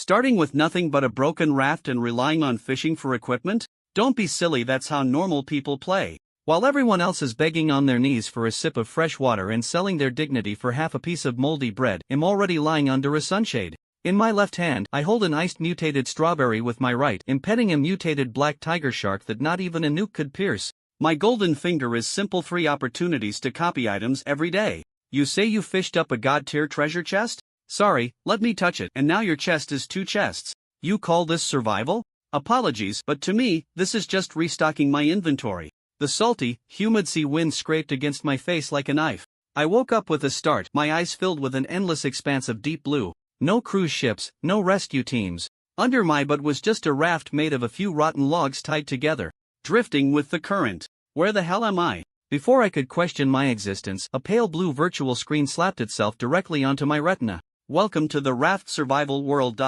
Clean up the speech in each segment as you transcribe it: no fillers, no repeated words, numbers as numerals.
Starting with nothing but a broken raft and relying on fishing for equipment? Don't be silly, that's how normal people play. While everyone else is begging on their knees for a sip of fresh water and selling their dignity for half a piece of moldy bread, I'm already lying under a sunshade. In my left hand, I hold an iced mutated strawberry, with my right, petting a mutated black tiger shark that not even a nuke could pierce. My golden finger is simple: 3 opportunities to copy items every day. You say you fished up a god-tier treasure chest? Sorry, let me touch it, and now your chest is 2 chests. You call this survival? Apologies, but to me, this is just restocking my inventory. The salty, humid sea wind scraped against my face like a knife. I woke up with a start, my eyes filled with an endless expanse of deep blue. No cruise ships, no rescue teams. Under my butt was just a raft made of a few rotten logs tied together, drifting with the current. Where the hell am I? Before I could question my existence, a pale blue virtual screen slapped itself directly onto my retina. Welcome to the Raft survival world.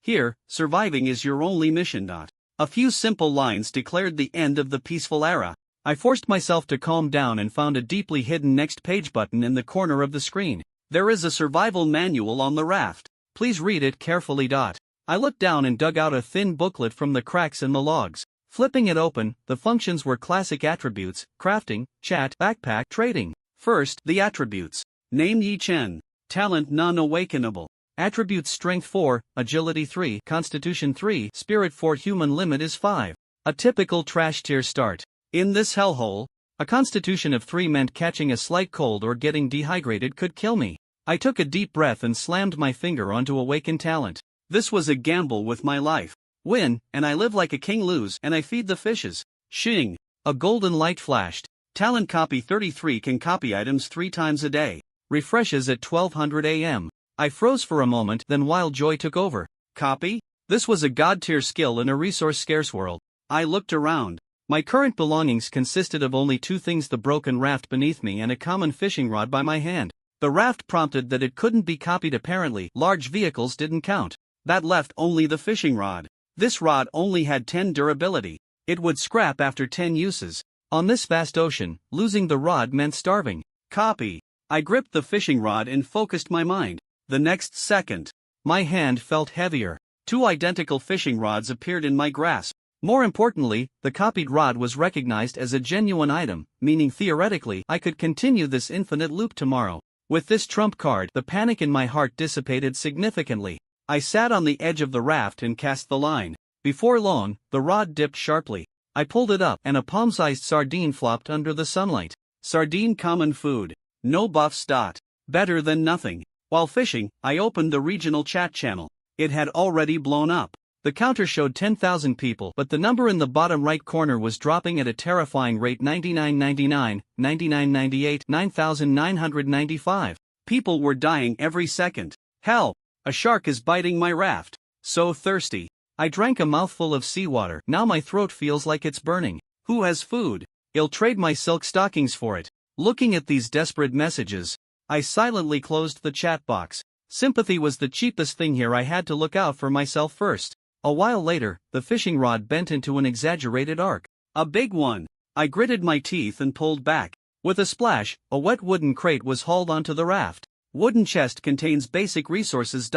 Here, surviving is your only mission. A few simple lines declared the end of the peaceful era. I forced myself to calm down and found a deeply hidden next page button in the corner of the screen. There is a survival manual on the raft. Please read it carefully. I looked down and dug out a thin booklet from the cracks in the logs. Flipping it open, the functions were classic attributes: crafting, chat, backpack, trading. First, the attributes. Name Yi Chen. Talent non-awakenable. Attributes: strength 4, agility 3, constitution 3, spirit 4, human limit is 5. A typical trash tier start. In this hellhole, a constitution of 3 meant catching a slight cold or getting dehydrated could kill me. I took a deep breath and slammed my finger onto awakened talent. This was a gamble with my life. Win, and I live like a king; lose, and I feed the fishes. Shing. A golden light flashed. Talent copy 33 can copy items 3 times a day. Refreshes at 1200 AM. I froze for a moment, then wild joy took over. Copy? This was a god-tier skill in a resource-scarce world. I looked around. My current belongings consisted of only 2 things: the broken raft beneath me and a common fishing rod by my hand. The raft prompted that it couldn't be copied. Apparently, large vehicles didn't count. That left only the fishing rod. This rod only had 10 durability. It would scrap after 10 uses. On this vast ocean, losing the rod meant starving. Copy. I gripped the fishing rod and focused my mind. The next second, my hand felt heavier. 2 identical fishing rods appeared in my grasp. More importantly, the copied rod was recognized as a genuine item, meaning theoretically I could continue this infinite loop tomorrow. With this trump card, the panic in my heart dissipated significantly. I sat on the edge of the raft and cast the line. Before long, the rod dipped sharply. I pulled it up, and a palm-sized sardine flopped under the sunlight. Sardine, common food. No buffs. Better than nothing. While fishing, I opened the regional chat channel. It had already blown up. The counter showed 10,000 people, but the number in the bottom right corner was dropping at a terrifying rate: 9999, 9998, 9995. People were dying every second. Hell, a shark is biting my raft. So thirsty. I drank a mouthful of seawater. Now my throat feels like it's burning. Who has food? I'll trade my silk stockings for it. Looking at these desperate messages, I silently closed the chat box. Sympathy was the cheapest thing here. I had to look out for myself first. A while later, the fishing rod bent into an exaggerated arc. A big one. I gritted my teeth and pulled back. With a splash, a wet wooden crate was hauled onto the raft. Wooden chest contains basic resources.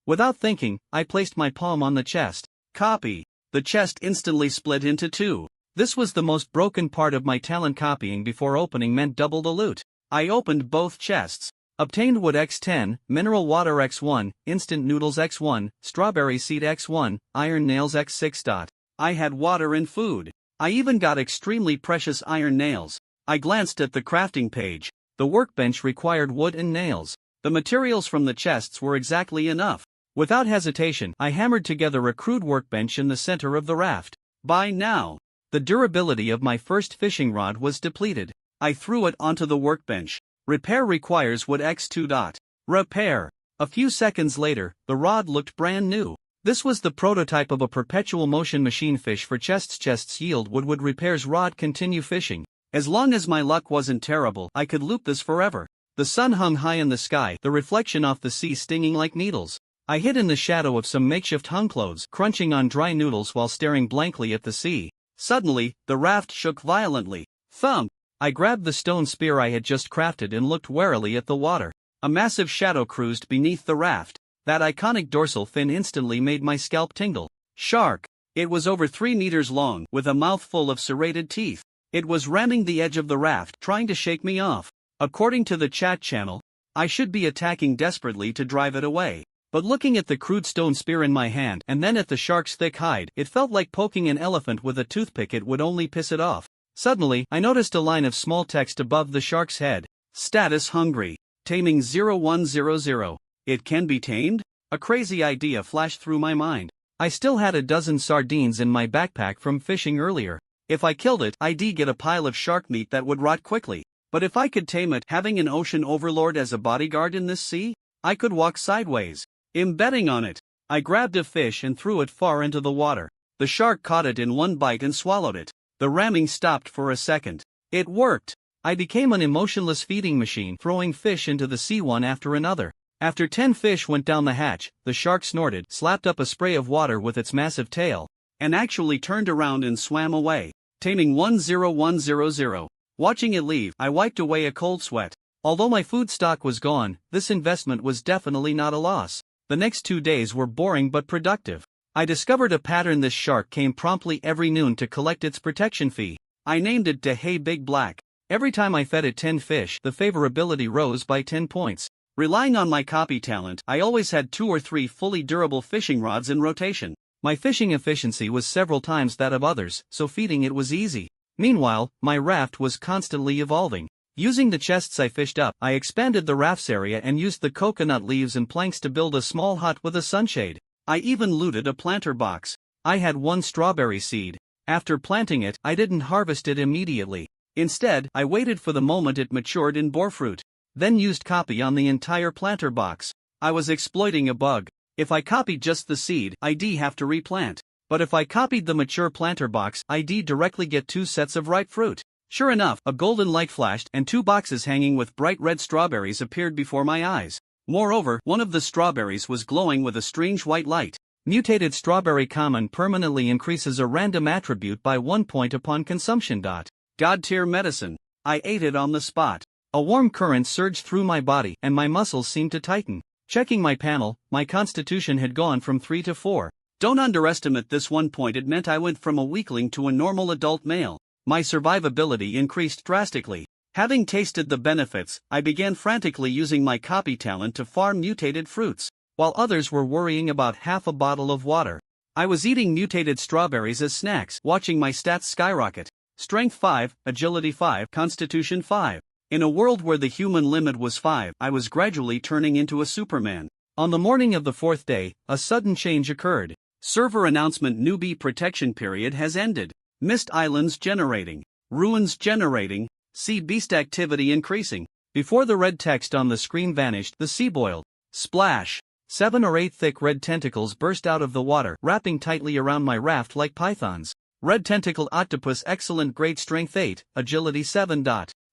Without thinking, I placed my palm on the chest. Copy. The chest instantly split into 2. This was the most broken part of my talent. Copying before opening meant double the loot. I opened both chests. Obtained wood X10, mineral water X1, instant noodles X1, strawberry seed X1, iron nails X6. I had water and food. I even got extremely precious iron nails. I glanced at the crafting page. The workbench required wood and nails. The materials from the chests were exactly enough. Without hesitation, I hammered together a crude workbench in the center of the raft. By now, the durability of my first fishing rod was depleted. I threw it onto the workbench. Repair requires wood X2. Repair. A few seconds later, the rod looked brand new. This was the prototype of a perpetual motion machine. Fish for chests. Chests yield wood. Repairs rod. Continue fishing. As long as my luck wasn't terrible, I could loop this forever. The sun hung high in the sky, the reflection off the sea stinging like needles. I hid in the shadow of some makeshift hung clothes, crunching on dry noodles while staring blankly at the sea. Suddenly, the raft shook violently. Thump! I grabbed the stone spear I had just crafted and looked warily at the water. A massive shadow cruised beneath the raft. That iconic dorsal fin instantly made my scalp tingle. Shark. It was over 3 meters long, with a mouth full of serrated teeth. It was ramming the edge of the raft, trying to shake me off. According to the chat channel, I should be attacking desperately to drive it away. But looking at the crude stone spear in my hand and then at the shark's thick hide, it felt like poking an elephant with a toothpick. It would only piss it off. Suddenly, I noticed a line of small text above the shark's head. Status hungry. Taming 0100. It can be tamed? A crazy idea flashed through my mind. I still had a dozen sardines in my backpack from fishing earlier. If I killed it, I'd get a pile of shark meat that would rot quickly. But if I could tame it, having an ocean overlord as a bodyguard in this sea, I could walk sideways. I'm betting on it. I grabbed a fish and threw it far into the water. The shark caught it in one bite and swallowed it. The ramming stopped for a second. It worked. I became an emotionless feeding machine, throwing fish into the sea one after another. After 10 fish went down the hatch, the shark snorted, slapped up a spray of water with its massive tail, and actually turned around and swam away. Taming 10100. Watching it leave, I wiped away a cold sweat. Although my food stock was gone, this investment was definitely not a loss. The next 2 days were boring but productive. I discovered a pattern. This shark came promptly every noon to collect its protection fee. I named it Teir Big Black. Every time I fed it 10 fish, the favorability rose by 10 points. Relying on my copy talent, I always had 2 or 3 fully durable fishing rods in rotation. My fishing efficiency was several times that of others, so feeding it was easy. Meanwhile, my raft was constantly evolving. Using the chests I fished up, I expanded the raft's area and used the coconut leaves and planks to build a small hut with a sunshade. I even looted a planter box. I had 1 strawberry seed. After planting it, I didn't harvest it immediately. Instead, I waited for the moment it matured in boarfruit. Then used copy on the entire planter box. I was exploiting a bug. If I copied just the seed, I'd have to replant. But if I copied the mature planter box, I'd directly get 2 sets of ripe fruit. Sure enough, a golden light flashed and 2 boxes hanging with bright red strawberries appeared before my eyes. Moreover, one of the strawberries was glowing with a strange white light. Mutated strawberry common permanently increases a random attribute by 1 point upon consumption. God tier medicine. I ate it on the spot. A warm current surged through my body and my muscles seemed to tighten. Checking my panel, my constitution had gone from 3 to 4. Don't underestimate this 1 point. It meant I went from a weakling to a normal adult male. My survivability increased drastically. Having tasted the benefits, I began frantically using my copy talent to farm mutated fruits. While others were worrying about half a bottle of water, I was eating mutated strawberries as snacks, watching my stats skyrocket. Strength 5, Agility 5, Constitution 5. In a world where the human limit was 5, I was gradually turning into a Superman. On the morning of the 4th day, a sudden change occurred. Server announcement: newbie protection period has ended. Mist islands generating. Ruins generating. Sea beast activity increasing. Before the red text on the screen vanished, the sea boiled. Splash! 7 or 8 thick red tentacles burst out of the water, wrapping tightly around my raft like pythons. Red tentacled octopus. Excellent grade. Strength 8, Agility 7.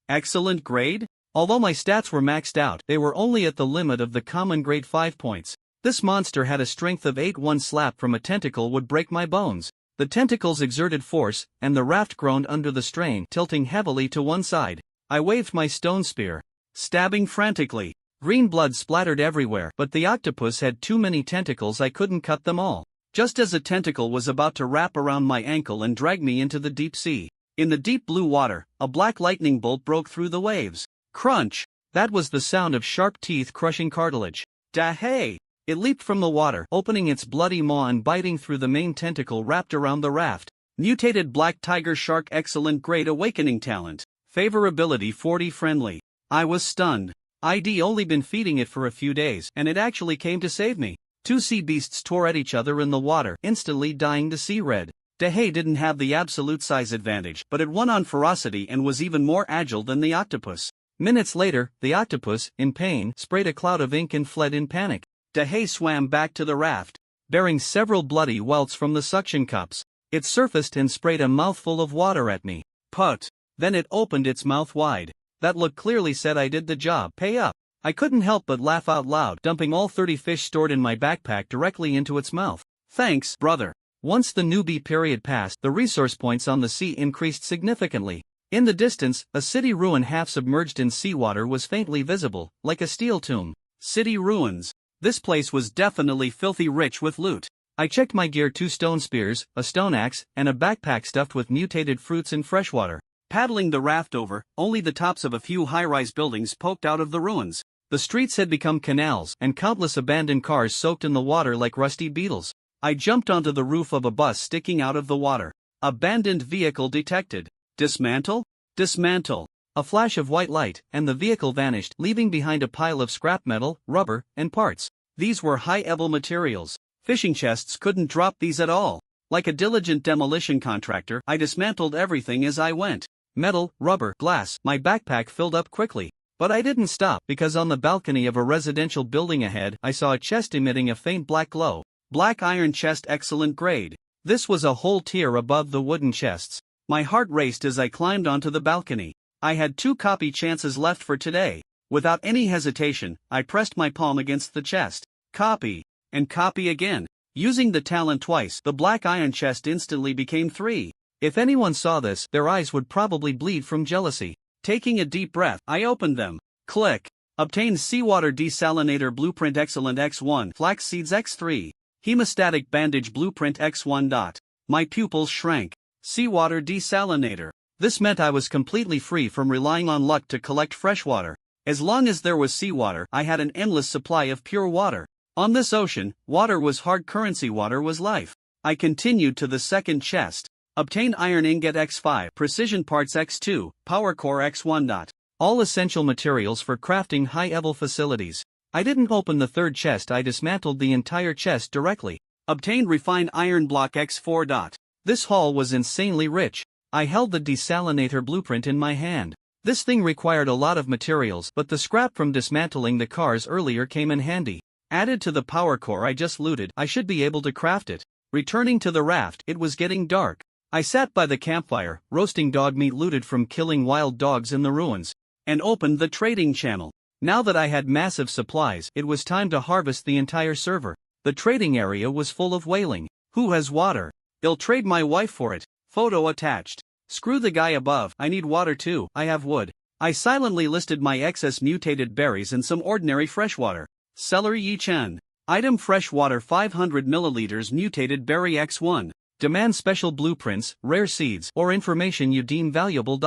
Excellent grade? Although my stats were maxed out, they were only at the limit of the common grade 5 points. This monster had a strength of 8. 1 slap from a tentacle would break my bones. The tentacles exerted force, and the raft groaned under the strain, tilting heavily to one side. I waved my stone spear, stabbing frantically. Green blood splattered everywhere, but the octopus had too many tentacles. I couldn't cut them all. Just as a tentacle was about to wrap around my ankle and drag me into the deep sea. In the deep blue water, a black lightning bolt broke through the waves. Crunch! That was the sound of sharp teeth crushing cartilage. Da-hey! It leaped from the water, opening its bloody maw and biting through the main tentacle wrapped around the raft. Mutated black tiger shark. Excellent grade. Awakening talent. Favorability 40. Friendly. I was stunned. I'd only been feeding it for a few days, and it actually came to save me. 2 sea beasts tore at each other in the water, instantly dyeing the sea red. Teir didn't have the absolute size advantage, but it won on ferocity and was even more agile than the octopus. Minutes later, the octopus, in pain, sprayed a cloud of ink and fled in panic. Teir swam back to the raft, bearing several bloody welts from the suction cups. It surfaced and sprayed a mouthful of water at me. Put. Then it opened its mouth wide. That look clearly said I did the job. Pay up. I couldn't help but laugh out loud, dumping all 30 fish stored in my backpack directly into its mouth. Thanks, brother. Once the newbie period passed, the resource points on the sea increased significantly. In the distance, a city ruin half submerged in seawater was faintly visible, like a steel tomb. City ruins. This place was definitely filthy rich with loot. I checked my gear: 2 stone spears, a stone axe, and a backpack stuffed with mutated fruits and freshwater. Paddling the raft over, only the tops of a few high-rise buildings poked out of the ruins. The streets had become canals, and countless abandoned cars soaked in the water like rusty beetles. I jumped onto the roof of a bus sticking out of the water. Abandoned vehicle detected. Dismantle? Dismantle. A flash of white light, and the vehicle vanished, leaving behind a pile of scrap metal, rubber, and parts. These were high-level materials. Fishing chests couldn't drop these at all. Like a diligent demolition contractor, I dismantled everything as I went. Metal, rubber, glass. My backpack filled up quickly. But I didn't stop, because on the balcony of a residential building ahead, I saw a chest emitting a faint black glow. Black iron chest, excellent grade. This was a whole tier above the wooden chests. My heart raced as I climbed onto the balcony. I had 2 copy chances left for today. Without any hesitation, I pressed my palm against the chest. Copy. And copy again. Using the talent twice, the black iron chest instantly became 3. If anyone saw this, their eyes would probably bleed from jealousy. Taking a deep breath, I opened them. Click. Obtained seawater desalinator blueprint excellent X1, flax seeds X3. Hemostatic bandage blueprint X1. My pupils shrank. Seawater desalinator. This meant I was completely free from relying on luck to collect fresh water. As long as there was seawater, I had an endless supply of pure water. On this ocean, water was hard currency, water was life. I continued to the second chest. Obtained iron ingot X5, precision parts X2, power core X1. All essential materials for crafting high-level facilities. I didn't open the third chest, I dismantled the entire chest directly. Obtained refined iron block X4. This haul was insanely rich. I held the desalinator blueprint in my hand. This thing required a lot of materials, but the scrap from dismantling the cars earlier came in handy. Added to the power core I just looted, I should be able to craft it. Returning to the raft, it was getting dark. I sat by the campfire, roasting dog meat looted from killing wild dogs in the ruins, and opened the trading channel. Now that I had massive supplies, it was time to harvest the entire server. The trading area was full of whaling. Who has water? I'll trade my wife for it. Photo attached. Screw the guy above, I need water too, I have wood. I silently listed my excess mutated berries and some ordinary freshwater. Celery Yi-chan. Item: fresh water 500 milliliters mutated berry X1. Demand special blueprints, rare seeds, or information you deem valuable.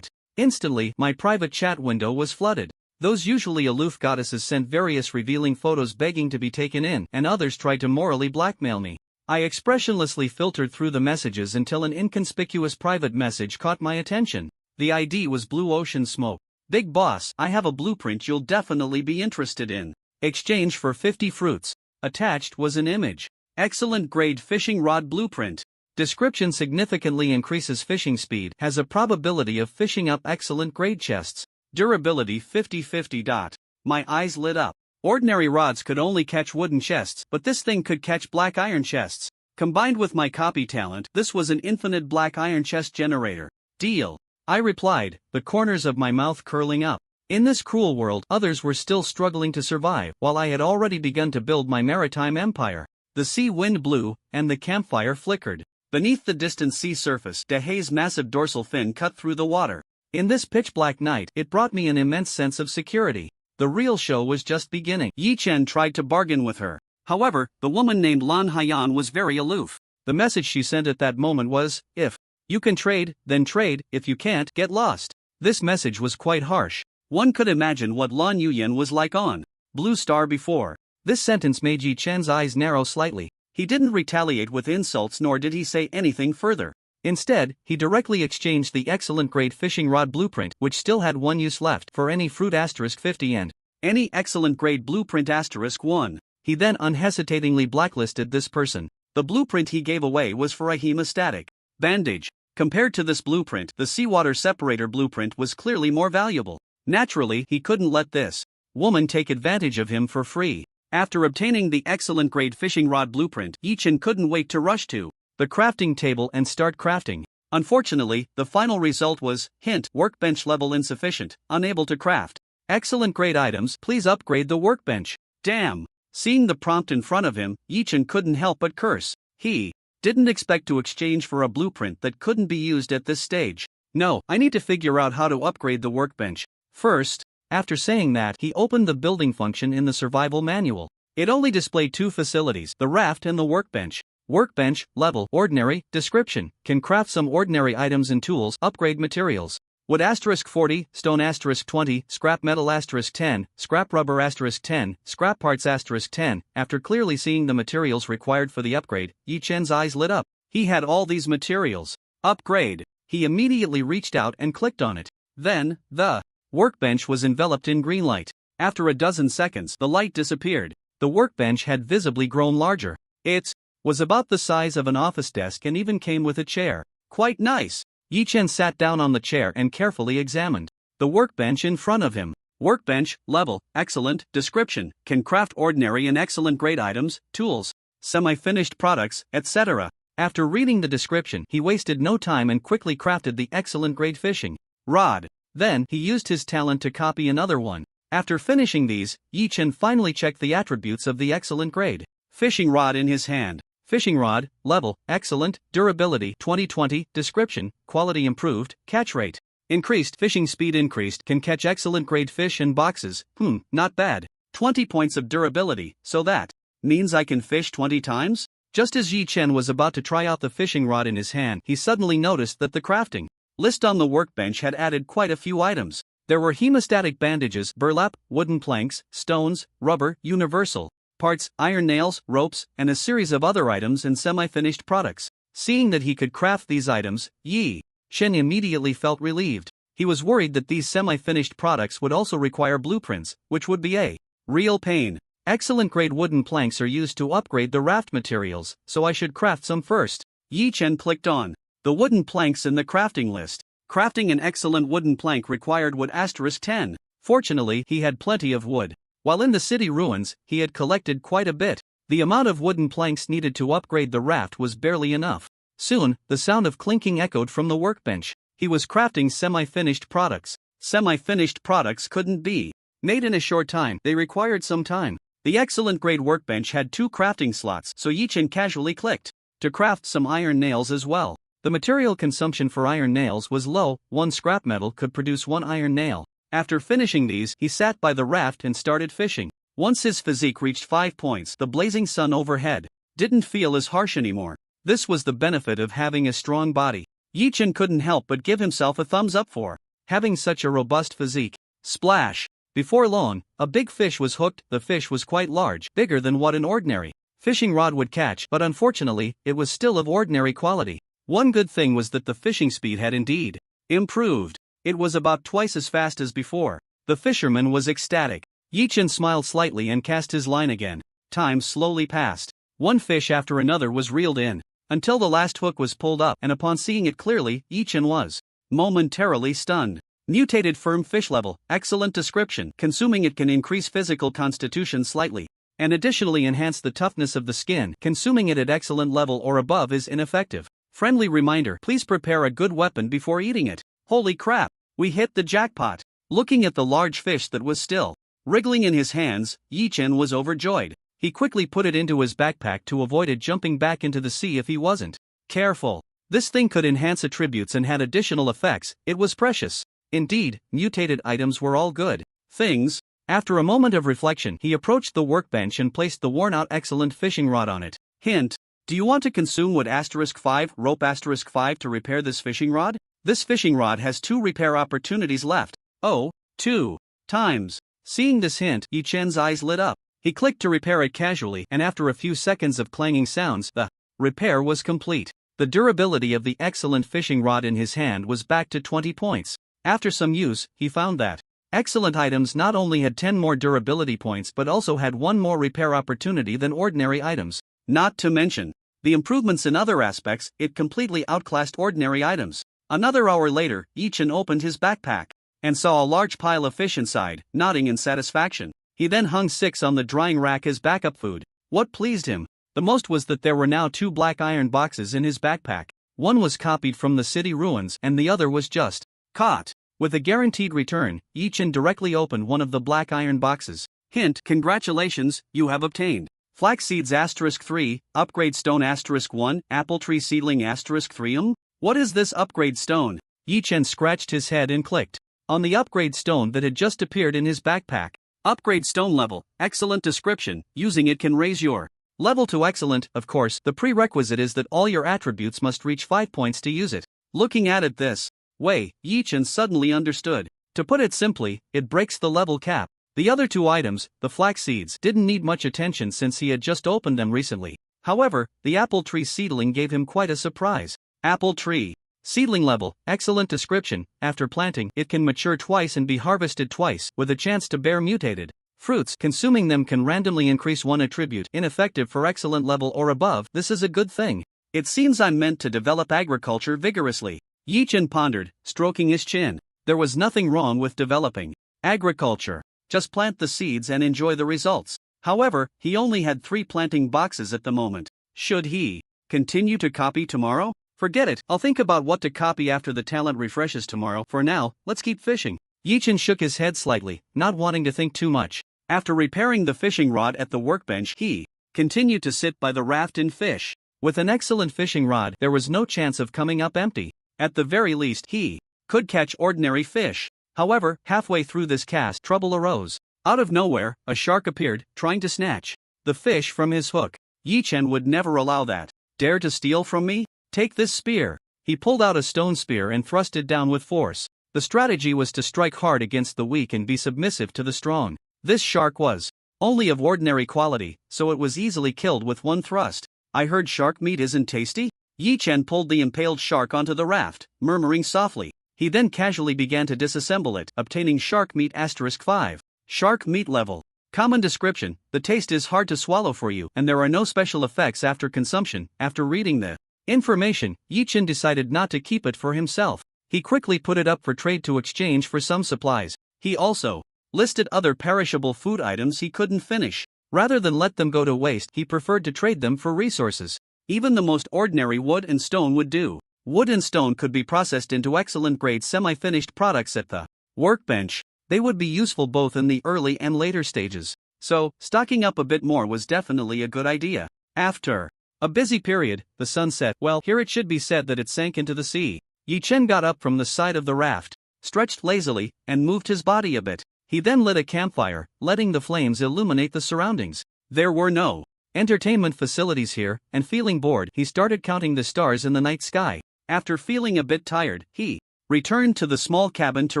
Instantly, my private chat window was flooded. Those usually aloof goddesses sent various revealing photos begging to be taken in, and others tried to morally blackmail me. I expressionlessly filtered through the messages until an inconspicuous private message caught my attention. The ID was Blue Ocean Smoke. Big boss, I have a blueprint you'll definitely be interested in. Exchange for 50 fruits. Attached was an image. Excellent grade fishing rod blueprint. Description: significantly increases fishing speed, has a probability of fishing up excellent grade chests. Durability 50-50. My eyes lit up. Ordinary rods could only catch wooden chests, but this thing could catch black iron chests. Combined with my copy talent, this was an infinite black iron chest generator. Deal. I replied, the corners of my mouth curling up. In this cruel world, others were still struggling to survive, while I had already begun to build my maritime empire. The sea wind blew, and the campfire flickered. Beneath the distant sea surface, Dehay's massive dorsal fin cut through the water. In this pitch-black night, it brought me an immense sense of security. The real show was just beginning. Yi Chen tried to bargain with her. However, the woman named Lan Haiyan was very aloof. The message she sent at that moment was, if you can trade, then trade, if you can't, get lost. This message was quite harsh. One could imagine what Lan Yuyan was like on Blue Star before. This sentence made Yi Chen's eyes narrow slightly. He didn't retaliate with insults, nor did he say anything further. Instead, he directly exchanged the excellent grade fishing rod blueprint, which still had one use left, for any fruit *50 and any excellent grade blueprint *1. He then unhesitatingly blacklisted this person. The blueprint he gave away was for a hemostatic bandage. Compared to this blueprint, the seawater separator blueprint was clearly more valuable. Naturally, he couldn't let this woman take advantage of him for free. After obtaining the excellent grade fishing rod blueprint, Yi Chen couldn't wait to rush to the crafting table and start crafting. Unfortunately, the final result was, hint, workbench level insufficient, unable to craft excellent grade items, please upgrade the workbench. Damn. Seeing the prompt in front of him, Yi Chen couldn't help but curse. He didn't expect to exchange for a blueprint that couldn't be used at this stage. No, I need to figure out how to upgrade the workbench first. After saying that, he opened the building function in the survival manual. It only displayed two facilities, the raft and the workbench. Workbench, level, ordinary, description, can craft some ordinary items and tools, upgrade materials. Wood *40, stone *20, scrap metal *10, scrap rubber *10, scrap parts *10. After clearly seeing the materials required for the upgrade, Yi Chen's eyes lit up. He had all these materials. Upgrade. He immediately reached out and clicked on it. Then, the workbench was enveloped in green light. After a dozen seconds, the light disappeared. The workbench had visibly grown larger. It was about the size of an office desk and even came with a chair. Quite nice. Yi Chen sat down on the chair and carefully examined the workbench in front of him. Workbench, level, excellent, description, can craft ordinary and excellent grade items, tools, semi-finished products, etc. After reading the description, he wasted no time and quickly crafted the excellent grade fishing rod. Then, he used his talent to copy another one. After finishing these, Yi Chen finally checked the attributes of the excellent grade fishing rod in his hand. Fishing rod, level, excellent, durability 2020, description, quality improved, catch rate increased, fishing speed increased, can catch excellent grade fish in boxes, not bad. 20 points of durability, so that means I can fish 20 times? Just as Yi Chen was about to try out the fishing rod in his hand, he suddenly noticed that the crafting list on the workbench had added quite a few items. There were hemostatic bandages, burlap, wooden planks, stones, rubber, universal parts, iron nails, ropes, and a series of other items and semi-finished products. Seeing that he could craft these items, Yi Chen immediately felt relieved. He was worried that these semi-finished products would also require blueprints, which would be a real pain. Excellent grade wooden planks are used to upgrade the raft materials, so I should craft some first. Yi Chen clicked on the wooden planks in the crafting list. Crafting an excellent wooden plank required wood *10. Fortunately, he had plenty of wood. While in the city ruins, he had collected quite a bit. The amount of wooden planks needed to upgrade the raft was barely enough. Soon, the sound of clinking echoed from the workbench. He was crafting semi-finished products. Semi-finished products couldn't be made in a short time, they required some time. The excellent grade workbench had 2 crafting slots, so Yi Chen casually clicked to craft some iron nails as well. The material consumption for iron nails was low, 1 scrap metal could produce 1 iron nail. After finishing these, he sat by the raft and started fishing. Once his physique reached 5 points, the blazing sun overhead didn't feel as harsh anymore. This was the benefit of having a strong body. Yi Chen couldn't help but give himself a thumbs up for having such a robust physique. Splash! Before long, a big fish was hooked. The fish was quite large, bigger than what an ordinary fishing rod would catch, but unfortunately, it was still of ordinary quality. One good thing was that the fishing speed had indeed improved. It was about twice as fast as before. The fisherman was ecstatic. Yi Chen smiled slightly and cast his line again. Time slowly passed. One fish after another was reeled in, until the last hook was pulled up, and upon seeing it clearly, Yi Chen was momentarily stunned. Mutated firm fish level, excellent description. Consuming it can increase physical constitution slightly, and additionally enhance the toughness of the skin. Consuming it at excellent level or above is ineffective. Friendly reminder, please prepare a good weapon before eating it. Holy crap, we hit the jackpot. Looking at the large fish that was still wriggling in his hands, Yi Chen was overjoyed. He quickly put it into his backpack to avoid it jumping back into the sea if he wasn't careful. This thing could enhance attributes and had additional effects. It was precious. Indeed, mutated items were all good things. After a moment of reflection, he approached the workbench and placed the worn-out excellent fishing rod on it. Hint: do you want to consume wood *5, rope *5 to repair this fishing rod? This fishing rod has 2 repair opportunities left. Oh, 2 times. Seeing this hint, Yi Chen's eyes lit up. He clicked to repair it casually, and after a few seconds of clanging sounds, the repair was complete. The durability of the excellent fishing rod in his hand was back to 20 points. After some use, he found that excellent items not only had 10 more durability points but also had 1 more repair opportunity than ordinary items. Not to mention the improvements in other aspects, it completely outclassed ordinary items. Another hour later, Yi Chen opened his backpack and saw a large pile of fish inside, nodding in satisfaction. He then hung 6 on the drying rack as backup food. What pleased him the most was that there were now 2 black iron boxes in his backpack. One was copied from the city ruins and the other was just caught. With a guaranteed return, Yi Chen directly opened one of the black iron boxes. Hint: congratulations, you have obtained flax seeds *3, upgrade stone *1, apple tree seedling *3. What is this upgrade stone? Yi Chen scratched his head and clicked on the upgrade stone that had just appeared in his backpack. Upgrade stone level, excellent description, using it can raise your level to excellent. Of course, the prerequisite is that all your attributes must reach 5 points to use it. Looking at it this way, Yi-Chen suddenly understood. To put it simply, it breaks the level cap. The other two items, the flax seeds, didn't need much attention since he had just opened them recently. However, the apple tree seedling gave him quite a surprise. Apple tree. Seedling level, excellent description. After planting, it can mature twice and be harvested twice, with a chance to bear mutated fruits. Consuming them can randomly increase one attribute, ineffective for excellent level or above. This is a good thing. It seems I'm meant to develop agriculture vigorously. Yi-Chen pondered, stroking his chin. There was nothing wrong with developing agriculture. Just plant the seeds and enjoy the results. However, he only had 3 planting boxes at the moment. Should he continue to copy tomorrow? Forget it, I'll think about what to copy after the talent refreshes tomorrow. For now, let's keep fishing. Yi-Chen shook his head slightly, not wanting to think too much. After repairing the fishing rod at the workbench, he continued to sit by the raft and fish. With an excellent fishing rod, there was no chance of coming up empty. At the very least, he could catch ordinary fish. However, halfway through this cast, trouble arose. Out of nowhere, a shark appeared, trying to snatch the fish from his hook. Yi-Chen would never allow that. Dare to steal from me? Take this spear. He pulled out a stone spear and thrust it down with force. The strategy was to strike hard against the weak and be submissive to the strong. This shark was only of ordinary quality, so it was easily killed with one thrust. I heard shark meat isn't tasty? Yi-Chen pulled the impaled shark onto the raft, murmuring softly. He then casually began to disassemble it, obtaining shark meat *5. Shark meat level. Common description, the taste is hard to swallow for you, and there are no special effects after consumption. After reading the information, Yi-Chen decided not to keep it for himself. He quickly put it up for trade to exchange for some supplies. He also listed other perishable food items he couldn't finish. Rather than let them go to waste, he preferred to trade them for resources. Even the most ordinary wood and stone would do. Wood and stone could be processed into excellent grade semi-finished products at the workbench. They would be useful both in the early and later stages. So, stocking up a bit more was definitely a good idea. After a busy period, the sun set. Well, here it should be said that it sank into the sea. Yi-Chen got up from the side of the raft, stretched lazily, and moved his body a bit. He then lit a campfire, letting the flames illuminate the surroundings. There were no entertainment facilities here, and feeling bored, he started counting the stars in the night sky. After feeling a bit tired, he returned to the small cabin to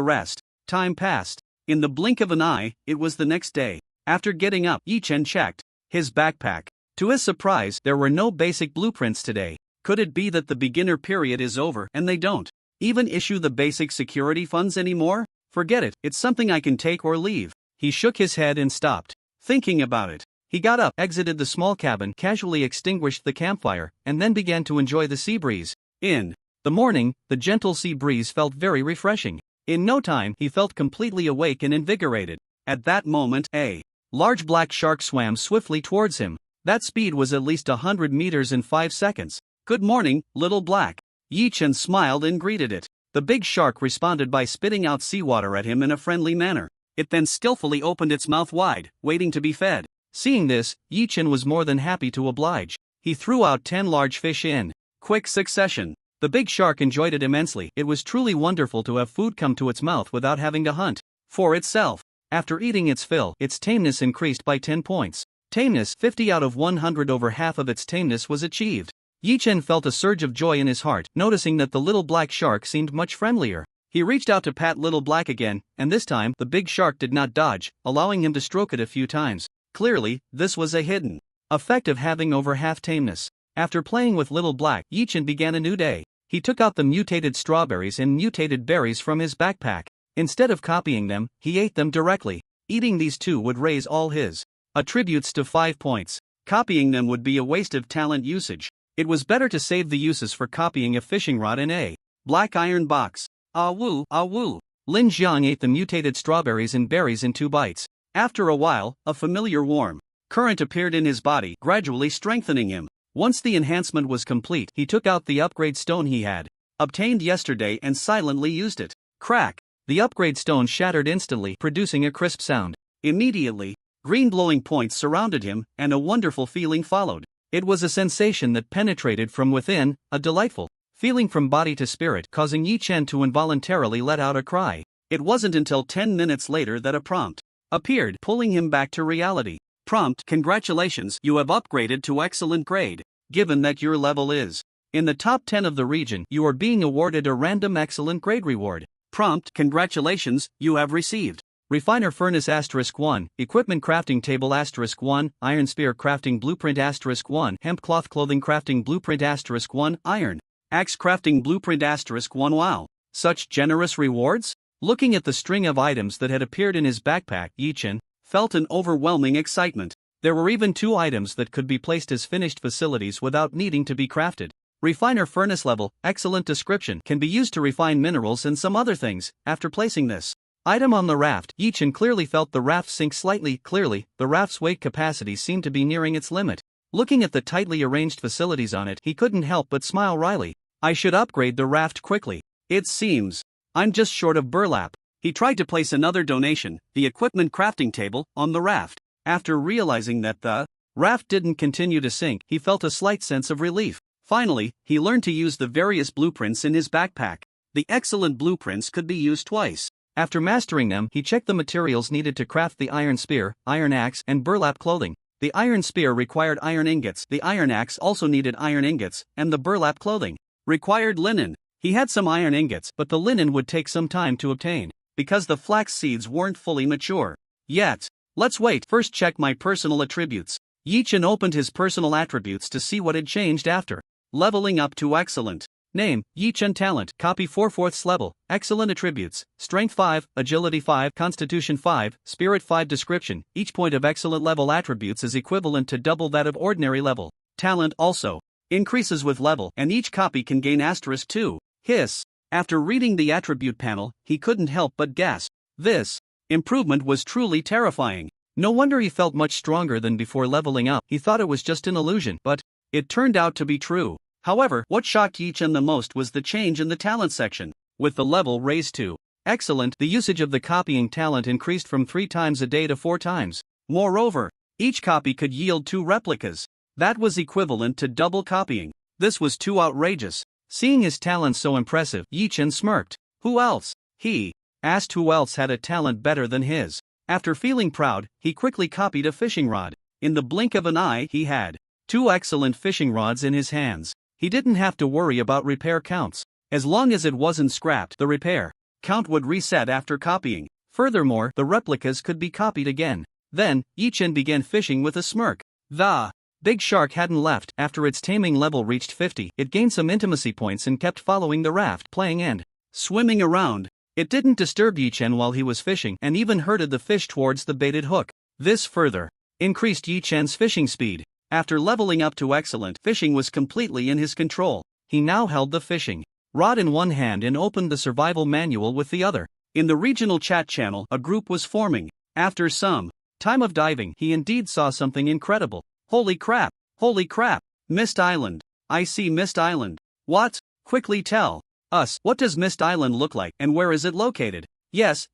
rest. Time passed. In the blink of an eye, it was the next day. After getting up, Yi-Chen checked his backpack. To his surprise, there were no basic blueprints today. Could it be that the beginner period is over and they don't even issue the basic security funds anymore? Forget it, it's something I can take or leave. He shook his head and stopped thinking about it. He got up, exited the small cabin, casually extinguished the campfire, and then began to enjoy the sea breeze. In the morning, the gentle sea breeze felt very refreshing. In no time, he felt completely awake and invigorated. At that moment, a large black shark swam swiftly towards him. That speed was at least 100 meters in 5 seconds. Good morning, little black. Yi-Chen smiled and greeted it. The big shark responded by spitting out seawater at him in a friendly manner. It then skillfully opened its mouth wide, waiting to be fed. Seeing this, Yi-Chen was more than happy to oblige. He threw out 10 large fish in quick succession. The big shark enjoyed it immensely. It was truly wonderful to have food come to its mouth without having to hunt for itself. After eating its fill, its tameness increased by 10 points. Tameness, 50 out of 100, over half of its tameness was achieved. Yi-Chen felt a surge of joy in his heart, noticing that the little black shark seemed much friendlier. He reached out to pat little black again, and this time, the big shark did not dodge, allowing him to stroke it a few times. Clearly, this was a hidden effect of having over half tameness. After playing with little black, Yi-Chen began a new day. He took out the mutated strawberries and mutated berries from his backpack. Instead of copying them, he ate them directly. Eating these two would raise all his attributes to 5 points. Copying them would be a waste of talent usage. It was better to save the uses for copying a fishing rod in a black iron box. Ah woo, ah woo. Lin Jiang ate the mutated strawberries and berries in 2 bites. After a while, a familiar warm current appeared in his body, gradually strengthening him. Once the enhancement was complete, he took out the upgrade stone he had obtained yesterday and silently used it. Crack! The upgrade stone shattered instantly, producing a crisp sound. Immediately, green glowing points surrounded him, and a wonderful feeling followed. It was a sensation that penetrated from within, a delightful feeling from body to spirit, causing Yi-Chen to involuntarily let out a cry. It wasn't until 10 minutes later that a prompt appeared, pulling him back to reality. Prompt: congratulations, you have upgraded to excellent grade. Given that your level is in the top 10 of the region, you are being awarded a random excellent grade reward. Prompt: congratulations, you have received Refiner Furnace *1, Equipment Crafting Table *1, Iron Spear Crafting Blueprint *1, Hemp Cloth Clothing Crafting Blueprint *1, Iron Axe Crafting Blueprint *1. Wow, such generous rewards? Looking at the string of items that had appeared in his backpack, Yi-Chen felt an overwhelming excitement. There were even 2 items that could be placed as finished facilities without needing to be crafted. Refiner Furnace level, excellent description, can be used to refine minerals and some other things. After placing this item on the raft, Yi-Chen clearly felt the raft sink slightly. Clearly, the raft's weight capacity seemed to be nearing its limit. Looking at the tightly arranged facilities on it, he couldn't help but smile wryly. I should upgrade the raft quickly. It seems I'm just short of burlap. He tried to place another donation, the equipment crafting table, on the raft. After realizing that the raft didn't continue to sink, he felt a slight sense of relief. Finally, he learned to use the various blueprints in his backpack. The excellent blueprints could be used twice. After mastering them, he checked the materials needed to craft the iron spear, iron axe, and burlap clothing. The iron spear required iron ingots, the iron axe also needed iron ingots, and the burlap clothing required linen. He had some iron ingots, but the linen would take some time to obtain, because the flax seeds weren't fully mature yet. Let's wait. First check my personal attributes. Yi-Chen opened his personal attributes to see what had changed after leveling up to excellent. Name: Yi-Chen. Talent: copy 4/4 level. Excellent attributes: Strength 5, Agility 5, Constitution 5, Spirit 5. Description: each point of excellent level attributes is equivalent to double that of ordinary level. Talent also increases with level, and each copy can gain *2. Hiss. After reading the attribute panel, he couldn't help but gasp. This improvement was truly terrifying. No wonder he felt much stronger than before leveling up. He thought it was just an illusion, but it turned out to be true. However, what shocked Yi-Chen the most was the change in the talent section. With the level raised to excellent, the usage of the copying talent increased from 3 times a day to 4 times. Moreover, each copy could yield 2 replicas. That was equivalent to double copying. This was too outrageous. Seeing his talent so impressive, Yi-Chen smirked. Who else? He asked who else had a talent better than his. After feeling proud, he quickly copied a fishing rod. In the blink of an eye, he had 2 excellent fishing rods in his hands. He didn't have to worry about repair counts. As long as it wasn't scrapped, the repair count would reset after copying. Furthermore, the replicas could be copied again. Then, Yi-Chen began fishing with a smirk. The big shark hadn't left. After its taming level reached 50, it gained some intimacy points and kept following the raft, playing and swimming around. It didn't disturb Yi-Chen while he was fishing, and even herded the fish towards the baited hook. This further increased Yi-Chen's fishing speed. After leveling up to excellent, fishing was completely in his control. He now held the fishing rod in one hand and opened the survival manual with the other. In the regional chat channel, a group was forming. After some time of diving, he indeed saw something incredible. Holy crap! Holy crap! Mist Island. I see Mist Island. What? Quickly tell us, what does Mist Island look like, and where is it located? Yes.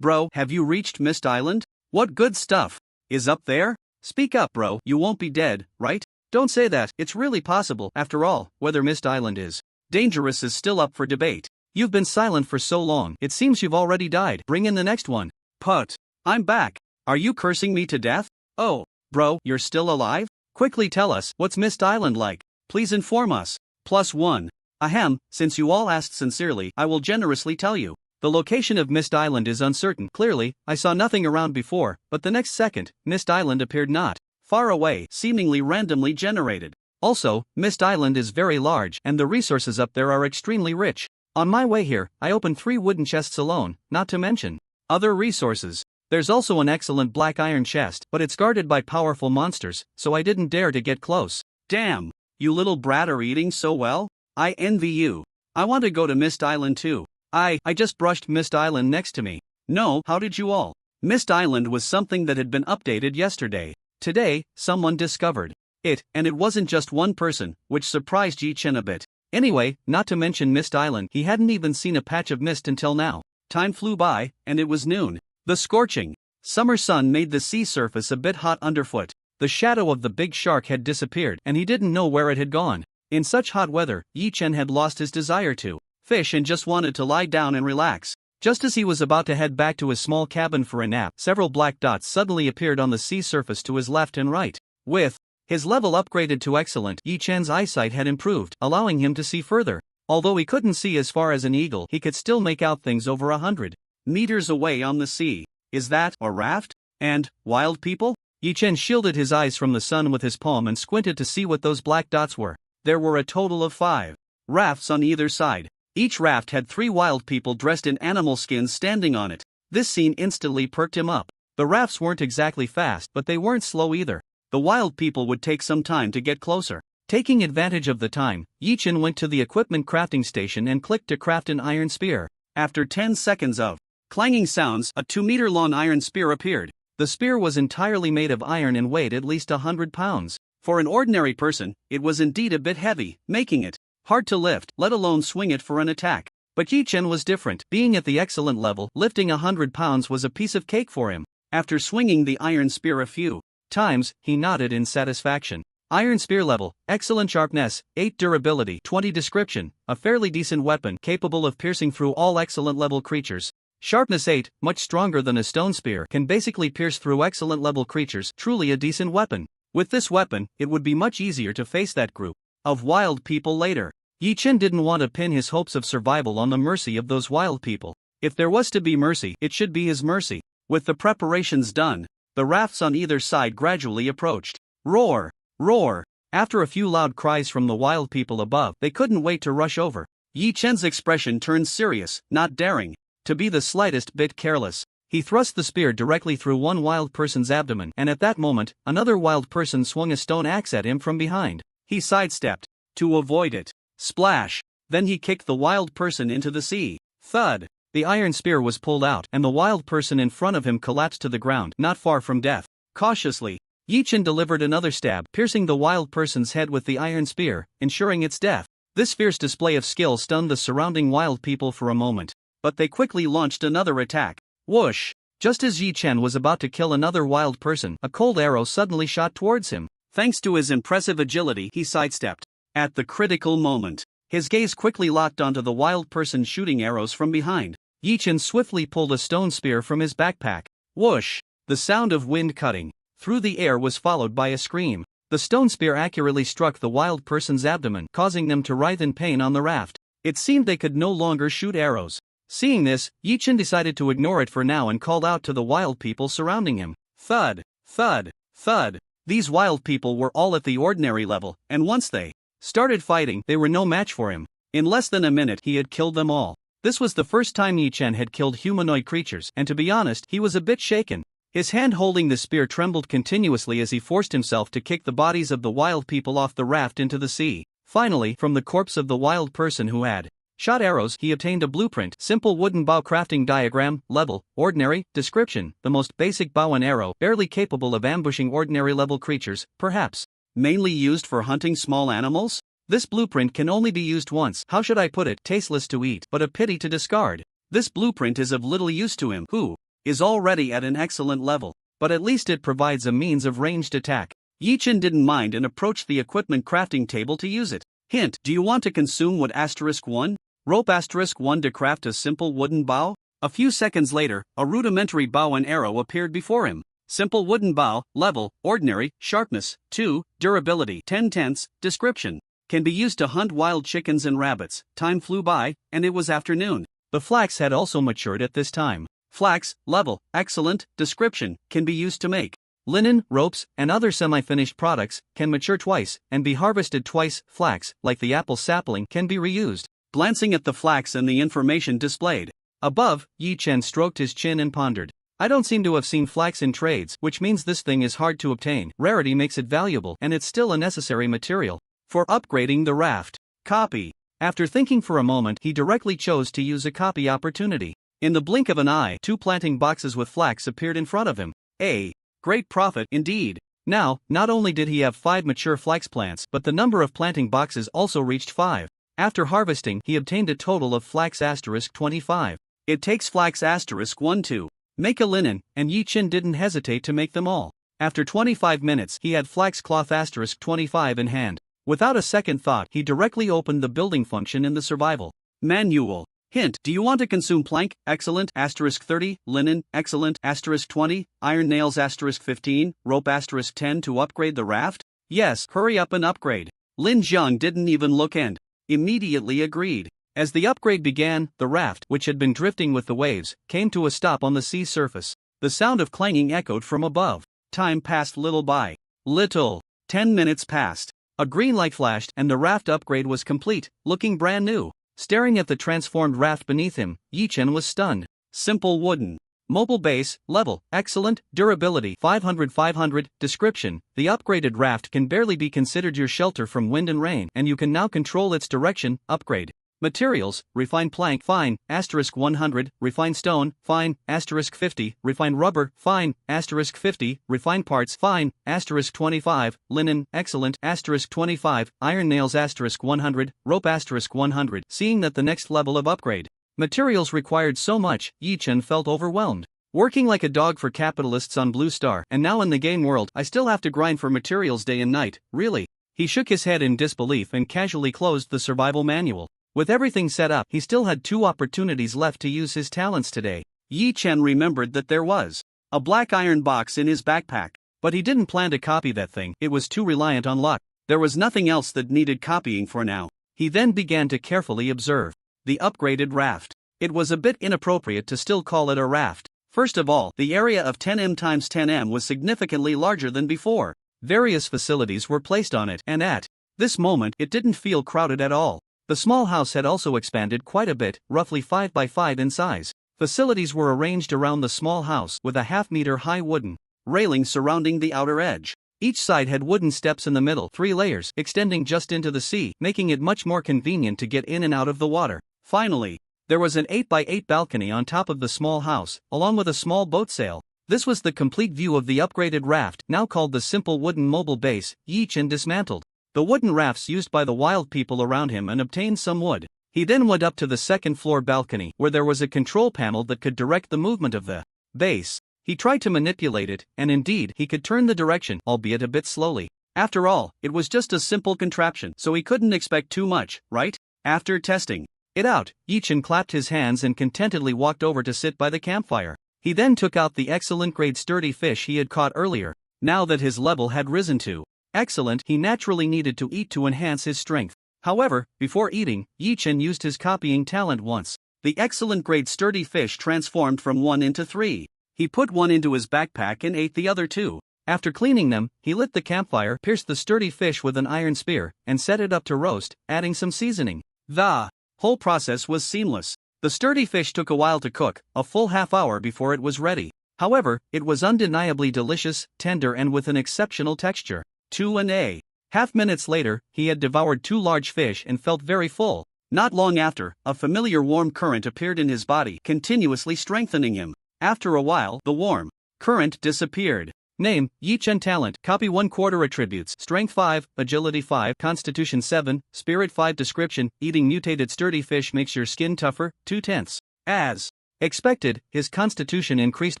Bro, have you reached Mist Island? What good stuff is up there? Speak up, bro, you won't be dead, right? Don't say that. It's really possible. After all, whether Mist Island is dangerous is still up for debate. You've been silent for so long, it seems you've already died. Bring in the next one. Put. I'm back. Are you cursing me to death? Oh, bro, you're still alive? Quickly tell us, what's Mist Island like? Please inform us. +1. Ahem, since you all asked sincerely, I will generously tell you. The location of Mist Island is uncertain. Clearly, I saw nothing around before, but the next second, Mist Island appeared not far away, seemingly randomly generated. Also, Mist Island is very large, and the resources up there are extremely rich. On my way here, I opened 3 wooden chests alone, not to mention other resources. There's also an excellent black iron chest, but it's guarded by powerful monsters, so I didn't dare to get close. Damn, you little brat are eating so well. I envy you. I want to go to Mist Island too. I just brushed Mist Island next to me. No, how did you all? Mist Island was something that had been updated yesterday. Today, someone discovered it, and it wasn't just one person, which surprised Yi-Chen a bit. Anyway, not to mention Mist Island, he hadn't even seen a patch of mist until now. Time flew by, and it was noon. The scorching summer sun made the sea surface a bit hot underfoot. The shadow of the big shark had disappeared, and he didn't know where it had gone. In such hot weather, Yi-Chen had lost his desire to fish and just wanted to lie down and relax. Just as he was about to head back to his small cabin for a nap, several black dots suddenly appeared on the sea surface to his left and right. With his level upgraded to excellent, Yi Chen's eyesight had improved, allowing him to see further. Although he couldn't see as far as an eagle, he could still make out things over 100 meters away on the sea. Is that a raft? And wild people? Yi Chen shielded his eyes from the sun with his palm and squinted to see what those black dots were. There were a total of 5 rafts on either side. Each raft had 3 wild people dressed in animal skins standing on it. This scene instantly perked him up. The rafts weren't exactly fast, but they weren't slow either. The wild people would take some time to get closer. Taking advantage of the time, Yi Chen went to the equipment crafting station and clicked to craft an iron spear. After 10 seconds of clanging sounds, a 2-meter-long iron spear appeared. The spear was entirely made of iron and weighed at least 100 pounds. For an ordinary person, it was indeed a bit heavy, making it hard to lift, let alone swing it for an attack. But Yi Chen was different. Being at the excellent level, lifting 100 pounds was a piece of cake for him. After swinging the iron spear a few times, he nodded in satisfaction. Iron spear level, excellent sharpness, 8 durability, 20 description, a fairly decent weapon capable of piercing through all excellent level creatures. Sharpness 8, much stronger than a stone spear, can basically pierce through excellent level creatures, truly a decent weapon. With this weapon, it would be much easier to face that group of wild people later. Yi Chen didn't want to pin his hopes of survival on the mercy of those wild people. If there was to be mercy, it should be his mercy. With the preparations done, the rafts on either side gradually approached. Roar! Roar! After a few loud cries from the wild people above, they couldn't wait to rush over. Yi Chen's expression turned serious, not daring to be the slightest bit careless. He thrust the spear directly through one wild person's abdomen, and at that moment, another wild person swung a stone axe at him from behind. He sidestepped to avoid it. Splash! Then he kicked the wild person into the sea. Thud! The iron spear was pulled out, and the wild person in front of him collapsed to the ground, not far from death. Cautiously, Yi Chen delivered another stab, piercing the wild person's head with the iron spear, ensuring its death. This fierce display of skill stunned the surrounding wild people for a moment, but they quickly launched another attack. Whoosh! Just as Yi Chen was about to kill another wild person, a cold arrow suddenly shot towards him. Thanks to his impressive agility, he sidestepped. At the critical moment, his gaze quickly locked onto the wild person shooting arrows from behind. Yi Chen swiftly pulled a stone spear from his backpack. Whoosh! The sound of wind cutting through the air was followed by a scream. The stone spear accurately struck the wild person's abdomen, causing them to writhe in pain on the raft. It seemed they could no longer shoot arrows. Seeing this, Yi Chen decided to ignore it for now and called out to the wild people surrounding him. Thud! Thud! Thud! These wild people were all at the ordinary level, and once they started fighting, they were no match for him. In less than a minute, he had killed them all. This was the first time Yi Chen had killed humanoid creatures, and to be honest, he was a bit shaken. His hand holding the spear trembled continuously as he forced himself to kick the bodies of the wild people off the raft into the sea. Finally, from the corpse of the wild person who had shot arrows, he obtained a blueprint. Simple wooden bow crafting diagram, level, ordinary, description, the most basic bow and arrow, barely capable of ambushing ordinary level creatures, perhaps mainly used for hunting small animals? This blueprint can only be used once. How should I put it? Tasteless to eat, but a pity to discard. This blueprint is of little use to him, who is already at an excellent level, but at least it provides a means of ranged attack. Yi Chen didn't mind and approached the equipment crafting table to use it. Hint: do you want to consume wood *1? Rope *1 to craft a simple wooden bow? A few seconds later, a rudimentary bow and arrow appeared before him. Simple wooden bow, level, ordinary, sharpness, 2, durability, 10/10, description. Can be used to hunt wild chickens and rabbits. Time flew by, and it was afternoon. The flax had also matured at this time. Flax, level, excellent, description, can be used to make linen, ropes, and other semi-finished products, can mature twice, and be harvested twice. Flax, like the apple sapling, can be reused. Glancing at the flax and the information displayed above, Yi Chen stroked his chin and pondered. I don't seem to have seen flax in trades, which means this thing is hard to obtain. Rarity makes it valuable, and it's still a necessary material for upgrading the raft. Copy. After thinking for a moment, he directly chose to use a copy opportunity. In the blink of an eye, 2 planting boxes with flax appeared in front of him. A great profit, indeed. Now, not only did he have 5 mature flax plants, but the number of planting boxes also reached 5. After harvesting, he obtained a total of flax *25. It takes flax *1 to make a linen, and Yi Chen didn't hesitate to make them all. After 25 minutes, he had flax cloth *25 in hand. Without a second thought, he directly opened the building function in the survival manual. Hint: do you want to consume plank? Excellent. Asterisk 30. Linen? Excellent. Asterisk 20. Iron nails? Asterisk 15. Rope? Asterisk 10 to upgrade the raft? Yes, hurry up and upgrade. Lin Jiang didn't even look and immediately agreed. As the upgrade began, the raft, which had been drifting with the waves, came to a stop on the sea surface. The sound of clanging echoed from above. Time passed little by little. 10 minutes passed. A green light flashed and the raft upgrade was complete, looking brand new. Staring at the transformed raft beneath him, Yi Chen was stunned. Simple wooden. Mobile base, level, excellent, durability 500/500, description: the upgraded raft can barely be considered your shelter from wind and rain and you can now control its direction, upgrade. Materials: refined plank, fine, asterisk 100, refined stone, fine, asterisk 50, refined rubber, fine, asterisk 50, refined parts, fine, asterisk 25, linen, excellent, asterisk 25, iron nails, asterisk 100, rope, asterisk 100. Seeing that the next level of upgrade materials required so much, Yi Chen felt overwhelmed. Working like a dog for capitalists on Blue Star, and now in the game world I still have to grind for materials day and night, really? He shook his head in disbelief and casually closed the survival manual. With everything set up, he still had 2 opportunities left to use his talents today. Yi Chen remembered that there was a black iron box in his backpack, but he didn't plan to copy that thing, it was too reliant on luck. There was nothing else that needed copying for now. He then began to carefully observe the upgraded raft. It was a bit inappropriate to still call it a raft. First of all, the area of 10m x 10m was significantly larger than before. Various facilities were placed on it, and at this moment it didn't feel crowded at all. The small house had also expanded quite a bit, roughly 5 by 5 in size. Facilities were arranged around the small house with a half-meter high wooden railing surrounding the outer edge. Each side had wooden steps in the middle, 3 layers, extending just into the sea, making it much more convenient to get in and out of the water. Finally, there was an 8 by 8 balcony on top of the small house, along with a small boat sail. This was the complete view of the upgraded raft, now called the simple wooden mobile base. Yi Chen dismantled the wooden rafts used by the wild people around him and obtained some wood. He then went up to the second floor balcony, where there was a control panel that could direct the movement of the base. He tried to manipulate it, and indeed, he could turn the direction, albeit a bit slowly. After all, it was just a simple contraption, so he couldn't expect too much, right? After testing it out, Yi Chen clapped his hands and contentedly walked over to sit by the campfire. He then took out the excellent grade sturdy fish he had caught earlier. Now that his level had risen to excellent, he naturally needed to eat to enhance his strength. However, before eating, Yi Chen used his copying talent once. The excellent grade sturdy fish transformed from 1 into 3. He put one into his backpack and ate the other 2. After cleaning them, he lit the campfire, pierced the sturdy fish with an iron spear, and set it up to roast, adding some seasoning. The whole process was seamless. The sturdy fish took a while to cook, a full half hour before it was ready. However, it was undeniably delicious, tender and with an exceptional texture. 2.5 minutes later, he had devoured 2 large fish and felt very full. Not long after, a familiar warm current appeared in his body, continuously strengthening him. After a while, the warm current disappeared. Name: Yi Chen. Talent: copy 1/4 attributes, strength 5, agility 5, constitution 7, spirit 5. Description: eating mutated sturdy fish makes your skin tougher, 2/10. As expected, his constitution increased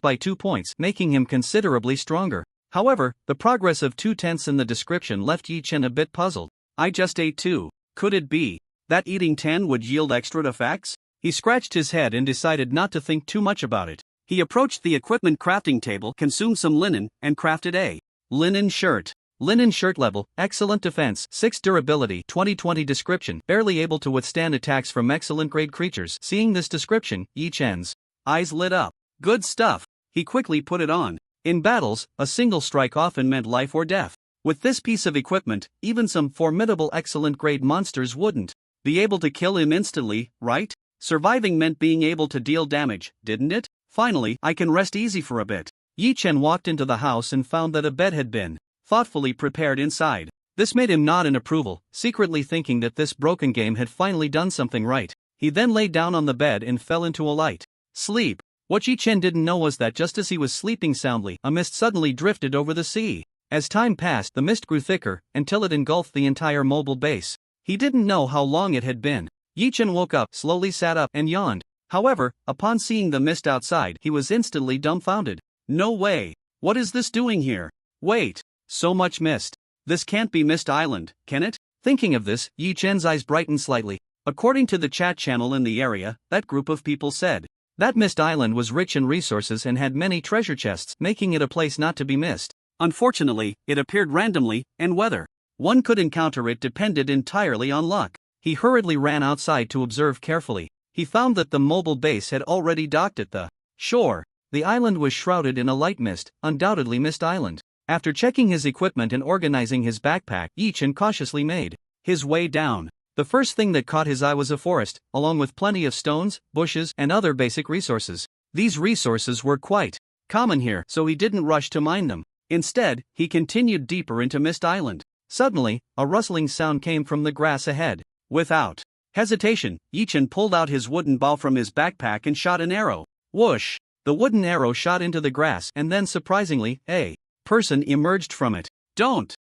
by 2 points, making him considerably stronger. However, the progress of 2/10 in the description left Yi Chen a bit puzzled. I just ate 2. Could it be that eating 10 would yield extra effects? He scratched his head and decided not to think too much about it. He approached the equipment crafting table, consumed some linen, and crafted a linen shirt. Linen shirt level, excellent defense, 6 durability, 20/20 description, barely able to withstand attacks from excellent grade creatures. Seeing this description, Yi Chen's eyes lit up. Good stuff. He quickly put it on. In battles, a single strike often meant life or death. With this piece of equipment, even some formidable excellent grade monsters wouldn't be able to kill him instantly, right? Surviving meant being able to deal damage, didn't it? Finally, I can rest easy for a bit. Yi Chen walked into the house and found that a bed had been thoughtfully prepared inside. This made him nod in approval, secretly thinking that this broken game had finally done something right. He then lay down on the bed and fell into a light sleep. What Yi Chen didn't know was that just as he was sleeping soundly, a mist suddenly drifted over the sea. As time passed, the mist grew thicker, until it engulfed the entire mobile base. He didn't know how long it had been. Yi Chen woke up, slowly sat up, and yawned. However, upon seeing the mist outside, he was instantly dumbfounded. No way! What is this doing here? Wait! So much mist. This can't be Mist Island, can it? Thinking of this, Yi Chen's eyes brightened slightly. According to the chat channel in the area, that group of people said that Mist Island was rich in resources and had many treasure chests, making it a place not to be missed. Unfortunately, it appeared randomly, and whether one could encounter it depended entirely on luck. He hurriedly ran outside to observe carefully. He found that the mobile base had already docked at the shore. The island was shrouded in a light mist, undoubtedly Mist Island. After checking his equipment and organizing his backpack, Yi-Chen cautiously made his way down. The first thing that caught his eye was a forest, along with plenty of stones, bushes, and other basic resources. These resources were quite common here, so he didn't rush to mine them. Instead, he continued deeper into Mist Island. Suddenly, a rustling sound came from the grass ahead. Without hesitation, Yi-Chen pulled out his wooden bow from his backpack and shot an arrow. Whoosh! The wooden arrow shot into the grass, and then surprisingly, a person emerged from it. Don't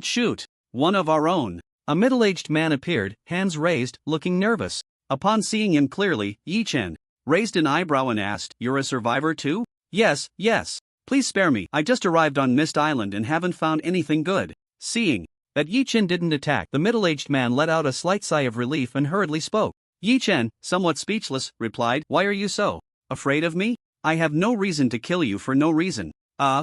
shoot! One of our own. A middle-aged man appeared, hands raised, looking nervous. Upon seeing him clearly, Yi-Chen raised an eyebrow and asked, "You're a survivor too?" Yes. Please spare me, I just arrived on Mist Island and haven't found anything good." Seeing that Yi-Chen didn't attack, the middle-aged man let out a slight sigh of relief and hurriedly spoke. Yi-Chen, somewhat speechless, replied, "Why are you so afraid of me? I have no reason to kill you for no reason."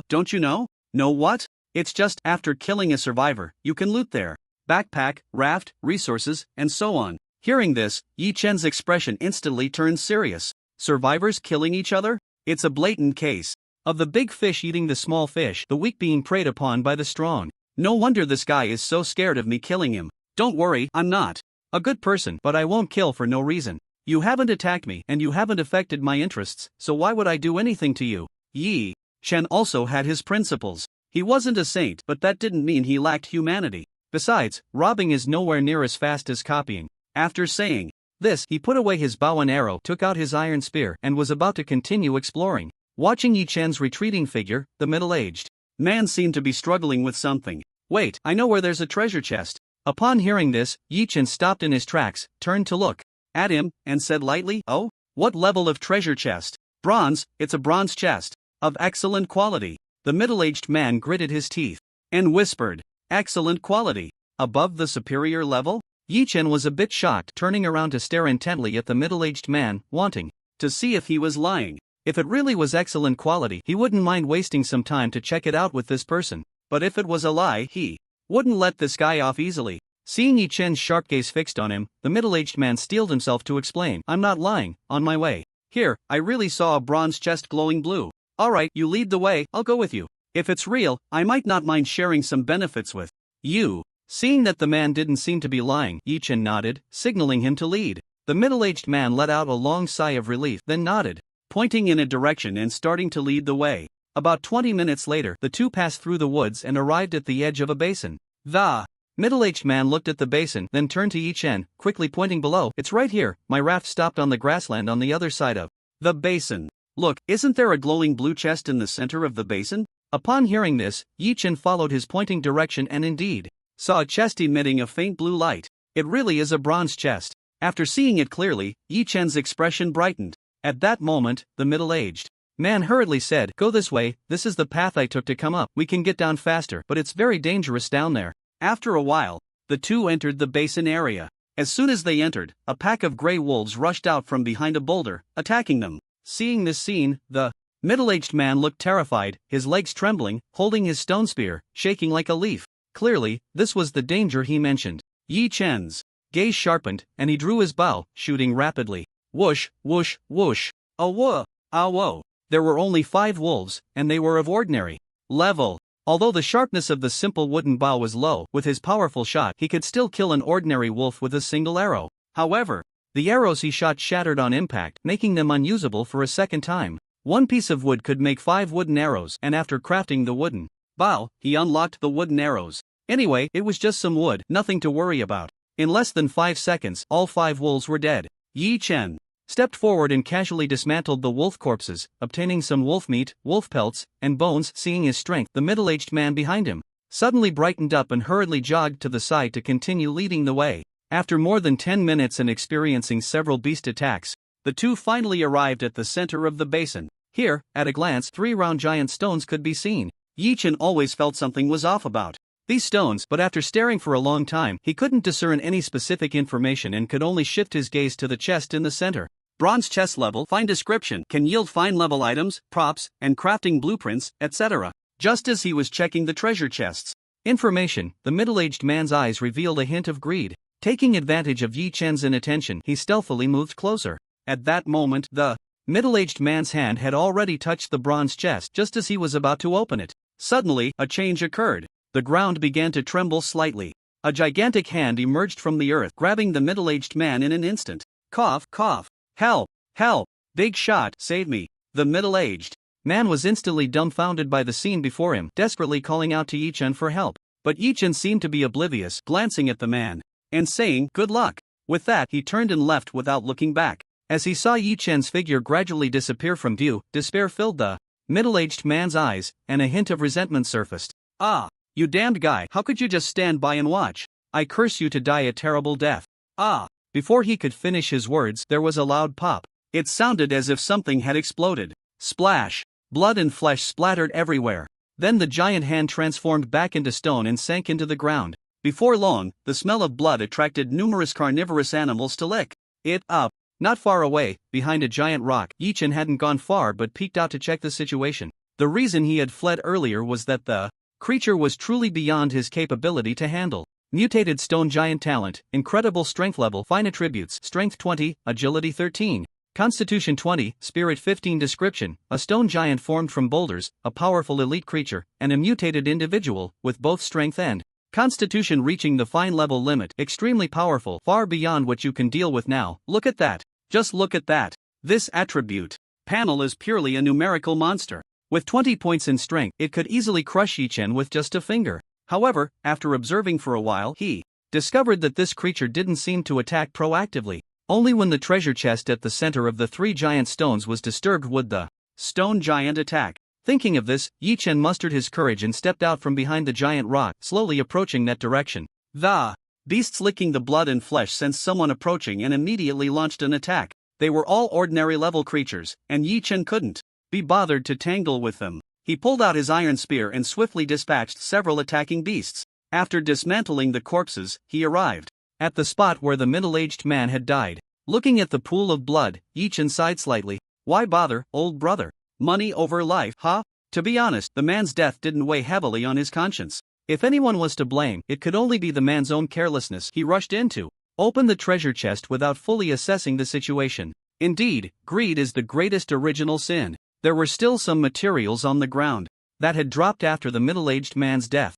Don't you know? Know what? It's just, after killing a survivor, you can loot their backpack, raft, resources, and so on. Hearing this, Yi-Chen's expression instantly turned serious. Survivors killing each other? It's a blatant case of the big fish eating the small fish, the weak being preyed upon by the strong. No wonder this guy is so scared of me killing him. Don't worry, I'm not a good person, but I won't kill for no reason. You haven't attacked me, and you haven't affected my interests, so why would I do anything to you? Yi-Chen also had his principles. He wasn't a saint, but that didn't mean he lacked humanity. Besides, robbing is nowhere near as fast as copying. After saying this, he put away his bow and arrow, took out his iron spear, and was about to continue exploring. Watching Yi-Chen's retreating figure, the middle-aged man seemed to be struggling with something. Wait, I know where there's a treasure chest. Upon hearing this, Yi-Chen stopped in his tracks, turned to look at him, and said lightly, "Oh? What level of treasure chest?" "Bronze, it's a bronze chest. Of excellent quality." The middle-aged man gritted his teeth and whispered, "Excellent quality. Above the superior level?" Yi-Chen was a bit shocked, turning around to stare intently at the middle-aged man, wanting to see if he was lying. If it really was excellent quality, he wouldn't mind wasting some time to check it out with this person. But if it was a lie, he wouldn't let this guy off easily. Seeing Yi-Chen's sharp gaze fixed on him, the middle-aged man steeled himself to explain, "I'm not lying, on my way. Here, I really saw a bronze chest glowing blue. Alright, you lead the way, I'll go with you. If it's real, I might not mind sharing some benefits with you." Seeing that the man didn't seem to be lying, Yi-Chen nodded, signaling him to lead. The middle-aged man let out a long sigh of relief, then nodded, pointing in a direction and starting to lead the way. About 20 minutes later, the two passed through the woods and arrived at the edge of a basin. The middle-aged man looked at the basin, then turned to Yi-Chen, quickly pointing below. "It's right here, my raft stopped on the grassland on the other side of the basin. Look, isn't there a glowing blue chest in the center of the basin?" Upon hearing this, Yi-Chen followed his pointing direction and indeed saw a chest emitting a faint blue light. It really is a bronze chest. After seeing it clearly, Yi-Chen's expression brightened. At that moment, the middle-aged man hurriedly said, "Go this way, this is the path I took to come up. We can get down faster, but it's very dangerous down there." After a while, the two entered the basin area. As soon as they entered, a pack of gray wolves rushed out from behind a boulder, attacking them. Seeing this scene, the middle-aged man looked terrified, his legs trembling, holding his stone spear, shaking like a leaf. Clearly, this was the danger he mentioned. Yi-Chen's gaze sharpened, and he drew his bow, shooting rapidly. Whoosh, whoosh, whoosh. Oh, whoa. There were only 5 wolves, and they were of ordinary level. Although the sharpness of the simple wooden bow was low, with his powerful shot he could still kill an ordinary wolf with a single arrow. However, the arrows he shot shattered on impact, making them unusable for a second time. One piece of wood could make 5 wooden arrows, and after crafting the wooden bow, he unlocked the wooden arrows. Anyway, it was just some wood, nothing to worry about. In less than 5 seconds, all 5 wolves were dead. Yi-Chen stepped forward and casually dismantled the wolf corpses, obtaining some wolf meat, wolf pelts, and bones. Seeing his strength, the middle-aged man behind him suddenly brightened up and hurriedly jogged to the side to continue leading the way. After more than 10 minutes and experiencing several beast attacks, the two finally arrived at the center of the basin. Here, at a glance, 3 round giant stones could be seen. Yi-Chen always felt something was off about these stones, but after staring for a long time, he couldn't discern any specific information and could only shift his gaze to the chest in the center. Bronze chest level, fine description, can yield fine level items, props, and crafting blueprints, etc. Just as he was checking the treasure chests. Information, the middle-aged man's eyes revealed a hint of greed. Taking advantage of Yi Chen's inattention, he stealthily moved closer. At that moment, the middle-aged man's hand had already touched the bronze chest just as he was about to open it. Suddenly, a change occurred. The ground began to tremble slightly. A gigantic hand emerged from the earth, grabbing the middle-aged man in an instant. Cough, cough. Help, help. Big shot, save me. The middle-aged man was instantly dumbfounded by the scene before him, desperately calling out to Yi Chen for help. But Yi Chen seemed to be oblivious, glancing at the man and saying, "Good luck." With that, he turned and left without looking back. As he saw Yi Chen's figure gradually disappear from view, despair filled the middle-aged man's eyes, and a hint of resentment surfaced. "Ah, you damned guy, how could you just stand by and watch? I curse you to die a terrible death." "Ah." Before he could finish his words, there was a loud pop. It sounded as if something had exploded. Splash! Blood and flesh splattered everywhere. Then the giant hand transformed back into stone and sank into the ground. Before long, the smell of blood attracted numerous carnivorous animals to lick it up. Not far away, behind a giant rock, Yi Chen hadn't gone far but peeked out to check the situation. The reason he had fled earlier was that the creature was truly beyond his capability to handle. Mutated stone giant talent, incredible strength level, fine attributes, strength 20, agility 13, constitution 20, spirit 15. Description: a stone giant formed from boulders, a powerful elite creature, and a mutated individual, with both strength and constitution reaching the fine level limit, extremely powerful, far beyond what you can deal with now. Look at that. Just look at that. This attribute panel is purely a numerical monster. With 20 points in strength, it could easily crush Yi Chen with just a finger. However, after observing for a while, he discovered that this creature didn't seem to attack proactively. Only when the treasure chest at the center of the three giant stones was disturbed would the stone giant attack. Thinking of this, Yi Chen mustered his courage and stepped out from behind the giant rock, slowly approaching that direction. The beasts licking the blood and flesh sensed someone approaching and immediately launched an attack. They were all ordinary level creatures, and Yi Chen couldn't be bothered to tangle with them. He pulled out his iron spear and swiftly dispatched several attacking beasts. After dismantling the corpses, he arrived at the spot where the middle-aged man had died. Looking at the pool of blood, Yi Chen sighed slightly. Why bother, old brother? Money over life, huh? To be honest, the man's death didn't weigh heavily on his conscience. If anyone was to blame, it could only be the man's own carelessness. He rushed in to open the treasure chest without fully assessing the situation. Indeed, greed is the greatest original sin. There were still some materials on the ground that had dropped after the middle-aged man's death.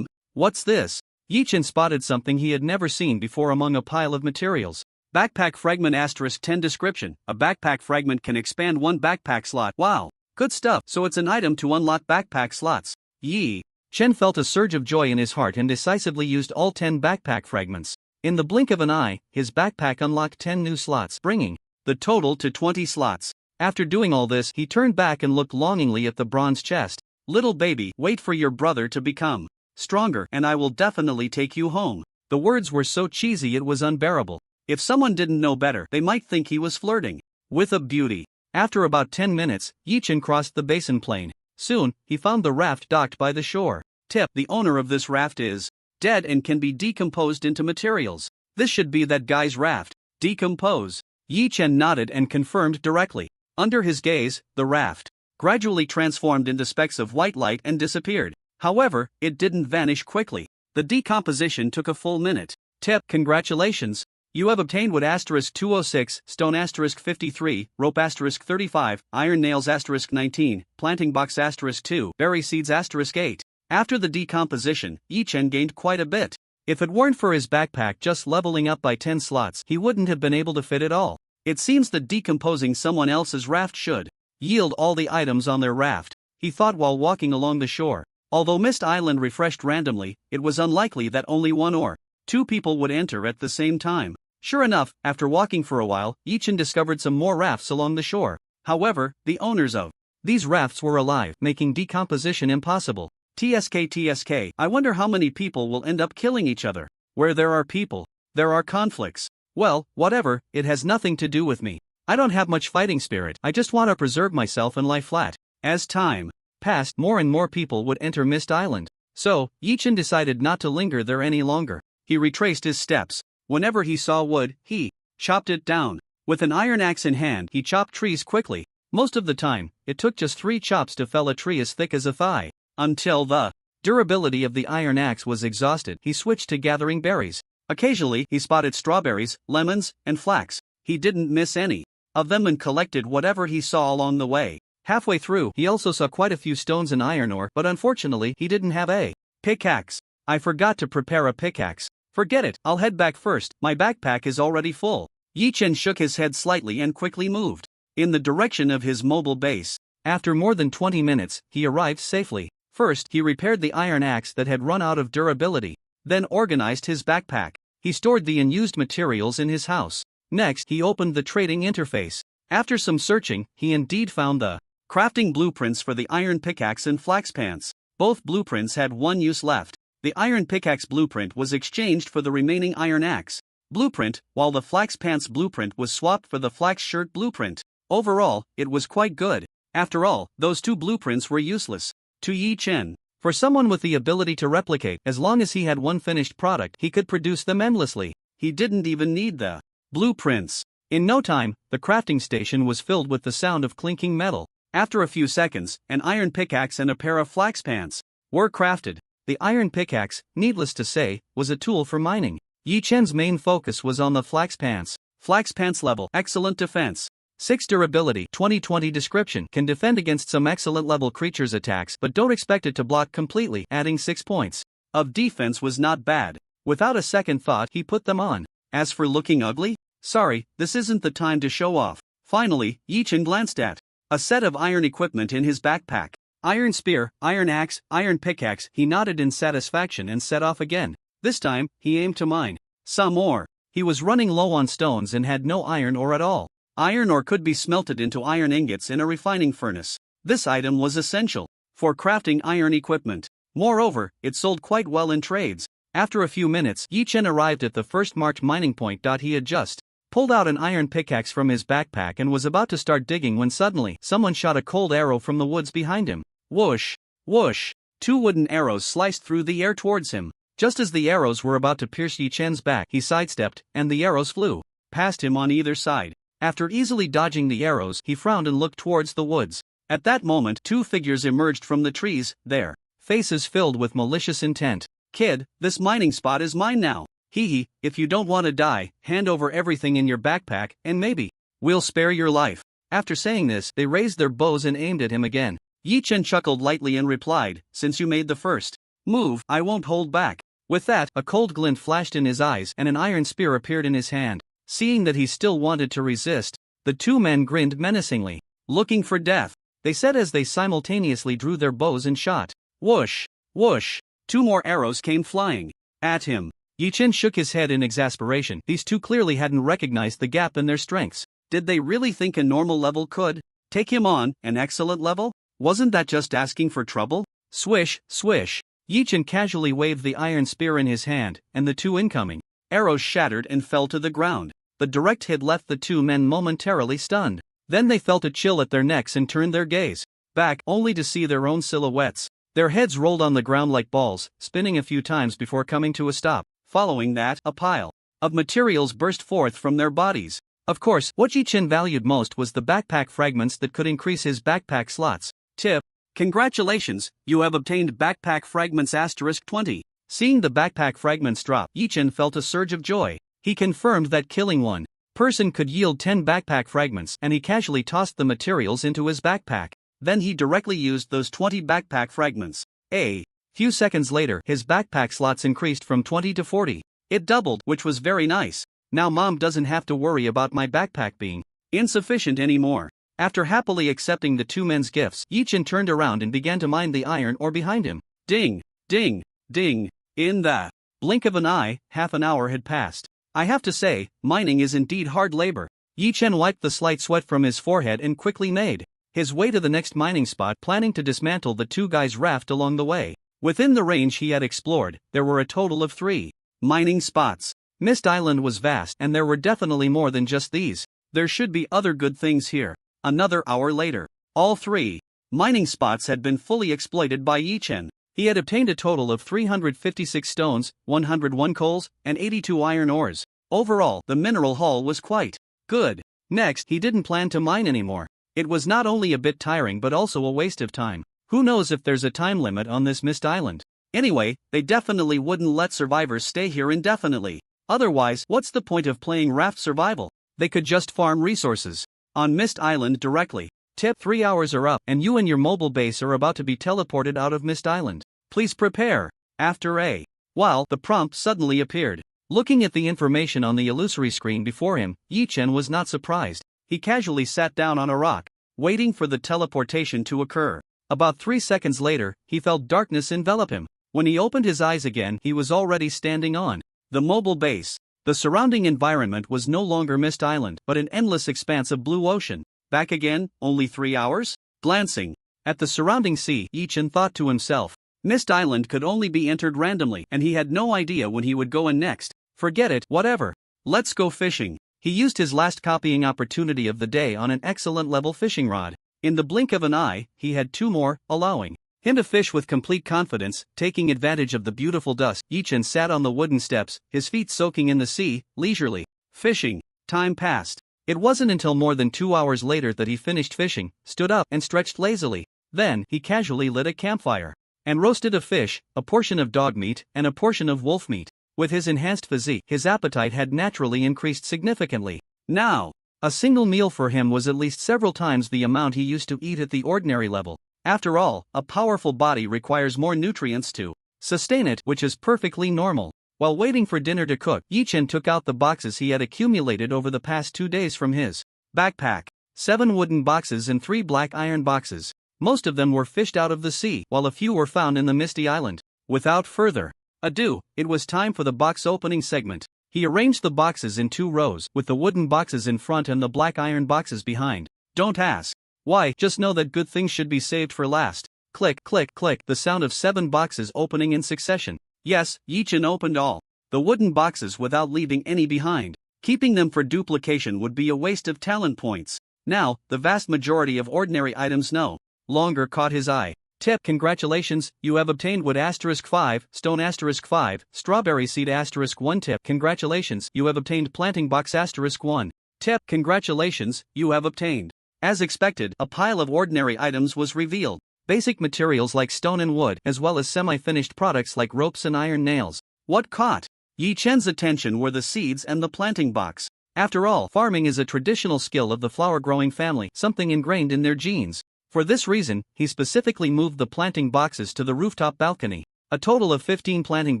What's this? Yi Chen spotted something he had never seen before among a pile of materials. Backpack fragment *10 description. A backpack fragment can expand one backpack slot. Wow, good stuff. So it's an item to unlock backpack slots. Yi Chen felt a surge of joy in his heart and decisively used all 10 backpack fragments. In the blink of an eye, his backpack unlocked 10 new slots, bringing the total to 20 slots. After doing all this, he turned back and looked longingly at the bronze chest. Little baby, wait for your brother to become stronger and I will definitely take you home. The words were so cheesy it was unbearable. If someone didn't know better, they might think he was flirting with a beauty. After about 10 minutes, Yi Chen crossed the basin plain. Soon, he found the raft docked by the shore. Tip: the owner of this raft is dead and can be decomposed into materials. This should be that guy's raft. Decompose. Yi Chen nodded and confirmed directly. Under his gaze, the raft gradually transformed into specks of white light and disappeared. However, it didn't vanish quickly. The decomposition took a full minute. Tip: congratulations. You have obtained wood *206, stone *53, rope *35, iron nails *19, planting box *2, berry seeds *8. After the decomposition, Yi Chen gained quite a bit. If it weren't for his backpack just leveling up by 10 slots, he wouldn't have been able to fit it all. It seems that decomposing someone else's raft should yield all the items on their raft, he thought while walking along the shore. Although Mist Island refreshed randomly, it was unlikely that only one or two people would enter at the same time. Sure enough, after walking for a while, Yi Chen discovered some more rafts along the shore. However, the owners of these rafts were alive, making decomposition impossible. TSK, I wonder how many people will end up killing each other. Where there are people, there are conflicts. Well, whatever, it has nothing to do with me. I don't have much fighting spirit, I just want to preserve myself and lie flat. As time passed, more and more people would enter Mist Island. So, Yichen decided not to linger there any longer. He retraced his steps. Whenever he saw wood, he chopped it down. With an iron axe in hand, he chopped trees quickly. Most of the time, it took just 3 chops to fell a tree as thick as a thigh. Until the durability of the iron axe was exhausted, he switched to gathering berries. Occasionally, he spotted strawberries, lemons, and flax. He didn't miss any of them and collected whatever he saw along the way. Halfway through, he also saw quite a few stones and iron ore, but unfortunately, he didn't have a pickaxe. I forgot to prepare a pickaxe. Forget it, I'll head back first, my backpack is already full. Yichen shook his head slightly and quickly moved in the direction of his mobile base. After more than 20 minutes, he arrived safely. First, he repaired the iron axe that had run out of durability, then organized his backpack. He stored the unused materials in his house. Next, he opened the trading interface. After some searching, he indeed found the crafting blueprints for the iron pickaxe and flax pants. Both blueprints had one use left. The iron pickaxe blueprint was exchanged for the remaining iron axe blueprint, while the flax pants blueprint was swapped for the flax shirt blueprint. Overall, it was quite good. After all, those 2 blueprints were useless to Yichen. For someone with the ability to replicate, as long as he had one finished product, he could produce them endlessly. He didn't even need the blueprints. In no time, the crafting station was filled with the sound of clinking metal. After a few seconds, an iron pickaxe and a pair of flax pants were crafted. The iron pickaxe, needless to say, was a tool for mining. Yichen's main focus was on the flax pants. Flax pants level, excellent defense. 6 durability, 20/20 description, can defend against some excellent level creatures' attacks but don't expect it to block completely, adding 6 points of defense was not bad. Without a second thought, he put them on. As for looking ugly? Sorry, this isn't the time to show off. Finally, Yichen glanced at a set of iron equipment in his backpack. Iron spear, iron axe, iron pickaxe. He nodded in satisfaction and set off again. This time, he aimed to mine some ore. He was running low on stones and had no iron ore at all. Iron ore could be smelted into iron ingots in a refining furnace. This item was essential for crafting iron equipment. Moreover, it sold quite well in trades. After a few minutes, Yichen arrived at the first marked mining point. He had just pulled out an iron pickaxe from his backpack and was about to start digging when suddenly, someone shot a cold arrow from the woods behind him. Whoosh! Whoosh! 2 wooden arrows sliced through the air towards him. Just as the arrows were about to pierce Yichen's back, he sidestepped, and the arrows flew past him on either side. After easily dodging the arrows, he frowned and looked towards the woods. At that moment, 2 figures emerged from the trees, their faces filled with malicious intent. Kid, this mining spot is mine now. Hee, if you don't want to die, hand over everything in your backpack, and maybe we'll spare your life. After saying this, they raised their bows and aimed at him again. Yichen chuckled lightly and replied, since you made the first move, I won't hold back. With that, a cold glint flashed in his eyes and an iron spear appeared in his hand. Seeing that he still wanted to resist, the 2 men grinned menacingly. Looking for death, they said as they simultaneously drew their bows and shot. Whoosh! Whoosh! 2 more arrows came flying at him. Yichen shook his head in exasperation. These 2 clearly hadn't recognized the gap in their strengths. Did they really think a normal level could take him on, an excellent level? Wasn't that just asking for trouble? Swish, swish. Yichen casually waved the iron spear in his hand, and the 2 incoming arrows shattered and fell to the ground. The direct hit left the 2 men momentarily stunned. Then they felt a chill at their necks and turned their gaze back, only to see their own silhouettes. Their heads rolled on the ground like balls, spinning a few times before coming to a stop. Following that, a pile of materials burst forth from their bodies. Of course, what Yichen valued most was the backpack fragments that could increase his backpack slots. Tip: congratulations, you have obtained backpack fragments *20. Seeing the backpack fragments drop, Yichen felt a surge of joy. He confirmed that killing one person could yield 10 backpack fragments, and he casually tossed the materials into his backpack. Then he directly used those 20 backpack fragments. A few seconds later, his backpack slots increased from 20 to 40. It doubled, which was very nice. Now Mom doesn't have to worry about my backpack being insufficient anymore. After happily accepting the 2 men's gifts, Yichen turned around and began to mine the iron ore behind him. Ding, ding, ding. In the blink of an eye, half an hour had passed. I have to say, mining is indeed hard labor. Yichen wiped the slight sweat from his forehead and quickly made his way to the next mining spot, planning to dismantle the 2 guys' raft along the way. Within the range he had explored, there were a total of 3 mining spots. Mist Island was vast, and there were definitely more than just these. There should be other good things here. Another hour later, all 3 mining spots had been fully exploited by Yichen. He had obtained a total of 356 stones, 101 coals, and 82 iron ores. Overall, the mineral haul was quite good. Next, he didn't plan to mine anymore. It was not only a bit tiring but also a waste of time. Who knows if there's a time limit on this mist island? Anyway, they definitely wouldn't let survivors stay here indefinitely. Otherwise, what's the point of playing Raft Survival? They could just farm resources on Mist Island directly. Tip: 3 hours are up, and you and your mobile base are about to be teleported out of Mist Island. Please prepare. After a while, the prompt suddenly appeared. Looking at the information on the illusory screen before him, Yi Chen was not surprised. He casually sat down on a rock, waiting for the teleportation to occur. About 3 seconds later, he felt darkness envelop him. When he opened his eyes again, he was already standing on the mobile base. The surrounding environment was no longer Mist Island, but an endless expanse of blue ocean. Back again, only 3 hours? Glancing at the surrounding sea, Yi Chen thought to himself, Mist Island could only be entered randomly, and he had no idea when he would go in next. Forget it, whatever. Let's go fishing. He used his last copying opportunity of the day on an excellent level fishing rod. In the blink of an eye, he had 2 more, allowing him to fish with complete confidence. Taking advantage of the beautiful dusk, Yi Chen sat on the wooden steps, his feet soaking in the sea, leisurely fishing. Time passed. It wasn't until more than 2 hours later that he finished fishing, stood up, and stretched lazily. Then, he casually lit a campfire and roasted a fish, a portion of dog meat, and a portion of wolf meat. With his enhanced physique, his appetite had naturally increased significantly. Now, a single meal for him was at least several times the amount he used to eat at the ordinary level. After all, a powerful body requires more nutrients to sustain it, which is perfectly normal. While waiting for dinner to cook, Yi Chen took out the boxes he had accumulated over the past 2 days from his backpack. 7 wooden boxes and 3 black iron boxes. Most of them were fished out of the sea, while a few were found in the Misty Island. Without further ado, it was time for the box opening segment. He arranged the boxes in 2 rows, with the wooden boxes in front and the black iron boxes behind. Don't ask why, just know that good things should be saved for last. Click, click, click, the sound of 7 boxes opening in succession. Yes, Yi Chen opened all the wooden boxes without leaving any behind. Keeping them for duplication would be a waste of talent points. Now, the vast majority of ordinary items no longer caught his eye. Tip: congratulations, you have obtained wood *5, stone *5, strawberry seed *1. Tip: congratulations, you have obtained planting box *1. Tip: congratulations, you have obtained. As expected, a pile of ordinary items was revealed. Basic materials like stone and wood, as well as semi-finished products like ropes and iron nails. What caught Yi Chen's attention were the seeds and the planting box. After all, farming is a traditional skill of the flower-growing family, something ingrained in their genes. For this reason, he specifically moved the planting boxes to the rooftop balcony. A total of 15 planting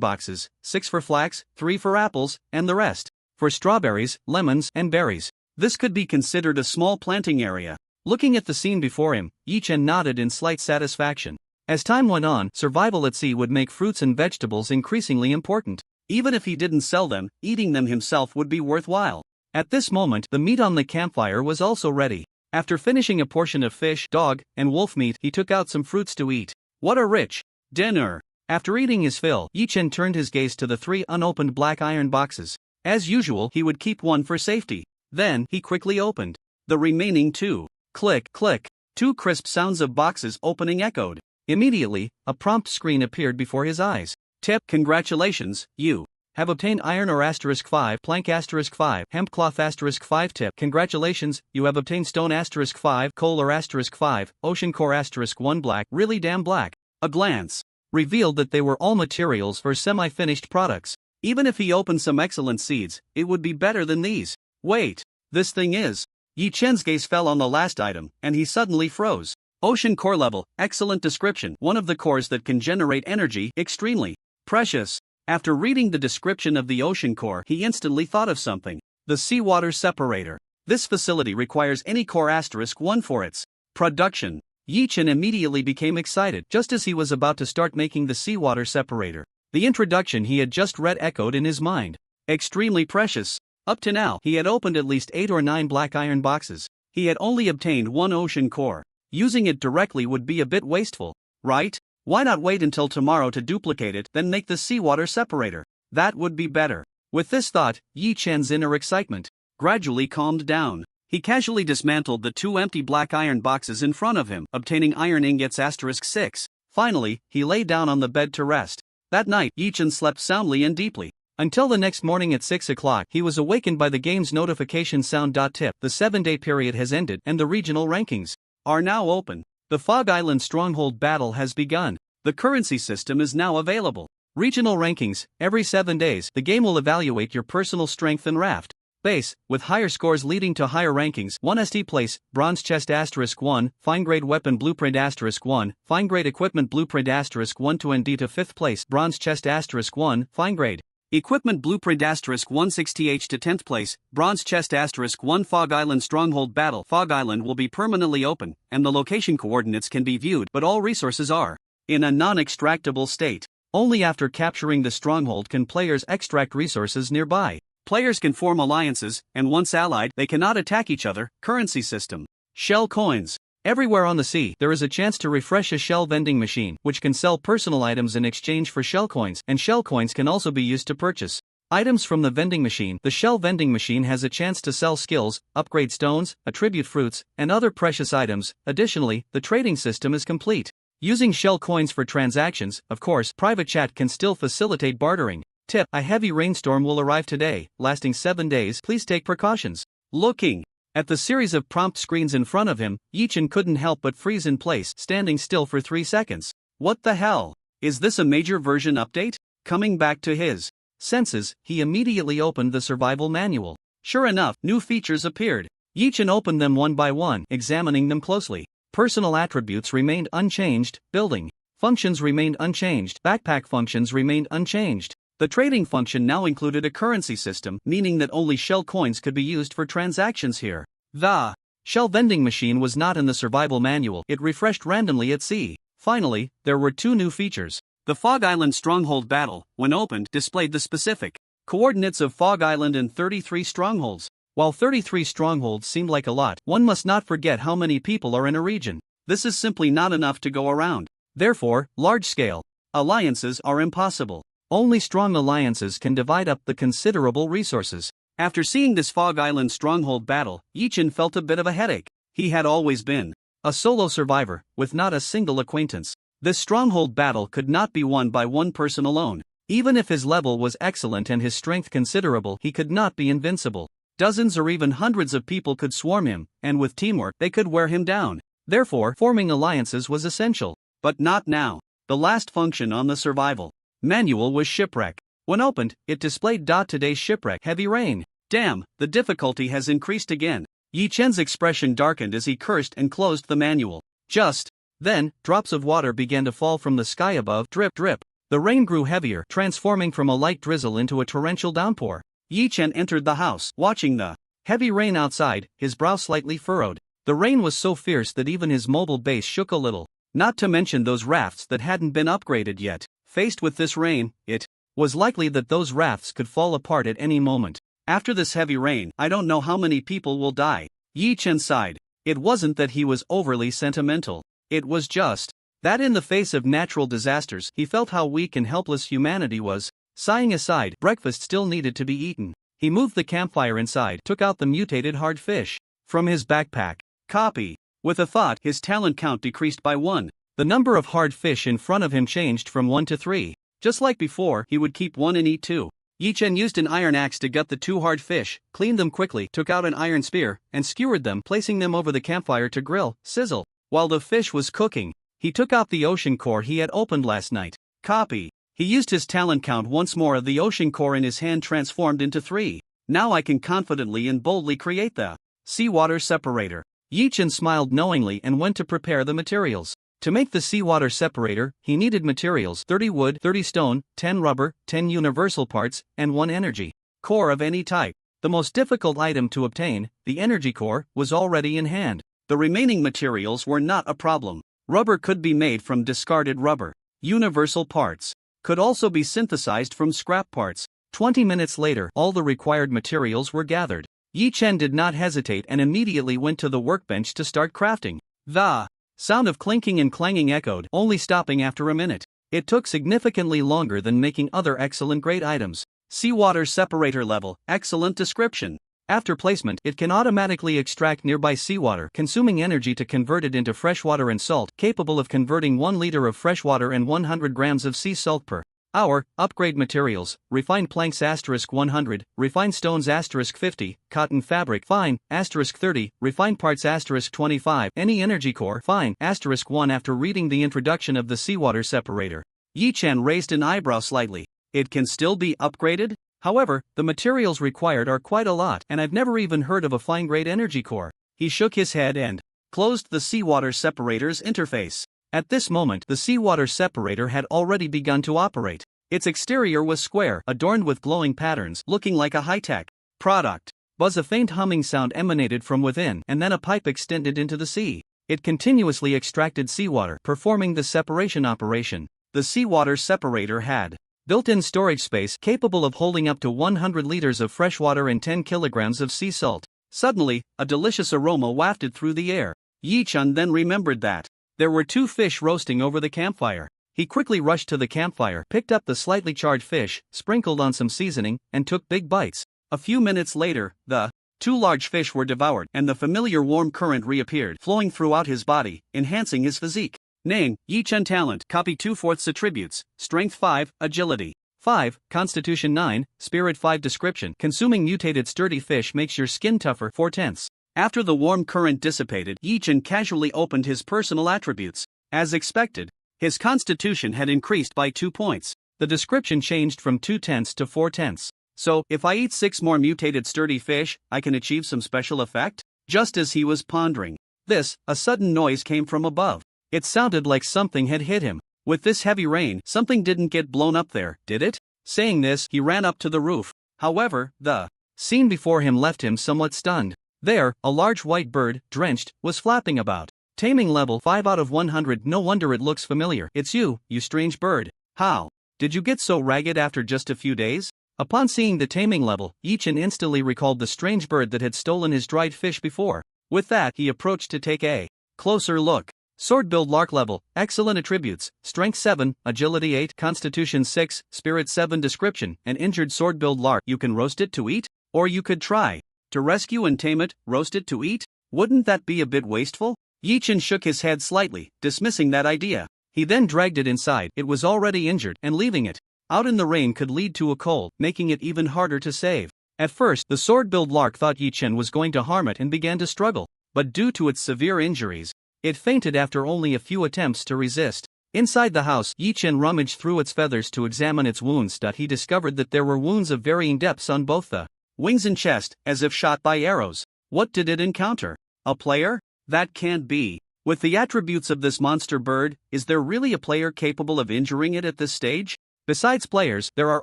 boxes, 6 for flax, 3 for apples, and the rest for strawberries, lemons, and berries. This could be considered a small planting area. Looking at the scene before him, Yi Chen nodded in slight satisfaction. As time went on, survival at sea would make fruits and vegetables increasingly important. Even if he didn't sell them, eating them himself would be worthwhile. At this moment, the meat on the campfire was also ready. After finishing a portion of fish, dog, and wolf meat, he took out some fruits to eat. What a rich dinner! After eating his fill, Yi Chen turned his gaze to the 3 unopened black iron boxes. As usual, he would keep one for safety. Then, he quickly opened the remaining 2. Click, click. 2 crisp sounds of boxes opening echoed. Immediately, a prompt screen appeared before his eyes. Tip: congratulations, you have obtained iron ore *5, plank *5, hemp cloth *5. Tip: congratulations, you have obtained stone *5, coal ore *5, ocean core *1. Black, really damn black. A glance revealed that they were all materials for semi-finished products. Even if he opened some excellent seeds, it would be better than these. Wait, this thing is. Yi Chen's gaze fell on the last item, and he suddenly froze. Ocean core level, excellent description. One of the cores that can generate energy, extremely precious. After reading the description of the ocean core, he instantly thought of something. The seawater separator. This facility requires any core *1 for its production. Yi Chen immediately became excited just as he was about to start making the seawater separator. The introduction he had just read echoed in his mind. Extremely precious. Up to now, he had opened at least 8 or 9 black iron boxes. He had only obtained 1 ocean core. Using it directly would be a bit wasteful, right? Why not wait until tomorrow to duplicate it, then make the seawater separator? That would be better. With this thought, Yi Chen's inner excitement gradually calmed down. He casually dismantled the 2 empty black iron boxes in front of him, obtaining iron ingots *6, Finally, he lay down on the bed to rest. That night, Yichen slept soundly and deeply. Until the next morning at 6 o'clock, he was awakened by the game's notification sound. Tip: the 7-day period has ended and the regional rankings are now open. The Fog Island Stronghold battle has begun. The currency system is now available. Regional rankings: every 7 days, the game will evaluate your personal strength and Raft base, with higher scores leading to higher rankings. 1 St place, Bronze Chest *1, Fine Grade Weapon Blueprint *1, Fine Grade Equipment Blueprint *1 to ND to 5th place, Bronze Chest *1, Fine Grade Equipment Blueprint *1 60H to 10th place, Bronze Chest *1. Fog Island Stronghold Battle. Fog Island will be permanently open, and the location coordinates can be viewed, but all resources are in a non-extractable state. Only after capturing the stronghold can players extract resources nearby. Players can form alliances, and once allied, they cannot attack each other. Currency system: shell coins. Everywhere on the sea, there is a chance to refresh a shell vending machine, which can sell personal items in exchange for shell coins, and shell coins can also be used to purchase items from the vending machine. The shell vending machine has a chance to sell skills, upgrade stones, attribute fruits, and other precious items. Additionally, the trading system is complete. Using shell coins for transactions, of course, private chat can still facilitate bartering. Tip: a heavy rainstorm will arrive today, lasting 7 days. Please take precautions. Looking at the series of prompt screens in front of him, Yichen couldn't help but freeze in place, standing still for 3 seconds. What the hell? Is this a major version update? Coming back to his senses, he immediately opened the survival manual. Sure enough, new features appeared. Yichen opened them one by one, examining them closely. Personal attributes remained unchanged, building functions remained unchanged, backpack functions remained unchanged. The trading function now included a currency system, meaning that only shell coins could be used for transactions here. The shell vending machine was not in the survival manual, it refreshed randomly at sea. Finally, there were 2 new features. The Fog Island Stronghold Battle, when opened, displayed the specific coordinates of Fog Island and 33 strongholds. While 33 strongholds seem like a lot, one must not forget how many people are in a region. This is simply not enough to go around. Therefore, large-scale alliances are impossible. Only strong alliances can divide up the considerable resources. After seeing this Fog Island Stronghold battle, Yichen felt a bit of a headache. He had always been a solo survivor, with not a single acquaintance. This stronghold battle could not be won by one person alone. Even if his level was excellent and his strength considerable, he could not be invincible. Dozens or even hundreds of people could swarm him, and with teamwork, they could wear him down. Therefore, forming alliances was essential. But not now. The last function on the survival manual was shipwreck. When opened, it displayed today's shipwreck, heavy rain. Damn, the difficulty has increased again. Yichen's expression darkened as he cursed and closed the manual. Just then, drops of water began to fall from the sky above, drip, drip. The rain grew heavier, transforming from a light drizzle into a torrential downpour. Yichen entered the house, watching the heavy rain outside, his brow slightly furrowed. The rain was so fierce that even his mobile base shook a little. Not to mention those rafts that hadn't been upgraded yet. Faced with this rain, it was likely that those rafts could fall apart at any moment. After this heavy rain, I don't know how many people will die. Yichen sighed. It wasn't that he was overly sentimental. It was just that in the face of natural disasters, he felt how weak and helpless humanity was. Sighing aside, breakfast still needed to be eaten. He moved the campfire inside, took out the mutated hard fish from his backpack. Copy. With a thought, his talent count decreased by 1. The number of hard fish in front of him changed from 1 to 3. Just like before, he would keep 1 and eat 2. Yichen used an iron axe to gut the 2 hard fish, cleaned them quickly, took out an iron spear, and skewered them, placing them over the campfire to grill, sizzle. While the fish was cooking, he took out the ocean core he had opened last night. Copy. He used his talent count once more. The ocean core in his hand transformed into 3. Now I can confidently and boldly create the seawater separator. Yichen smiled knowingly and went to prepare the materials. To make the seawater separator, he needed materials: 30 wood, 30 stone, 10 rubber, 10 universal parts, and 1 energy core of any type. The most difficult item to obtain, the energy core, was already in hand. The remaining materials were not a problem. Rubber could be made from discarded rubber. Universal parts could also be synthesized from scrap parts. 20 minutes later, all the required materials were gathered. Yichen did not hesitate and immediately went to the workbench to start crafting. The sound of clinking and clanging echoed, only stopping after a minute. It took significantly longer than making other excellent great items. Seawater separator level, excellent description. After placement, it can automatically extract nearby seawater, consuming energy to convert it into freshwater and salt, capable of converting 1 liter of freshwater and 100 grams of sea salt per hour. Upgrade materials: refined planks *100, refined stones *50, cotton fabric fine *30, refined parts *25, any energy core fine *1. After reading the introduction of the seawater separator, Yi Chen raised an eyebrow slightly. It can still be upgraded? However, the materials required are quite a lot, and I've never even heard of a fine-grade energy core. He shook his head and closed the seawater separator's interface. At this moment, the seawater separator had already begun to operate. Its exterior was square, adorned with glowing patterns, looking like a high-tech product. Buzz, a faint humming sound emanated from within, and then a pipe extended into the sea. It continuously extracted seawater, performing the separation operation. The seawater separator had built-in storage space capable of holding up to 100 liters of freshwater and 10 kilograms of sea salt. Suddenly, a delicious aroma wafted through the air. Yi Chen then remembered that there were 2 fish roasting over the campfire. He quickly rushed to the campfire, picked up the slightly charred fish, sprinkled on some seasoning, and took big bites. A few minutes later, the 2 large fish were devoured, and the familiar warm current reappeared, flowing throughout his body, enhancing his physique. Name: Yi Chen. Talent: copy 2/4 attributes, strength 5, agility 5, constitution 9, spirit 5. Description: consuming mutated sturdy fish makes your skin tougher 4/10. After the warm current dissipated, Yi Chen casually opened his personal attributes. As expected, his constitution had increased by 2 points. The description changed from 2/10 to 4/10. So, if I eat 6 more mutated sturdy fish, I can achieve some special effect? Just as he was pondering this, a sudden noise came from above. It sounded like something had hit him. With this heavy rain, something didn't get blown up there, did it? Saying this, he ran up to the roof. However, the scene before him left him somewhat stunned. There, a large white bird, drenched, was flapping about. Taming level 5 out of 100. No wonder it looks familiar. It's you strange bird. How did you get so ragged after just a few days? Upon seeing the taming level, Yi Chen instantly recalled the strange bird that had stolen his dried fish before. With that, he approached to take a closer look. Sword-build lark level, excellent attributes, strength 7, agility 8, constitution 6, spirit 7. Description: an injured sword-build lark. You can roast it to eat? Or you could try to rescue and tame it, roast it to eat? Wouldn't that be a bit wasteful? Yi Chen shook his head slightly, dismissing that idea. He then dragged it inside. It was already injured, and leaving it out in the rain could lead to a cold, making it even harder to save. At first, the sword-build lark thought Yi Chen was going to harm it and began to struggle, but due to its severe injuries, it fainted after only a few attempts to resist. Inside the house, Yi Chen rummaged through its feathers to examine its wounds. He discovered that there were wounds of varying depths on both the wings and chest, as if shot by arrows. What did it encounter? A player? That can't be. With the attributes of this monster bird, is there really a player capable of injuring it at this stage? Besides players, there are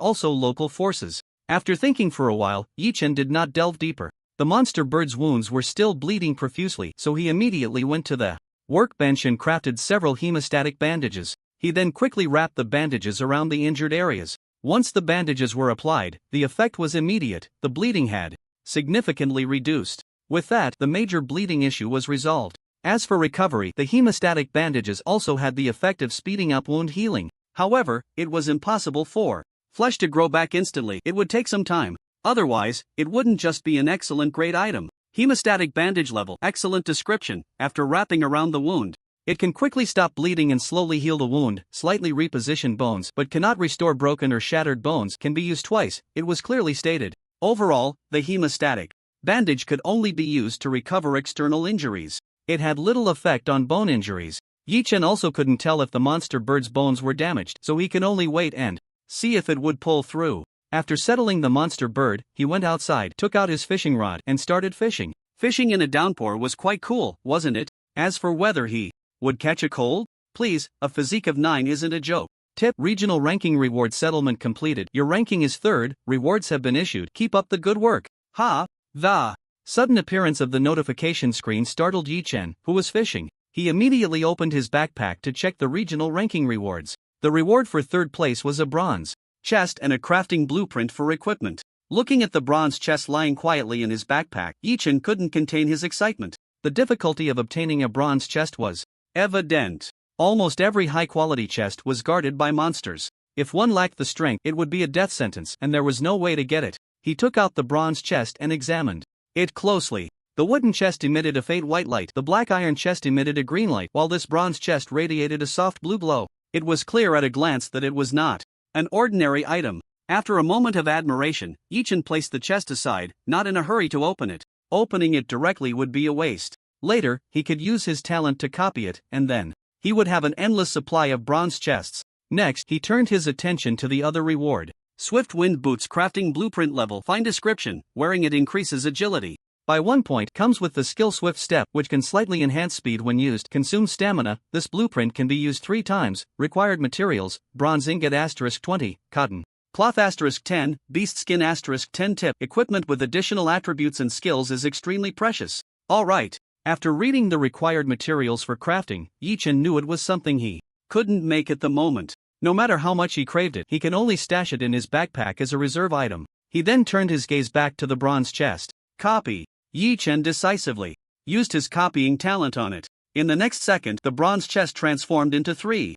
also local forces. After thinking for a while, Yi Chen did not delve deeper. The monster bird's wounds were still bleeding profusely, so he immediately went to the workbench and crafted several hemostatic bandages. He then quickly wrapped the bandages around the injured areas. Once the bandages were applied, the effect was immediate. The bleeding had significantly reduced. With that, the major bleeding issue was resolved. As for recovery, the hemostatic bandages also had the effect of speeding up wound healing. However, it was impossible for flesh to grow back instantly. It would take some time. Otherwise, it wouldn't just be an excellent great item. Hemostatic bandage level, excellent description. After wrapping around the wound, it can quickly stop bleeding and slowly heal the wound. Slightly repositioned bones, but cannot restore broken or shattered bones, can be used twice. It was clearly stated. Overall, the hemostatic bandage could only be used to recover external injuries. It had little effect on bone injuries. Yi Chen also couldn't tell if the monster bird's bones were damaged, so he could only wait and see if it would pull through. After settling the monster bird, he went outside, took out his fishing rod, and started fishing. Fishing in a downpour was quite cool, wasn't it? As for whether he would catch a cold? Please, a physique of 9 isn't a joke. Tip: regional ranking reward settlement completed. Your ranking is 3rd, rewards have been issued. Keep up the good work. Ha! The sudden appearance of the notification screen startled Yi Chen, who was fishing. He immediately opened his backpack to check the regional ranking rewards. The reward for 3rd place was a bronze chest and a crafting blueprint for equipment. Looking at the bronze chest lying quietly in his backpack, Yi Chen couldn't contain his excitement. The difficulty of obtaining a bronze chest was evident. Almost every high-quality chest was guarded by monsters. If one lacked the strength, it would be a death sentence, and there was no way to get it. He took out the bronze chest and examined it closely. The wooden chest emitted a faint white light, the black iron chest emitted a green light, while this bronze chest radiated a soft blue glow. It was clear at a glance that it was not an ordinary item. After a moment of admiration, Yichen placed the chest aside, not in a hurry to open it. Opening it directly would be a waste. Later, he could use his talent to copy it, and then he would have an endless supply of bronze chests. Next, he turned his attention to the other reward. Swift Wind Boots crafting blueprint level. Fine description, wearing it increases agility. By 1 point, comes with the skill Swift Step, which can slightly enhance speed when used, consumes stamina. This blueprint can be used 3 times. Required materials: bronze ingot *20, cotton cloth *10, beast skin *10 tip. Equipment with additional attributes and skills is extremely precious. Alright. After reading the required materials for crafting, Yichen knew it was something he couldn't make at the moment. No matter how much he craved it, he can only stash it in his backpack as a reserve item. He then turned his gaze back to the bronze chest. Copy. Yichen decisively used his copying talent on it. In the next second, the bronze chest transformed into 3.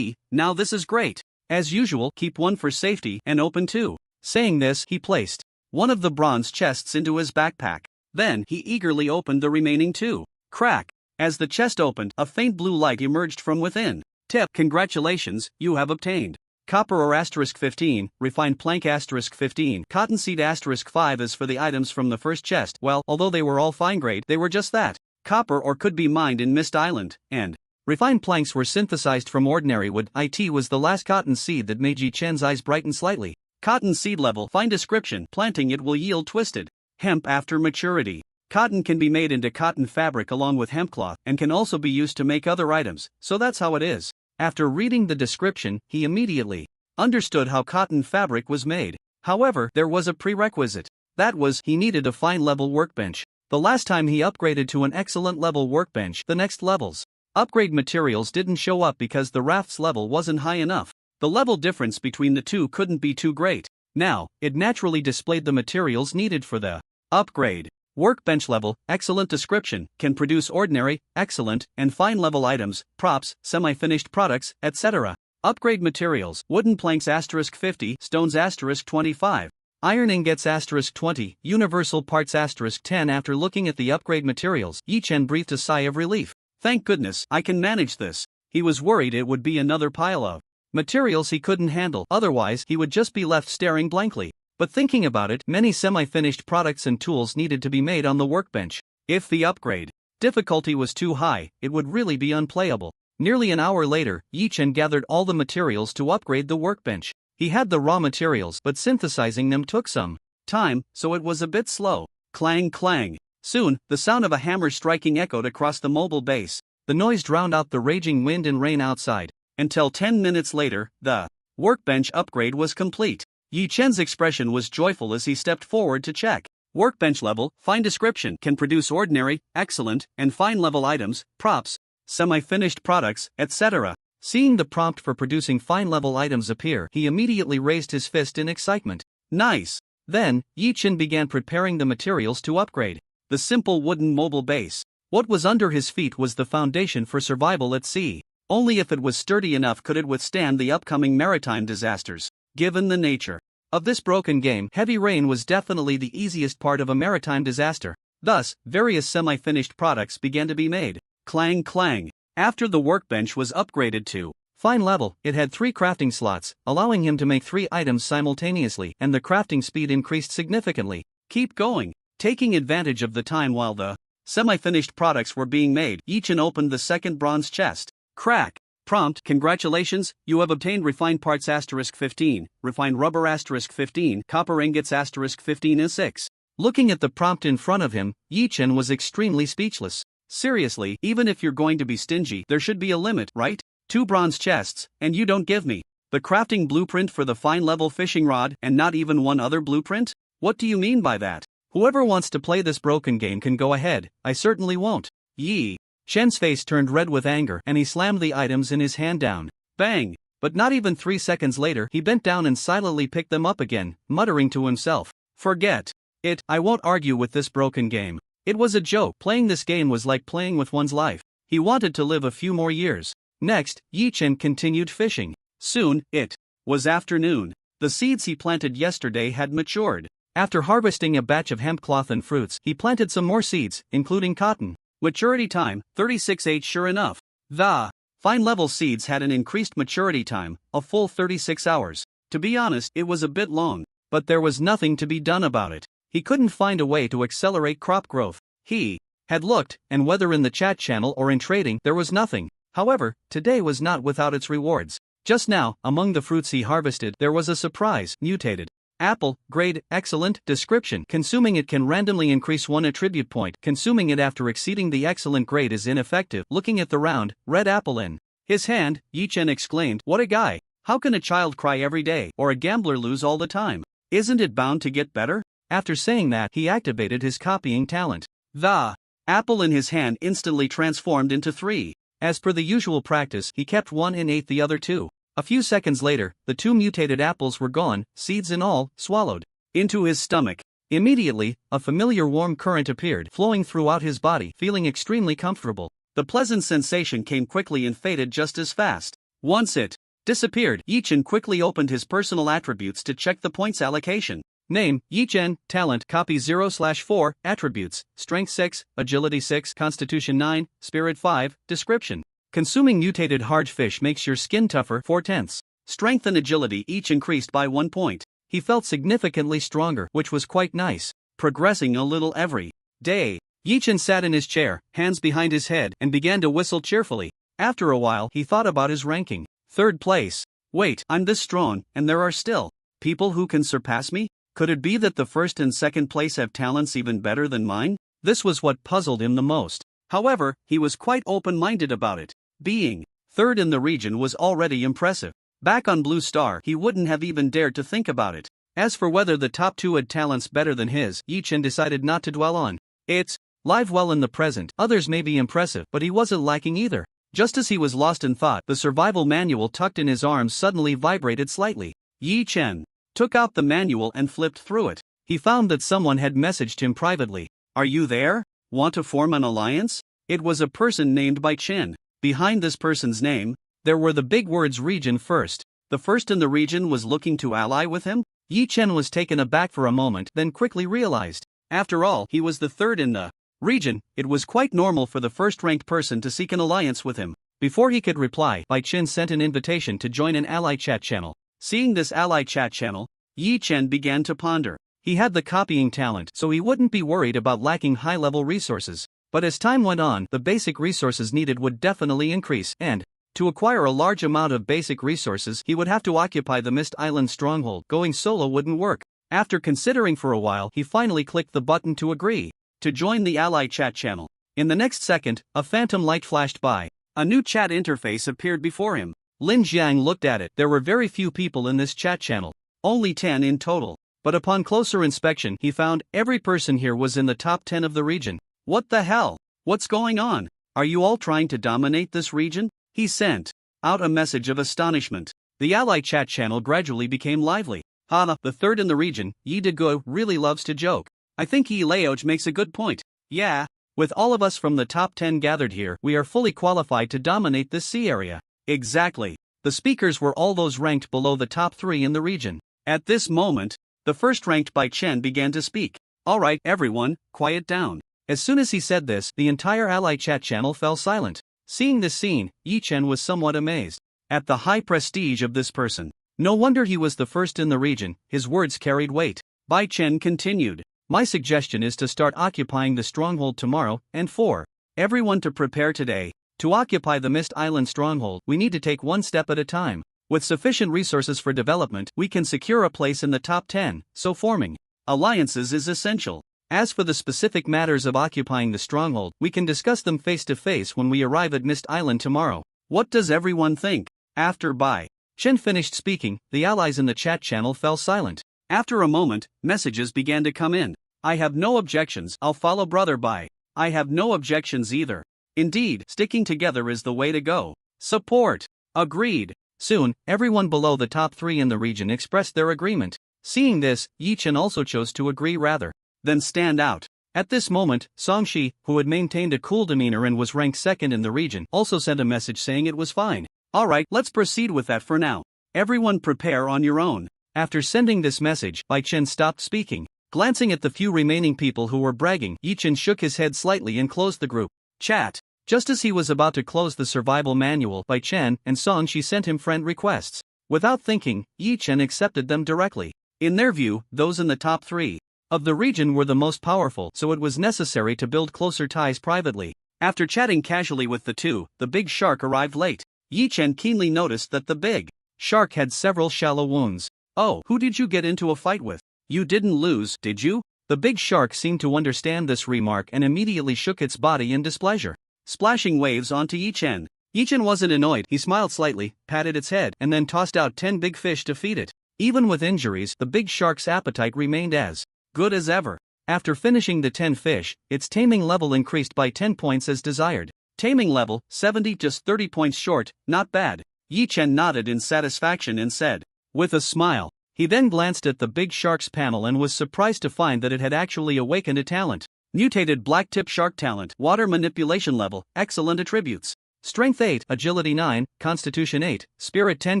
Now this is great. As usual, keep 1 for safety and open 2. Saying this, he placed one of the bronze chests into his backpack. Then, he eagerly opened the remaining 2. Crack. As the chest opened, a faint blue light emerged from within. Tip: congratulations, you have obtained copper ore *15, refined plank *15, cottonseed *5. As for the items from the first chest, well, although they were all fine grade, they were just that. Copper ore could be mined in Mist Island, and refined planks were synthesized from ordinary wood. It was the last cotton seed that made Yichen's eyes brighten slightly. Cotton seed level. Fine description, planting it will yield twisted hemp after maturity. Cotton can be made into cotton fabric along with hemp cloth, and can also be used to make other items, so that's how it is. After reading the description, he immediately understood how cotton fabric was made. However, there was a prerequisite. That was, he needed a fine level workbench. The last time he upgraded to an excellent level workbench, the next levels upgrade materials didn't show up because the Raft's level wasn't high enough. The level difference between the two couldn't be too great. Now, it naturally displayed the materials needed for the upgrade. Workbench level, excellent description, can produce ordinary, excellent, and fine level items, props, semi-finished products, etc. Upgrade materials: wooden planks *50, stones *25, iron ingots *20, universal parts *10. After looking at the upgrade materials, Yichen breathed a sigh of relief. Thank goodness, I can manage this. He was worried it would be another pile of materials he couldn't handle, otherwise he would just be left staring blankly. But thinking about it, many semi-finished products and tools needed to be made on the workbench. If the upgrade difficulty was too high, it would really be unplayable. Nearly an hour later, Yichen gathered all the materials to upgrade the workbench. He had the raw materials, but synthesizing them took some time, so it was a bit slow. Clang clang. Soon, the sound of a hammer striking echoed across the mobile base. The noise drowned out the raging wind and rain outside. Until 10 minutes later, the workbench upgrade was complete. Yichen's expression was joyful as he stepped forward to check. Workbench level, fine description, can produce ordinary, excellent, and fine level items, props, semi-finished products, etc. Seeing the prompt for producing fine level items appear, he immediately raised his fist in excitement. Nice! Then, Yichen began preparing the materials to upgrade the simple wooden mobile base. What was under his feet was the foundation for survival at sea. Only if it was sturdy enough could it withstand the upcoming maritime disasters. Given the nature of this broken game, heavy rain was definitely the easiest part of a maritime disaster. Thus, various semi-finished products began to be made. Clang clang. After the workbench was upgraded to fine level, it had 3 crafting slots, allowing him to make 3 items simultaneously, and the crafting speed increased significantly. Keep going. Taking advantage of the time while the semi-finished products were being made, Yichen opened the second bronze chest. Crack. Prompt: congratulations, you have obtained refined parts *15, refined rubber *15, copper ingots *15 and 6. Looking at the prompt in front of him, Yichen was extremely speechless. Seriously, even if you're going to be stingy, there should be a limit, right? 2 bronze chests, and you don't give me the crafting blueprint for the fine level fishing rod, and not even one other blueprint? What do you mean by that? Whoever wants to play this broken game can go ahead, I certainly won't. Yi Shen's face turned red with anger, and he slammed the items in his hand down. Bang! But not even 3 seconds later, he bent down and silently picked them up again, muttering to himself, "Forget it, I won't argue with this broken game." It was a joke. Playing this game was like playing with one's life. He wanted to live a few more years. Next, Yichen continued fishing. Soon, it was afternoon. The seeds he planted yesterday had matured. After harvesting a batch of hemp cloth and fruits, he planted some more seeds, including cotton. Maturity time, 36H. Sure enough, the fine-level seeds had an increased maturity time, a full 36 hours. To be honest, it was a bit long, but there was nothing to be done about it. He couldn't find a way to accelerate crop growth. He had looked, and whether in the chat channel or in trading, there was nothing. However, today was not without its rewards. Just now, among the fruits he harvested, there was a surprise: mutated apple, grade, excellent. Description: consuming it can randomly increase 1 attribute point. Consuming it after exceeding the excellent grade is ineffective. Looking at the round, red apple in his hand, Yi Chen exclaimed, "What a guy! How can a child cry every day, or a gambler lose all the time? Isn't it bound to get better?" After saying that, he activated his copying talent. The apple in his hand instantly transformed into 3. As per the usual practice, he kept one and ate the other 2. A few seconds later, the 2 mutated apples were gone, seeds and all, swallowed into his stomach. Immediately, a familiar warm current appeared, flowing throughout his body, feeling extremely comfortable. The pleasant sensation came quickly and faded just as fast. Once it disappeared, Yi Chen quickly opened his personal attributes to check the points allocation. Name: Yi Chen. Talent: copy 0/4. Attributes: strength 6, agility 6, constitution 9, spirit 5. Description: consuming mutated hard fish makes your skin tougher 4/10. Strength and agility each increased by 1 point. He felt significantly stronger, which was quite nice. Progressing a little every day. Yi Chen sat in his chair, hands behind his head, and began to whistle cheerfully. After a while, he thought about his ranking. 3rd place. Wait, I'm this strong, and there are still people who can surpass me? Could it be that the 1st and 2nd place have talents even better than mine? This was what puzzled him the most. However, he was quite open-minded about it. Being 3rd in the region was already impressive. Back on Blue Star, he wouldn't have even dared to think about it. As for whether the top 2 had talents better than his, Yi Chen decided not to dwell on. It's live well in the present. Others may be impressive, but he wasn't lacking either. Just as he was lost in thought, the survival manual tucked in his arms suddenly vibrated slightly. Yi Chen took out the manual and flipped through it. He found that someone had messaged him privately. "Are you there? Want to form an alliance?" It was a person named by Chen. Behind this person's name, there were the big words region first. The 1st in the region was looking to ally with him? Yi Chen was taken aback for a moment, then quickly realized. After all, he was the 3rd in the region. It was quite normal for the 1st-ranked person to seek an alliance with him. Before he could reply, Bai Chen sent an invitation to join an ally chat channel. Seeing this ally chat channel, Yi Chen began to ponder. He had the copying talent, so he wouldn't be worried about lacking high-level resources. But as time went on, the basic resources needed would definitely increase, and to acquire a large amount of basic resources, he would have to occupy the Mist Island stronghold. Going solo wouldn't work. After considering for a while, he finally clicked the button to agree to join the ally chat channel. In the next second, a phantom light flashed by. A new chat interface appeared before him. Lin Jiang looked at it. There were very few people in this chat channel. Only 10 in total. But upon closer inspection, he found every person here was in the top 10 of the region. What the hell? What's going on? Are you all trying to dominate this region? He sent out a message of astonishment. The ally chat channel gradually became lively. Hana, the 3rd in the region, Yi Degu really loves to joke. I think Yi Laoj makes a good point. Yeah, with all of us from the top 10 gathered here, we are fully qualified to dominate this sea area. Exactly. The speakers were all those ranked below the top 3 in the region. At this moment, the 1st-ranked Bai Chen began to speak. "Alright, everyone, quiet down." As soon as he said this, the entire ally chat channel fell silent. Seeing this scene, Yi Chen was somewhat amazed at the high prestige of this person. No wonder he was the 1st in the region. His words carried weight. Bai Chen continued. "My suggestion is to start occupying the stronghold tomorrow, and for everyone to prepare today. To occupy the Mist Island stronghold, we need to take one step at a time. With sufficient resources for development, we can secure a place in the top 10, so forming alliances is essential. As for the specific matters of occupying the stronghold, we can discuss them face to face when we arrive at Mist Island tomorrow. What does everyone think?" After Bai Chen finished speaking, the allies in the chat channel fell silent. After a moment, messages began to come in. "I have no objections, I'll follow Brother Bai. I have no objections either. Indeed, sticking together is the way to go. Support. Agreed." Soon, everyone below the top 3 in the region expressed their agreement. Seeing this, Yi Chen also chose to agree rather than stand out. At this moment, Songshi, who had maintained a cool demeanor and was ranked 2nd in the region, also sent a message saying it was fine. "Alright, let's proceed with that for now. Everyone prepare on your own." After sending this message, Bai Chen stopped speaking. Glancing at the few remaining people who were bragging, Yichen shook his head slightly and closed the group chat. Just as he was about to close the survival manual, Bai Chen and Song Shi sent him friend requests. Without thinking, Yichen accepted them directly. In their view, those in the top 3 of the region were the most powerful, so it was necessary to build closer ties privately. After chatting casually with the two, the big shark arrived late. Yichen keenly noticed that the big shark had several shallow wounds. "Oh, who did you get into a fight with? You didn't lose, did you?" The big shark seemed to understand this remark and immediately shook its body in displeasure, splashing waves onto Yichen. Yichen wasn't annoyed, he smiled slightly, patted its head, and then tossed out 10 big fish to feed it. Even with injuries, the big shark's appetite remained as good as ever. After finishing the 10 fish, its taming level increased by 10 points as desired. Taming level, 70, just 30 points short, not bad. Yichen nodded in satisfaction and said, with a smile. He then glanced at the big shark's panel and was surprised to find that it had actually awakened a talent. Mutated black-tip shark talent, water manipulation level, excellent attributes. Strength 8, agility 9, constitution 8, spirit 10.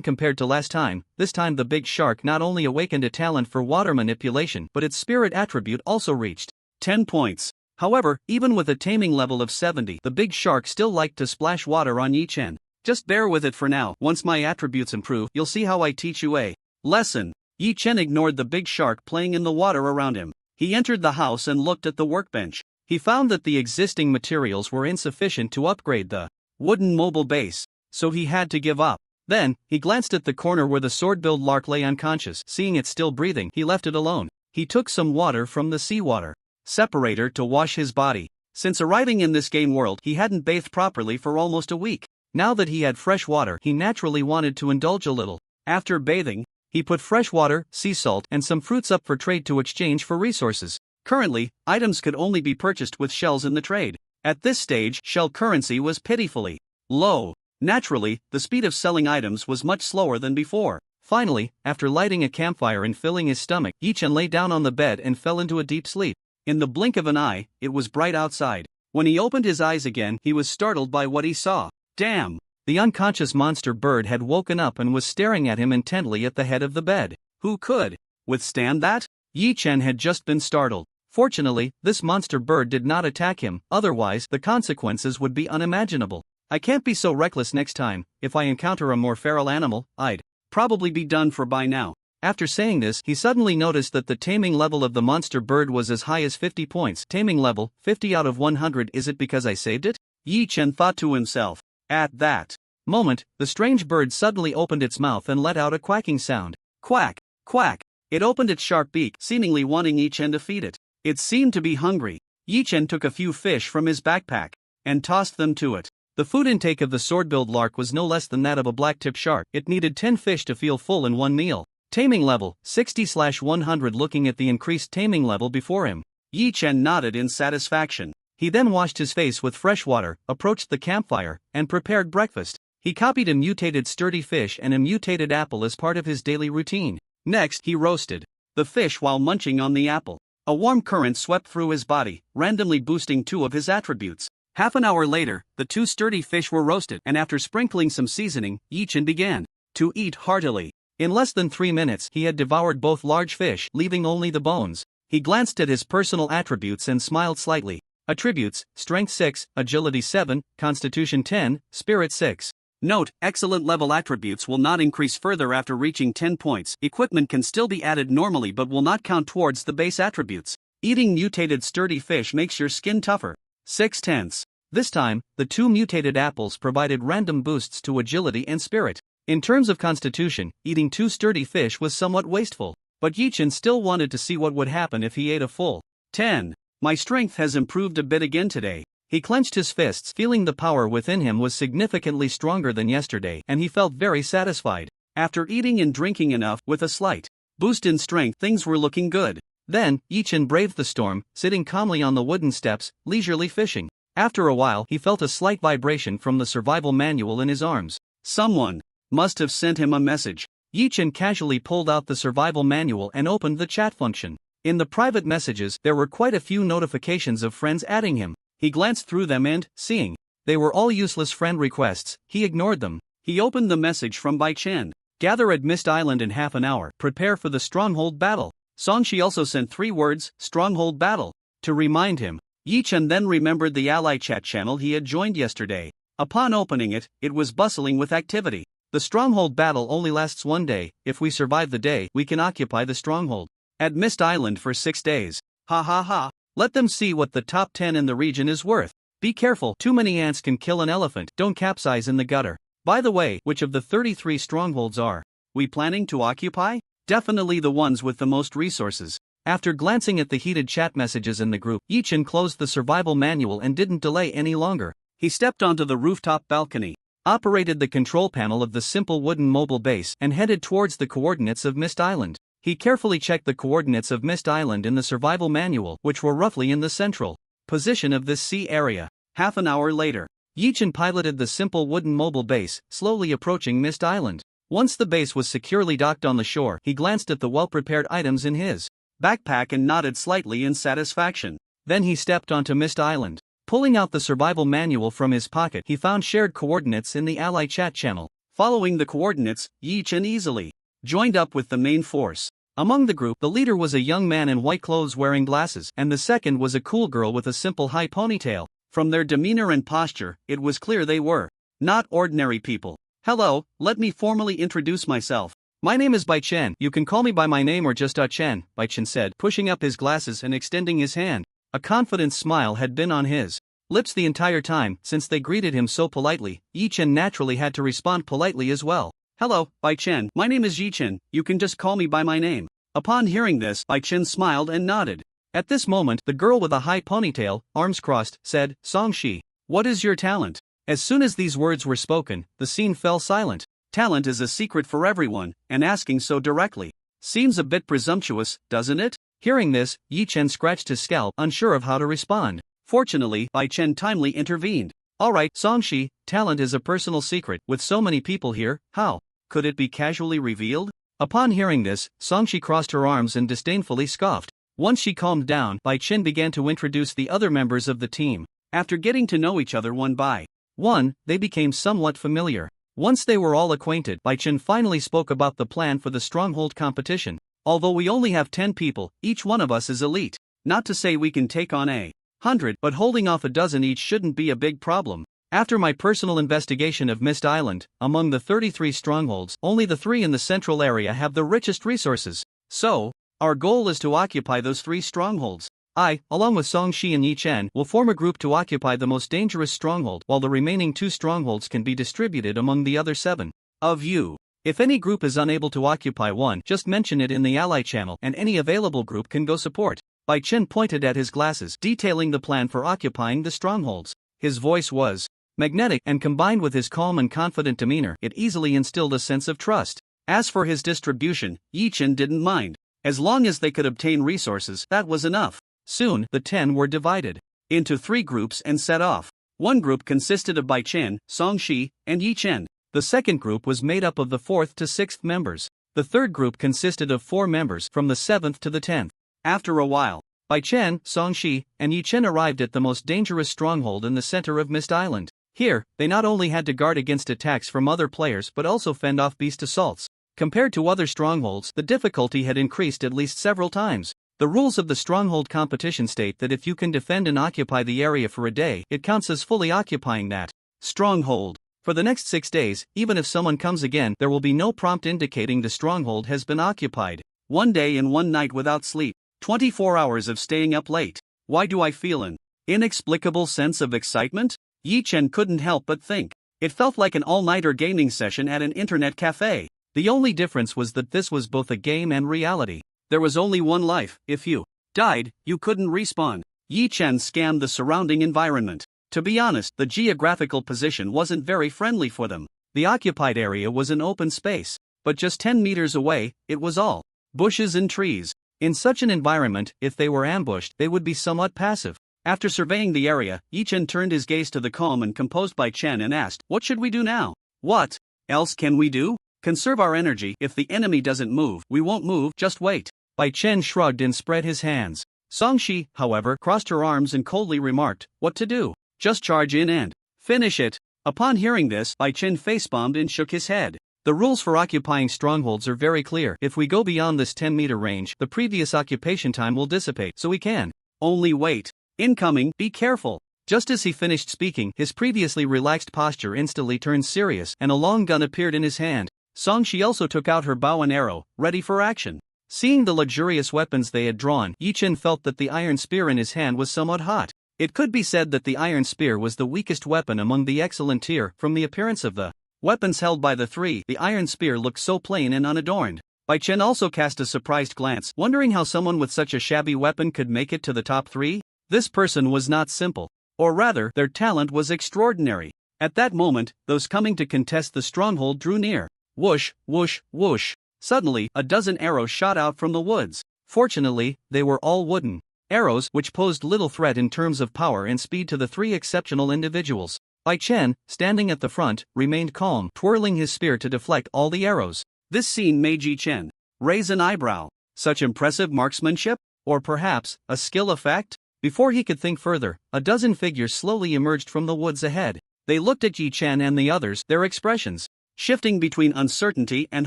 Compared to last time, this time the big shark not only awakened a talent for water manipulation, but its spirit attribute also reached 10 points. However, even with a taming level of 70, the big shark still liked to splash water on Yichen. "Just bear with it for now, once my attributes improve, you'll see how I teach you a lesson." Yichen ignored the big shark playing in the water around him. He entered the house and looked at the workbench. He found that the existing materials were insufficient to upgrade the wooden mobile base, so he had to give up. Then, he glanced at the corner where the sword-billed lark lay unconscious. Seeing it still breathing, he left it alone. He took some water from the seawater separator to wash his body. Since arriving in this game world, he hadn't bathed properly for almost a week. Now that he had fresh water, he naturally wanted to indulge a little. After bathing, he put fresh water, sea salt, and some fruits up for trade to exchange for resources. Currently, items could only be purchased with shells in the trade. At this stage, shell currency was pitifully low. Naturally, the speed of selling items was much slower than before. Finally, after lighting a campfire and filling his stomach, Yichen lay down on the bed and fell into a deep sleep. In the blink of an eye, it was bright outside. When he opened his eyes again, he was startled by what he saw. Damn! The unconscious monster bird had woken up and was staring at him intently at the head of the bed. Who could withstand that? Yichen had just been startled. Fortunately, this monster bird did not attack him, otherwise the consequences would be unimaginable. I can't be so reckless next time. If I encounter a more feral animal, I'd probably be done for by now. After saying this, he suddenly noticed that the taming level of the monster bird was as high as 50 points. Taming level, 50 out of 100. Is it because I saved it? Yichen thought to himself. At that moment, the strange bird suddenly opened its mouth and let out a quacking sound. Quack, quack. It opened its sharp beak, seemingly wanting Yichen to feed it. It seemed to be hungry. Yichen took a few fish from his backpack and tossed them to it. The food intake of the sword-billed lark was no less than that of a black-tip shark. It needed 10 fish to feel full in one meal. Taming level, 60/100. Looking at the increased taming level before him, Yichen nodded in satisfaction. He then washed his face with fresh water, approached the campfire, and prepared breakfast. He copied a mutated sturdy fish and a mutated apple as part of his daily routine. Next, he roasted the fish while munching on the apple. A warm current swept through his body, randomly boosting 2 of his attributes. Half an hour later, the 2 sturdy fish were roasted, and after sprinkling some seasoning, Yichen began to eat heartily. In less than 3 minutes, he had devoured both large fish, leaving only the bones. He glanced at his personal attributes and smiled slightly. Attributes: Strength 6, Agility 7, Constitution 10, Spirit 6. Note: excellent level attributes will not increase further after reaching 10 points. Equipment can still be added normally but will not count towards the base attributes. Eating mutated sturdy fish makes your skin tougher. 6/10. This time, the 2 mutated apples provided random boosts to agility and spirit. In terms of constitution, eating 2 sturdy fish was somewhat wasteful, but Yichen still wanted to see what would happen if he ate a full 10. My strength has improved a bit again today. He clenched his fists, feeling the power within him was significantly stronger than yesterday, and he felt very satisfied. After eating and drinking enough, with a slight boost in strength, things were looking good. Then, Yichen braved the storm, sitting calmly on the wooden steps, leisurely fishing. After a while, he felt a slight vibration from the survival manual in his arms. Someone must have sent him a message. Yichen casually pulled out the survival manual and opened the chat function. In the private messages, there were quite a few notifications of friends adding him. He glanced through them and, seeing they were all useless friend requests, he ignored them. He opened the message from Bai Chen. Gather at Mist Island in half an hour. Prepare for the stronghold battle. Songshi also sent 3 words, stronghold battle, to remind him. Yi Chen then remembered the ally chat channel he had joined yesterday. Upon opening it, it was bustling with activity. The stronghold battle only lasts 1 day. If we survive the day, we can occupy the stronghold at Mist Island for 6 days. Ha ha ha. Let them see what the top 10 in the region is worth. Be careful, too many ants can kill an elephant. Don't capsize in the gutter. By the way, which of the 33 strongholds are we planning to occupy? Definitely the ones with the most resources. After glancing at the heated chat messages in the group, Yi Chen closed the survival manual and didn't delay any longer. He stepped onto the rooftop balcony, operated the control panel of the simple wooden mobile base, and headed towards the coordinates of Mist Island. He carefully checked the coordinates of Mist Island in the survival manual, which were roughly in the central position of this sea area. Half an hour later, Yi Chen piloted the simple wooden mobile base, slowly approaching Mist Island. Once the base was securely docked on the shore, he glanced at the well-prepared items in his backpack and nodded slightly in satisfaction. Then he stepped onto Mist Island. Pulling out the survival manual from his pocket, he found shared coordinates in the ally chat channel. Following the coordinates, Yi Chen easily joined up with the main force. Among the group, the leader was a young man in white clothes wearing glasses, and the second was a cool girl with a simple high ponytail. From their demeanor and posture, it was clear they were not ordinary people. Hello, let me formally introduce myself. My name is Bai Chen. You can call me by my name or just Chen, Bai Chen said, pushing up his glasses and extending his hand. A confident smile had been on his lips the entire time. Since they greeted him so politely, Yi Chen naturally had to respond politely as well. Hello, Bai Chen. My name is Yi Chen. You can just call me by my name. Upon hearing this, Bai Chen smiled and nodded. At this moment, the girl with a high ponytail, arms crossed, said, Songshi, what is your talent? As soon as these words were spoken, the scene fell silent. Talent is a secret for everyone, and asking so directly seems a bit presumptuous, doesn't it? Hearing this, Yi Chen scratched his scalp, unsure of how to respond. Fortunately, Bai Chen timely intervened. Alright, Songshi, talent is a personal secret. With so many people here, how could it be casually revealed? Upon hearing this, Songshi crossed her arms and disdainfully scoffed. Once she calmed down, Bai Chen began to introduce the other members of the team. After getting to know each other one by one, they became somewhat familiar. Once they were all acquainted, Bai Chen finally spoke about the plan for the stronghold competition. Although we only have 10 people, each one of us is elite. Not to say we can take on 100, but holding off a dozen each shouldn't be a big problem. After my personal investigation of Mist Island, among the 33 strongholds, only the 3 in the central area have the richest resources. So, our goal is to occupy those 3 strongholds. I, along with Songshi and Yi Chen, will form a group to occupy the most dangerous stronghold, while the remaining 2 strongholds can be distributed among the other 7 of you. If any group is unable to occupy one, just mention it in the ally channel, and any available group can go support. Bai Chen pointed at his glasses, detailing the plan for occupying the strongholds. His voice was magnetic, and combined with his calm and confident demeanor, it easily instilled a sense of trust. As for his distribution, Yi Chen didn't mind. As long as they could obtain resources, that was enough. Soon, the 10 were divided into 3 groups and set off. One group consisted of Bai Chen, Songshi, and Yi Chen. The second group was made up of the 4th to 6th members. The third group consisted of 4 members from the 7th to the 10th. After a while, Bai Chen, Songshi, and Yi Chen arrived at the most dangerous stronghold in the center of Mist Island. Here, they not only had to guard against attacks from other players but also fend off beast assaults. Compared to other strongholds, the difficulty had increased at least several times. The rules of the stronghold competition state that if you can defend and occupy the area for a day, it counts as fully occupying that stronghold. For the next 6 days, even if someone comes again, there will be no prompt indicating the stronghold has been occupied. 1 day and 1 night without sleep. 24 hours of staying up late. Why do I feel an inexplicable sense of excitement? Yi Chen couldn't help but think. It felt like an all-nighter gaming session at an internet cafe. The only difference was that this was both a game and reality. There was only one life. If you died, you couldn't respawn. Yi Chen scanned the surrounding environment. To be honest, the geographical position wasn't very friendly for them. The occupied area was an open space, but just 10 meters away, it was all bushes and trees. In such an environment, if they were ambushed, they would be somewhat passive. After surveying the area, Yi Chen turned his gaze to the calm and composed Bai Chen and asked, "What should we do now?" "What else can we do? Conserve our energy. If the enemy doesn't move, we won't move, just wait." Bai Chen shrugged and spread his hands. Songshi, however, crossed her arms and coldly remarked, "What to do? Just charge in and finish it." Upon hearing this, Bai Chen facepalmed and shook his head. The rules for occupying strongholds are very clear. If we go beyond this 10-meter range, the previous occupation time will dissipate, so we can only wait. Incoming, be careful. Just as he finished speaking, his previously relaxed posture instantly turned serious, and a long gun appeared in his hand. Songshi also took out her bow and arrow, ready for action. Seeing the luxurious weapons they had drawn, Yi-Chen felt that the iron spear in his hand was somewhat hot. It could be said that the iron spear was the weakest weapon among the excellent Teir. From the appearance of the weapons held by the three, the iron spear looked so plain and unadorned. Bai-Chen also cast a surprised glance, wondering how someone with such a shabby weapon could make it to the top three. This person was not simple. Or rather, their talent was extraordinary. At that moment, those coming to contest the stronghold drew near. Whoosh, whoosh, whoosh. Suddenly, a dozen arrows shot out from the woods. Fortunately, they were all wooden arrows, which posed little threat in terms of power and speed to the three exceptional individuals. Bai-Chen, standing at the front, remained calm, twirling his spear to deflect all the arrows. This scene made Yi-Chen raise an eyebrow. Such impressive marksmanship? Or perhaps, a skill effect? Before he could think further, a dozen figures slowly emerged from the woods ahead. They looked at Yi-Chen and the others, their expressions shifting between uncertainty and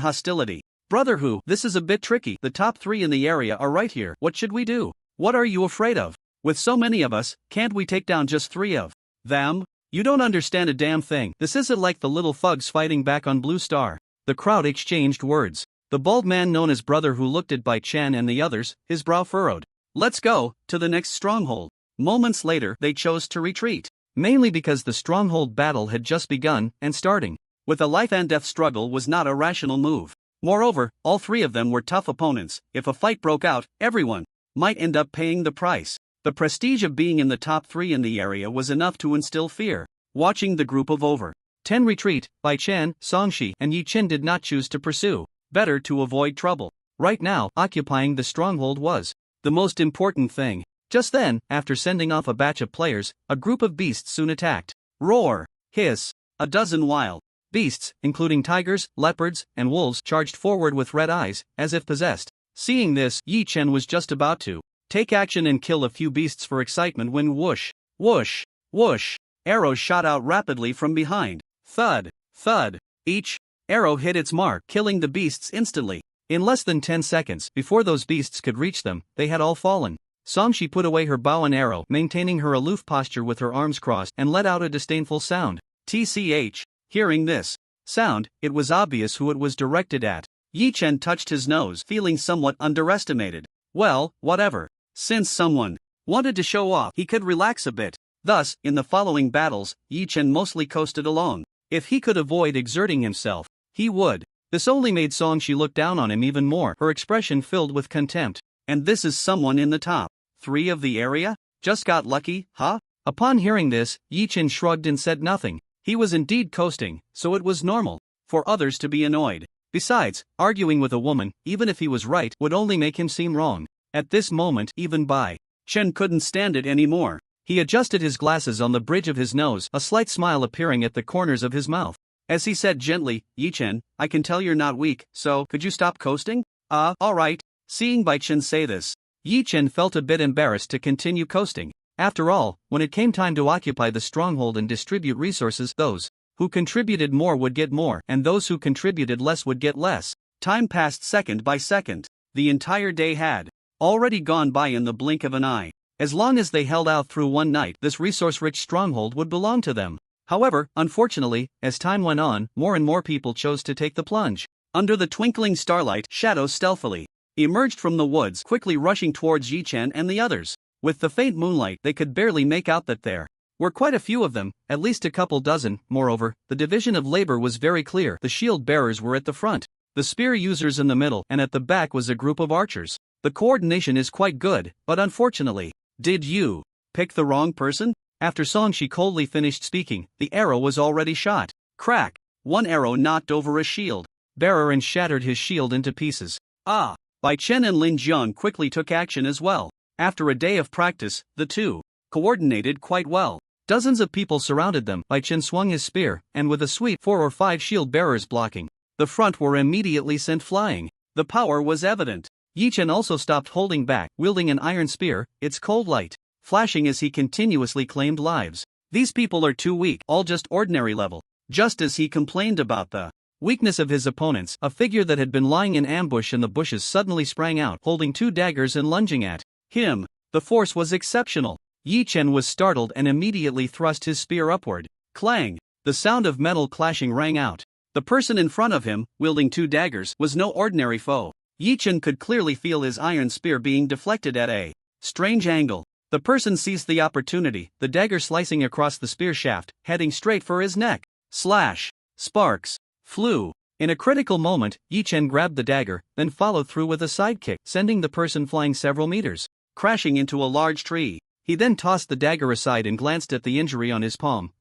hostility. Brother Hu, this is a bit tricky. The top three in the area are right here. What should we do? What are you afraid of? With so many of us, can't we take down just three of them? You don't understand a damn thing. This isn't like the little thugs fighting back on Blue Star. The crowd exchanged words. The bald man known as Brother Hu looked at Bai-Chen and the others, his brow furrowed. Let's go to the next stronghold. Moments later, they chose to retreat, mainly because the stronghold battle had just begun and starting. With a life and death struggle was not a rational move. Moreover, all three of them were tough opponents. If a fight broke out, everyone might end up paying the price. The prestige of being in the top three in the area was enough to instill fear. Watching the group of over 10 retreat, Bai-Chen, Songshi, and Yi-Chen did not choose to pursue. Better to avoid trouble. Right now, occupying the stronghold was the most important thing. Just then, after sending off a batch of players, a group of beasts soon attacked. Roar, hiss. A dozen wild beasts, including tigers, leopards, and wolves, charged forward with red eyes, as if possessed. Seeing this, Yi-Chen was just about to take action and kill a few beasts for excitement when whoosh, whoosh, whoosh, arrows shot out rapidly from behind. Thud, thud. Each arrow hit its mark, killing the beasts instantly. In less than 10 seconds, before those beasts could reach them, they had all fallen. Songshi put away her bow and arrow, maintaining her aloof posture with her arms crossed, and let out a disdainful sound. TCH. Hearing this sound, it was obvious who it was directed at. Yi-Chen touched his nose, feeling somewhat underestimated. Well, whatever. Since someone wanted to show off, he could relax a bit. Thus, in the following battles, Yi-Chen mostly coasted along. If he could avoid exerting himself, he would. This only made Songshi look down on him even more, her expression filled with contempt. And this is someone in the top three of the area? Just got lucky, huh? Upon hearing this, Yi-Chen shrugged and said nothing. He was indeed coasting, so it was normal for others to be annoyed. Besides, arguing with a woman, even if he was right, would only make him seem wrong. At this moment, even Bai-Chen couldn't stand it anymore. He adjusted his glasses on the bridge of his nose, a slight smile appearing at the corners of his mouth. As he said gently, Yi-Chen, I can tell you're not weak, so could you stop coasting? Alright. Seeing Bai-Chen say this, Yi-Chen felt a bit embarrassed to continue coasting. After all, when it came time to occupy the stronghold and distribute resources, those who contributed more would get more, and those who contributed less would get less. Time passed second by second. The entire day had already gone by in the blink of an eye. As long as they held out through one night, this resource-rich stronghold would belong to them. However, unfortunately, as time went on, more and more people chose to take the plunge. Under the twinkling starlight, shadows stealthily emerged from the woods, quickly rushing towards Yi-Chen and the others. With the faint moonlight, they could barely make out that there were quite a few of them, at least a couple dozen. Moreover, the division of labor was very clear. The shield bearers were at the front, the spear users in the middle, and at the back was a group of archers. The coordination is quite good, but unfortunately, did you pick the wrong person? After Songshi coldly finished speaking, the arrow was already shot. Crack! One arrow knocked over a shield bearer and shattered his shield into pieces. Bai-Chen and Lin Jiang quickly took action as well. After a day of practice, the two coordinated quite well. Dozens of people surrounded them. Bai-Chen swung his spear, and with a sweep, 4 or 5 shield bearers blocking the front were immediately sent flying. The power was evident. Yi-Chen also stopped holding back, wielding an iron spear, its cold light flashing as he continuously claimed lives. These people are too weak, all just ordinary level. Just as he complained about the weakness of his opponents, a figure that had been lying in ambush in the bushes suddenly sprang out, holding 2 daggers and lunging at him. The force was exceptional. Yi Chen was startled and immediately thrust his spear upward. Clang! The sound of metal clashing rang out. The person in front of him, wielding 2 daggers, was no ordinary foe. Yi Chen could clearly feel his iron spear being deflected at a strange angle. The person seized the opportunity, the dagger slicing across the spear shaft, heading straight for his neck. Slash! Sparks flew. In a critical moment, Yi Chen grabbed the dagger, then followed through with a sidekick, sending the person flying several meters, crashing into a large tree. He then tossed the dagger aside and glanced at the injury on his palm.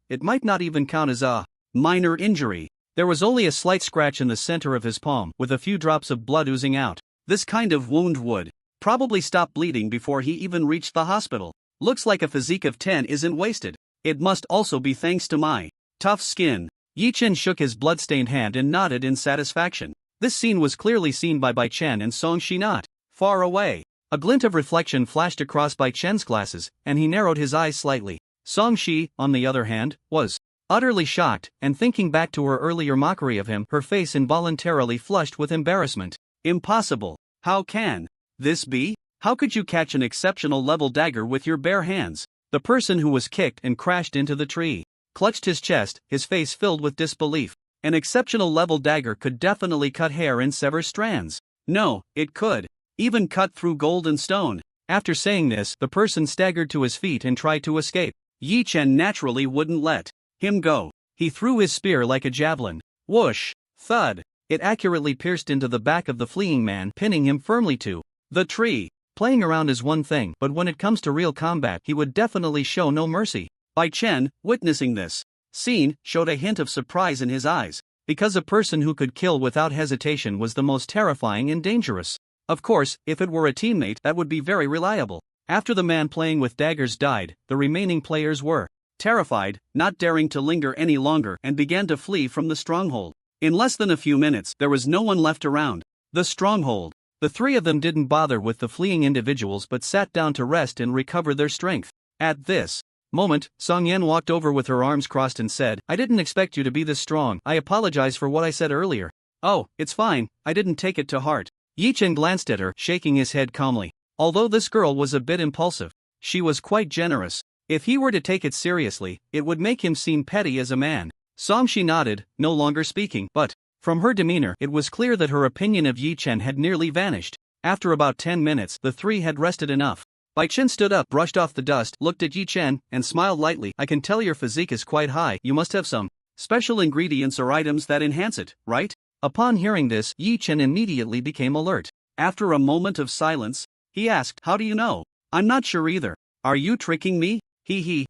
It might not even count as a minor injury. There was only a slight scratch in the center of his palm, with a few drops of blood oozing out. This kind of wound would probably stop bleeding before he even reached the hospital. Looks like a physique of 10 isn't wasted. It must also be thanks to my tough skin. Yi Chen shook his blood-stained hand and nodded in satisfaction. This scene was clearly seen by Bai Chen and Song Shi not far away. A glint of reflection flashed across Bai Chen's glasses, and he narrowed his eyes slightly. Song Shi, on the other hand, was utterly shocked, and thinking back to her earlier mockery of him, her face involuntarily flushed with embarrassment. Impossible. How can this be? How could you catch an exceptional level dagger with your bare hands? The person who was kicked and crashed into the tree clutched his chest, his face filled with disbelief. An exceptional level dagger could definitely cut hair and sever strands. No, it could even cut through gold and stone. After saying this, the person staggered to his feet and tried to escape. Yi Chen naturally wouldn't let him go. He threw his spear like a javelin. Whoosh! Thud! It accurately pierced into the back of the fleeing man, pinning him firmly to the tree. Playing around is one thing, but when it comes to real combat, he would definitely show no mercy. Bai Chen, witnessing this scene, showed a hint of surprise in his eyes, because a person who could kill without hesitation was the most terrifying and dangerous. Of course, if it were a teammate, that would be very reliable. After the man playing with daggers died, the remaining players were terrified, not daring to linger any longer, and began to flee from the stronghold. In less than a few minutes, there was no one left around the stronghold. The 3 of them didn't bother with the fleeing individuals but sat down to rest and recover their strength. At this moment, Song Yan walked over with her arms crossed and said, "I didn't expect you to be this strong. I apologize for what I said earlier." "Oh, it's fine, I didn't take it to heart." Yi Chen glanced at her, shaking his head calmly. Although this girl was a bit impulsive, she was quite generous. If he were to take it seriously, it would make him seem petty as a man. Song Shi nodded, no longer speaking, but from her demeanor, it was clear that her opinion of Yi Chen had nearly vanished. After about 10 minutes, the 3 had rested enough. Bai Chen stood up, brushed off the dust, looked at Yi Chen, and smiled lightly. "I can tell your physique is quite high. You must have some special ingredients or items that enhance it, right?" Upon hearing this, Yi Chen immediately became alert. After a moment of silence, he asked, "How do you know?" "I'm not sure either. Are you tricking me?"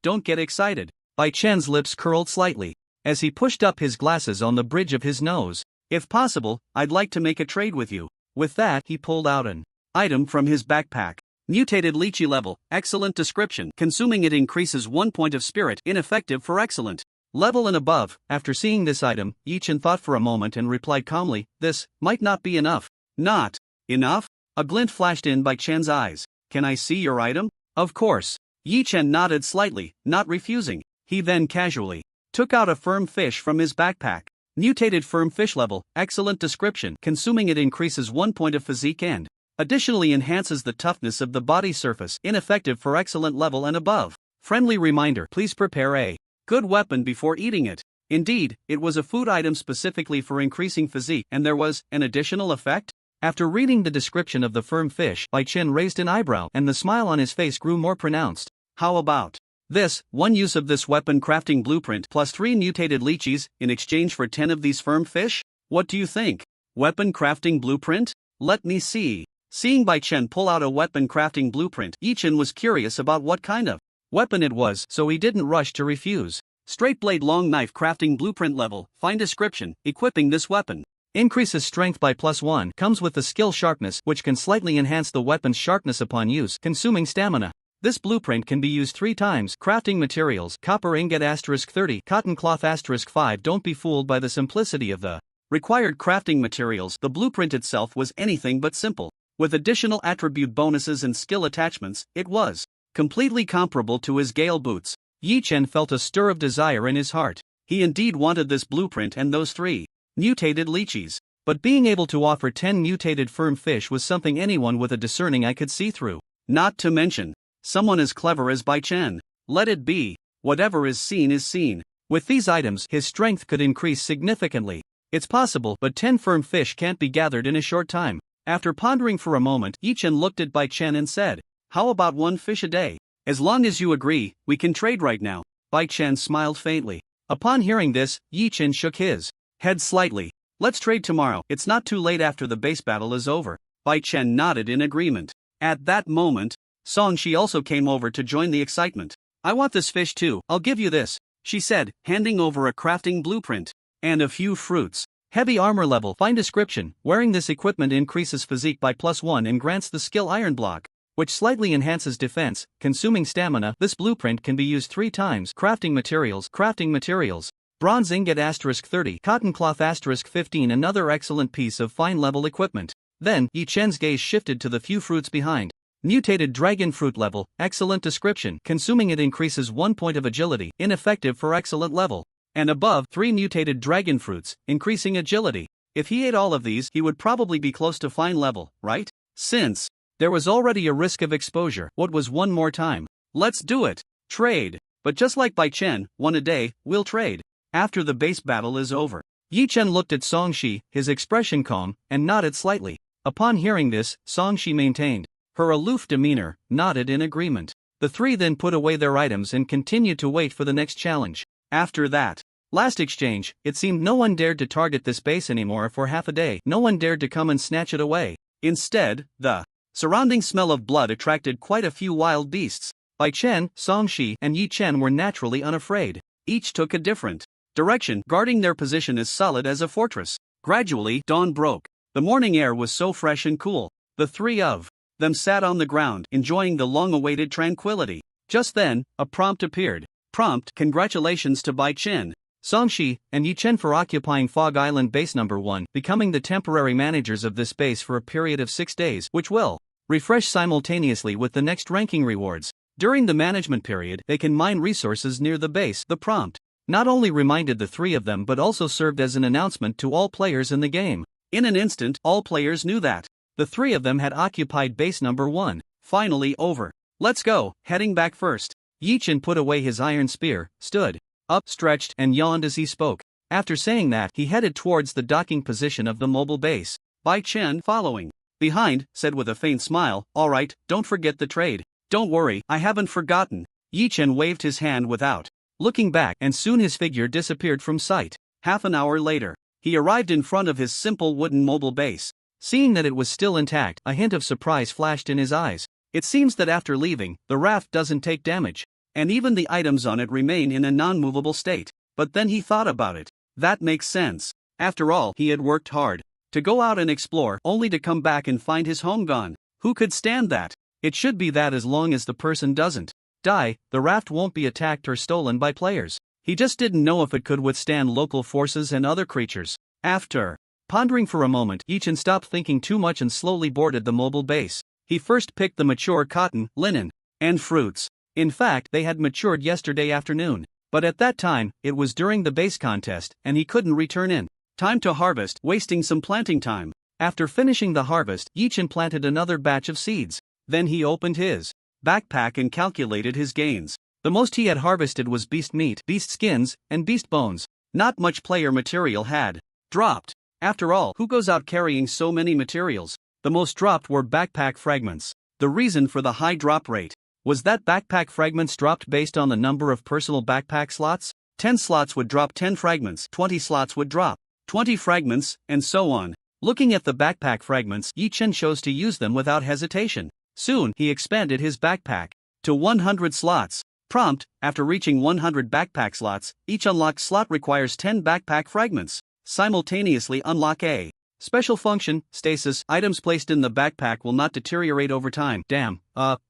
Don't get excited." Bai Chen's lips curled slightly, as he pushed up his glasses on the bridge of his nose. "If possible, I'd like to make a trade with you." With that, he pulled out an item from his backpack. Mutated lychee level, excellent description. Consuming it increases 1 point of spirit, ineffective for excellent level and above. After seeing this item, Yi Chen thought for a moment and replied calmly, "This might not be enough." "Not enough?" A glint flashed in Bai Chen's eyes. "Can I see your item?" "Of course." Yi Chen nodded slightly, not refusing. He then casually took out a firm fish from his backpack. Mutated firm fish level, excellent description. Consuming it increases 1 point of physique and additionally enhances the toughness of the body surface, ineffective for excellent level and above. Friendly reminder, please prepare a good weapon before eating it. Indeed, it was a food item specifically for increasing physique, and there was an additional effect? After reading the description of the firm fish, Bai Chen raised an eyebrow, and the smile on his face grew more pronounced. "How about this? 1 use of this weapon crafting blueprint plus 3 mutated lychees in exchange for 10 of these firm fish? What do you think? Weapon crafting blueprint? Let me see." Seeing Bai Chen pull out a weapon crafting blueprint, Yi Chen was curious about what kind of weapon it was, so he didn't rush to refuse. Straight blade long knife crafting blueprint level, fine description. Equipping this weapon increases strength by +1, comes with the skill sharpness, which can slightly enhance the weapon's sharpness upon use, consuming stamina. This blueprint can be used 3 times. Crafting materials: copper ingot *30, cotton cloth *5. Don't be fooled by the simplicity of the required crafting materials. The blueprint itself was anything but simple. With additional attribute bonuses and skill attachments, it was completely comparable to his Gale boots. Yi Chen felt a stir of desire in his heart. He indeed wanted this blueprint and those 3 Mutated lychees. But being able to offer 10 mutated firm fish was something anyone with a discerning eye could see through. Not to mention, someone as clever as Bai Chen. Let it be. Whatever is seen is seen. With these items, his strength could increase significantly. It's possible, but 10 firm fish can't be gathered in a short time. After pondering for a moment, Yi Chen looked at Bai Chen and said, "How about 1 fish a day? As long as you agree, we can trade right now." Bai Chen smiled faintly. Upon hearing this, Yi Chen shook his head slightly. "Let's trade tomorrow. It's not too late after the base battle is over." Bai Chen nodded in agreement. At that moment, Song Shi also came over to join the excitement. "I want this fish too. I'll give you this," she said, handing over a crafting blueprint and a few fruits. Heavy armor level. Fine description. Wearing this equipment increases physique by +1 and grants the skill Iron Block, which slightly enhances defense, consuming stamina. This blueprint can be used 3 times. Crafting materials. Bronze ingot *30, cotton cloth *15. Another excellent piece of fine level equipment. Then, Yi Chen's gaze shifted to the few fruits behind. Mutated dragon fruit level. Excellent description. Consuming it increases 1 point of agility, ineffective for excellent level. And above, 3 mutated dragon fruits, increasing agility. If he ate all of these, he would probably be close to fine level, right? Since there was already a risk of exposure, what was one more time? Let's do it. Trade. But just like Bai Chen, 1 a day, we'll trade. After the base battle is over. Yi Chen looked at Song Shi, his expression calm, and nodded slightly. Upon hearing this, Song Shi maintained her aloof demeanor, nodded in agreement. The 3 then put away their items and continued to wait for the next challenge. After that last exchange, it seemed no one dared to target this base anymore for half a day. No one dared to come and snatch it away. Instead, the surrounding smell of blood attracted quite a few wild beasts. Bai Chen, Song Shi, and Yi Chen were naturally unafraid. Each took a different direction, guarding their position as solid as a fortress. Gradually, dawn broke. The morning air was so fresh and cool. The 3 of them sat on the ground, enjoying the long-awaited tranquility. Just then, a prompt appeared. Prompt: congratulations to Bai Chen, Song Shi, and Yi Chen for occupying Fog Island Base Number 1, becoming the temporary managers of this base for a period of 6 days, which will refresh simultaneously with the next ranking rewards. During the management period, they can mine resources near the base. The prompt not only reminded the 3 of them but also served as an announcement to all players in the game. In an instant, all players knew that the 3 of them had occupied Base Number 1. Finally over. "Let's go." Heading back first, Yi Chen put away his iron spear, stood up, stretched, and yawned as he spoke. After saying that, he headed towards the docking position of the mobile base. Bai Chen, following behind, said with a faint smile, "All right, don't forget the trade." "Don't worry, I haven't forgotten." Yi Chen waved his hand without looking back, and soon his figure disappeared from sight. Half an hour later, he arrived in front of his simple wooden mobile base. Seeing that it was still intact, a hint of surprise flashed in his eyes. It seems that after leaving, the raft doesn't take damage, and even the items on it remain in a non-movable state. But then he thought about it. That makes sense. After all, he had worked hard to go out and explore, only to come back and find his home gone. Who could stand that? It should be that as long as the person doesn't die, the raft won't be attacked or stolen by players. He just didn't know if it could withstand local forces and other creatures. After pondering for a moment, Yi Chen stopped thinking too much and slowly boarded the mobile base. He first picked the mature cotton, linen, and fruits. In fact, they had matured yesterday afternoon. But at that time, it was during the base contest, and he couldn't return in time to harvest, wasting some planting time. After finishing the harvest, Yi Chen planted another batch of seeds. Then he opened his backpack and calculated his gains. The most he had harvested was beast meat, beast skins, and beast bones. Not much player material had dropped. After all, who goes out carrying so many materials? The most dropped were backpack fragments. The reason for the high drop rate was that backpack fragments dropped based on the number of personal backpack slots. 10 slots would drop 10 fragments, 20 slots would drop 20 fragments, and so on. Looking at the backpack fragments, Yi Chen chose to use them without hesitation. Soon, he expanded his backpack to 100 slots. Prompt: after reaching 100 backpack slots, each unlocked slot requires 10 backpack fragments. Simultaneously unlock a special function, stasis. Items placed in the backpack will not deteriorate over time. Damn,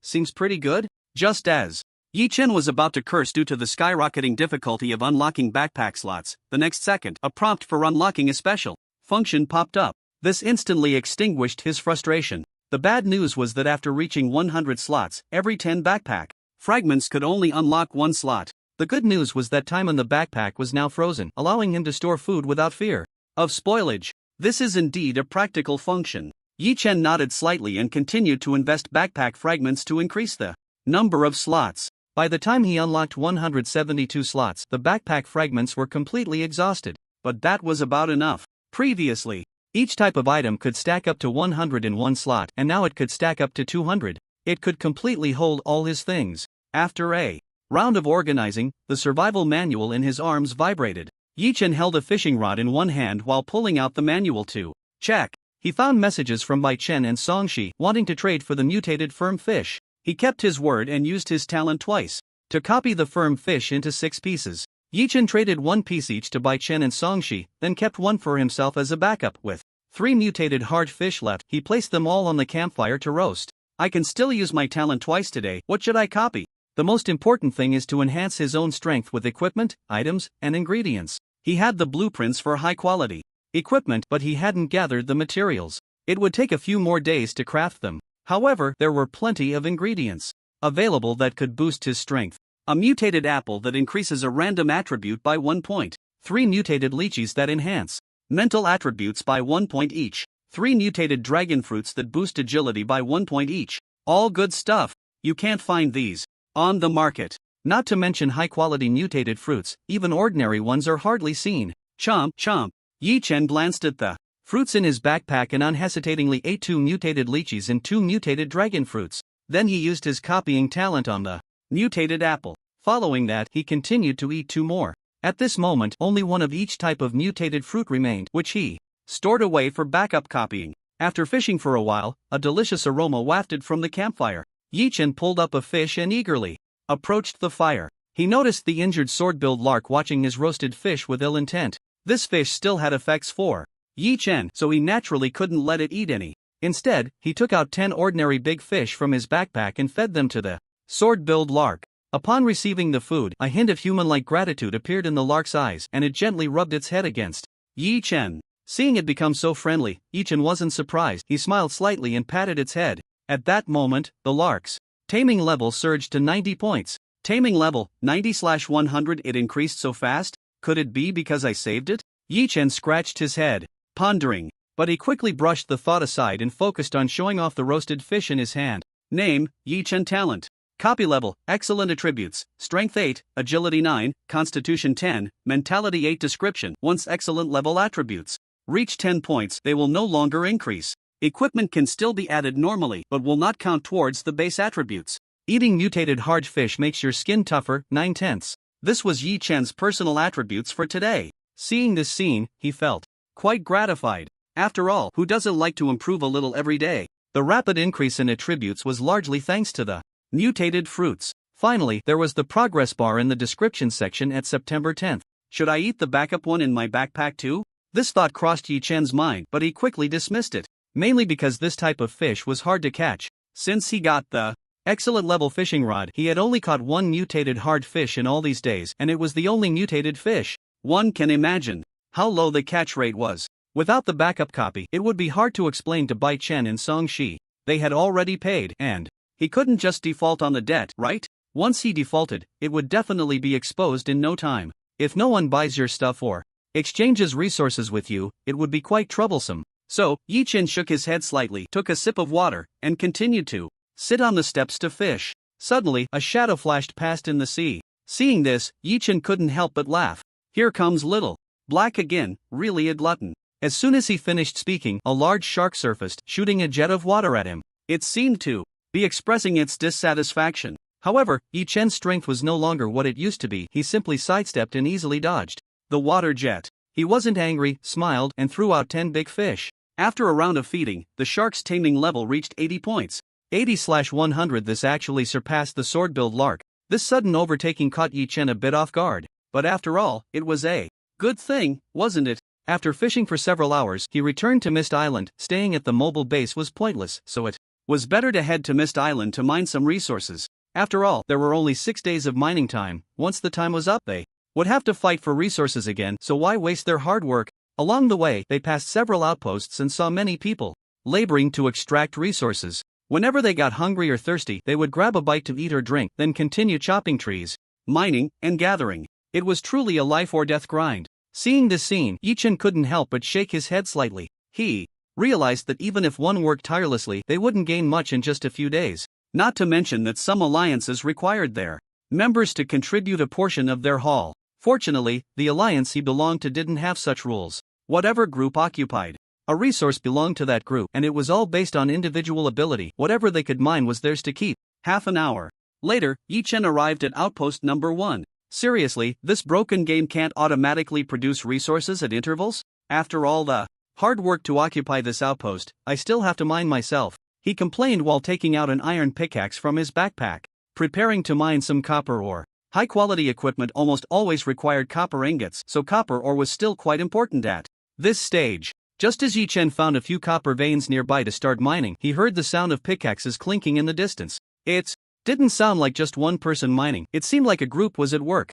seems pretty good? Just as Yi Chen was about to curse due to the skyrocketing difficulty of unlocking backpack slots, the next second, a prompt for unlocking a special function popped up. This instantly extinguished his frustration. The bad news was that after reaching 100 slots, every 10 backpack fragments could only unlock 1 slot. The good news was that time in the backpack was now frozen, allowing him to store food without fear. of spoilage. This is indeed a practical function. Yi Chen nodded slightly and continued to invest backpack fragments to increase the number of slots. By the time he unlocked 172 slots, the backpack fragments were completely exhausted. But that was about enough. Previously, each type of item could stack up to 100 in one slot, and now it could stack up to 200. It could completely hold all his things. After a round of organizing, the survival manual in his arms vibrated. Yi Chen held a fishing rod in one hand while pulling out the manual to check. He found messages from Bai Chen and Songshi wanting to trade for the mutated firm fish. He kept his word and used his talent twice to copy the firm fish into 6 pieces. Yi Chen traded 1 piece each to Bai Chen and Songshi, then kept one for himself as a backup. With 3 mutated hard fish left, he placed them all on the campfire to roast. I can still use my talent twice today. What should I copy? The most important thing is to enhance his own strength with equipment, items, and ingredients. He had the blueprints for high-quality equipment, but he hadn't gathered the materials. It would take a few more days to craft them. However, there were plenty of ingredients available that could boost his strength. A mutated apple that increases a random attribute by 1 point. 3 mutated lychees that enhance mental attributes by 1 point each. 3 mutated dragon fruits that boost agility by 1 point each. All good stuff. You can't find these on the market. Not to mention high-quality mutated fruits, even ordinary ones are hardly seen. Chomp, chomp. Yi Chen glanced at the fruits in his backpack and unhesitatingly ate 2 mutated lychees and 2 mutated dragon fruits. Then he used his copying talent on the mutated apple. Following that, he continued to eat 2 more. At this moment, only 1 of each type of mutated fruit remained, which he stored away for backup copying. After fishing for a while, a delicious aroma wafted from the campfire. Yi Chen pulled up a fish and eagerly approached the fire. He noticed the injured sword-billed lark watching his roasted fish with ill intent. This fish still had effects for Yi Chen, so he naturally couldn't let it eat any. Instead, he took out 10 ordinary big fish from his backpack and fed them to the sword-billed lark. Upon receiving the food, a hint of human-like gratitude appeared in the lark's eyes, and it gently rubbed its head against Yi Chen. Seeing it become so friendly, Yi Chen wasn't surprised. He smiled slightly and patted its head. At that moment, the lark's taming level surged to 90 points. Taming level, 90/100. It increased so fast? Could it be because I saved it? Yi Chen scratched his head, pondering. But he quickly brushed the thought aside and focused on showing off the roasted fish in his hand. Name, Yi Chen. Talent. Copy level, excellent attributes, strength 8, agility 9, constitution 10, mentality 8. Description, once excellent level attributes reach 10 points, they will no longer increase. Equipment can still be added normally, but will not count towards the base attributes. Eating mutated hard fish makes your skin tougher, 9/10. This was Yi Chen's personal attributes for today. Seeing this scene, he felt quite gratified. After all, who doesn't like to improve a little every day? The rapid increase in attributes was largely thanks to the mutated fruits. Finally, there was the progress bar in the description section at September 10th. Should I eat the backup one in my backpack too? This thought crossed Yi Chen's mind, but he quickly dismissed it, mainly because this type of fish was hard to catch. Since he got the excellent level fishing rod, he had only caught 1 mutated hard fish in all these days, and it was the only mutated fish. One can imagine how low the catch rate was. Without the backup copy, it would be hard to explain to Bai Chen and Songshi. They had already paid, and he couldn't just default on the debt, right? Once he defaulted, it would definitely be exposed in no time. If no one buys your stuff or exchanges resources with you, it would be quite troublesome. So, Yi Chen shook his head slightly, took a sip of water, and continued to sit on the steps to fish. Suddenly, a shadow flashed past in the sea. Seeing this, Yi Chen couldn't help but laugh. Here comes Little Black again, really a glutton. As soon as he finished speaking, a large shark surfaced, shooting a jet of water at him. It seemed to be expressing its dissatisfaction. However, Yi Chen's strength was no longer what it used to be. He simply sidestepped and easily dodged the water jet. He wasn't angry, smiled, and threw out 10 big fish. After a round of feeding, the shark's taming level reached 80 points. 80/100. This actually surpassed the sword-billed lark. This sudden overtaking caught Yi Chen a bit off guard. But after all, it was a good thing, wasn't it? After fishing for several hours, he returned to Mist Island. Staying at the mobile base was pointless, so it was better to head to Mist Island to mine some resources. After all, there were only 6 days of mining time. Once the time was up, they would have to fight for resources again, so why waste their hard work? Along the way, they passed several outposts and saw many people laboring to extract resources. Whenever they got hungry or thirsty, they would grab a bite to eat or drink, then continue chopping trees, mining, and gathering. It was truly a life or death grind. Seeing this scene, Yichen couldn't help but shake his head slightly. He realized that even if one worked tirelessly, they wouldn't gain much in just a few days. Not to mention that some alliances required their members to contribute a portion of their haul. Fortunately, the alliance he belonged to didn't have such rules. Whatever group occupied a resource belonged to that group, and it was all based on individual ability. Whatever they could mine was theirs to keep. Half an hour later, Yichen arrived at outpost number 1. Seriously, this broken game can't automatically produce resources at intervals? After all the hard work to occupy this outpost, I still have to mine myself, he complained while taking out an iron pickaxe from his backpack. Preparing to mine some copper ore. High-quality equipment almost always required copper ingots, so copper ore was still quite important at this stage. Just as Yichen found a few copper veins nearby to start mining, he heard the sound of pickaxes clinking in the distance. It didn't sound like just one person mining, it seemed like a group was at work.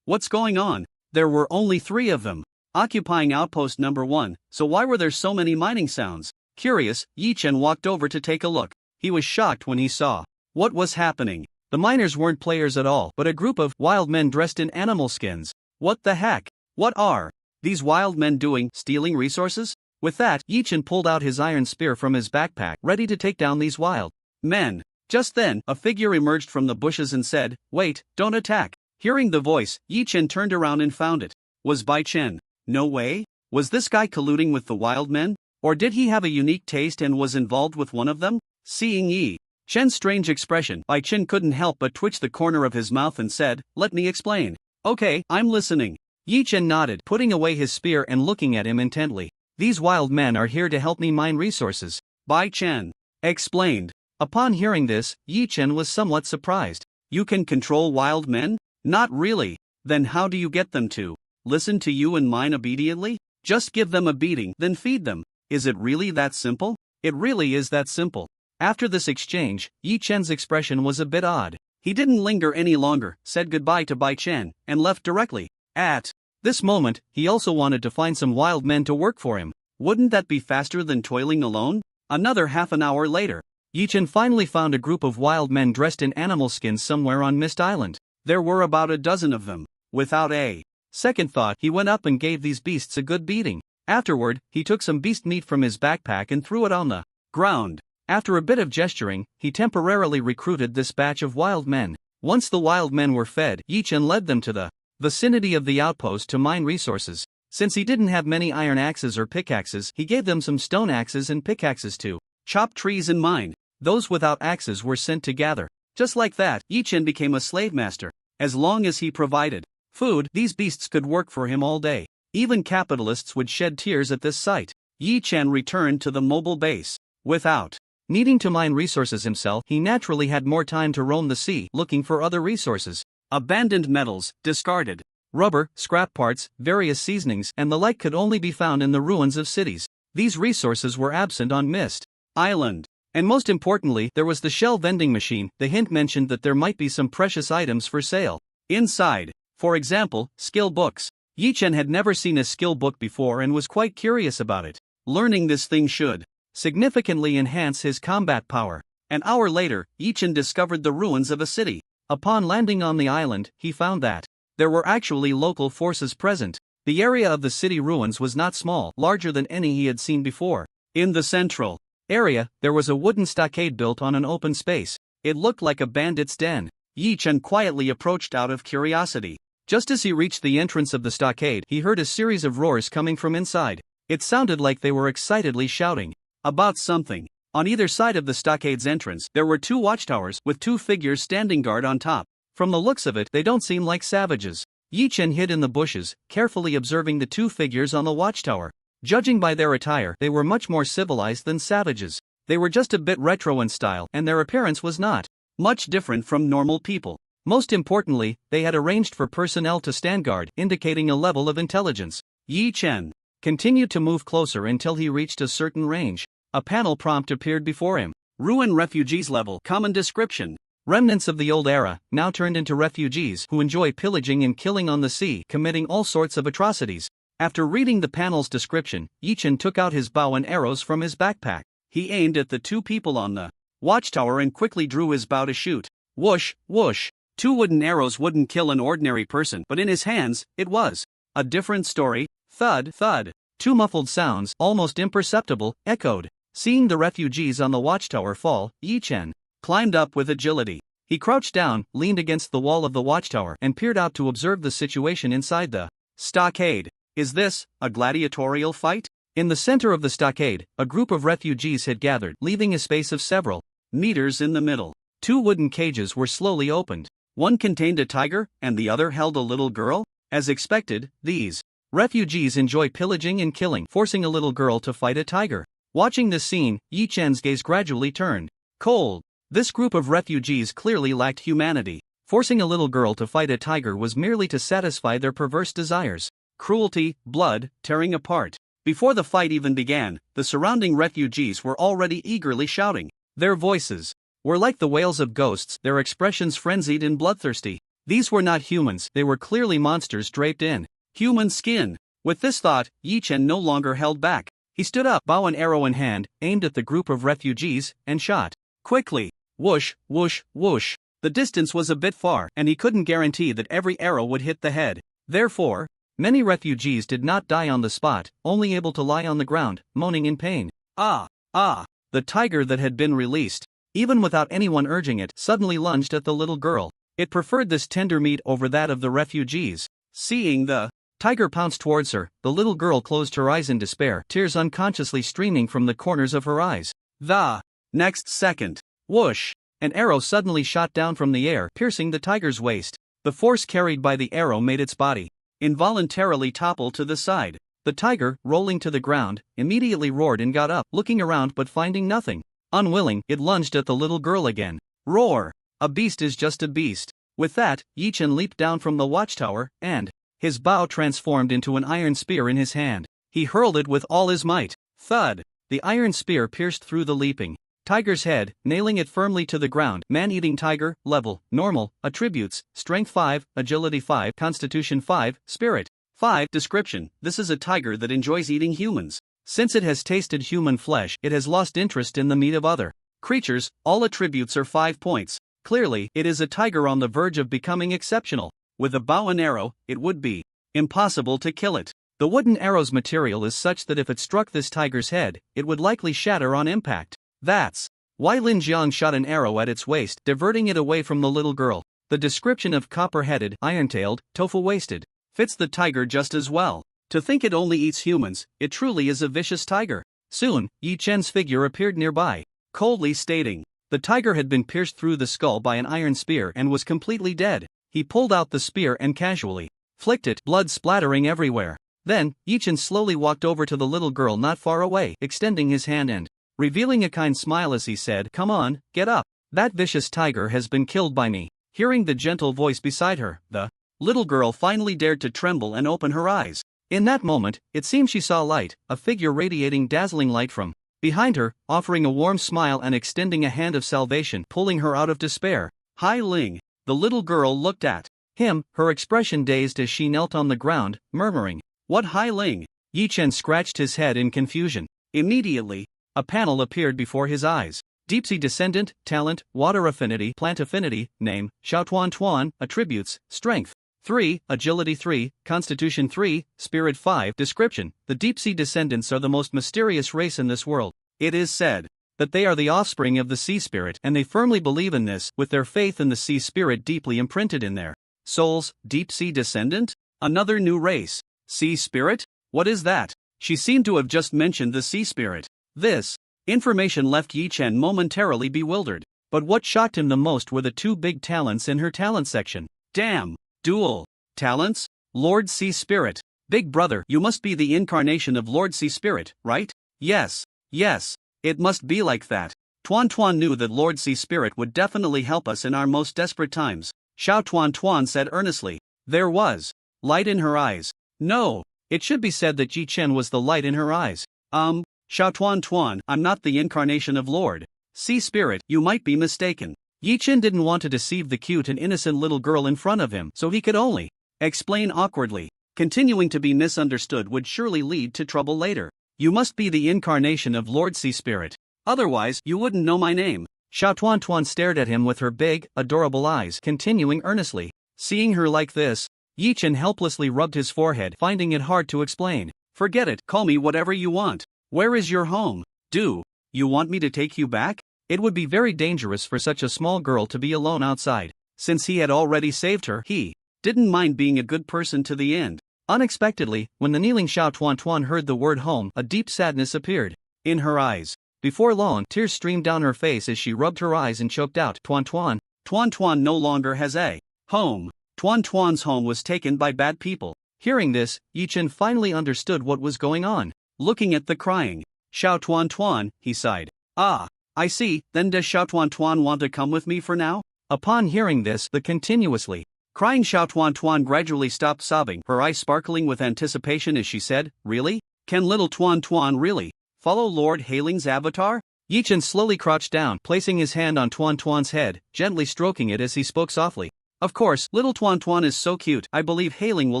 What's going on? There were only 3 of them occupying outpost number 1, so why were there so many mining sounds? Curious, Yichen walked over to take a look. He was shocked when he saw what was happening. The miners weren't players at all, but a group of wild men dressed in animal skins. What the heck? What are these wild men doing, stealing resources? With that, Yichen pulled out his iron spear from his backpack, ready to take down these wild men. Just then, a figure emerged from the bushes and said, "Wait, don't attack." Hearing the voice, Yichen turned around and found it was Bai Chen. No way? Was this guy colluding with the wild men? Or did he have a unique taste and was involved with one of them? Seeing Yi Chen's strange expression, Bai Chen couldn't help but twitch the corner of his mouth and said, "Let me explain." "Okay, I'm listening." Yi Chen nodded, putting away his spear and looking at him intently. "These wild men are here to help me mine resources," Bai Chen explained. Upon hearing this, Yi Chen was somewhat surprised. "You can control wild men?" "Not really." "Then how do you get them to listen to you and mine obediently?" "Just give them a beating, then feed them." "Is it really that simple?" "It really is that simple." After this exchange, Yi Chen's expression was a bit odd. He didn't linger any longer, said goodbye to Bai Chen, and left directly. At this moment, he also wanted to find some wild men to work for him. Wouldn't that be faster than toiling alone? Another half an hour later, Yi Chen finally found a group of wild men dressed in animal skins somewhere on Mist Island. There were about a dozen of them. Without a second thought, he went up and gave these beasts a good beating. Afterward, he took some beast meat from his backpack and threw it on the ground. After a bit of gesturing, he temporarily recruited this batch of wild men. Once the wild men were fed, Yi Chen led them to the vicinity of the outpost to mine resources. Since he didn't have many iron axes or pickaxes, he gave them some stone axes and pickaxes to chop trees and mine. Those without axes were sent to gather. Just like that, Yi Chen became a slave master. As long as he provided food, these beasts could work for him all day. Even capitalists would shed tears at this sight. Yi Chen returned to the mobile base. Without needing to mine resources himself, he naturally had more time to roam the sea looking for other resources. Abandoned metals, discarded rubber, scrap parts, various seasonings, and the like could only be found in the ruins of cities. These resources were absent on Mist Island. And most importantly, there was the shell vending machine. The hint mentioned that there might be some precious items for sale inside. For example, skill books. Yi Chen had never seen a skill book before and was quite curious about it. Learning this thing should significantly enhance his combat power. An hour later, Yi Chen discovered the ruins of a city. Upon landing on the island, he found that there were actually local forces present. The area of the city ruins was not small, larger than any he had seen before. In the central area, there was a wooden stockade built on an open space. It looked like a bandit's den. Yi Chen quietly approached out of curiosity. Just as he reached the entrance of the stockade, he heard a series of roars coming from inside. It sounded like they were excitedly shouting about something. On either side of the stockade's entrance, there were 2 watchtowers with 2 figures standing guard on top. From the looks of it, they don't seem like savages. Yi Chen hid in the bushes, carefully observing the 2 figures on the watchtower. Judging by their attire, they were much more civilized than savages. They were just a bit retro in style, and their appearance was not much different from normal people. Most importantly, they had arranged for personnel to stand guard, indicating a level of intelligence. Yi Chen continued to move closer until he reached a certain range. A panel prompt appeared before him. Ruin refugees level. Common description. Remnants of the old era, now turned into refugees who enjoy pillaging and killing on the sea, committing all sorts of atrocities. After reading the panel's description, Yi Chen took out his bow and arrows from his backpack. He aimed at the 2 people on the watchtower and quickly drew his bow to shoot. Whoosh, whoosh. 2 wooden arrows wouldn't kill an ordinary person, but in his hands, it was A different story. Thud, thud. Two muffled sounds, almost imperceptible, echoed. Seeing the refugees on the watchtower fall, Yi Chen climbed up with agility. He crouched down, leaned against the wall of the watchtower, and peered out to observe the situation inside the stockade. Is this a gladiatorial fight? In the center of the stockade, a group of refugees had gathered, leaving a space of several meters in the middle. Two wooden cages were slowly opened. One contained a tiger, and the other held a little girl. As expected, these refugees enjoy pillaging and killing, forcing a little girl to fight a tiger. Watching this scene, Yi Chen's gaze gradually turned cold. This group of refugees clearly lacked humanity. Forcing a little girl to fight a tiger was merely to satisfy their perverse desires. Cruelty, blood, tearing apart. Before the fight even began, the surrounding refugees were already eagerly shouting. Their voices were like the wails of ghosts, their expressions frenzied and bloodthirsty. These were not humans, they were clearly monsters draped in human skin. With this thought, Yi Chen no longer held back. He stood up, bow and arrow in hand, aimed at the group of refugees, and shot. Quickly. Whoosh, whoosh, whoosh. The distance was a bit far, and he couldn't guarantee that every arrow would hit the head. Therefore, many refugees did not die on the spot, only able to lie on the ground, moaning in pain. Ah! Ah! The tiger that had been released, even without anyone urging it, suddenly lunged at the little girl. It preferred this tender meat over that of the refugees. Seeing the tiger pounce towards her, the little girl closed her eyes in despair, tears unconsciously streaming from the corners of her eyes. The next second, whoosh! An arrow suddenly shot down from the air, piercing the tiger's waist. The force carried by the arrow made its body involuntarily topple to the side. The tiger, rolling to the ground, immediately roared and got up, looking around but finding nothing. Unwilling, it lunged at the little girl again. Roar! A beast is just a beast. With that, Yi Chen leaped down from the watchtower, and his bow transformed into an iron spear in his hand. He hurled it with all his might. Thud! The iron spear pierced through the leaping tiger's head, nailing it firmly to the ground. Man-eating tiger, level, normal, attributes, strength 5, agility 5, constitution 5, spirit 5. Description: this is a tiger that enjoys eating humans. Since it has tasted human flesh, it has lost interest in the meat of other creatures. All attributes are 5 points. Clearly, it is a tiger on the verge of becoming exceptional. With a bow and arrow, it would be impossible to kill it. The wooden arrow's material is such that if it struck this tiger's head, it would likely shatter on impact. That's why Lin Jiang shot an arrow at its waist, diverting it away from the little girl. The description of copper-headed, iron-tailed, tofu-waisted fits the tiger just as well. To think it only eats humans, it truly is a vicious tiger. Soon, Yi Chen's figure appeared nearby, coldly stating, the tiger had been pierced through the skull by an iron spear and was completely dead. He pulled out the spear and casually flicked it, blood splattering everywhere. Then, Yi Chen slowly walked over to the little girl not far away, extending his hand and revealing a kind smile as he said, "Come on, get up. That vicious tiger has been killed by me." Hearing the gentle voice beside her, the little girl finally dared to tremble and open her eyes. In that moment, it seemed she saw light, a figure radiating dazzling light from behind her, offering a warm smile and extending a hand of salvation, pulling her out of despair. Hai Ling. The little girl looked at him, her expression dazed as she knelt on the ground, murmuring, "What Hai Ling?" Yi Chen scratched his head in confusion. Immediately, a panel appeared before his eyes. Deep-sea descendant, talent, water affinity, plant affinity, name, Xiaotuan Tuan, attributes, strength 3, agility 3, constitution 3, spirit 5. Description: the deep-sea descendants are the most mysterious race in this world. It is said that they are the offspring of the sea spirit, and they firmly believe in this, with their faith in the sea spirit deeply imprinted in their souls. Deep-sea descendant? Another new race. Sea spirit? What is that? She seemed to have just mentioned the sea spirit. This information left Yi Chen momentarily bewildered, but what shocked him the most were the two big talents in her talent section. Damn! Dual talents? Lord Sea Spirit. Big brother, you must be the incarnation of Lord Sea Spirit, right? Yes. Yes. It must be like that. Tuan Tuan knew that Lord Sea Spirit would definitely help us in our most desperate times. Xiao Tuan Tuan said earnestly. There was light in her eyes. No, it should be said that Yi Chen was the light in her eyes. Xiao Tuan Tuan, I'm not the incarnation of Lord Sea Spirit, you might be mistaken. Yi Chen didn't want to deceive the cute and innocent little girl in front of him, so he could only explain awkwardly. Continuing to be misunderstood would surely lead to trouble later. You must be the incarnation of Lord Sea Spirit. Otherwise, you wouldn't know my name. Xiao Tuan Tuan stared at him with her big, adorable eyes, continuing earnestly. Seeing her like this, Yi Chen helplessly rubbed his forehead, finding it hard to explain. Forget it, call me whatever you want. Where is your home? Do you want me to take you back? It would be very dangerous for such a small girl to be alone outside. Since he had already saved her, he didn't mind being a good person to the end. Unexpectedly, when the kneeling Xiao Tuan heard the word home, a deep sadness appeared in her eyes. Before long, tears streamed down her face as she rubbed her eyes and choked out, Tuan Tuan no longer has a home. Tuan's home was taken by bad people. Hearing this, Yi Chen finally understood what was going on. Looking at the crying Xiao Tuan, he sighed. Ah, I see, then does Xiao Tuan want to come with me for now? Upon hearing this, the continuously crying Xiao Tuan gradually stopped sobbing, her eyes sparkling with anticipation as she said, really? Can little Tuan really follow Lord Hailing's avatar? Yi Chen slowly crouched down, placing his hand on Tuan's head, gently stroking it as he spoke softly. Of course, little Tuan is so cute, I believe Hailing will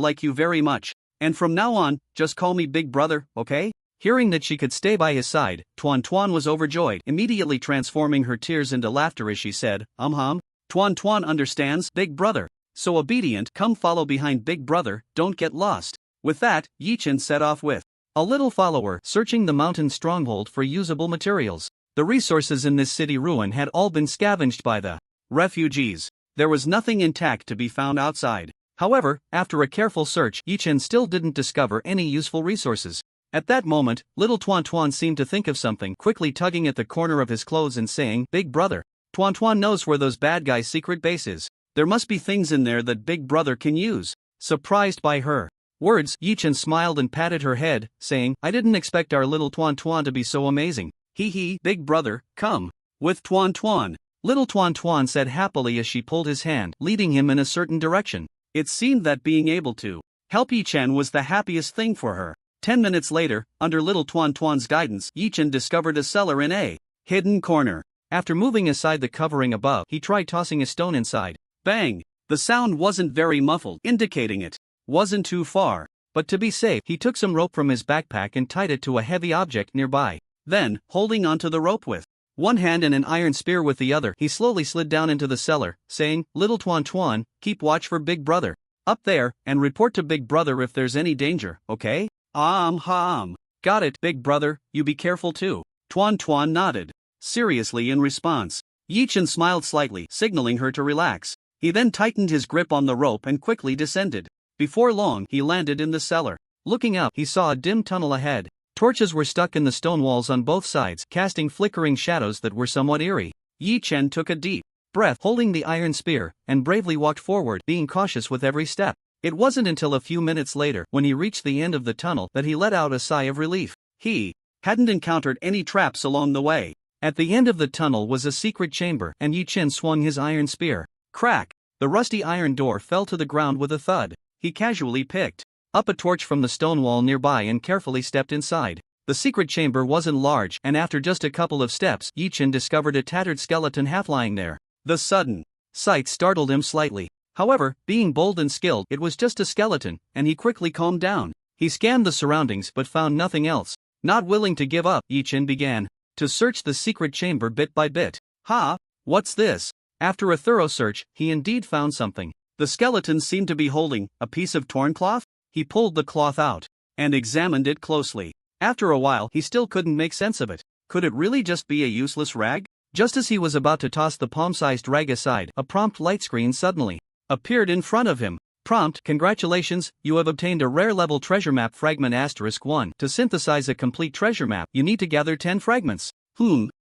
like you very much. And from now on, just call me Big Brother, okay? Hearing that she could stay by his side, Tuan was overjoyed, immediately transforming her tears into laughter as she said, Tuan understands, Big Brother. So obedient, come follow behind Big Brother, don't get lost. With that, Yi Chen set off with a little follower, searching the mountain stronghold for usable materials. The resources in this city ruin had all been scavenged by the refugees. There was nothing intact to be found outside. However, after a careful search, Yi Chen still didn't discover any useful resources. At that moment, little Tuan seemed to think of something, quickly tugging at the corner of his clothes and saying, Big Brother, Tuan knows where those bad guys' secret base is. There must be things in there that Big Brother can use. Surprised by her words, Yi Chen smiled and patted her head, saying, I didn't expect our little Tuan to be so amazing. Hee, Big Brother, come with Tuan. Little Tuan said happily as she pulled his hand, leading him in a certain direction. It seemed that being able to help Yi Chen was the happiest thing for her. 10 minutes later, under little Tuan's guidance, Yi Chen discovered a cellar in a hidden corner. After moving aside the covering above, he tried tossing a stone inside. Bang! The sound wasn't very muffled, indicating it wasn't too far. But to be safe, he took some rope from his backpack and tied it to a heavy object nearby. Then, holding onto the rope with one hand and an iron spear with the other, he slowly slid down into the cellar, saying, Little Tuan, keep watch for Big Brother up there, and report to Big Brother if there's any danger, okay? Got it, Big Brother, you be careful too. Tuan nodded seriously in response. Yi Chen smiled slightly, signaling her to relax. He then tightened his grip on the rope and quickly descended. Before long, he landed in the cellar. Looking up, he saw a dim tunnel ahead. Torches were stuck in the stone walls on both sides, casting flickering shadows that were somewhat eerie. Yi Chen took a deep breath, holding the iron spear, and bravely walked forward, being cautious with every step. It wasn't until a few minutes later, when he reached the end of the tunnel, that he let out a sigh of relief. He hadn't encountered any traps along the way. At the end of the tunnel was a secret chamber, and Yi Chen swung his iron spear. Crack! The rusty iron door fell to the ground with a thud. He casually picked up a torch from the stone wall nearby and carefully stepped inside. The secret chamber wasn't large, and after just a couple of steps, Yi Chen discovered a tattered skeleton half lying there. The sudden sight startled him slightly. However, being bold and skilled, it was just a skeleton, and he quickly calmed down. He scanned the surroundings but found nothing else. Not willing to give up, Yi Chen began to search the secret chamber bit by bit. What's this? After a thorough search, he indeed found something. The skeleton seemed to be holding a piece of torn cloth. He pulled the cloth out and examined it closely. After a while, he still couldn't make sense of it. Could it really just be a useless rag? Just as he was about to toss the palm-sized rag aside, a prompt light screen suddenly appeared in front of him. Prompt: Congratulations, you have obtained a rare level treasure map fragment *1. To synthesize a complete treasure map, you need to gather 10 fragments.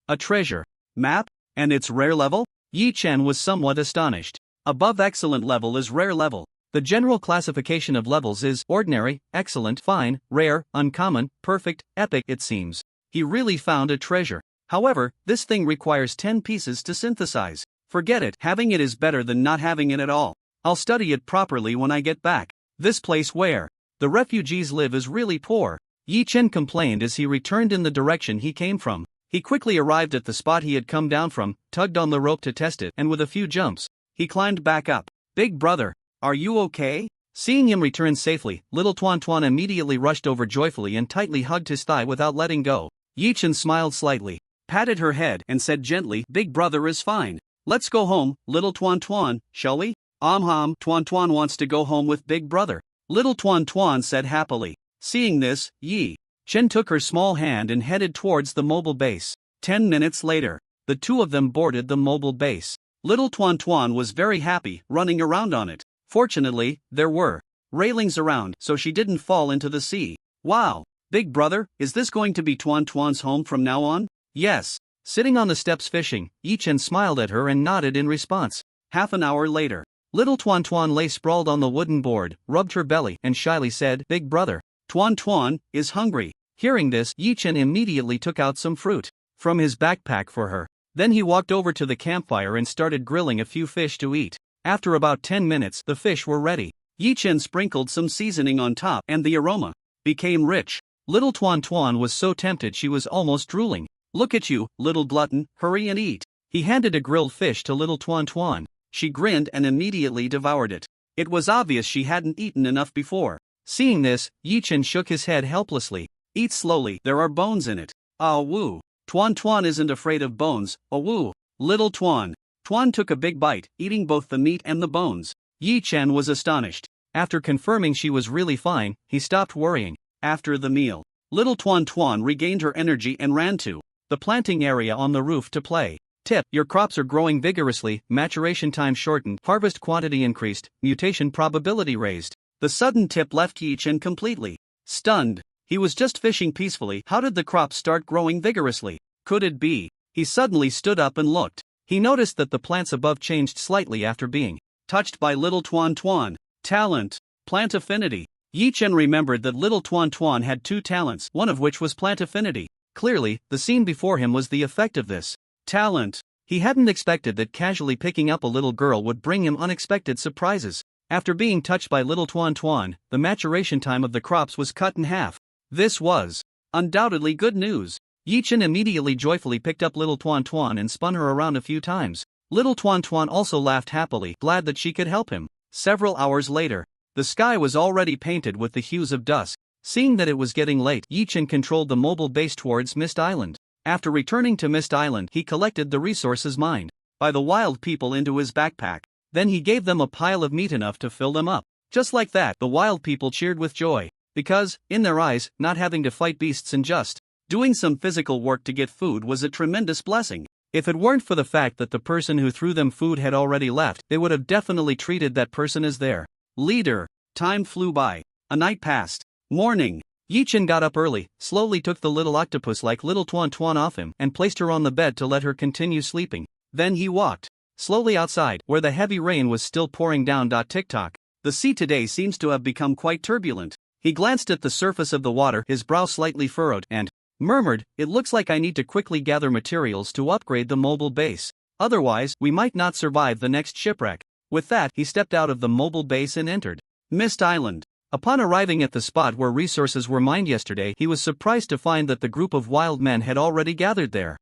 A treasure map? And it's rare level? Yi Chen was somewhat astonished. Above excellent level is rare level. The general classification of levels is ordinary, excellent, fine, rare, uncommon, perfect, epic. It seems he really found a treasure. However, this thing requires 10 pieces to synthesize. Forget it, having it is better than not having it at all. I'll study it properly when I get back. This place where the refugees live is really poor, Yi Chen complained as he returned in the direction he came from. He quickly arrived at the spot he had come down from, tugged on the rope to test it, and with a few jumps, he climbed back up. Big Brother, are you okay? Seeing him return safely, little Tuan immediately rushed over joyfully and tightly hugged his thigh without letting go. Yi Chen smiled slightly, patted her head, and said gently, Big Brother is fine. Let's go home, little Tuan, shall we? Tuan Tuan wants to go home with Big Brother, little Tuan Tuan said happily. Seeing this, Yi Chen took her small hand and headed towards the mobile base. 10 minutes later, the two of them boarded the mobile base. Little Tuan Tuan was very happy, running around on it. Fortunately, there were railings around, so she didn't fall into the sea. Wow! Big Brother, is this going to be Tuan Tuan's home from now on? Yes. Sitting on the steps fishing, Yi Chen smiled at her and nodded in response. Half an hour later, little Tuan Tuan lay sprawled on the wooden board, rubbed her belly, and shyly said, Big Brother, Tuan Tuan is hungry. Hearing this, Yi Chen immediately took out some fruit from his backpack for her. Then he walked over to the campfire and started grilling a few fish to eat. After about 10 minutes, the fish were ready. Yi Chen sprinkled some seasoning on top, and the aroma became rich. Little Tuan Tuan was so tempted she was almost drooling. Look at you, little glutton, hurry and eat. He handed a grilled fish to little Tuan Tuan. She grinned and immediately devoured it. It was obvious she hadn't eaten enough before. Seeing this, Yi Chen shook his head helplessly. Eat slowly, there are bones in it. Ah woo. Tuan Tuan isn't afraid of bones, oh woo. Little Tuan. Tuan took a big bite, eating both the meat and the bones. Yi Chen was astonished. After confirming she was really fine, he stopped worrying. After the meal, little Tuan Tuan regained her energy and ran to the planting area on the roof to play. Tip: your crops are growing vigorously, maturation time shortened, harvest quantity increased, mutation probability raised. The sudden tip left Yi Chen completely stunned. He was just fishing peacefully. How did the crops start growing vigorously? Could it be? He suddenly stood up and looked. He noticed that the plants above changed slightly after being touched by little Tuan Tuan. Talent. Plant affinity. Yi Chen remembered that little Tuan Tuan had two talents, one of which was plant affinity. Clearly, the scene before him was the effect of this talent. He hadn't expected that casually picking up a little girl would bring him unexpected surprises. After being touched by little Tuan Tuan, the maturation time of the crops was cut in half. This was undoubtedly good news. Yi Chen immediately joyfully picked up little Tuan Tuan and spun her around a few times. Little Tuan Tuan also laughed happily, glad that she could help him. Several hours later, the sky was already painted with the hues of dusk. Seeing that it was getting late, Yi Chen controlled the mobile base towards Mist Island. After returning to Mist Island, he collected the resources mined by the wild people into his backpack. Then he gave them a pile of meat enough to fill them up. Just like that, the wild people cheered with joy. Because, in their eyes, not having to fight beasts and just doing some physical work to get food was a tremendous blessing. If it weren't for the fact that the person who threw them food had already left, they would have definitely treated that person as their leader. Time flew by. A night passed. Morning. Yi Chen got up early, slowly took the little octopus like little Tuan Tuan off him, and placed her on the bed to let her continue sleeping. Then he walked slowly outside, where the heavy rain was still pouring down. Tick-tock. The sea today seems to have become quite turbulent. He glanced at the surface of the water, his brow slightly furrowed, and murmured, it looks like I need to quickly gather materials to upgrade the mobile base. Otherwise, we might not survive the next shipwreck. With that, he stepped out of the mobile base and entered Mist Island. Upon arriving at the spot where resources were mined yesterday, he was surprised to find that the group of wild men had already gathered there.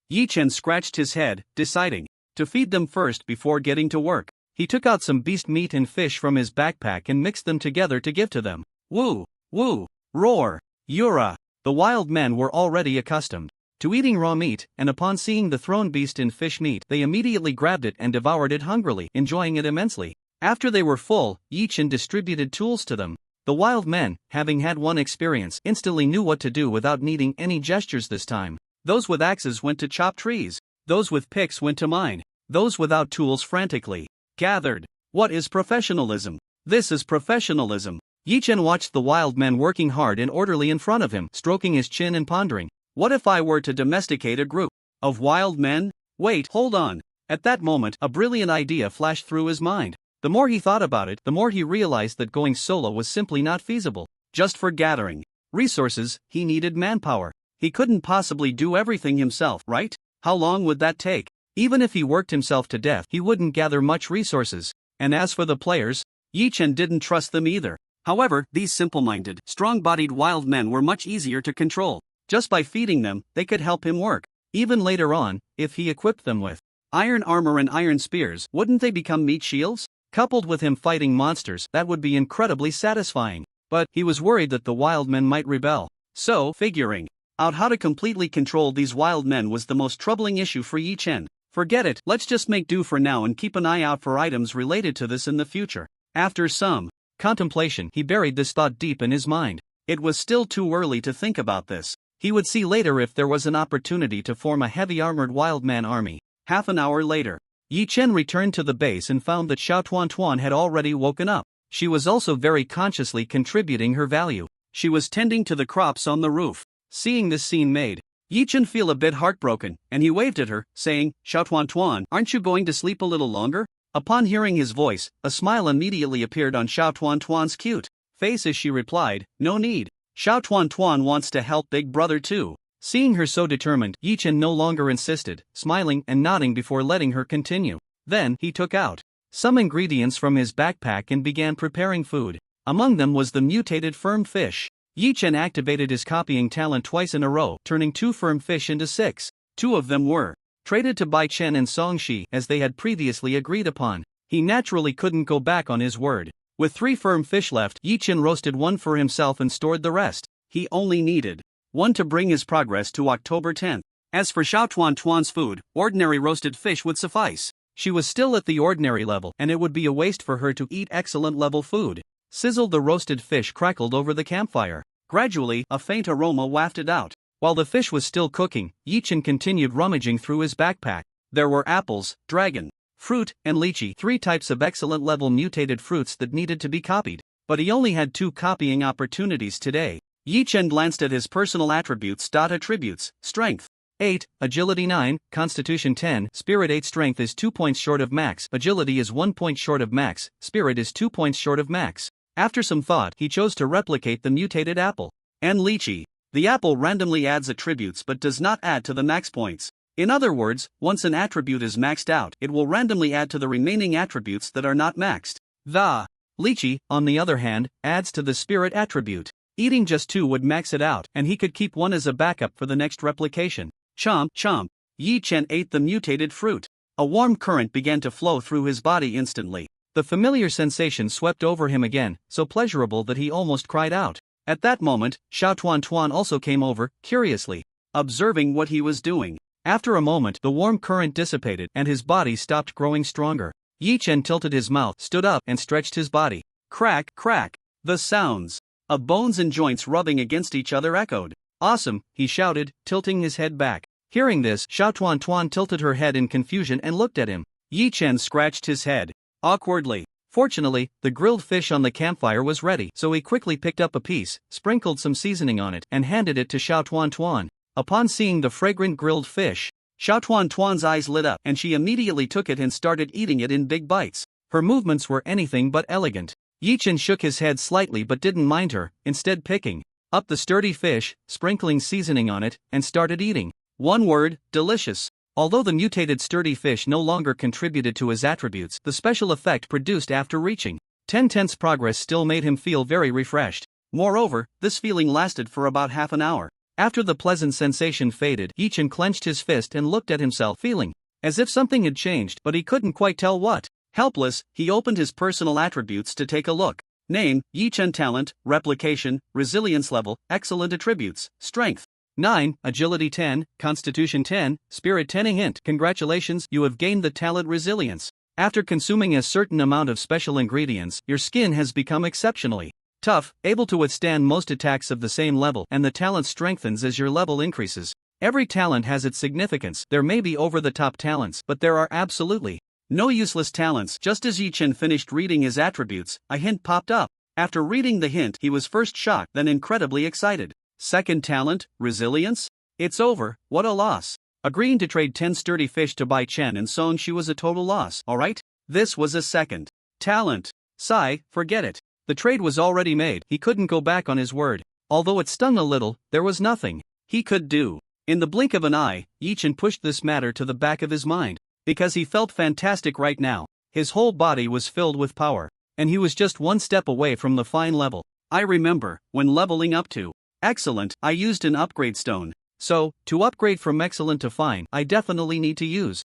Yi Chen scratched his head, deciding to feed them first before getting to work. He took out some beast meat and fish from his backpack and mixed them together to give to them. Woo! Woo! Roar! Yura! The wild men were already accustomed to eating raw meat, and upon seeing the thrown beast in fish meat, they immediately grabbed it and devoured it hungrily, enjoying it immensely. After they were full, Yi Chen distributed tools to them. The wild men, having had one experience, instantly knew what to do without needing any gestures this time. Those with axes went to chop trees. Those with picks went to mine. Those without tools frantically gathered. What is professionalism? This is professionalism. Yi Chen watched the wild men working hard and orderly in front of him, stroking his chin and pondering. What if I were to domesticate a group of wild men? Wait, hold on. At that moment, a brilliant idea flashed through his mind. The more he thought about it, the more he realized that going solo was simply not feasible. Just for gathering resources, he needed manpower. He couldn't possibly do everything himself, right? How long would that take? Even if he worked himself to death, he wouldn't gather much resources. And as for the players, Yi Chen didn't trust them either. However, these simple-minded, strong-bodied wild men were much easier to control. Just by feeding them, they could help him work. Even later on, if he equipped them with iron armor and iron spears, wouldn't they become meat shields? Coupled with him fighting monsters, that would be incredibly satisfying. But he was worried that the wild men might rebel. So, figuring out how to completely control these wild men was the most troubling issue for Yi Chen. Forget it, let's just make do for now and keep an eye out for items related to this in the future. After some contemplation, he buried this thought deep in his mind. It was still too early to think about this. He would see later if there was an opportunity to form a heavy-armored wildman army. Half an hour later, Yi Chen returned to the base and found that Xiao Tuan had already woken up. She was also very consciously contributing her value. She was tending to the crops on the roof. Seeing this scene made Yi Chen feel a bit heartbroken, and he waved at her, saying, "Xiao Tuan, aren't you going to sleep a little longer?" Upon hearing his voice, a smile immediately appeared on Xiao Tuan's cute face as she replied, "No need. Xiao Tuan wants to help big brother too." Seeing her so determined, Yi Chen no longer insisted, smiling and nodding before letting her continue. Then, he took out some ingredients from his backpack and began preparing food. Among them was the mutated firm fish. Yi Chen activated his copying talent twice in a row, turning 2 firm fish into 6. 2 of them were traded to Bai Chen and Song Shi as they had previously agreed upon. He naturally couldn't go back on his word. With 3 firm fish left, Yi Chen roasted 1 for himself and stored the rest. He only needed 1 to bring his progress to October 10th. As for Xiao Tuan's food, ordinary roasted fish would suffice. She was still at the ordinary level, and it would be a waste for her to eat excellent level food. Sizzled, the roasted fish crackled over the campfire. Gradually, a faint aroma wafted out. While the fish was still cooking, Yi Chen continued rummaging through his backpack. There were apples, dragon fruit, and lychee, 3 types of excellent level mutated fruits that needed to be copied. But he only had 2 copying opportunities today. Yi Chen glanced at his personal attributes. Attributes: Strength 8, Agility 9, Constitution 10, Spirit 8. Strength is 2 points short of max, Agility is 1 point short of max, Spirit is 2 points short of max. After some thought, he chose to replicate the mutated apple and lychee. The apple randomly adds attributes but does not add to the max points. In other words, once an attribute is maxed out, it will randomly add to the remaining attributes that are not maxed. The lychee, on the other hand, adds to the spirit attribute. Eating just 2 would max it out, and he could keep 1 as a backup for the next replication. Chomp, chomp. Yi Chen ate the mutated fruit. A warm current began to flow through his body instantly. The familiar sensation swept over him again, so pleasurable that he almost cried out. At that moment, Xiao Tuan also came over, curiously observing what he was doing. After a moment, the warm current dissipated, and his body stopped growing stronger. Yi Chen tilted his mouth, stood up, and stretched his body. Crack, crack. The sounds of bones and joints rubbing against each other echoed. "Awesome," he shouted, tilting his head back. Hearing this, Xiao Tuan tilted her head in confusion and looked at him. Yi Chen scratched his head awkwardly. Fortunately, the grilled fish on the campfire was ready, so he quickly picked up a piece, sprinkled some seasoning on it, and handed it to Xiao Tuan. Upon seeing the fragrant grilled fish, Xiao Tuan's eyes lit up, and she immediately took it and started eating it in big bites. Her movements were anything but elegant. Yi Chen shook his head slightly but didn't mind her, instead picking up the sturdy fish, sprinkling seasoning on it, and started eating. One word: delicious. Although the mutated sturdy fish no longer contributed to his attributes, the special effect produced after reaching 10/10 progress still made him feel very refreshed. Moreover, this feeling lasted for about half an hour. After the pleasant sensation faded, Yi Chen clenched his fist and looked at himself, feeling as if something had changed, but he couldn't quite tell what. Helpless, he opened his personal attributes to take a look. Name: Yi Chen. Talent: Replication, Resilience level, Excellent attributes, Strength 9, Agility 10, Constitution 10, Spirit 10. Hint: congratulations, you have gained the talent Resilience. After consuming a certain amount of special ingredients, your skin has become exceptionally tough, able to withstand most attacks of the same level, and the talent strengthens as your level increases. Every talent has its significance. There may be over-the-top talents, but there are absolutely no useless talents. Just as Yi Chen finished reading his attributes, a hint popped up. After reading the hint, he was first shocked, then incredibly excited. Second talent: Resilience? It's over, what a loss. Agreeing to trade 10 sturdy fish to Bai Chen and Song Shi was a total loss, alright? This was a second talent. Sigh, forget it. The trade was already made, he couldn't go back on his word. Although it stung a little, there was nothing he could do. In the blink of an eye, Yi Chen pushed this matter to the back of his mind. Because he felt fantastic right now. His whole body was filled with power. And he was just 1 step away from the fine level. I remember, when leveling up to Excellent, I used an upgrade stone. So, to upgrade from Excellent to Fine, I definitely need to use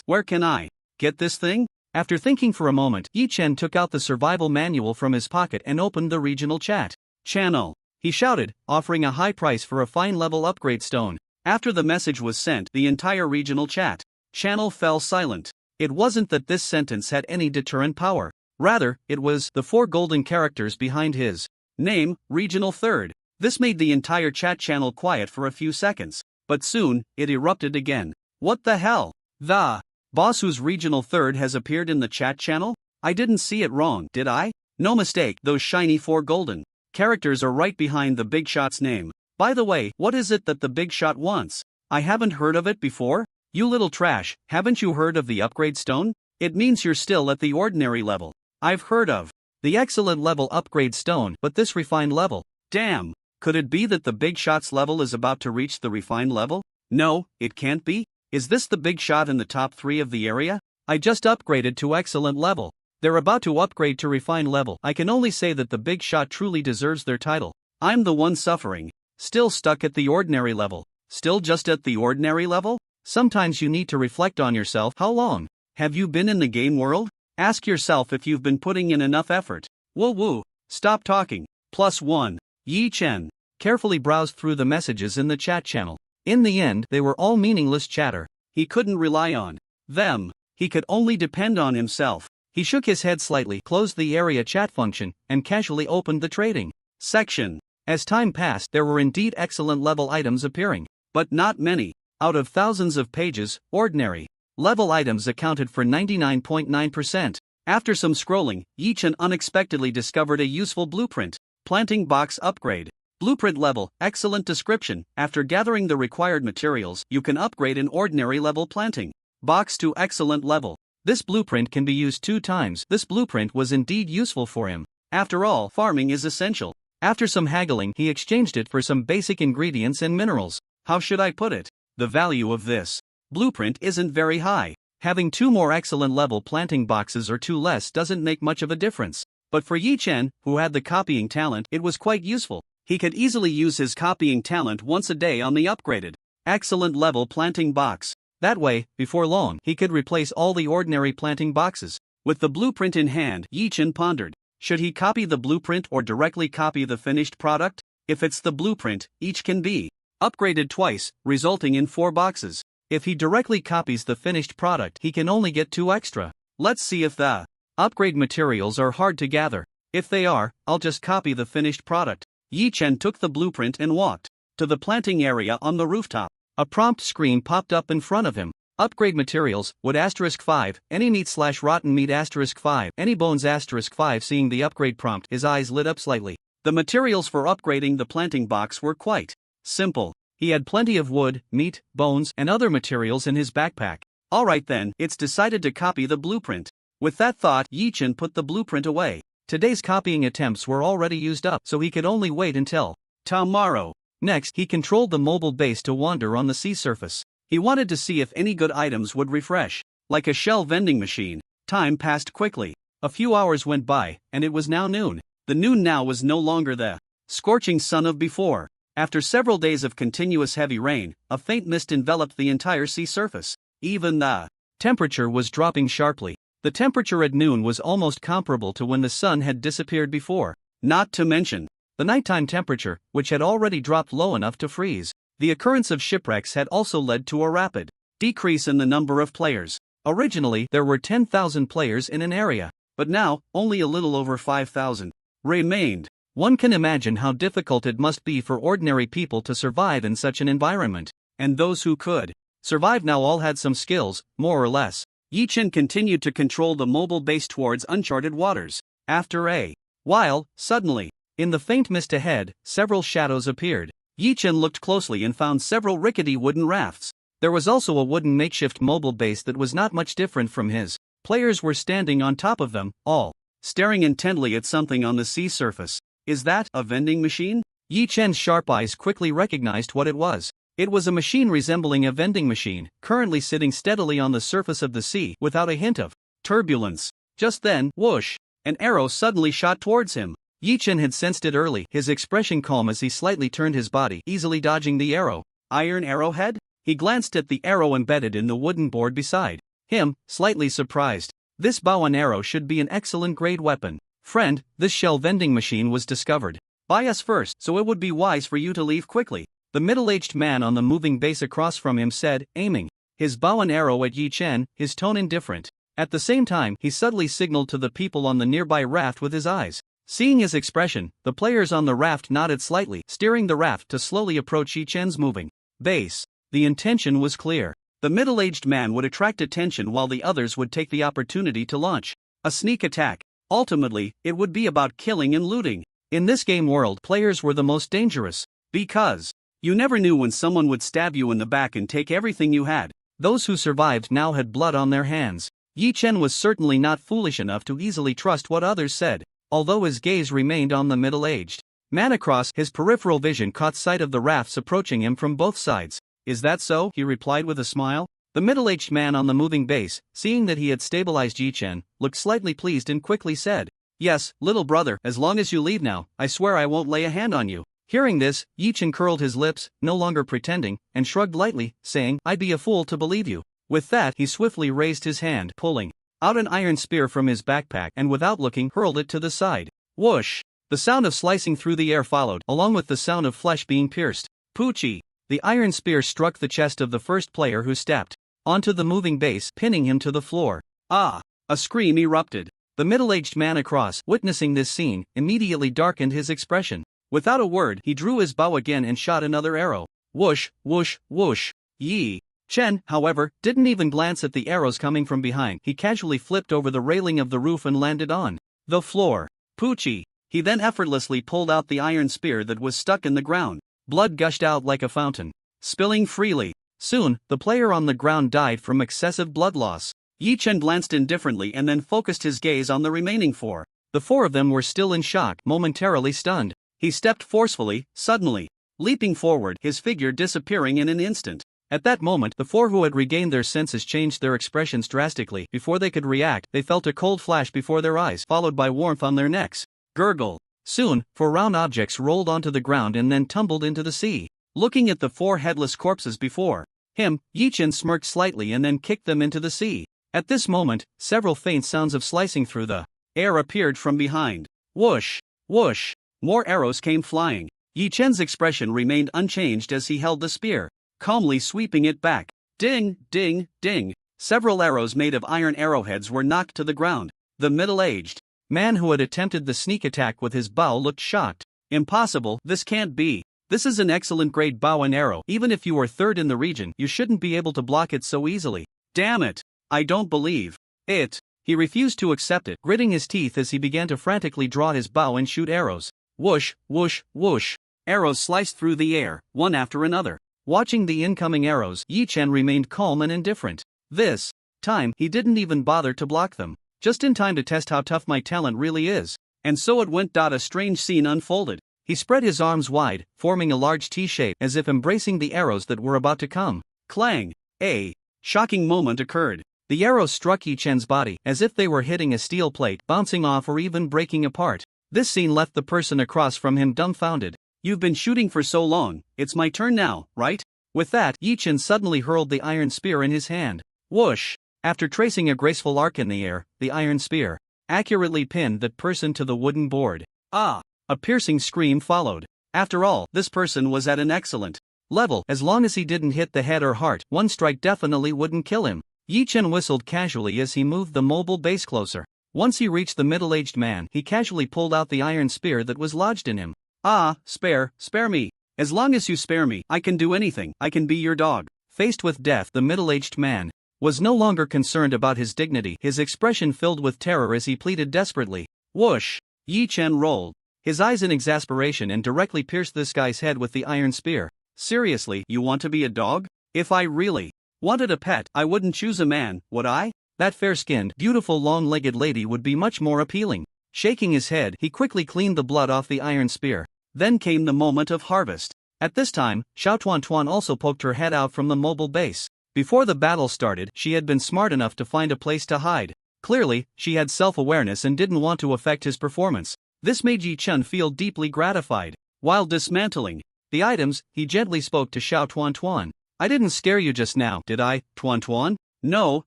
where can I get this thing? After thinking for a moment, Yi Chen took out the survival manual from his pocket and opened the regional chat channel. He shouted, offering a high price for a fine level upgrade stone. After the message was sent, the entire regional chat channel fell silent. It wasn't that this sentence had any deterrent power. Rather, it was the 4 golden characters behind his name, Regional Third. This made the entire chat channel quiet for a few seconds, but soon, it erupted again. What the hell? The boss whose Regional Third has appeared in the chat channel? I didn't see it wrong, did I? No mistake, those shiny 4 golden characters are right behind the big shot's name. By the way, what is it that the big shot wants? I haven't heard of it before? You little trash, haven't you heard of the upgrade stone? It means you're still at the ordinary level. I've heard of the excellent level upgrade stone, but this refined level. Damn, could it be that the big shot's level is about to reach the refined level? No, it can't be. Is this the big shot in the top 3 of the area? I just upgraded to excellent level. They're about to upgrade to refined level. I can only say that the big shot truly deserves their title. I'm the one suffering. Still stuck at the ordinary level. Still just at the ordinary level? Sometimes you need to reflect on yourself. How long have you been in the game world? Ask yourself if you've been putting in enough effort. Woo woo. Stop talking. +1. Yi Chen carefully browsed through the messages in the chat channel. In the end, they were all meaningless chatter. He couldn't rely on them. He could only depend on himself. He shook his head slightly, closed the area chat function, and casually opened the trading section. As time passed, there were indeed excellent level items appearing, but not many. Out of thousands of pages, ordinary level items accounted for 99.9%. After some scrolling, Yi Chen unexpectedly discovered a useful blueprint. Planting box upgrade. Blueprint level, excellent description. After gathering the required materials, you can upgrade an ordinary level planting box to excellent level. This blueprint can be used 2 times. This blueprint was indeed useful for him. After all, farming is essential. After some haggling, he exchanged it for some basic ingredients and minerals. How should I put it? The value of this blueprint isn't very high. Having 2 more excellent level planting boxes or 2 less doesn't make much of a difference. But for Yi Chen, who had the copying talent, it was quite useful. He could easily use his copying talent once a day on the upgraded excellent level planting box. That way, before long, he could replace all the ordinary planting boxes. With the blueprint in hand, Yi Chen pondered. Should he copy the blueprint or directly copy the finished product? If it's the blueprint, each can be upgraded twice, resulting in 4 boxes. If he directly copies the finished product, he can only get 2 extra. Let's see if the upgrade materials are hard to gather. If they are, I'll just copy the finished product. Yi Chen took the blueprint and walked to the planting area on the rooftop. A prompt screen popped up in front of him. Upgrade materials, wood *5, any meat/rotten meat *5, any bones *5. Seeing the upgrade prompt, his eyes lit up slightly. The materials for upgrading the planting box were quite simple. He had plenty of wood, meat, bones, and other materials in his backpack. Alright then, it's decided to copy the blueprint. With that thought, Yi Chen put the blueprint away. Today's copying attempts were already used up, so he could only wait until tomorrow. Next, he controlled the mobile base to wander on the sea surface. He wanted to see if any good items would refresh. Like a shell vending machine. Time passed quickly. A few hours went by, and it was now noon. The noon now was no longer the scorching sun of before. After several days of continuous heavy rain, a faint mist enveloped the entire sea surface. Even the temperature was dropping sharply. The temperature at noon was almost comparable to when the sun had disappeared before. Not to mention the nighttime temperature, which had already dropped low enough to freeze. The occurrence of shipwrecks had also led to a rapid decrease in the number of players. Originally, there were 10,000 players in an area, but now, only a little over 5,000 remained. One can imagine how difficult it must be for ordinary people to survive in such an environment. And those who could survive now all had some skills, more or less. Yi Chen continued to control the mobile base towards uncharted waters. After a while, suddenly, in the faint mist ahead, several shadows appeared. Yi Chen looked closely and found several rickety wooden rafts. There was also a wooden makeshift mobile base that was not much different from his. Players were standing on top of them, all staring intently at something on the sea surface. Is that a vending machine? Yi Chen's sharp eyes quickly recognized what it was. It was a machine resembling a vending machine, currently sitting steadily on the surface of the sea without a hint of turbulence. Just then, whoosh, an arrow suddenly shot towards him. Yi Chen had sensed it early, his expression calm as he slightly turned his body, easily dodging the arrow. Iron arrowhead? He glanced at the arrow embedded in the wooden board beside him, slightly surprised. This bow and arrow should be an excellent grade weapon. Friend, this shell vending machine was discovered by us first, so it would be wise for you to leave quickly. The middle-aged man on the moving base across from him said, aiming his bow and arrow at Yi Chen, his tone indifferent. At the same time, he subtly signaled to the people on the nearby raft with his eyes. Seeing his expression, the players on the raft nodded slightly, steering the raft to slowly approach Yi Chen's moving base. The intention was clear. The middle-aged man would attract attention while the others would take the opportunity to launch a sneak attack. Ultimately, it would be about killing and looting. In this game world, players were the most dangerous, because you never knew when someone would stab you in the back and take everything you had. Those who survived now had blood on their hands. Yi Chen was certainly not foolish enough to easily trust what others said, although his gaze remained on the middle-aged man across. His peripheral vision caught sight of the rafts approaching him from both sides. "Is that so?" he replied with a smile. The middle-aged man on the moving base, seeing that he had stabilized Yi Chen, looked slightly pleased and quickly said, "Yes, little brother, as long as you leave now, I swear I won't lay a hand on you." Hearing this, Yi Chen curled his lips, no longer pretending, and shrugged lightly, saying, "I'd be a fool to believe you." With that, he swiftly raised his hand, pulling out an iron spear from his backpack and without looking, hurled it to the side. Whoosh! The sound of slicing through the air followed, along with the sound of flesh being pierced. Poochie! The iron spear struck the chest of the first player who stepped onto the moving base, pinning him to the floor. Ah! A scream erupted. The middle-aged man across, witnessing this scene, immediately darkened his expression. Without a word, he drew his bow again and shot another arrow. Whoosh, whoosh, whoosh. Yi Chen, however, didn't even glance at the arrows coming from behind. He casually flipped over the railing of the roof and landed on the floor. Poochie! He then effortlessly pulled out the iron spear that was stuck in the ground. Blood gushed out like a fountain, spilling freely. Soon, the player on the ground died from excessive blood loss. Yi Chen glanced indifferently and then focused his gaze on the remaining four. The four of them were still in shock, momentarily stunned. He stepped forcefully, suddenly, leaping forward, his figure disappearing in an instant. At that moment, the four who had regained their senses changed their expressions drastically. Before they could react, they felt a cold flash before their eyes, followed by warmth on their necks. Gurgle. Soon, four round objects rolled onto the ground and then tumbled into the sea. Looking at the four headless corpses before him, Yi Chen smirked slightly and then kicked them into the sea. At this moment, several faint sounds of slicing through the air appeared from behind. Whoosh! Whoosh! More arrows came flying. Yi Chen's expression remained unchanged as he held the spear, calmly sweeping it back. Ding, ding, ding. Several arrows made of iron arrowheads were knocked to the ground. The middle-aged man who had attempted the sneak attack with his bow looked shocked. "Impossible, this can't be. This is an excellent grade bow and arrow. Even if you were third in the region, you shouldn't be able to block it so easily. Damn it. I don't believe it." He refused to accept it, gritting his teeth as he began to frantically draw his bow and shoot arrows. Whoosh, whoosh, whoosh. Arrows sliced through the air, one after another. Watching the incoming arrows, Yi Chen remained calm and indifferent. This time, he didn't even bother to block them. Just in time to test how tough my talent really is. And so it went. A strange scene unfolded. He spread his arms wide, forming a large T-shape as if embracing the arrows that were about to come. Clang! A shocking moment occurred. The arrows struck Yi Chen's body, as if they were hitting a steel plate, bouncing off or even breaking apart. This scene left the person across from him dumbfounded. "You've been shooting for so long, it's my turn now, right?" With that, Yi Chen suddenly hurled the iron spear in his hand. Whoosh! After tracing a graceful arc in the air, the iron spear accurately pinned that person to the wooden board. Ah! A piercing scream followed. After all, this person was at an excellent level. As long as he didn't hit the head or heart, one strike definitely wouldn't kill him. Yi Chen whistled casually as he moved the mobile base closer. Once he reached the middle-aged man, he casually pulled out the iron spear that was lodged in him. "Ah, spare me. As long as you spare me, I can do anything. I can be your dog." Faced with death, the middle-aged man was no longer concerned about his dignity. His expression filled with terror as he pleaded desperately. Whoosh! Yi Chen rolled his eyes in exasperation and directly pierced this guy's head with the iron spear. "Seriously, you want to be a dog? If I really wanted a pet, I wouldn't choose a man, would I? That fair-skinned, beautiful long-legged lady would be much more appealing." Shaking his head, he quickly cleaned the blood off the iron spear. Then came the moment of harvest. At this time, Xiao Tuan also poked her head out from the mobile base. Before the battle started, she had been smart enough to find a place to hide. Clearly, she had self-awareness and didn't want to affect his performance. This made Yi Chen feel deeply gratified. While dismantling the items, he gently spoke to Xiao Tuan. "I didn't scare you just now, did I, Tuan? No,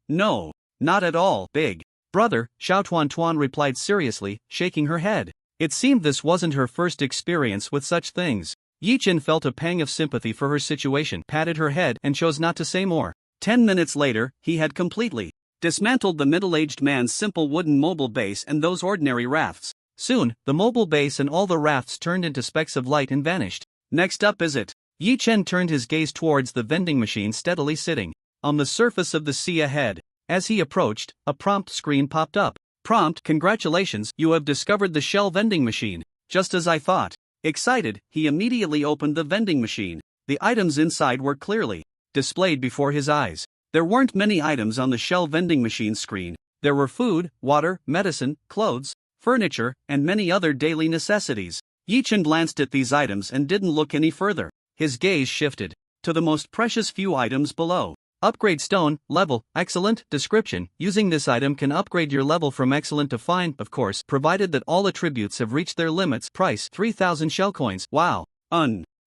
not at all, big brother," Xiao Tuan replied seriously, shaking her head. It seemed this wasn't her first experience with such things. Yi Chen felt a pang of sympathy for her situation, patted her head, and chose not to say more. 10 minutes later, he had completely dismantled the middle-aged man's simple wooden mobile base and those ordinary rafts. Soon, the mobile base and all the rafts turned into specks of light and vanished. Next up is it. Yi Chen turned his gaze towards the vending machine steadily sitting on the surface of the sea ahead. As he approached, a prompt screen popped up. Prompt: congratulations, you have discovered the shell vending machine. Just as I thought. Excited, he immediately opened the vending machine. The items inside were clearly displayed before his eyes. There weren't many items on the shell vending machine screen. There were food, water, medicine, clothes, furniture, and many other daily necessities. Yi Chen glanced at these items and didn't look any further. His gaze shifted to the most precious few items below. Upgrade stone, level, excellent, description. Using this item can upgrade your level from excellent to fine, of course, provided that all attributes have reached their limits. Price, 3,000 shell coins. Wow.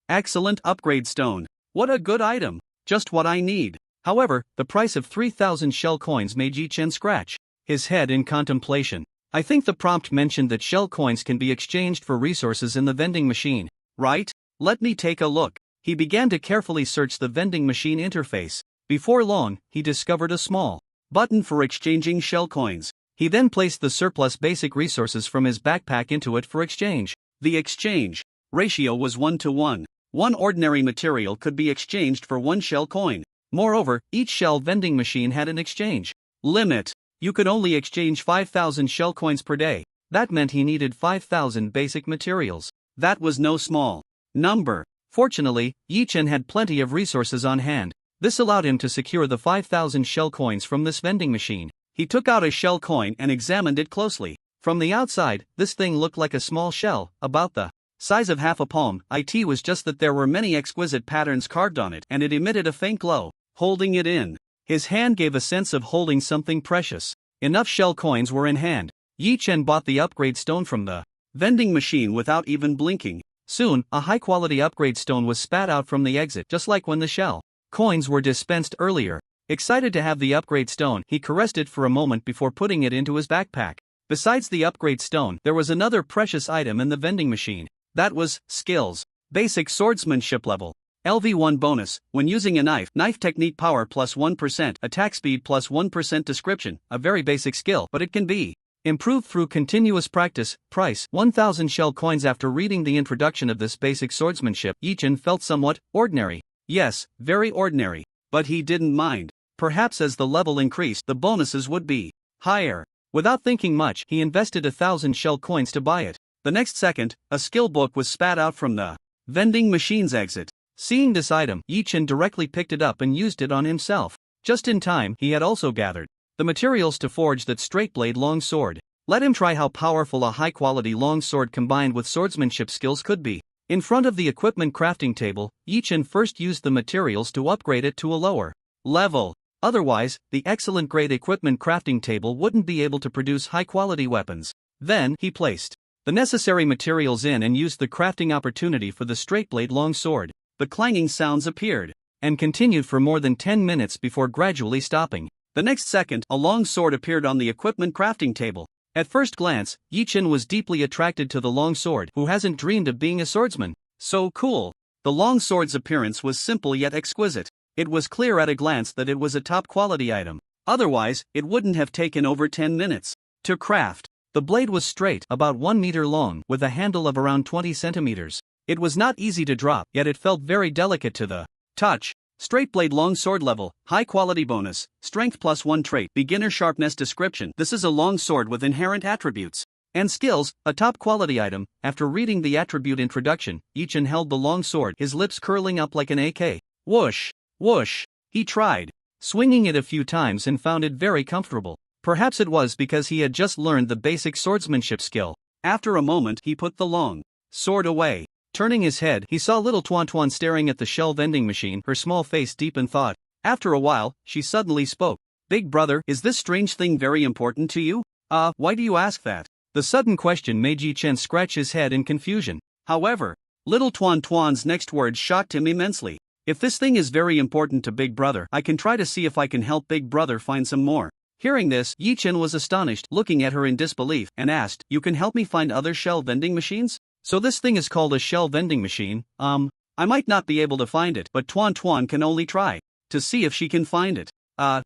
Excellent upgrade stone. What a good item. Just what I need. However, the price of 3,000 shell coins made Yi Chen scratch his head in contemplation. I think the prompt mentioned that shell coins can be exchanged for resources in the vending machine, right? Let me take a look. He began to carefully search the vending machine interface. Before long, he discovered a small button for exchanging shell coins. He then placed the surplus basic resources from his backpack into it for exchange. The exchange ratio was 1:1. One ordinary material could be exchanged for one shell coin. Moreover, each shell vending machine had an exchange limit. You could only exchange 5,000 shell coins per day. That meant he needed 5,000 basic materials. That was no small number. Fortunately, Yi Chen had plenty of resources on hand. This allowed him to secure the 5,000 shell coins from this vending machine. He took out a shell coin and examined it closely. From the outside, this thing looked like a small shell, about the size of half a palm. It was just that there were many exquisite patterns carved on it and it emitted a faint glow. Holding it in his hand gave a sense of holding something precious. Enough shell coins were in hand. Yi Chen bought the upgrade stone from the vending machine without even blinking. Soon, a high-quality upgrade stone was spat out from the exit, just like when the shell coins were dispensed earlier. Excited to have the upgrade stone, he caressed it for a moment before putting it into his backpack. Besides the upgrade stone, there was another precious item in the vending machine. That was skills. Basic swordsmanship level. LV1 bonus, when using a knife technique power plus 1%, attack speed plus 1% description, a very basic skill, but it can be improved through continuous practice. Price, 1,000 shell coins. After reading the introduction of this basic swordsmanship, Yi Chen felt somewhat ordinary. Yes, very ordinary. But he didn't mind. Perhaps as the level increased, the bonuses would be higher. Without thinking much, he invested 1,000 shell coins to buy it. The next second, a skill book was spat out from the vending machine's exit. Seeing this item, Yi Chen directly picked it up and used it on himself. Just in time, he had also gathered the materials to forge that straight-blade long sword. Let him try how powerful a high-quality long sword combined with swordsmanship skills could be. In front of the equipment crafting table, Yi Chen first used the materials to upgrade it to a lower level. Otherwise, the excellent grade equipment crafting table wouldn't be able to produce high-quality weapons. Then, he placed the necessary materials in and used the crafting opportunity for the straight-blade long sword. The clanging sounds appeared and continued for more than 10 minutes before gradually stopping. The next second, a long sword appeared on the equipment crafting table. At first glance, Yi Chen was deeply attracted to the long sword. Who hasn't dreamed of being a swordsman? So cool. The long sword's appearance was simple yet exquisite. It was clear at a glance that it was a top-quality item. Otherwise, it wouldn't have taken over 10 minutes to craft. The blade was straight, about 1 meter long, with a handle of around 20 centimeters. It was not easy to drop, yet it felt very delicate to the touch. Straight blade long sword level, high quality bonus, strength plus 1 trait, beginner sharpness description. This is a long sword with inherent attributes and skills, a top quality item. After reading the attribute introduction, Yi Chen held the long sword, his lips curling up like an AK. Whoosh, whoosh. He tried swinging it a few times and found it very comfortable. Perhaps it was because he had just learned the basic swordsmanship skill. After a moment, he put the long sword away. Turning his head, he saw little Tuan Tuan staring at the shell vending machine, her small face deep in thought. After a while, she suddenly spoke. Big brother, is this strange thing very important to you? Why do you ask that? The sudden question made Yi Chen scratch his head in confusion. However, little Tuan Tuan's next words shocked him immensely. If this thing is very important to Big Brother, I can try to see if I can help Big Brother find some more. Hearing this, Yi Chen was astonished, looking at her in disbelief, and asked, You can help me find other shell vending machines? So this thing is called a shell vending machine. I might not be able to find it, but Tuan Tuan can only try. to see if she can find it.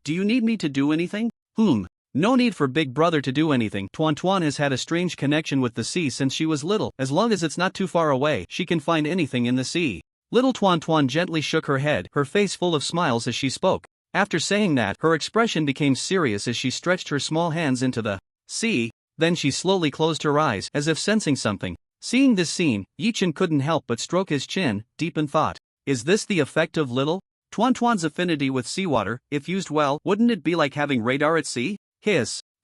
Do you need me to do anything? No need for Big Brother to do anything. Tuan Tuan has had a strange connection with the sea since she was little. As long as it's not too far away, she can find anything in the sea. Little Tuan Tuan gently shook her head, her face full of smiles as she spoke. After saying that, her expression became serious as she stretched her small hands into the sea. Then she slowly closed her eyes, as if sensing something. Seeing this scene, Yichen couldn't help but stroke his chin, deep in thought. Is this the effect of little Tuan Tuan's affinity with seawater? If used well, wouldn't it be like having radar at sea?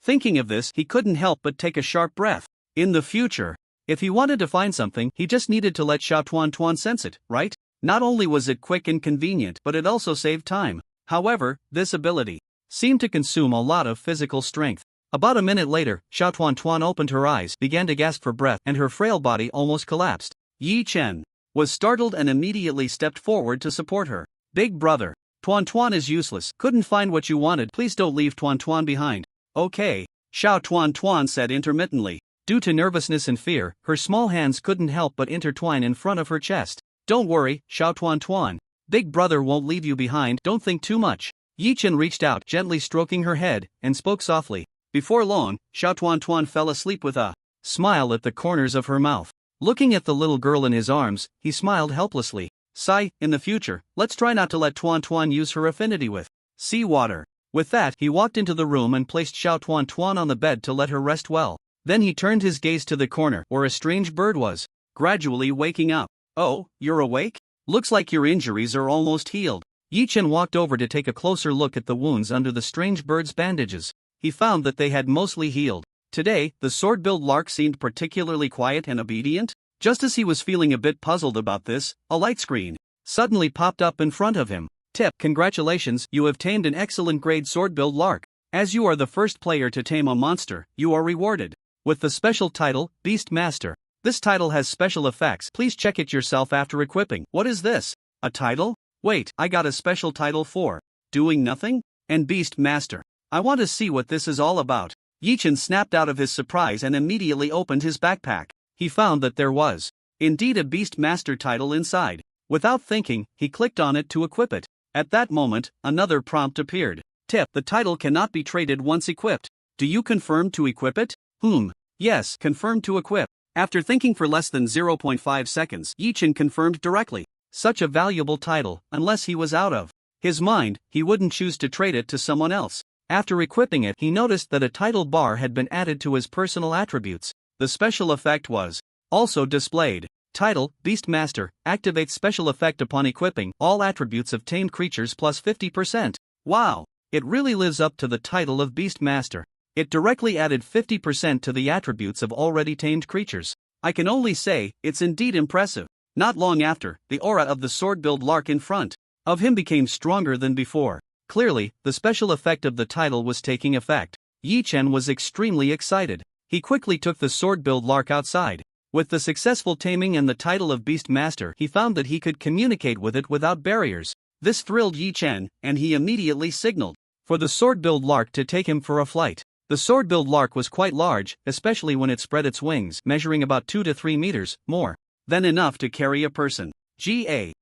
Thinking of this, he couldn't help but take a sharp breath. In the future, if he wanted to find something, he just needed to let Xiao Tuan Tuan sense it, right? Not only was it quick and convenient, but it also saved time. However, this ability seemed to consume a lot of physical strength. About a minute later, Xiao Tuan Tuan opened her eyes, began to gasp for breath, and her frail body almost collapsed. Yi Chen was startled and immediately stepped forward to support her. Big Brother, Tuan Tuan is useless. Couldn't find what you wanted. Please don't leave Tuan Tuan behind. Okay, Xiao Tuan Tuan said intermittently. Due to nervousness and fear, her small hands couldn't help but intertwine in front of her chest. Don't worry, Xiao Tuan Tuan. Big Brother won't leave you behind. Don't think too much. Yi Chen reached out, gently stroking her head, and spoke softly. Before long, Xiao Tuan Tuan fell asleep with a smile at the corners of her mouth. Looking at the little girl in his arms, he smiled helplessly. Sigh, in the future, let's try not to let Tuan Tuan use her affinity with seawater. With that, he walked into the room and placed Xiao Tuan Tuan on the bed to let her rest well. Then he turned his gaze to the corner where a strange bird was, gradually waking up. Oh, you're awake? Looks like your injuries are almost healed. Yi Chen walked over to take a closer look at the wounds under the strange bird's bandages. He found that they had mostly healed. Today, the sword-billed lark seemed particularly quiet and obedient. Just as he was feeling a bit puzzled about this, a light screen suddenly popped up in front of him. Tip: congratulations, you have tamed an excellent grade sword-billed lark. As you are the first player to tame a monster, you are rewarded with the special title, Beast Master. This title has special effects. Please check it yourself after equipping. What is this? A title? Wait, I got a special title for doing nothing? And Beast Master. I want to see what this is all about. Yi Chen snapped out of his surprise and immediately opened his backpack. He found that there was indeed a Beast Master title inside. Without thinking, he clicked on it to equip it. At that moment, another prompt appeared. Tip: the title cannot be traded once equipped. Do you confirm to equip it? Yes, confirm to equip. After thinking for less than 0.5 seconds, Yi Chen confirmed directly. Such a valuable title, unless he was out of his mind, he wouldn't choose to trade it to someone else. After equipping it, he noticed that a title bar had been added to his personal attributes. The special effect was also displayed. Title: Beast Master, activates special effect upon equipping all attributes of tamed creatures plus 50%. Wow! It really lives up to the title of Beast Master. It directly added 50% to the attributes of already tamed creatures. I can only say, it's indeed impressive. Not long after, the aura of the sword-billed lark in front of him became stronger than before. Clearly, the special effect of the title was taking effect. Yi Chen was extremely excited. He quickly took the sword-billed lark outside. With the successful taming and the title of Beast Master, he found that he could communicate with it without barriers. This thrilled Yi Chen, and he immediately signaled for the sword-billed lark to take him for a flight. The sword-billed lark was quite large, especially when it spread its wings, measuring about 2 to 3 meters, more than enough to carry a person. Ga.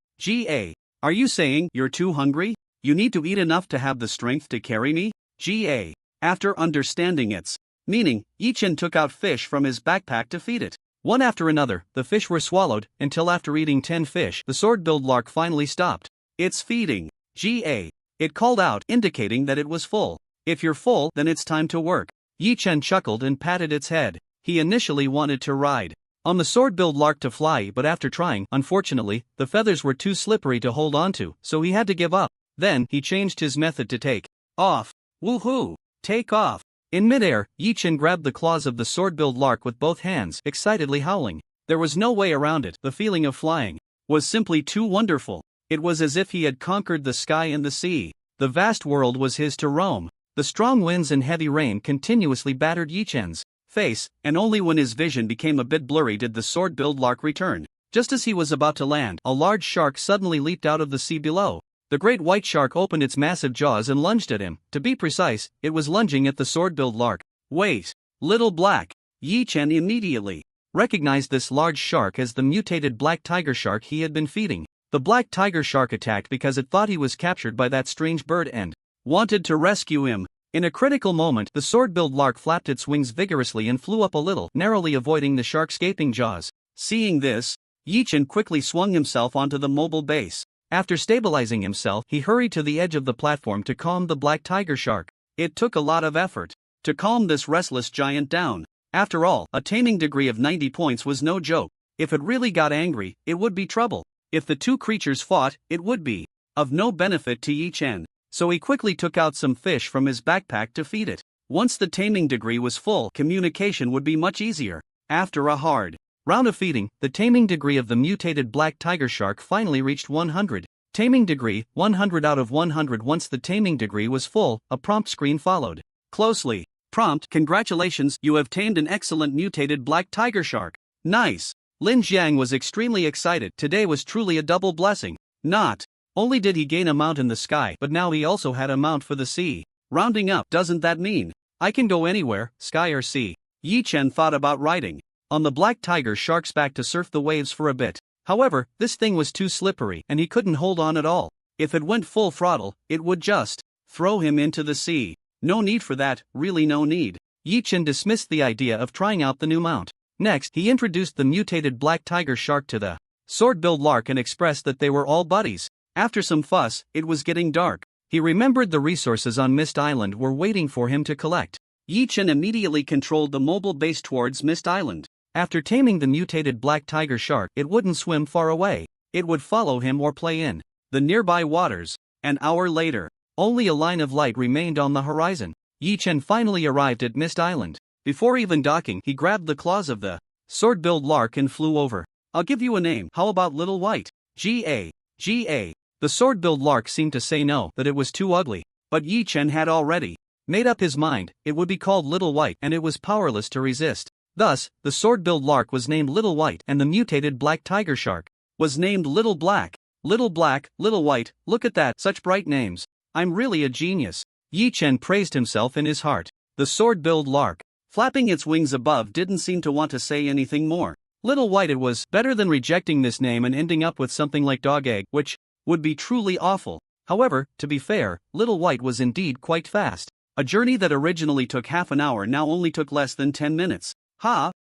Are you saying you're too hungry? You need to eat enough to have the strength to carry me? Ga. After understanding its meaning, Yi Chen took out fish from his backpack to feed it. One after another, the fish were swallowed, until after eating 10 fish, the sword-billed lark finally stopped. It's feeding. Ga. It called out, indicating that it was full. If you're full, then it's time to work. Yi Chen chuckled and patted its head. He initially wanted to ride on the sword-billed lark to fly, but after trying, unfortunately, the feathers were too slippery to hold onto, so he had to give up. Then, he changed his method to take off. Woohoo! Take off! In midair, Yi Chen grabbed the claws of the sword-billed lark with both hands, excitedly howling. There was no way around it. The feeling of flying was simply too wonderful. It was as if he had conquered the sky and the sea. The vast world was his to roam. The strong winds and heavy rain continuously battered Yi Chen's face, and only when his vision became a bit blurry did the sword-billed lark return. Just as he was about to land, a large shark suddenly leaped out of the sea below. The great white shark opened its massive jaws and lunged at him. To be precise, it was lunging at the sword-billed lark. Wait! Little Black! Yi Chen immediately recognized this large shark as the mutated black tiger shark he had been feeding. The black tiger shark attacked because it thought he was captured by that strange bird and wanted to rescue him. In a critical moment, the sword-billed lark flapped its wings vigorously and flew up a little, narrowly avoiding the shark's gaping jaws. Seeing this, Yi-Chen quickly swung himself onto the mobile base. After stabilizing himself, he hurried to the edge of the platform to calm the black tiger shark. It took a lot of effort to calm this restless giant down. After all, a taming degree of 90 points was no joke. If it really got angry, it would be trouble. If the two creatures fought, it would be of no benefit to Yi-Chen. So he quickly took out some fish from his backpack to feed it. Once the taming degree was full, communication would be much easier. After a hard round of feeding, the taming degree of the mutated black tiger shark finally reached 100. Taming degree, 100 out of 100. Once the taming degree was full, a prompt screen followed. Closely. Prompt: congratulations, you have tamed an excellent mutated black tiger shark. Nice. Lin Jiang was extremely excited. Today was truly a double blessing. Not only did he gain a mount in the sky, but now he also had a mount for the sea. Rounding up, doesn't that mean I can go anywhere, sky or sea? Yi-Chen thought about riding on the black tiger shark's back to surf the waves for a bit. However, this thing was too slippery and he couldn't hold on at all. If it went full throttle, it would just throw him into the sea. No need for that, really no need. Yi-Chen dismissed the idea of trying out the new mount. Next, he introduced the mutated black tiger shark to the sword-billed lark and expressed that they were all buddies. After some fuss, it was getting dark. He remembered the resources on Mist Island were waiting for him to collect. Yi-Chen immediately controlled the mobile base towards Mist Island. After taming the mutated black tiger shark, it wouldn't swim far away. It would follow him or play in the nearby waters. An hour later, only a line of light remained on the horizon. Yi-Chen finally arrived at Mist Island. Before even docking, he grabbed the claws of the sword-billed lark and flew over. I'll give you a name. How about Little White? G.A. G.A. The sword-billed lark seemed to say no, that it was too ugly. But Yi-Chen had already made up his mind. It would be called Little White and it was powerless to resist. Thus, the sword-billed lark was named Little White and the mutated black tiger shark was named Little Black. Little Black, Little White, look at that, such bright names. I'm really a genius. Yi-Chen praised himself in his heart. The sword-billed lark, flapping its wings above, didn't seem to want to say anything more. Little White, it was better than rejecting this name and ending up with something like Dog Egg, which would be truly awful. However, to be fair, Little White was indeed quite fast. A journey that originally took half an hour now only took less than 10 minutes.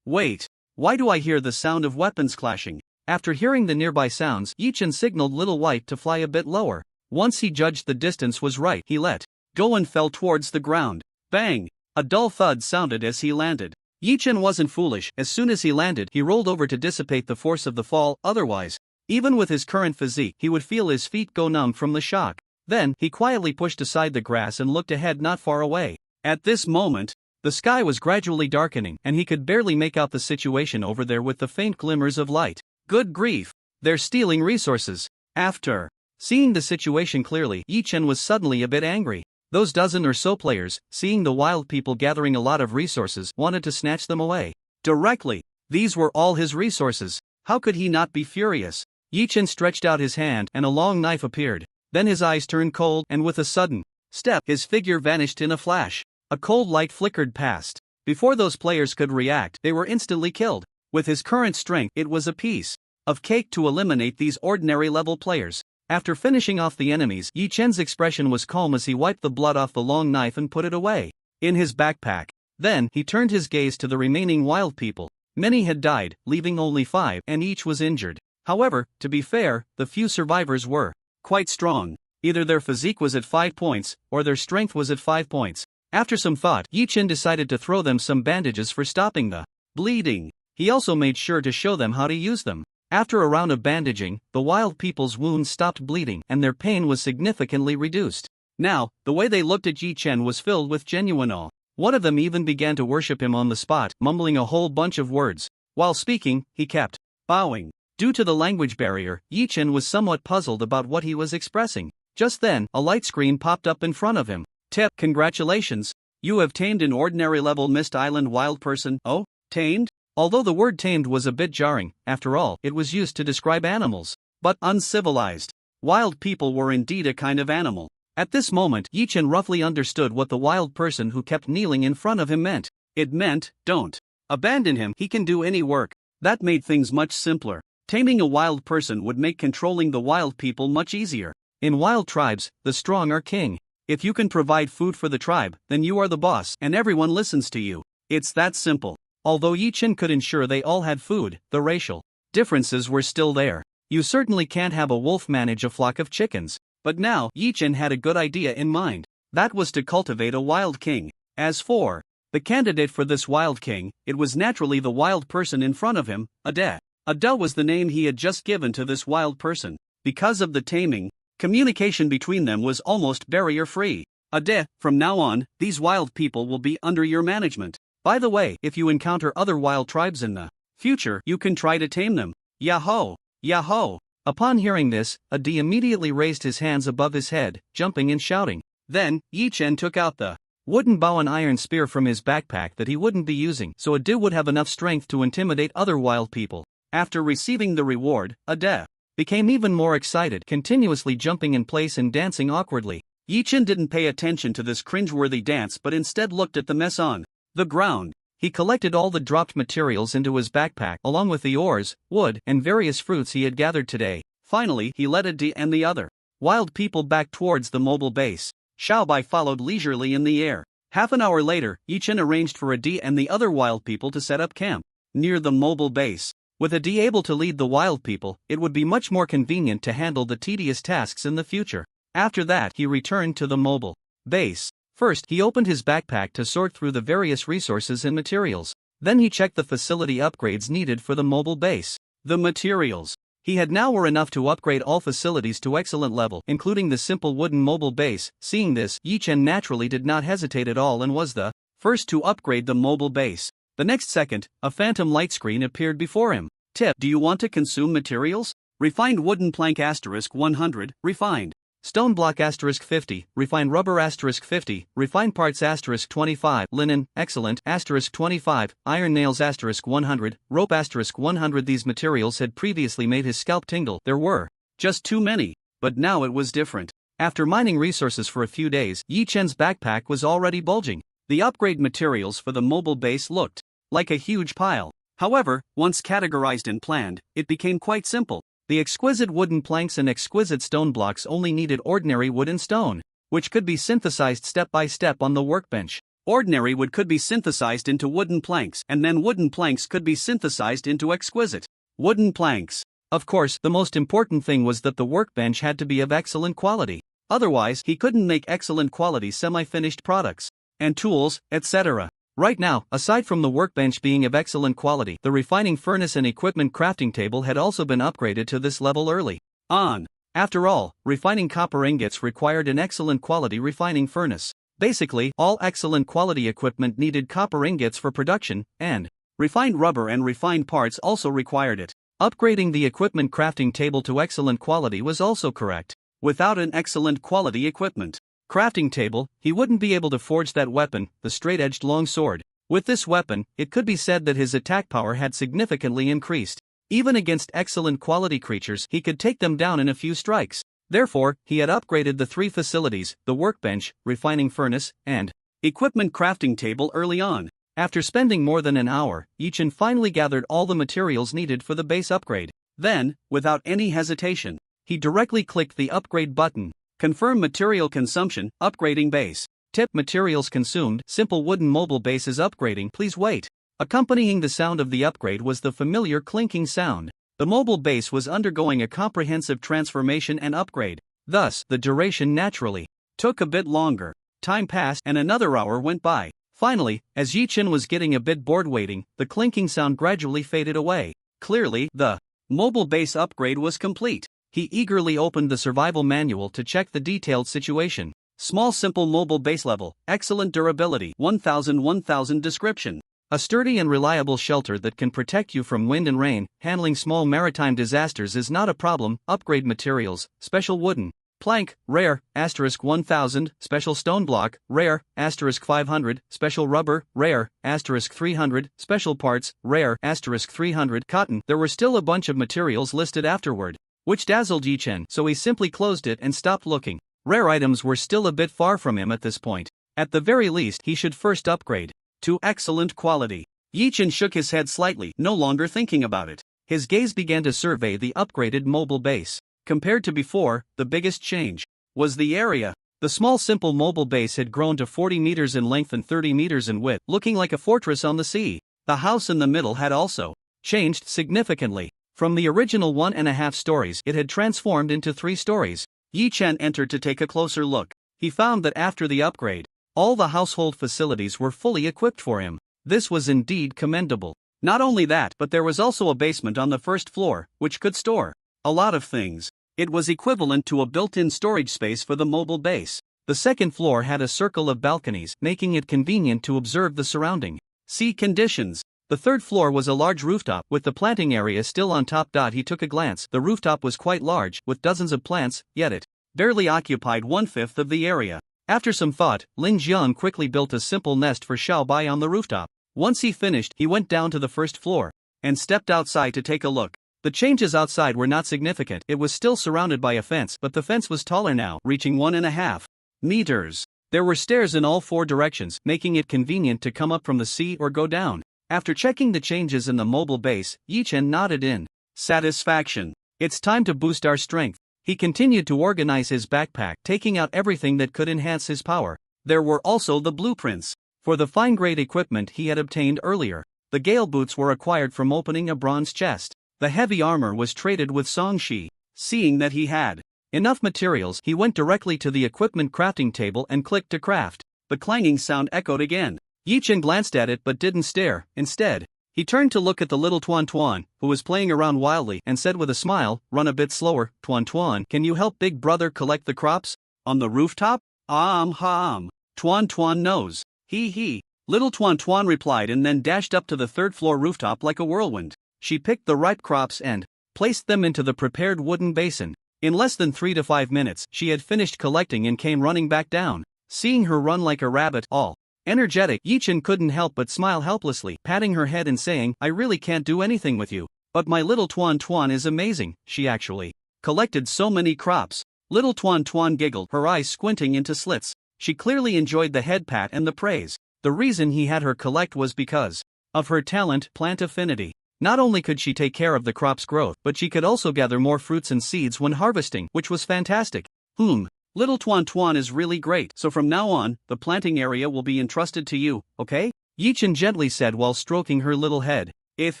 Wait. Why do I hear the sound of weapons clashing? After hearing the nearby sounds, Yi-Chen signaled Little White to fly a bit lower. Once he judged the distance was right, he let go and fell towards the ground. Bang! A dull thud sounded as he landed. Yi-Chen wasn't foolish. As soon as he landed, he rolled over to dissipate the force of the fall, otherwise, even with his current physique, he would feel his feet go numb from the shock. Then, he quietly pushed aside the grass and looked ahead not far away. At this moment, the sky was gradually darkening and he could barely make out the situation over there with the faint glimmers of light. Good grief! They're stealing resources. After seeing the situation clearly, Yi-Chen was suddenly a bit angry. Those dozen or so players, seeing the wild people gathering a lot of resources, wanted to snatch them away directly. These were all his resources. How could he not be furious? Yi-Chen stretched out his hand and a long knife appeared. Then his eyes turned cold and with a sudden step, his figure vanished in a flash. A cold light flickered past. Before those players could react, they were instantly killed. With his current strength, it was a piece of cake to eliminate these ordinary level players. After finishing off the enemies, Yi-Chen's expression was calm as he wiped the blood off the long knife and put it away in his backpack. Then, he turned his gaze to the remaining wild people. Many had died, leaving only 5, and each was injured. However, to be fair, the few survivors were quite strong. Either their physique was at 5 points, or their strength was at 5 points. After some thought, Yi-Chen decided to throw them some bandages for stopping the bleeding. He also made sure to show them how to use them. After a round of bandaging, the wild people's wounds stopped bleeding and their pain was significantly reduced. Now, the way they looked at Yi-Chen was filled with genuine awe. One of them even began to worship him on the spot, mumbling a whole bunch of words. While speaking, he kept bowing. Due to the language barrier, Yi-Chen was somewhat puzzled about what he was expressing. Just then, a light screen popped up in front of him. Tip: congratulations. You have tamed an ordinary level Mist Island wild person. Oh, tamed? Although the word tamed was a bit jarring, after all, it was used to describe animals. But uncivilized. Wild people were indeed a kind of animal. At this moment, Yi-Chen roughly understood what the wild person who kept kneeling in front of him meant. It meant, don't abandon him, he can do any work. That made things much simpler. Taming a wild person would make controlling the wild people much easier. In wild tribes, the strong are king. If you can provide food for the tribe, then you are the boss and everyone listens to you. It's that simple. Although Yi Chen could ensure they all had food, the racial differences were still there. You certainly can't have a wolf manage a flock of chickens. But now, Yi Chen had a good idea in mind. That was to cultivate a wild king. As for the candidate for this wild king, it was naturally the wild person in front of him, Ade. Ade was the name he had just given to this wild person. Because of the taming, communication between them was almost barrier-free. Ade, from now on, these wild people will be under your management. By the way, if you encounter other wild tribes in the future, you can try to tame them. Yahoo! Yahoo! Upon hearing this, Ade immediately raised his hands above his head, jumping and shouting. Then, Yi Chen took out the wooden bow and iron spear from his backpack that he wouldn't be using, so Ade would have enough strength to intimidate other wild people. After receiving the reward, Ade became even more excited, continuously jumping in place and dancing awkwardly. Yi Chen didn't pay attention to this cringeworthy dance but instead looked at the mess on the ground. He collected all the dropped materials into his backpack along with the ores, wood, and various fruits he had gathered today. Finally, he led Ade and the other wild people back towards the mobile base. Xiaobai followed leisurely in the air. Half an hour later, Yi Chen arranged for Ade and the other wild people to set up camp near the mobile base. With Ade able to lead the wild people, it would be much more convenient to handle the tedious tasks in the future. After that, he returned to the mobile base. First, he opened his backpack to sort through the various resources and materials. Then he checked the facility upgrades needed for the mobile base. The materials he had now were enough to upgrade all facilities to excellent level, including the simple wooden mobile base. Seeing this, Yi Chen naturally did not hesitate at all and was the first to upgrade the mobile base. The next second, a phantom light screen appeared before him. Tip: do you want to consume materials? Refined wooden plank *100, refined stone block *50, refined rubber *50, refined parts *25, linen, excellent *25, iron nails *100, rope *100. These materials had previously made his scalp tingle. There were just too many, but now it was different. After mining resources for a few days, Yi Chen's backpack was already bulging. The upgrade materials for the mobile base looked like a huge pile. However, once categorized and planned, it became quite simple. The exquisite wooden planks and exquisite stone blocks only needed ordinary wood and stone, which could be synthesized step by step on the workbench. Ordinary wood could be synthesized into wooden planks, and then wooden planks could be synthesized into exquisite wooden planks. Of course, the most important thing was that the workbench had to be of excellent quality. Otherwise, he couldn't make excellent quality semi-finished products and tools, etc. Right now, aside from the workbench being of excellent quality, the refining furnace and equipment crafting table had also been upgraded to this level early on. After all, refining copper ingots required an excellent quality refining furnace. Basically, all excellent quality equipment needed copper ingots for production, and refined rubber and refined parts also required it. Upgrading the equipment crafting table to excellent quality was also correct. Without an excellent quality equipment crafting table, he wouldn't be able to forge that weapon, the straight-edged long sword. With this weapon, it could be said that his attack power had significantly increased. Even against excellent quality creatures, he could take them down in a few strikes. Therefore, he had upgraded the three facilities, the workbench, refining furnace, and equipment crafting table early on. After spending more than an hour, Yi Chen finally gathered all the materials needed for the base upgrade. Then, without any hesitation, he directly clicked the upgrade button. Confirm material consumption, upgrading base. Tip: materials consumed, simple wooden mobile base is upgrading, please wait. Accompanying the sound of the upgrade was the familiar clinking sound. The mobile base was undergoing a comprehensive transformation and upgrade. Thus, the duration naturally took a bit longer. Time passed and another hour went by. Finally, as Yi Chen was getting a bit bored waiting, the clinking sound gradually faded away. Clearly, the mobile base upgrade was complete. He eagerly opened the survival manual to check the detailed situation. Small simple mobile base level, excellent durability, 1000 description. A sturdy and reliable shelter that can protect you from wind and rain. Handling small maritime disasters is not a problem. Upgrade materials, special wooden plank, rare, *1000, special stone block, rare, *500, special rubber, rare, *300, special parts, rare, *300, cotton. There were still a bunch of materials listed afterward, which dazzled Yi Chen, so he simply closed it and stopped looking. Rare items were still a bit far from him at this point. At the very least, he should first upgrade to excellent quality. Yi Chen shook his head slightly, no longer thinking about it. His gaze began to survey the upgraded mobile base. Compared to before, the biggest change was the area. The small simple mobile base had grown to 40 meters in length and 30 meters in width, looking like a fortress on the sea. The house in the middle had also changed significantly. From the original 1.5 stories, it had transformed into 3 stories. Yi Chen entered to take a closer look. He found that after the upgrade, all the household facilities were fully equipped for him. This was indeed commendable. Not only that, but there was also a basement on the first floor, which could store a lot of things. It was equivalent to a built-in storage space for the mobile base. The second floor had a circle of balconies, making it convenient to observe the surrounding sea conditions. The third floor was a large rooftop, with the planting area still on top. He took a glance. The rooftop was quite large, with dozens of plants, yet it barely occupied 1/5 of the area. After some thought, Lin Jiang quickly built a simple nest for Xiao Bai on the rooftop. Once he finished, he went down to the first floor and stepped outside to take a look. The changes outside were not significant. It was still surrounded by a fence, but the fence was taller now, reaching 1.5 meters. There were stairs in all 4 directions, making it convenient to come up from the sea or go down. After checking the changes in the mobile base, Yi Chen nodded in satisfaction. It's time to boost our strength. He continued to organize his backpack, taking out everything that could enhance his power. There were also the blueprints for the fine-grade equipment he had obtained earlier. The gale boots were acquired from opening a bronze chest. The heavy armor was traded with Song Shi. Seeing that he had enough materials, he went directly to the equipment crafting table and clicked to craft. The clanging sound echoed again. Yi Chen glanced at it but didn't stare. Instead, he turned to look at the little Tuan Tuan, who was playing around wildly, and said with a smile, "Run a bit slower, Tuan Tuan. Can you help big brother collect the crops on the rooftop?" Tuan Tuan knows. He. Little Tuan Tuan replied and then dashed up to the third floor rooftop like a whirlwind. She picked the ripe crops and placed them into the prepared wooden basin. In less than 3 to 5 minutes, she had finished collecting and came running back down. Seeing her run like a rabbit, all energetic, Yi Chen couldn't help but smile helplessly, patting her head and saying, "I really can't do anything with you. But my little Tuan Tuan is amazing. She actually collected so many crops." Little Tuan Tuan giggled, her eyes squinting into slits. She clearly enjoyed the head pat and the praise. The reason he had her collect was because of her talent, plant affinity. Not only could she take care of the crop's growth, but she could also gather more fruits and seeds when harvesting, which was fantastic. Little Tuan Tuan is really great. So from now on, the planting area will be entrusted to you, okay? Yi Chen gently said while stroking her little head. If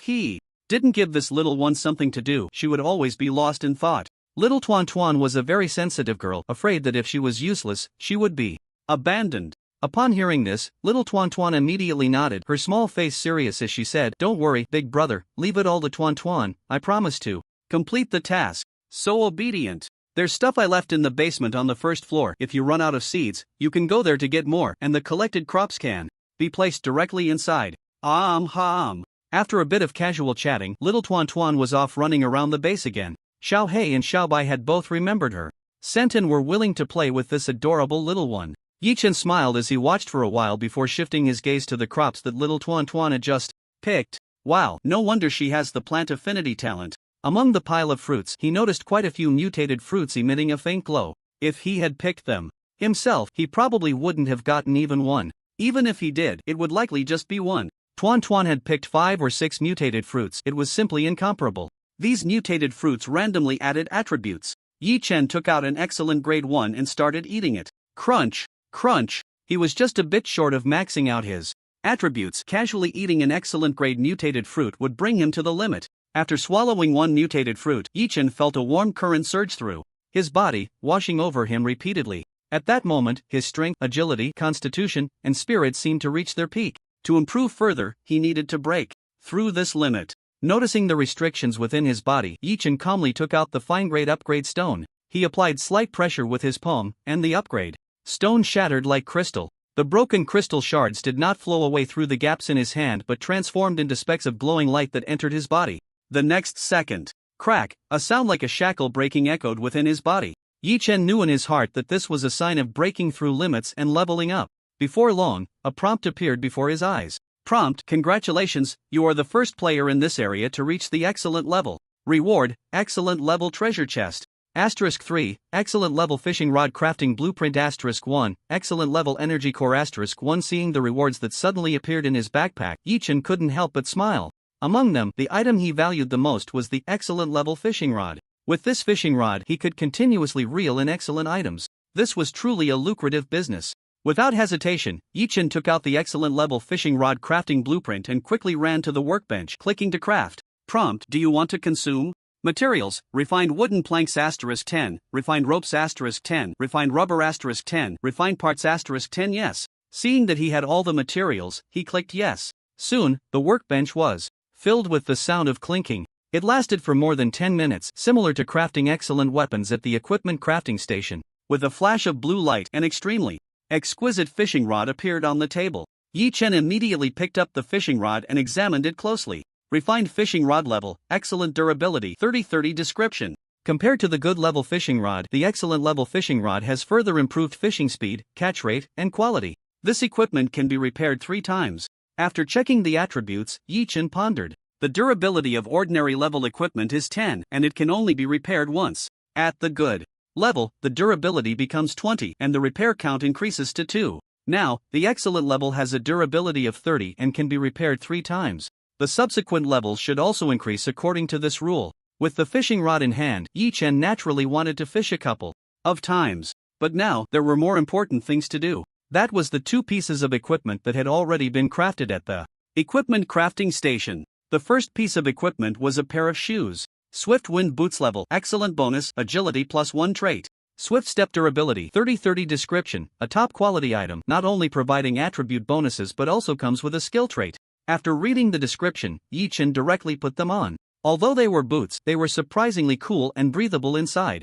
he didn't give this little one something to do, she would always be lost in thought. Little Tuan Tuan was a very sensitive girl, afraid that if she was useless, she would be abandoned. Upon hearing this, little Tuan Tuan immediately nodded, her small face serious as she said, "Don't worry, big brother, leave it all to Tuan Tuan. I promise to complete the task." So obedient. "There's stuff I left in the basement on the first floor. If you run out of seeds, you can go there to get more, and the collected crops can be placed directly inside." After a bit of casual chatting, little Tuan Tuan was off running around the base again. Xiao Hei and Xiao Bai had both remembered her scent and were willing to play with this adorable little one. Yi Chen smiled as he watched for a while before shifting his gaze to the crops that little Tuan Tuan had just picked. Wow, no wonder she has the plant affinity talent. Among the pile of fruits, he noticed quite a few mutated fruits emitting a faint glow. If he had picked them himself, he probably wouldn't have gotten even one. Even if he did, it would likely just be one. Tuan Tuan had picked 5 or 6 mutated fruits. It was simply incomparable. These mutated fruits randomly added attributes. Yi Chen took out an excellent grade 1 and started eating it. Crunch. Crunch. He was just a bit short of maxing out his attributes. Casually eating an excellent grade mutated fruit would bring him to the limit. After swallowing one mutated fruit, Yi Chen felt a warm current surge through his body, washing over him repeatedly. At that moment, his strength, agility, constitution, and spirit seemed to reach their peak. To improve further, he needed to break through this limit. Noticing the restrictions within his body, Yi Chen calmly took out the fine-grade upgrade stone. He applied slight pressure with his palm, and the upgrade stone shattered like crystal. The broken crystal shards did not flow away through the gaps in his hand but transformed into specks of glowing light that entered his body. The next second, crack, a sound like a shackle breaking echoed within his body. Yi Chen knew in his heart that this was a sign of breaking through limits and leveling up. Before long, a prompt appeared before his eyes. Prompt: congratulations, you are the first player in this area to reach the excellent level. Reward: excellent level treasure chest. *3, excellent level fishing rod crafting blueprint. *1, excellent level energy core. *1. Seeing the rewards that suddenly appeared in his backpack, Yi Chen couldn't help but smile. Among them, the item he valued the most was the excellent level fishing rod. With this fishing rod, he could continuously reel in excellent items. This was truly a lucrative business. Without hesitation, Yi-Chen took out the excellent level fishing rod crafting blueprint and quickly ran to the workbench, clicking to craft. Prompt: do you want to consume? Materials: refined wooden planks *10, refined ropes *10, refined rubber *10, refined parts *10. Yes. Seeing that he had all the materials, he clicked yes. Soon, the workbench was filled with the sound of clinking. It lasted for more than 10 minutes, similar to crafting excellent weapons at the equipment crafting station. With a flash of blue light, an extremely exquisite fishing rod appeared on the table. Yi-Chen immediately picked up the fishing rod and examined it closely. Refined fishing rod level, excellent durability, 30/30 description. Compared to the good level fishing rod, the excellent level fishing rod has further improved fishing speed, catch rate, and quality. This equipment can be repaired 3 times. After checking the attributes, Yi-Chen pondered. The durability of ordinary level equipment is 10, and it can only be repaired once. At the good level, the durability becomes 20 and the repair count increases to 2. Now, the excellent level has a durability of 30 and can be repaired 3 times. The subsequent levels should also increase according to this rule. With the fishing rod in hand, Yi-Chen naturally wanted to fish a couple of times. But now, there were more important things to do. That was the 2 pieces of equipment that had already been crafted at the equipment crafting station. The first piece of equipment was a pair of shoes. Swift Wind Boots level, excellent bonus, agility +1 trait. Swift Step durability, 30/30 description, a top quality item, not only providing attribute bonuses but also comes with a skill trait. After reading the description, Yi-Chen directly put them on. Although they were boots, they were surprisingly cool and breathable inside.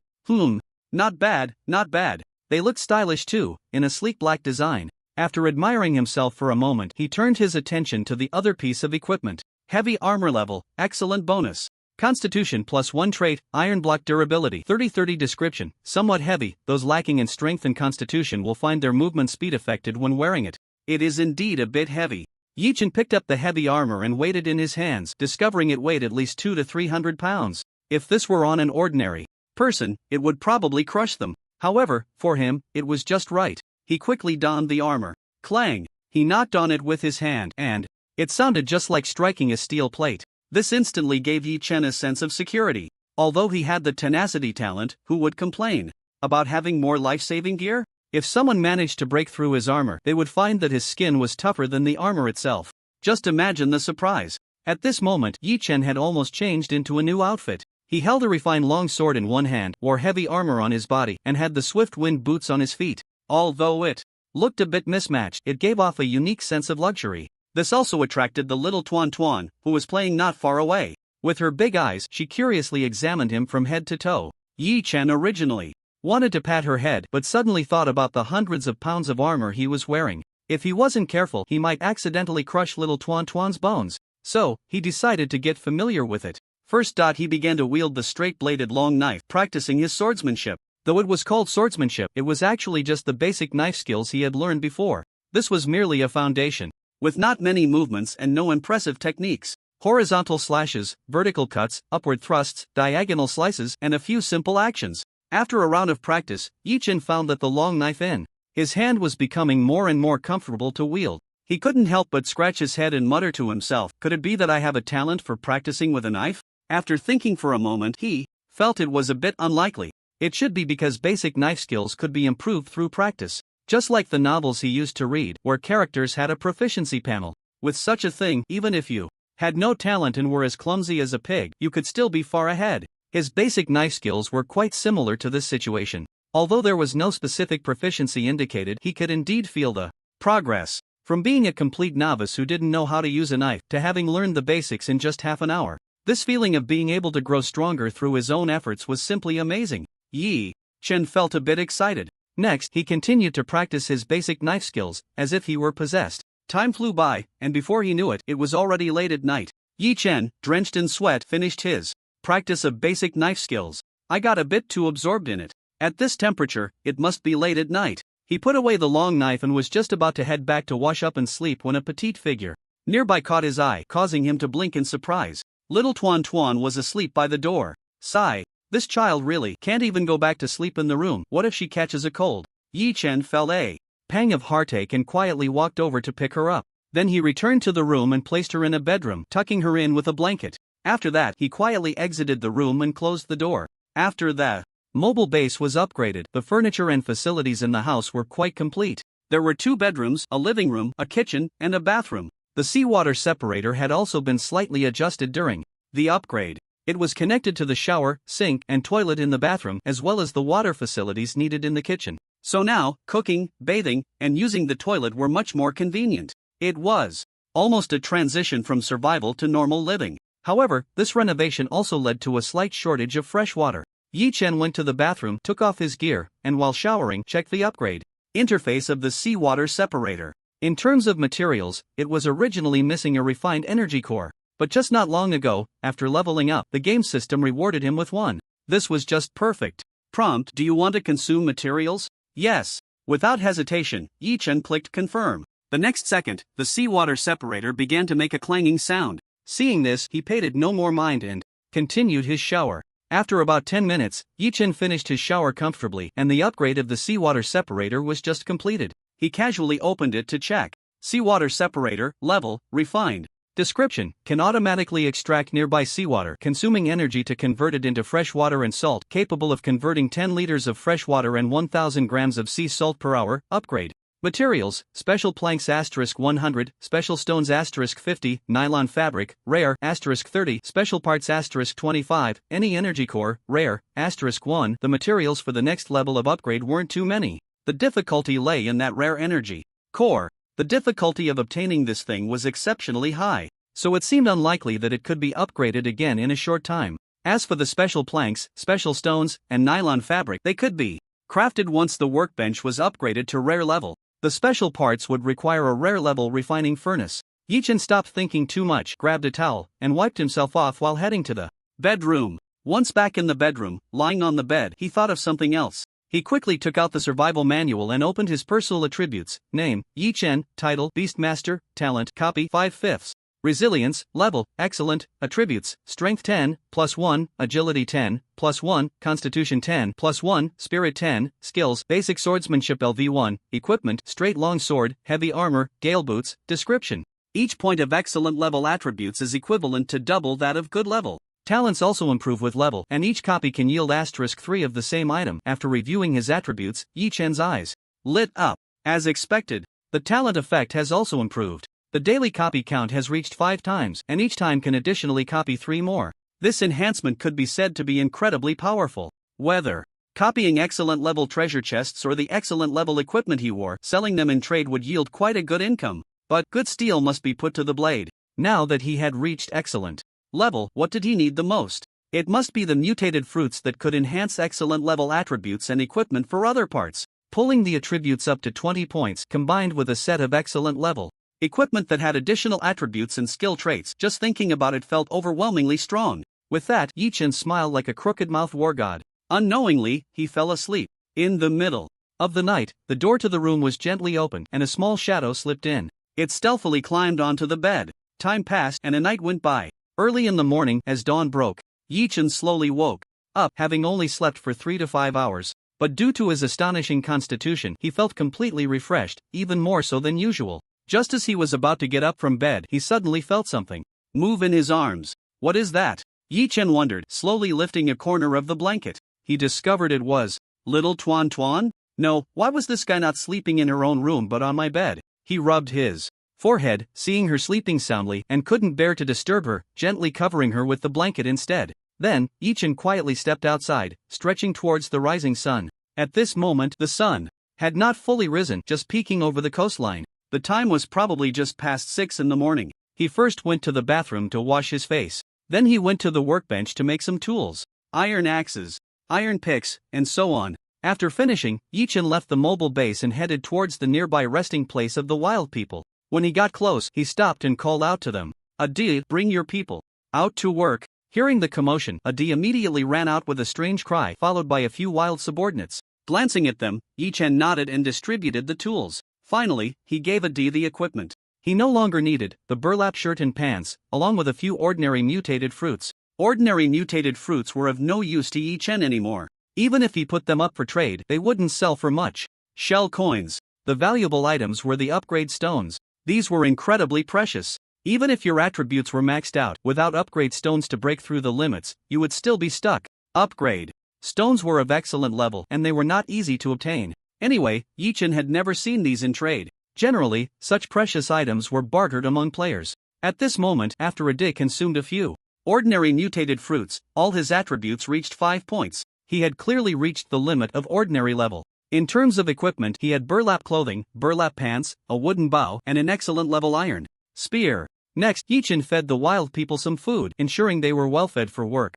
Not bad, not bad. They looked stylish too, in a sleek black design. After admiring himself for a moment, he turned his attention to the other piece of equipment. Heavy armor level, excellent bonus. Constitution +1 trait, iron block durability, 30/30 description, somewhat heavy. Those lacking in strength and constitution will find their movement speed affected when wearing it. It is indeed a bit heavy. Yi-Chen picked up the heavy armor and weighed it in his hands, discovering it weighed at least 200 to 300 pounds. If this were on an ordinary person, it would probably crush them. However, for him, it was just right. He quickly donned the armor. Clang! He knocked on it with his hand, and it sounded just like striking a steel plate. This instantly gave Yi-Chen a sense of security. Although he had the tenacity talent, who would complain about having more life-saving gear? If someone managed to break through his armor, they would find that his skin was tougher than the armor itself. Just imagine the surprise. At this moment, Yi-Chen had almost changed into a new outfit. He held a refined long sword in one hand, wore heavy armor on his body, and had the Swift Wind boots on his feet. Although it looked a bit mismatched, it gave off a unique sense of luxury. This also attracted the little Tuan Tuan, who was playing not far away. With her big eyes, she curiously examined him from head to toe. Yi-Chen originally wanted to pat her head, but suddenly thought about the hundreds of pounds of armor he was wearing. If he wasn't careful, he might accidentally crush little Tuan Tuan's bones. So, he decided to get familiar with it. First, he began to wield the straight-bladed long knife, practicing his swordsmanship. Though it was called swordsmanship, it was actually just the basic knife skills he had learned before. This was merely a foundation, with not many movements and no impressive techniques. Horizontal slashes, vertical cuts, upward thrusts, diagonal slices, and a few simple actions. After a round of practice, Yi-Chen found that the long knife in his hand was becoming more and more comfortable to wield. He couldn't help but scratch his head and mutter to himself, "Could it be that I have a talent for practicing with a knife?" After thinking for a moment, he felt it was a bit unlikely. It should be because basic knife skills could be improved through practice. Just like the novels he used to read, where characters had a proficiency panel. With such a thing, even if you had no talent and were as clumsy as a pig, you could still be far ahead. His basic knife skills were quite similar to this situation. Although there was no specific proficiency indicated, he could indeed feel the progress. From being a complete novice who didn't know how to use a knife, to having learned the basics in just half an hour. This feeling of being able to grow stronger through his own efforts was simply amazing. Yi-Chen felt a bit excited. Next, he continued to practice his basic knife skills, as if he were possessed. Time flew by, and before he knew it, it was already late at night. Yi-Chen, drenched in sweat, finished his practice of basic knife skills. I got a bit too absorbed in it. At this temperature, it must be late at night. He put away the long knife and was just about to head back to wash up and sleep when a petite figure nearby caught his eye, causing him to blink in surprise. Little Tuan Tuan was asleep by the door. Sigh. This child really can't even go back to sleep in the room. What if she catches a cold? Yi-Chen felt a pang of heartache and quietly walked over to pick her up. Then he returned to the room and placed her in a bedroom, tucking her in with a blanket. After that, he quietly exited the room and closed the door. After the mobile base was upgraded, the furniture and facilities in the house were quite complete. There were 2 bedrooms, a living room, a kitchen, and a bathroom. The seawater separator had also been slightly adjusted during the upgrade. It was connected to the shower, sink, and toilet in the bathroom, as well as the water facilities needed in the kitchen. So now, cooking, bathing, and using the toilet were much more convenient. It was almost a transition from survival to normal living. However, this renovation also led to a slight shortage of fresh water. Yi Chen went to the bathroom, took off his gear, and while showering, checked the upgrade interface of the seawater separator. In terms of materials, it was originally missing a refined energy core. But just not long ago, after leveling up, the game system rewarded him with one. This was just perfect. Prompt: do you want to consume materials? Yes. Without hesitation, Yi Chen clicked confirm. The next second, the seawater separator began to make a clanging sound. Seeing this, he paid it no more mind and continued his shower. After about 10 minutes, Yi Chen finished his shower comfortably, and the upgrade of the seawater separator was just completed. He casually opened it to check. Seawater separator, level, refined. Description: can automatically extract nearby seawater, consuming energy to convert it into fresh water and salt, capable of converting 10 liters of fresh water and 1,000 grams of sea salt per hour. Upgrade. Materials: special planks *100, special stones *50, nylon fabric, rare *30, special parts *25, any energy core, rare *1. The materials for the next level of upgrade weren't too many. The difficulty lay in that rare energy core. The difficulty of obtaining this thing was exceptionally high, so it seemed unlikely that it could be upgraded again in a short time. As for the special planks, special stones, and nylon fabric, they could be crafted once the workbench was upgraded to rare level. The special parts would require a rare level refining furnace. Yi Chen stopped thinking too much, grabbed a towel, and wiped himself off while heading to the bedroom. Once back in the bedroom, lying on the bed, he thought of something else. He quickly took out the survival manual and opened his personal attributes. Name: Yi Chen. Title: Beastmaster. Talent: Copy 5/5. Resilience, level, excellent. Attributes: Strength 10, +1, Agility 10, +1, Constitution 10, +1, Spirit 10, Skills, Basic Swordsmanship LV1, Equipment, Straight Long Sword, Heavy Armor, Gale Boots. Description: each point of excellent level attributes is equivalent to double that of good level. Talents also improve with level, and each copy can yield *3 of the same item. After reviewing his attributes, Yi Chen's eyes lit up. As expected, the talent effect has also improved. The daily copy count has reached 5 times, and each time can additionally copy 3 more. This enhancement could be said to be incredibly powerful. Whether copying excellent level treasure chests or the excellent level equipment he wore, selling them in trade would yield quite a good income. But good steel must be put to the blade. Now that he had reached excellent level, what did he need the most? It must be the mutated fruits that could enhance excellent level attributes and equipment for other parts. Pulling the attributes up to 20 points, combined with a set of excellent level equipment that had additional attributes and skill traits, just thinking about it felt overwhelmingly strong. With that, Yi Chen smiled like a crooked-mouthed war god. Unknowingly, he fell asleep. In the middle of the night, the door to the room was gently opened, and a small shadow slipped in. It stealthily climbed onto the bed. Time passed, and a night went by. Early in the morning, as dawn broke, Yi Chen slowly woke up, having only slept for 3 to 5 hours. But due to his astonishing constitution, he felt completely refreshed, even more so than usual. Just as he was about to get up from bed, he suddenly felt something move in his arms. What is that? Yi Chen wondered, slowly lifting a corner of the blanket. He discovered it was little Tuan Tuan? No, why was this guy not sleeping in her own room but on my bed? He rubbed his forehead, seeing her sleeping soundly, and couldn't bear to disturb her, gently covering her with the blanket instead. Then, Yi Chen quietly stepped outside, stretching towards the rising sun. At this moment, the sun had not fully risen, just peeking over the coastline. The time was probably just past 6 in the morning. He first went to the bathroom to wash his face. Then he went to the workbench to make some tools. Iron axes, iron picks, and so on. After finishing, Yi Chen left the mobile base and headed towards the nearby resting place of the wild people. When he got close, he stopped and called out to them. Adi, bring your people out to work. Hearing the commotion, Adi immediately ran out with a strange cry, followed by a few wild subordinates. Glancing at them, Yi Chen nodded and distributed the tools. Finally, he gave Adi the equipment he no longer needed, the burlap shirt and pants, along with a few ordinary mutated fruits. Ordinary mutated fruits were of no use to Yi Chen anymore. Even if he put them up for trade, they wouldn't sell for much. Shell coins. The valuable items were the upgrade stones. These were incredibly precious. Even if your attributes were maxed out, without upgrade stones to break through the limits, you would still be stuck. Upgrade stones were of excellent level and they were not easy to obtain. Anyway, Yichen had never seen these in trade. Generally, such precious items were bartered among players. At this moment, after a day consumed a few ordinary mutated fruits, all his attributes reached 5 points. He had clearly reached the limit of ordinary level. In terms of equipment, he had burlap clothing, burlap pants, a wooden bow, and an excellent level iron spear. Next, Yichen fed the wild people some food, ensuring they were well fed for work.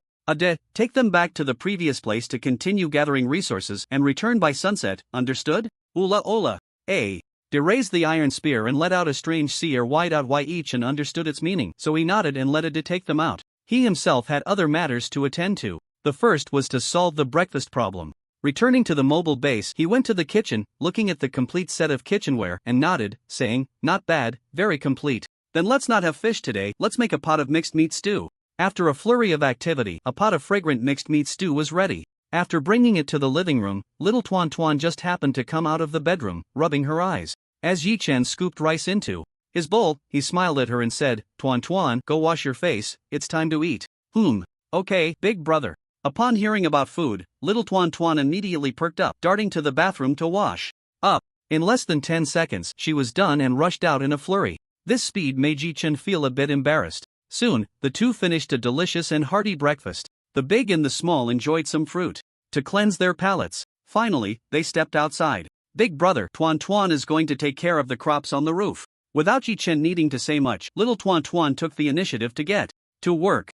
Take them back to the previous place to continue gathering resources and return by sunset, understood? Ola. Raised the iron spear and let out a strange seer wide out. Yichen understood its meaning, so he nodded and let Ade take them out. He himself had other matters to attend to. The first was to solve the breakfast problem. Returning to the mobile base, he went to the kitchen, looking at the complete set of kitchenware, and nodded, saying, "Not bad, very complete. Then let's not have fish today, let's make a pot of mixed meat stew." After a flurry of activity, a pot of fragrant mixed meat stew was ready. After bringing it to the living room, little Tuan Tuan just happened to come out of the bedroom, rubbing her eyes. As Yichen scooped rice into his bowl, he smiled at her and said, "Tuan Tuan, go wash your face, it's time to eat." Okay, big brother. Upon hearing about food, little Tuan Tuan immediately perked up, darting to the bathroom to wash up. In less than 10 seconds, she was done and rushed out in a flurry. This speed made Yichen feel a bit embarrassed. Soon, the two finished a delicious and hearty breakfast. The big and the small enjoyed some fruit to cleanse their palates. Finally, they stepped outside. Big brother Tuan Tuan is going to take care of the crops on the roof. Without Yichen needing to say much, little Tuan Tuan took the initiative to get to work.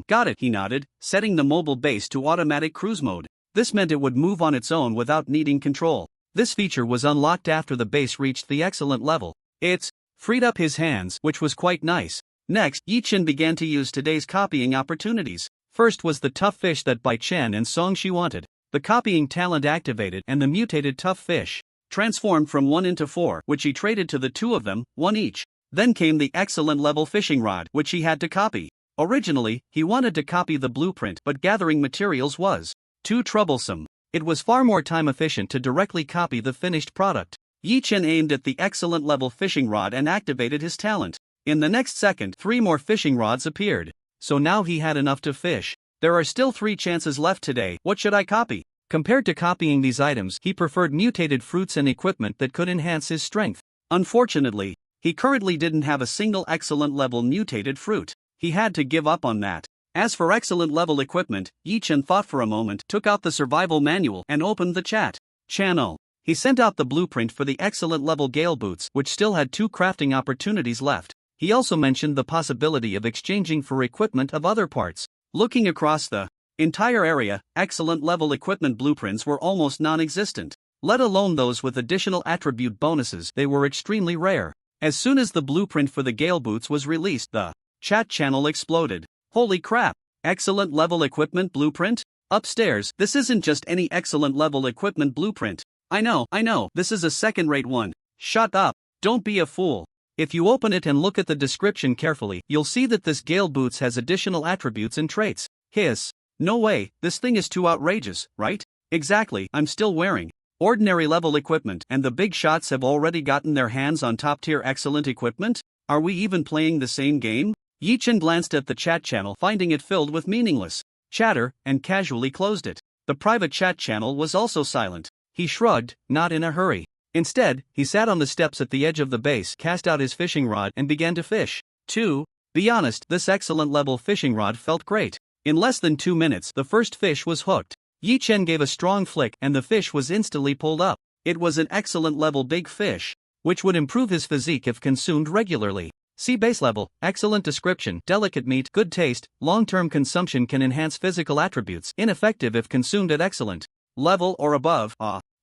Got it, he nodded, setting the mobile base to automatic cruise mode. This meant it would move on its own without needing control. This feature was unlocked after the base reached the excellent level. It freed up his hands, which was quite nice. Next, Yichen began to use today's copying opportunities. First was the tough fish that Bai Chen and Song Shi wanted. The copying talent activated and the mutated tough fish transformed from 1 into 4, which he traded to the two of them, 1 each. Then came the excellent level fishing rod, which he had to copy. Originally, he wanted to copy the blueprint, but gathering materials was too troublesome. It was far more time efficient to directly copy the finished product. Yichen aimed at the excellent level fishing rod and activated his talent. In the next second, 3 more fishing rods appeared. So now he had enough to fish. There are still 3 chances left today, what should I copy? Compared to copying these items, he preferred mutated fruits and equipment that could enhance his strength. Unfortunately, he currently didn't have a single excellent level mutated fruit. He had to give up on that. As for excellent level equipment, Yichen thought for a moment, took out the survival manual and opened the chat channel. He sent out the blueprint for the excellent level gale boots, which still had 2 crafting opportunities left. He also mentioned the possibility of exchanging for equipment of other parts. Looking across the entire area, excellent level equipment blueprints were almost non-existent. Let alone those with additional attribute bonuses, they were extremely rare. As soon as the blueprint for the gale boots was released, the chat channel exploded. Holy crap! Excellent level equipment blueprint? Upstairs, this isn't just any excellent level equipment blueprint. I know, this is a second-rate one. Shut up, don't be a fool. If you open it and look at the description carefully, you'll see that this gale boots has additional attributes and traits. Hiss. No way, this thing is too outrageous, right? Exactly, I'm still wearing ordinary level equipment, and the big shots have already gotten their hands on top-tier excellent equipment? Are we even playing the same game? Yichen glanced at the chat channel, finding it filled with meaningless chatter, and casually closed it. The private chat channel was also silent. He shrugged, not in a hurry. Instead, he sat on the steps at the edge of the base, cast out his fishing rod, and began to fish. To be honest, this excellent level fishing rod felt great. In less than 2 minutes, the first fish was hooked. Yichen gave a strong flick, and the fish was instantly pulled up. It was an excellent level big fish, which would improve his physique if consumed regularly. See base level, excellent description, delicate meat, good taste, long-term consumption can enhance physical attributes, ineffective if consumed at excellent level or above.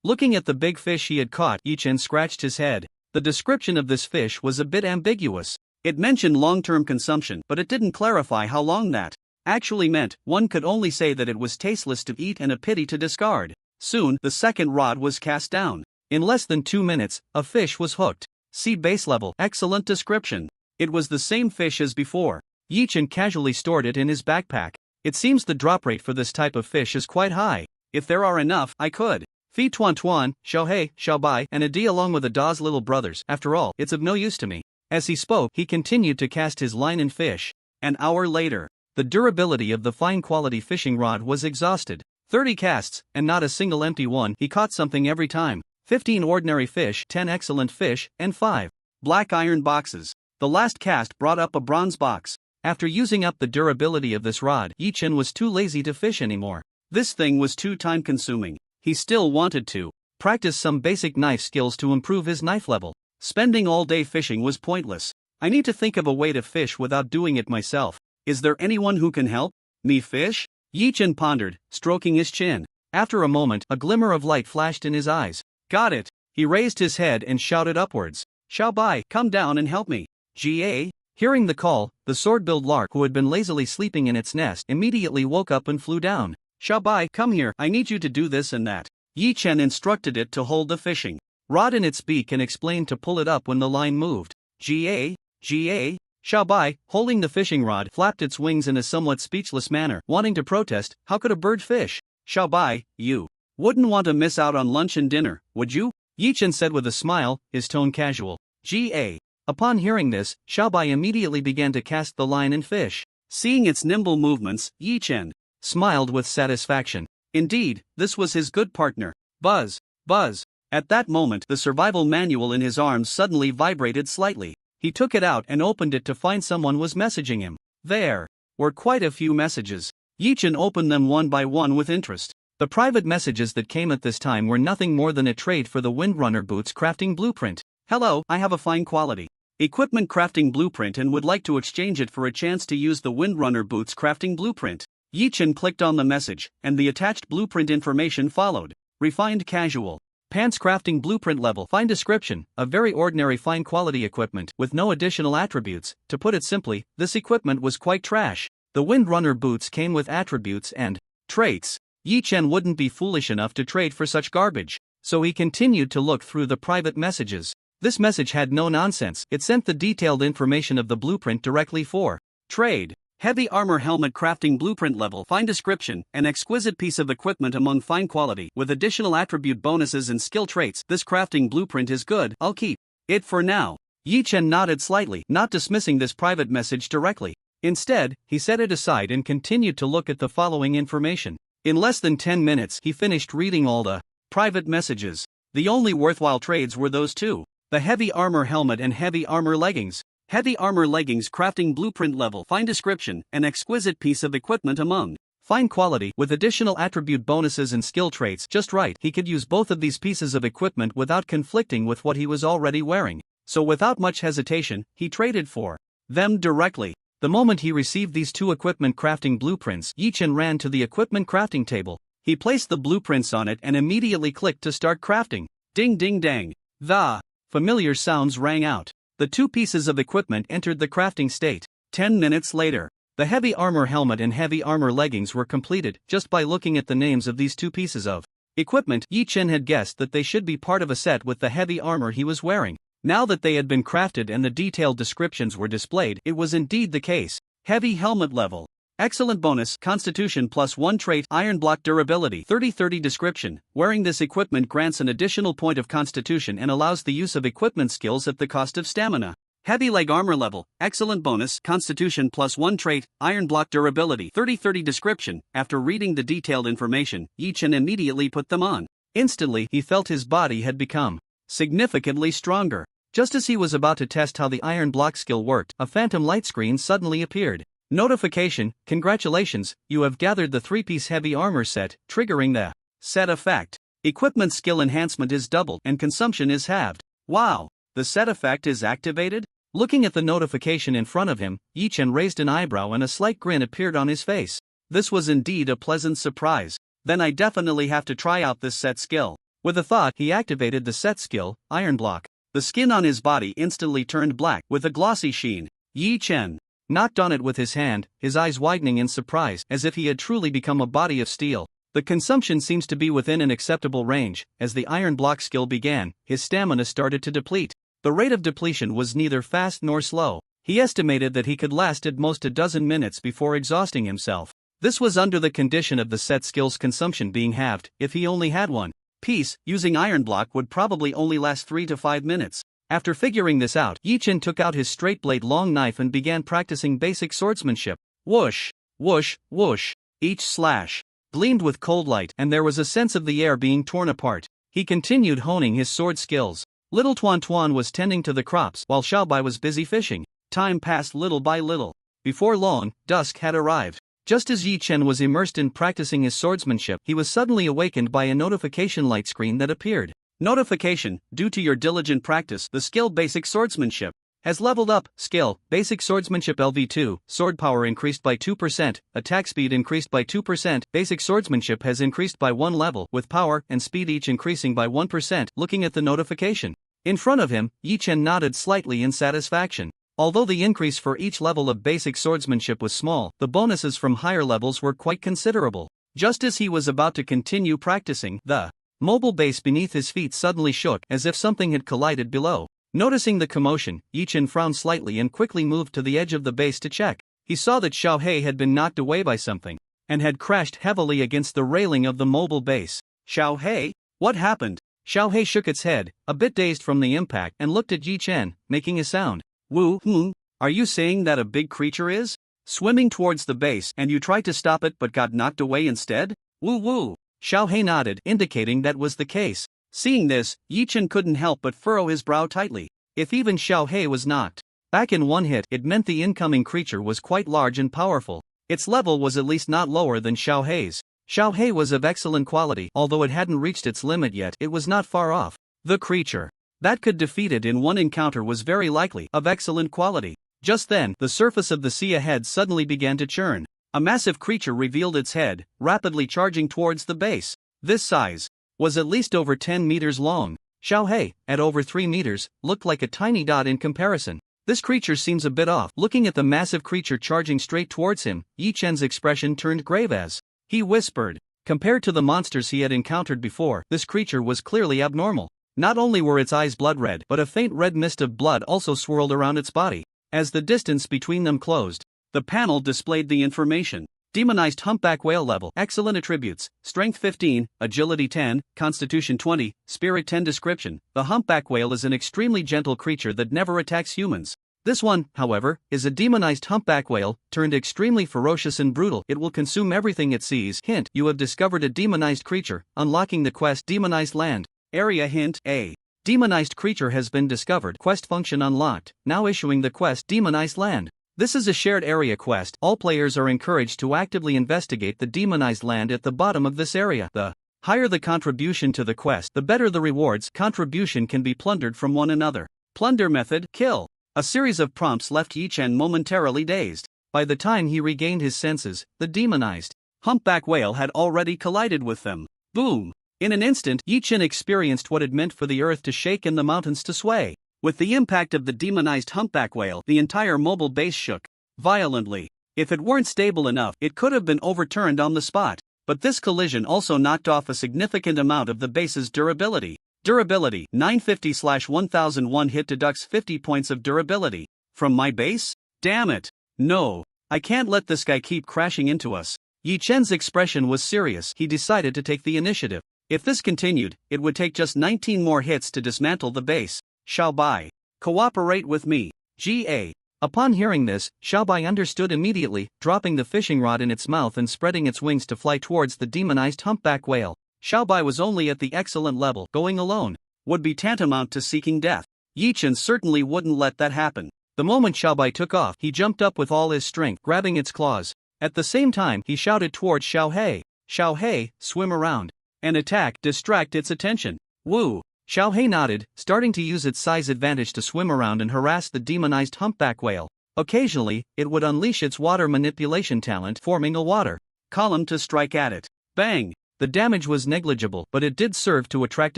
Looking at the big fish he had caught, Yichen scratched his head. The description of this fish was a bit ambiguous. It mentioned long-term consumption, but it didn't clarify how long that actually meant. One could only say that it was tasteless to eat and a pity to discard. Soon, the second rod was cast down. In less than 2 minutes, a fish was hooked. See base level, excellent description. It was the same fish as before. Yichen casually stored it in his backpack. It seems the drop rate for this type of fish is quite high. If there are enough, I could feed Tuan Tuan, Xiao He, Xiao Bai, and Ade along with Ada's little brothers. After all, it's of no use to me. As he spoke, he continued to cast his line and fish. An hour later, the durability of the fine-quality fishing rod was exhausted. 30 casts, and not a single empty one. He caught something every time. 15 ordinary fish, 10 excellent fish, and 5 black iron boxes. The last cast brought up a bronze box. After using up the durability of this rod, Yi-Chen was too lazy to fish anymore. This thing was too time-consuming. He still wanted to practice some basic knife skills to improve his knife level. Spending all day fishing was pointless. I need to think of a way to fish without doing it myself. Is there anyone who can help me fish? Yi-Chen pondered, stroking his chin. After a moment, a glimmer of light flashed in his eyes. Got it! He raised his head and shouted upwards. Xiao Bai, come down and help me. Ga? Hearing the call, the sword-billed lark who had been lazily sleeping in its nest immediately woke up and flew down. Xiao Bai, come here, I need you to do this and that. Yi-Chen instructed it to hold the fishing rod in its beak and explained to pull it up when the line moved. Ga? Xiao Bai, holding the fishing rod, flapped its wings in a somewhat speechless manner, wanting to protest. How could a bird fish? Xiao Bai, you wouldn't want to miss out on lunch and dinner, would you? Yi-Chen said with a smile, his tone casual. Ga. Upon hearing this, Xiao Bai immediately began to cast the line and fish. Seeing its nimble movements, Yi-Chen smiled with satisfaction. Indeed, this was his good partner. Buzz, buzz. At that moment, the survival manual in his arms suddenly vibrated slightly. He took it out and opened it to find someone was messaging him. There were quite a few messages. Yi-Chen opened them one by one with interest. The private messages that came at this time were nothing more than a trade for the Windrunner boots crafting blueprint. Hello, I have a fine quality equipment crafting blueprint and would like to exchange it for a chance to use the Windrunner boots crafting blueprint. Yi-Chen clicked on the message, and the attached blueprint information followed. Refined casual pants crafting blueprint level. Fine description, a very ordinary fine quality equipment with no additional attributes. To put it simply, this equipment was quite trash. The Windrunner boots came with attributes and traits. Yi-Chen wouldn't be foolish enough to trade for such garbage, so he continued to look through the private messages. This message had no nonsense. It sent the detailed information of the blueprint directly for trade. Heavy armor helmet crafting blueprint level. Fine description, an exquisite piece of equipment among fine quality, with additional attribute bonuses and skill traits. This crafting blueprint is good, I'll keep it for now. Yi-Chen nodded slightly, not dismissing this private message directly. Instead, he set it aside and continued to look at the following information. In less than 10 minutes, he finished reading all the private messages. The only worthwhile trades were those two: the heavy armor helmet and heavy armor leggings. Heavy armor leggings crafting blueprint level. Fine description, an exquisite piece of equipment among fine quality, with additional attribute bonuses and skill traits. Just right, he could use both of these pieces of equipment without conflicting with what he was already wearing. So without much hesitation, he traded for them directly. The moment he received these two equipment crafting blueprints, Yi-Chen ran to the equipment crafting table. He placed the blueprints on it and immediately clicked to start crafting. Ding ding dang. The familiar sounds rang out. The two pieces of equipment entered the crafting state. 10 minutes later, the heavy armor helmet and heavy armor leggings were completed. Just by looking at the names of these two pieces of equipment, Yi-Chen had guessed that they should be part of a set with the heavy armor he was wearing. Now that they had been crafted and the detailed descriptions were displayed, it was indeed the case. Heavy helmet level. Excellent bonus, Constitution +1 trait, Iron block durability, 30-30 description. Wearing this equipment grants an additional point of Constitution and allows the use of equipment skills at the cost of stamina. Heavy leg armor level, excellent bonus, Constitution +1 trait, Iron block durability, 30-30 description. After reading the detailed information, Yi-Chen immediately put them on. Instantly, he felt his body had become significantly stronger. Just as he was about to test how the iron block skill worked, a phantom light screen suddenly appeared. Notification: congratulations, you have gathered the 3-piece heavy armor set, triggering the set effect. Equipment skill enhancement is doubled and consumption is halved. Wow, the set effect is activated? Looking at the notification in front of him, Yi-Chen raised an eyebrow and a slight grin appeared on his face. This was indeed a pleasant surprise. Then I definitely have to try out this set skill. With a thought, he activated the set skill, Iron Block. The skin on his body instantly turned black, with a glossy sheen. Yi-Chen knocked on it with his hand, his eyes widening in surprise, as if he had truly become a body of steel. The consumption seems to be within an acceptable range. As the Iron Block skill began, his stamina started to deplete. The rate of depletion was neither fast nor slow. He estimated that he could last at most a dozen minutes before exhausting himself. This was under the condition of the set skill's consumption being halved. If he only had one piece, using Iron Block would probably only last 3 to 5 minutes. After figuring this out, Yi Chen took out his straight blade long knife and began practicing basic swordsmanship. Whoosh, whoosh, whoosh. Each slash gleamed with cold light, and there was a sense of the air being torn apart. He continued honing his sword skills. Little Tuan Tuan was tending to the crops while Xiaobai was busy fishing. Time passed little by little. Before long, dusk had arrived. Just as Yi Chen was immersed in practicing his swordsmanship, he was suddenly awakened by a notification light screen that appeared. Notification: due to your diligent practice, the skill Basic Swordsmanship has leveled up. Skill: Basic Swordsmanship LV2, sword power increased by 2%, attack speed increased by 2%. Basic Swordsmanship has increased by 1 level, with power and speed each increasing by 1%. Looking at the notification in front of him, Yi Chen nodded slightly in satisfaction. Although the increase for each level of Basic Swordsmanship was small, the bonuses from higher levels were quite considerable. Just as he was about to continue practicing, the mobile base beneath his feet suddenly shook as if something had collided below. Noticing the commotion, Yi Chen frowned slightly and quickly moved to the edge of the base to check. He saw that Xiao He had been knocked away by something and had crashed heavily against the railing of the mobile base. Xiao He? What happened? Xiao He shook its head, a bit dazed from the impact, and looked at Yi Chen, making a sound. Woo, are you saying that a big creature is swimming towards the base and you tried to stop it but got knocked away instead? Woo. Xiao He nodded, indicating that was the case. Seeing this, Yi Chen couldn't help but furrow his brow tightly. If even Xiao He was knocked back in one hit, it meant the incoming creature was quite large and powerful. Its level was at least not lower than Xiao He's. Xiao He was of excellent quality, although it hadn't reached its limit yet, it was not far off. The creature that could defeat it in one encounter was very likely of excellent quality. Just then, the surface of the sea ahead suddenly began to churn. A massive creature revealed its head, rapidly charging towards the base. This size was at least over 10 meters long. Xiao He, at over 3 meters, looked like a tiny dot in comparison. This creature seems a bit off. Looking at the massive creature charging straight towards him, Yi Chen's expression turned grave as he whispered. Compared to the monsters he had encountered before, this creature was clearly abnormal. Not only were its eyes blood red, but a faint red mist of blood also swirled around its body. As the distance between them closed, the panel displayed the information. Demonized humpback whale level. Excellent attributes. Strength 15, agility 10, constitution 20, spirit 10. Description: the humpback whale is an extremely gentle creature that never attacks humans. This one, however, is a demonized humpback whale, turned extremely ferocious and brutal. It will consume everything it sees. Hint: you have discovered a demonized creature, unlocking the quest Demonized Land. Area hint: A demonized creature has been discovered. Quest function unlocked, now issuing the quest Demonized Land. This is a shared area quest. All players are encouraged to actively investigate the demonized land at the bottom of this area. The higher the contribution to the quest, the better the rewards. Contribution can be plundered from one another. Plunder method: kill. A series of prompts left Yi Chen momentarily dazed. By the time he regained his senses, the demonized humpback whale had already collided with them. Boom! In an instant, Yi Chen experienced what it meant for the earth to shake and the mountains to sway. With the impact of the demonized humpback whale, the entire mobile base shook violently. If it weren't stable enough, it could have been overturned on the spot. But this collision also knocked off a significant amount of the base's durability. Durability: 950/1001 hit deducts 50 points of durability. From my base? Damn it. No. I can't let this guy keep crashing into us. Yi Chen's expression was serious. He decided to take the initiative. If this continued, it would take just 19 more hits to dismantle the base. Xiaobai, cooperate with me. Ga. Upon hearing this, Xiaobai understood immediately, dropping the fishing rod in its mouth and spreading its wings to fly towards the demonized humpback whale. Xiaobai was only at the excellent level. Going alone would be tantamount to seeking death. Yi Chen certainly wouldn't let that happen. The moment Xiaobai took off, he jumped up with all his strength, grabbing its claws. At the same time, he shouted towards Xiao He. Xiao He, swim around and attack, distract its attention. Woo! Xiao He nodded, starting to use its size advantage to swim around and harass the demonized humpback whale. Occasionally, it would unleash its water manipulation talent, forming a water column to strike at it. Bang! The damage was negligible, but it did serve to attract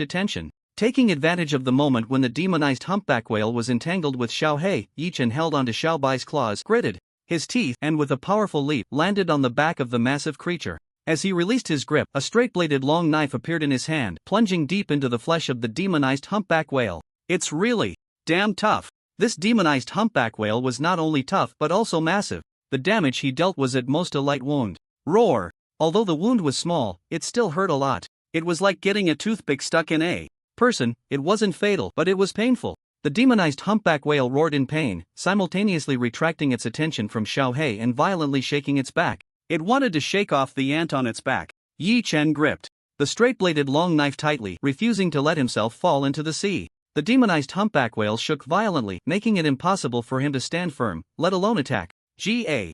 attention. Taking advantage of the moment when the demonized humpback whale was entangled with Xiao He, Yi Chen held onto Xiaobai's claws, gritted his teeth, and with a powerful leap, landed on the back of the massive creature. As he released his grip, a straight-bladed long knife appeared in his hand, plunging deep into the flesh of the demonized humpback whale. It's really damn tough. This demonized humpback whale was not only tough but also massive. The damage he dealt was at most a light wound. Roar! Although the wound was small, it still hurt a lot. It was like getting a toothpick stuck in a person. It wasn't fatal, but it was painful. The demonized humpback whale roared in pain, simultaneously retracting its attention from Xiao Hei and violently shaking its back. It wanted to shake off the ant on its back. Yi Chen gripped the straight-bladed long knife tightly, refusing to let himself fall into the sea. The demonized humpback whale shook violently, making it impossible for him to stand firm, let alone attack. Ga.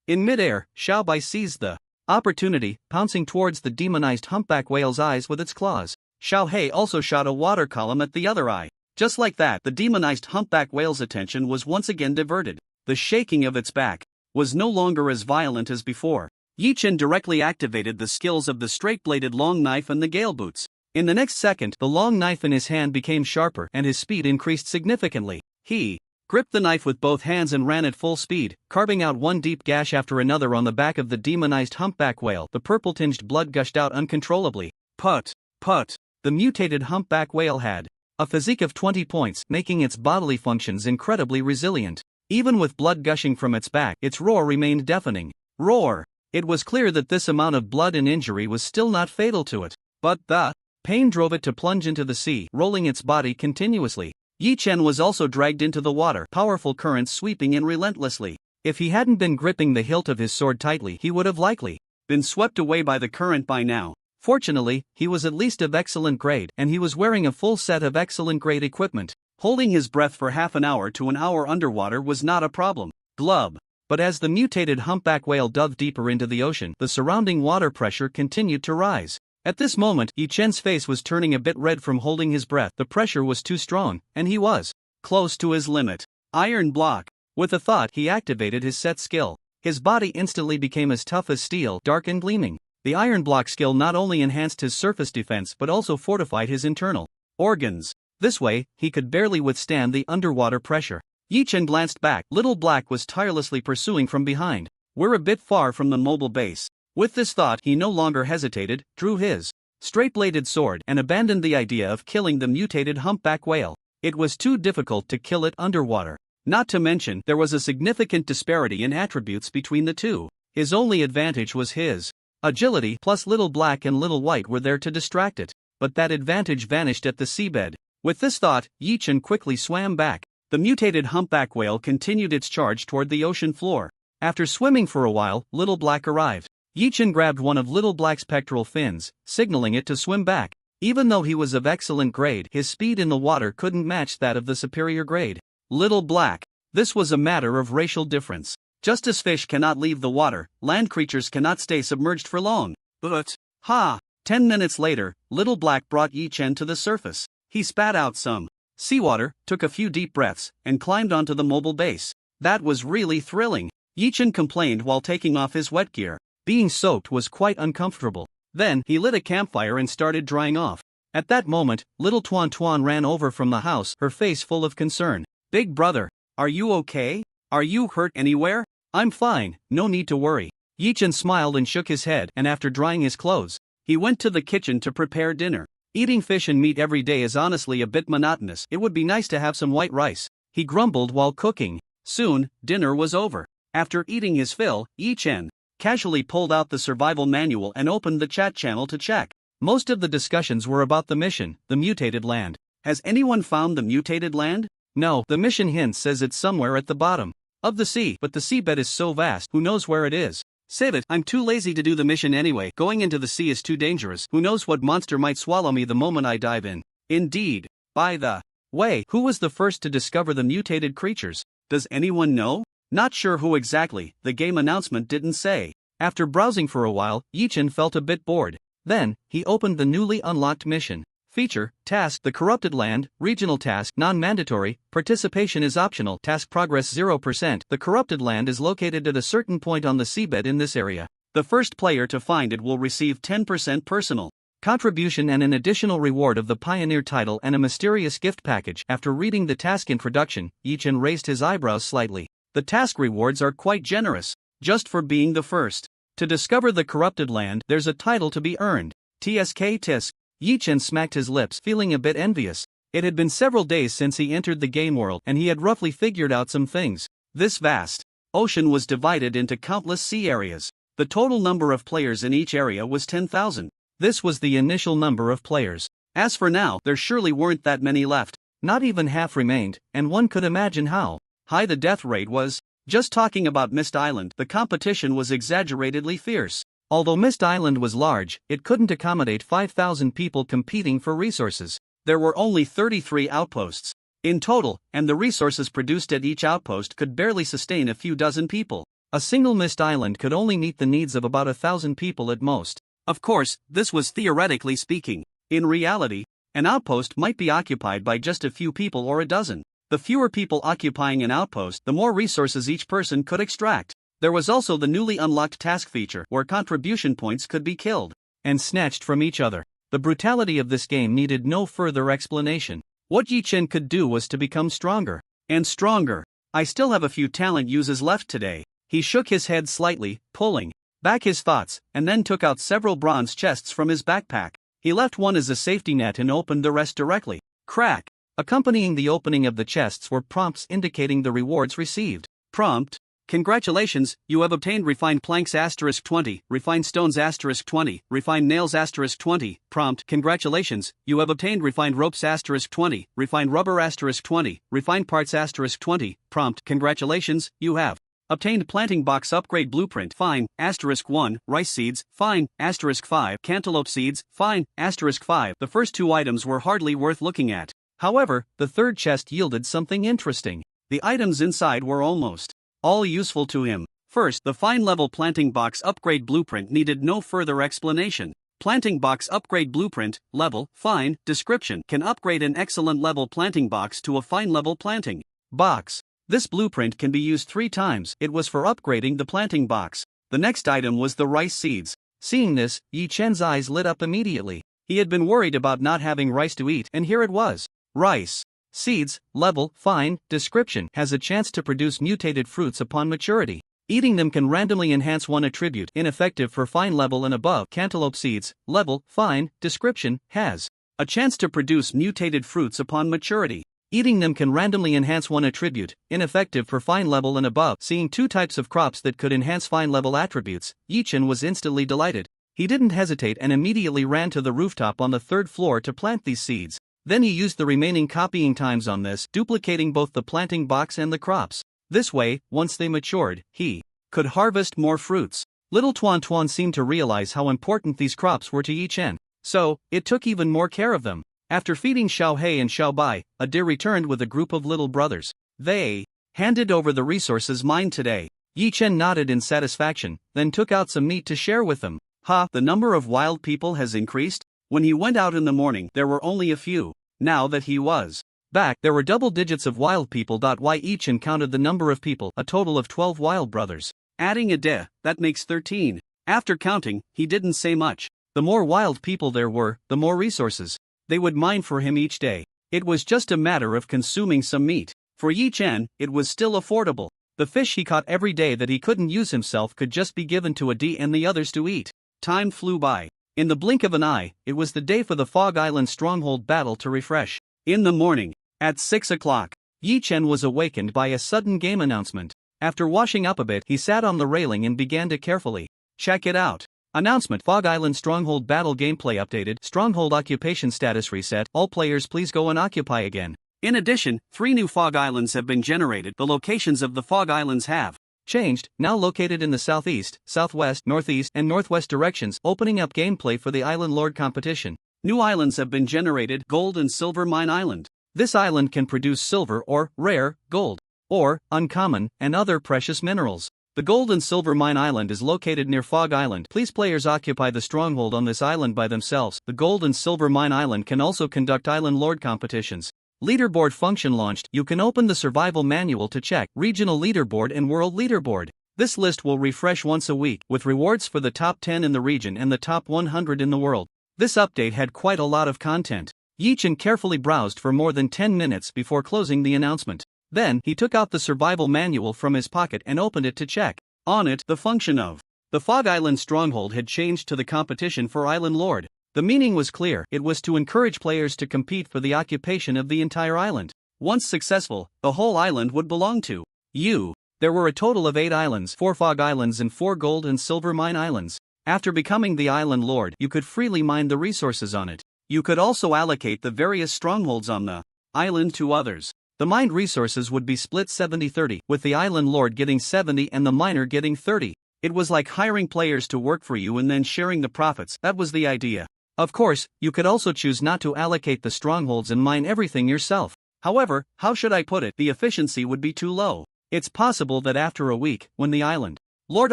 In midair, Xiao Bai seized the opportunity, pouncing towards the demonized humpback whale's eyes with its claws. Xiao Hei also shot a water column at the other eye. Just like that, the demonized humpback whale's attention was once again diverted. The shaking of its back was no longer as violent as before. Yi Chen directly activated the skills of the straight-bladed long knife and the gale boots. In the next second, the long knife in his hand became sharper and his speed increased significantly. He gripped the knife with both hands and ran at full speed, carving out one deep gash after another on the back of the demonized humpback whale. The purple-tinged blood gushed out uncontrollably. Put. The mutated humpback whale had a physique of 20 points, making its bodily functions incredibly resilient. Even with blood gushing from its back, its roar remained deafening. Roar! It was clear that this amount of blood and injury was still not fatal to it. But the pain drove it to plunge into the sea, rolling its body continuously. Yi Chen was also dragged into the water, powerful currents sweeping in relentlessly. If he hadn't been gripping the hilt of his sword tightly, he would have likely been swept away by the current by now. Fortunately, he was at least of excellent grade, and he was wearing a full set of excellent grade equipment. Holding his breath for half an hour to an hour underwater was not a problem. Glub. But as the mutated humpback whale dove deeper into the ocean, the surrounding water pressure continued to rise. At this moment, Yi Chen's face was turning a bit red from holding his breath. The pressure was too strong, and he was close to his limit. Iron block. With a thought, he activated his set skill. His body instantly became as tough as steel, dark and gleaming. The iron block skill not only enhanced his surface defense but also fortified his internal organs. This way, he could barely withstand the underwater pressure. Yi Chen glanced back. Little Black was tirelessly pursuing from behind. We're a bit far from the mobile base. With this thought, he no longer hesitated, drew his straight-bladed sword, and abandoned the idea of killing the mutated humpback whale. It was too difficult to kill it underwater. Not to mention, there was a significant disparity in attributes between the two. His only advantage was his agility, plus Little Black and Little White were there to distract it. But that advantage vanished at the seabed. With this thought, Yi Chen quickly swam back. The mutated humpback whale continued its charge toward the ocean floor. After swimming for a while, Little Black arrived. Yi Chen grabbed one of Little Black's pectoral fins, signaling it to swim back. Even though he was of excellent grade, his speed in the water couldn't match that of the superior grade. Little Black. This was a matter of racial difference. Just as fish cannot leave the water, land creatures cannot stay submerged for long. But, 10 minutes later, Little Black brought Yi Chen to the surface. He spat out some seawater, took a few deep breaths, and climbed onto the mobile base. That was really thrilling. Yi Chen complained while taking off his wet gear. Being soaked was quite uncomfortable. Then, he lit a campfire and started drying off. At that moment, Little Tuan Tuan ran over from the house, her face full of concern. Big brother, are you okay? Are you hurt anywhere? I'm fine, no need to worry. Yi Chen smiled and shook his head, and after drying his clothes, he went to the kitchen to prepare dinner. Eating fish and meat every day is honestly a bit monotonous. It would be nice to have some white rice, he grumbled while cooking. Soon, dinner was over. After eating his fill, Yi Chen casually pulled out the survival manual and opened the chat channel to check. Most of the discussions were about the mission, the mutated land. Has anyone found the mutated land? No, the mission hint says it's somewhere at the bottom of the sea, but the seabed is so vast, who knows where it is? Save it, I'm too lazy to do the mission anyway. Going into the sea is too dangerous. Who knows what monster might swallow me the moment I dive in. Indeed. By the way, who was the first to discover the mutated creatures? Does anyone know? Not sure who exactly, the game announcement didn't say. After browsing for a while, Yi Chen felt a bit bored. Then, he opened the newly unlocked mission. Feature, task, the corrupted land, regional task, non-mandatory, participation is optional, task progress 0%. The corrupted land is located at a certain point on the seabed in this area. The first player to find it will receive 10% personal contribution and an additional reward of the Pioneer title and a mysterious gift package. After reading the task introduction, Yi Chen raised his eyebrows slightly. The task rewards are quite generous, just for being the first to discover the corrupted land. There's a title to be earned. TSK Tisk. Yi Chen smacked his lips, feeling a bit envious. It had been several days since he entered the game world, and he had roughly figured out some things. This vast ocean was divided into countless sea areas. The total number of players in each area was 10,000. This was the initial number of players. As for now, there surely weren't that many left. Not even half remained, and one could imagine how high the death rate was. Just talking about Mist Island, the competition was exaggeratedly fierce. Although Mist Island was large, it couldn't accommodate 5,000 people competing for resources. There were only 33 outposts in total, and the resources produced at each outpost could barely sustain a few dozen people. A single Mist Island could only meet the needs of about 1,000 people at most. Of course, this was theoretically speaking. In reality, an outpost might be occupied by just a few people or a dozen. The fewer people occupying an outpost, the more resources each person could extract. There was also the newly unlocked task feature, where contribution points could be killed and snatched from each other. The brutality of this game needed no further explanation. What Yi Chen could do was to become stronger and stronger. I still have a few talent uses left today. He shook his head slightly, pulling back his thoughts, and then took out several bronze chests from his backpack. He left one as a safety net and opened the rest directly. Crack! Accompanying the opening of the chests were prompts indicating the rewards received. Prompt: congratulations, you have obtained refined planks *20, refined stones *20, refined nails *20. Prompt: congratulations, you have obtained refined ropes *20, refined rubber *20, refined parts *20. Prompt: congratulations, you have obtained planting box upgrade blueprint fine *1, rice seeds fine *5, cantaloupe seeds fine *5. The first two items were hardly worth looking at. However, the third chest yielded something interesting. The items inside were almost all useful to him. First, the fine level planting box upgrade blueprint needed no further explanation. Planting box upgrade blueprint, level, fine, description: can upgrade an excellent level planting box to a fine level planting box. This blueprint can be used 3 times. It was for upgrading the planting box. The next item was the rice seeds. Seeing this, Yi Chen's eyes lit up immediately. He had been worried about not having rice to eat, and here it was. Rice seeds, level, fine, description: has a chance to produce mutated fruits upon maturity. Eating them can randomly enhance one attribute, ineffective for fine level and above. Cantaloupe seeds, level, fine, description: has a chance to produce mutated fruits upon maturity. Eating them can randomly enhance one attribute, ineffective for fine level and above. Seeing 2 types of crops that could enhance fine level attributes, Yi Chen was instantly delighted. He didn't hesitate and immediately ran to the rooftop on the 3rd floor to plant these seeds. Then he used the remaining copying times on this, duplicating both the planting box and the crops. This way, once they matured, he could harvest more fruits. Little Tuan Tuan seemed to realize how important these crops were to Yi Chen, so it took even more care of them. After feeding Xiao He and Xiao Bai, a deer returned with a group of little brothers. They handed over the resources mined today. Yi Chen nodded in satisfaction, then took out some meat to share with them. The number of wild people has increased? When he went out in the morning, there were only a few. Now that he was back, there were double digits of wild people. Yi Chen counted the number of people, a total of 12 wild brothers. Adding a de, that makes 13. After counting, he didn't say much. The more wild people there were, the more resources they would mine for him each day. It was just a matter of consuming some meat. For Yi Chen, it was still affordable. The fish he caught every day that he couldn't use himself could just be given to a D and the others to eat. Time flew by. In the blink of an eye, it was the day for the Fog Island Stronghold battle to refresh. In the morning, at 6 o'clock, Yi Chen was awakened by a sudden game announcement. After washing up a bit, he sat on the railing and began to carefully check it out. Announcement: Fog Island Stronghold battle gameplay updated, Stronghold occupation status reset, all players please go and occupy again. In addition, 3 new Fog Islands have been generated. The locations of the Fog Islands have changed, now located in the southeast, southwest, northeast, and northwest directions, opening up gameplay for the Island Lord competition. New islands have been generated: Gold and Silver Mine Island. This island can produce silver or rare, gold, or uncommon, and other precious minerals. The Gold and Silver Mine Island is located near Fog Island. Please players occupy the stronghold on this island by themselves. The Gold and Silver Mine Island can also conduct Island Lord competitions. Leaderboard function launched. You can open the survival manual to check regional leaderboard and world leaderboard. This list will refresh once a week, with rewards for the top 10 in the region and the top 100 in the world. This update had quite a lot of content. Yi Chen carefully browsed for more than 10 minutes before closing the announcement. Then, he took out the survival manual from his pocket and opened it to check. On it, the function of the Fog Island Stronghold had changed to the competition for Island Lord. The meaning was clear: it was to encourage players to compete for the occupation of the entire island. Once successful, the whole island would belong to you. There were a total of 8 islands, 4 Fog Islands and 4 Gold and Silver Mine Islands. After becoming the Island Lord, you could freely mine the resources on it. You could also allocate the various strongholds on the island to others. The mined resources would be split 70-30, with the island lord getting 70 and the miner getting 30. It was like hiring players to work for you and then sharing the profits. That was the idea. Of course, you could also choose not to allocate the strongholds and mine everything yourself. However, how should I put it? The efficiency would be too low. It's possible that after a week, when the island lord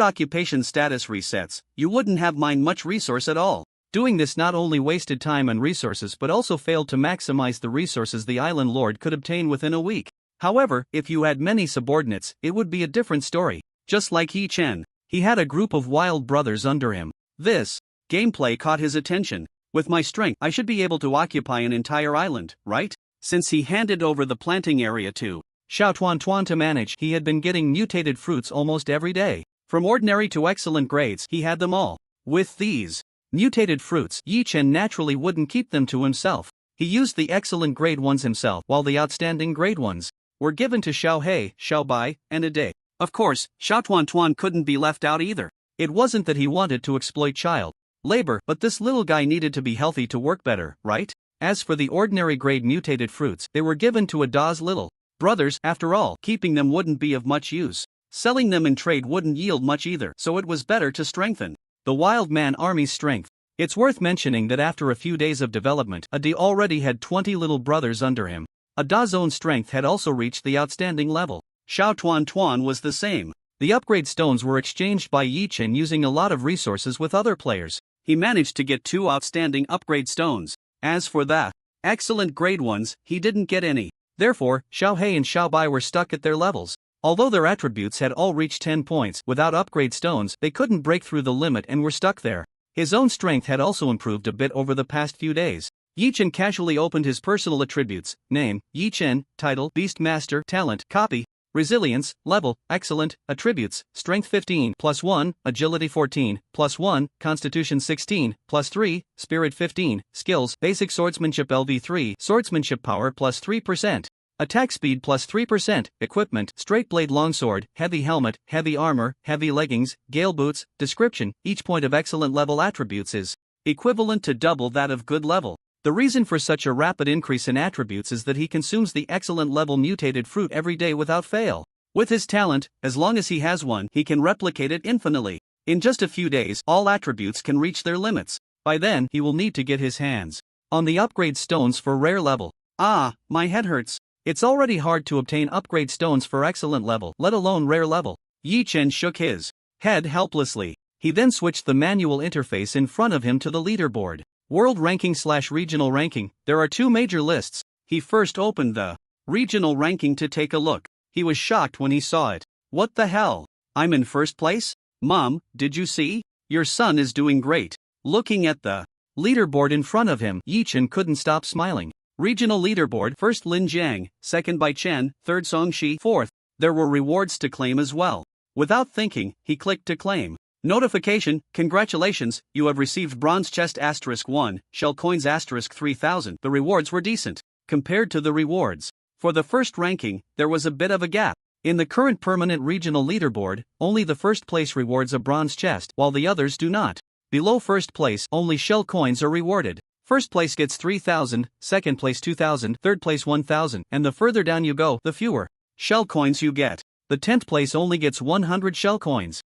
occupation status resets, you wouldn't have mined much resource at all. Doing this not only wasted time and resources but also failed to maximize the resources the island lord could obtain within a week. However, if you had many subordinates, it would be a different story. Just like Yi Chen, he had a group of wild brothers under him. This gameplay caught his attention. With my strength, I should be able to occupy an entire island, right? Since he handed over the planting area to Xiao Tuan to manage, he had been getting mutated fruits almost every day. From ordinary to excellent grades, he had them all. With these mutated fruits, Yi Chen naturally wouldn't keep them to himself. He used the excellent grade ones himself, while the outstanding grade ones were given to Xiao He, Xiao Bai, and Ade. Of course, Xiao Tuan couldn't be left out either. It wasn't that he wanted to exploit child labor, but this little guy needed to be healthy to work better, right? As for the ordinary grade mutated fruits, they were given to Ada's little brothers. After all, keeping them wouldn't be of much use. Selling them in trade wouldn't yield much either, so it was better to strengthen the wild man army's strength. It's worth mentioning that after a few days of development, Ada already had 20 little brothers under him. Ada's own strength had also reached the outstanding level. Xiao Tuan was the same. The upgrade stones were exchanged by Yi Chen using a lot of resources with other players. He managed to get 2 outstanding upgrade stones. As for the excellent grade ones, he didn't get any. Therefore, Xiao He and Xiao Bai were stuck at their levels. Although their attributes had all reached 10 points, without upgrade stones, they couldn't break through the limit and were stuck there. His own strength had also improved a bit over the past few days. Yi Chen casually opened his personal attributes: name, Yi Chen, title, Beast Master, talent, copy, resilience, level, excellent, attributes, strength 15, +1, agility 14, +1, constitution 16, +3, spirit 15, skills, basic swordsmanship LV3, swordsmanship power +3%, attack speed +3%, equipment, straight blade longsword, heavy helmet, heavy armor, heavy leggings, gale boots. Description: each point of excellent level attributes is equivalent to double that of good level. The reason for such a rapid increase in attributes is that he consumes the excellent level mutated fruit every day without fail. With his talent, as long as he has one, he can replicate it infinitely. In just a few days, all attributes can reach their limits. By then, he will need to get his hands on the upgrade stones for rare level. Ah, my head hurts. It's already hard to obtain upgrade stones for excellent level, let alone rare level. Yi Chen shook his head helplessly. He then switched the manual interface in front of him to the leaderboard. World ranking/regional ranking. There are 2 major lists. He first opened the regional ranking to take a look. He was shocked when he saw it. What the hell? I'm in first place? Mom, did you see? Your son is doing great. Looking at the leaderboard in front of him, Yi Chen couldn't stop smiling. Regional leaderboard: first Lin Jiang, second Bai Chen, third Song Shi, fourth. There were rewards to claim as well. Without thinking, he clicked to claim. Notification: congratulations, you have received bronze chest *1, shell coins *3000. The rewards were decent compared to the rewards for the first ranking. There was a bit of a gap. In the current permanent regional leaderboard, only the first place rewards a bronze chest, while the others do not. Below first place, only shell coins are rewarded. First place gets 3,000, second place 2,000, third place 1,000, and the further down you go, the fewer shell coins you get. The 10th place only gets 100 shell coins.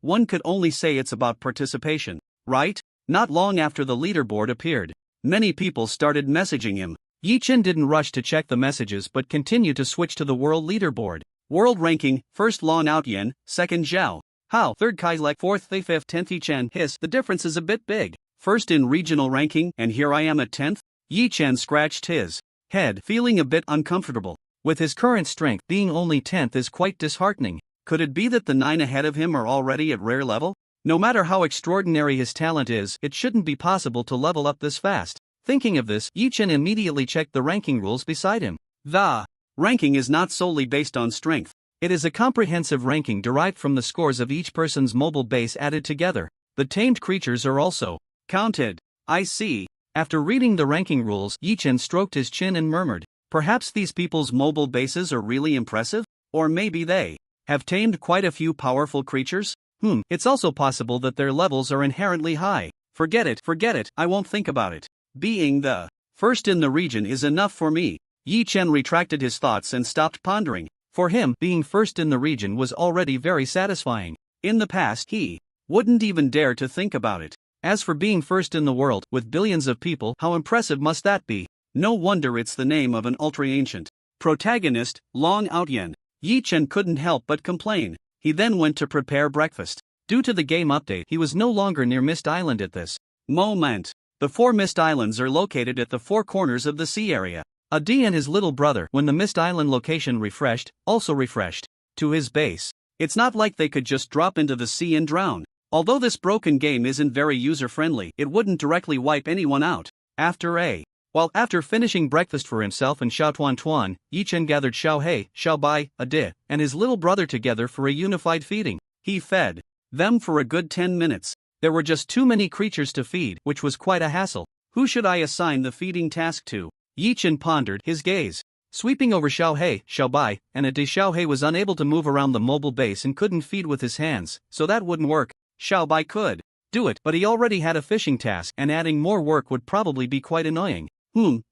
One could only say it's about participation, right? Not long after the leaderboard appeared, many people started messaging him. Yi Chen didn't rush to check the messages but continued to switch to the world leaderboard. World ranking: first Lan Outyen, second Zhao Hao, third Kai Lek, fourth They, fifth 10th Yi Chen. The difference is a bit big. First in regional ranking, and here I am at 10th? Yi Chen scratched his head, feeling a bit uncomfortable. With his current strength, being only 10th is quite disheartening. Could it be that the 9 ahead of him are already at rare level? No matter how extraordinary his talent is, it shouldn't be possible to level up this fast. Thinking of this, Yi Chen immediately checked the ranking rules beside him. The ranking is not solely based on strength. It is a comprehensive ranking derived from the scores of each person's mobile base added together. The tamed creatures are also counted. I see. After reading the ranking rules, Yi Chen stroked his chin and murmured, perhaps these people's mobile bases are really impressive? Or maybe they have tamed quite a few powerful creatures? It's also possible that their levels are inherently high. Forget it, I won't think about it. Being the first in the region is enough for me. Yi Chen retracted his thoughts and stopped pondering. For him, being first in the region was already very satisfying. In the past, he wouldn't even dare to think about it. As for being first in the world, with billions of people, how impressive must that be? No wonder it's the name of an ultra-ancient protagonist, Long Outyen. Yi Chen couldn't help but complain. He then went to prepare breakfast. Due to the game update, he was no longer near Mist Island at this moment. The 4 Mist Islands are located at the 4 corners of the sea area. Adi and his little brother, when the Mist Island location refreshed, also refreshed to his base. It's not like they could just drop into the sea and drown. Although this broken game isn't very user-friendly, it wouldn't directly wipe anyone out. After finishing breakfast for himself and Xiao Tuan, Yi Chen gathered Xiao He, Xiao Bai, Adi, and his little brother together for a unified feeding. He fed them for a good 10 minutes. There were just too many creatures to feed, which was quite a hassle. Who should I assign the feeding task to? Yi Chen pondered, his gaze sweeping over Xiao He, Xiao Bai, and Adi. Xiao He was unable to move around the mobile base and couldn't feed with his hands, so that wouldn't work. Xiao Bai could do it, but he already had a fishing task, and adding more work would probably be quite annoying.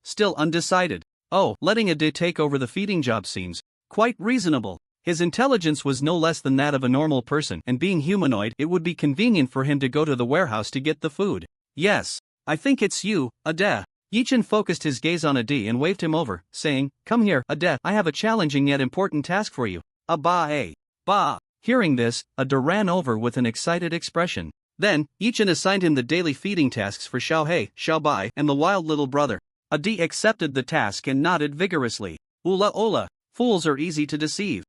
Still undecided. Letting Adi take over the feeding job seems quite reasonable. His intelligence was no less than that of a normal person, and being humanoid, it would be convenient for him to go to the warehouse to get the food. Yes, I think it's you, Adi. Yi Chen focused his gaze on Adi and waved him over, saying, "Come here, Adi, I have a challenging yet important task for you." Ba. Hearing this, Adi ran over with an excited expression. Then, Yi Chen assigned him the daily feeding tasks for Xiao He, Xiao Bai, and the wild little brother. Adi accepted the task and nodded vigorously. Ola, fools are easy to deceive.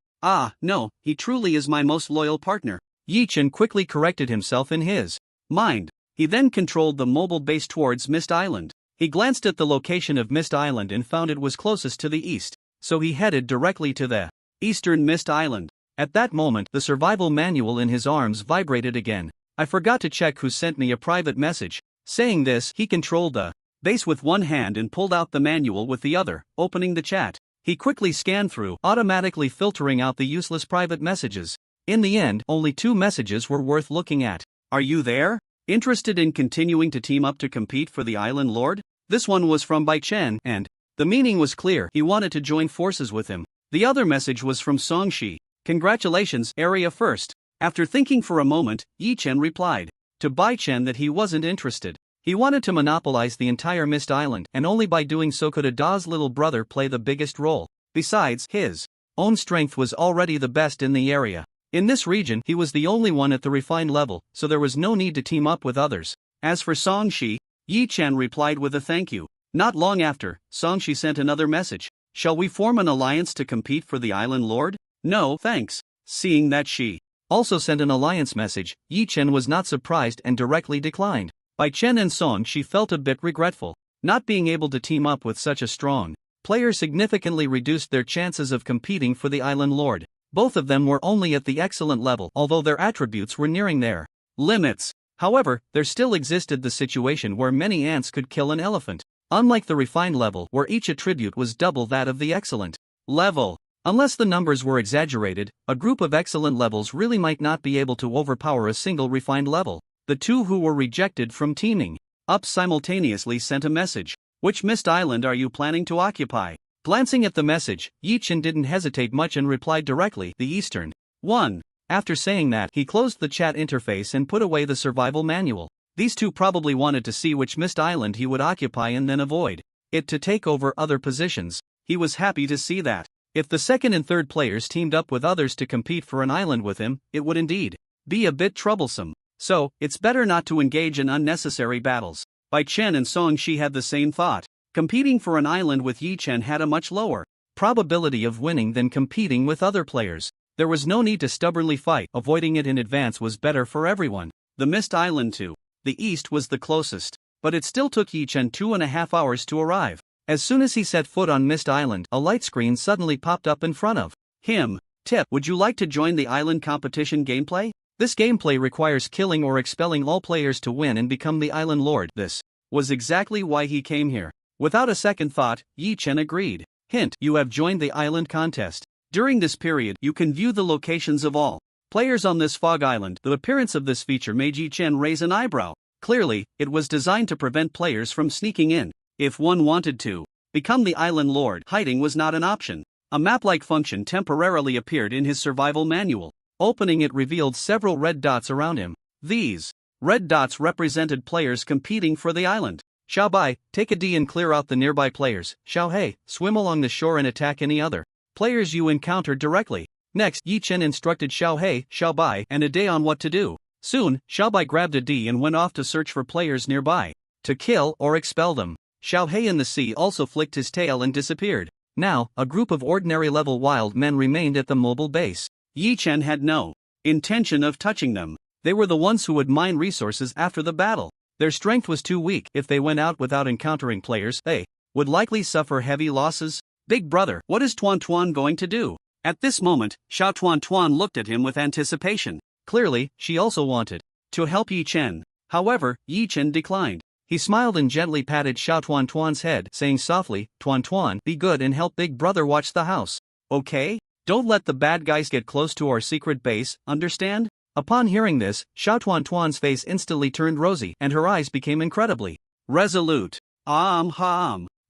No, he truly is my most loyal partner. Yi Chen quickly corrected himself in his mind. He then controlled the mobile base towards Mist Island. He glanced at the location of Mist Island and found it was closest to the east, so he headed directly to the eastern Mist Island. At that moment, the survival manual in his arms vibrated again. I forgot to check who sent me a private message. Saying this, he controlled the base with one hand and pulled out the manual with the other, opening the chat. He quickly scanned through, automatically filtering out the useless private messages. In the end, only 2 messages were worth looking at. Are you there? Interested in continuing to team up to compete for the Island Lord? This one was from Bai Chen, and the meaning was clear, he wanted to join forces with him. The other message was from Songshi. Congratulations, Area First. After thinking for a moment, Yi Chen replied to Bai Chen that he wasn't interested. He wanted to monopolize the entire Mist Island, and only by doing so could Ada's little brother play the biggest role. Besides, his own strength was already the best in the area. In this region, he was the only one at the refined level, so there was no need to team up with others. As for Songshi, Yi Chen replied with a thank you. Not long after, Songshi sent another message. Shall we form an alliance to compete for the Island Lord? No, thanks. Seeing that she also sent an alliance message, Yi Chen was not surprised and directly declined. Bai Chen and Songshi felt a bit regretful. Not being able to team up with such a strong player significantly reduced their chances of competing for the Island Lord. Both of them were only at the excellent level, although their attributes were nearing their limits. However, there still existed the situation where many ants could kill an elephant. Unlike the refined level, where each attribute was double that of the excellent level. Unless the numbers were exaggerated, a group of excellent levels really might not be able to overpower a single refined level. The 2 who were rejected from teaming up simultaneously sent a message. Which Mist Island are you planning to occupy? Glancing at the message, Yi Chen didn't hesitate much and replied directly, the eastern one. After saying that, he closed the chat interface and put away the survival manual. These 2 probably wanted to see which Mist Island he would occupy and then avoid it to take over other positions. He was happy to see that. If the second and third players teamed up with others to compete for an island with him, it would indeed be a bit troublesome. So, it's better not to engage in unnecessary battles. Bai Chen and Songshi had the same thought. Competing for an island with Yi Chen had a much lower probability of winning than competing with other players. There was no need to stubbornly fight, avoiding it in advance was better for everyone. The Mist Island to the east was the closest, but it still took Yi Chen 2.5 hours to arrive. As soon as he set foot on Mist Island, a light screen suddenly popped up in front of him. Tip: would you like to join the island competition gameplay? This gameplay requires killing or expelling all players to win and become the Island Lord. This was exactly why he came here. Without a second thought, Yi Chen agreed. Hint: you have joined the island contest. During this period, you can view the locations of all players on this fog island. The appearance of this feature made Yi Chen raise an eyebrow. Clearly, it was designed to prevent players from sneaking in. If one wanted to become the island lord. Hiding was not an option. A map-like function temporarily appeared in his survival manual. Opening it revealed several red dots around him. These red dots represented players competing for the island. Xiao Bai, take a D and clear out the nearby players. Xiao He, swim along the shore and attack any other players you encounter directly. Next, Yi Chen instructed Xiao He, Xiao Bai, and a Day on what to do. Soon, Xiao Bai grabbed a D and went off to search for players nearby, to kill or expel them. Xiao He in the sea also flicked his tail and disappeared. Now, a group of ordinary-level wild men remained at the mobile base. Yi Chen had no intention of touching them. They were the ones who would mine resources after the battle. Their strength was too weak. If they went out without encountering players, they would likely suffer heavy losses. Big brother, what is Tuan Tuan going to do? At this moment, Xiao Tuan Tuan looked at him with anticipation. Clearly, she also wanted to help Yi Chen. However, Yi Chen declined. He smiled and gently patted Xiao Tuan Tuan's head, saying softly, Tuan Tuan, be good and help Big Brother watch the house. Okay? Don't let the bad guys get close to our secret base, understand? Upon hearing this, Xiao Tuan Tuan's face instantly turned rosy and her eyes became incredibly resolute.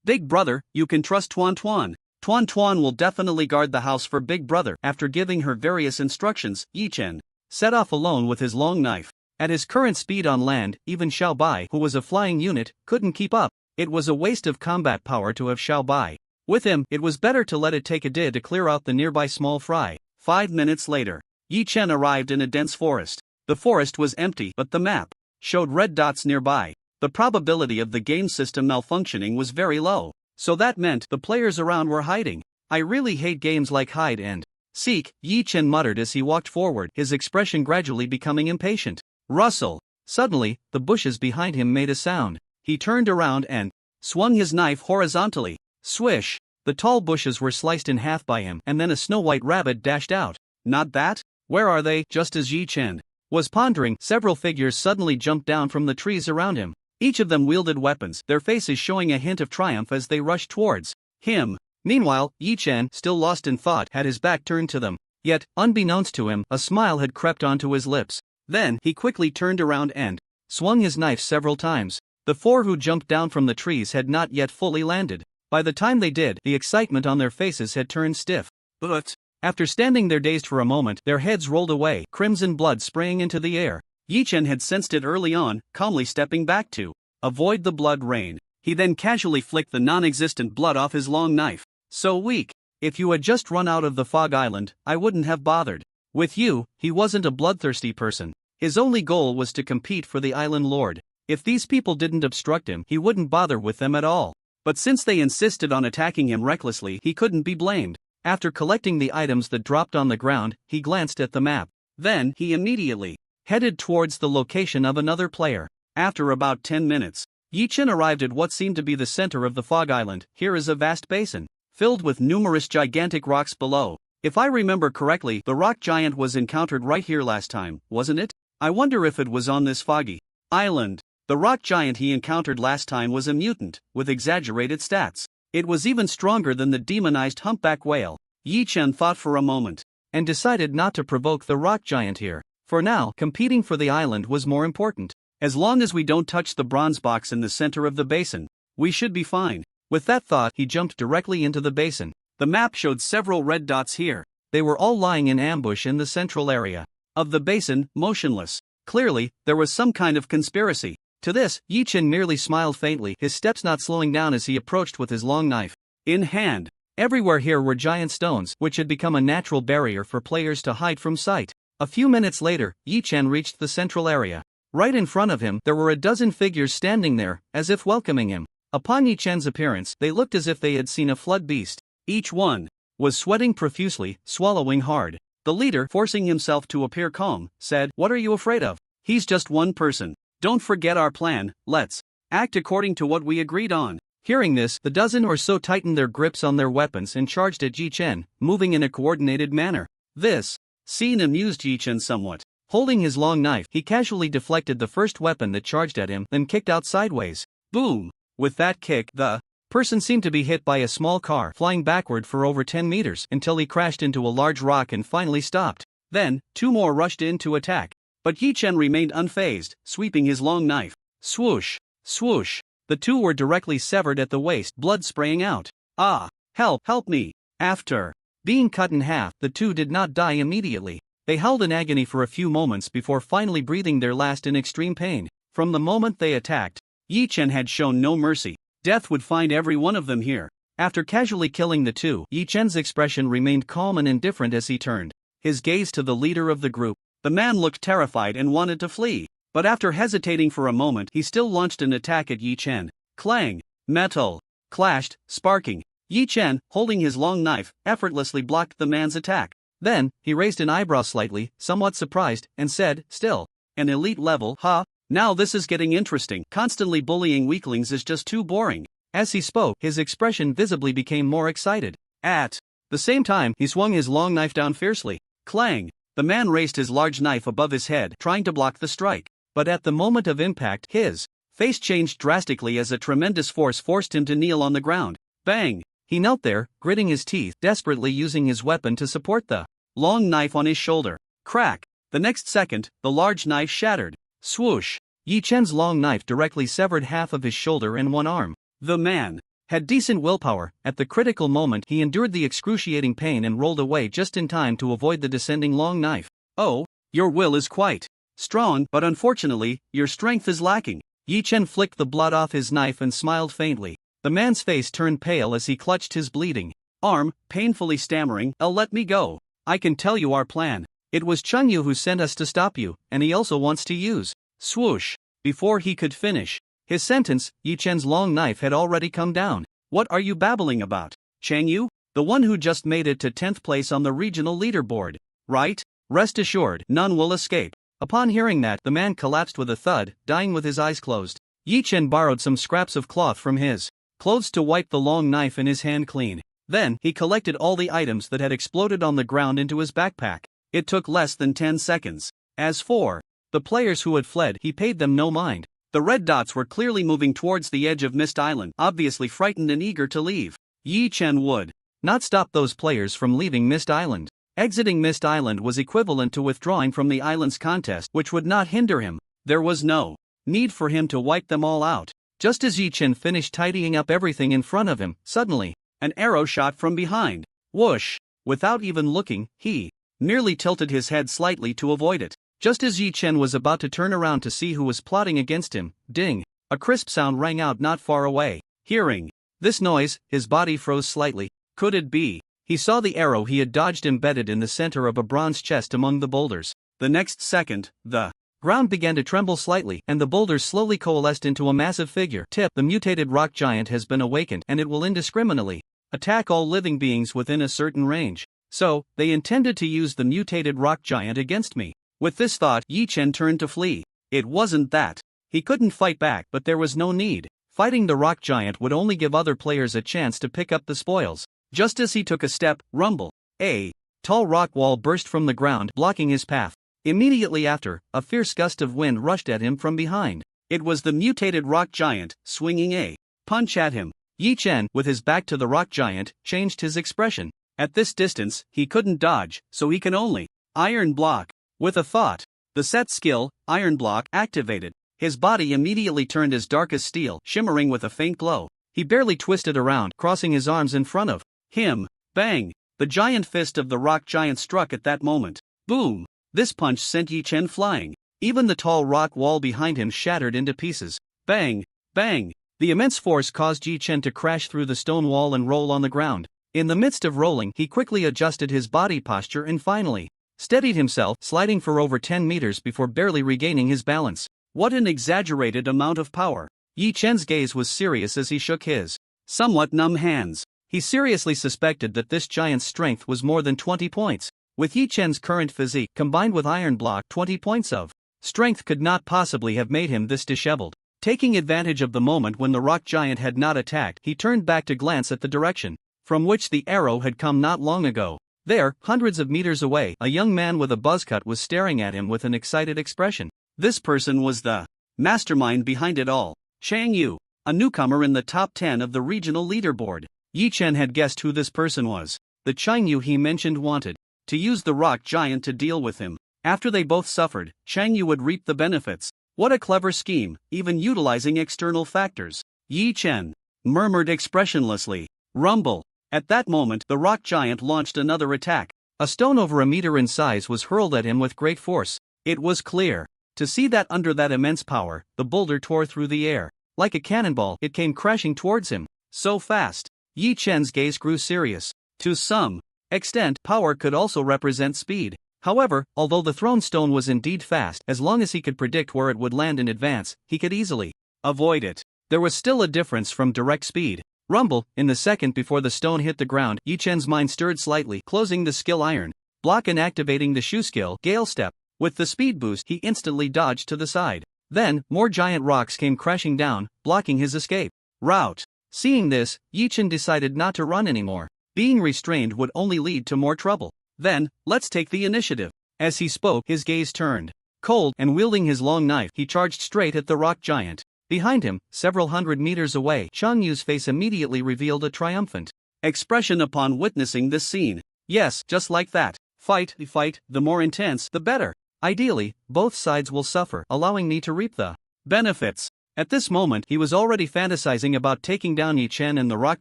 Big Brother, you can trust Tuan Tuan. Tuan Tuan will definitely guard the house for Big Brother. After giving her various instructions, Yi Chen set off alone with his long knife. At his current speed on land, even Xiao Bai, who was a flying unit, couldn't keep up. It was a waste of combat power to have Xiao Bai with him. It was better to let it take a day to clear out the nearby small fry. 5 minutes later, Yi Chen arrived in a dense forest. The forest was empty, but the map showed red dots nearby. The probability of the game system malfunctioning was very low, so that meant the players around were hiding. I really hate games like hide and seek, Yi Chen muttered as he walked forward, his expression gradually becoming impatient. Rustle. Suddenly, the bushes behind him made a sound. He turned around and swung his knife horizontally. Swish! The tall bushes were sliced in half by him, and then a snow-white rabbit dashed out. Not that? Where are they? Just as Yi Chen was pondering, several figures suddenly jumped down from the trees around him. Each of them wielded weapons, their faces showing a hint of triumph as they rushed towards him. Meanwhile, Yi Chen, still lost in thought, had his back turned to them. Yet, unbeknownst to him, a smile had crept onto his lips. Then, he quickly turned around and swung his knife several times. The four who jumped down from the trees had not yet fully landed. By the time they did, the excitement on their faces had turned stiff. But after standing there dazed for a moment, their heads rolled away, crimson blood spraying into the air. Yi Chen had sensed it early on, calmly stepping back to avoid the blood rain. He then casually flicked the non-existent blood off his long knife. So weak. If you had just run out of the fog island, I wouldn't have bothered with you. He wasn't a bloodthirsty person. His only goal was to compete for the island lord. If these people didn't obstruct him, he wouldn't bother with them at all. But since they insisted on attacking him recklessly, he couldn't be blamed. After collecting the items that dropped on the ground, he glanced at the map. Then, he immediately headed towards the location of another player. After about 10 minutes, Yi Chen arrived at what seemed to be the center of the fog island. Here is a vast basin, filled with numerous gigantic rocks below. If I remember correctly, the rock giant was encountered right here last time, wasn't it? I wonder if it was on this foggy island. The rock giant he encountered last time was a mutant, with exaggerated stats. It was even stronger than the demonized humpback whale. Yi Chen thought for a moment, and decided not to provoke the rock giant here. For now, competing for the island was more important. As long as we don't touch the bronze box in the center of the basin, we should be fine. With that thought, he jumped directly into the basin. The map showed several red dots here. They were all lying in ambush in the central area of the basin, motionless. Clearly, there was some kind of conspiracy. To this, Yi Chen merely smiled faintly, his steps not slowing down as he approached with his long knife in hand. Everywhere here were giant stones, which had become a natural barrier for players to hide from sight. A few minutes later, Yi Chen reached the central area. Right in front of him, there were a dozen figures standing there, as if welcoming him. Upon Yi Chen's appearance, they looked as if they had seen a flood beast. Each one was sweating profusely, swallowing hard. The leader, forcing himself to appear calm, said, "What are you afraid of? He's just one person. Don't forget our plan. Let's act according to what we agreed on." Hearing this, the dozen or so tightened their grips on their weapons and charged at Yi Chen, moving in a coordinated manner. This scene amused Yi Chen somewhat. Holding his long knife, he casually deflected the first weapon that charged at him, then kicked out sideways. Boom! With that kick, the person seemed to be hit by a small car, flying backward for over 10 meters until he crashed into a large rock and finally stopped. Then, two more rushed in to attack. But Yi Chen remained unfazed, sweeping his long knife. Swoosh! Swoosh! The two were directly severed at the waist, blood spraying out. Ah! Help me! After being cut in half, the two did not die immediately. They held in agony for a few moments before finally breathing their last in extreme pain. From the moment they attacked, Yi Chen had shown no mercy. Death would find every one of them here. After casually killing the two, Yi Chen's expression remained calm and indifferent as he turned his gaze to the leader of the group. The man looked terrified and wanted to flee, but after hesitating for a moment, he still launched an attack at Yi Chen. Clang! Metal clashed, sparking. Yi Chen, holding his long knife, effortlessly blocked the man's attack. Then, he raised an eyebrow slightly, somewhat surprised, and said, "Still an elite level, huh? Now this is getting interesting. Constantly bullying weaklings is just too boring." As he spoke, his expression visibly became more excited. At the same time, he swung his long knife down fiercely. Clang! The man raised his large knife above his head, trying to block the strike. But at the moment of impact, his face changed drastically as a tremendous force forced him to kneel on the ground. Bang! He knelt there, gritting his teeth, desperately using his weapon to support the long knife on his shoulder. Crack! The next second, the large knife shattered. Swoosh! Yi Chen's long knife directly severed half of his shoulder and one arm. The man had decent willpower. At the critical moment, he endured the excruciating pain and rolled away just in time to avoid the descending long knife. "Oh, your will is quite strong, but unfortunately, your strength is lacking." Yi Chen flicked the blood off his knife and smiled faintly. The man's face turned pale as he clutched his bleeding arm, painfully stammering, "Let me go. I can tell you our plan. It was Chengyu who sent us to stop you, and he also wants to use." Swoosh! Before he could finish his sentence, Yi Chen's long knife had already come down. "What are you babbling about? Chengyu? The one who just made it to 10th place on the regional leaderboard, right? Rest assured, none will escape." Upon hearing that, the man collapsed with a thud, dying with his eyes closed. Yi Chen borrowed some scraps of cloth from his clothes to wipe the long knife in his hand clean. Then, he collected all the items that had exploded on the ground into his backpack. It took less than 10 seconds. As for the players who had fled, he paid them no mind. The red dots were clearly moving towards the edge of Mist Island, obviously frightened and eager to leave. Yi Chen would not stop those players from leaving Mist Island. Exiting Mist Island was equivalent to withdrawing from the island's contest, which would not hinder him. There was no need for him to wipe them all out. Just as Yi Chen finished tidying up everything in front of him, suddenly, an arrow shot from behind. Whoosh! Without even looking, he merely tilted his head slightly to avoid it. Just as Yi Chen was about to turn around to see who was plotting against him, ding! A crisp sound rang out not far away. Hearing this noise, his body froze slightly. Could it be? He saw the arrow he had dodged embedded in the center of a bronze chest among the boulders. The next second, the ground began to tremble slightly, and the boulders slowly coalesced into a massive figure. Tip: the mutated rock giant has been awakened, and it will indiscriminately attack all living beings within a certain range. So, they intended to use the mutated rock giant against me. With this thought, Yi Chen turned to flee. It wasn't that he couldn't fight back, but there was no need. Fighting the rock giant would only give other players a chance to pick up the spoils. Just as he took a step, rumble! A tall rock wall burst from the ground, blocking his path. Immediately after, a fierce gust of wind rushed at him from behind. It was the mutated rock giant, swinging a punch at him. Yi Chen, with his back to the rock giant, changed his expression. At this distance, he couldn't dodge, so he can only iron block. With a thought, the set skill, Iron Block, activated. His body immediately turned as dark as steel, shimmering with a faint glow. He barely twisted around, crossing his arms in front of him. Bang! The giant fist of the rock giant struck at that moment. Boom! This punch sent Yi Chen flying. Even the tall rock wall behind him shattered into pieces. Bang! Bang! The immense force caused Yi Chen to crash through the stone wall and roll on the ground. In the midst of rolling, he quickly adjusted his body posture and finally steadied himself, sliding for over 10 meters before barely regaining his balance. What an exaggerated amount of power! Yi Chen's gaze was serious as he shook his somewhat numb hands. He seriously suspected that this giant's strength was more than 20 points. With Yi Chen's current physique, combined with Iron Block, 20 points of strength could not possibly have made him this disheveled. Taking advantage of the moment when the rock giant had not attacked, he turned back to glance at the direction from which the arrow had come not long ago. There, hundreds of meters away, a young man with a buzz cut was staring at him with an excited expression. This person was the mastermind behind it all, Chengyu, a newcomer in the top 10 of the regional leaderboard. Yi Chen had guessed who this person was. The Chengyu he mentioned wanted to use the rock giant to deal with him. After they both suffered, Chengyu would reap the benefits. What a clever scheme, even utilizing external factors. Yi Chen murmured expressionlessly. Rumble. At that moment, the rock giant launched another attack. A stone over a meter in size was hurled at him with great force. It was clear to see that under that immense power, the boulder tore through the air. Like a cannonball, it came crashing towards him. So fast. Yi Chen's gaze grew serious. To some extent, power could also represent speed. However, although the thrown stone was indeed fast, as long as he could predict where it would land in advance, he could easily avoid it. There was still a difference from direct speed. Rumble. In the second before the stone hit the ground, Yi Chen's mind stirred slightly, closing the skill iron block and activating the shoe skill Gale Step. With the speed boost, he instantly dodged to the side. Then, more giant rocks came crashing down, blocking his escape route. Seeing this, Yi Chen decided not to run anymore. Being restrained would only lead to more trouble. Then, let's take the initiative. As he spoke, his gaze turned cold, and wielding his long knife, he charged straight at the rock giant. Behind him, several hundred meters away, Chang Yu's face immediately revealed a triumphant expression upon witnessing this scene. Yes, just like that. Fight, the more intense, the better. Ideally, both sides will suffer, allowing me to reap the benefits. At this moment, he was already fantasizing about taking down Yi Chen and the rock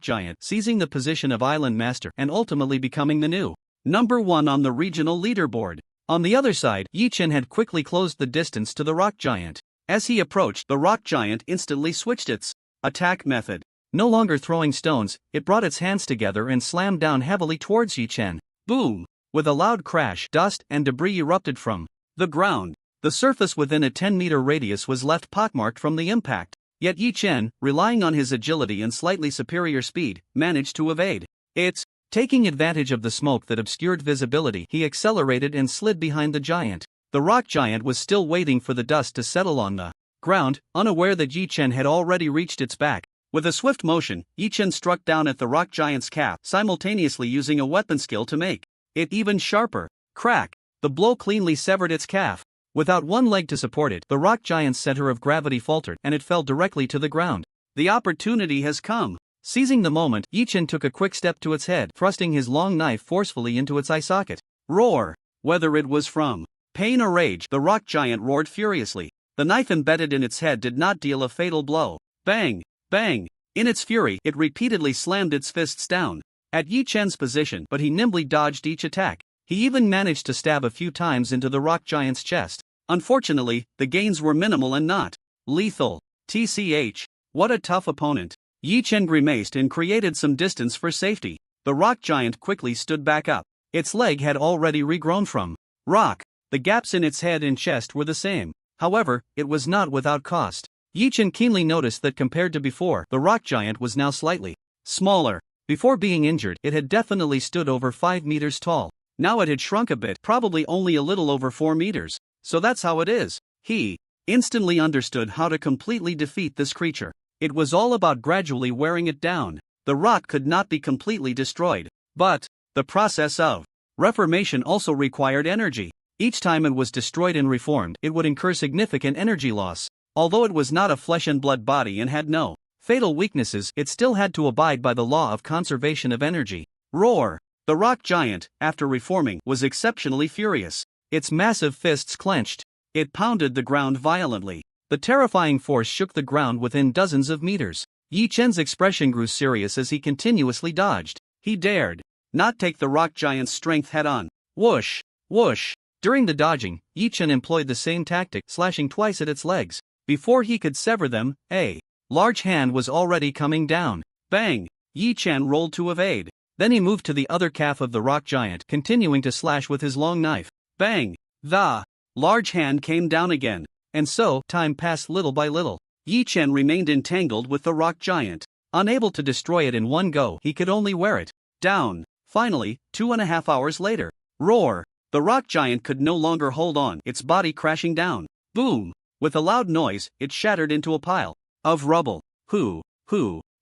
giant, seizing the position of island master, and ultimately becoming the new number 1 on the regional leaderboard. On the other side, Yi Chen had quickly closed the distance to the rock giant. As he approached, the rock giant instantly switched its attack method. No longer throwing stones, it brought its hands together and slammed down heavily towards Yi Chen. Boom! With a loud crash, dust and debris erupted from the ground. The surface within a 10-meter radius was left pockmarked from the impact. Yet Yi Chen, relying on his agility and slightly superior speed, managed to evade it. Taking advantage of the smoke that obscured visibility, he accelerated and slid behind the giant. The rock giant was still waiting for the dust to settle on the ground, unaware that Yi Chen had already reached its back. With a swift motion, Yi Chen struck down at the rock giant's calf, simultaneously using a weapon skill to make it even sharper. Crack! The blow cleanly severed its calf. Without one leg to support it, the rock giant's center of gravity faltered and it fell directly to the ground. The opportunity has come. Seizing the moment, Yi Chen took a quick step to its head, thrusting his long knife forcefully into its eye socket. Roar! Whether it was from pain or rage, the rock giant roared furiously. The knife embedded in its head did not deal a fatal blow. Bang! Bang! In its fury, it repeatedly slammed its fists down at Yi Chen's position, but he nimbly dodged each attack. He even managed to stab a few times into the rock giant's chest. Unfortunately, the gains were minimal and not lethal. TCH. What a tough opponent. Yi Chen grimaced and created some distance for safety. The rock giant quickly stood back up. Its leg had already regrown from rock. The gaps in its head and chest were the same. However, it was not without cost. Yi Chen keenly noticed that compared to before, the rock giant was now slightly smaller. Before being injured, it had definitely stood over 5 meters tall. Now it had shrunk a bit, probably only a little over 4 meters. So that's how it is. He instantly understood how to completely defeat this creature. It was all about gradually wearing it down. The rock could not be completely destroyed. But the process of reformation also required energy. Each time it was destroyed and reformed, it would incur significant energy loss. Although it was not a flesh and blood body and had no fatal weaknesses, it still had to abide by the law of conservation of energy. Roar! The rock giant, after reforming, was exceptionally furious. Its massive fists clenched. It pounded the ground violently. The terrifying force shook the ground within dozens of meters. Yi Chen's expression grew serious as he continuously dodged. He dared not take the rock giant's strength head-on. Whoosh! Whoosh! During the dodging, Yi Chen employed the same tactic, slashing twice at its legs. Before he could sever them, a large hand was already coming down. Bang! Yi Chen rolled to evade. Then he moved to the other calf of the rock giant, continuing to slash with his long knife. Bang! The large hand came down again. And so, time passed little by little. Yi Chen remained entangled with the rock giant. Unable to destroy it in one go, he could only wear it down. Finally, 2.5 hours later. Roar! The rock giant could no longer hold on, its body crashing down. Boom! With a loud noise, it shattered into a pile of rubble. Who?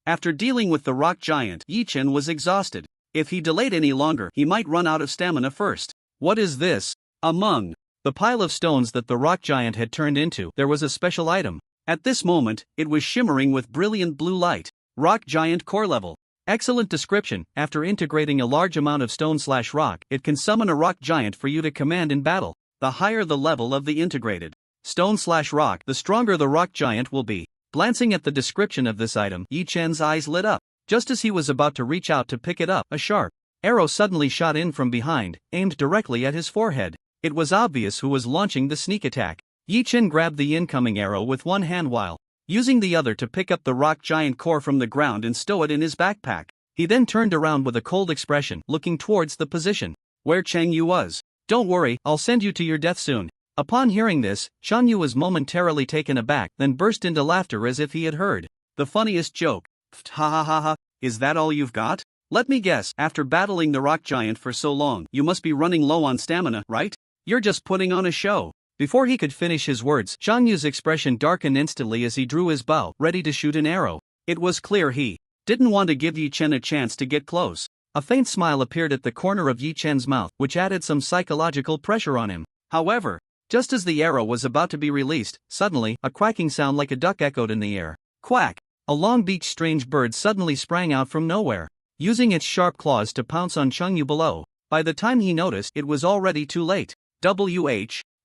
After dealing with the rock giant, Yi Chen was exhausted. If he delayed any longer, he might run out of stamina first. What is this? Among the pile of stones that the rock giant had turned into, there was a special item. At this moment, it was shimmering with brilliant blue light. Rock giant core level. Excellent description. After integrating a large amount of stone/rock, it can summon a rock giant for you to command in battle. The higher the level of the integrated stone/rock, the stronger the rock giant will be. Glancing at the description of this item, Yi Chen's eyes lit up. Just as he was about to reach out to pick it up, a sharp arrow suddenly shot in from behind, aimed directly at his forehead. It was obvious who was launching the sneak attack. Yi Chen grabbed the incoming arrow with one hand while using the other to pick up the rock giant core from the ground and stow it in his backpack. He then turned around with a cold expression, looking towards the position where Cheng Yu was. "Don't worry, I'll send you to your death soon." Upon hearing this, Cheng Yu was momentarily taken aback, then burst into laughter as if he had heard the funniest joke. "Ha ha ha ha, is that all you've got? Let me guess, after battling the rock giant for so long, you must be running low on stamina, right? You're just putting on a show." Before he could finish his words, Cheng Yu's expression darkened instantly as he drew his bow, ready to shoot an arrow. It was clear he didn't want to give Yi Chen a chance to get close. A faint smile appeared at the corner of Yi Chen's mouth, which added some psychological pressure on him. However, just as the arrow was about to be released, suddenly, a quacking sound like a duck echoed in the air. Quack! A long-beaked strange bird suddenly sprang out from nowhere, using its sharp claws to pounce on Cheng Yu below. By the time he noticed, it was already too late.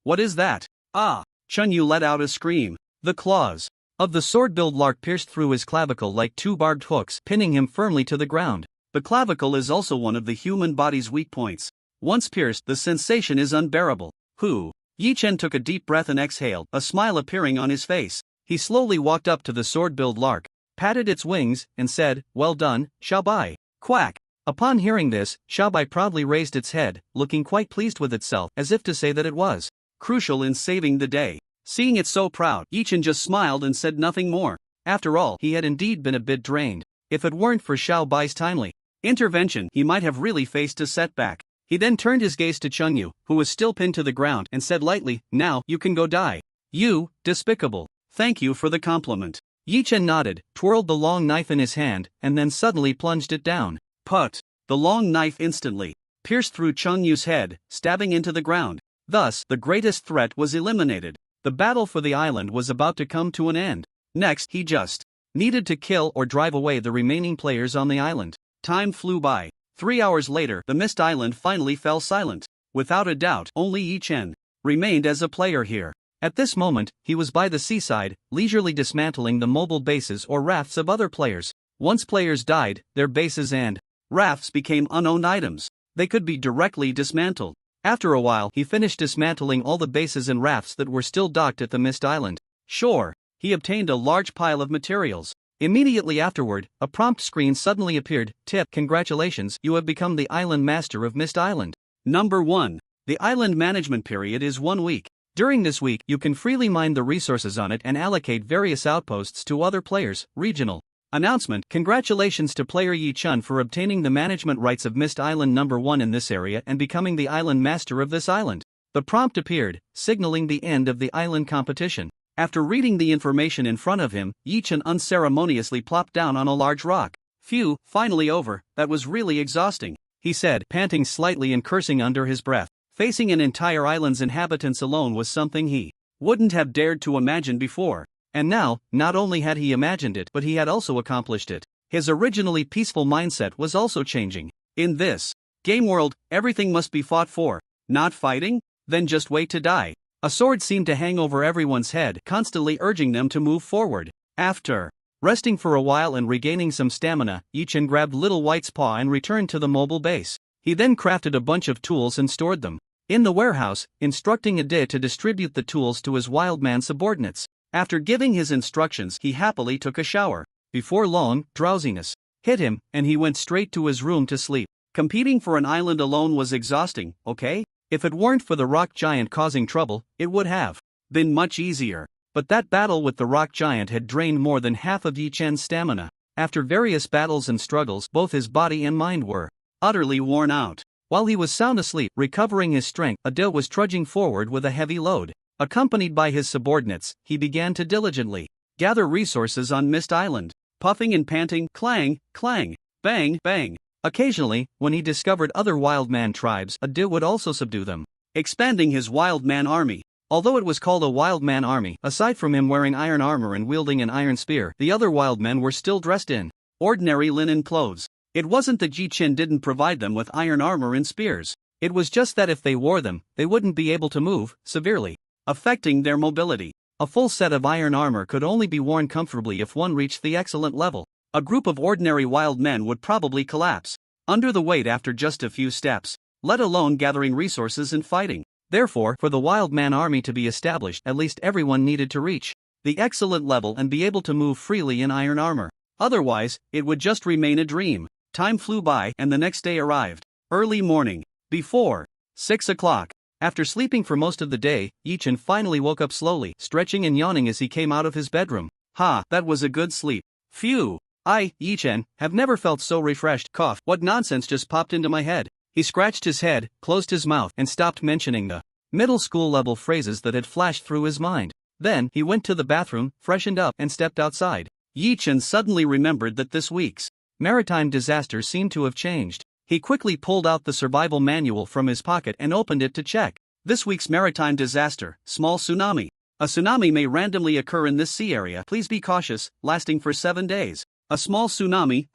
What is that? Ah! Cheng Yu let out a scream. The claws of the sword-billed lark pierced through his clavicle like two barbed hooks, pinning him firmly to the ground. The clavicle is also one of the human body's weak points. Once pierced, the sensation is unbearable. Yi Chen took a deep breath and exhaled, a smile appearing on his face. He slowly walked up to the sword-billed lark, patted its wings, and said, "Well done, Xiaobai." Quack! Upon hearing this, Xiaobai proudly raised its head, looking quite pleased with itself, as if to say that it was crucial in saving the day. Seeing it so proud, Yi Chen just smiled and said nothing more. After all, he had indeed been a bit drained. If it weren't for Xiaobai's timely intervention, he might have really faced a setback. He then turned his gaze to Cheng Yu, who was still pinned to the ground, and said lightly, "Now, you can go die." "You, despicable. Thank you for the compliment." Yi Chen nodded, twirled the long knife in his hand, and then suddenly plunged it down. Put! The long knife instantly pierced through Cheng Yu's head, stabbing into the ground. Thus, the greatest threat was eliminated. The battle for the island was about to come to an end. Next, he just needed to kill or drive away the remaining players on the island. Time flew by. 3 hours later, the Mist Island finally fell silent. Without a doubt, only Yi Chen remained as a player here. At this moment, he was by the seaside, leisurely dismantling the mobile bases or rafts of other players. Once players died, their bases and rafts became unowned items. They could be directly dismantled. After a while, he finished dismantling all the bases and rafts that were still docked at the Mist Island. Sure, he obtained a large pile of materials. Immediately afterward, a prompt screen suddenly appeared. Tip: congratulations, you have become the island master of Mist Island. Number 1. The island management period is 1 week. During this week, you can freely mine the resources on it and allocate various outposts to other players. Regional announcement: congratulations to player Yi Chen for obtaining the management rights of Mist Island number 1 in this area and becoming the island master of this island. The prompt appeared, signaling the end of the island competition. After reading the information in front of him, Yi Chen unceremoniously plopped down on a large rock. "Phew, finally over, that was really exhausting," he said, panting slightly and cursing under his breath. Facing an entire island's inhabitants alone was something he wouldn't have dared to imagine before. And now, not only had he imagined it, but he had also accomplished it. His originally peaceful mindset was also changing. In this game world, everything must be fought for. Not fighting? Then just wait to die. A sword seemed to hang over everyone's head, constantly urging them to move forward. After resting for a while and regaining some stamina, Yi Chen grabbed Little White's paw and returned to the mobile base. He then crafted a bunch of tools and stored them in the warehouse, instructing Ade to distribute the tools to his wildman subordinates. After giving his instructions, he happily took a shower. Before long, drowsiness hit him, and he went straight to his room to sleep. Competing for an island alone was exhausting, okay? If it weren't for the rock giant causing trouble, it would have been much easier. But that battle with the rock giant had drained more than half of Yi Chen's stamina. After various battles and struggles, both his body and mind were utterly worn out. While he was sound asleep, recovering his strength, Ade was trudging forward with a heavy load. Accompanied by his subordinates, he began to diligently gather resources on Mist Island. Puffing and panting, clang, clang, bang, bang. Occasionally, when he discovered other wildman tribes, Ade would also subdue them, expanding his wildman army. Although it was called a wildman army, aside from him wearing iron armor and wielding an iron spear, the other wildmen were still dressed in ordinary linen clothes. It wasn't that Yi Chen didn't provide them with iron armor and spears. It was just that if they wore them, they wouldn't be able to move, severely affecting their mobility. A full set of iron armor could only be worn comfortably if one reached the excellent level. A group of ordinary wild men would probably collapse under the weight after just a few steps, let alone gathering resources and fighting. Therefore, for the wild man army to be established, at least everyone needed to reach the excellent level and be able to move freely in iron armor. Otherwise, it would just remain a dream. Time flew by and the next day arrived. Early morning. Before 6 o'clock. After sleeping for most of the day, Yichen finally woke up slowly, stretching and yawning as he came out of his bedroom. Ha, that was a good sleep. Phew. Yichen, have never felt so refreshed. Cough. What nonsense just popped into my head. He scratched his head, closed his mouth, and stopped mentioning the middle school level phrases that had flashed through his mind. Then, he went to the bathroom, freshened up, and stepped outside. Yichen suddenly remembered that this week's maritime disaster seemed to have changed. He quickly pulled out the survival manual from his pocket and opened it to check. This week's maritime disaster, small tsunami. A tsunami may randomly occur in this sea area. Please be cautious, lasting for 7 days. A small tsunami,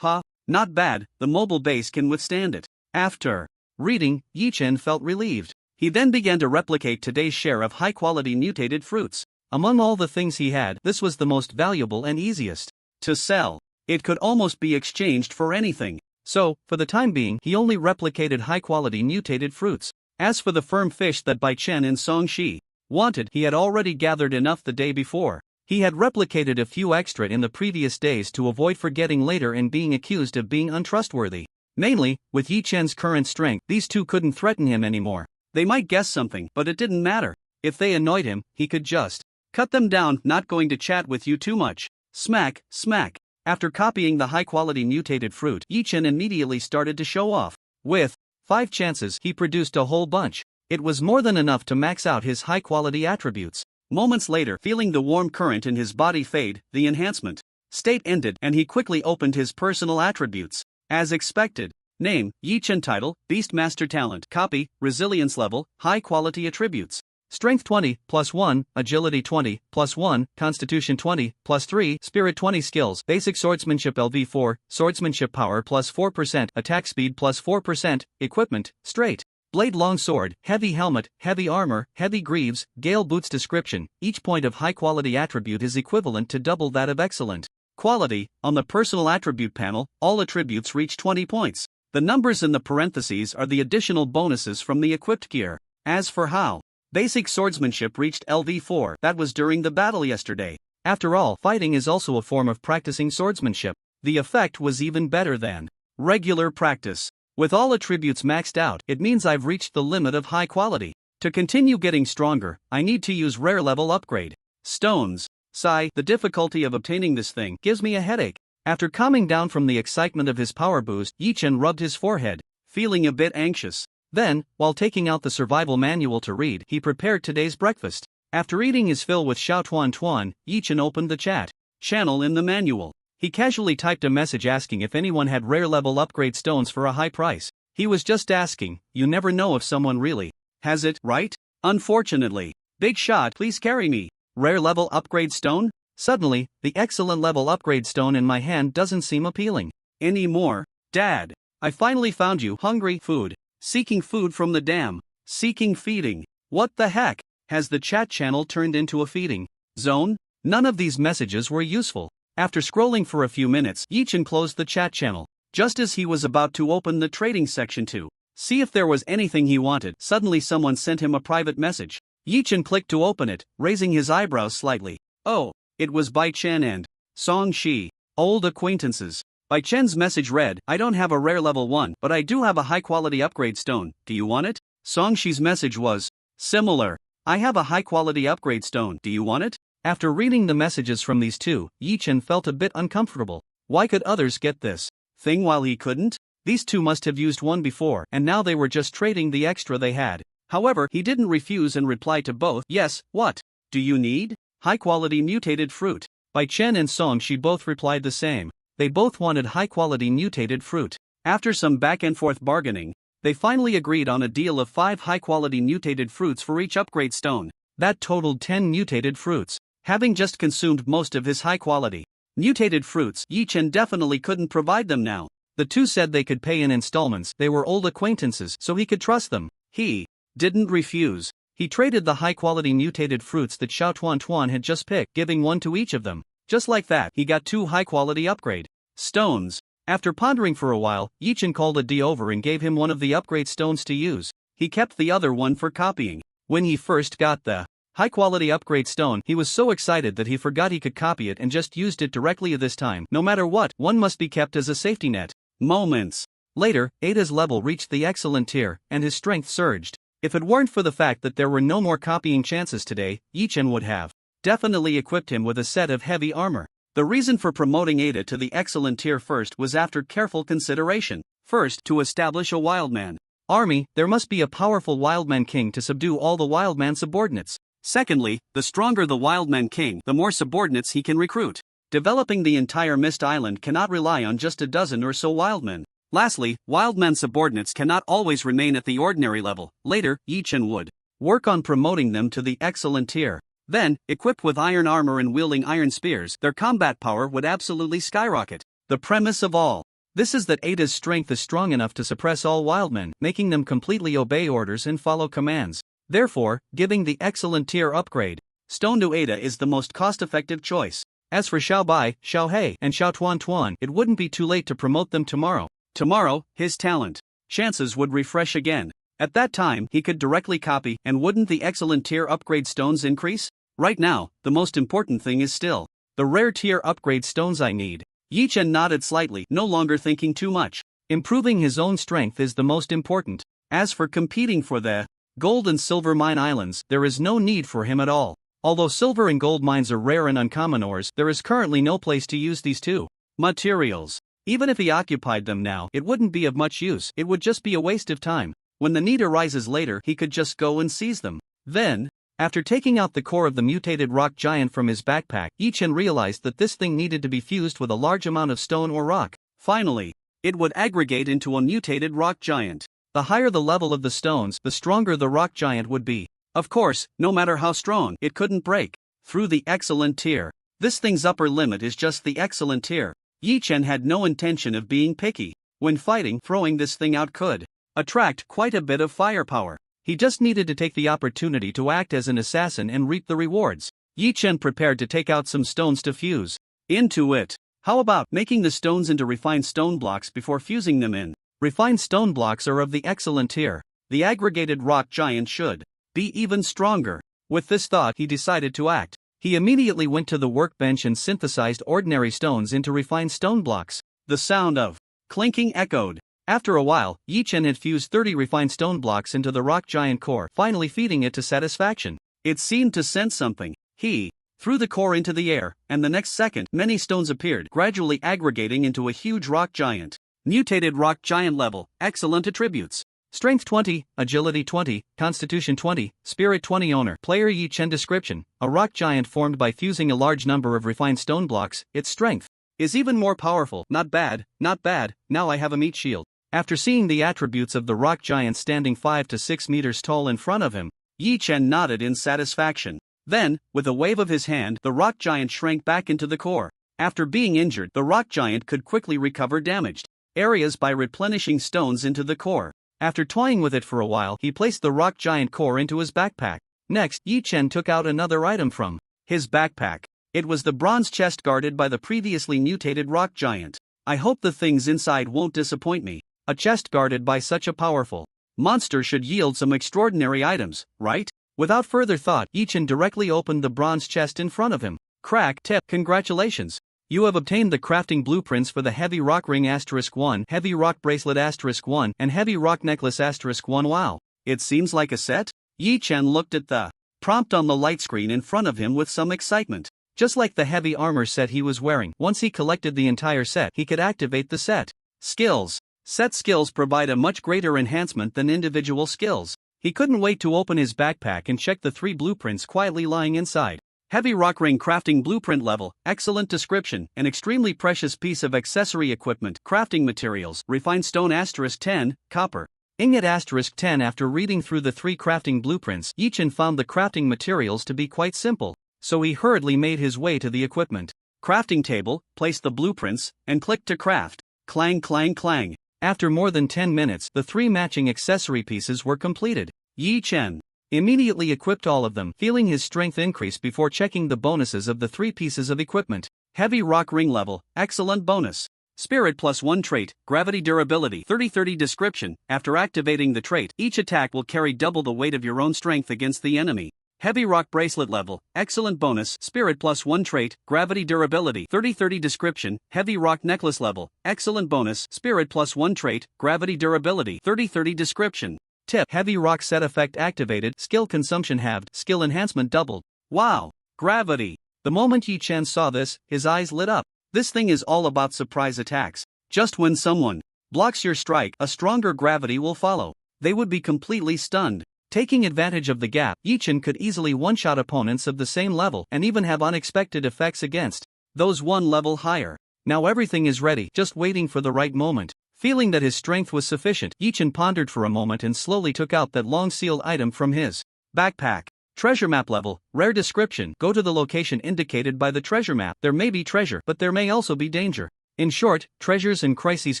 not bad, the mobile base can withstand it. After reading, Yichen felt relieved. He then began to replicate today's share of high-quality mutated fruits. Among all the things he had, this was the most valuable and easiest to sell. It could almost be exchanged for anything. So, for the time being, he only replicated high-quality mutated fruits. As for the firm fish that Bai Chen and Song Shi wanted, he had already gathered enough the day before. He had replicated a few extra in the previous days to avoid forgetting later and being accused of being untrustworthy. Mainly, with Yi Chen's current strength, these two couldn't threaten him anymore. They might guess something, but it didn't matter. If they annoyed him, he could just cut them down. Not going to chat with you too much. Smack, smack. After copying the high-quality mutated fruit, Yi Chen immediately started to show off. With 5 chances, he produced a whole bunch. It was more than enough to max out his high-quality attributes. Moments later, feeling the warm current in his body fade, the enhancement state ended and he quickly opened his personal attributes. As expected. Name, Yi Chen. Title, Beastmaster. Talent, Copy, Resilience Level, High-Quality Attributes. Strength 20, +1, Agility 20, +1, Constitution 20, +3, Spirit 20. Skills, Basic Swordsmanship LV4, Swordsmanship Power +4%, Attack Speed +4%, Equipment, Straight Blade. Long Sword, Heavy Helmet, Heavy Armor, Heavy Greaves, Gale Boots. Description, each point of high-quality attribute is equivalent to double that of excellent quality. On the personal attribute panel, all attributes reach 20 points. The numbers in the parentheses are the additional bonuses from the equipped gear. As for how Basic Swordsmanship reached LV4, that was during the battle yesterday. After all, fighting is also a form of practicing swordsmanship. The effect was even better than regular practice. With all attributes maxed out, it means I've reached the limit of high quality. To continue getting stronger, I need to use rare level upgrade stones. Sigh, the difficulty of obtaining this thing gives me a headache. After calming down from the excitement of his power boost, Yi Chen rubbed his forehead, feeling a bit anxious. Then, while taking out the survival manual to read, he prepared today's breakfast. After eating his fill with Xiao Tuan Tuan, Yi Chen opened the chat channel in the manual. He casually typed a message asking if anyone had rare level upgrade stones for a high price. He was just asking, you never know if someone really has it, right? Unfortunately. Big shot, please carry me. Rare level upgrade stone? Suddenly, the excellent level upgrade stone in my hand doesn't seem appealing anymore. Dad, I finally found you. Hungry, food. Seeking food from the dam. Seeking feeding. What the heck? Has the chat channel turned into a feeding zone? None of these messages were useful. After scrolling for a few minutes, Yi Chen closed the chat channel. Just as he was about to open the trading section to see if there was anything he wanted, suddenly someone sent him a private message. Yi Chen clicked to open it, raising his eyebrows slightly. Oh, it was Bai Chen and Song Shi, old acquaintances. Bai Chen's message read, I don't have a rare level 1, but I do have a high-quality upgrade stone. Do you want it? Song Shi's message was similar. I have a high-quality upgrade stone. Do you want it? After reading the messages from these two, Yi Chen felt a bit uncomfortable. Why could others get this thing while he couldn't? These two must have used one before, and now they were just trading the extra they had. However, he didn't refuse and replied to both. Yes, what do you need? High-quality mutated fruit. Bai Chen and Song Shi both replied the same. They both wanted high-quality mutated fruit. After some back-and-forth bargaining, they finally agreed on a deal of 5 high-quality mutated fruits for each upgrade stone. That totaled 10 mutated fruits. Having just consumed most of his high-quality mutated fruits, Yi Chen definitely couldn't provide them now. The two said they could pay in installments. They were old acquaintances, so he could trust them. He didn't refuse. He traded the high-quality mutated fruits that Xiao Tuan had just picked, giving one to each of them. Just like that, he got 2 high-quality upgrade stones. After pondering for a while, Yichen called a D over and gave him one of the upgrade stones to use. He kept the other one for copying. When he first got the high-quality upgrade stone, he was so excited that he forgot he could copy it and just used it directly this time. No matter what, one must be kept as a safety net. Moments later, Ada's level reached the excellent tier, and his strength surged. If it weren't for the fact that there were no more copying chances today, Yichen would have definitely equipped him with a set of heavy armor. The reason for promoting Ada to the excellent tier first was after careful consideration. First, to establish a wildman army, there must be a powerful wildman king to subdue all the wildman subordinates. Secondly, the stronger the wildman king, the more subordinates he can recruit. Developing the entire Mist Island cannot rely on just a dozen or so wildmen. Lastly, wildman subordinates cannot always remain at the ordinary level. Later, Yichen would work on promoting them to the excellent tier. Then, equipped with iron armor and wielding iron spears, their combat power would absolutely skyrocket. The premise of all this is that Ada's strength is strong enough to suppress all wildmen, making them completely obey orders and follow commands. Therefore, giving the excellent tier upgrade stone to Ada is the most cost-effective choice. As for Xiao Bai, Xiao He, and Xiao Tuan, it wouldn't be too late to promote them tomorrow. Tomorrow, his talent chances would refresh again. At that time, he could directly copy, and wouldn't the excellent tier upgrade stones increase? Right now, the most important thing is still the rare tier upgrade stones I need. Yichen nodded slightly, no longer thinking too much. Improving his own strength is the most important. As for competing for the gold and silver mine islands, there is no need for him at all. Although silver and gold mines are rare and uncommon ores, there is currently no place to use these two materials. Even if he occupied them now, it wouldn't be of much use, it would just be a waste of time. When the need arises later, he could just go and seize them. Then, after taking out the core of the mutated rock giant from his backpack, Yichen realized that this thing needed to be fused with a large amount of stone or rock. Finally, it would aggregate into a mutated rock giant. The higher the level of the stones, the stronger the rock giant would be. Of course, no matter how strong, it couldn't break through the excellent tier. This thing's upper limit is just the excellent tier. Yichen had no intention of being picky. When fighting, throwing this thing out could attract quite a bit of firepower. He just needed to take the opportunity to act as an assassin and reap the rewards. Yichen prepared to take out some stones to fuse into it. How about making the stones into refined stone blocks before fusing them in? Refined stone blocks are of the excellent tier. The aggregated rock giant should be even stronger. With this thought, he decided to act. He immediately went to the workbench and synthesized ordinary stones into refined stone blocks. The sound of clinking echoed. After a while, Yichen had fused 30 refined stone blocks into the rock giant core, finally feeding it to satisfaction. It seemed to sense something. He threw the core into the air, and the next second, many stones appeared, gradually aggregating into a huge rock giant. Mutated rock giant level, excellent attributes. Strength 20, Agility 20, Constitution 20, Spirit 20 owner. Player Yichen description: a rock giant formed by fusing a large number of refined stone blocks. Its strength is even more powerful. Not bad, not bad, now I have a meat shield. After seeing the attributes of the rock giant standing 5 to 6 meters tall in front of him, Yichen nodded in satisfaction. Then, with a wave of his hand, the rock giant shrank back into the core. After being injured, the rock giant could quickly recover damaged areas by replenishing stones into the core. After toying with it for a while, he placed the rock giant core into his backpack. Next, Yichen took out another item from his backpack. It was the bronze chest guarded by the previously mutated rock giant. I hope the things inside won't disappoint me. A chest guarded by such a powerful monster should yield some extraordinary items, right? Without further thought, Yichen directly opened the bronze chest in front of him. Crack tip. Congratulations! You have obtained the crafting blueprints for the Heavy Rock Ring *1, Heavy Rock Bracelet *1, and Heavy Rock Necklace *1. Wow, it seems like a set? Yichen looked at the prompt on the light screen in front of him with some excitement. Just like the heavy armor set he was wearing, once he collected the entire set, he could activate the set skills. Set skills provide a much greater enhancement than individual skills. He couldn't wait to open his backpack and check the 3 blueprints quietly lying inside. Heavy Rock Ring crafting blueprint level, excellent description, an extremely precious piece of accessory equipment, crafting materials, refined stone *10, copper. Ingot *10. After reading through the 3 crafting blueprints, Yichen found the crafting materials to be quite simple, so he hurriedly made his way to the equipment crafting table, placed the blueprints, and clicked to craft. Clang clang clang. After more than 10 minutes, the 3 matching accessory pieces were completed. Yichen immediately equipped all of them, feeling his strength increase before checking the bonuses of the 3 pieces of equipment. Heavy rock ring level, excellent bonus. Spirit +1 trait, gravity durability 30-30 description. After activating the trait, each attack will carry double the weight of your own strength against the enemy. Heavy rock bracelet level, excellent bonus. Spirit +1 trait, gravity durability 30-30 description. Heavy rock necklace level, excellent bonus. Spirit +1 trait, gravity durability 30-30 description. Tip: heavy rock set effect activated, skill consumption halved, skill enhancement doubled. Wow! Gravity! The moment Yi Chen saw this, his eyes lit up. This thing is all about surprise attacks. Just when someone blocks your strike, a stronger gravity will follow. They would be completely stunned. Taking advantage of the gap, Yi Chen could easily one-shot opponents of the same level and even have unexpected effects against those one level higher. Now everything is ready, just waiting for the right moment. Feeling that his strength was sufficient, Yi Chen pondered for a moment and slowly took out that long sealed item from his backpack. Treasure map level, rare description. Go to the location indicated by the treasure map. There may be treasure, but there may also be danger. In short, treasures and crises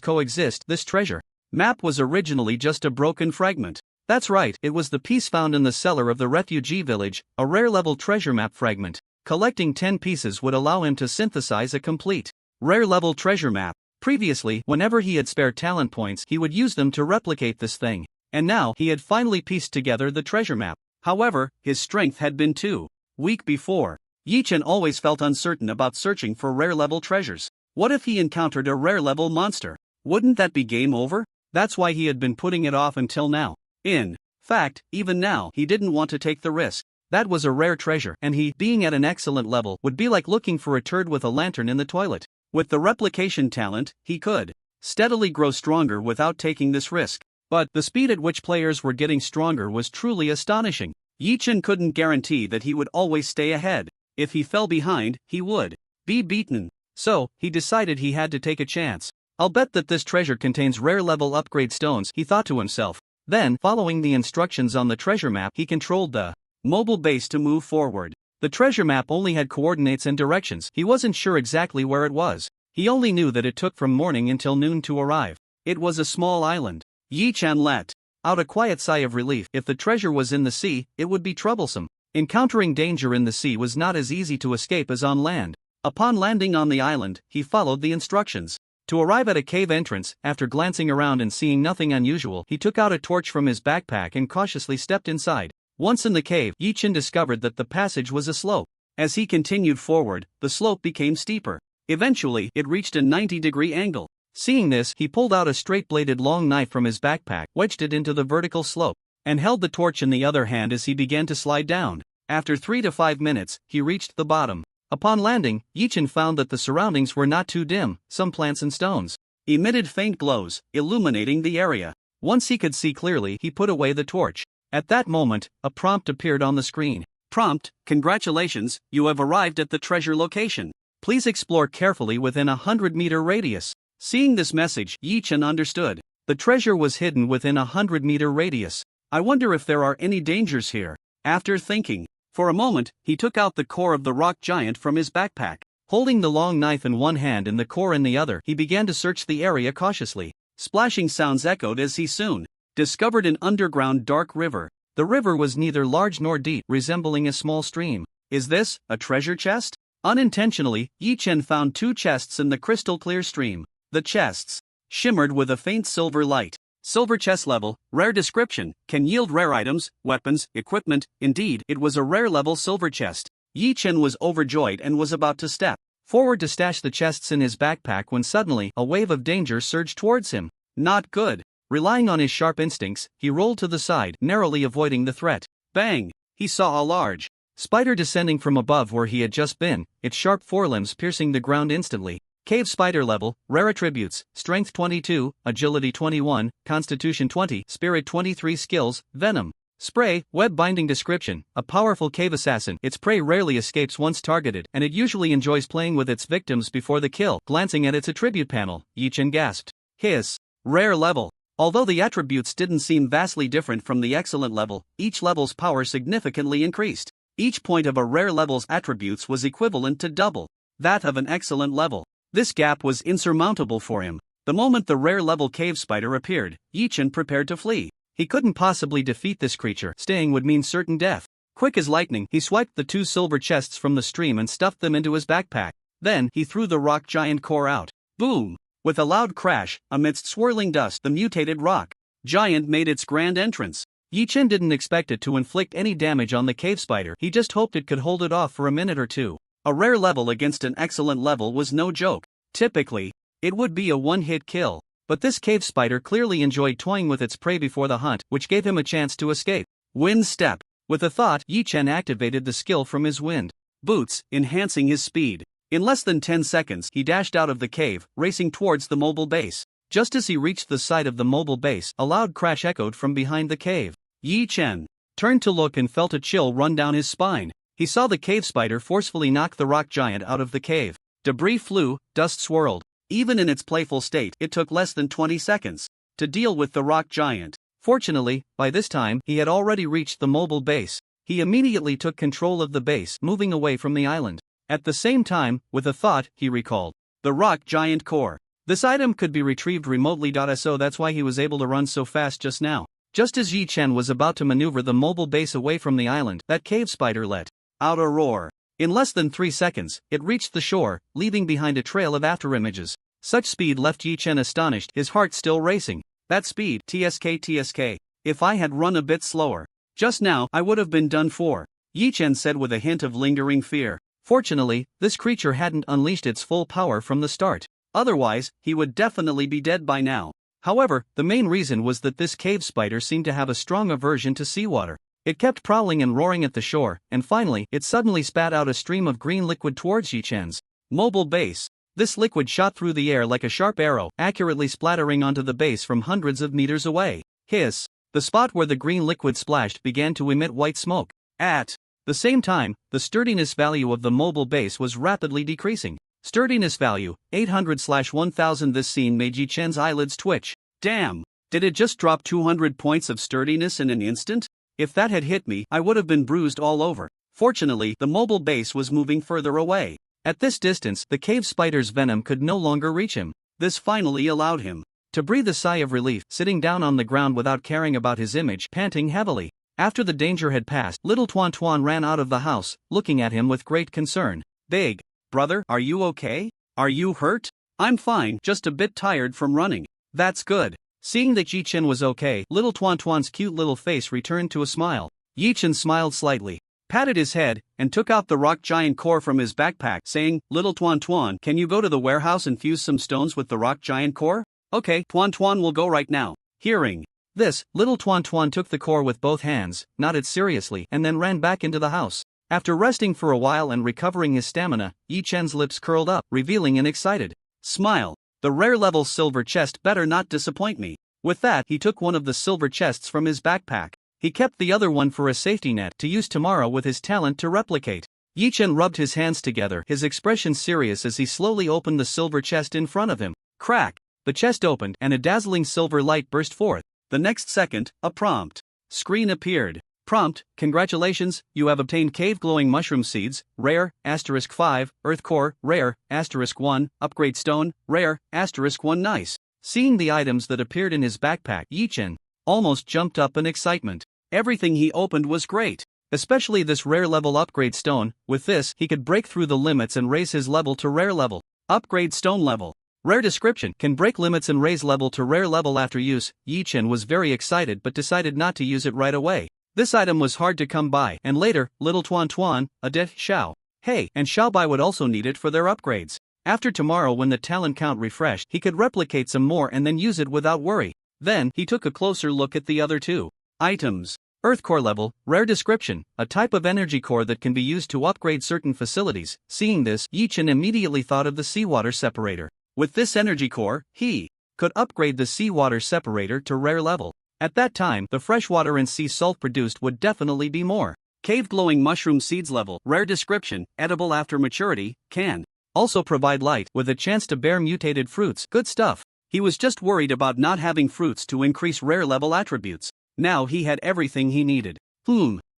coexist. This treasure map was originally just a broken fragment. That's right, it was the piece found in the cellar of the refugee village, a rare level treasure map fragment. Collecting 10 pieces would allow him to synthesize a complete rare level treasure map. Previously, whenever he had spare talent points, he would use them to replicate this thing. And now, he had finally pieced together the treasure map. However, his strength had been too weak before. Yi Chen always felt uncertain about searching for rare level treasures. What if he encountered a rare level monster? Wouldn't that be game over? That's why he had been putting it off until now. In fact, even now, he didn't want to take the risk. That was a rare treasure, and he, being at an excellent level, would be like looking for a turd with a lantern in the toilet. With the replication talent, he could steadily grow stronger without taking this risk. But the speed at which players were getting stronger was truly astonishing. Yi Chen couldn't guarantee that he would always stay ahead. If he fell behind, he would be beaten. So, he decided he had to take a chance. I'll bet that this treasure contains rare level upgrade stones, he thought to himself. Then, following the instructions on the treasure map, he controlled the mobile base to move forward. The treasure map only had coordinates and directions. He wasn't sure exactly where it was. He only knew that it took from morning until noon to arrive. It was a small island. Yi Chen let out a quiet sigh of relief. If the treasure was in the sea, it would be troublesome. Encountering danger in the sea was not as easy to escape as on land. Upon landing on the island, he followed the instructions. To arrive at a cave entrance, after glancing around and seeing nothing unusual, he took out a torch from his backpack and cautiously stepped inside. Once in the cave, Yi Chen discovered that the passage was a slope. As he continued forward, the slope became steeper. Eventually, it reached a 90-degree angle. Seeing this, he pulled out a straight-bladed long knife from his backpack, wedged it into the vertical slope, and held the torch in the other hand as he began to slide down. After 3 to 5 minutes, he reached the bottom. Upon landing, Yi Chen found that the surroundings were not too dim. Some plants and stones emitted faint glows, illuminating the area. Once he could see clearly, he put away the torch. At that moment, a prompt appeared on the screen. Prompt: congratulations, you have arrived at the treasure location. Please explore carefully within a 100-meter radius. Seeing this message, Yi Chen understood. The treasure was hidden within a 100-meter radius. I wonder if there are any dangers here. After thinking for a moment, he took out the core of the rock giant from his backpack. Holding the long knife in one hand and the core in the other, he began to search the area cautiously. Splashing sounds echoed as he soon discovered an underground dark river. The river was neither large nor deep, resembling a small stream. Is this a treasure chest? Unintentionally, Yi Chen found 2 chests in the crystal-clear stream. The chests shimmered with a faint silver light. Silver chest level, rare description, can yield rare items, weapons, equipment. Indeed, it was a rare level silver chest. Yi Chen was overjoyed and was about to step forward to stash the chests in his backpack when suddenly, a wave of danger surged towards him. Not good. Relying on his sharp instincts, he rolled to the side, narrowly avoiding the threat. Bang! He saw a large spider descending from above where he had just been, its sharp forelimbs piercing the ground instantly. Cave spider level, rare attributes, strength 22, agility 21, constitution 20, spirit 23 skills, venom. Spray, web binding description, a powerful cave assassin. Its prey rarely escapes once targeted, and it usually enjoys playing with its victims before the kill. Glancing at its attribute panel, Yi Chen gasped. His rare level. Although the attributes didn't seem vastly different from the excellent level, each level's power significantly increased. Each point of a rare level's attributes was equivalent to double that of an excellent level. This gap was insurmountable for him. The moment the rare level cave spider appeared, Yi Chen prepared to flee. He couldn't possibly defeat this creature, staying would mean certain death. Quick as lightning, he swiped the 2 silver chests from the stream and stuffed them into his backpack. Then, he threw the rock giant core out. Boom! With a loud crash, amidst swirling dust, the mutated rock giant made its grand entrance. Yi Chen didn't expect it to inflict any damage on the cave spider, he just hoped it could hold it off for a minute or two. A rare level against an excellent level was no joke. Typically, it would be a one-hit kill. But this cave spider clearly enjoyed toying with its prey before the hunt, which gave him a chance to escape. Wind step. With a thought, Yi Chen activated the skill from his wind boots, enhancing his speed. In less than 10 seconds, he dashed out of the cave, racing towards the mobile base. Just as he reached the side of the mobile base, a loud crash echoed from behind the cave. Yi Chen turned to look and felt a chill run down his spine. He saw the cave spider forcefully knock the rock giant out of the cave. Debris flew, dust swirled. Even in its playful state, it took less than 20 seconds to deal with the rock giant. Fortunately, by this time, he had already reached the mobile base. He immediately took control of the base, moving away from the island. At the same time, with a thought, he recalled the rock giant core. This item could be retrieved remotely. So that's why he was able to run so fast just now. Just as Yi Chen was about to maneuver the mobile base away from the island, that cave spider let out a roar. In less than 3 seconds, it reached the shore, leaving behind a trail of afterimages. Such speed left Yi Chen astonished, his heart still racing. That speed, TSK. If I had run a bit slower just now, I would have been done for, Yi Chen said with a hint of lingering fear. Fortunately, this creature hadn't unleashed its full power from the start. Otherwise, he would definitely be dead by now. However, the main reason was that this cave spider seemed to have a strong aversion to seawater. It kept prowling and roaring at the shore, and finally, it suddenly spat out a stream of green liquid towards Yi Chen's mobile base. This liquid shot through the air like a sharp arrow, accurately splattering onto the base from hundreds of meters away. Hiss! The spot where the green liquid splashed began to emit white smoke. At the same time, the sturdiness value of the mobile base was rapidly decreasing. Sturdiness value, 800/1000. This scene made Yi Chen's eyelids twitch. Damn! Did it just drop 200 points of sturdiness in an instant? If that had hit me, I would have been bruised all over. Fortunately, the mobile base was moving further away. At this distance, the cave spider's venom could no longer reach him. This finally allowed him to breathe a sigh of relief, sitting down on the ground without caring about his image, panting heavily. After the danger had passed, little Tuan Tuan ran out of the house, looking at him with great concern. Big brother, are you okay? Are you hurt? I'm fine, just a bit tired from running. That's good. Seeing that Yi Chen was okay, little Tuan Tuan's cute little face returned to a smile. Yi Chen smiled slightly, patted his head, and took out the rock giant core from his backpack, saying, Little Tuan Tuan, can you go to the warehouse and fuse some stones with the rock giant core? Okay, Tuan Tuan will go right now. Hearing this, little Tuan Tuan took the core with both hands, nodded seriously, and then ran back into the house. After resting for a while and recovering his stamina, Yi Chen's lips curled up, revealing an excited smile. The rare level silver chest better not disappoint me. With that, he took one of the silver chests from his backpack. He kept the other one for a safety net to use tomorrow with his talent to replicate. Yi Chen rubbed his hands together, his expression serious as he slowly opened the silver chest in front of him. Crack! The chest opened and a dazzling silver light burst forth. The next second, a prompt screen appeared. Prompt: congratulations, you have obtained cave glowing mushroom seeds, rare, *5, earth core, rare, *1, upgrade stone, rare, *1. Nice. Seeing the items that appeared in his backpack, Yi Chen almost jumped up in excitement. Everything he opened was great. Especially this rare level upgrade stone. With this, he could break through the limits and raise his level to rare level. Upgrade stone level. Rare description: can break limits and raise level to rare level after use. Yi Chen was very excited but decided not to use it right away. This item was hard to come by, and later, little Tuan Tuan, Xiao, Hey, and Xiaobai would also need it for their upgrades. After tomorrow, when the talent count refreshed, he could replicate some more and then use it without worry. Then, he took a closer look at the other two items. Earth core level, rare description, a type of energy core that can be used to upgrade certain facilities. Seeing this, Yi Chen immediately thought of the seawater separator. With this energy core, he could upgrade the seawater separator to rare level. At that time, the freshwater and sea salt produced would definitely be more. Cave glowing mushroom seeds level, rare description, edible after maturity, can also provide light with a chance to bear mutated fruits. Good stuff. He was just worried about not having fruits to increase rare level attributes. Now he had everything he needed.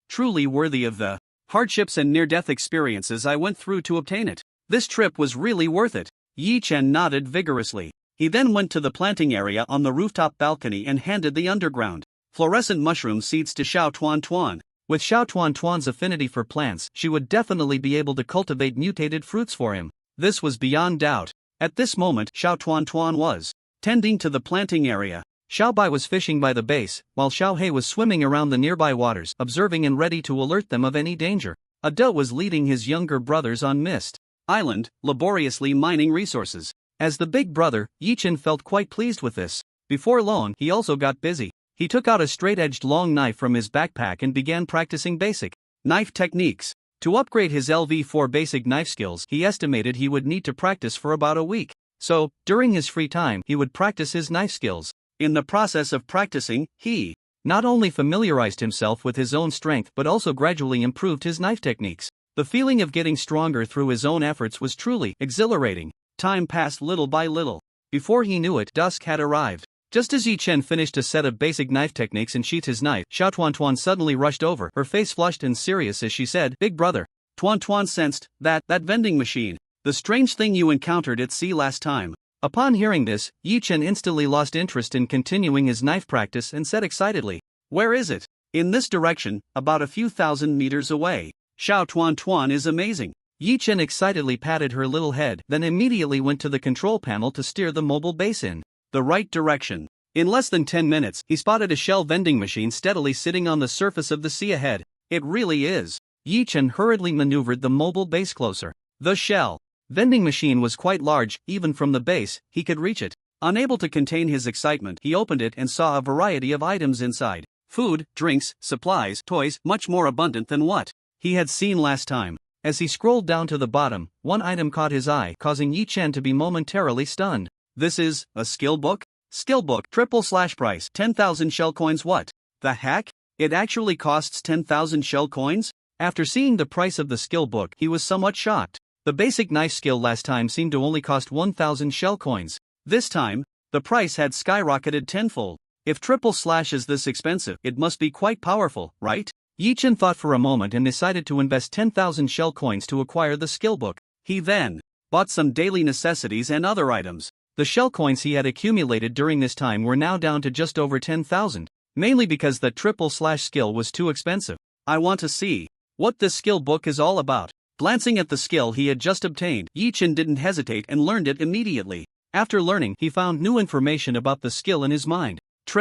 Truly worthy of the hardships and near-death experiences I went through to obtain it. This trip was really worth it. Yi Chen nodded vigorously. He then went to the planting area on the rooftop balcony and handed the underground fluorescent mushroom seeds to Xiao Tuan Tuan. With Xiao Tuan Tuan's affinity for plants, she would definitely be able to cultivate mutated fruits for him. This was beyond doubt. At this moment, Xiao Tuan Tuan was tending to the planting area. Xiao Bai was fishing by the base, while Xiao He was swimming around the nearby waters, observing and ready to alert them of any danger. Adult was leading his younger brothers on Mist Island, laboriously mining resources. As the big brother, Yichen felt quite pleased with this. Before long, he also got busy. He took out a straight-edged long knife from his backpack and began practicing basic knife techniques. To upgrade his LV4 basic knife skills, he estimated he would need to practice for about a week. So, during his free time, he would practice his knife skills. In the process of practicing, he not only familiarized himself with his own strength but also gradually improved his knife techniques. The feeling of getting stronger through his own efforts was truly exhilarating. Time passed little by little. Before he knew it, dusk had arrived. Just as Yi Chen finished a set of basic knife techniques and sheathed his knife, Xiao Tuan Tuan suddenly rushed over, her face flushed and serious as she said, "Big brother." Tuan Tuan sensed that vending machine. The strange thing you encountered at sea last time. Upon hearing this, Yi Chen instantly lost interest in continuing his knife practice and said excitedly, "Where is it?" "In this direction, about a few thousand meters away." "Xiao Tuan Tuan is amazing." Yi Chen excitedly patted her little head, then immediately went to the control panel to steer the mobile base in the right direction. In less than 10 minutes, he spotted a shell vending machine steadily sitting on the surface of the sea ahead. "It really is." Yi Chen hurriedly maneuvered the mobile base closer. The shell vending machine was quite large, even from the base, he could reach it. Unable to contain his excitement, he opened it and saw a variety of items inside. Food, drinks, supplies, toys, much more abundant than what he had seen last time. As he scrolled down to the bottom, one item caught his eye, causing Yi Chen to be momentarily stunned. "This is a skill book?" "Skill book, /price, 10,000 shell coins." "What the heck? It actually costs 10,000 shell coins?" After seeing the price of the skill book, he was somewhat shocked. The basic knife skill last time seemed to only cost 1,000 shell coins. This time, the price had skyrocketed tenfold. If / is this expensive, it must be quite powerful, right? Yi Chen thought for a moment and decided to invest 10,000 shell coins to acquire the skill book. He then bought some daily necessities and other items. The shell coins he had accumulated during this time were now down to just over 10,000, mainly because the / skill was too expensive. "I want to see what this skill book is all about." Glancing at the skill he had just obtained, Yi Chen didn't hesitate and learned it immediately. After learning, he found new information about the skill in his mind. /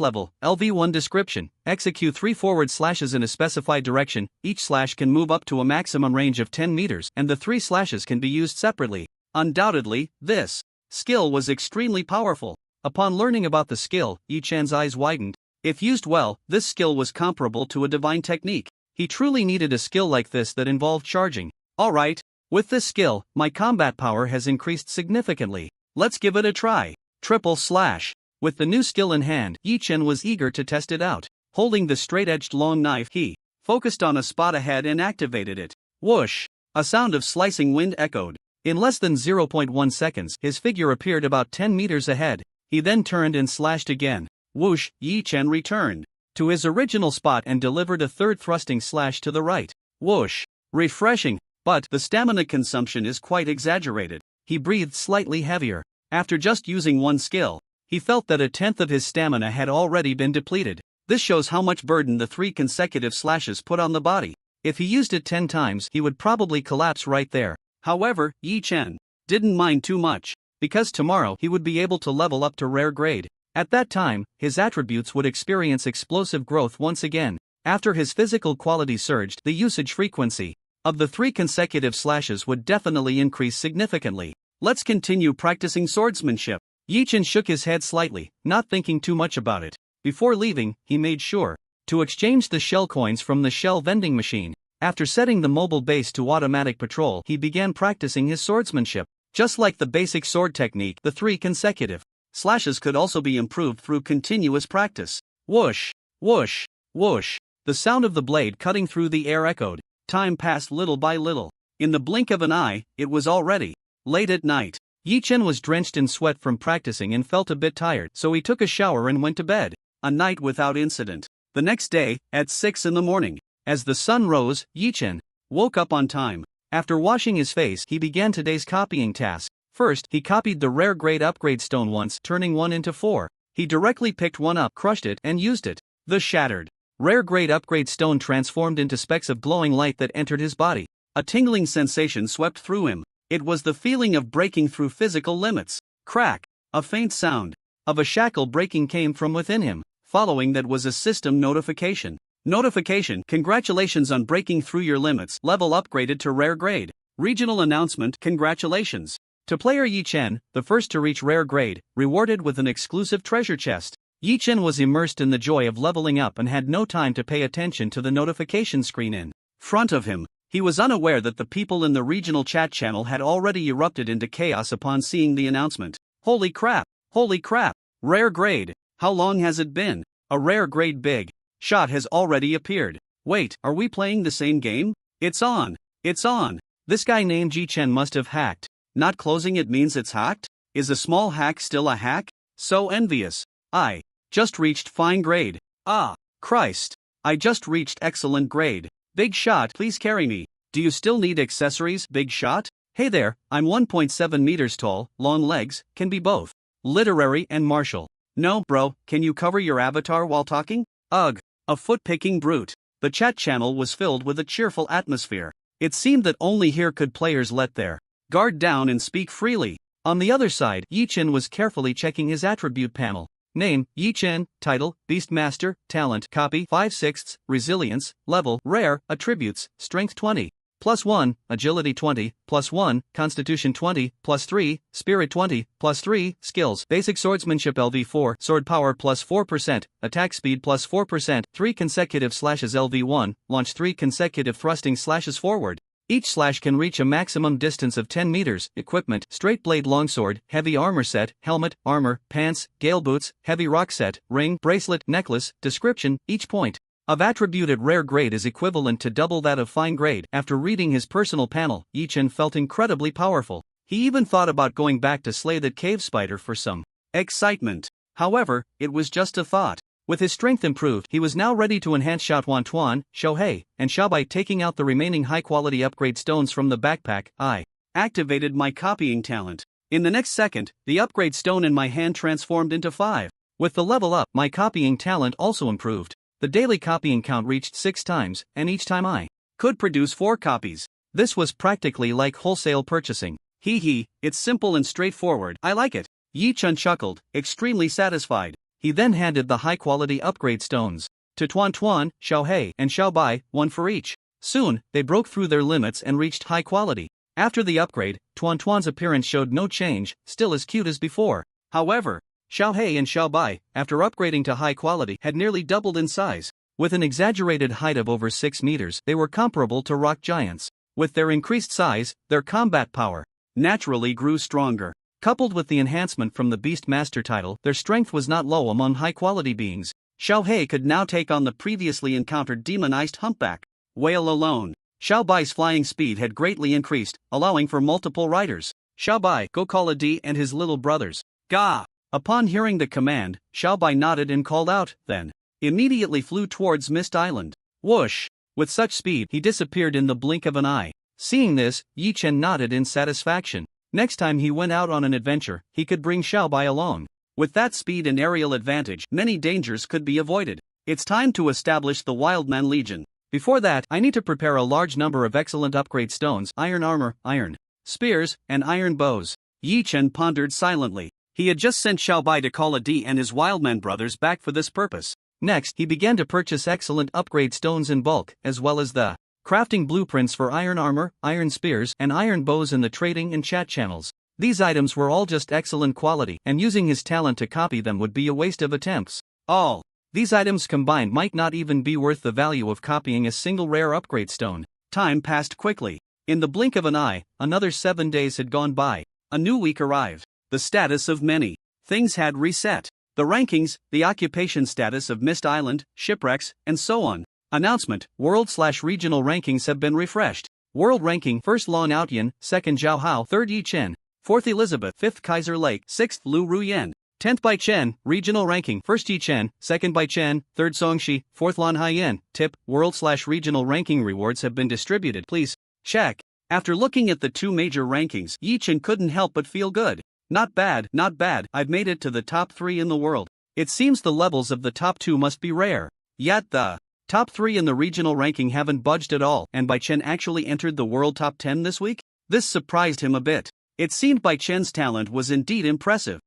level, LV1 description, execute 3 forward slashes in a specified direction, each slash can move up to a maximum range of 10 meters and the 3 slashes can be used separately. Undoubtedly, this skill was extremely powerful. Upon learning about the skill, Yi Chen's eyes widened. If used well, this skill was comparable to a divine technique. He truly needed a skill like this that involved charging. "Alright, with this skill, my combat power has increased significantly. Let's give it a try." / With the new skill in hand, Yi Chen was eager to test it out. Holding the straight-edged long knife, he focused on a spot ahead and activated it. Whoosh! A sound of slicing wind echoed. In less than 0.1 seconds, his figure appeared about 10 meters ahead. He then turned and slashed again. Whoosh! Yi Chen returned to his original spot and delivered a third thrusting slash to the right. Whoosh! Refreshing, but the stamina consumption is quite exaggerated. He breathed slightly heavier. After just using one skill, he felt that a tenth of his stamina had already been depleted. This shows how much burden the 3 consecutive slashes put on the body. If he used it 10 times, he would probably collapse right there. However, Yi Chen didn't mind too much, because tomorrow he would be able to level up to rare grade. At that time, his attributes would experience explosive growth once again. After his physical quality surged, the usage frequency of the 3 consecutive slashes would definitely increase significantly. Let's continue practicing swordsmanship. Yi Chen shook his head slightly, not thinking too much about it. Before leaving, he made sure to exchange the shell coins from the shell vending machine. After setting the mobile base to automatic patrol, he began practicing his swordsmanship. Just like the basic sword technique, the 3 consecutive slashes could also be improved through continuous practice. Whoosh! Whoosh! Whoosh! The sound of the blade cutting through the air echoed. Time passed little by little. In the blink of an eye, it was already late at night. Yi Chen was drenched in sweat from practicing and felt a bit tired, so he took a shower and went to bed. A night without incident. The next day, at 6 in the morning, as the sun rose, Yi Chen woke up on time. After washing his face, he began today's copying task. First, he copied the rare grade upgrade stone once, turning 1 into 4. He directly picked one up, crushed it, and used it. The shattered, rare grade upgrade stone transformed into specks of glowing light that entered his body. A tingling sensation swept through him. It was the feeling of breaking through physical limits. Crack! A faint sound of a shackle breaking came from within him. Following that was a system notification. Notification: congratulations on breaking through your limits. Level upgraded to rare grade. Regional announcement: congratulations to player Yi Chen, the first to reach rare grade, rewarded with an exclusive treasure chest. Yi Chen was immersed in the joy of leveling up and had no time to pay attention to the notification screen in front of him. He was unaware that the people in the regional chat channel had already erupted into chaos upon seeing the announcement. Holy crap! Holy crap! Rare grade! How long has it been? A rare grade big shot has already appeared. Wait, are we playing the same game? It's on! It's on! This guy named Yi Chen must have hacked. Not closing it means it's hacked? Is a small hack still a hack? So envious. I just reached fine grade. Ah, Christ. I just reached excellent grade. Big shot, please carry me. Do you still need accessories, big shot? Hey there, I'm 1.7 meters tall, long legs, can be both literary and martial. No, bro, can you cover your avatar while talking? Ugh, a foot-picking brute. The chat channel was filled with a cheerful atmosphere. It seemed that only here could players let their guard down and speak freely. On the other side, Yi Chen was carefully checking his attribute panel. Name, Yi Chen. Title, Beastmaster. Talent, Copy 5/6, Resilience, Level, Rare, Attributes, Strength 20, +1, Agility 20, +1, Constitution 20, +3, Spirit 20, +3, Skills, Basic Swordsmanship LV4, Sword Power +4%, Attack Speed +4%, 3 consecutive slashes LV1, Launch 3 consecutive thrusting slashes forward. Each slash can reach a maximum distance of 10 meters. Equipment: Straight Blade Longsword, Heavy Armor Set, Helmet, Armor, Pants, Gale Boots, Heavy Rock Set, Ring, Bracelet, Necklace. Description: each point of attribute at rare grade is equivalent to double that of fine grade. After reading his personal panel, Yi Chen felt incredibly powerful. He even thought about going back to slay that cave spider for some excitement. However, it was just a thought. With his strength improved, he was now ready to enhance Xiao Tuan, Xiao Hei, and Xiao Bai. Taking out the remaining high-quality upgrade stones from the backpack, I activated my copying talent. In the next second, the upgrade stone in my hand transformed into 5. With the level up, my copying talent also improved. The daily copying count reached 6 times, and each time I could produce 4 copies. This was practically like wholesale purchasing. Hee hee, it's simple and straightforward. I like it. Yi Chen chuckled, extremely satisfied. He then handed the high-quality upgrade stones to Tuan, Xiao Hei, and Xiao Bai, 1 for each. Soon, they broke through their limits and reached high quality. After the upgrade, Tuan's appearance showed no change, still as cute as before. However, Xiao Hei and Xiao Bai, after upgrading to high quality, had nearly doubled in size. With an exaggerated height of over 6 meters, they were comparable to rock giants. With their increased size, their combat power naturally grew stronger. Coupled with the enhancement from the Beastmaster title, their strength was not low among high-quality beings. Xiao Hei could now take on the previously encountered demonized humpback whale alone. Xiao Bai's flying speed had greatly increased, allowing for multiple riders. Xiao Bai, go call a D, and his little brothers. Gah! Upon hearing the command, Xiao Bai nodded and called out, then immediately flew towards Mist Island. Whoosh! With such speed, he disappeared in the blink of an eye. Seeing this, Yi Chen nodded in satisfaction. Next time he went out on an adventure, he could bring Xiao Bai along. With that speed and aerial advantage, many dangers could be avoided. It's time to establish the Wildman Legion. Before that, I need to prepare a large number of excellent upgrade stones, iron armor, iron spears, and iron bows. Yi Chen pondered silently. He had just sent Xiao Bai to call a D and his Wildman brothers back for this purpose. Next, he began to purchase excellent upgrade stones in bulk, as well as the crafting blueprints for iron armor, iron spears, and iron bows in the trading and chat channels. These items were all just excellent quality, and using his talent to copy them would be a waste of attempts. All these items combined might not even be worth the value of copying a single rare upgrade stone. Time passed quickly. In the blink of an eye, another 7 days had gone by. A new week arrived. The status of many things had reset. The rankings, the occupation status of Mist Island, shipwrecks, and so on. Announcement: World/Regional rankings have been refreshed. World ranking: 1st Long Outyan, 2nd Zhao Hao, 3rd Yi Chen, 4th Elizabeth, 5th Kaiser Lake, 6th Lu Ruyen, 10th Bai Chen. Regional ranking: 1st Yi Chen, 2nd Bai Chen, 3rd Songshi, 4th Lan Haiyan. Tip: World/Regional ranking rewards have been distributed. Please check. After looking at the 2 major rankings, Yi Chen couldn't help but feel good. Not bad, not bad. I've made it to the top 3 in the world. It seems the levels of the top 2 must be rare. Yet the top 3 in the regional ranking haven't budged at all, and Bai Chen actually entered the world top 10 this week? This surprised him a bit. It seemed Bai Chen's talent was indeed impressive.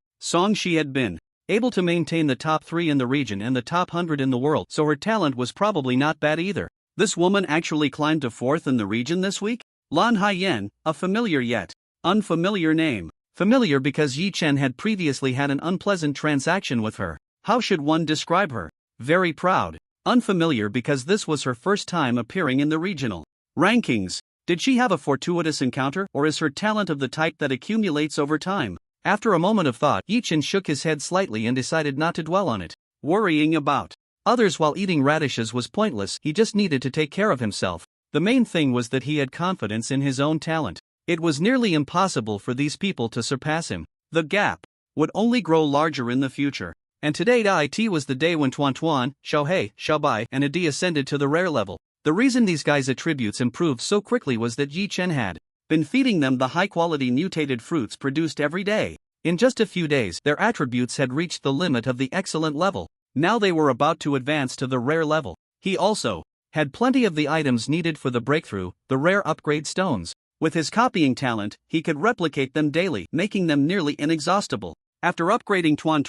She had been able to maintain the top 3 in the region and the top 100 in the world, so her talent was probably not bad either. This woman actually climbed to 4th in the region this week? Lan Haiyan, a familiar yet unfamiliar name. Familiar because Yi Chen had previously had an unpleasant transaction with her. How should one describe her? Very proud. Unfamiliar because this was her first time appearing in the regional rankings. Did she have a fortuitous encounter, or is her talent of the type that accumulates over time? After a moment of thought, Yi Chen shook his head slightly and decided not to dwell on it. Worrying about others while eating radishes was pointless. He just needed to take care of himself. The main thing was that he had confidence in his own talent. It was nearly impossible for these people to surpass him. The gap would only grow larger in the future. And today it was the day when Tuan, Xiaohei, Xiaobai, and Adi ascended to the rare level. The reason these guys' attributes improved so quickly was that Yi Chen had been feeding them the high-quality mutated fruits produced every day. In just a few days, their attributes had reached the limit of the excellent level. Now they were about to advance to the rare level. He also had plenty of the items needed for the breakthrough, the rare upgrade stones. With his copying talent, he could replicate them daily, making them nearly inexhaustible. After upgrading Tuan,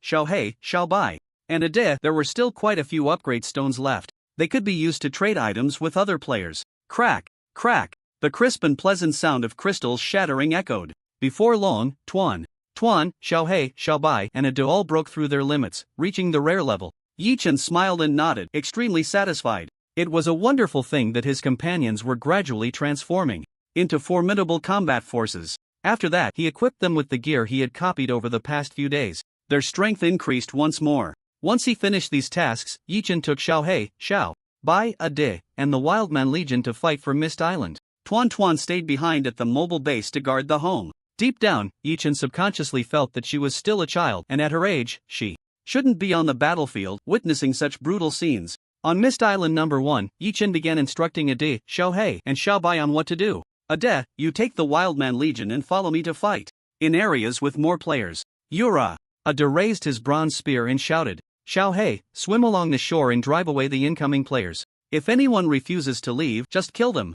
Xiaohei, Xiaobai, and Ade, there were still quite a few upgrade stones left. They could be used to trade items with other players. Crack, crack. The crisp and pleasant sound of crystals shattering echoed. Before long, Tuan, Xiaohei, Xiaobai, and Ade all broke through their limits, reaching the rare level. Yi Chen smiled and nodded, extremely satisfied. It was a wonderful thing that his companions were gradually transforming into formidable combat forces. After that, he equipped them with the gear he had copied over the past few days. Their strength increased once more. Once he finished these tasks, Yi Chen took Xiaohei, Xiaobai, Ade, and the Wildman Legion to fight for Mist Island. Tuan stayed behind at the mobile base to guard the home. Deep down, Yi Chen subconsciously felt that she was still a child, and at her age, she shouldn't be on the battlefield, witnessing such brutal scenes. On Mist Island number 1, Yi Chen began instructing Ade, Xiaohei, and Xiaobai on what to do. Ade, you take the Wildman Legion and follow me to fight in areas with more players. Yura. Ade raised his bronze spear and shouted, Xiaohei, swim along the shore and drive away the incoming players. If anyone refuses to leave, just kill them.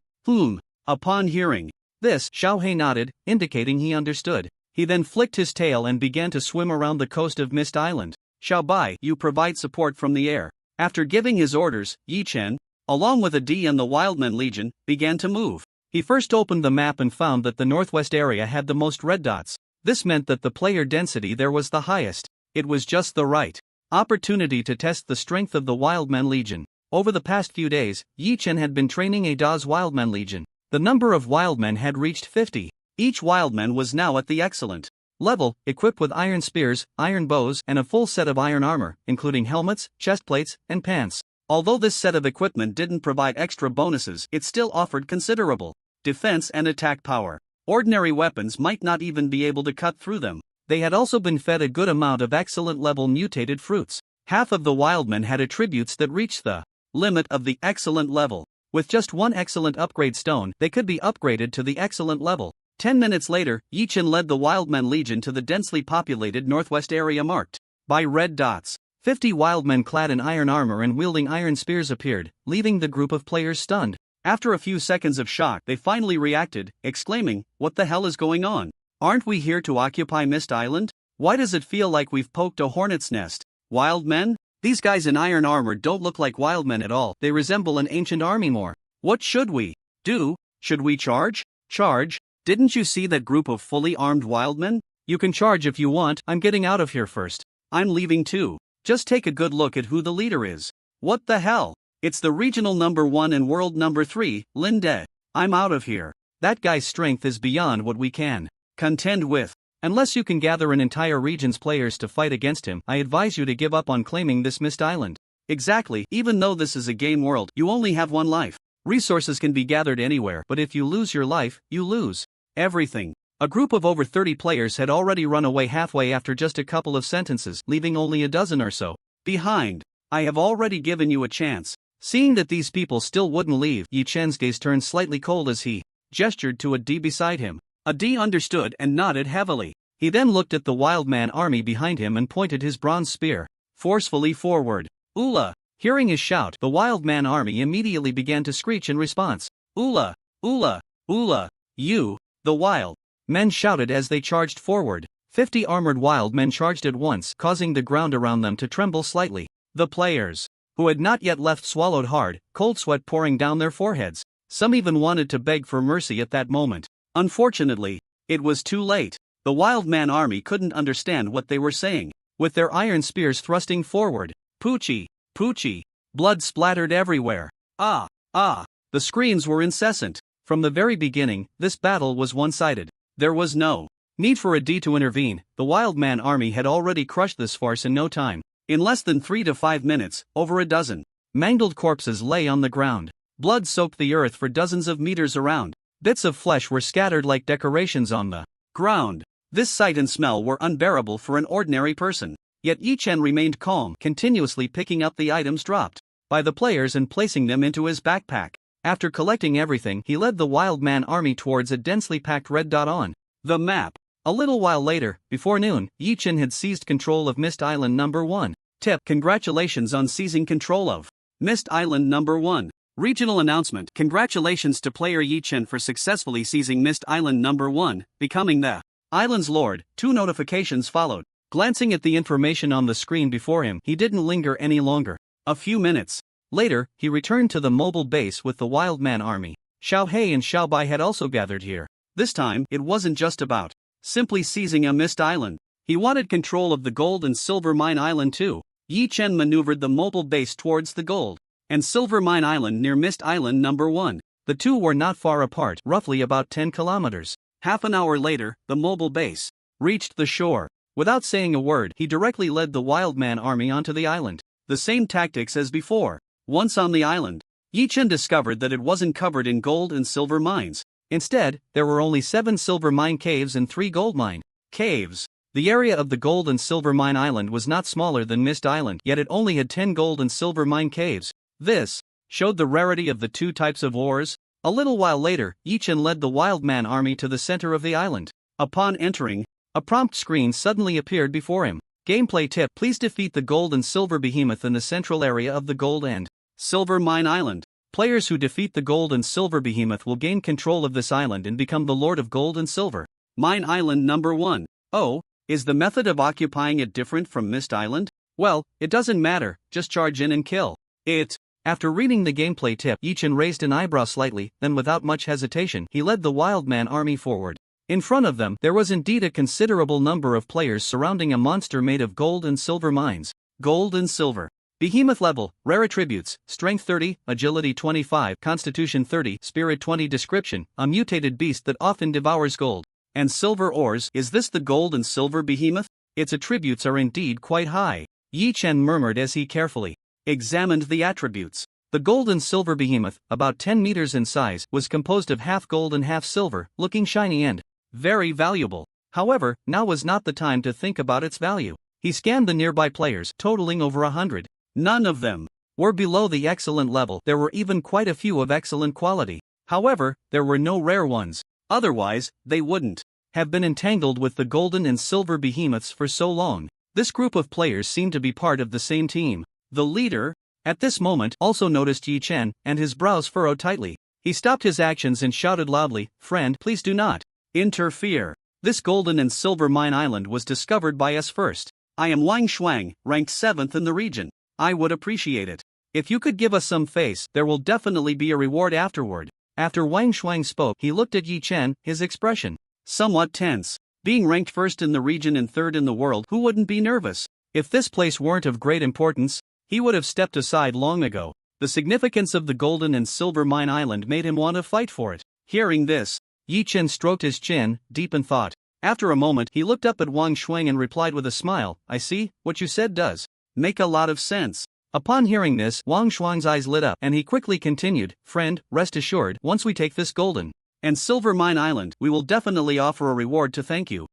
Upon hearing this, Xiaohei nodded, indicating he understood. He then flicked his tail and began to swim around the coast of Mist Island. Xiaobai, you provide support from the air. After giving his orders, Yi Chen, along with Ade and the Wildman Legion, began to move. He first opened the map and found that the northwest area had the most red dots. This meant that the player density there was the highest. It was just the right opportunity to test the strength of the Wildman Legion. Over the past few days, Yi Chen had been training Ada's Wildman Legion. The number of wildmen had reached 50. Each wildman was now at the excellent level, equipped with iron spears, iron bows, and a full set of iron armor, including helmets, chestplates, and pants. Although this set of equipment didn't provide extra bonuses, it still offered considerable defense and attack power. Ordinary weapons might not even be able to cut through them. They had also been fed a good amount of excellent level mutated fruits. Half of the wildmen had attributes that reached the limit of the excellent level. With just one excellent upgrade stone, they could be upgraded to the excellent level. 10 minutes later, Yi Chen led the Wildman Legion to the densely populated northwest area marked by red dots. 50 wildmen clad in iron armor and wielding iron spears appeared, leaving the group of players stunned. After a few seconds of shock, they finally reacted, exclaiming, "What the hell is going on? Aren't we here to occupy Mist Island? Why does it feel like we've poked a hornet's nest? Wild men? These guys in iron armor don't look like wild men at all, they resemble an ancient army more. What should we do? Should we charge? Charge? Didn't you see that group of fully armed wildmen? You can charge if you want, I'm getting out of here first. I'm leaving too. Just take a good look at who the leader is. What the hell? It's the regional number 1 and world number 3, Linde. I'm out of here. That guy's strength is beyond what we can contend with. Unless you can gather an entire region's players to fight against him, I advise you to give up on claiming this Mist Island." Exactly, even though this is a game world, you only have one life. Resources can be gathered anywhere, but if you lose your life, you lose everything. A group of over 30 players had already run away halfway after just a couple of sentences, leaving only a dozen or so behind. I have already given you a chance. Seeing that these people still wouldn't leave, Yi Chen's gaze turned slightly cold as he gestured to Adi beside him. Adi understood and nodded heavily. He then looked at the Wildman army behind him and pointed his bronze spear. forcefully forward. Ula! Hearing his shout, the wild man army immediately began to screech in response. Ula! Ula! Ula! You! The wild men shouted as they charged forward. 50 armored wild men charged at once, causing the ground around them to tremble slightly. The players, who had not yet left, swallowed hard, cold sweat pouring down their foreheads. Some even wanted to beg for mercy at that moment. Unfortunately, it was too late. The wild man army couldn't understand what they were saying. With their iron spears thrusting forward, Poochie! Poochie! Blood splattered everywhere. Ah! Ah! The screams were incessant. From the very beginning, this battle was one-sided. There was no need for a D to intervene. The wild man army had already crushed this farce in no time. In less than 3 to 5 minutes, over a dozen mangled corpses lay on the ground. Blood soaked the earth for dozens of meters around. Bits of flesh were scattered like decorations on the ground. This sight and smell were unbearable for an ordinary person. Yet Yi Chen remained calm, continuously picking up the items dropped by the players and placing them into his backpack. After collecting everything, he led the wild man army towards a densely packed red dot on the map. A little while later, before noon, Yi Chen had seized control of Mist Island No. 1. Tip: congratulations on seizing control of Mist Island No. 1. Regional announcement: congratulations to player Yi Chen for successfully seizing Mist Island No. 1, becoming the island's lord. 2 notifications followed. Glancing at the information on the screen before him, he didn't linger any longer. A few minutes later, he returned to the mobile base with the wild man army. Xiao He and Xiao Bai had also gathered here. This time, it wasn't just about simply seizing a Mist Island. He wanted control of the gold and silver mine island too. Yi Chen maneuvered the mobile base towards the gold and silver mine island near Mist Island No. 1. The two were not far apart, roughly about 10 kilometers. Half an hour later, the mobile base reached the shore. Without saying a word, he directly led the wild man army onto the island. The same tactics as before. Once on the island, Yi Chen discovered that it wasn't covered in gold and silver mines. Instead, there were only 7 silver mine caves and 3 gold mine caves. The area of the gold and silver mine island was not smaller than Mist Island, yet it only had 10 gold and silver mine caves. This showed the rarity of the two types of ores. A little while later, Yi Chen led the wild man army to the center of the island. Upon entering, a prompt screen suddenly appeared before him. Gameplay tip: please defeat the gold and silver behemoth in the central area of the gold and silver mine island. Players who defeat the gold and silver behemoth will gain control of this island and become the lord of gold and silver mine island No. 1. Oh, is the method of occupying it different from Mist Island? Well, it doesn't matter, just charge in and kill it. After reading the gameplay tip, Yi Chen raised an eyebrow slightly, then without much hesitation, he led the wild man army forward. In front of them, there was indeed a considerable number of players surrounding a monster made of gold and silver mines. Gold and silver behemoth level, rare attributes, strength 30, agility 25, constitution 30, spirit 20. Description: a mutated beast that often devours gold and silver ores. Is this the gold and silver behemoth? Its attributes are indeed quite high. Yi Chen murmured as he carefully examined the attributes. The gold and silver behemoth, about 10 meters in size, was composed of half gold and half silver, looking shiny and very valuable. However, now was not the time to think about its value. He scanned the nearby players, totaling over 100. None of them were below the excellent level. There were even quite a few of excellent quality. However, there were no rare ones. Otherwise, they wouldn't have been entangled with the golden and silver behemoths for so long. This group of players seemed to be part of the same team. The leader, at this moment, also noticed Yi Chen, and his brows furrowed tightly. He stopped his actions and shouted loudly, "Friend, please do not interfere. This golden and silver mine island was discovered by us first. I am Wang Shuang, ranked 7th in the region. I would appreciate it if you could give us some face. There will definitely be a reward afterward." After Wang Shuang spoke, he looked at Yi Chen, his expression somewhat tense. Being ranked first in the region and third in the world, who wouldn't be nervous? If this place weren't of great importance, he would have stepped aside long ago. The significance of the golden and silver mine island made him want to fight for it. Hearing this, Yi Chen stroked his chin, deep in thought. After a moment, he looked up at Wang Shuang and replied with a smile, "I see, what you said does make a lot of sense." Upon hearing this, Wang Shuang's eyes lit up, and he quickly continued, "Friend, rest assured, once we take this golden and silver mine island, we will definitely offer a reward to thank you."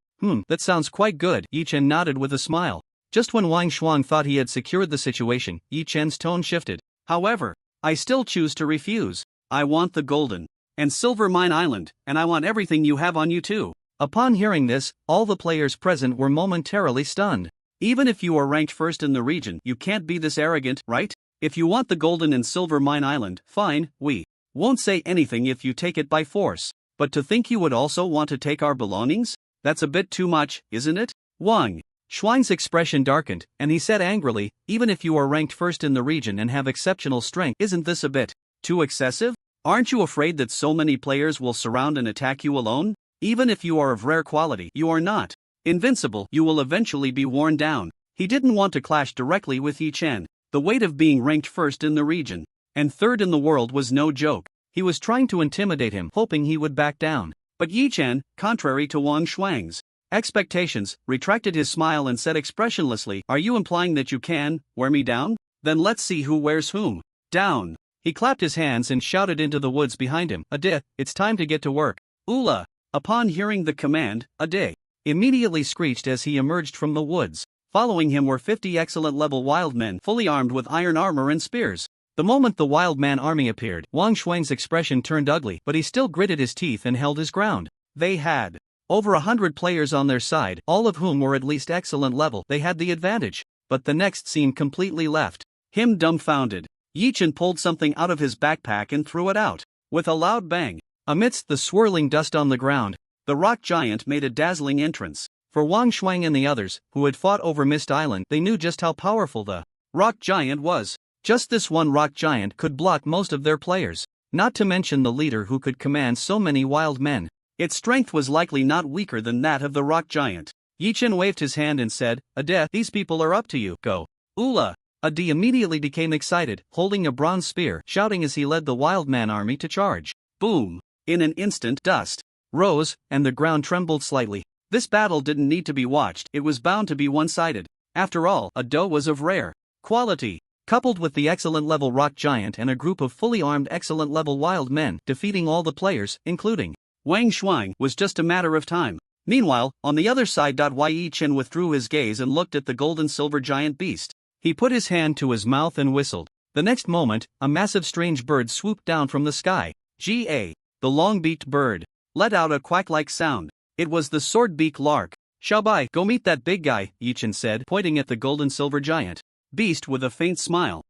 That sounds quite good. Yi Chen nodded with a smile. Just when Wang Shuang thought he had secured the situation, Yi Chen's tone shifted. "However, I still choose to refuse. I want the golden and silver mine island, and I want everything you have on you too." Upon hearing this, all the players present were momentarily stunned. Even if you are ranked first in the region, you can't be this arrogant, right? If you want the golden and silver mine island, fine, we won't say anything if you take it by force. But to think you would also want to take our belongings? That's a bit too much, isn't it? Wang Shuang's expression darkened, and he said angrily, even if you are ranked first in the region and have exceptional strength, isn't this a bit too excessive? Aren't you afraid that so many players will surround and attack you alone? Even if you are of rare quality, you are not invincible, you will eventually be worn down. He didn't want to clash directly with Yi Chen. The weight of being ranked first in the region and third in the world was no joke. He was trying to intimidate him, hoping he would back down. But Yi Chen, contrary to Wang Shuang's expectations, retracted his smile and said expressionlessly, "Are you implying that you can wear me down? Then let's see who wears whom down." He clapped his hands and shouted into the woods behind him, "Ade, it's time to get to work." Ula. Upon hearing the command, Ade immediately screeched as he emerged from the woods. Following him were 50 excellent-level wild men fully armed with iron armor and spears. The moment the wild man army appeared, Wang Shuang's expression turned ugly, but he still gritted his teeth and held his ground. They had over 100 players on their side, all of whom were at least excellent level. They had the advantage, but the next seemed completely left him dumbfounded. Yi Chen pulled something out of his backpack and threw it out. With a loud bang, amidst the swirling dust on the ground, the rock giant made a dazzling entrance. For Wang Shuang and the others, who had fought over Mist Island, they knew just how powerful the rock giant was. Just this one rock giant could block most of their players, not to mention the leader who could command so many wild men. Its strength was likely not weaker than that of the rock giant. Yi Chen waved his hand and said, "Ade, these people are up to you, go." Ula. Ade immediately became excited, holding a bronze spear, shouting as he led the wild man army to charge. Boom! In an instant, dust rose, and the ground trembled slightly. This battle didn't need to be watched, it was bound to be one-sided. After all, Ade was of rare quality. Coupled with the excellent-level rock giant and a group of fully armed excellent-level wild men, defeating all the players, including Wang Shuang, was just a matter of time. Meanwhile, on the other side, Yi Chen withdrew his gaze and looked at the gold-and-silver giant beast. He put his hand to his mouth and whistled. The next moment, a massive strange bird swooped down from the sky. The long-beaked bird let out a quack-like sound. It was the sword-beak lark. "Xiaobai, go meet that big guy," Yi Chen said, pointing at the gold-and-silver giant beast with a faint smile.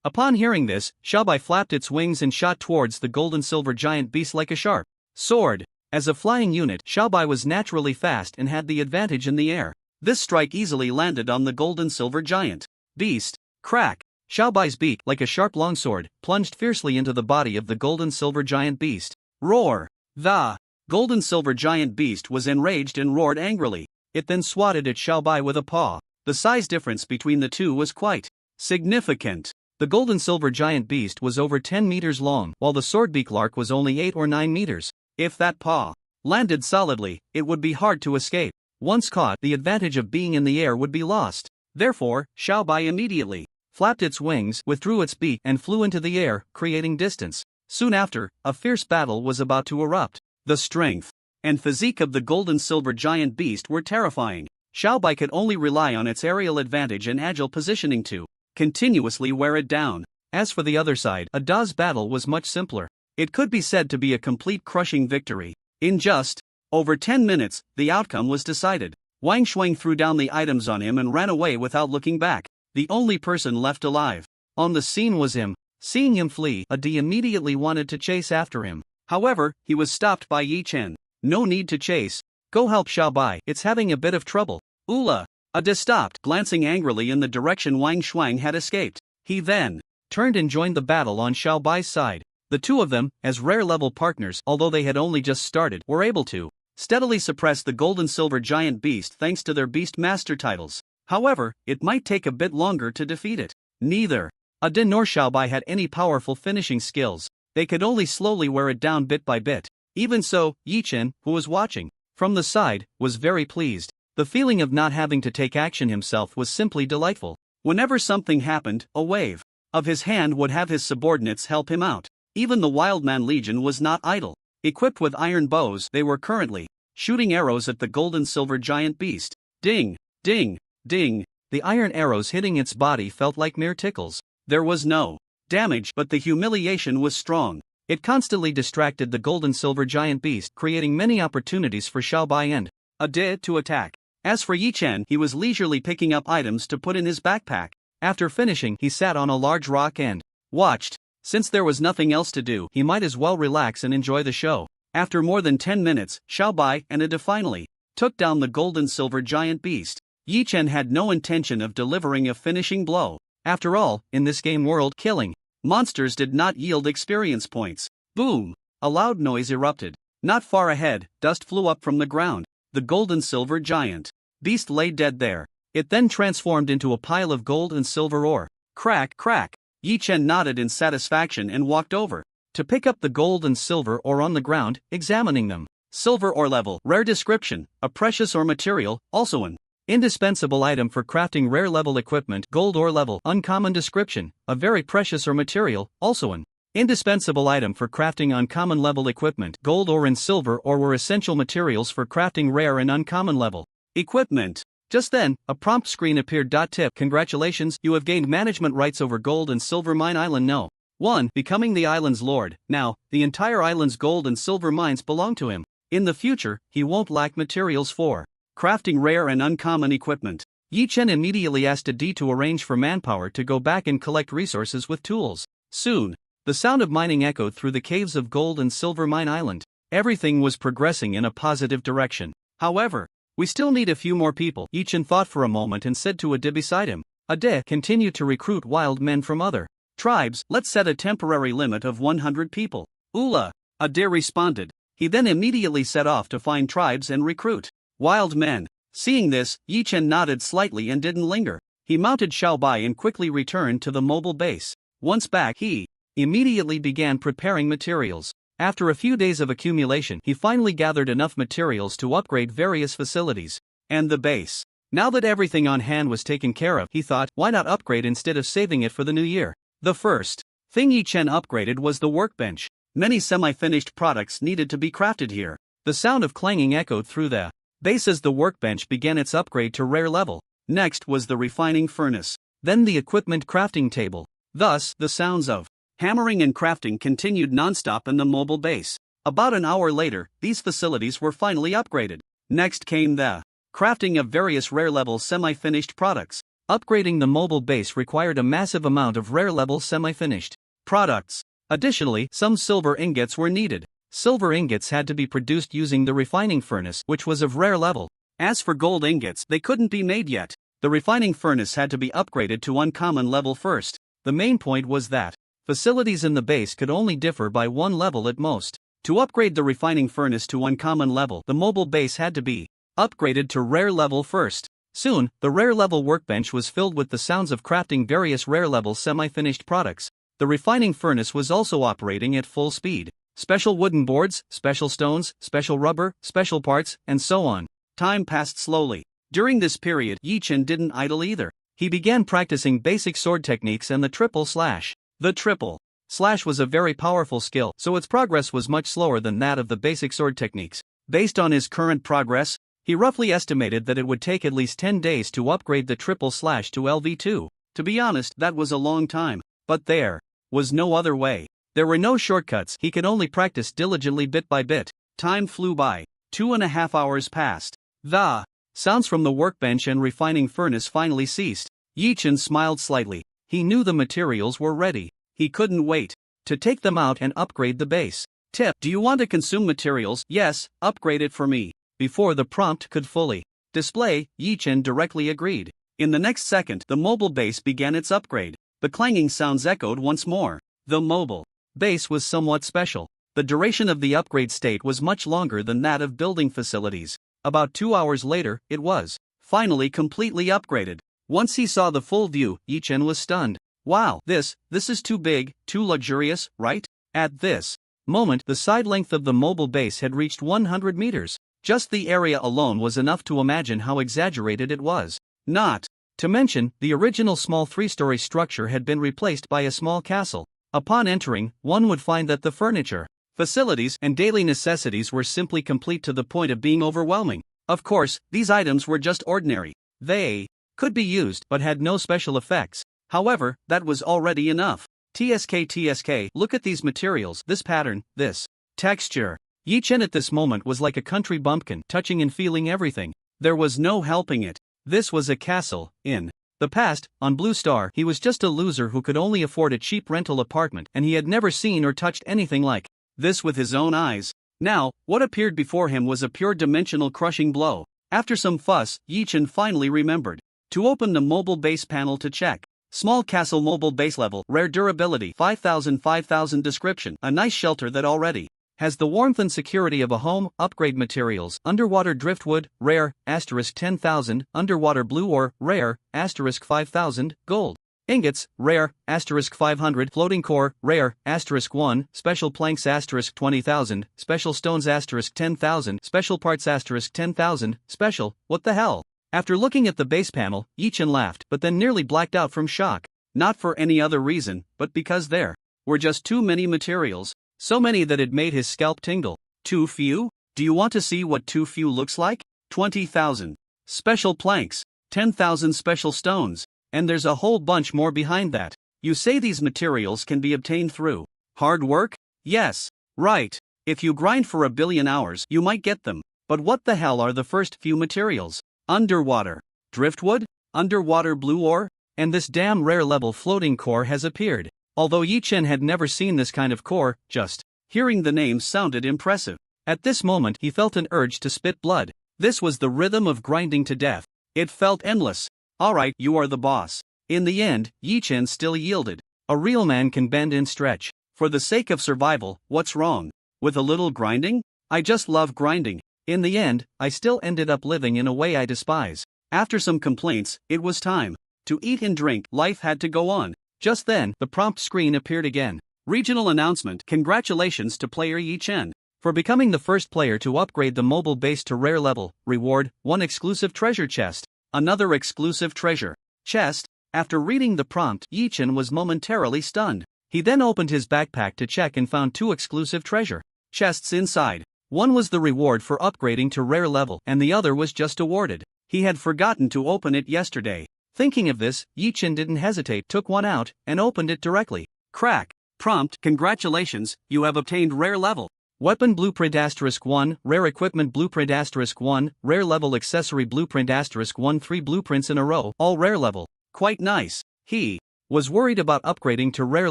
Upon hearing this, Xiaobai flapped its wings and shot towards the gold-and-silver giant beast like a sharp sword. As a flying unit, Xiaobai was naturally fast and had the advantage in the air. This strike easily landed on the gold-and-silver giant beast. Crack! Xiaobai's beak, like a sharp longsword, plunged fiercely into the body of the gold-and-silver giant beast. Roar! The gold-and-silver giant beast was enraged and roared angrily. It then swatted at Xiaobai with a paw. The size difference between the two was quite significant. The gold-and-silver giant beast was over 10 meters long, while the swordbeak lark was only 8 or 9 meters. If that paw landed solidly, it would be hard to escape. Once caught, the advantage of being in the air would be lost. Therefore, Xiaobai immediately flapped its wings, withdrew its beak, and flew into the air, creating distance. Soon after, a fierce battle was about to erupt. The strength and physique of the gold-and-silver giant beast were terrifying. Xiaobai could only rely on its aerial advantage and agile positioning to continuously wear it down. As for the other side, Ade's battle was much simpler. It could be said to be a complete crushing victory. In just over 10 minutes, the outcome was decided. Wang Shuang threw down the items on him and ran away without looking back. The only person left alive on the scene was him. Seeing him flee, Ade immediately wanted to chase after him. However, he was stopped by Yi Chen. "No need to chase. Go help Xiaobai, it's having a bit of trouble." Ula. Ade stopped, glancing angrily in the direction Wang Shuang had escaped. He then turned and joined the battle on Xiaobai's side. The two of them, as rare-level partners, although they had only just started, were able to steadily suppress the gold-and-silver giant beast thanks to their beast master titles. However, it might take a bit longer to defeat it. Neither Ade nor Xiaobai had any powerful finishing skills. They could only slowly wear it down bit by bit. Even so, Yi Chen, who was watching from the side, was very pleased. The feeling of not having to take action himself was simply delightful. Whenever something happened, a wave of his hand would have his subordinates help him out. Even the Wildman Legion was not idle. Equipped with iron bows, they were currently shooting arrows at the gold-and-silver giant beast. Ding, ding, ding. The iron arrows hitting its body felt like mere tickles. There was no damage, but the humiliation was strong. It constantly distracted the gold-and-silver giant beast, creating many opportunities for Xiaobai and Ade to attack. As for Yi Chen, he was leisurely picking up items to put in his backpack. After finishing, he sat on a large rock and watched. Since there was nothing else to do, he might as well relax and enjoy the show. After more than 10 minutes, Xiaobai and Ada finally took down the gold and silver giant beast. Yi Chen had no intention of delivering a finishing blow. After all, in this game world, killing monsters did not yield experience points. Boom! A loud noise erupted. Not far ahead, dust flew up from the ground. The gold and silver giant beast lay dead there. It then transformed into a pile of gold and silver ore. Crack, crack. Yi Chen nodded in satisfaction and walked over to pick up the gold and silver ore on the ground, examining them. Silver ore level, rare description, a precious ore material, also an indispensable item for crafting rare level equipment. Gold ore level, uncommon description, a very precious ore material, also an indispensable item for crafting uncommon level equipment. Gold ore and silver ore were essential materials for crafting rare and uncommon level equipment. Just then, a prompt screen appeared. Tip: congratulations, you have gained management rights over Gold and Silver Mine Island. No. 1. Becoming the island's lord. Now, the entire island's gold and silver mines belong to him. In the future, he won't lack materials for crafting rare and uncommon equipment. Yi Chen immediately asked Adi to arrange for manpower to go back and collect resources with tools. Soon, the sound of mining echoed through the caves of Gold and Silver Mine Island. Everything was progressing in a positive direction. However, we still need a few more people. Yi Chen thought for a moment and said to Ade beside him, Ade, continue to recruit wild men from other tribes. Let's set a temporary limit of 100 people. Ula, Ade responded. He then immediately set off to find tribes and recruit wild men. Seeing this, Yi Chen nodded slightly and didn't linger. He mounted Xiaobai and quickly returned to the mobile base. Once back, he immediately began preparing materials. After a few days of accumulation, he finally gathered enough materials to upgrade various facilities and the base. Now that everything on hand was taken care of, he thought, why not upgrade instead of saving it for the new year? The first thing Yi Chen upgraded was the workbench. Many semi-finished products needed to be crafted here. The sound of clanging echoed through the base as the workbench began its upgrade to rare level. Next was the refining furnace, then the equipment crafting table. Thus, the sounds of hammering and crafting continued non-stop in the mobile base. About an hour later, these facilities were finally upgraded. Next came the crafting of various rare-level semi-finished products. Upgrading the mobile base required a massive amount of rare-level semi-finished products. Additionally, some silver ingots were needed. Silver ingots had to be produced using the refining furnace, which was of rare level. As for gold ingots, they couldn't be made yet. The refining furnace had to be upgraded to uncommon level first. The main point was that facilities in the base could only differ by one level at most. To upgrade the refining furnace to uncommon level, the mobile base had to be upgraded to rare level first. Soon, the rare level workbench was filled with the sounds of crafting various rare level semi-finished products. The refining furnace was also operating at full speed. Special wooden boards, special stones, special rubber, special parts, and so on. Time passed slowly. During this period, Yi Chen didn't idle either. He began practicing basic sword techniques and the triple slash. The triple slash was a very powerful skill, so its progress was much slower than that of the basic sword techniques. Based on his current progress, he roughly estimated that it would take at least 10 days to upgrade the triple slash to LV2. To be honest, that was a long time. But there was no other way. There were no shortcuts. He could only practice diligently bit by bit. Time flew by. 2.5 hours passed. The sounds from the workbench and refining furnace finally ceased. Yi Chen smiled slightly. He knew the materials were ready. He couldn't wait to take them out and upgrade the base. Tip: do you want to consume materials? Yes, upgrade it for me. Before the prompt could fully display, Yi Chen directly agreed. In the next second, the mobile base began its upgrade. The clanging sounds echoed once more. The mobile base was somewhat special. The duration of the upgrade state was much longer than that of building facilities. About 2 hours later, it was finally completely upgraded. Once he saw the full view, Yi Chen was stunned. Wow, this is too big, too luxurious, right? At this moment, the side length of the mobile base had reached 100 meters. Just the area alone was enough to imagine how exaggerated it was. Not to mention, the original small 3-story structure had been replaced by a small castle. Upon entering, one would find that the furniture, facilities, and daily necessities were simply complete to the point of being overwhelming. Of course, these items were just ordinary. They could be used but had no special effects. However, that was already enough. TSK, look at these materials, this pattern, this texture. Yi Chen at this moment was like a country bumpkin, touching and feeling everything. There was no helping it. This was a castle. In the past, on Blue Star, he was just a loser who could only afford a cheap rental apartment, and he had never seen or touched anything like this with his own eyes. Now, what appeared before him was a pure dimensional crushing blow. After some fuss, Yichen finally remembered to open the mobile base panel to check. Small castle mobile base level, rare durability, 5000 description, a nice shelter that already has the warmth and security of a home. Upgrade materials, underwater driftwood, rare, * 10,000, underwater blue ore, rare, * 5,000, gold. Ingots, rare, * 500, floating core, rare, * 1, special planks * 20,000, special stones * 10,000, special parts * 10,000, special, what the hell? After looking at the base panel, Yichen laughed, but then nearly blacked out from shock. Not for any other reason, but because there were just too many materials, so many that it made his scalp tingle. Too few? Do you want to see what too few looks like? 20,000 special planks, 10,000 special stones, and there's a whole bunch more behind that. You say these materials can be obtained through hard work? Yes. Right. If you grind for 1 billion hours, you might get them. But what the hell are the first few materials? Underwater driftwood, underwater blue ore, and this damn rare level floating core has appeared. Although Yichen had never seen this kind of core, just hearing the name sounded impressive. At this moment he felt an urge to spit blood. This was the rhythm of grinding to death. It felt endless. Alright, you are the boss. In the end, Yichen still yielded. A real man can bend and stretch. For the sake of survival, what's wrong with a little grinding? I just love grinding. In the end, I still ended up living in a way I despise. After some complaints, it was time to eat and drink. Life had to go on. Just then, the prompt screen appeared again. Regional announcement. Congratulations to player Yichen for becoming the first player to upgrade the mobile base to rare level. Reward, 1 exclusive treasure chest. Another exclusive treasure chest. After reading the prompt, Yichen was momentarily stunned. He then opened his backpack to check and found 2 exclusive treasure chests inside. One was the reward for upgrading to rare level, and the other was just awarded. He had forgotten to open it yesterday. Thinking of this, Yichen didn't hesitate, took one out, and opened it directly. Crack. Prompt. Congratulations, you have obtained rare level weapon blueprint * 1, rare equipment blueprint * 1, rare level accessory blueprint * 1. 3 blueprints in a row, all rare level. Quite nice. He was worried about upgrading to rare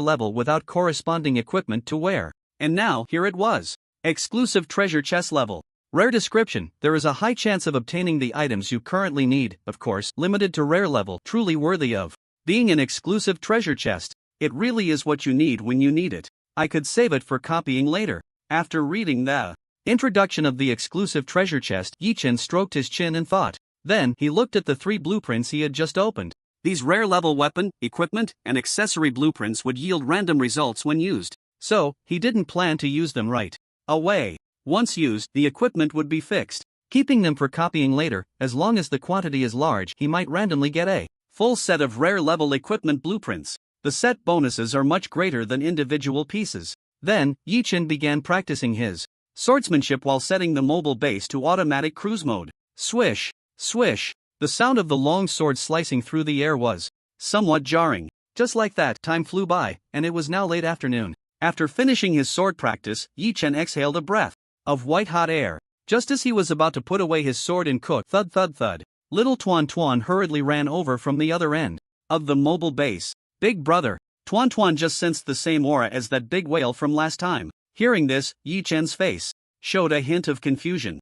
level without corresponding equipment to wear. And now, here it was. Exclusive treasure chest level. Rare description. There is a high chance of obtaining the items you currently need, of course, limited to rare level, truly worthy of being an exclusive treasure chest. It really is what you need when you need it. I could save it for copying later. After reading the introduction of the exclusive treasure chest, Yichen stroked his chin and thought. Then, he looked at the 3 blueprints he had just opened. These rare level weapon, equipment, and accessory blueprints would yield random results when used. So, he didn't plan to use them right away. Once used, the equipment would be fixed. Keeping them for copying later, as long as the quantity is large, he might randomly get a full set of rare level equipment blueprints. The set bonuses are much greater than individual pieces. Then, Yichen began practicing his swordsmanship while setting the mobile base to automatic cruise mode. Swish, swish. The sound of the long sword slicing through the air was somewhat jarring. Just like that, time flew by, and it was now late afternoon. After finishing his sword practice, Yichen exhaled a breath of white-hot air. Just as he was about to put away his sword and cook, thud thud thud, little Tuan Tuan hurriedly ran over from the other end of the mobile base. Big brother. Tuan Tuan just sensed the same aura as that big whale from last time. Hearing this, Yichen's face showed a hint of confusion.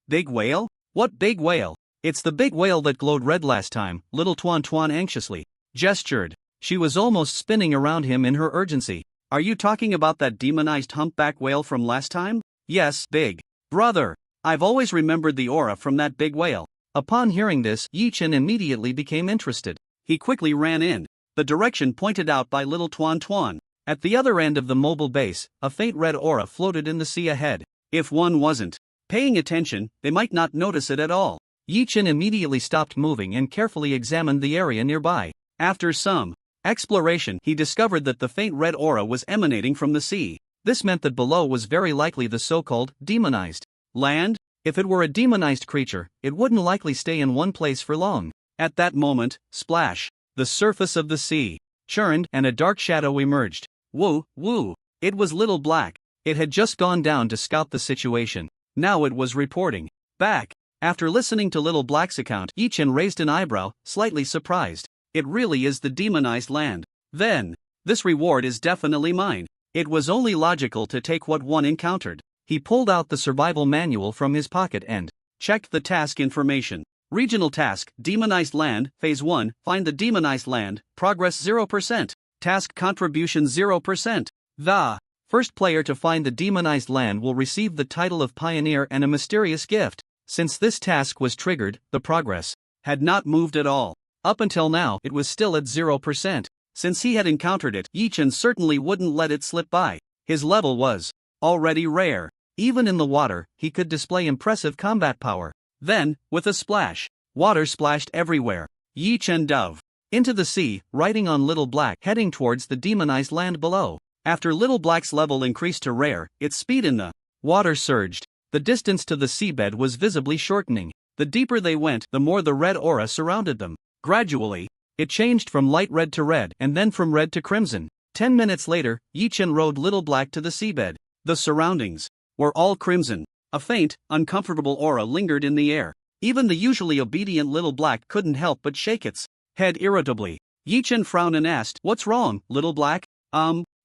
Big whale? What big whale? It's the big whale that glowed red last time, little Tuan Tuan anxiously gestured. She was almost spinning around him in her urgency. Are you talking about that demonized humpback whale from last time? Yes, big brother. I've always remembered the aura from that big whale. Upon hearing this, Yichen immediately became interested. He quickly ran in the direction pointed out by little Tuan Tuan. At the other end of the mobile base, a faint red aura floated in the sea ahead. If one wasn't paying attention, they might not notice it at all. Yichen immediately stopped moving and carefully examined the area nearby. After some exploration, he discovered that the faint red aura was emanating from the sea. This meant that below was very likely the so-called demonized land. If it were a demonized creature, it wouldn't likely stay in one place for long. At that moment, splash, the surface of the sea churned and a dark shadow emerged. Woo, woo. It was Little Black. It had just gone down to scout the situation. Now it was reporting back. After listening to Little Black's account, Yi Chen raised an eyebrow, slightly surprised. It really is the demonized land. Then, this reward is definitely mine. It was only logical to take what one encountered. He pulled out the survival manual from his pocket and checked the task information. Regional task, Demonized Land, Phase 1, find the demonized land, progress 0%. Task contribution 0%. The first player to find the demonized land will receive the title of Pioneer and a mysterious gift. Since this task was triggered, the progress had not moved at all. Up until now, it was still at 0%. Since he had encountered it, Yi Chen certainly wouldn't let it slip by. His level was already rare. Even in the water, he could display impressive combat power. Then, with a splash, water splashed everywhere. Yi Chen dove into the sea, riding on Little Black, heading towards the demonized land below. After Little Black's level increased to rare, its speed in the water surged. The distance to the seabed was visibly shortening. The deeper they went, the more the red aura surrounded them. Gradually, it changed from light red to red, and then from red to crimson. 10 minutes later, Yi Chen rode Little Black to the seabed. The surroundings were all crimson. A faint, uncomfortable aura lingered in the air. Even the usually obedient Little Black couldn't help but shake its head irritably. Yi Chen frowned and asked, "What's wrong, Little Black?"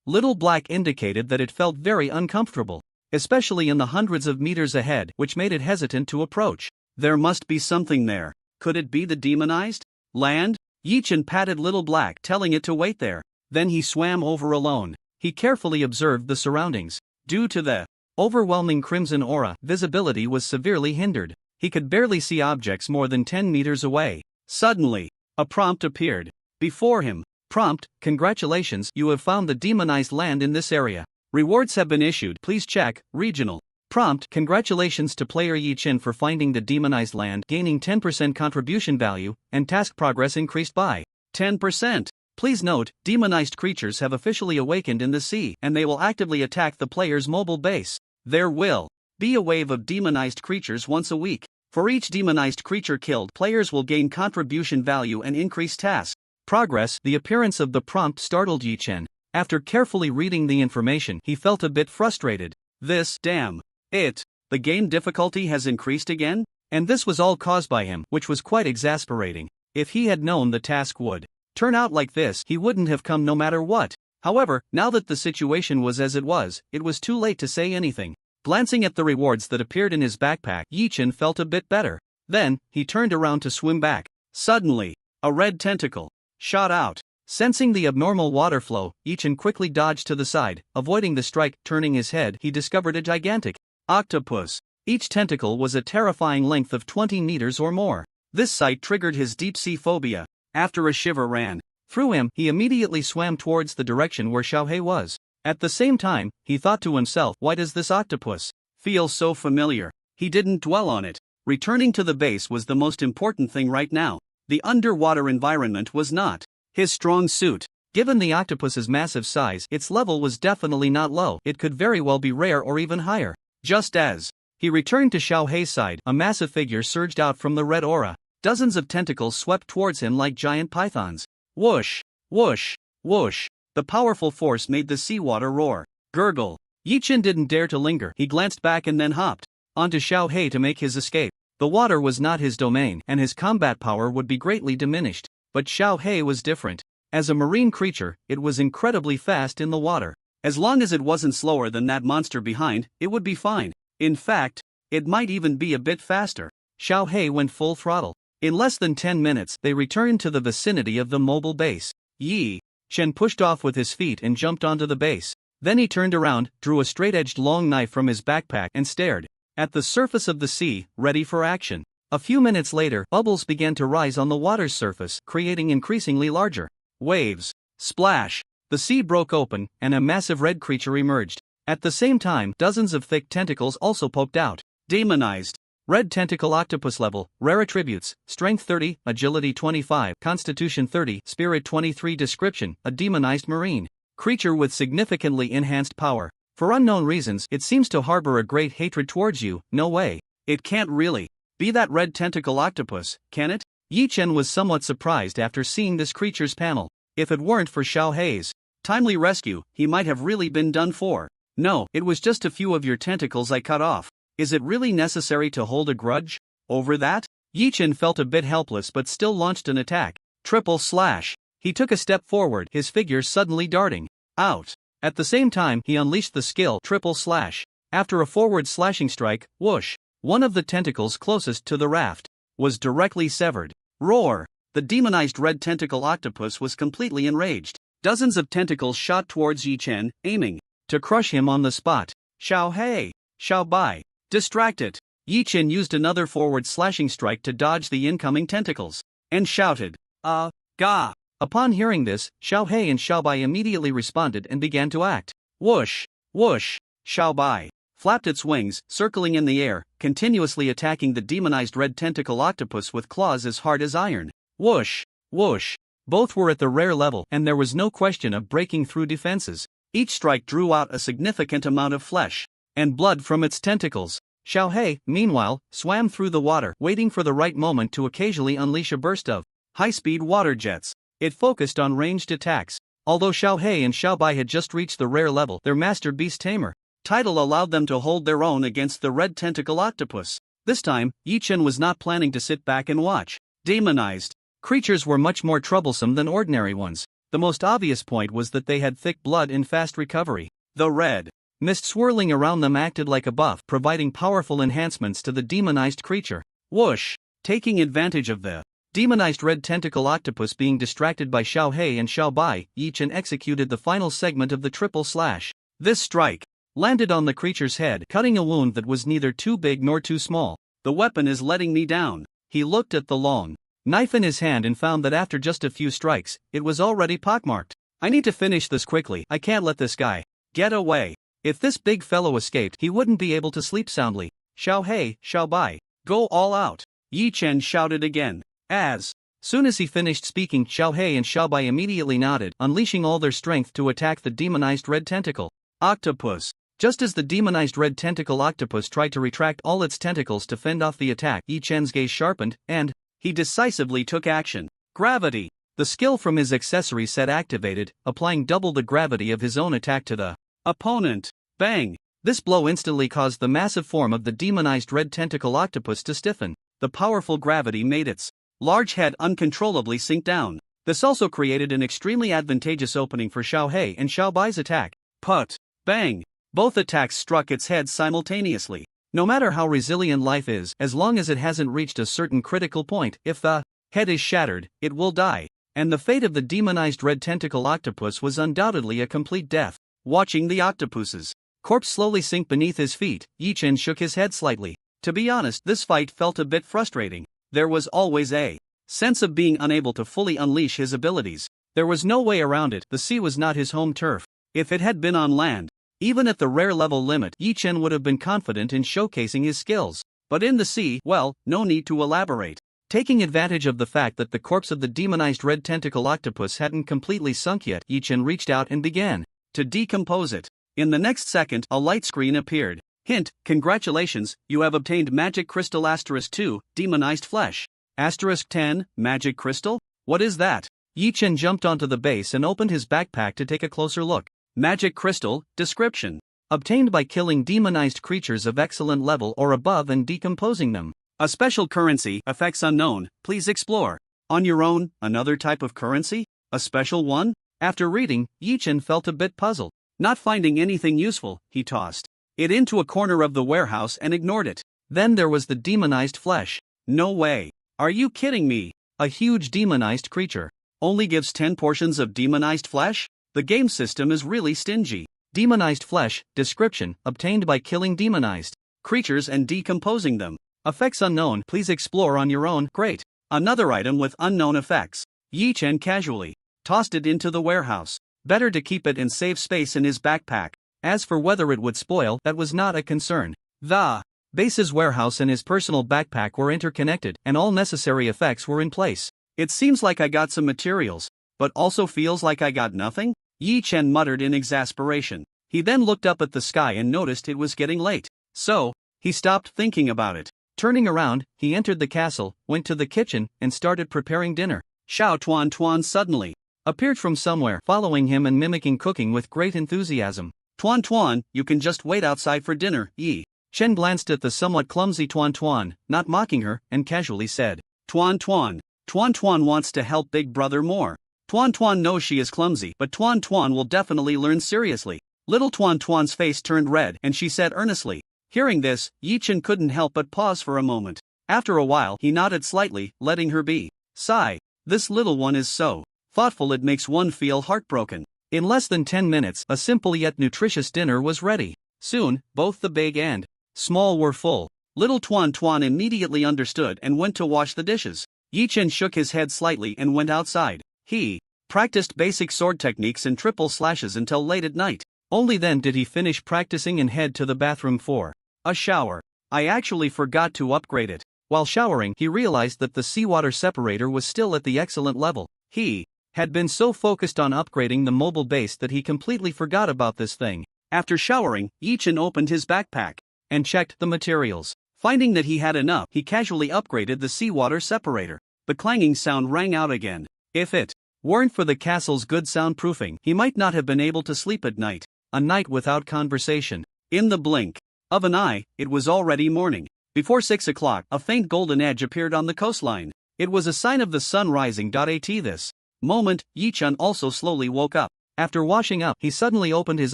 Little Black indicated that it felt very uncomfortable, especially in the hundreds of meters ahead, which made it hesitant to approach. There must be something there. Could it be the demonized land? Yi Chen patted Little Black, telling it to wait there. Then he swam over alone. He carefully observed the surroundings. Due to the overwhelming crimson aura, visibility was severely hindered. He could barely see objects more than 10 meters away. Suddenly, a prompt appeared before him. Prompt: congratulations, you have found the demonized land in this area. Rewards have been issued, please check. Regional. Prompt: congratulations to player Yi Chen for finding the demonized land, gaining 10% contribution value, and task progress increased by 10%. Please note, demonized creatures have officially awakened in the sea, and they will actively attack the player's mobile base. There will be a wave of demonized creatures once a week. For each demonized creature killed, players will gain contribution value and increase task progress. The appearance of the prompt startled Yi Chen. After carefully reading the information, he felt a bit frustrated. The game difficulty has increased again? And this was all caused by him, which was quite exasperating. If he had known the task would turn out like this, he wouldn't have come no matter what. However, now that the situation was as it was too late to say anything. Glancing at the rewards that appeared in his backpack, Yi Chen felt a bit better. Then, he turned around to swim back. Suddenly, a red tentacle shot out. Sensing the abnormal water flow, Yi Chen quickly dodged to the side, avoiding the strike. Turning his head, he discovered a gigantic octopus. Each tentacle was a terrifying length of 20 meters or more. This sight triggered his deep-sea phobia. After a shiver ran through him, he immediately swam towards the direction where Xiaohei was. At the same time, he thought to himself, why does this octopus feel so familiar? He didn't dwell on it. Returning to the base was the most important thing right now. The underwater environment was not his strong suit. Given the octopus's massive size, its level was definitely not low. It could very well be rare or even higher. Just as he returned to Xiaohei's side, a massive figure surged out from the red aura. Dozens of tentacles swept towards him like giant pythons. Whoosh, whoosh, whoosh. The powerful force made the seawater roar. Gurgle. Yi Chen didn't dare to linger. He glanced back and then hopped onto Xiaohei to make his escape. The water was not his domain, and his combat power would be greatly diminished. But Xiaohei was different. As a marine creature, it was incredibly fast in the water. As long as it wasn't slower than that monster behind, it would be fine. In fact, it might even be a bit faster. Xiaohei went full throttle. In less than 10 minutes, they returned to the vicinity of the mobile base. Yi Chen pushed off with his feet and jumped onto the base. Then he turned around, drew a straight-edged long knife from his backpack and stared at the surface of the sea, ready for action. A few minutes later, bubbles began to rise on the water's surface, creating increasingly larger waves. Splash! The sea broke open, and a massive red creature emerged. At the same time, dozens of thick tentacles also poked out. Demonized. Red tentacle octopus level, rare attributes, strength 30, agility 25, constitution 30, spirit 23. Description: a demonized marine creature with significantly enhanced power. For unknown reasons, it seems to harbor a great hatred towards you. No way. It can't really be that red tentacle octopus, can it? Yi Chen was somewhat surprised after seeing this creature's panel. If it weren't for Xiaohei's timely rescue, he might have really been done for. No, it was just a few of your tentacles I cut off. Is it really necessary to hold a grudge? Over that? Yi Chen felt a bit helpless but still launched an attack. Triple slash. He took a step forward, his figure suddenly darting out. At the same time, he unleashed the skill triple slash. After a forward slashing strike, whoosh, one of the tentacles closest to the raft was directly severed. Roar! The demonized red tentacle octopus was completely enraged. Dozens of tentacles shot towards Yi Chen, aiming to crush him on the spot. Xiao Hei! Xiao Bai! Distract it! Yi Chen used another forward slashing strike to dodge the incoming tentacles, and shouted, Ga! Upon hearing this, Xiao Hei and Xiao Bai immediately responded and began to act. Whoosh! Whoosh! Xiao Bai flapped its wings, circling in the air, continuously attacking the demonized red tentacle octopus with claws as hard as iron. Whoosh! Whoosh! Both were at the rare level, and there was no question of breaking through defenses. Each strike drew out a significant amount of flesh and blood from its tentacles. Xiao Hei, meanwhile, swam through the water, waiting for the right moment to occasionally unleash a burst of high-speed water jets. It focused on ranged attacks. Although Xiao Hei and Xiao Bai had just reached the rare level, their master beast tamer title allowed them to hold their own against the red tentacle octopus. This time, Yi Chen was not planning to sit back and watch. Demonized creatures were much more troublesome than ordinary ones. The most obvious point was that they had thick blood and fast recovery. The red mist swirling around them acted like a buff, providing powerful enhancements to the demonized creature. Whoosh! Taking advantage of the demonized red tentacle octopus being distracted by Xiao Hei and Xiao Bai, Yi Chen executed the final segment of the triple slash. This strike landed on the creature's head, cutting a wound that was neither too big nor too small. The weapon is letting me down. He looked at the long knife in his hand and found that after just a few strikes, it was already pockmarked. I need to finish this quickly. I can't let this guy get away. If this big fellow escaped, he wouldn't be able to sleep soundly. Xiao Hei, Xiao Bai, go all out! Yi Chen shouted again. As soon as he finished speaking, Xiao Hei and Xiao Bai immediately nodded, unleashing all their strength to attack the demonized red tentacle octopus. Just as the demonized red tentacle octopus tried to retract all its tentacles to fend off the attack, Yi Chen's gaze sharpened, and he decisively took action. Gravity! The skill from his accessory set activated, applying double the gravity of his own attack to the opponent. Bang! This blow instantly caused the massive form of the demonized red tentacle octopus to stiffen. The powerful gravity made its large head uncontrollably sink down. This also created an extremely advantageous opening for Xiao Hei and Xiao Bai's attack. Put! Bang! Both attacks struck its head simultaneously. No matter how resilient life is, as long as it hasn't reached a certain critical point, if the head is shattered, it will die. And the fate of the demonized red tentacle octopus was undoubtedly a complete death. Watching the octopus's corpse slowly sink beneath his feet, Yi Chen shook his head slightly. To be honest, this fight felt a bit frustrating. There was always a sense of being unable to fully unleash his abilities. There was no way around it. The sea was not his home turf. If it had been on land, even at the rare level limit, Yi Chen would have been confident in showcasing his skills. But in the sea, well, no need to elaborate. Taking advantage of the fact that the corpse of the demonized red tentacle octopus hadn't completely sunk yet, Yi Chen reached out and began to decompose it. In the next second, a light screen appeared. Hint, congratulations, you have obtained Magic Crystal *2, Demonized Flesh. *10, Magic Crystal? What is that? Yi Chen jumped onto the base and opened his backpack to take a closer look. Magic Crystal, description. Obtained by killing demonized creatures of excellent level or above and decomposing them. A special currency, effects unknown, please explore. On your own, another type of currency? A special one? After reading, Yi Chen felt a bit puzzled. Not finding anything useful, he tossed it into a corner of the warehouse and ignored it. Then there was the demonized flesh. No way. Are you kidding me? A huge demonized creature only gives 10 portions of demonized flesh? The game system is really stingy. Demonized flesh, description, obtained by killing demonized creatures and decomposing them. Effects unknown, please explore on your own. Great. Another item with unknown effects. Yi Chen casually tossed it into the warehouse. Better to keep it in safe space in his backpack. As for whether it would spoil, that was not a concern. The base's warehouse and his personal backpack were interconnected, and all necessary effects were in place. It seems like I got some materials, but also feels like I got nothing? Yi Chen muttered in exasperation. He then looked up at the sky and noticed it was getting late. So, he stopped thinking about it. Turning around, he entered the castle, went to the kitchen, and started preparing dinner. Xiao Tuan Tuan suddenly appeared from somewhere, following him and mimicking cooking with great enthusiasm. Tuan Tuan, you can just wait outside for dinner, Yi Chen glanced at the somewhat clumsy Tuan Tuan, not mocking her, and casually said, Tuan Tuan. Tuan Tuan wants to help Big Brother more. Tuan Tuan knows she is clumsy, but Tuan Tuan will definitely learn seriously. Little Tuan Tuan's face turned red and she said earnestly. Hearing this, Yi Chen couldn't help but pause for a moment. After a while, he nodded slightly, letting her be. Sigh. This little one is so thoughtful it makes one feel heartbroken. In less than 10 minutes, a simple yet nutritious dinner was ready. Soon, both the big and small were full. Little Tuan Tuan immediately understood and went to wash the dishes. Yi Chen shook his head slightly and went outside. He practiced basic sword techniques and triple slashes until late at night. Only then did he finish practicing and head to the bathroom for a shower. I actually forgot to upgrade it. While showering, he realized that the seawater separator was still at the excellent level. He had been so focused on upgrading the mobile base that he completely forgot about this thing. After showering, Yi Chen opened his backpack and checked the materials. Finding that he had enough, he casually upgraded the seawater separator. The clanging sound rang out again. If it weren't for the castle's good soundproofing, he might not have been able to sleep at night. A night without conversation. In the blink of an eye, it was already morning. Before 6 o'clock, a faint golden edge appeared on the coastline. It was a sign of the sun rising. At this moment, Yi Chen also slowly woke up. After washing up, he suddenly opened his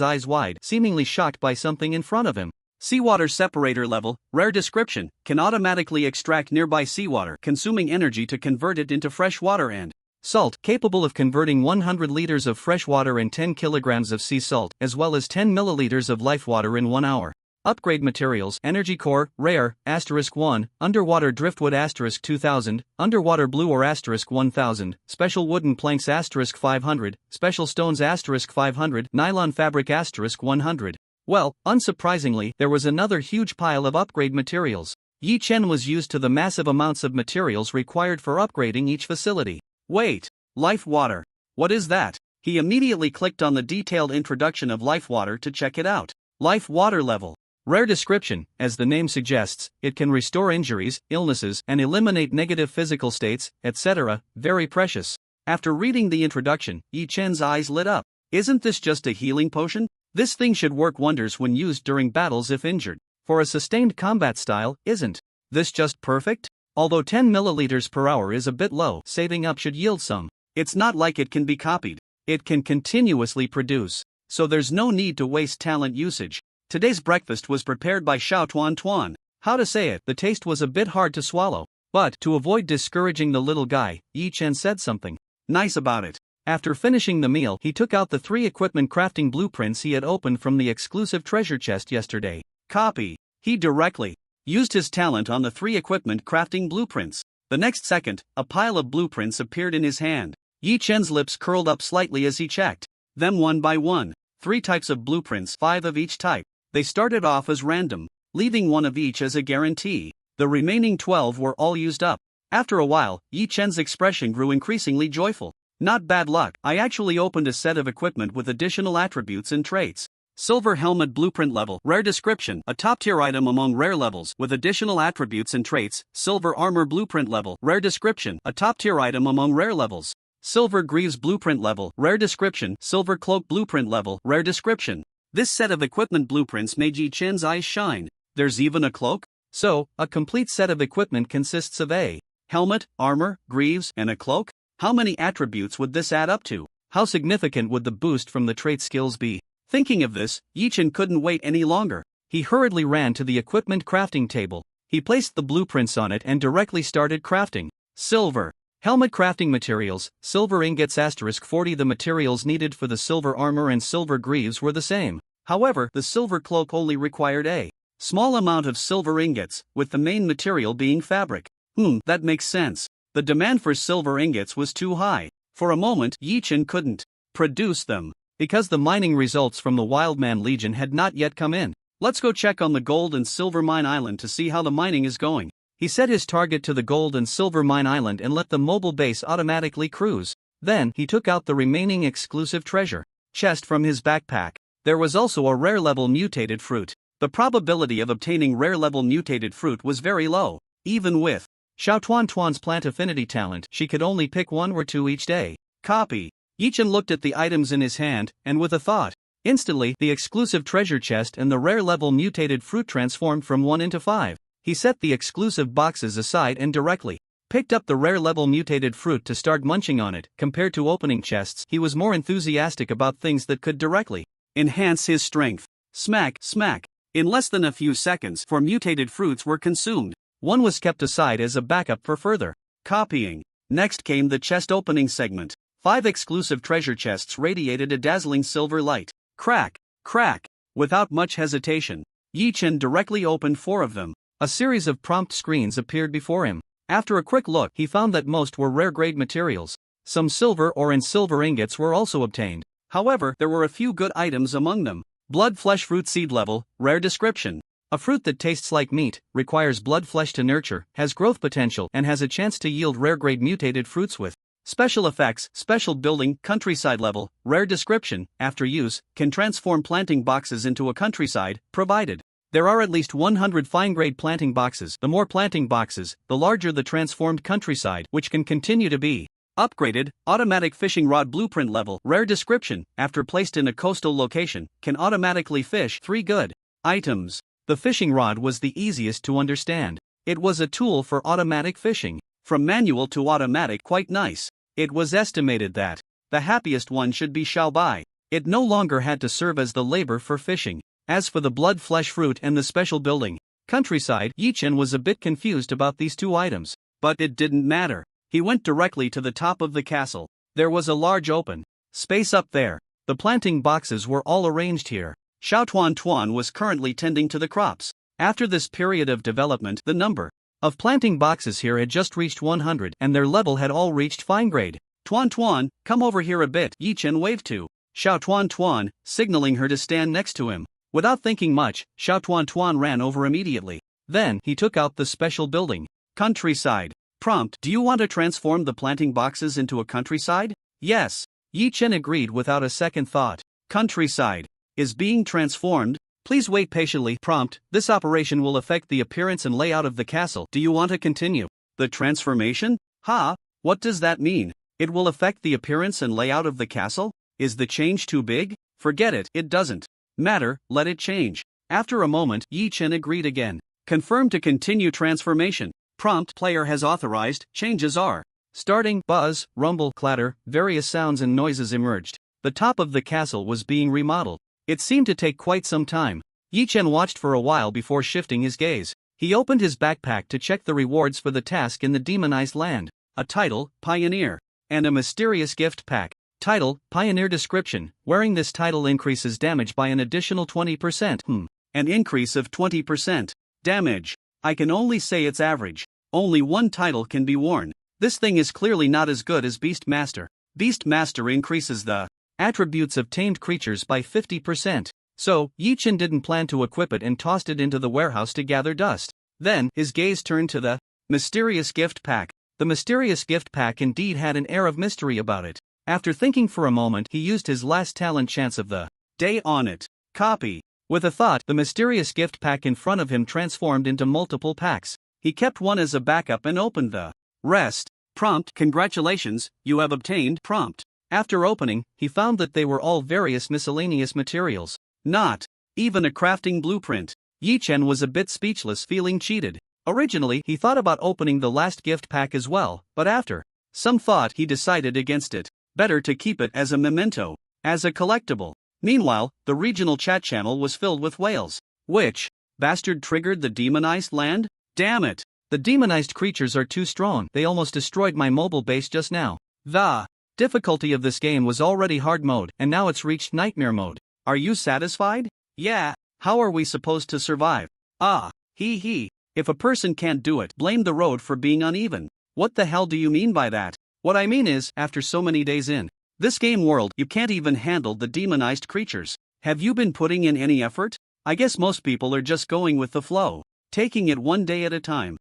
eyes wide, seemingly shocked by something in front of him. Seawater separator level, rare description, can automatically extract nearby seawater, consuming energy to convert it into fresh water and salt, capable of converting 100 liters of fresh water and 10 kilograms of sea salt, as well as 10 milliliters of life water in 1 hour. Upgrade materials: Energy Core, Rare, *1, Underwater Driftwood *2000, Underwater Blue Ore *1000, Special Wooden Planks *500, Special Stones *500, Nylon Fabric *100. Well, unsurprisingly, there was another huge pile of upgrade materials. Yi Chen was used to the massive amounts of materials required for upgrading each facility. Wait, life water. What is that? He immediately clicked on the detailed introduction of life water to check it out. Life water level. Rare description: as the name suggests, it can restore injuries, illnesses, and eliminate negative physical states, etc. Very precious. After reading the introduction, Yi Chen's eyes lit up. Isn't this just a healing potion? This thing should work wonders when used during battles if injured. For a sustained combat style, isn't this just perfect? Although 10 milliliters per hour is a bit low, saving up should yield some. It's not like it can be copied. It can continuously produce. So there's no need to waste talent usage. Today's breakfast was prepared by Xiao Tuan Tuan. How to say it, the taste was a bit hard to swallow. But, to avoid discouraging the little guy, Yi Chen said something nice about it. After finishing the meal, he took out the 3 equipment crafting blueprints he had opened from the exclusive treasure chest yesterday. Copy. He directly used his talent on the 3 equipment crafting blueprints. The next second, a pile of blueprints appeared in his hand. Yi Chen's lips curled up slightly as he checked them one by one. 3 types of blueprints, 5 of each type. They started off as random, leaving 1 of each as a guarantee. The remaining 12 were all used up. After a while, Yi Chen's expression grew increasingly joyful. Not bad luck. I actually opened a set of equipment with additional attributes and traits. Silver Helmet Blueprint Level. Rare description: a top-tier item among rare levels, with additional attributes and traits. Silver Armor Blueprint Level. Rare description: a top-tier item among rare levels. Silver Greaves Blueprint Level. Rare description: Silver Cloak Blueprint Level. Rare description. This set of equipment blueprints made Yi Chen's eyes shine. There's even a cloak? So, a complete set of equipment consists of a helmet, armor, greaves, and a cloak? How many attributes would this add up to? How significant would the boost from the trait skills be? Thinking of this, Yi Chen couldn't wait any longer. He hurriedly ran to the equipment crafting table. He placed the blueprints on it and directly started crafting. Silver helmet crafting materials: silver ingots *40. The materials needed for the silver armor and silver greaves were the same. However, the silver cloak only required a small amount of silver ingots, with the main material being fabric. That makes sense. The demand for silver ingots was too high. For a moment, Yi Chen couldn't produce them, because the mining results from the Wildman Legion had not yet come in. Let's go check on the gold and silver mine island to see how the mining is going. He set his target to the gold and silver mine island and let the mobile base automatically cruise. Then, he took out the remaining exclusive treasure chest from his backpack. There was also a rare level mutated fruit. The probability of obtaining rare level mutated fruit was very low. Even with Xiao Tuan Tuan's plant affinity talent, she could only pick 1 or 2 each day. Copy. Yi Chen looked at the items in his hand, and with a thought, Instantly, the exclusive treasure chest and the rare level mutated fruit transformed from 1 into 5. He set the exclusive boxes aside and directly picked up the rare level mutated fruit to start munching on it. Compared to opening chests, he was more enthusiastic about things that could directly enhance his strength. Smack, smack. In less than a few seconds, 4 mutated fruits were consumed. One was kept aside as a backup for further copying. Next came the chest opening segment. 5 exclusive treasure chests radiated a dazzling silver light. Crack, crack. Without much hesitation, Yi Chen directly opened 4 of them. A series of prompt screens appeared before him. After a quick look, he found that most were rare-grade materials. Some silver or in silver ingots were also obtained. However, there were a few good items among them. Blood flesh fruit seed level, rare description. A fruit that tastes like meat, requires blood flesh to nurture, has growth potential, and has a chance to yield rare-grade mutated fruits with special effects, special building, countryside level, rare description. After use, can transform planting boxes into a countryside, provided there are at least 100 fine-grade planting boxes. The more planting boxes, the larger the transformed countryside, which can continue to be upgraded. Automatic fishing rod blueprint level, rare description. After placed in a coastal location, can automatically fish 3 good items. The fishing rod was the easiest to understand. It was a tool for automatic fishing. From manual to automatic, quite nice. It was estimated that the happiest one should be Xiaobai. It no longer had to serve as the labor for fishing. As for the blood flesh fruit and the special building countryside, Yi Chen was a bit confused about these 2 items. But it didn't matter. He went directly to the top of the castle. There was a large open space up there. The planting boxes were all arranged here. Xiao Tuan was currently tending to the crops. After this period of development, the number of planting boxes here had just reached 100 and their level had all reached fine grade. Tuan, come over here a bit, Yi Chen waved to Xiao Tuan, signaling her to stand next to him. Without thinking much, Xiao Tuan ran over immediately. Then, he took out the special building. Countryside. Prompt: do you want to transform the planting boxes into a countryside? Yes. Yi Chen agreed without a second thought. Countryside is being transformed. Please wait patiently. Prompt: this operation will affect the appearance and layout of the castle. Do you want to continue the transformation? What does that mean? It will affect the appearance and layout of the castle? Is the change too big? Forget it, it doesn't matter, let it change. After a moment, Yi Chen agreed again. Confirm to continue transformation. Prompt: player has authorized, changes are starting. Buzz, rumble, clatter, various sounds and noises emerged. The top of the castle was being remodeled. It seemed to take quite some time. Yi Chen watched for a while before shifting his gaze. He opened his backpack to check the rewards for the task in the demonized land. A title, Pioneer, and a mysterious gift pack. Title, Pioneer description: wearing this title increases damage by an additional 20%. An increase of 20%. Damage. I can only say it's average. Only one title can be worn. This thing is clearly not as good as Beastmaster. Beastmaster increases the attributes of tamed creatures by 50%. So, Yi Chen didn't plan to equip it and tossed it into the warehouse to gather dust. Then, his gaze turned to the mysterious gift pack. The mysterious gift pack indeed had an air of mystery about it. After thinking for a moment, he used his last talent chance of the day on it. Copy. With a thought, the mysterious gift pack in front of him transformed into multiple packs. He kept one as a backup and opened the rest. Prompt: congratulations, you have obtained. Prompt: after opening, he found that they were all various miscellaneous materials. Not even a crafting blueprint. Yi Chen was a bit speechless, feeling cheated. Originally, he thought about opening the last gift pack as well, but after some thought, he decided against it. Better to keep it as a memento, as a collectible. Meanwhile, the regional chat channel was filled with wails. Which bastard triggered the demonized land? Damn it! The demonized creatures are too strong. They almost destroyed my mobile base just now. The difficulty of this game was already hard mode, and now it's reached nightmare mode. Are you satisfied? Yeah. How are we supposed to survive? If a person can't do it, blame the road for being uneven. What the hell do you mean by that? What I mean is, after so many days in this game world, you can't even handle the demonized creatures. Have you been putting in any effort? I guess most people are just going with the flow, taking it one day at a time.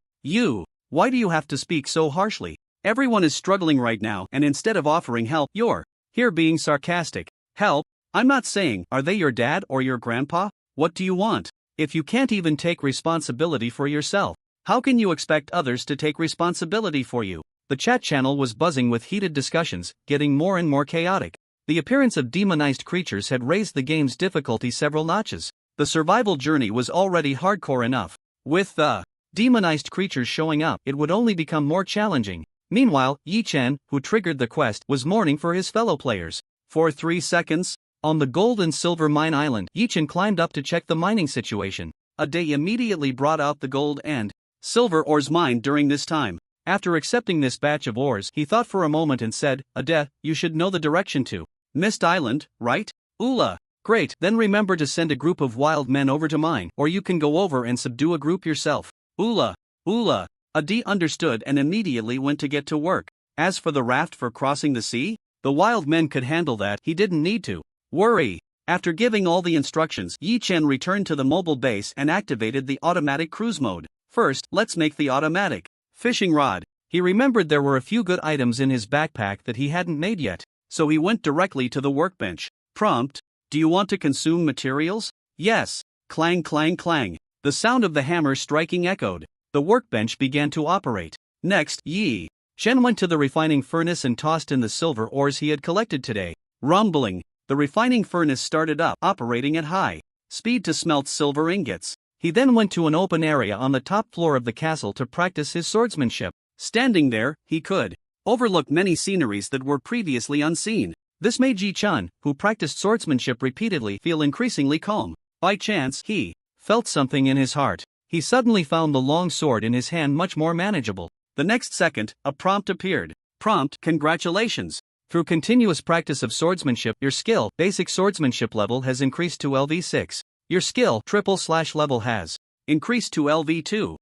Why do you have to speak so harshly? Everyone is struggling right now, and instead of offering help, you're here being sarcastic. Help? I'm not saying, are they your dad or your grandpa? What do you want? If you can't even take responsibility for yourself, how can you expect others to take responsibility for you? The chat channel was buzzing with heated discussions, getting more and more chaotic. The appearance of demonized creatures had raised the game's difficulty several notches. The survival journey was already hardcore enough. With the demonized creatures showing up, it would only become more challenging. Meanwhile, Yi Chen, who triggered the quest, was mourning for his fellow players. For 3 seconds, on the gold and silver mine island, Yi Chen climbed up to check the mining situation. A day immediately brought out the gold and silver ores mined during this time. After accepting this batch of ores, he thought for a moment and said, "Ade, you should know the direction to Mist Island, right? Ula. Great, then remember to send a group of wild men over to mine, or you can go over and subdue a group yourself." Ula. Ade understood and immediately went to get to work. As for the raft for crossing the sea, the wild men could handle that, he didn't need to worry. After giving all the instructions, Yi Chen returned to the mobile base and activated the automatic cruise mode. First, let's make the automatic fishing rod. He remembered there were a few good items in his backpack that he hadn't made yet, so he went directly to the workbench. Prompt: do you want to consume materials? Yes. Clang clang clang. The sound of the hammer striking echoed. The workbench began to operate. Next, Yi Chen went to the refining furnace and tossed in the silver ores he had collected today. Rumbling, the refining furnace started up, operating at high speed to smelt silver ingots. He then went to an open area on the top floor of the castle to practice his swordsmanship. Standing there, he could overlook many sceneries that were previously unseen. This made Yi Chen, who practiced swordsmanship repeatedly, feel increasingly calm. By chance, he felt something in his heart. He suddenly found the long sword in his hand much more manageable. The next second, a prompt appeared. Prompt: congratulations. Through continuous practice of swordsmanship, your skill, basic swordsmanship level has increased to LV6. Your skill, / level has increased to LV2.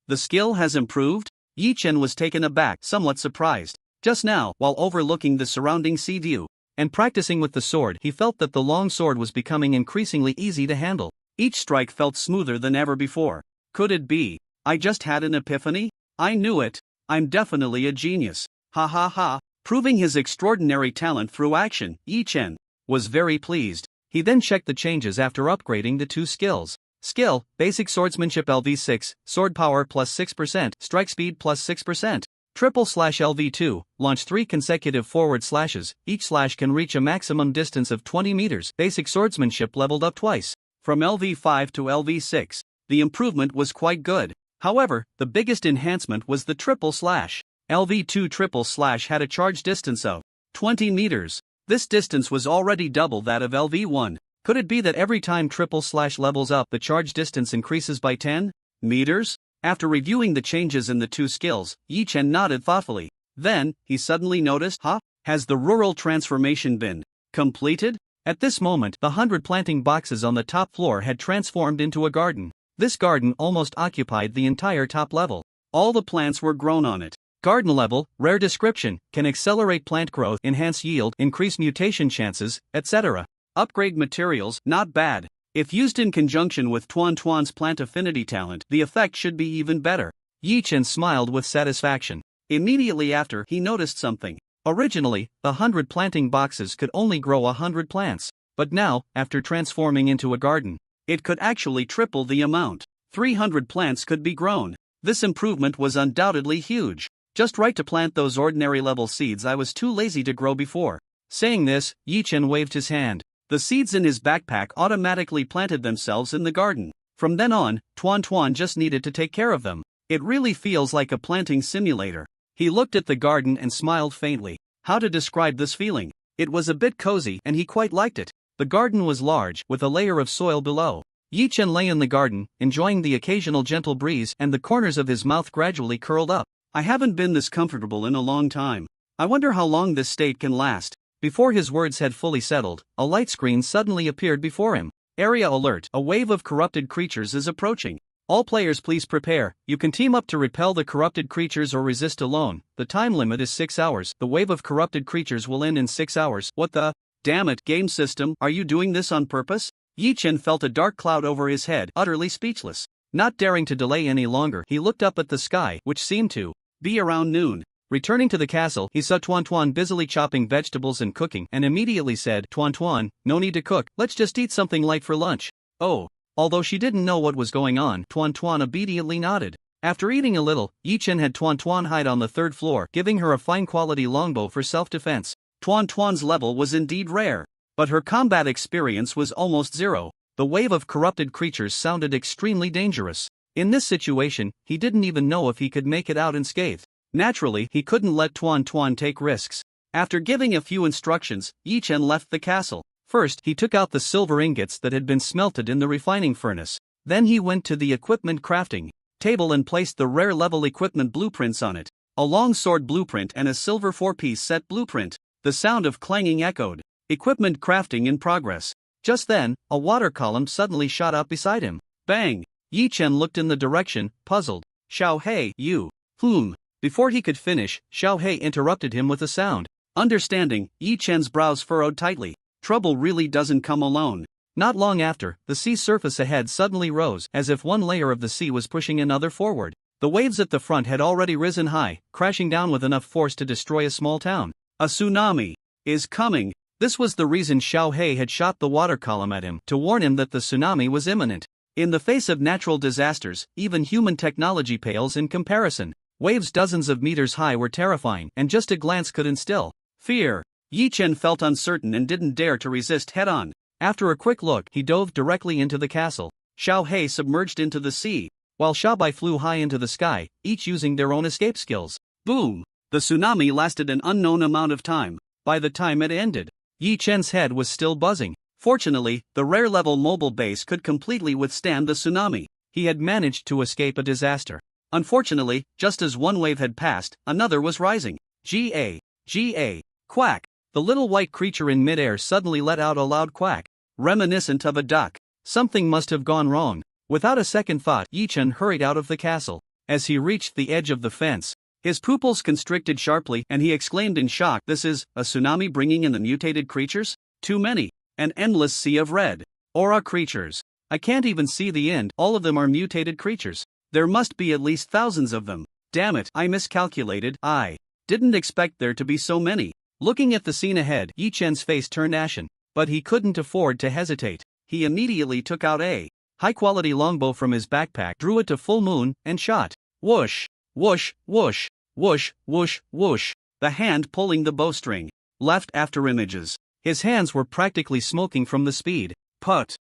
The skill has improved? Yi Chen was taken aback, somewhat surprised. Just now, while overlooking the surrounding sea view and practicing with the sword, he felt that the long sword was becoming increasingly easy to handle. Each strike felt smoother than ever before. Could it be? I just had an epiphany? I knew it. I'm definitely a genius. Ha ha ha. Proving his extraordinary talent through action, Yi Chen was very pleased. He then checked the changes after upgrading the 2 skills. Skill: basic swordsmanship LV6, sword power +6%, strike speed +6%. /LV2, launch 3 consecutive forward slashes, each slash can reach a maximum distance of 20 meters. Basic swordsmanship leveled up twice. From LV5 to LV6, the improvement was quite good. However, the biggest enhancement was the triple slash. LV2 triple slash had a charge distance of 20 meters. This distance was already double that of LV1. Could it be that every time triple slash levels up, the charge distance increases by 10 meters? After reviewing the changes in the 2 skills, Yi Chen nodded thoughtfully. Then, he suddenly noticed, has the rural transformation been completed? At this moment, the 100 planting boxes on the top floor had transformed into a garden. This garden almost occupied the entire top level. All the plants were grown on it. Garden level, rare description, can accelerate plant growth, enhance yield, increase mutation chances, etc. Upgrade materials, not bad. If used in conjunction with Tuan's plant affinity talent, the effect should be even better. Yi Chen smiled with satisfaction. Immediately after, he noticed something. Originally, the 100 planting boxes could only grow 100 plants. But now, after transforming into a garden, it could actually triple the amount. 300 plants could be grown. This improvement was undoubtedly huge. Just right to plant those ordinary level seeds I was too lazy to grow before. Saying this, Yi Chen waved his hand. The seeds in his backpack automatically planted themselves in the garden. From then on, Tuan just needed to take care of them. It really feels like a planting simulator. He looked at the garden and smiled faintly. How to describe this feeling? It was a bit cozy and he quite liked it. The garden was large, with a layer of soil below. Yi Chen lay in the garden, enjoying the occasional gentle breeze, and the corners of his mouth gradually curled up. I haven't been this comfortable in a long time. I wonder how long this state can last. Before his words had fully settled, a light screen suddenly appeared before him. Area alert, a wave of corrupted creatures is approaching. All players please prepare. You can team up to repel the corrupted creatures or resist alone. The time limit is 6 hours. The wave of corrupted creatures will end in 6 hours. What the? Damn it, game system, are you doing this on purpose? Yi Chen felt a dark cloud over his head, utterly speechless. Not daring to delay any longer, he looked up at the sky, which seemed to be around noon. Returning to the castle, he saw Tuan busily chopping vegetables and cooking, and immediately said, Tuan, no need to cook, let's just eat something light for lunch. Oh. Although she didn't know what was going on, Tuan obediently nodded. After eating a little, Yi Chen had Tuan hide on the 3rd floor, giving her a fine quality longbow for self-defense. Tuan Tuan's level was indeed rare, but her combat experience was almost zero. The wave of corrupted creatures sounded extremely dangerous. In this situation, he didn't even know if he could make it out unscathed. Naturally, he couldn't let Tuan Tuan take risks. After giving a few instructions, Yi Chen left the castle. First, he took out the silver ingots that had been smelted in the refining furnace. Then he went to the equipment crafting table and placed the rare level equipment blueprints on it. A long sword blueprint and a silver 4-piece set blueprint. The sound of clanging echoed. Equipment crafting in progress. Just then, a water column suddenly shot up beside him. Bang! Yi Chen looked in the direction, puzzled. Xiao Hei, you. Before he could finish, Xiao Hei interrupted him with a sound. Understanding, Yi Chen's brows furrowed tightly. Trouble really doesn't come alone. Not long after, the sea surface ahead suddenly rose, as if one layer of the sea was pushing another forward. The waves at the front had already risen high, crashing down with enough force to destroy a small town. A tsunami is coming. This was the reason Xiao Hei had shot the water column at him, to warn him that the tsunami was imminent. In the face of natural disasters, even human technology pales in comparison. Waves dozens of meters high were terrifying, and just a glance could instill fear. Yi Chen felt uncertain and didn't dare to resist head-on. After a quick look, he dove directly into the castle. Xiao Hei submerged into the sea, while Xiaobai flew high into the sky, each using their own escape skills. Boom! The tsunami lasted an unknown amount of time. By the time it ended, Yi Chen's head was still buzzing. Fortunately, the rare-level mobile base could completely withstand the tsunami. He had managed to escape a disaster. Unfortunately, just as one wave had passed, another was rising. G.A. Quack! The little white creature in midair suddenly let out a loud quack, reminiscent of a duck. Something must have gone wrong. Without a second thought, Yi Chen hurried out of the castle. As he reached the edge of the fence, his pupils constricted sharply and he exclaimed in shock, "This is a tsunami bringing in the mutated creatures? Too many. An endless sea of red aura creatures. I can't even see the end. All of them are mutated creatures. There must be at least thousands of them. Damn it, I miscalculated. I didn't expect there to be so many." Looking at the scene ahead, Yi Chen's face turned ashen, but he couldn't afford to hesitate. He immediately took out a high-quality longbow from his backpack, drew it to full moon, and shot. Whoosh! Whoosh! Whoosh! Whoosh! Whoosh! Whoosh! The hand pulling the bowstring. Left after images. His hands were practically smoking from the speed. But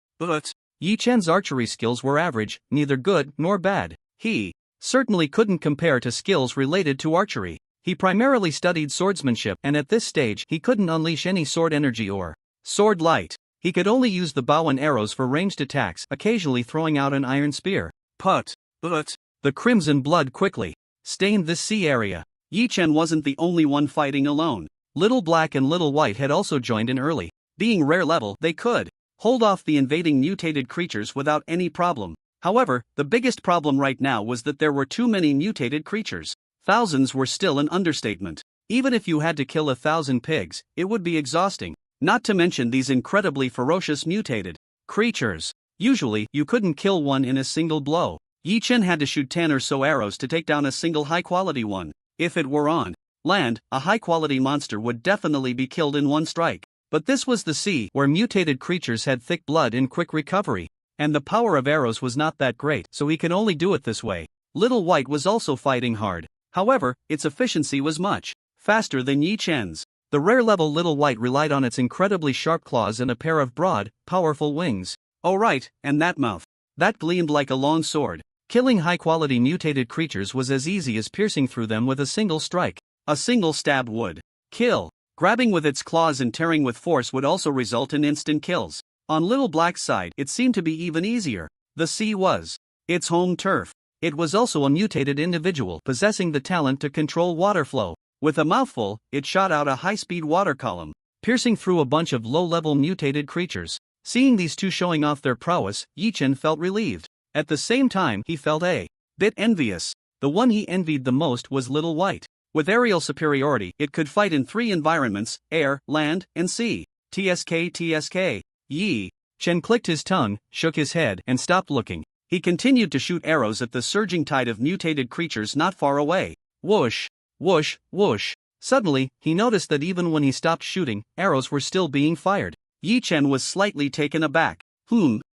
Yi Chen's archery skills were average, neither good nor bad. He certainly couldn't compare to skills related to archery. He primarily studied swordsmanship, and at this stage he couldn't unleash any sword energy or sword light. He could only use the bow and arrows for ranged attacks, occasionally throwing out an iron spear. But the crimson blood quickly stained the sea area. Yi Chen wasn't the only one fighting alone. Little Black and Little White had also joined in early. Being rare level, they could hold off the invading mutated creatures without any problem. However, the biggest problem right now was that there were too many mutated creatures. Thousands were still an understatement. Even if you had to kill 1,000 pigs, it would be exhausting. Not to mention these incredibly ferocious mutated creatures. Usually, you couldn't kill one in a single blow. Yi Chen had to shoot 10 or so arrows to take down a single high-quality one. If it were on land, a high-quality monster would definitely be killed in one strike. But this was the sea, where mutated creatures had thick blood and quick recovery. And the power of arrows was not that great, so he could only do it this way. Little White was also fighting hard. However, its efficiency was much faster than Yi Chen's. The rare-level Little White relied on its incredibly sharp claws and a pair of broad, powerful wings. Oh right, and that mouth. That gleamed like a long sword. Killing high-quality mutated creatures was as easy as piercing through them with a single strike. A single stab would kill. Grabbing with its claws and tearing with force would also result in instant kills. On Little Black's side, it seemed to be even easier. The sea was its home turf. It was also a mutated individual possessing the talent to control water flow. With a mouthful, it shot out a high-speed water column, piercing through a bunch of low-level mutated creatures. Seeing these two showing off their prowess, Yi Chen felt relieved. At the same time, he felt a bit envious. The one he envied the most was Little White. With aerial superiority, it could fight in 3 environments: air, land, and sea. TSK. Yi Chen clicked his tongue, shook his head, and stopped looking. He continued to shoot arrows at the surging tide of mutated creatures not far away. Whoosh! Whoosh! Whoosh! Suddenly, he noticed that even when he stopped shooting, arrows were still being fired. Yi Chen was slightly taken aback.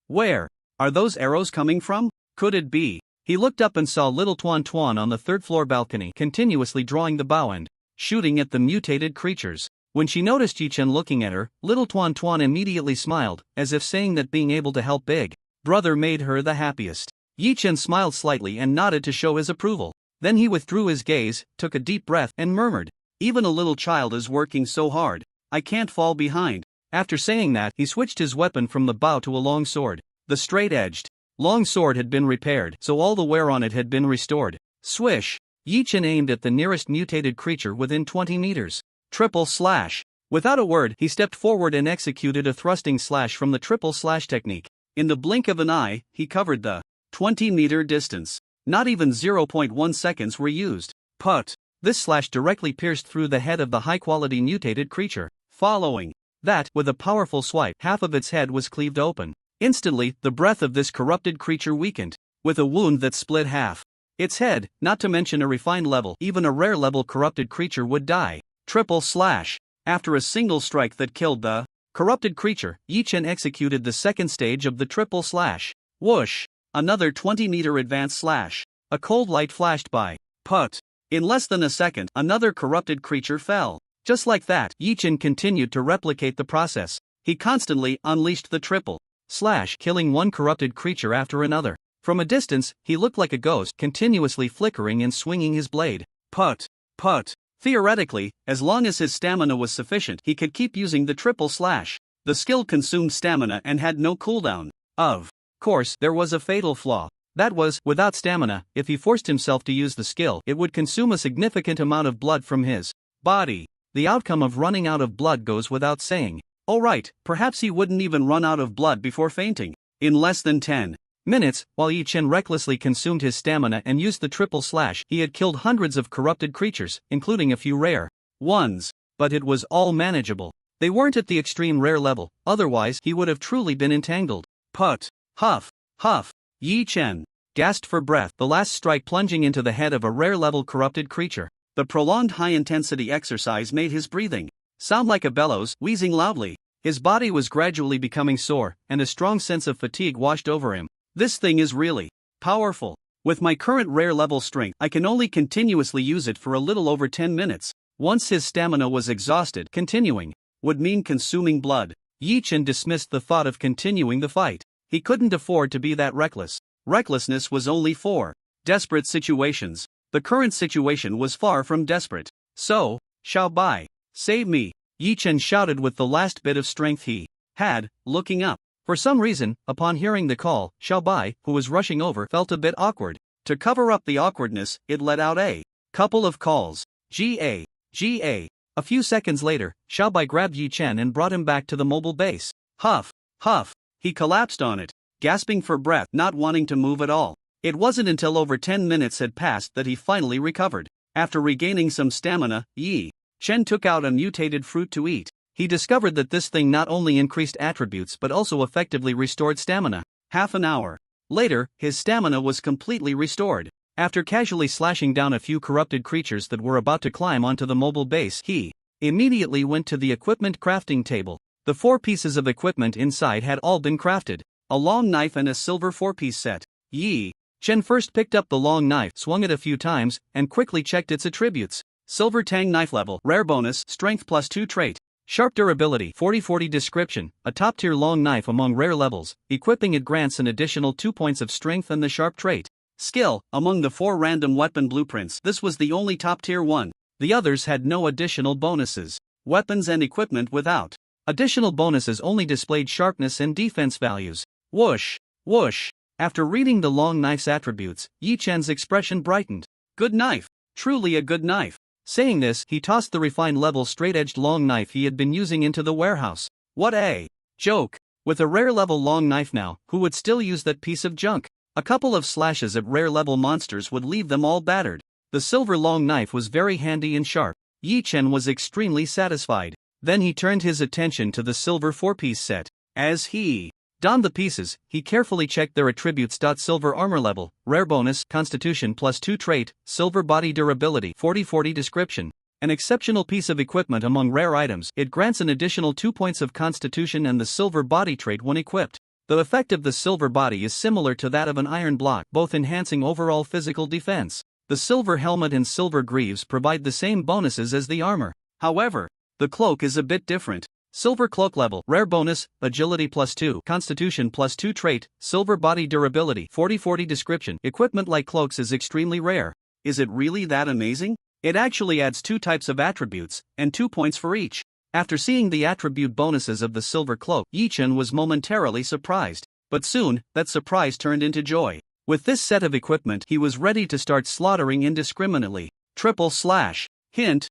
Where are those arrows coming from? Could it be? He looked up and saw little Tuan Tuan on the 3rd-floor balcony continuously drawing the bow and shooting at the mutated creatures. When she noticed Yi Chen looking at her, little Tuan Tuan immediately smiled, as if saying that being able to help big brother made her the happiest. Yi Chen smiled slightly and nodded to show his approval. Then he withdrew his gaze, took a deep breath, and murmured, "Even a little child is working so hard. I can't fall behind." After saying that, he switched his weapon from the bow to a long sword. The straight-edged long sword had been repaired, so all the wear on it had been restored. Swish! Yi Chen aimed at the nearest mutated creature within 20 meters. Triple slash! Without a word, he stepped forward and executed a thrusting slash from the triple slash technique. In the blink of an eye, he covered the 20-meter distance. Not even 0.1 seconds were used. Put! This slash directly pierced through the head of the high-quality mutated creature. Following that, with a powerful swipe, half of its head was cleaved open. Instantly, the breath of this corrupted creature weakened, with a wound that split half its head. Not to mention a refined level, even a rare level corrupted creature would die. Triple slash! After a single strike that killed the corrupted creature, Yi Chen executed the second stage of the triple slash. Whoosh! Another 20-meter advance slash. A cold light flashed by. Put! In less than a second, another corrupted creature fell. Just like that, Yi Chen continued to replicate the process. He constantly unleashed the triple slash, killing one corrupted creature after another. From a distance, he looked like a ghost, continuously flickering and swinging his blade. Put! Put! Theoretically, as long as his stamina was sufficient, he could keep using the triple slash. The skill consumed stamina and had no cooldown. Of course, there was a fatal flaw. That was, without stamina, if he forced himself to use the skill, it would consume a significant amount of blood from his body. The outcome of running out of blood goes without saying. Oh right, perhaps he wouldn't even run out of blood before fainting. In less than 10 minutes, while Yi Chen recklessly consumed his stamina and used the triple slash, he had killed hundreds of corrupted creatures, including a few rare ones. But it was all manageable. They weren't at the extreme rare level, otherwise he would have truly been entangled. Put! Huff! Huff! Yi Chen gasped for breath, the last strike plunging into the head of a rare level corrupted creature. The prolonged high-intensity exercise made his breathing sound like a bellows, wheezing loudly. His body was gradually becoming sore, and a strong sense of fatigue washed over him. This thing is really powerful. With my current rare level strength, I can only continuously use it for a little over 10 minutes. Once his stamina was exhausted, continuing would mean consuming blood. Yi Chen dismissed the thought of continuing the fight. He couldn't afford to be that reckless. Recklessness was only for desperate situations. The current situation was far from desperate. So, Xiao Bai, save me! Yi Chen shouted with the last bit of strength he had, looking up. For some reason, upon hearing the call, Xiao Bai, who was rushing over, felt a bit awkward. To cover up the awkwardness, it let out a couple of calls. Ga. Ga. A few seconds later, Xiao Bai grabbed Yi Chen and brought him back to the mobile base. Huff! Huff! He collapsed on it, gasping for breath, not wanting to move at all. It wasn't until over 10 minutes had passed that he finally recovered. After regaining some stamina, Yi Chen took out a mutated fruit to eat. He discovered that this thing not only increased attributes but also effectively restored stamina. Half an hour later, his stamina was completely restored. After casually slashing down a few corrupted creatures that were about to climb onto the mobile base, he immediately went to the equipment crafting table. The 4 pieces of equipment inside had all been crafted. A long knife and a silver 4-piece set. Yi Chen first picked up the long knife, swung it a few times, and quickly checked its attributes. Silver Tang knife level, rare bonus, strength +2 trait. Sharp durability, 40/40 description, a top-tier long knife among rare levels. Equipping it grants an additional 2 points of strength and the sharp trait. Skill, among the 4 random weapon blueprints, this was the only top-tier one. The others had no additional bonuses. Weapons and equipment without additional bonuses only displayed sharpness and defense values. Whoosh! Whoosh! After reading the long knife's attributes, Yi Chen's expression brightened. Good knife! Truly a good knife! Saying this, he tossed the refined level straight-edged long knife he had been using into the warehouse. What a joke! With a rare level long knife now, who would still use that piece of junk? A couple of slashes at rare level monsters would leave them all battered. The silver long knife was very handy and sharp. Yi Chen was extremely satisfied. Then he turned his attention to the silver 4-piece set. As he donned the pieces, he carefully checked their attributes. Silver armor level, rare bonus, constitution +2 trait, silver body durability, 40/40 description. An exceptional piece of equipment among rare items, it grants an additional 2 points of constitution and the silver body trait when equipped. The effect of the silver body is similar to that of an iron block, both enhancing overall physical defense. The silver helmet and silver greaves provide the same bonuses as the armor. However, The cloak is a bit different. Silver cloak level, rare bonus, agility +2, constitution +2 trait, silver body durability 40/40 description. Equipment like cloaks is extremely rare. Is it really that amazing? It actually adds 2 types of attributes, and 2 points for each. After seeing the attribute bonuses of the silver cloak, Yi-Chen was momentarily surprised. But soon, that surprise turned into joy. With this set of equipment, he was ready to start slaughtering indiscriminately. Triple slash. Hint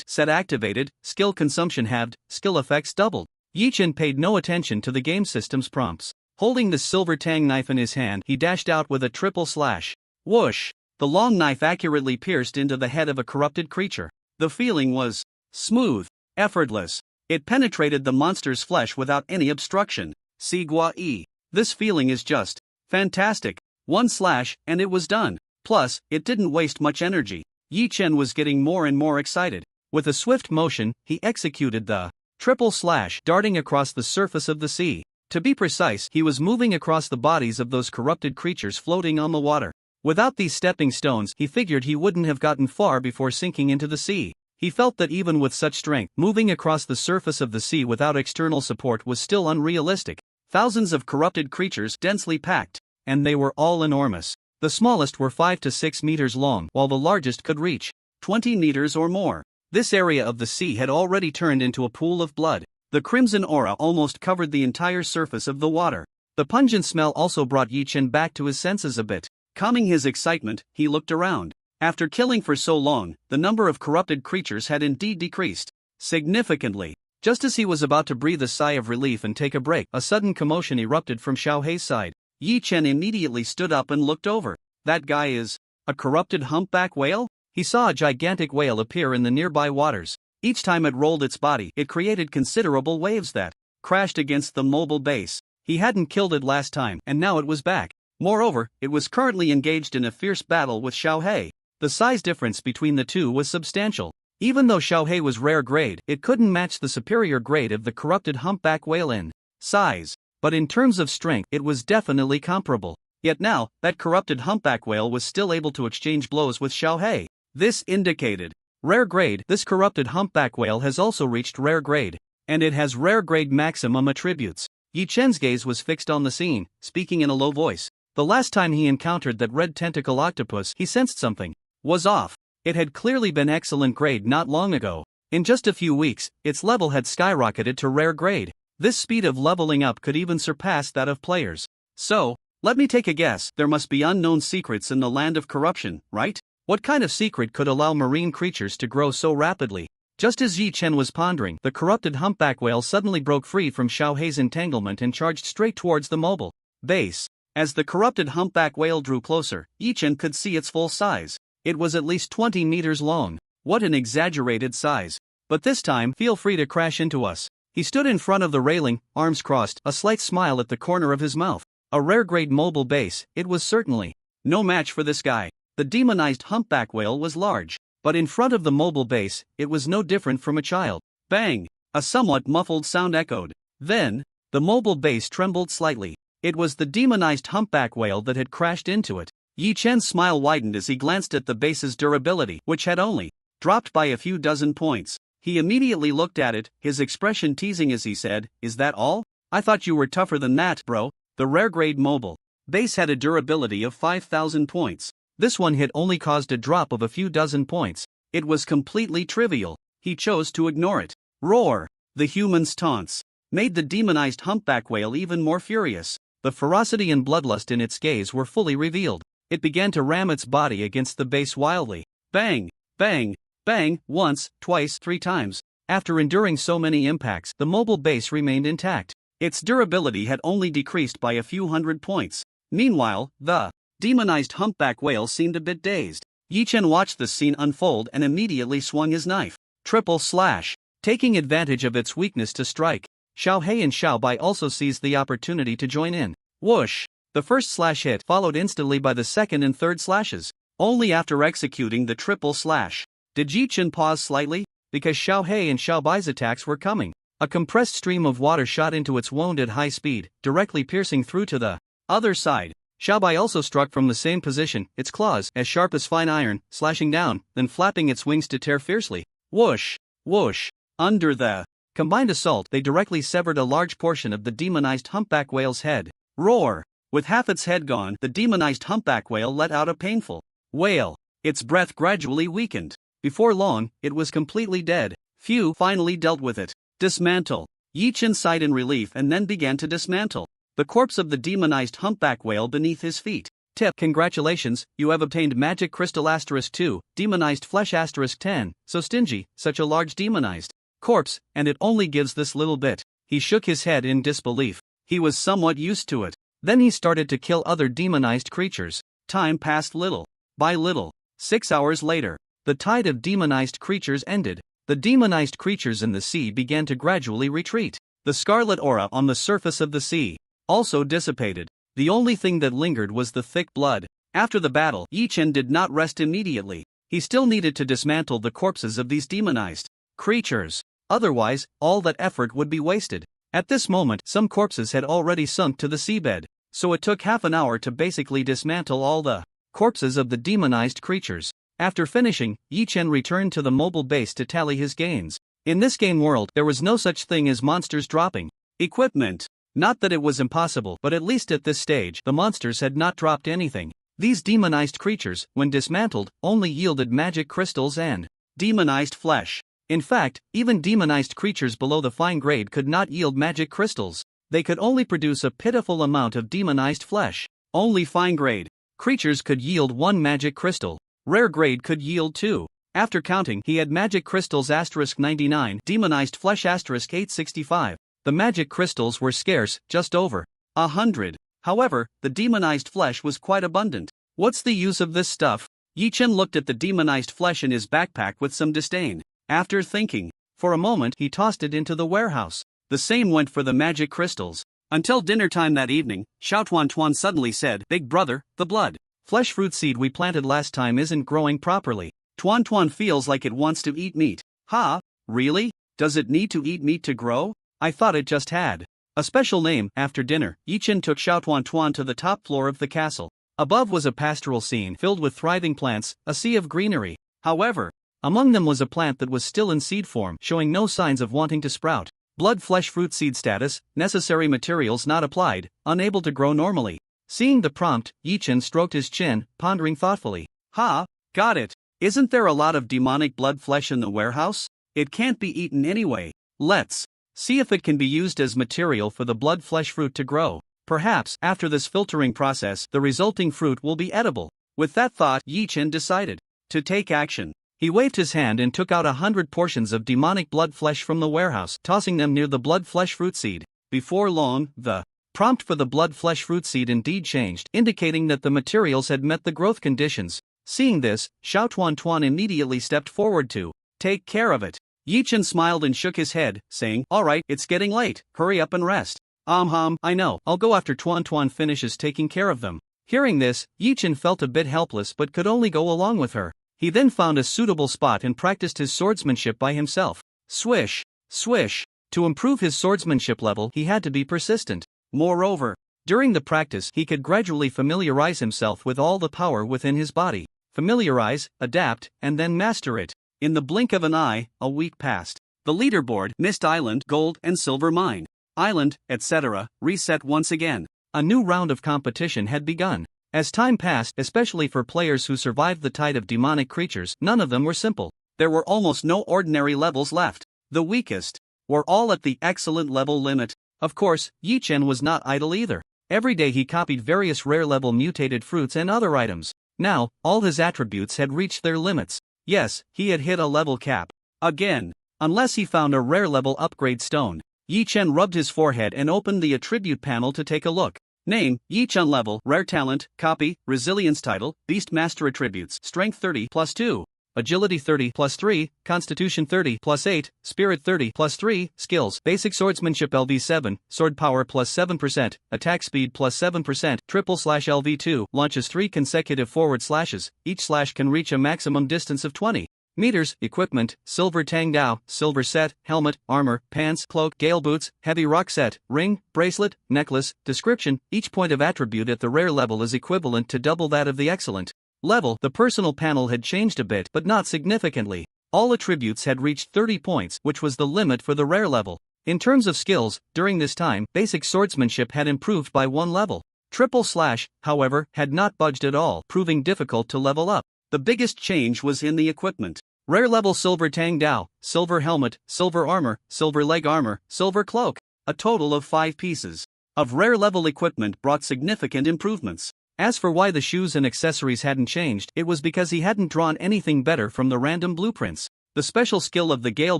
set activated, skill consumption halved, skill effects doubled. Yi-Chen paid no attention to the game system's prompts. Holding the silver tang knife in his hand, he dashed out with a triple slash. Whoosh! The long knife accurately pierced into the head of a corrupted creature. The feeling was smooth, effortless. It penetrated the monster's flesh without any obstruction. Sigua-e. This feeling is just fantastic. One slash, and it was done. Plus, it didn't waste much energy. Yi-Chen was getting more and more excited. With a swift motion, he executed the triple slash, darting across the surface of the sea. To be precise, he was moving across the bodies of those corrupted creatures floating on the water. Without these stepping stones, he figured he wouldn't have gotten far before sinking into the sea. He felt that even with such strength, moving across the surface of the sea without external support was still unrealistic. Thousands of corrupted creatures densely packed, and they were all enormous. The smallest were 5 to 6 meters long, while the largest could reach 20 meters or more. This area of the sea had already turned into a pool of blood. The crimson aura almost covered the entire surface of the water. The pungent smell also brought Yi-Chen back to his senses a bit. Calming his excitement, he looked around. After killing for so long, the number of corrupted creatures had indeed decreased significantly. Just as he was about to breathe a sigh of relief and take a break, a sudden commotion erupted from Xiao Hei's side. Yi-Chen immediately stood up and looked over. That guy is a corrupted humpback whale? He saw a gigantic whale appear in the nearby waters. Each time it rolled its body, it created considerable waves that crashed against the mobile base. He hadn't killed it last time, and now it was back. Moreover, it was currently engaged in a fierce battle with Xiao Hei. The size difference between the two was substantial. Even though Xiao Hei was rare grade, it couldn't match the superior grade of the corrupted humpback whale in size. But in terms of strength, it was definitely comparable. Yet now, that corrupted humpback whale was still able to exchange blows with Xiao Hei. This indicated rare grade. This corrupted humpback whale has also reached rare grade, and it has rare grade maximum attributes. Yi-Chen's gaze was fixed on the scene, speaking in a low voice. The last time he encountered that red tentacle octopus, he sensed something was off. It had clearly been excellent grade not long ago. In just a few weeks, its level had skyrocketed to rare grade. This speed of leveling up could even surpass that of players. So, let me take a guess, there must be unknown secrets in the land of corruption, right? What kind of secret could allow marine creatures to grow so rapidly? Just as Yi-Chen was pondering, the corrupted humpback whale suddenly broke free from Xiao Hei's entanglement and charged straight towards the mobile base. As the corrupted humpback whale drew closer, Yi-Chen could see its full size. It was at least 20 meters long. What an exaggerated size. But this time, feel free to crash into us. He stood in front of the railing, arms crossed, a slight smile at the corner of his mouth. A rare-grade mobile base, it was certainly no match for this guy. The demonized humpback whale was large, but in front of the mobile base, it was no different from a child. Bang! A somewhat muffled sound echoed. Then, the mobile base trembled slightly. It was the demonized humpback whale that had crashed into it. Yi-Chen's smile widened as he glanced at the base's durability, which had only dropped by a few dozen points. He immediately looked at it, his expression teasing as he said, "Is that all? I thought you were tougher than that, bro." The rare-grade mobile base had a durability of 5,000 points. This one had only caused a drop of a few dozen points. It was completely trivial. He chose to ignore it. Roar! The human's taunts made the demonized humpback whale even more furious. The ferocity and bloodlust in its gaze were fully revealed. It began to ram its body against the base wildly. Bang! Bang! Bang! Once, twice, 3 times. After enduring so many impacts, the mobile base remained intact. Its durability had only decreased by a few hundred points. Meanwhile, the demonized humpback whale seemed a bit dazed. Yi-Chen watched the scene unfold and immediately swung his knife. Triple slash. Taking advantage of its weakness to strike, Xiao Hei and Xiao Bai also seized the opportunity to join in. Whoosh! The first slash hit, followed instantly by the second and third slashes. Only after executing the triple slash did Yi-Chen pause slightly, because Xiao Hei and Xiao Bai's attacks were coming. A compressed stream of water shot into its wound at high speed, directly piercing through to the other side. Xiao Bai also struck from the same position, its claws as sharp as fine iron, slashing down, then flapping its wings to tear fiercely. Whoosh! Whoosh! Under the combined assault, they directly severed a large portion of the demonized humpback whale's head. Roar! With half its head gone, the demonized humpback whale let out a painful wail. Its breath gradually weakened. Before long, it was completely dead. Phew, finally dealt with it. Dismantle. Yi Chen sighed in relief and then began to dismantle the corpse of the demonized humpback whale beneath his feet. Tip: congratulations, you have obtained Magic Crystal *2, Demonized Flesh *10, so stingy, such a large demonized corpse, and it only gives this little bit. He shook his head in disbelief. He was somewhat used to it. Then he started to kill other demonized creatures. Time passed little by little. 6 hours later, the tide of demonized creatures ended. The demonized creatures in the sea began to gradually retreat. The scarlet aura on the surface of the sea also dissipated. The only thing that lingered was the thick blood. After the battle, Yi Chen did not rest immediately. He still needed to dismantle the corpses of these demonized creatures. Otherwise, all that effort would be wasted. At this moment, some corpses had already sunk to the seabed, so it took half an hour to basically dismantle all the corpses of the demonized creatures. After finishing, Yi Chen returned to the mobile base to tally his gains. In this game world, there was no such thing as monsters dropping equipment. Not that it was impossible, but at least at this stage, the monsters had not dropped anything. These demonized creatures, when dismantled, only yielded magic crystals and demonized flesh. In fact, even demonized creatures below the fine grade could not yield magic crystals. They could only produce a pitiful amount of demonized flesh. Only fine grade creatures could yield 1 magic crystal. Rare grade could yield 2. After counting, he had magic crystals *99, demonized flesh *865. The magic crystals were scarce, just over 100. However, the demonized flesh was quite abundant. What's the use of this stuff? Yi Chen looked at the demonized flesh in his backpack with some disdain. After thinking for a moment, he tossed it into the warehouse. The same went for the magic crystals. Until dinner time that evening, Xiao Tuan suddenly said, "Big brother, the blood flesh fruit seed we planted last time isn't growing properly. Tuan feels like it wants to eat meat." "Ha? Really? Does it need to eat meat to grow? I thought it just had a special name." After dinner, Yi Chen took Xiao Tuan to the top floor of the castle. Above was a pastoral scene filled with thriving plants, a sea of greenery. However, among them was a plant that was still in seed form, showing no signs of wanting to sprout. Blood flesh fruit seed status, necessary materials not applied, unable to grow normally. Seeing the prompt, Yi Chen stroked his chin, pondering thoughtfully. "Ha, got it. Isn't there a lot of demonic blood flesh in the warehouse? It can't be eaten anyway. Let's see if it can be used as material for the blood flesh fruit to grow. Perhaps, after this filtering process, the resulting fruit will be edible." With that thought, Yi Chen decided to take action. He waved his hand and took out 100 portions of demonic blood flesh from the warehouse, tossing them near the blood flesh fruit seed. Before long, the prompt for the blood flesh fruit seed indeed changed, indicating that the materials had met the growth conditions. Seeing this, Xiao Tuan immediately stepped forward to take care of it. Yi Chen smiled and shook his head, saying, "Alright, it's getting late, hurry up and rest." I know, I'll go after Tuan finishes taking care of them." Hearing this, Yi Chen felt a bit helpless but could only go along with her. He then found a suitable spot and practiced his swordsmanship by himself. Swish, swish. To improve his swordsmanship level, he had to be persistent. Moreover, during the practice, he could gradually familiarize himself with all the power within his body. Familiarize, adapt, and then master it. In the blink of an eye, a week passed. The leaderboard, Mist Island, Gold and Silver Mine Island, etc., reset once again. A new round of competition had begun. As time passed, especially for players who survived the tide of demonic creatures, none of them were simple. There were almost no ordinary levels left. The weakest were all at the excellent level limit. Of course, Yi Chen was not idle either. Every day he copied various rare level mutated fruits and other items. Now, all his attributes had reached their limits. Yes, he had hit a level cap. Again. Unless he found a rare level upgrade stone. Yi Chen rubbed his forehead and opened the attribute panel to take a look. Name, Yi Chen. Level, Rare Talent, Copy, Resilience Title, Beast Master Attributes, Strength 30 plus 2, Agility 30 plus 3, Constitution 30 plus 8, Spirit 30 plus 3, Skills, Basic Swordsmanship LV7, Sword Power plus 7%, Attack Speed plus 7%, /LV2, launches 3 consecutive forward slashes, each slash can reach a maximum distance of 20 meters. Equipment, Silver Tang Dao, Silver Set, Helmet, Armor, Pants, Cloak, Gale Boots, Heavy Rock Set, Ring, Bracelet, Necklace. Description, each point of attribute at the rare level is equivalent to double that of the excellent level. The personal panel had changed a bit but not significantly. All attributes had reached 30 points, which was the limit for the rare level. In terms of skills, during this time, basic swordsmanship had improved by 1 level. Triple slash, however, had not budged at all, proving difficult to level up. The biggest change was in the equipment. Rare level silver tang dao, silver helmet, silver armor, silver leg armor, silver cloak. A total of 5 pieces of rare level equipment brought significant improvements. As for why the shoes and accessories hadn't changed, it was because he hadn't drawn anything better from the random blueprints. The special skill of the gale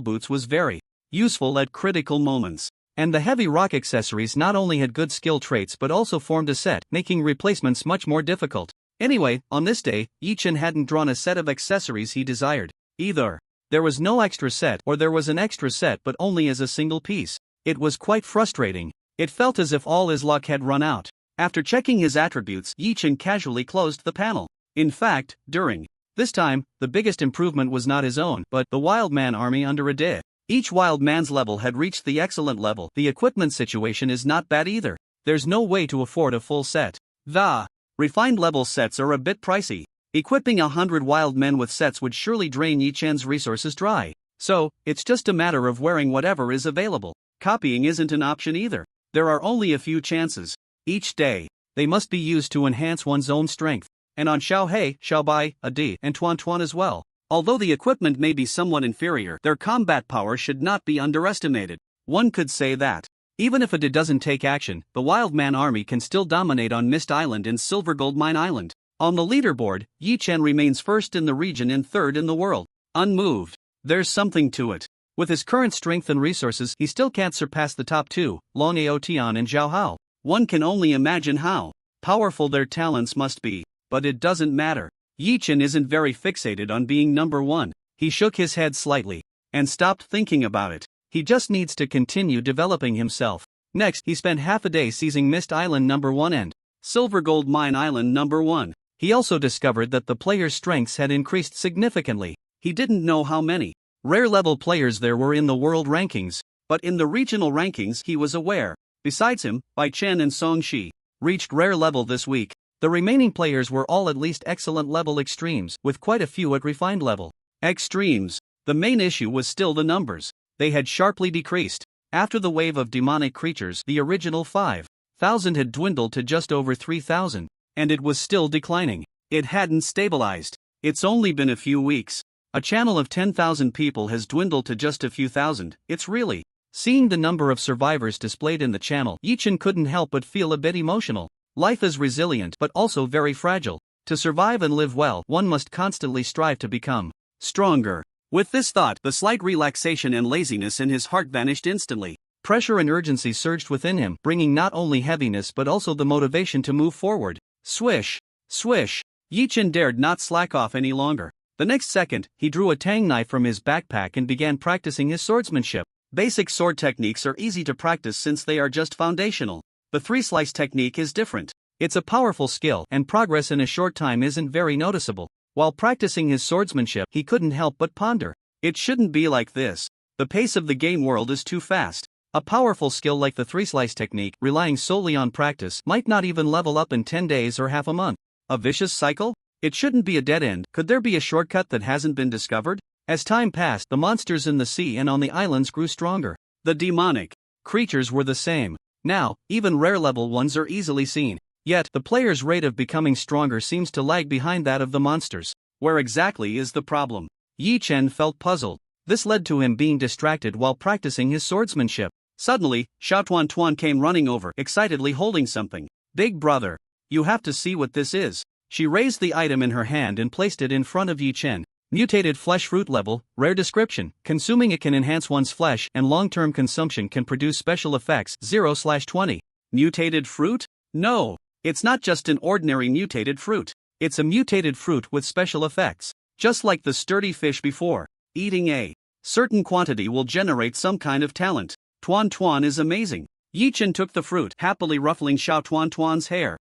boots was very useful at critical moments. And the heavy rock accessories not only had good skill traits but also formed a set, making replacements much more difficult. Anyway, on this day, Yi-Chen hadn't drawn a set of accessories he desired. Either there was no extra set or there was an extra set but only as a single piece. It was quite frustrating. It felt as if all his luck had run out. After checking his attributes, Yi-Chen casually closed the panel. In fact, during this time, the biggest improvement was not his own, but the Wild Man army under Ade. Each Wild Man's level had reached the excellent level. The equipment situation is not bad either. There's no way to afford a full set. The refined level sets are a bit pricey. Equipping 100 wild men with sets would surely drain Yi-Chen's resources dry. So, it's just a matter of wearing whatever is available. Copying isn't an option either. There are only a few chances each day. They must be used to enhance one's own strength. And on Xiao He, Xiao Bai, Adi, and Tuan Tuan as well. Although the equipment may be somewhat inferior, their combat power should not be underestimated. One could say that even if Adi doesn't take action, the Wild Man army can still dominate on Mist Island and Silver Gold Mine Island. On the leaderboard, Yi-Chen remains first in the region and third in the world. Unmoved. There's something to it. With his current strength and resources, he still can't surpass the top 2, Long Ao Tian and Zhao Hao. One can only imagine how powerful their talents must be. But it doesn't matter. Yi-Chen isn't very fixated on being number 1. He shook his head slightly and stopped thinking about it. He just needs to continue developing himself. Next, he spent half a day seizing Mist Island number 1 and Silver Gold Mine Island number 1. He also discovered that the players' strengths had increased significantly. He didn't know how many rare level players there were in the world rankings, but in the regional rankings he was aware. Besides him, Bai Chen and Song Shi reached rare level this week. The remaining players were all at least excellent level extremes, with quite a few at refined level extremes. The main issue was still the numbers. They had sharply decreased. After the wave of demonic creatures, the original 5,000 had dwindled to just over 3,000. And it was still declining. It hadn't stabilized. It's only been a few weeks. A channel of 10,000 people has dwindled to just a few thousand. It's really. Seeing the number of survivors displayed in the channel, Yi-Chen couldn't help but feel a bit emotional. Life is resilient but also very fragile. To survive and live well, one must constantly strive to become stronger. With this thought, the slight relaxation and laziness in his heart vanished instantly. Pressure and urgency surged within him, bringing not only heaviness but also the motivation to move forward. Swish, swish. Yi-Chen dared not slack off any longer. The next second, he drew a tang knife from his backpack and began practicing his swordsmanship. Basic sword techniques are easy to practice since they are just foundational. The 3-slice technique is different. It's a powerful skill, and progress in a short time isn't very noticeable. While practicing his swordsmanship, he couldn't help but ponder. It shouldn't be like this. The pace of the game world is too fast. A powerful skill like the 3-slice technique, relying solely on practice, might not even level up in 10 days or half a month. A vicious cycle? It shouldn't be a dead end. Could there be a shortcut that hasn't been discovered? As time passed, the monsters in the sea and on the islands grew stronger. The demonic creatures were the same. Now, even rare level ones are easily seen. Yet, the player's rate of becoming stronger seems to lag behind that of the monsters. Where exactly is the problem? Yi-Chen felt puzzled. This led to him being distracted while practicing his swordsmanship. Suddenly, Xiao Tuan Tuan came running over, excitedly holding something. Big brother, you have to see what this is. She raised the item in her hand and placed it in front of Yi-Chen. Mutated flesh fruit level, rare description. Consuming it can enhance one's flesh and long-term consumption can produce special effects 0/20. Mutated fruit? No, it's not just an ordinary mutated fruit. It's a mutated fruit with special effects. Just like the sturdy fish before. Eating a certain quantity will generate some kind of talent. Tuan Tuan is amazing. Yi-Chen took the fruit, happily ruffling Xiao Tuan Tuan's hair.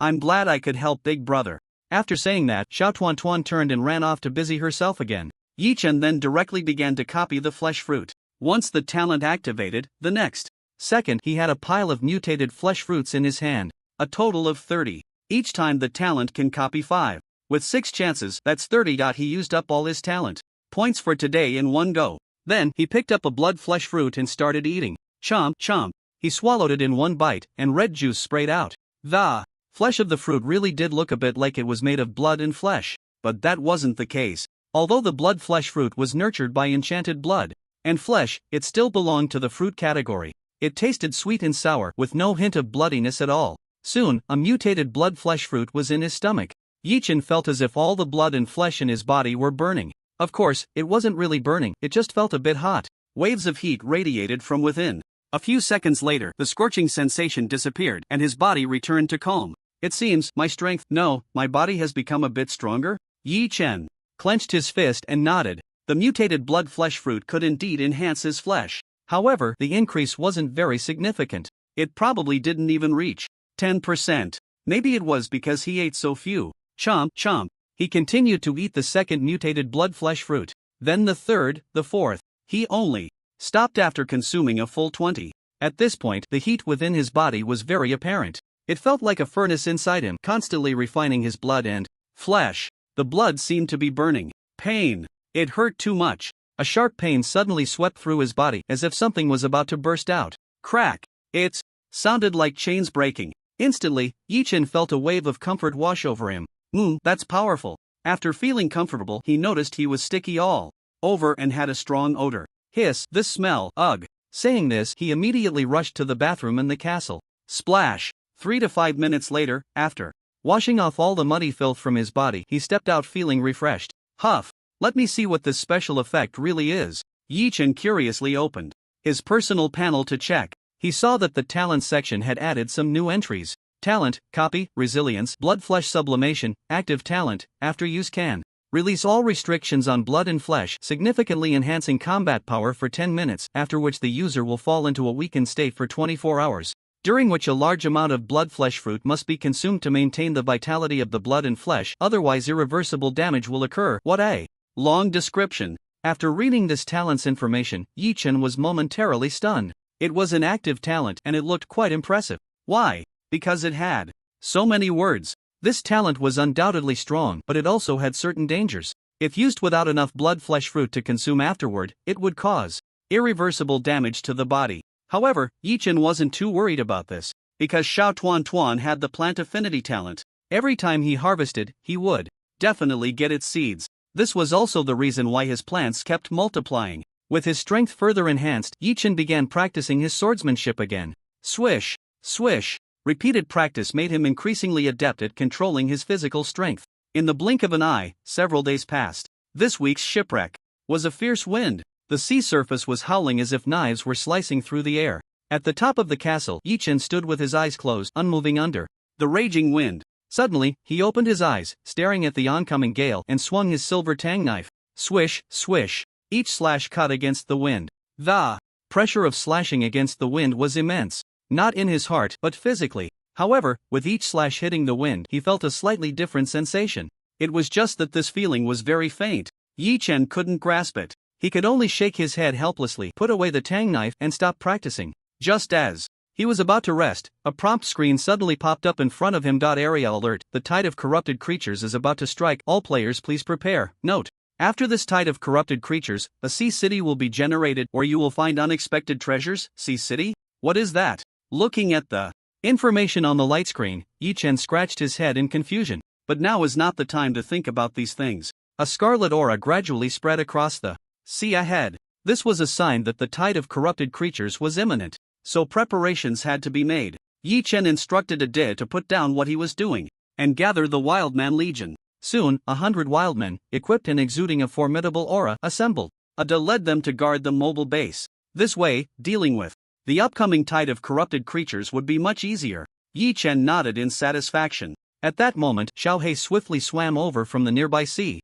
I'm glad I could help big brother. After saying that, Xiao Tuan Tuan turned and ran off to busy herself again. Yi-Chen then directly began to copy the flesh fruit. Once the talent activated, the next second he had a pile of mutated flesh fruits in his hand. A total of 30. Each time the talent can copy 5. With 6 chances, that's 30. He used up all his talent. points for today in one go. Then, he picked up a blood flesh fruit and started eating. Chomp, chomp. He swallowed it in one bite, and red juice sprayed out. The flesh of the fruit really did look a bit like it was made of blood and flesh, but that wasn't the case. Although the blood flesh fruit was nurtured by enchanted blood and flesh, it still belonged to the fruit category. It tasted sweet and sour, with no hint of bloodiness at all. Soon, a mutated blood flesh fruit was in his stomach. Yi-Chen felt as if all the blood and flesh in his body were burning. Of course, it wasn't really burning, it just felt a bit hot. Waves of heat radiated from within. A few seconds later, the scorching sensation disappeared and his body returned to calm. It seems, my body has become a bit stronger? Yi-Chen clenched his fist and nodded. The mutated blood flesh fruit could indeed enhance his flesh. However, the increase wasn't very significant. It probably didn't even reach 10%. Maybe it was because he ate so few. Chomp, chomp. He continued to eat the second mutated blood flesh fruit. Then the third, the fourth. He only stopped after consuming a full 20. At this point, the heat within his body was very apparent. It felt like a furnace inside him, constantly refining his blood and flesh. The blood seemed to be burning. Pain. It hurt too much. A sharp pain suddenly swept through his body, as if something was about to burst out. Crack. It sounded like chains breaking. Instantly, Yi-Chen felt a wave of comfort wash over him. That's powerful. After feeling comfortable, he noticed he was sticky all over and had a strong odor. Hiss, this smell, ugh. Saying this, he immediately rushed to the bathroom in the castle. Splash. 3 to 5 minutes later, after washing off all the muddy filth from his body, he stepped out feeling refreshed. Huff. Let me see what this special effect really is. Yi-Chen curiously opened his personal panel to check. He saw that the talent section had added some new entries. Talent, copy, resilience, blood flesh sublimation, active talent, after use can release all restrictions on blood and flesh, significantly enhancing combat power for 10 minutes, after which the user will fall into a weakened state for 24 hours, during which a large amount of blood flesh fruit must be consumed to maintain the vitality of the blood and flesh, otherwise irreversible damage will occur. What a long description. After reading this talent's information, Yi-Chen was momentarily stunned. It was an active talent and it looked quite impressive. Why? Because it had so many words. This talent was undoubtedly strong, but it also had certain dangers. If used without enough blood flesh fruit to consume afterward, it would cause irreversible damage to the body. However, Yi-Chen wasn't too worried about this, because Xiao Tuan Tuan had the plant affinity talent. Every time he harvested, he would definitely get its seeds. This was also the reason why his plants kept multiplying. With his strength further enhanced, Yi-Chen began practicing his swordsmanship again. Swish, swish. Repeated practice made him increasingly adept at controlling his physical strength. In the blink of an eye, several days passed. This week's shipwreck was a fierce wind. The sea surface was howling as if knives were slicing through the air. At the top of the castle, Yi-Chen stood with his eyes closed, unmoving under the raging wind. Suddenly, he opened his eyes, staring at the oncoming gale, and swung his silver tang knife. Swish, swish. Each slash cut against the wind. The pressure of slashing against the wind was immense. Not in his heart, but physically. However, with each slash hitting the wind, he felt a slightly different sensation. It was just that this feeling was very faint. Yi-Chen couldn't grasp it. He could only shake his head helplessly, put away the tang knife, and stop practicing. Just as he was about to rest, a prompt screen suddenly popped up in front of him. Area alert, the tide of corrupted creatures is about to strike, all players please prepare. Note: after this tide of corrupted creatures, a sea city will be generated, or you will find unexpected treasures. Sea city? What is that? Looking at the information on the light screen, Yi-Chen scratched his head in confusion. But now is not the time to think about these things. A scarlet aura gradually spread across the sea ahead. This was a sign that the tide of corrupted creatures was imminent. So preparations had to be made. Yi-Chen instructed Ade to put down what he was doing and gather the Wildman Legion. Soon, 100 wildmen, equipped and exuding a formidable aura, assembled. Ade led them to guard the mobile base. This way, dealing with the upcoming tide of corrupted creatures would be much easier. Yi-Chen nodded in satisfaction. At that moment, Xiaohei swiftly swam over from the nearby sea,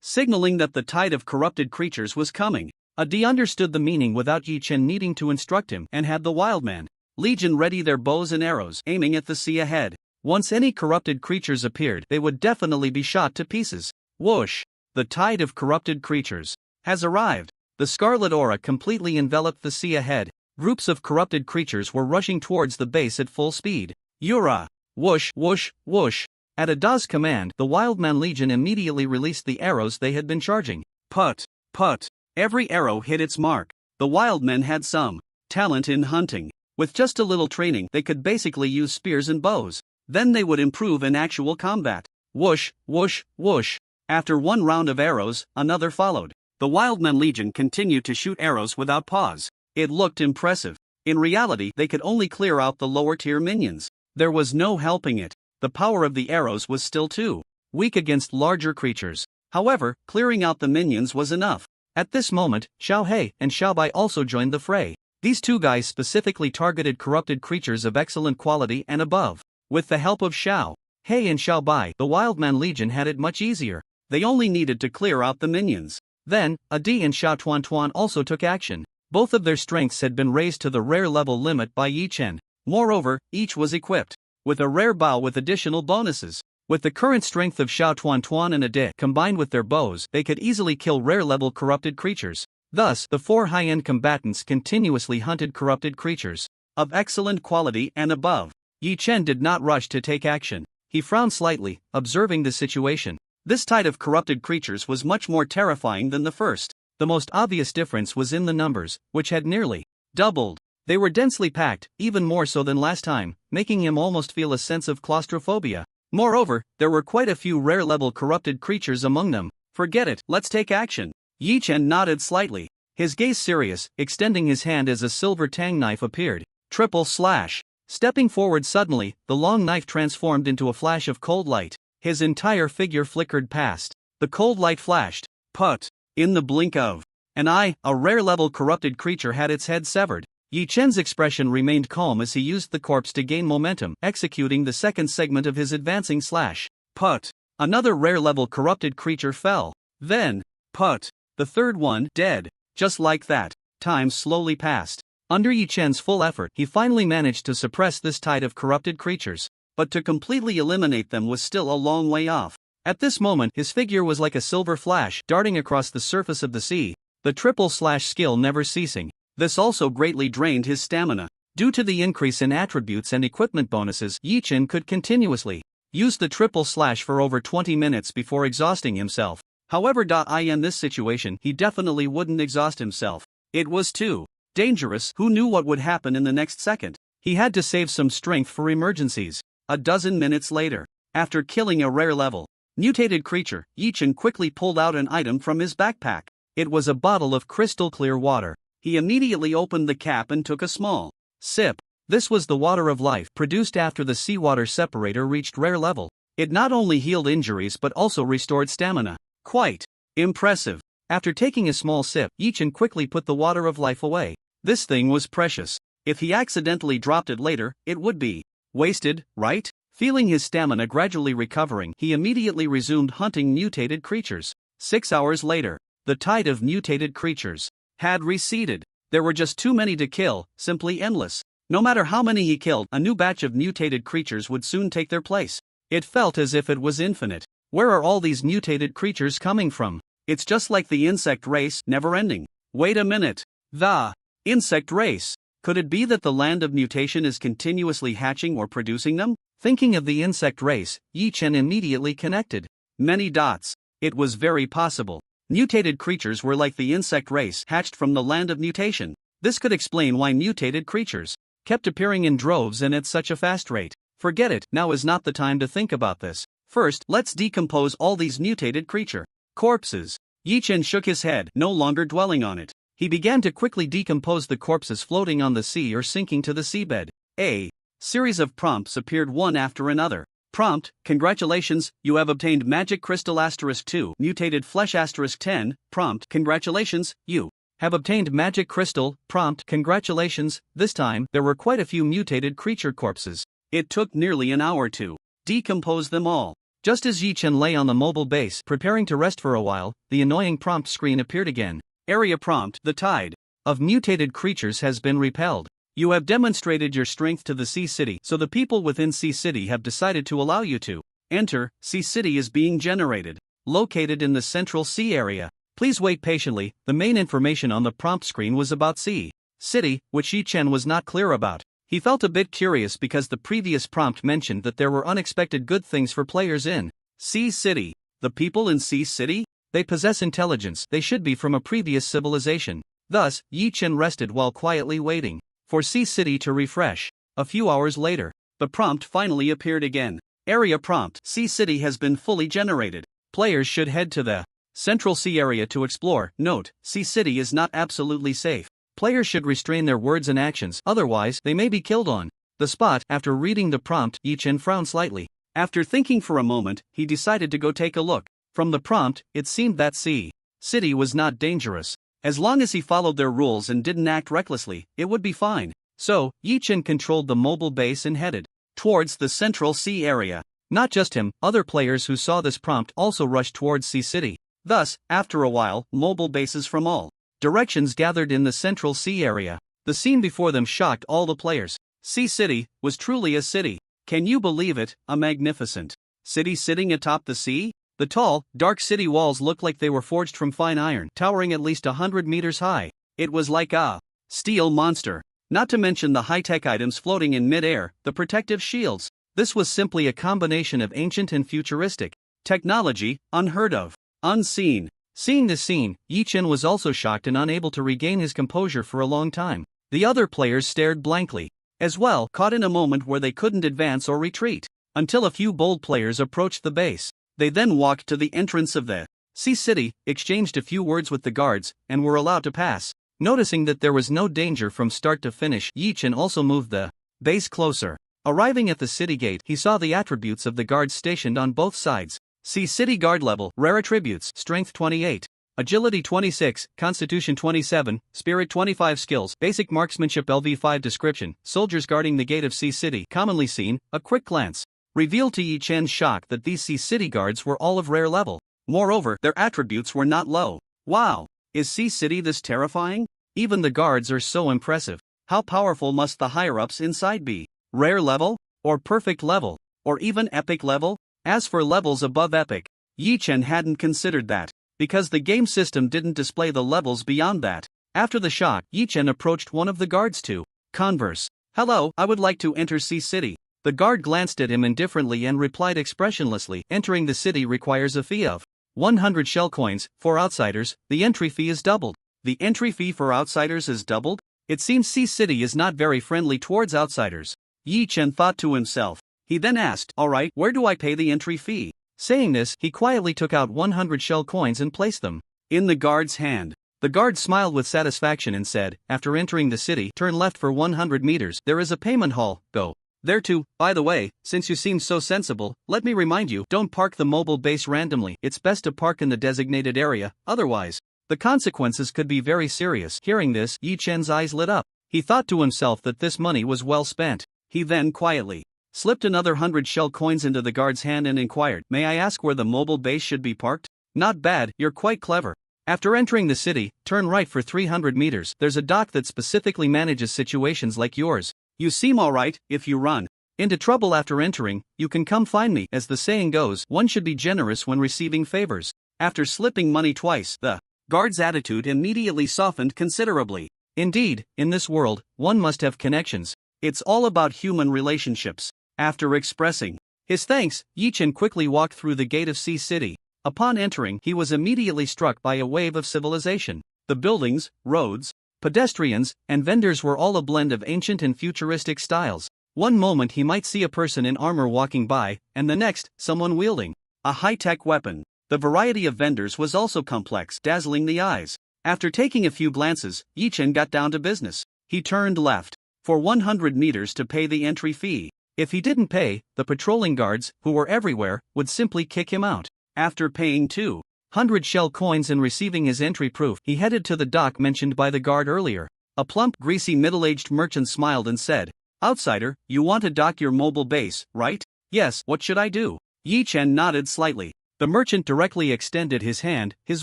signaling that the tide of corrupted creatures was coming. Ade understood the meaning without Yi-Chen needing to instruct him, and had the Wildman Legion ready their bows and arrows, aiming at the sea ahead. Once any corrupted creatures appeared, they would definitely be shot to pieces. Whoosh! The tide of corrupted creatures has arrived. The scarlet aura completely enveloped the sea ahead. Groups of corrupted creatures were rushing towards the base at full speed. Yura! Whoosh, whoosh, whoosh! At Ada's command, the Wildman Legion immediately released the arrows they had been charging. Put, put. Every arrow hit its mark. The wild men had some talent in hunting. With just a little training, they could basically use spears and bows. Then they would improve in actual combat. Whoosh, whoosh, whoosh. After one round of arrows, another followed. The Wildman Legion continued to shoot arrows without pause. It looked impressive. In reality, they could only clear out the lower tier minions. There was no helping it. The power of the arrows was still too weak against larger creatures. However, clearing out the minions was enough. At this moment, Xiao He and Xiao Bai also joined the fray. These two guys specifically targeted corrupted creatures of excellent quality and above. With the help of Xiao He and Xiao Bai, the Wildman Legion had it much easier. They only needed to clear out the minions. Then, Adi and Xiao Tuan Tuan also took action. Both of their strengths had been raised to the rare level limit by Yi Chen. Moreover, each was equipped with a rare bow with additional bonuses. With the current strength of Xiao Tuan Tuan and Adi combined with their bows, they could easily kill rare level corrupted creatures. Thus, the four high-end combatants continuously hunted corrupted creatures of excellent quality and above. Yi Chen did not rush to take action. He frowned slightly, observing the situation. This tide of corrupted creatures was much more terrifying than the first. The most obvious difference was in the numbers, which had nearly doubled. They were densely packed, even more so than last time, making him almost feel a sense of claustrophobia. Moreover, there were quite a few rare-level corrupted creatures among them. Forget it, let's take action. Yi Chen nodded slightly, his gaze serious, extending his hand as a silver tang knife appeared. Triple slash. Stepping forward suddenly, the long knife transformed into a flash of cold light. His entire figure flickered past. The cold light flashed. Put. In the blink of an eye, a rare-level corrupted creature had its head severed. Yi Chen's expression remained calm as he used the corpse to gain momentum, executing the second segment of his advancing slash. Put. Another rare-level corrupted creature fell. Then, put. The third one, dead. Just like that, time slowly passed. Under Yi Chen's full effort, he finally managed to suppress this tide of corrupted creatures. But to completely eliminate them was still a long way off. At this moment, his figure was like a silver flash darting across the surface of the sea, the triple slash skill never ceasing. This also greatly drained his stamina. Due to the increase in attributes and equipment bonuses, Yi Chen could continuously use the triple slash for over 20 minutes before exhausting himself. However, in this situation, he definitely wouldn't exhaust himself. It was too dangerous. Who knew what would happen in the next second? He had to save some strength for emergencies. A dozen minutes later, after killing a rare level mutated creature, Yi Chen quickly pulled out an item from his backpack. It was a bottle of crystal clear water. He immediately opened the cap and took a small sip. This was the water of life produced after the seawater separator reached rare level. It not only healed injuries but also restored stamina. Quite impressive. After taking a small sip, Yi Chen quickly put the water of life away. This thing was precious. If he accidentally dropped it later, it would be wasted, right? Feeling his stamina gradually recovering, he immediately resumed hunting mutated creatures. 6 hours later, the tide of mutated creatures had receded. There were just too many to kill, simply endless. No matter how many he killed, a new batch of mutated creatures would soon take their place. It felt as if it was infinite. Where are all these mutated creatures coming from? It's just like the insect race, never ending. Wait a minute. The insect race. Could it be that the land of mutation is continuously hatching or producing them? Thinking of the insect race, Yi Chen immediately connected many dots. It was very possible. Mutated creatures were like the insect race hatched from the land of mutation. This could explain why mutated creatures kept appearing in droves and at such a fast rate. Forget it, now is not the time to think about this. First, let's decompose all these mutated creature corpses. Yi Chen shook his head, no longer dwelling on it. He began to quickly decompose the corpses floating on the sea or sinking to the seabed. A series of prompts appeared one after another. Prompt: congratulations, you have obtained Magic Crystal *2, Mutated Flesh *10. Prompt: congratulations, you have obtained Magic Crystal. Prompt: congratulations. This time, there were quite a few mutated creature corpses. It took nearly an hour to decompose them all. Just as Yi Chen lay on the mobile base preparing to rest for a while, the annoying prompt screen appeared again. Area prompt: the tide of mutated creatures has been repelled. You have demonstrated your strength to the Sea City, so the people within Sea City have decided to allow you to enter. Sea City is being generated, located in the central sea area. Please wait patiently. The main information on the prompt screen was about Sea City, which Yi Chen was not clear about. He felt a bit curious because the previous prompt mentioned that there were unexpected good things for players in Sea City. The people in Sea City? They possess intelligence. They should be from a previous civilization. Thus, Yi Chen rested while quietly waiting for Sea City to refresh. A few hours later, the prompt finally appeared again. Area prompt: Sea City has been fully generated. Players should head to the Central Sea area to explore. Note: Sea City is not absolutely safe. Players should restrain their words and actions, otherwise they may be killed on the spot. After reading the prompt, Yi Chen frowned slightly. After thinking for a moment, he decided to go take a look. From the prompt, it seemed that Sea City was not dangerous. As long as he followed their rules and didn't act recklessly, it would be fine. So, Yi Chen controlled the mobile base and headed towards the Central Sea area. Not just him, other players who saw this prompt also rushed towards Sea City. Thus, after a while, mobile bases from all directions gathered in the Central Sea area. The scene before them shocked all the players. Sea City was truly a city. Can you believe it? A magnificent city sitting atop the sea? The tall, dark city walls looked like they were forged from fine iron, towering at least 100 meters high. It was like a steel monster. Not to mention the high-tech items floating in mid-air, the protective shields. This was simply a combination of ancient and futuristic technology, unheard of, unseen. Seeing this scene, Yi Chen was also shocked and unable to regain his composure for a long time. The other players stared blankly as well, caught in a moment where they couldn't advance or retreat, until a few bold players approached the base. They then walked to the entrance of the Sea City, exchanged a few words with the guards, and were allowed to pass. Noticing that there was no danger from start to finish, Yi Chen also moved the base closer. Arriving at the city gate, he saw the attributes of the guards stationed on both sides. Sea City guard level: rare attributes, strength 28, agility 26, constitution 27, spirit 25. Skills: basic marksmanship, LV5. Description: soldiers guarding the gate of Sea City, commonly seen. A quick glance revealed to Yi Chen's shock that these Sea City guards were all of rare level. Moreover, their attributes were not low. Wow! Is Sea City this terrifying? Even the guards are so impressive. How powerful must the higher-ups inside be? Rare level? Or perfect level? Or even epic level? As for levels above epic, Yi Chen hadn't considered that, because the game system didn't display the levels beyond that. After the shock, Yi Chen approached one of the guards to converse. Hello, I would like to enter Sea City. The guard glanced at him indifferently and replied expressionlessly, entering the city requires a fee of 100 shell coins. For outsiders, the entry fee is doubled. The entry fee for outsiders is doubled? It seems Sea City is not very friendly towards outsiders. Yi Chen thought to himself. He then asked, alright, where do I pay the entry fee? Saying this, he quietly took out 100 shell coins and placed them in the guard's hand. The guard smiled with satisfaction and said, after entering the city, turn left for 100 meters, there is a payment hall, go there too. By the way, since you seem so sensible, let me remind you, don't park the mobile base randomly. It's best to park in the designated area, otherwise the consequences could be very serious. Hearing this, Yi Chen's eyes lit up. He thought to himself that this money was well spent. He then quietly slipped another 100 shell coins into the guard's hand and inquired, may I ask where the mobile base should be parked? Not bad, you're quite clever. After entering the city, turn right for 300 meters. There's a dock that specifically manages situations like yours. You seem alright. If you run into trouble after entering, you can come find me. As the saying goes, one should be generous when receiving favors. After slipping money twice, the guard's attitude immediately softened considerably. Indeed, in this world, one must have connections. It's all about human relationships. After expressing his thanks, Yi Chen quickly walked through the gate of Sea City. Upon entering, he was immediately struck by a wave of civilization. The buildings, roads, pedestrians, and vendors were all a blend of ancient and futuristic styles. One moment he might see a person in armor walking by, and the next, someone wielding a high-tech weapon. The variety of vendors was also complex, dazzling the eyes. After taking a few glances, Yi Chen got down to business. He turned left for 100 meters to pay the entry fee. If he didn't pay, the patrolling guards, who were everywhere, would simply kick him out. After paying 200 shell coins and receiving his entry proof, he headed to the dock mentioned by the guard earlier. A plump, greasy middle-aged merchant smiled and said, outsider, you want to dock your mobile base, right? Yes, what should I do? Yi Chen nodded slightly. The merchant directly extended his hand, his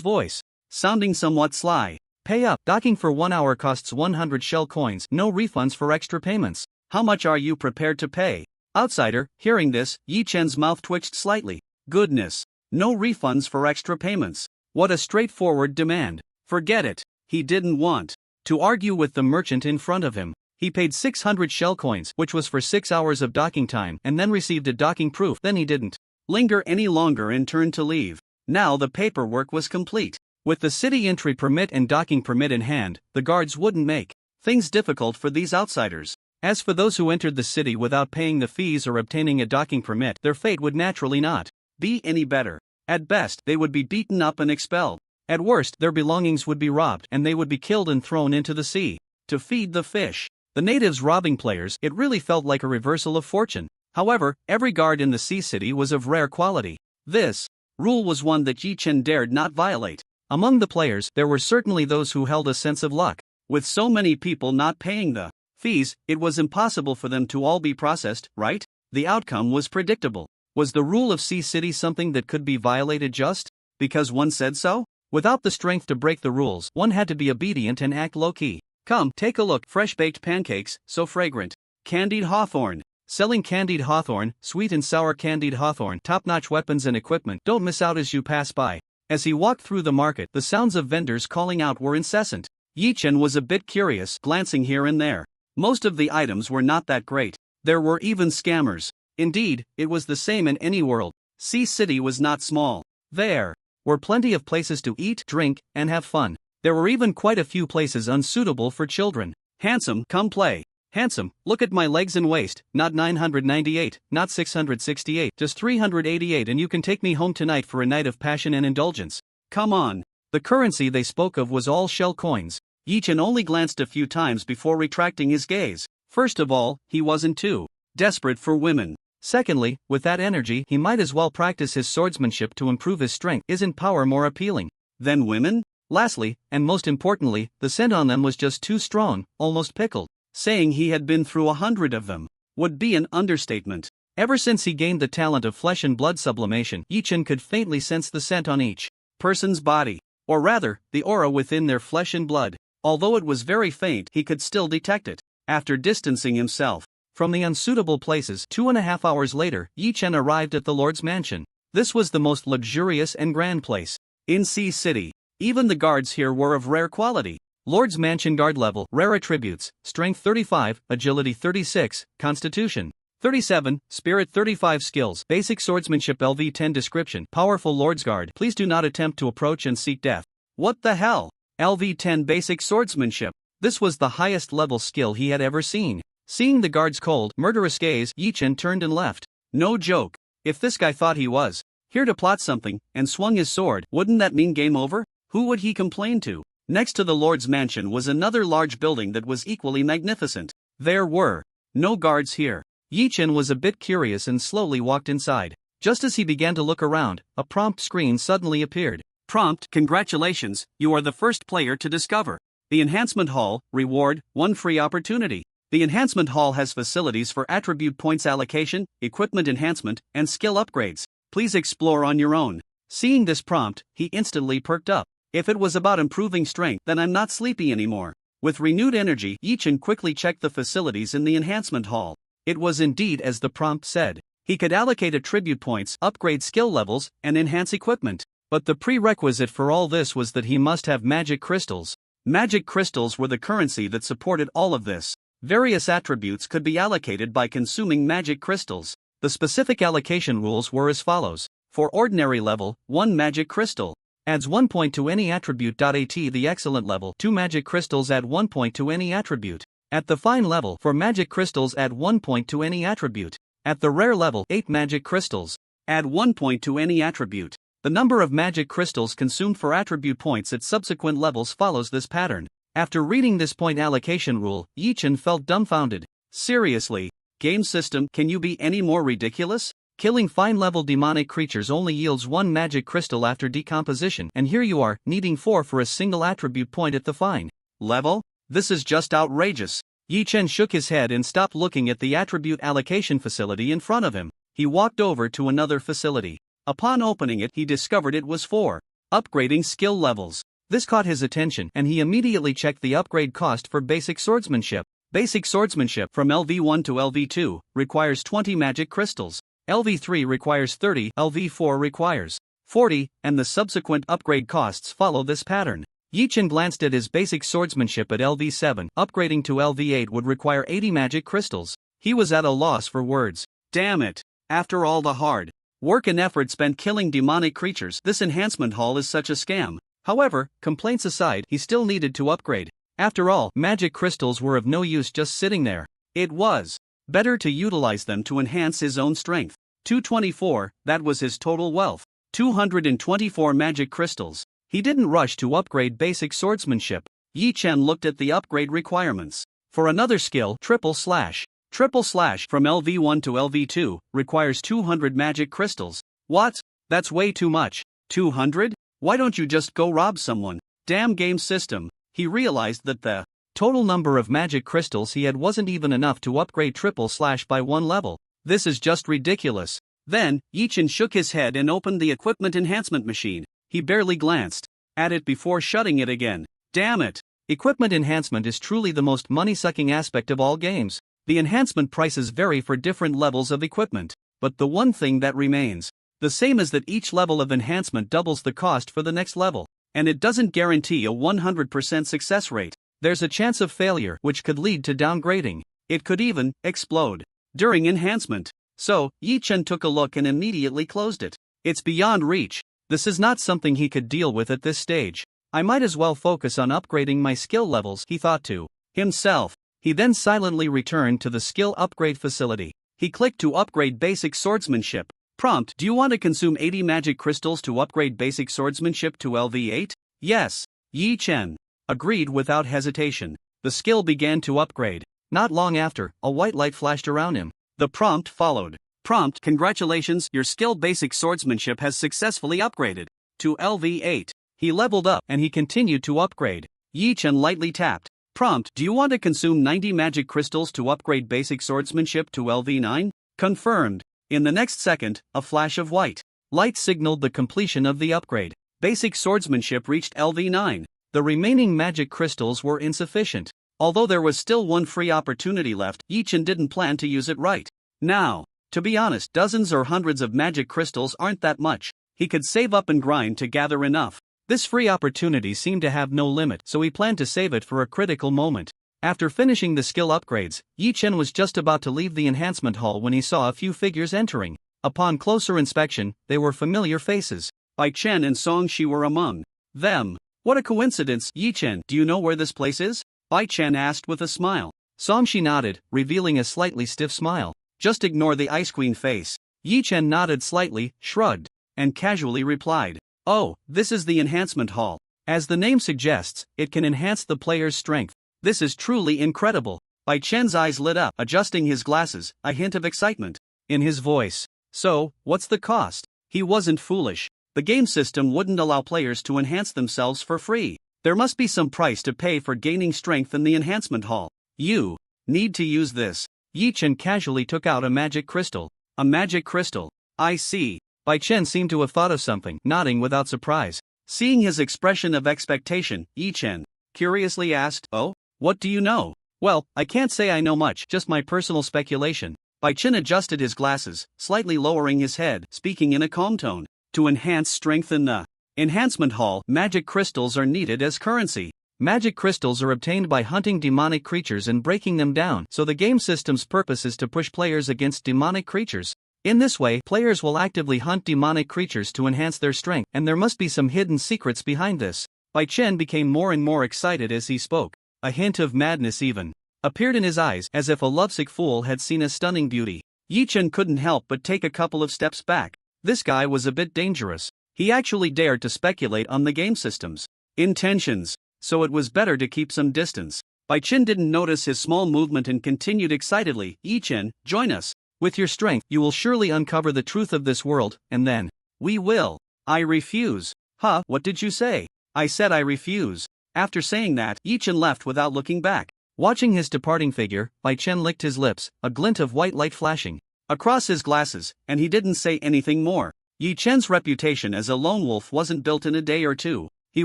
voice sounding somewhat sly. Pay up. Docking for 1 hour costs 100 shell coins, no refunds for extra payments. How much are you prepared to pay? Outsider, hearing this, Yi Chen's mouth twitched slightly. Goodness. No refunds for extra payments. What a straightforward demand. Forget it. He didn't want to argue with the merchant in front of him. He paid 600 shell coins, which was for 6 hours of docking time, and then received a docking proof. Then he didn't linger any longer and turned to leave. Now the paperwork was complete. With the city entry permit and docking permit in hand, the guards wouldn't make things difficult for these outsiders. As for those who entered the city without paying the fees or obtaining a docking permit, their fate would naturally not be any better. At best, they would be beaten up and expelled. At worst, their belongings would be robbed and they would be killed and thrown into the sea to feed the fish. The natives robbing players, it really felt like a reversal of fortune. However, every guard in the sea city was of rare quality. This rule was one that Yi Chen dared not violate. Among the players, there were certainly those who held a sense of luck. With so many people not paying the fees, it was impossible for them to all be processed, right? The outcome was predictable. Was the rule of Sea City something that could be violated just because one said so? Without the strength to break the rules, one had to be obedient and act low-key. Come, take a look. Fresh-baked pancakes, so fragrant. Candied hawthorn. Selling candied hawthorn, sweet and sour candied hawthorn, top-notch weapons and equipment. Don't miss out as you pass by. As he walked through the market, the sounds of vendors calling out were incessant. Yi Chen was a bit curious, glancing here and there. Most of the items were not that great. There were even scammers. Indeed, it was the same in any world. Sea City was not small. There were plenty of places to eat, drink, and have fun. There were even quite a few places unsuitable for children. Handsome, come play. Handsome, look at my legs and waist, not 998, not 668, just 388 and you can take me home tonight for a night of passion and indulgence. Come on. The currency they spoke of was all shell coins. Yi Chen only glanced a few times before retracting his gaze. First of all, he wasn't too desperate for women. Secondly, with that energy, he might as well practice his swordsmanship to improve his strength. Isn't power more appealing than women? Lastly, and most importantly, the scent on them was just too strong, almost pickled. Saying he had been through 100 of them would be an understatement. Ever since he gained the talent of flesh and blood sublimation, Yi Chen could faintly sense the scent on each person's body. Or rather, the aura within their flesh and blood. Although it was very faint, he could still detect it. After distancing himself from the unsuitable places, 2.5 hours later, Yi Chen arrived at the Lord's mansion. This was the most luxurious and grand place in Sea City. Even the guards here were of rare quality. Lord's Mansion guard level, rare attributes, strength 35, agility 36, constitution 37, spirit 35 skills, basic swordsmanship LV10 description, powerful Lord's Guard, please do not attempt to approach and seek death. What the hell? LV10 basic swordsmanship. This was the highest level skill he had ever seen. Seeing the guard's cold, murderous gaze, Yi Chen turned and left. No joke. If this guy thought he was here to plot something, and swung his sword, wouldn't that mean game over? Who would he complain to? Next to the Lord's mansion was another large building that was equally magnificent. There were no guards here. Yi Chen was a bit curious and slowly walked inside. Just as he began to look around, a prompt screen suddenly appeared. Prompt: congratulations, you are the first player to discover the Enhancement Hall. Reward: 1 free opportunity. The Enhancement Hall has facilities for attribute points allocation, equipment enhancement, and skill upgrades. Please explore on your own. Seeing this prompt, he instantly perked up. If it was about improving strength, then I'm not sleepy anymore. With renewed energy, Yi Chen quickly checked the facilities in the Enhancement Hall. It was indeed as the prompt said. He could allocate attribute points, upgrade skill levels, and enhance equipment. But the prerequisite for all this was that he must have magic crystals. Magic crystals were the currency that supported all of this. Various attributes could be allocated by consuming magic crystals. The specific allocation rules were as follows. For ordinary level, 1 magic crystal adds 1 point to any attribute. At the excellent level, 2 magic crystals add 1 point to any attribute. At the fine level, 4 magic crystals add 1 point to any attribute. At the rare level, 8 magic crystals add 1 point to any attribute. The number of magic crystals consumed for attribute points at subsequent levels follows this pattern. After reading this point allocation rule, Yi Chen felt dumbfounded. Seriously? Game system, can you be any more ridiculous? Killing fine-level demonic creatures only yields 1 magic crystal after decomposition, and here you are, needing 4 for a single attribute point at the fine level? This is just outrageous. Yi Chen shook his head and stopped looking at the attribute allocation facility in front of him. He walked over to another facility. Upon opening it, he discovered it was for upgrading skill levels. This caught his attention, and he immediately checked the upgrade cost for basic swordsmanship. Basic swordsmanship from LV1 to LV2 requires 20 magic crystals. LV3 requires 30, LV4 requires 40, and the subsequent upgrade costs follow this pattern. Yi Chen glanced at his basic swordsmanship at LV7. Upgrading to LV8 would require 80 magic crystals. He was at a loss for words. Damn it! After all the hard Work and effort spent killing demonic creatures. This enhancement hall is such a scam. However, complaints aside, he still needed to upgrade. After all, magic crystals were of no use just sitting there. It was better to utilize them to enhance his own strength. 224, that was his total wealth. 224 magic crystals. He didn't rush to upgrade basic swordsmanship. Yi Chen looked at the upgrade requirements. For another skill, triple slash. Triple slash from LV1 to LV2 requires 200 magic crystals. What? That's way too much. 200? Why don't you just go rob someone? Damn game system. He realized that the total number of magic crystals he had wasn't even enough to upgrade triple slash by one level. This is just ridiculous. Then, Yi Chen shook his head and opened the equipment enhancement machine. He barely glanced at it before shutting it again. Damn it. Equipment enhancement is truly the most money-sucking aspect of all games. The enhancement prices vary for different levels of equipment, but the one thing that remains the same is that each level of enhancement doubles the cost for the next level, and it doesn't guarantee a 100% success rate. There's a chance of failure, which could lead to downgrading. It could even explode during enhancement. So, Yi Chen took a look and immediately closed it. It's beyond reach. This is not something he could deal with at this stage. I might as well focus on upgrading my skill levels, he thought to himself. He then silently returned to the skill upgrade facility. He clicked to upgrade basic swordsmanship. Prompt: do you want to consume 80 magic crystals to upgrade basic swordsmanship to LV8? Yes. Yi Chen agreed without hesitation. The skill began to upgrade. Not long after, a white light flashed around him. The prompt followed. Prompt: congratulations, your skill basic swordsmanship has successfully upgraded to LV8. He leveled up and he continued to upgrade. Yi Chen lightly tapped. Prompt: do you want to consume 90 magic crystals to upgrade basic swordsmanship to LV9? Confirmed. In the next second, a flash of white light signaled the completion of the upgrade. Basic swordsmanship reached LV9. The remaining magic crystals were insufficient. Although there was still one free opportunity left, Yi Chen didn't plan to use it right now. To be honest, dozens or hundreds of magic crystals aren't that much. He could save up and grind to gather enough. This free opportunity seemed to have no limit, so he planned to save it for a critical moment. After finishing the skill upgrades, Yi Chen was just about to leave the enhancement hall when he saw a few figures entering. Upon closer inspection, they were familiar faces. Bai Chen and Song Shi were among them. What a coincidence. Yi Chen, do you know where this place is? Bai Chen asked with a smile. Song Shi nodded, revealing a slightly stiff smile. Just ignore the Ice Queen face. Yi Chen nodded slightly, shrugged, and casually replied. Oh, this is the enhancement hall. As the name suggests, it can enhance the player's strength. This is truly incredible. Bai Chen's eyes lit up, adjusting his glasses, a hint of excitement in his voice. So, what's the cost? He wasn't foolish. The game system wouldn't allow players to enhance themselves for free. There must be some price to pay for gaining strength in the enhancement hall. You need to use this. Yi Chen casually took out a magic crystal. A magic crystal. I see. Bai Chen seemed to have thought of something, nodding without surprise. Seeing his expression of expectation, Yi Chen curiously asked, "Oh, what do you know?" "Well, I can't say I know much, just my personal speculation." Bai Chen adjusted his glasses, slightly lowering his head, speaking in a calm tone. To enhance strength in the enhancement hall, magic crystals are needed as currency. Magic crystals are obtained by hunting demonic creatures and breaking them down, so the game system's purpose is to push players against demonic creatures. In this way, players will actively hunt demonic creatures to enhance their strength, and there must be some hidden secrets behind this. Bai Chen became more and more excited as he spoke. A hint of madness even appeared in his eyes, as if a lovesick fool had seen a stunning beauty. Yi Chen couldn't help but take a couple of steps back. This guy was a bit dangerous. He actually dared to speculate on the game system's intentions, so it was better to keep some distance. Bai Chen didn't notice his small movement and continued excitedly, "Yi Chen, join us. With your strength, you will surely uncover the truth of this world, and then we will." "I refuse." "Huh, what did you say?" "I said I refuse." After saying that, Yi Chen left without looking back. Watching his departing figure, Bai Chen licked his lips, a glint of white light flashing across his glasses, and he didn't say anything more. Yi Chen's reputation as a lone wolf wasn't built in a day or two. He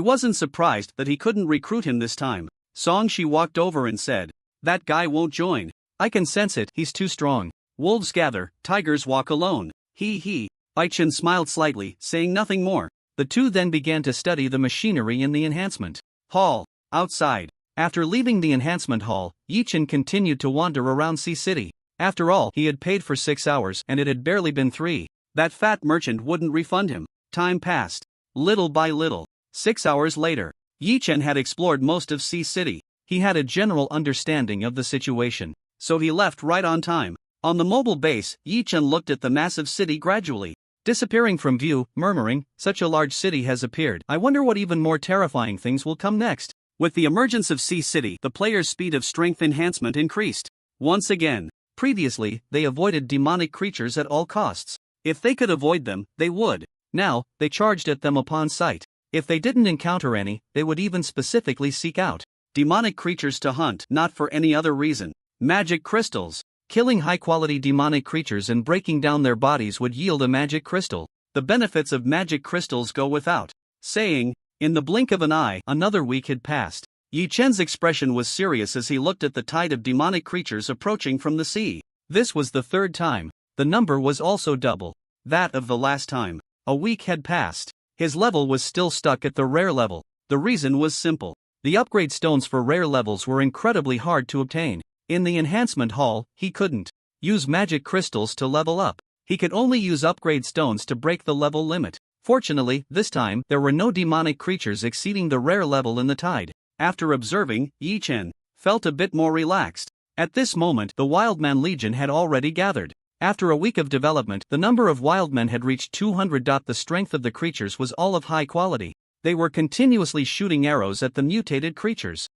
wasn't surprised that he couldn't recruit him this time. Song Shi walked over and said, "That guy won't join. I can sense it, he's too strong. Wolves gather, tigers walk alone. He. Bai Chen smiled slightly, saying nothing more. The two then began to study the machinery in the enhancement hall. Outside. After leaving the enhancement hall, Yi Chen continued to wander around Sea City. After all, he had paid for 6 hours and it had barely been 3. that fat merchant wouldn't refund him. Time passed. Little by little. 6 hours later, Yi Chen had explored most of Sea City. He had a general understanding of the situation, so he left right on time. On the mobile base, Yi Chen looked at the massive city gradually disappearing from view, murmuring, "Such a large city has appeared. I wonder what even more terrifying things will come next." With the emergence of Sea City, the player's speed of strength enhancement increased. Once again, previously, they avoided demonic creatures at all costs. If they could avoid them, they would. Now, they charged at them upon sight. If they didn't encounter any, they would even specifically seek out demonic creatures to hunt, not for any other reason. Magic crystals. Killing high-quality demonic creatures and breaking down their bodies would yield a magic crystal. The benefits of magic crystals go without saying. In the blink of an eye, another week had passed. Yi Chen's expression was serious as he looked at the tide of demonic creatures approaching from the sea. This was the third time. The number was also double that of the last time. A week had passed. His level was still stuck at the rare level. The reason was simple. The upgrade stones for rare levels were incredibly hard to obtain. In the enhancement hall, he couldn't use magic crystals to level up. He could only use upgrade stones to break the level limit. Fortunately, this time, there were no demonic creatures exceeding the rare level in the tide. After observing, Yi Chen felt a bit more relaxed. At this moment, the Wildman Legion had already gathered. After a week of development, the number of wildmen had reached 200. The strength of the creatures was all of high quality. They were continuously shooting arrows at the mutated creatures.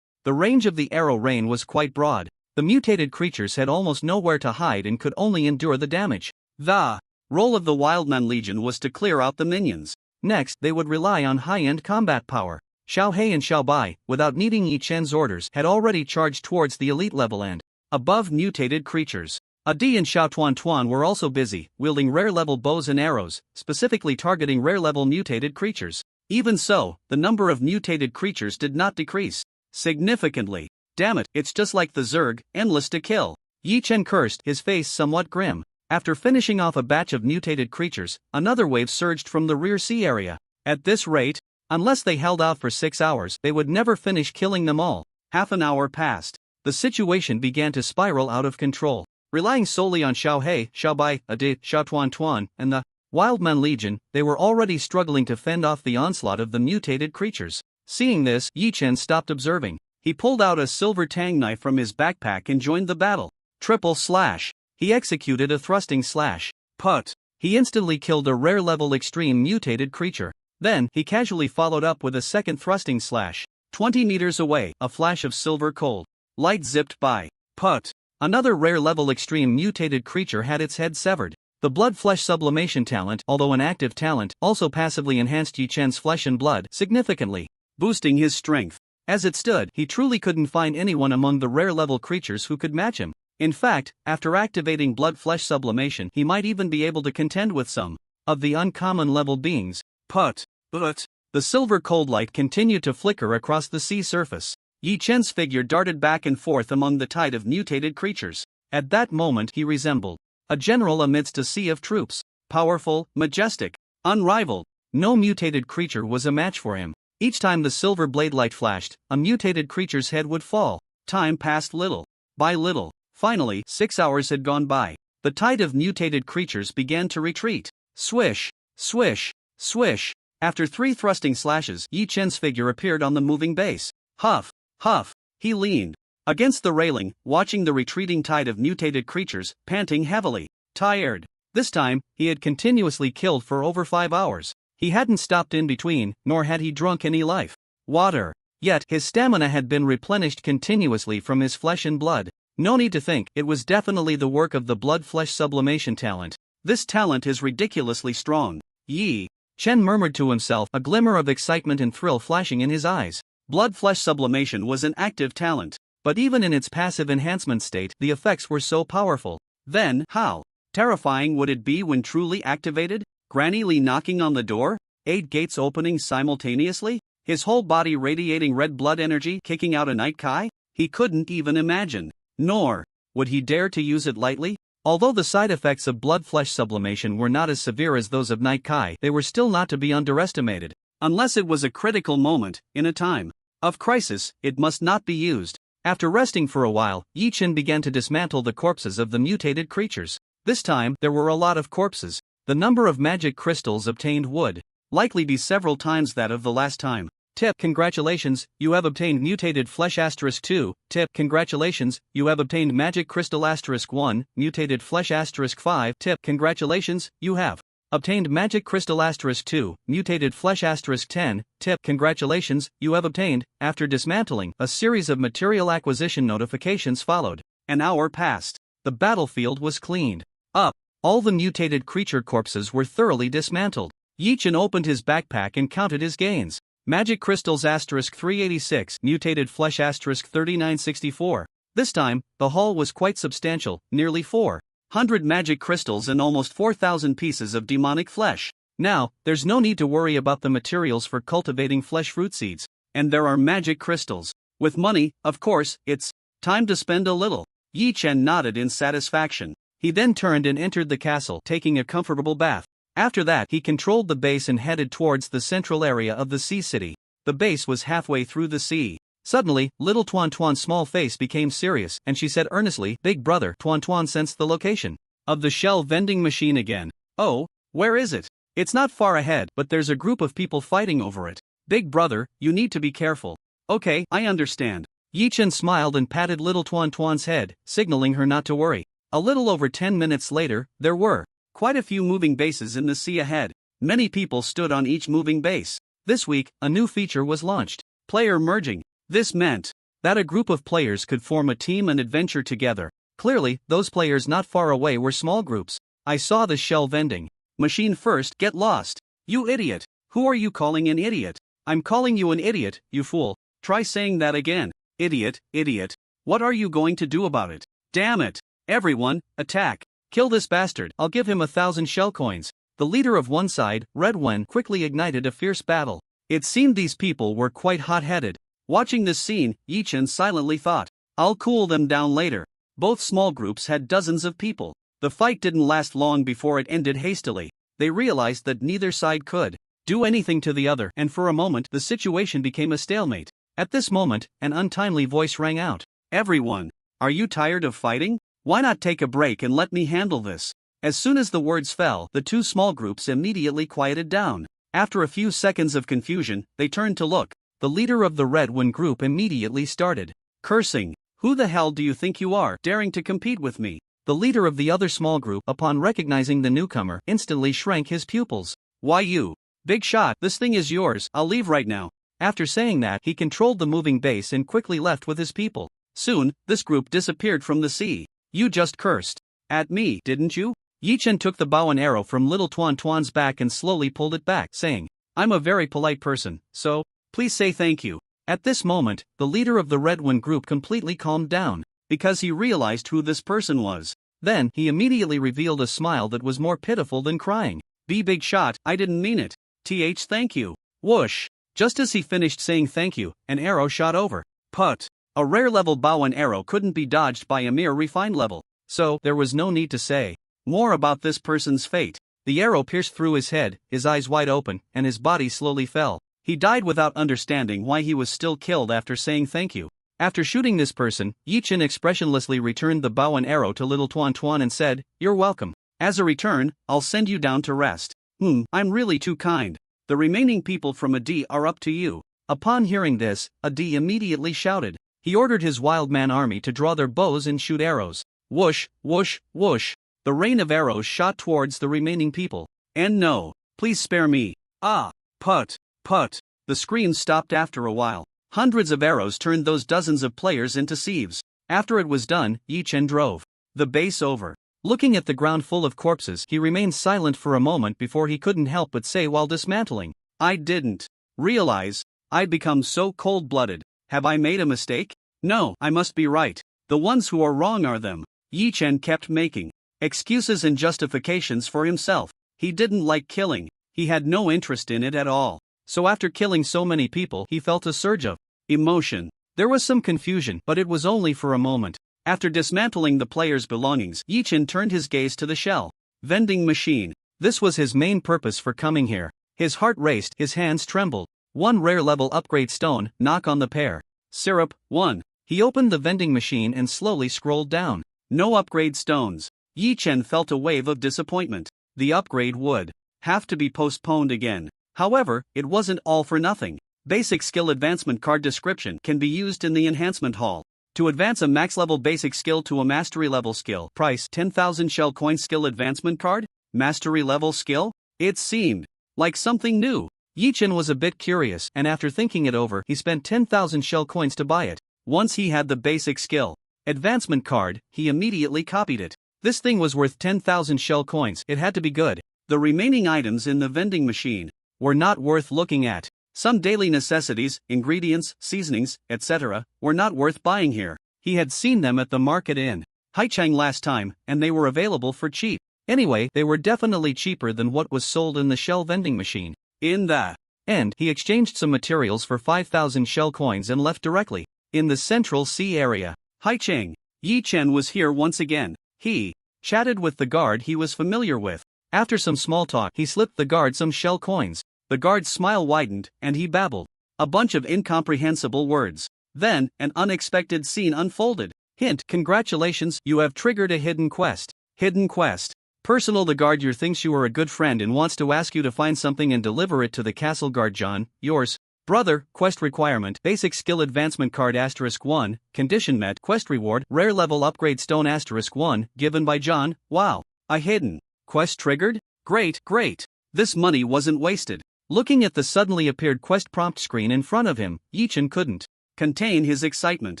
The range of the arrow rain was quite broad. The mutated creatures had almost nowhere to hide and could only endure the damage. The role of the Wildman Legion was to clear out the minions. Next, they would rely on high-end combat power. Xiao He and Xiao Bai, without needing Yi Chen's orders, had already charged towards the elite level and above mutated creatures. Adi and Xiao Tuan were also busy, wielding rare-level bows and arrows, specifically targeting rare-level mutated creatures. Even so, the number of mutated creatures did not decrease significantly. Damn it, it's just like the Zerg, endless to kill. Yi Chen cursed, his face somewhat grim. After finishing off a batch of mutated creatures, another wave surged from the rear sea area. At this rate, unless they held out for 6 hours, they would never finish killing them all. Half an hour passed. The situation began to spiral out of control. Relying solely on Xiao He, Xiao Bai, Adi, Xiao Tuan, and the Wildman Legion, they were already struggling to fend off the onslaught of the mutated creatures. Seeing this, Yi Chen stopped observing. He pulled out a silver tang knife from his backpack and joined the battle. Triple slash. He executed a thrusting slash. Put. He instantly killed a rare-level extreme mutated creature. Then, he casually followed up with a second thrusting slash. 20 meters away, a flash of silver cold light zipped by. Put. Another rare-level extreme mutated creature had its head severed. The blood-flesh sublimation talent, although an active talent, also passively enhanced Yi Chen's flesh and blood significantly, boosting his strength. As it stood, he truly couldn't find anyone among the rare-level creatures who could match him. In fact, after activating blood-flesh sublimation, he might even be able to contend with some of the uncommon level beings. But the silver cold light continued to flicker across the sea surface. Yi Chen's figure darted back and forth among the tide of mutated creatures. At that moment, he resembled a general amidst a sea of troops. Powerful, majestic, unrivaled. No mutated creature was a match for him. Each time the silver blade light flashed, a mutated creature's head would fall. Time passed little by little. Finally, 6 hours had gone by. The tide of mutated creatures began to retreat. Swish, swish, swish. After 3 thrusting slashes, Yi Chen's figure appeared on the moving base. Huff, huff. He leaned against the railing, watching the retreating tide of mutated creatures, panting heavily. Tired. This time, he had continuously killed for over 5 hours. He hadn't stopped in between, nor had he drunk any life water. Yet, his stamina had been replenished continuously from his flesh and blood. No need to think, it was definitely the work of the blood-flesh sublimation talent. This talent is ridiculously strong. Yi Chen murmured to himself, a glimmer of excitement and thrill flashing in his eyes. Blood-flesh sublimation was an active talent, but even in its passive enhancement state, the effects were so powerful. Then, how terrifying would it be when truly activated? Granny Lee knocking on the door? 8 gates opening simultaneously? His whole body radiating red blood energy, kicking out a Night Kai? He couldn't even imagine. Nor would he dare to use it lightly. Although the side effects of blood-flesh sublimation were not as severe as those of Night Kai, they were still not to be underestimated. Unless it was a critical moment, in a time of crisis, it must not be used. After resting for a while, Yi Chen began to dismantle the corpses of the mutated creatures. This time, there were a lot of corpses. The number of magic crystals obtained would likely be several times that of the last time. Tip: congratulations, you have obtained mutated flesh *2. Tip: congratulations, you have obtained magic crystal *1, mutated flesh *5. Tip: congratulations, you have obtained magic crystal *2, mutated flesh *10. Tip: congratulations, you have obtained. After dismantling, a series of material acquisition notifications followed. An hour passed. The battlefield was cleaned up. All the mutated creature corpses were thoroughly dismantled. Yichen opened his backpack and counted his gains. Magic crystals *386, mutated flesh *3964. This time, the haul was quite substantial, nearly 400 magic crystals and almost 4,000 pieces of demonic flesh. Now, there's no need to worry about the materials for cultivating flesh fruit seeds. And there are magic crystals. With money, of course, it's time to spend a little. Yichen nodded in satisfaction. He then turned and entered the castle, taking a comfortable bath. After that, he controlled the base and headed towards the central area of the sea city. The base was halfway through the sea. Suddenly, little Tuan Tuan's small face became serious, and she said earnestly, "Big brother." Tuan Tuan sensed the location of the shell vending machine again. "Oh, where is it?" "It's not far ahead, but there's a group of people fighting over it. Big brother, you need to be careful." "Okay, I understand." Yichen smiled and patted little Tuan Tuan's head, signaling her not to worry. A little over 10 minutes later, there were quite a few moving bases in the sea ahead. Many people stood on each moving base. This week, a new feature was launched: player merging. This meant that a group of players could form a team and adventure together. Clearly, those players not far away were small groups. "I saw the shell vending machine first. Get lost." "You idiot. Who are you calling an idiot?" "I'm calling you an idiot, you fool." "Try saying that again." "Idiot, idiot. What are you going to do about it?" "Damn it. Everyone, attack. Kill this bastard. I'll give him 1,000 shell coins." The leader of one side, Red One, quickly ignited a fierce battle. It seemed these people were quite hot-headed. Watching this scene, Yichen silently thought, "I'll cool them down later." Both small groups had dozens of people. The fight didn't last long before it ended hastily. They realized that neither side could do anything to the other, and for a moment the situation became a stalemate. At this moment, an untimely voice rang out. "Everyone, are you tired of fighting? Why not take a break and let me handle this?" As soon as the words fell, the two small groups immediately quieted down. After a few seconds of confusion, they turned to look. The leader of the Red One group immediately started cursing. "Who the hell do you think you are, daring to compete with me?" The leader of the other small group, upon recognizing the newcomer, instantly shrank his pupils. "Why you? Big shot, this thing is yours. I'll leave right now." After saying that, he controlled the moving base and quickly left with his people. Soon, this group disappeared from the sea. "You just cursed at me, didn't you?" Yichen took the bow and arrow from little Tuan Tuan's back and slowly pulled it back, saying, "I'm a very polite person, so please say thank you." At this moment, the leader of the Red One group completely calmed down, because he realized who this person was. Then, he immediately revealed a smile that was more pitiful than crying. Big shot, I didn't mean it. Thank you." Whoosh! Just as he finished saying thank you, an arrow shot over. Put! A rare level bow and arrow couldn't be dodged by a mere refined level, so there was no need to say more about this person's fate. The arrow pierced through his head, his eyes wide open, and his body slowly fell. He died without understanding why he was still killed after saying thank you. After shooting this person, Yichen expressionlessly returned the bow and arrow to little Tuan Tuan and said, "You're welcome. As a return, I'll send you down to rest." I'm really too kind. The remaining people from a D are up to you." Upon hearing this, a D immediately shouted. He ordered his wild man army to draw their bows and shoot arrows. Whoosh, whoosh, whoosh. The rain of arrows shot towards the remaining people. "And no, please spare me. Ah, put. The screams stopped after a while. Hundreds of arrows turned those dozens of players into sieves. After it was done, Yichen drove the base over. Looking at the ground full of corpses, he remained silent for a moment before he couldn't help but say while dismantling, "I didn't realize I'd become so cold-blooded. Have I made a mistake? No, I must be right. The ones who are wrong are them." Yichen kept making excuses and justifications for himself. He didn't like killing. He had no interest in it at all. So after killing so many people, he felt a surge of emotion. There was some confusion, but it was only for a moment. After dismantling the players' belongings, Yichen turned his gaze to the shell vending machine. This was his main purpose for coming here. His heart raced, his hands trembled. One rare level upgrade stone, knock on the pair. Syrup, 1. He opened the vending machine and slowly scrolled down. No upgrade stones. Yi Chen felt a wave of disappointment. The upgrade would have to be postponed again. However, it wasn't all for nothing. Basic skill advancement card description can be used in the enhancement hall. To advance a max level basic skill to a mastery level skill. Price 10,000 shell coin skill advancement card? Mastery level skill? It seemed like something new. Yi Chen was a bit curious, and after thinking it over, he spent 10,000 shell coins to buy it. Once he had the basic skill advancement card, he immediately copied it. This thing was worth 10,000 shell coins. It had to be good. The remaining items in the vending machine were not worth looking at. Some daily necessities, ingredients, seasonings, etc., were not worth buying here. He had seen them at the market in Haichang last time, and they were available for cheap. Anyway, they were definitely cheaper than what was sold in the shell vending machine. In the end, he exchanged some materials for 5,000 shell coins and left directly. In the Central Sea area, Haichang, Yi Chen was here once again. He chatted with the guard he was familiar with. After some small talk, he slipped the guard some shell coins. The guard's smile widened, and he babbled a bunch of incomprehensible words. Then, an unexpected scene unfolded. Hint: congratulations, you have triggered a hidden quest. Hidden quest. Personal: the guard here thinks you are a good friend and wants to ask you to find something and deliver it to the castle guard John, yours. Brother. Quest requirement: basic skill advancement card *1, condition met. Quest reward: rare level upgrade stone *1, given by John. Wow. A hidden quest triggered? Great, great. This money wasn't wasted. Looking at the suddenly appeared quest prompt screen in front of him, Yi Chen couldn't contain his excitement.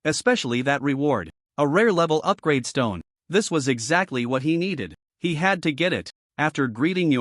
Especially that reward. A rare level upgrade stone. This was exactly what he needed. He had to get it. After greeting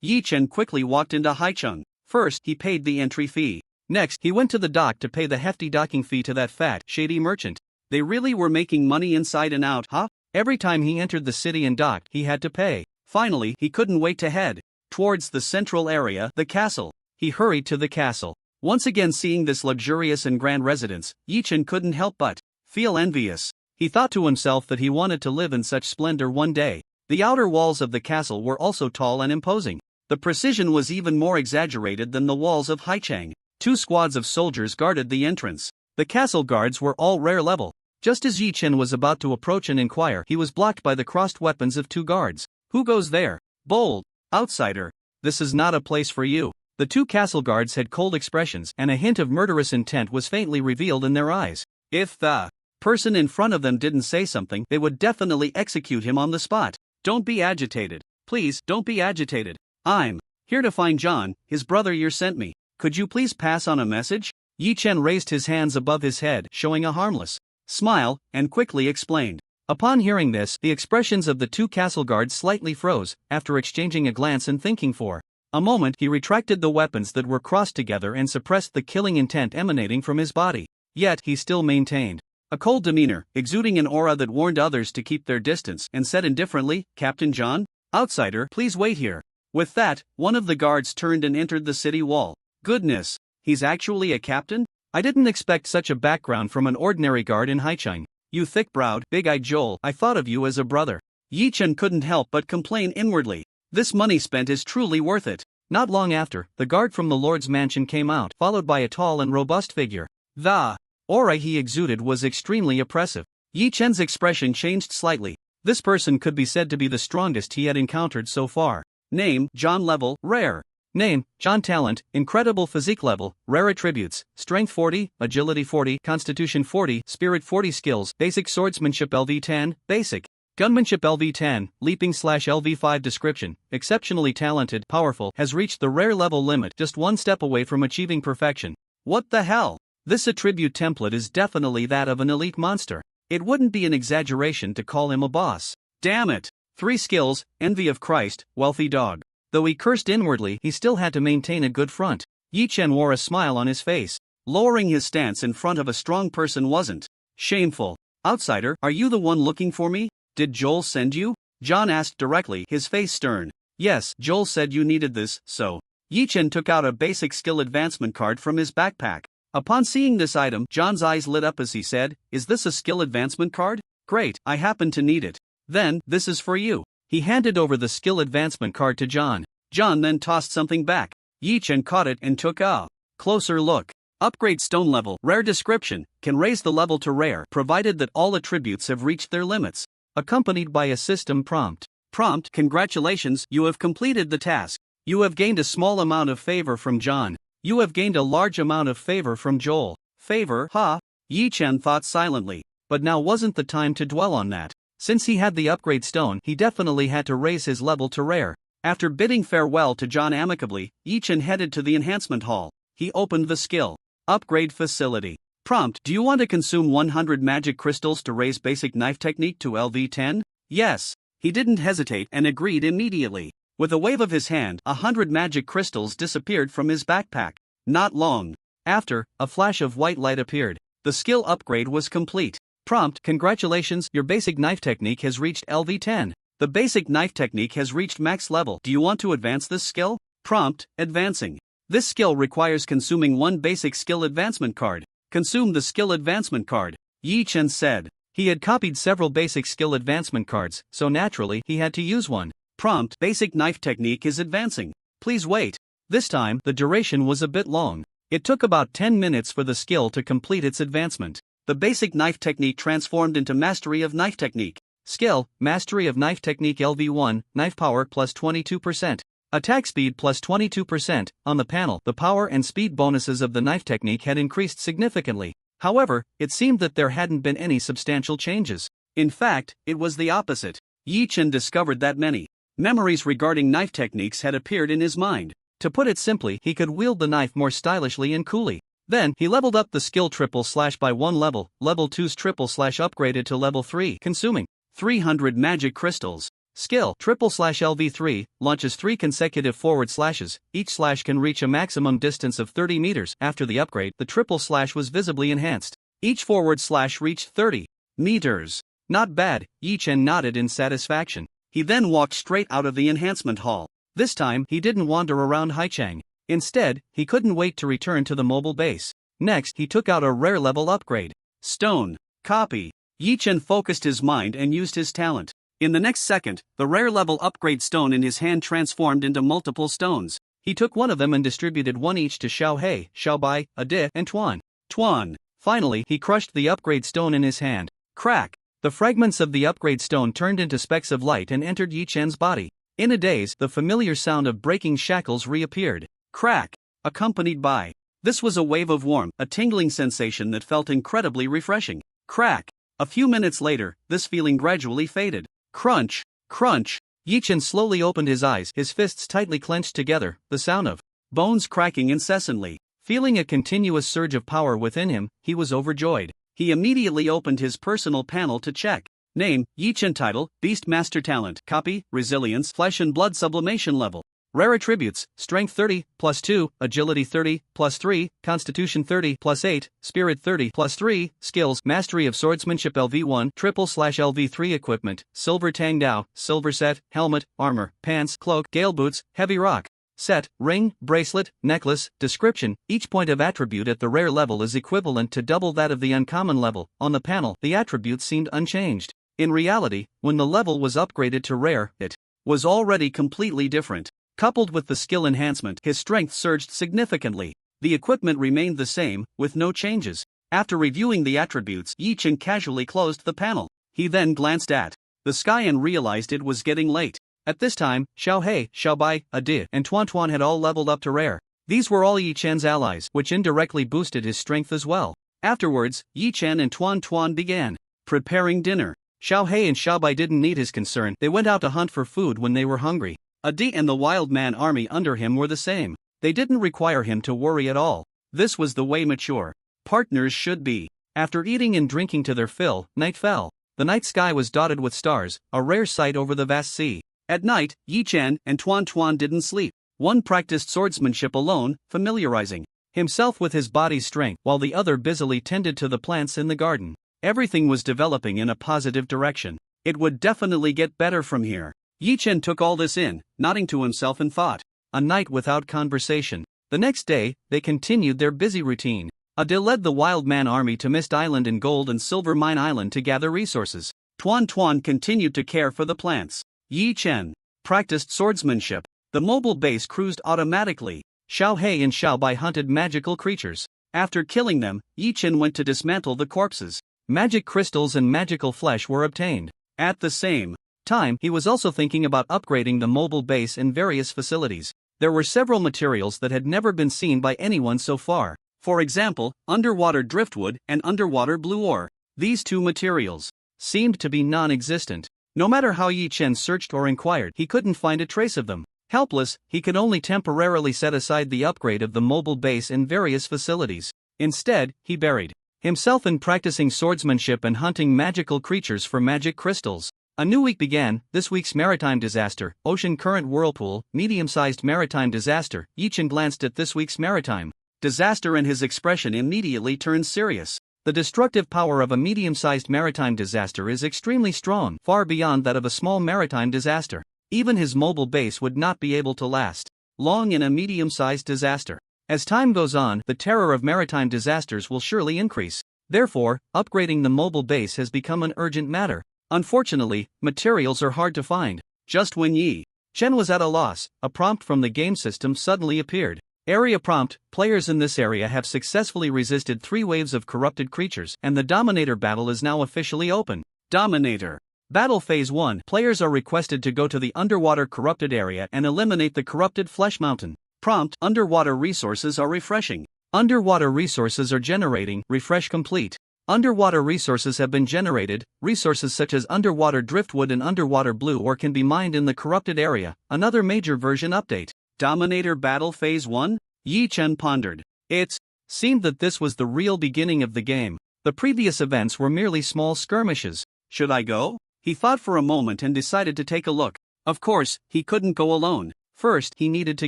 Yi Chen quickly walked into Haicheng. First, he paid the entry fee. Next, he went to the dock to pay the hefty docking fee to that fat, shady merchant. They really were making money inside and out, huh? Every time he entered the city and docked, he had to pay. Finally, he couldn't wait to head towards the central area, the castle. He hurried to the castle. Once again seeing this luxurious and grand residence, Yi Chen couldn't help but feel envious. He thought to himself that he wanted to live in such splendor one day. The outer walls of the castle were also tall and imposing. The precision was even more exaggerated than the walls of Haichang. 2 squads of soldiers guarded the entrance. The castle guards were all rare level. Just as Yi Chen was about to approach and inquire, he was blocked by the crossed weapons of 2 guards. Who goes there? Bold outsider. This is not a place for you. The 2 castle guards had cold expressions, and a hint of murderous intent was faintly revealed in their eyes. If the person in front of them didn't say something, they would definitely execute him on the spot. Don't be agitated. Please, don't be agitated. I'm here to find John, his brother Yi sent me. Could you please pass on a message? Yi Chen raised his hands above his head, showing a harmless smile, and quickly explained. Upon hearing this, the expressions of the 2 castle guards slightly froze. After exchanging a glance and thinking for a moment, he retracted the weapons that were crossed together and suppressed the killing intent emanating from his body. Yet, he still maintained a cold demeanor, exuding an aura that warned others to keep their distance, and said indifferently, Captain John? Outsider, please wait here. With that, one of the guards turned and entered the city wall. Goodness, he's actually a captain? I didn't expect such a background from an ordinary guard in Haicheng. You thick-browed, big-eyed Joel, I thought of you as a brother. Yi Chen couldn't help but complain inwardly. This money spent is truly worth it. Not long after, the guard from the Lord's mansion came out, followed by a tall and robust figure. The aura he exuded was extremely oppressive. Yi Chen's expression changed slightly. This person could be said to be the strongest he had encountered so far. Name: John level, rare. Name: John talent, incredible physique level, rare attributes, strength 40, agility 40, constitution 40, spirit 40 skills, basic swordsmanship LV10, basic gunmanship LV10, leaping/LV5 description, exceptionally talented, powerful, has reached the rare level limit, just one step away from achieving perfection. What the hell? This attribute template is definitely that of an elite monster. It wouldn't be an exaggeration to call him a boss. Damn it. 3 skills, envy of Christ, wealthy dog. Though he cursed inwardly, he still had to maintain a good front. Yi Chen wore a smile on his face. Lowering his stance in front of a strong person wasn't shameful. Outsider, are you the one looking for me? Did Joel send you? John asked directly, his face stern. Yes, Joel said you needed this, so. Yi Chen took out a basic skill advancement card from his backpack. Upon seeing this item, John's eyes lit up as he said, Is this a skill advancement card? Great, I happen to need it. Then, this is for you. He handed over the skill advancement card to John. John then tossed something back. Yi Chen caught it and took a closer look. Upgrade stone level, rare description, can raise the level to rare, provided that all attributes have reached their limits. accompanied by a system prompt. Prompt: congratulations, you have completed the task. You have gained a small amount of favor from John. You have gained a large amount of favor from Joel. Favor, ha? Yi Chen thought silently. But now wasn't the time to dwell on that. Since he had the upgrade stone, he definitely had to raise his level to rare. After bidding farewell to John amicably, Yi Chen headed to the enhancement hall. He opened the skill upgrade facility. Prompt: do you want to consume 100 magic crystals to raise basic knife technique to LV10? Yes. He didn't hesitate and agreed immediately. With a wave of his hand, 100 magic crystals disappeared from his backpack. Not long after, a flash of white light appeared. The skill upgrade was complete. Prompt: congratulations, your basic knife technique has reached LV10. The basic knife technique has reached max level. Do you want to advance this skill? Prompt: advancing. This skill requires consuming one basic skill advancement card. Consume the skill advancement card, Yi Chen said. He had copied several basic skill advancement cards, so naturally he had to use one. Prompt: basic knife technique is advancing. Please wait. This time, the duration was a bit long. It took about 10 minutes for the skill to complete its advancement. The basic knife technique transformed into mastery of knife technique. Skill: mastery of knife technique LV1, knife power plus 22%. Attack speed plus 22%. On the panel, the power and speed bonuses of the knife technique had increased significantly. However, it seemed that there hadn't been any substantial changes. In fact, it was the opposite. Yi Chen discovered that many memories regarding knife techniques had appeared in his mind. To put it simply, he could wield the knife more stylishly and coolly. Then, he leveled up the skill / by one level. Level 2's / upgraded to level 3, consuming 300 magic crystals. Skill / LV3 launches 3 consecutive forward slashes. Each slash can reach a maximum distance of 30 meters. After the upgrade, the triple slash was visibly enhanced. Each forward slash reached 30 meters. Not bad, Yi Chen nodded in satisfaction. He then walked straight out of the enhancement hall. This time, he didn't wander around Haichang. Instead, he couldn't wait to return to the mobile base. Next, he took out a rare level upgrade stone. Copy. Yi Chen focused his mind and used his talent. In the next second, the rare level upgrade stone in his hand transformed into multiple stones. He took one of them and distributed one each to Xiao He, Xiao Bai, Ade, and Tuan. Finally, he crushed the upgrade stone in his hand. Crack! The fragments of the upgrade stone turned into specks of light and entered Yi Chen's body. In a daze, the familiar sound of breaking shackles reappeared. Crack! Accompanied by. This was a wave of warmth, a tingling sensation that felt incredibly refreshing. Crack! A few minutes later, this feeling gradually faded. Crunch! Crunch! Yi Chen slowly opened his eyes, his fists tightly clenched together, the sound of bones cracking incessantly. Feeling a continuous surge of power within him, he was overjoyed. He immediately opened his personal panel to check. Name: Yi Chen. Title: Beast Master. Talent: Copy, Resilience, Flesh and Blood Sublimation Level. Rare attributes: Strength 30, +2, Agility 30, +3, Constitution 30, +8, Spirit 30, +3, Skills: Mastery of Swordsmanship LV1, /LV3 Equipment: Silver Tang Dao, Silver Set, Helmet, Armor, Pants, Cloak, Gale Boots, Heavy Rock. Set, Ring, Bracelet, Necklace. Description: each point of attribute at the rare level is equivalent to double that of the uncommon level. On the panel, the attributes seemed unchanged. In reality, when the level was upgraded to rare, it was already completely different. Coupled with the skill enhancement, his strength surged significantly. The equipment remained the same, with no changes. After reviewing the attributes, Yi Chen casually closed the panel. He then glanced at the sky and realized it was getting late. At this time, Xiao He, Xiao Bai, Ade, and Tuan had all leveled up to rare. These were all Yi Chen's allies, which indirectly boosted his strength as well. Afterwards, Yi Chen and Tuan began preparing dinner. Xiao He and Xiao Bai didn't need his concern. They went out to hunt for food when they were hungry. Ade and the wild man army under him were the same. They didn't require him to worry at all. This was the way mature partners should be. After eating and drinking to their fill, night fell. The night sky was dotted with stars, a rare sight over the vast sea. At night, Yi Chen and Tuan didn't sleep. One practiced swordsmanship alone, familiarizing himself with his body's strength, while the other busily tended to the plants in the garden. Everything was developing in a positive direction. It would definitely get better from here. Yi Chen took all this in, nodding to himself in thought. A night without conversation. The next day, they continued their busy routine. Ade led the wild man army to Mist Island and Gold and Silver Mine Island to gather resources. Tuan continued to care for the plants. Yi Chen practiced swordsmanship. The mobile base cruised automatically. Xiao He and Xiao Bai hunted magical creatures. After killing them, Yi Chen went to dismantle the corpses. Magic crystals and magical flesh were obtained. At the same time, he was also thinking about upgrading the mobile base in various facilities. There were several materials that had never been seen by anyone so far. For example, underwater driftwood and underwater blue ore. These two materials seemed to be non-existent. No matter how Yi Chen searched or inquired, he couldn't find a trace of them. Helpless, he could only temporarily set aside the upgrade of the mobile base in various facilities. Instead, he buried himself in practicing swordsmanship and hunting magical creatures for magic crystals. A new week began. This week's maritime disaster, ocean current whirlpool, medium-sized maritime disaster. Yi Chen glanced at this week's maritime disaster and his expression immediately turned serious. The destructive power of a medium-sized maritime disaster is extremely strong, far beyond that of a small maritime disaster. Even his mobile base would not be able to last long in a medium-sized disaster. As time goes on, the terror of maritime disasters will surely increase. Therefore, upgrading the mobile base has become an urgent matter. Unfortunately, materials are hard to find. Just when Yi Chen was at a loss, a prompt from the game system suddenly appeared. Area prompt: players in this area have successfully resisted 3 waves of corrupted creatures, and the Dominator battle is now officially open. Dominator Battle Phase 1. Players are requested to go to the underwater corrupted area and eliminate the corrupted flesh mountain. Prompt: underwater resources are refreshing. Underwater resources are generating. Refresh complete. Underwater resources have been generated. Resources such as underwater driftwood and underwater blue ore can be mined in the corrupted area. Another major version update. Dominator Battle Phase 1? Yi Chen pondered. It seemed that this was the real beginning of the game. The previous events were merely small skirmishes. Should I go? He thought for a moment and decided to take a look. Of course, he couldn't go alone. First, he needed to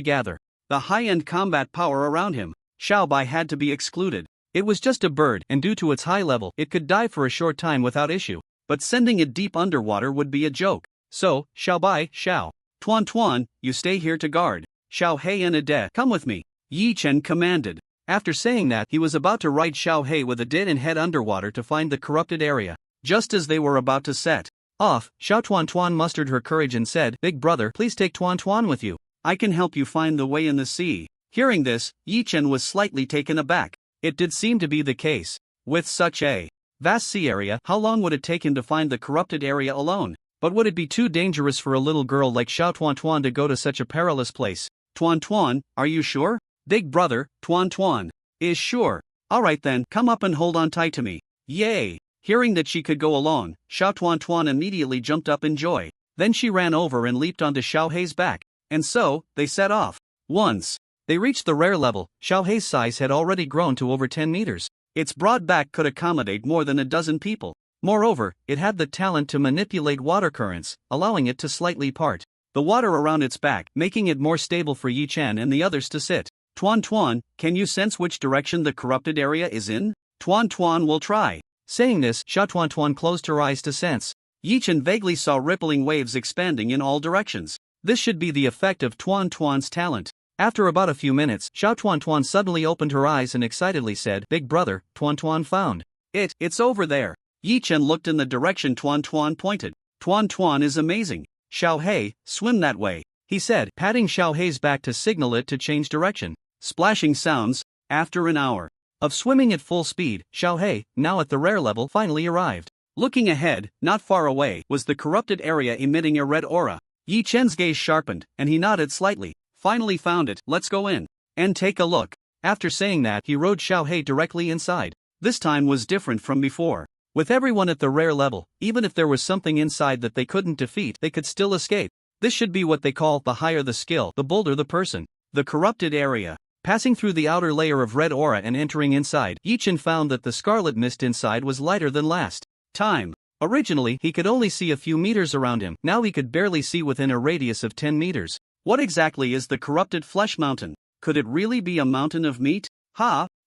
gather the high-end combat power around him. Xiaobai had to be excluded. It was just a bird, and due to its high level, it could dive for a short time without issue. But sending it deep underwater would be a joke. So, Xiaobai, Xiao Tuan, you stay here to guard. Xiao He and Ade, come with me, Yi Chen commanded. After saying that, he was about to ride Xiao He with Ade and head underwater to find the corrupted area. Just as they were about to set off, Xiao Tuan mustered her courage and said, "Big brother, please take Tuan with you. I can help you find the way in the sea." Hearing this, Yi Chen was slightly taken aback. It did seem to be the case. With such a vast sea area, how long would it take him to find the corrupted area alone? But would it be too dangerous for a little girl like Xiao Tuan to go to such a perilous place? Tuan, are you sure? Big brother, Tuan is sure. Alright then, come up and hold on tight to me. Yay! Hearing that she could go along, Xiao Tuan immediately jumped up in joy. Then she ran over and leaped onto Xiao Hei's back. And so, they set off. Once they reached the rare level, Xiao Hei's size had already grown to over 10 meters. Its broad back could accommodate more than a dozen people. Moreover, it had the talent to manipulate water currents, allowing it to slightly part the water around its back, making it more stable for Yi Chen and the others to sit. Tuan, can you sense which direction the corrupted area is in? Tuan will try. Saying this, Xiao Tuan closed her eyes to sense. Yi Chen vaguely saw rippling waves expanding in all directions. This should be the effect of Tuan's talent. After about a few minutes, Xiao Tuan suddenly opened her eyes and excitedly said, "Big brother, Tuan found it. It's over there." Yi Chen looked in the direction Tuan pointed. Tuan is amazing. Xiao Hei, swim that way, he said, patting Xiao Hei's back to signal it to change direction. Splashing sounds. After an hour of swimming at full speed, Xiao Hei, now at the rare level, finally arrived. Looking ahead, not far away, was the corrupted area emitting a red aura. Yi Chen's gaze sharpened, and he nodded slightly. Finally found it, let's go in and take a look. After saying that, he rode Xiao Hei directly inside. This time was different from before. With everyone at the rare level, even if there was something inside that they couldn't defeat, they could still escape. This should be what they call, the higher the skill, the bolder the person. The corrupted area. Passing through the outer layer of red aura and entering inside, Yi Chen found that the scarlet mist inside was lighter than last time. Originally, he could only see a few meters around him. Now he could barely see within a radius of 10 meters. What exactly is the corrupted flesh mountain? Could it really be a mountain of meat?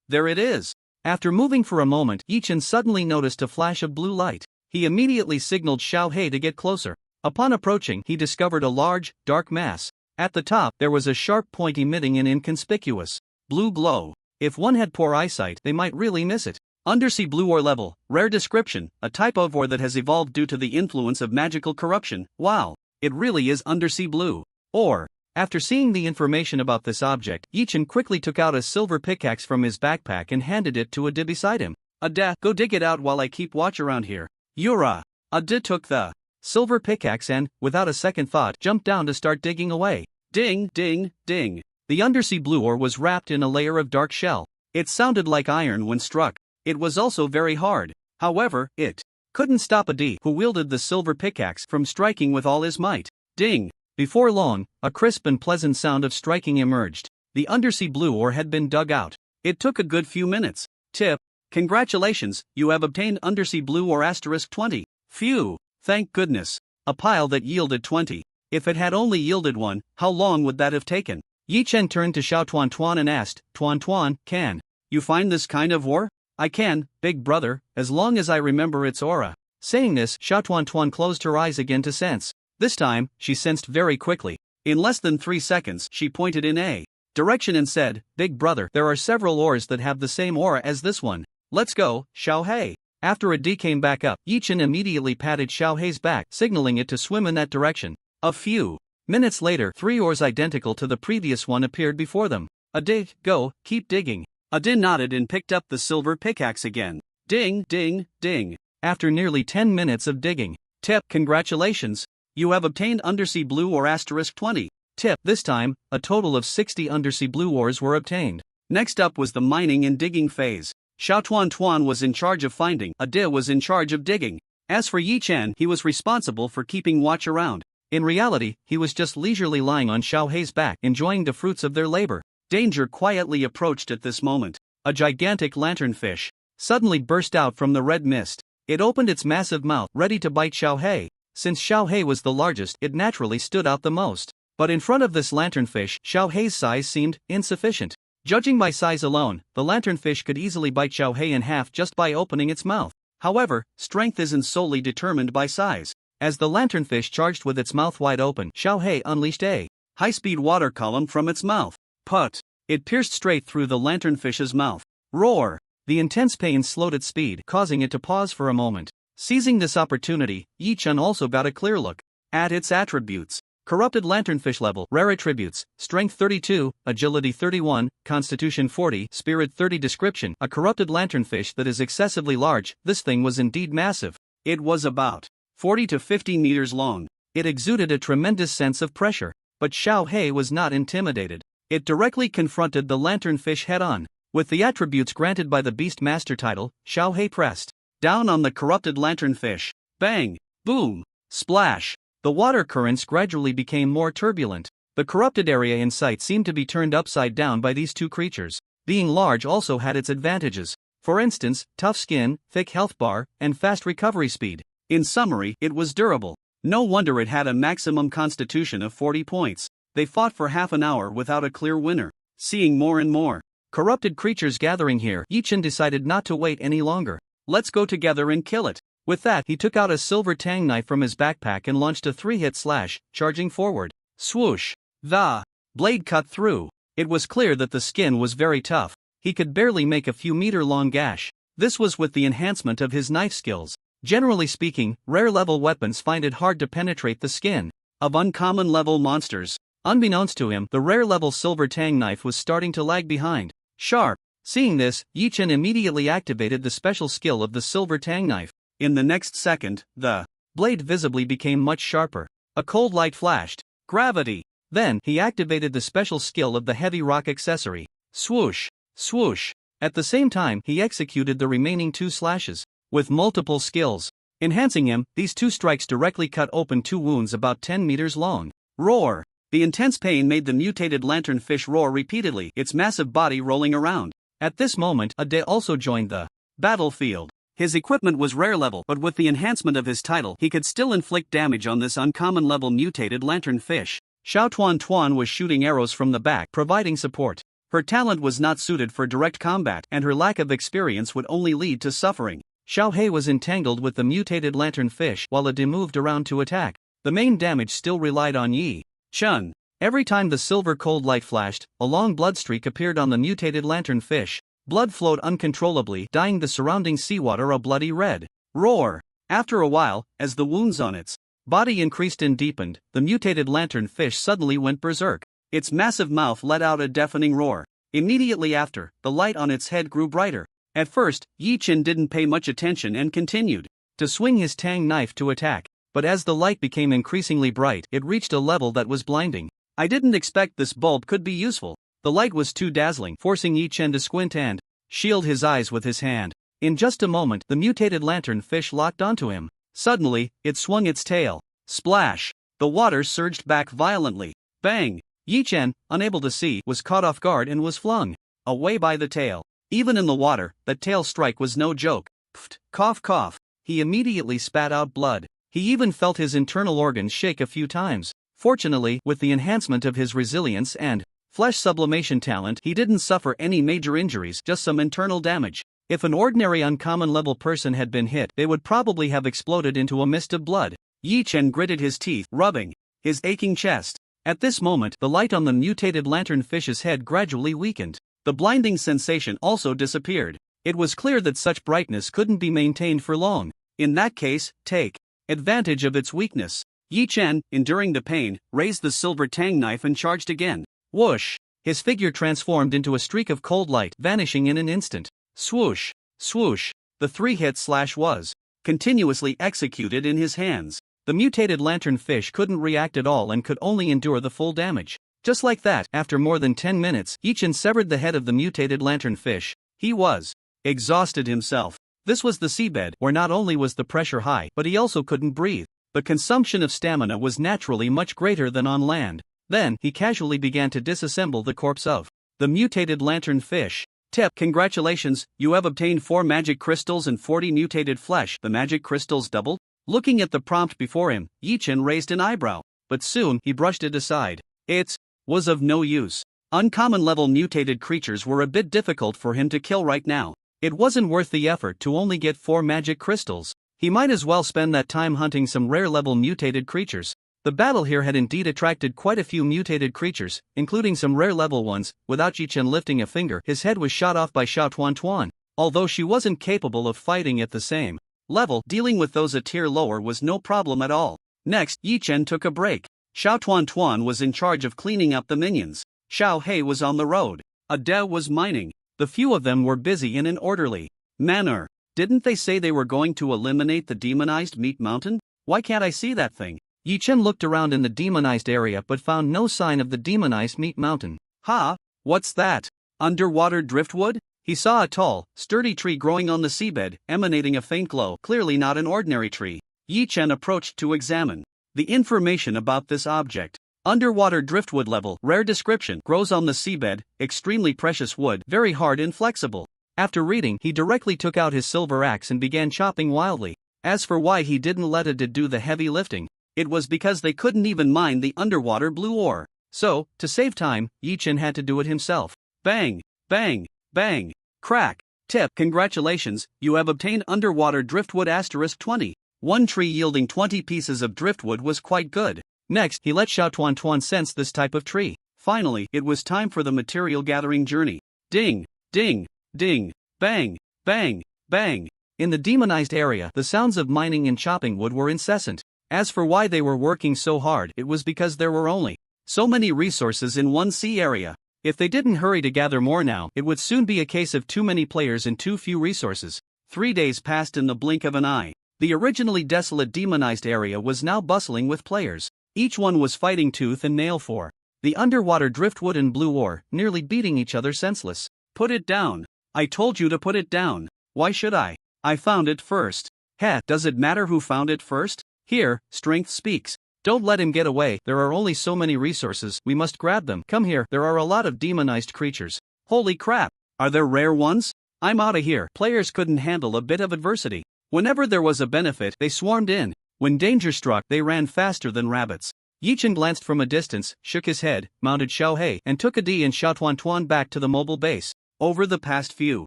There it is. After moving for a moment, Yi Chen suddenly noticed a flash of blue light. He immediately signaled Xiao Hei to get closer. Upon approaching, he discovered a large, dark mass. At the top, there was a sharp point emitting an inconspicuous blue glow. If one had poor eyesight, they might really miss it. Undersea blue ore level, rare description, a type of ore that has evolved due to the influence of magical corruption. Wow, it really is undersea blue ore. After seeing the information about this object, Yi Chen quickly took out a silver pickaxe from his backpack and handed it to Ade beside him. "Ade, go dig it out while I keep watch around here." Yura. Ade took the silver pickaxe and, without a second thought, jumped down to start digging away. Ding, ding, ding. The undersea blue ore was wrapped in a layer of dark shell. It sounded like iron when struck. It was also very hard. However, it couldn't stop Adi, who wielded the silver pickaxe, from striking with all his might. Ding! Before long, a crisp and pleasant sound of striking emerged. The undersea blue ore had been dug out. It took a good few minutes. Tip: congratulations, you have obtained undersea blue ore *20. Phew! Thank goodness. A pile that yielded 20. If it had only yielded 1, how long would that have taken? Yi Chen turned to Xiao Tuan Tuan and asked, Tuan Tuan, can you find this kind of ore? I can, big brother, as long as I remember its aura. Saying this, Xiao Tuan Tuan closed her eyes again to sense. This time, she sensed very quickly. In less than 3 seconds, she pointed in a direction and said, Big brother, there are several ores that have the same aura as this one. Let's go, Xiao Hei. After Adi came back up, Yi Chen immediately patted Xiao Hei's back, signaling it to swim in that direction. A few minutes later, 3 ores identical to the previous one appeared before them. Adi, go, keep digging. Adi nodded and picked up the silver pickaxe again. Ding, ding, ding. After nearly 10 minutes of digging. Tip: congratulations. You have obtained undersea blue ore *20. Tip: this time, a total of 60 undersea blue ores were obtained. Next up was the mining and digging phase. Xiao Tuan Tuan was in charge of finding, Adi was in charge of digging. As for Yi Chen, he was responsible for keeping watch around. In reality, he was just leisurely lying on Xiao Hei's back, enjoying the fruits of their labor. Danger quietly approached at this moment. A gigantic lanternfish suddenly burst out from the red mist. It opened its massive mouth, ready to bite Xiao Hei. Since Xiao Hei was the largest, it naturally stood out the most. But in front of this lanternfish, Xiao Hei's size seemed insufficient. Judging by size alone, the lanternfish could easily bite Xiao Hei in half just by opening its mouth. However, strength isn't solely determined by size. As the lanternfish charged with its mouth wide open, Xiao Hei unleashed a high-speed water column from its mouth. Put! It pierced straight through the lanternfish's mouth. Roar! The intense pain slowed its speed, causing it to pause for a moment. Seizing this opportunity, Yi Chen also got a clear look at its attributes. Corrupted lanternfish level, rare attributes, strength 32, agility 31, constitution 40, spirit 30. Description: a corrupted lanternfish that is excessively large. This thing was indeed massive. It was about 40 to 50 meters long. It exuded a tremendous sense of pressure. But Xiao Hei was not intimidated. It directly confronted the lanternfish head-on. With the attributes granted by the Beast Master title, Xiao Hei pressed down on the corrupted lanternfish. Bang! Boom! Splash! The water currents gradually became more turbulent. The corrupted area in sight seemed to be turned upside down by these two creatures. Being large also had its advantages. For instance, tough skin, thick health bar, and fast recovery speed. In summary, it was durable. No wonder it had a maximum constitution of 40 points. They fought for half an hour without a clear winner. Seeing more and more corrupted creatures gathering here, Yi Chen decided not to wait any longer. Let's go together and kill it. With that, he took out a silver tang knife from his backpack and launched a 3-hit slash, charging forward. Swoosh! The blade cut through. It was clear that the skin was very tough. He could barely make a few meter-long gash. This was with the enhancement of his knife skills. Generally speaking, rare-level weapons find it hard to penetrate the skin of uncommon-level monsters. Unbeknownst to him, the rare-level silver tang knife was starting to lag behind. Sharp! Seeing this, Yi Chen immediately activated the special skill of the silver tang knife. In the next second, the blade visibly became much sharper. A cold light flashed. Gravity! Then, he activated the special skill of the heavy rock accessory. Swoosh! Swoosh! At the same time, he executed the remaining 2 slashes. With multiple skills enhancing him, these 2 strikes directly cut open 2 wounds about 10 meters long. Roar! The intense pain made the mutated lanternfish roar repeatedly, its massive body rolling around. At this moment, Ade also joined the battlefield. His equipment was rare level, but with the enhancement of his title, he could still inflict damage on this uncommon level mutated lanternfish. Xiao Tuan Tuan was shooting arrows from the back, providing support. Her talent was not suited for direct combat, and her lack of experience would only lead to suffering. Xiao Hei was entangled with the mutated lanternfish while Ade moved around to attack. The main damage still relied on Yi Chen. Every time the silver cold light flashed, a long blood streak appeared on the mutated lanternfish. Blood flowed uncontrollably, dyeing the surrounding seawater a bloody red. Roar! After a while, as the wounds on its body increased and deepened, the mutated lanternfish suddenly went berserk. Its massive mouth let out a deafening roar. Immediately after, the light on its head grew brighter. At first, Yi Chen didn't pay much attention and continued to swing his tang knife to attack. but as the light became increasingly bright, it reached a level that was blinding. I didn't expect this bulb could be useful. The light was too dazzling, forcing Yi-Chen to squint and shield his eyes with his hand. In just a moment, the mutated lanternfish locked onto him. Suddenly, it swung its tail. Splash! The water surged back violently. Bang! Yi-Chen, unable to see, was caught off guard and was flung away by the tail. Even in the water, that tail strike was no joke. Pft, cough cough. He immediately spat out blood. He even felt his internal organs shake a few times. Fortunately, with the enhancement of his resilience and flesh sublimation talent, he didn't suffer any major injuries, just some internal damage. If an ordinary uncommon level person had been hit, they would probably have exploded into a mist of blood. Yi-Chen gritted his teeth, rubbing his aching chest. At this moment, the light on the mutated lanternfish's head gradually weakened. The blinding sensation also disappeared. It was clear that such brightness couldn't be maintained for long. In that case, take advantage of its weakness. Yi-Chen, enduring the pain, raised the silver tang knife and charged again. Whoosh! His figure transformed into a streak of cold light, vanishing in an instant. Swoosh! Swoosh! The three-hit slash was continuously executed in his hands. The mutated lanternfish couldn't react at all and could only endure the full damage. Just like that, after more than 10 minutes, Yi-Chen severed the head of the mutated lanternfish. He was exhausted himself. This was the seabed, where not only was the pressure high, but he also couldn't breathe. The consumption of stamina was naturally much greater than on land. Then, he casually began to disassemble the corpse of the mutated lanternfish. Tip: congratulations, you have obtained 4 magic crystals and 40 mutated flesh. The magic crystals doubled? Looking at the prompt before him, Yi-Chen raised an eyebrow. But soon, he brushed it aside. It was of no use. Uncommon level mutated creatures were a bit difficult for him to kill right now. It wasn't worth the effort to only get 4 magic crystals. He might as well spend that time hunting some rare level mutated creatures. The battle here had indeed attracted quite a few mutated creatures, including some rare level ones. Without Yi-Chen lifting a finger, his head was shot off by Xiao Tuan. Although she wasn't capable of fighting at the same level, dealing with those a tier lower was no problem at all. Next, Yi-Chen took a break. Xiao Tuan was in charge of cleaning up the minions. Xiao He was on the road. Ade was mining. The few of them were busy in an orderly manner. Didn't they say they were going to eliminate the demonized meat mountain? Why can't I see that thing? Yi-Chen looked around in the demonized area but found no sign of the demonized meat mountain. Ha! What's that? Underwater driftwood? He saw a tall, sturdy tree growing on the seabed, emanating a faint glow, clearly not an ordinary tree. Yi-Chen approached to examine the information about this object. Underwater driftwood level, rare description, grows on the seabed, extremely precious wood, very hard and flexible. After reading, he directly took out his silver axe and began chopping wildly. As for why he didn't let Ade do the heavy lifting, it was because they couldn't even mine the underwater blue ore. So, to save time, Yi-Chen had to do it himself. Bang! Bang! Bang! Crack! Tip: congratulations, you have obtained underwater driftwood *20. One tree yielding 20 pieces of driftwood was quite good. Next, he let Xiao Tuan sense this type of tree. Finally, it was time for the material gathering journey. Ding! Ding! Ding! Bang! Bang! Bang! In the demonized area, the sounds of mining and chopping wood were incessant. As for why they were working so hard, it was because there were only so many resources in one sea area. If they didn't hurry to gather more now, it would soon be a case of too many players and too few resources. 3 days passed in the blink of an eye. The originally desolate demonized area was now bustling with players. Each one was fighting tooth and nail for the underwater driftwood and blue ore, nearly beating each other senseless. Put it down. I told you to put it down. Why should I? I found it first. Heh, does it matter who found it first? Here, strength speaks. Don't let him get away. There are only so many resources, we must grab them. Come here, there are a lot of demonized creatures. Holy crap, are there rare ones? I'm outta here. Players couldn't handle a bit of adversity. Whenever there was a benefit, they swarmed in. When danger struck, they ran faster than rabbits. Yi-Chen glanced from a distance, shook his head, mounted Xiao He, and took Ade and Xiao Tuan back to the mobile base. Over the past few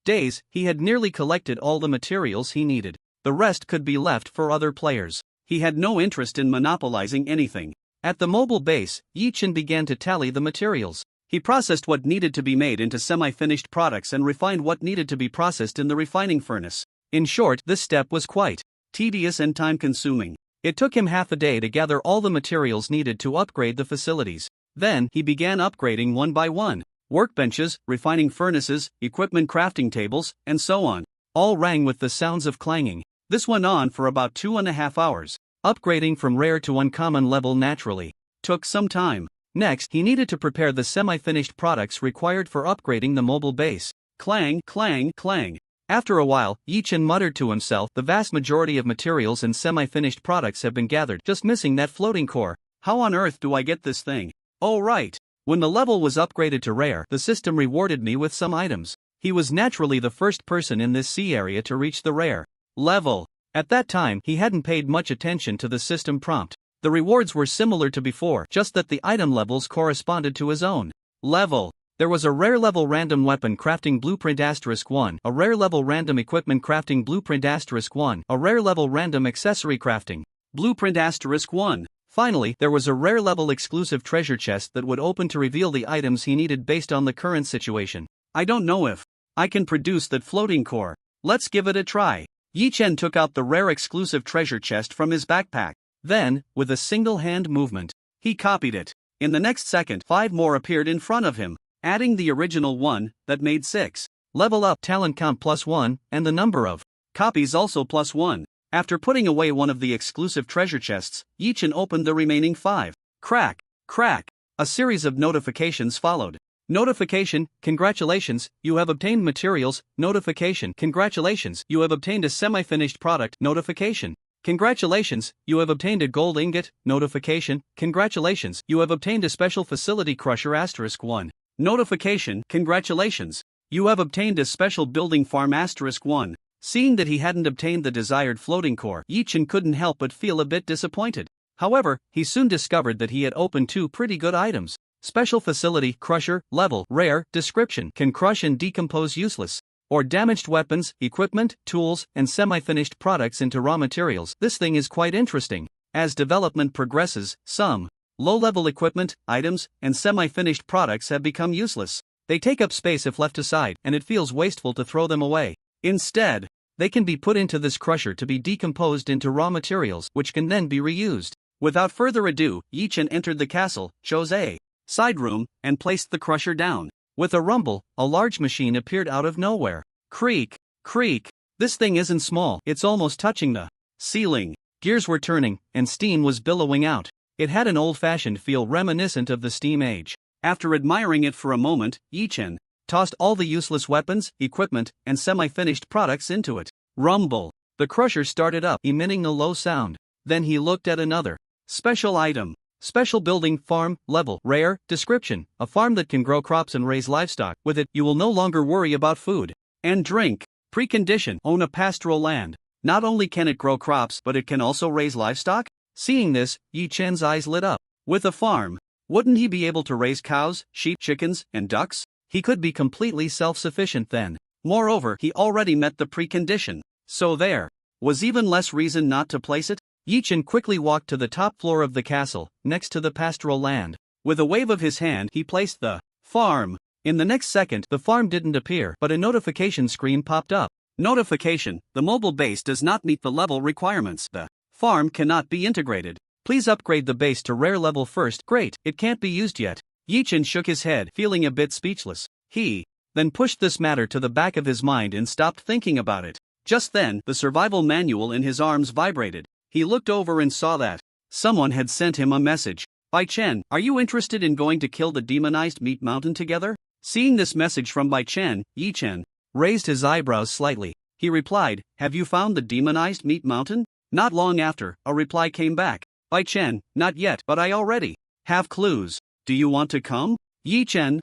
days, he had nearly collected all the materials he needed. The rest could be left for other players. He had no interest in monopolizing anything. At the mobile base, Yi-Chen began to tally the materials. He processed what needed to be made into semi-finished products and refined what needed to be processed in the refining furnace. In short, this step was quite tedious and time-consuming. It took him half a day to gather all the materials needed to upgrade the facilities. Then, he began upgrading one by one. Workbenches, refining furnaces, equipment crafting tables, and so on. All rang with the sounds of clanging. This went on for about 2.5 hours. Upgrading from rare to uncommon level naturally took some time. Next, he needed to prepare the semi-finished products required for upgrading the mobile base. Clang, clang, clang. After a while, Yi-Chen muttered to himself, the vast majority of materials and semi-finished products have been gathered, just missing that floating core. How on earth do I get this thing? Oh right. When the level was upgraded to rare, the system rewarded me with some items. He was naturally the first person in this sea area to reach the rare level. At that time, he hadn't paid much attention to the system prompt. The rewards were similar to before, just that the item levels corresponded to his own level. There was a rare level random weapon crafting blueprint *1, a rare level random equipment crafting blueprint *1, a rare level random accessory crafting blueprint *1. Finally, there was a rare level exclusive treasure chest that would open to reveal the items he needed based on the current situation. I don't know if I can produce that floating core. Let's give it a try. Yi-Chen took out the rare exclusive treasure chest from his backpack. Then, with a single hand movement, he copied it. In the next second, 5 more appeared in front of him, adding the original one, that made 6. Level up, talent count +1, and the number of copies also +1. After putting away one of the exclusive treasure chests, Yi-Chen opened the remaining 5. Crack, crack. A series of notifications followed. Notification, congratulations, you have obtained materials. Notification, congratulations, you have obtained a semi-finished product. Notification, congratulations, you have obtained a gold ingot. Notification, congratulations, you have obtained a special facility crusher *1. Notification, congratulations, you have obtained a special building farm *1. Seeing that he hadn't obtained the desired floating core, Yi-Chen couldn't help but feel a bit disappointed. However, he soon discovered that he had opened 2 pretty good items. Special facility crusher, level, rare, description, can crush and decompose useless or damaged weapons, equipment, tools, and semi-finished products into raw materials. This thing is quite interesting. As development progresses, some low-level equipment, items, and semi-finished products have become useless. They take up space if left aside, and it feels wasteful to throw them away. Instead, they can be put into this crusher to be decomposed into raw materials, which can then be reused. Without further ado, Yi-Chen entered the castle, chose a side room, and placed the crusher down. With a rumble, a large machine appeared out of nowhere. Creak, creak. This thing isn't small, it's almost touching the ceiling. Gears were turning, and steam was billowing out. It had an old-fashioned feel reminiscent of the steam age. After admiring it for a moment, Yi-Chen tossed all the useless weapons, equipment, and semi-finished products into it. Rumble. The crusher started up, emitting a low sound. Then he looked at another special item. Special building farm, level, rare, description, a farm that can grow crops and raise livestock. With it, you will no longer worry about food and drink. Precondition, own a pastoral land. Not only can it grow crops, but it can also raise livestock? Seeing this, Yi-Chen's eyes lit up. With a farm, wouldn't he be able to raise cows, sheep, chickens, and ducks? He could be completely self-sufficient then. Moreover, he already met the precondition. So there was even less reason not to place it. Yi-Chen quickly walked to the top floor of the castle, next to the pastoral land. With a wave of his hand, he placed the farm. In the next second, the farm didn't appear, but a notification screen popped up. Notification: the mobile base does not meet the level requirements. The farm cannot be integrated. Please upgrade the base to rare level first. Great, it can't be used yet. Yi-Chen shook his head, feeling a bit speechless. He then pushed this matter to the back of his mind and stopped thinking about it. Just then, the survival manual in his arms vibrated. He looked over and saw that someone had sent him a message. Bai Chen, are you interested in going to kill the demonized meat mountain together? Seeing this message from Bai Chen, Yi-Chen raised his eyebrows slightly. He replied, have you found the demonized meat mountain? Not long after, a reply came back. Bai Chen, not yet, but I already have clues. Do you want to come? Yi-Chen,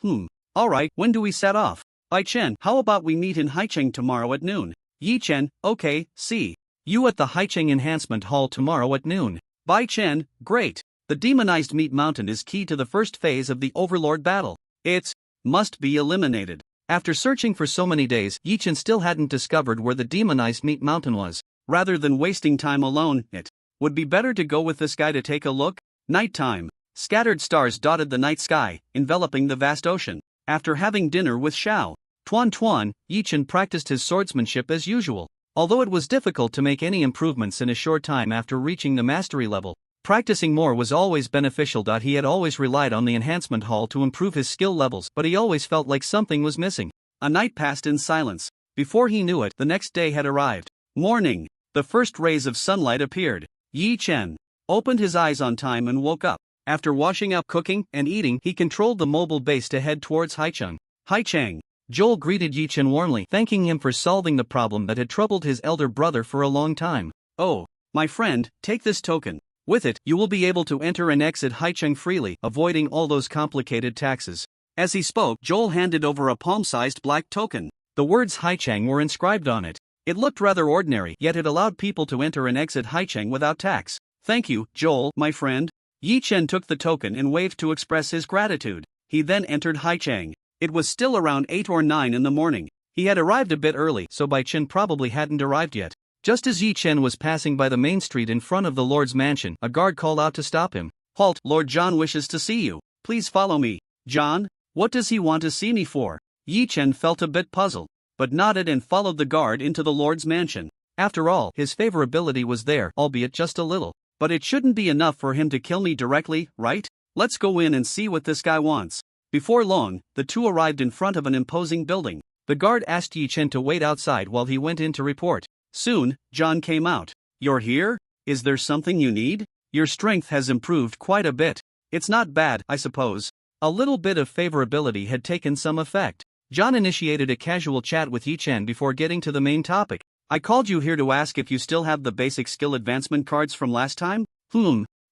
alright, when do we set off? Bai Chen, how about we meet in Haicheng tomorrow at noon? Yi-Chen, okay, see you at the Haicheng Enhancement Hall tomorrow at noon. Bai Chen, great. The demonized meat mountain is key to the first phase of the Overlord battle. It must be eliminated. After searching for so many days, Yi-Chen still hadn't discovered where the demonized meat mountain was. Rather than wasting time alone, it would be better to go with this guy to take a look. Nighttime. Scattered stars dotted the night sky, enveloping the vast ocean. After having dinner with Xiao Tuan, Yi-Chen practiced his swordsmanship as usual. Although it was difficult to make any improvements in a short time after reaching the mastery level, practicing more was always beneficial. He had always relied on the enhancement hall to improve his skill levels, but he always felt like something was missing. A night passed in silence. Before he knew it, the next day had arrived. Morning. The first rays of sunlight appeared. Yi Chen opened his eyes on time and woke up. After washing up, cooking, and eating, he controlled the mobile base to head towards Haicheng. Haicheng. Joel greeted Yi Chen warmly, thanking him for solving the problem that had troubled his elder brother for a long time. Oh, my friend, take this token. With it, you will be able to enter and exit Haicheng freely, avoiding all those complicated taxes. As he spoke, Joel handed over a palm-sized black token. The words Haicheng were inscribed on it. It looked rather ordinary, yet it allowed people to enter and exit Haicheng without tax. Thank you, Joel, my friend. Yi Chen took the token and waved to express his gratitude. He then entered Haicheng. It was still around 8 or 9 in the morning. He had arrived a bit early, so Bai Chen probably hadn't arrived yet. Just as Yi Chen was passing by the main street in front of the Lord's mansion, a guard called out to stop him. Halt, Lord John wishes to see you. Please follow me. John? What does he want to see me for? Yi Chen felt a bit puzzled, but nodded and followed the guard into the Lord's mansion. After all, his favorability was there, albeit just a little. But it shouldn't be enough for him to kill me directly, right? Let's go in and see what this guy wants. Before long, the two arrived in front of an imposing building. The guard asked Yi Chen to wait outside while he went in to report. Soon, John came out. You're here? Is there something you need? Your strength has improved quite a bit. It's not bad, I suppose. A little bit of favorability had taken some effect. John initiated a casual chat with Yi Chen before getting to the main topic. I called you here to ask if you still have the basic skill advancement cards from last time?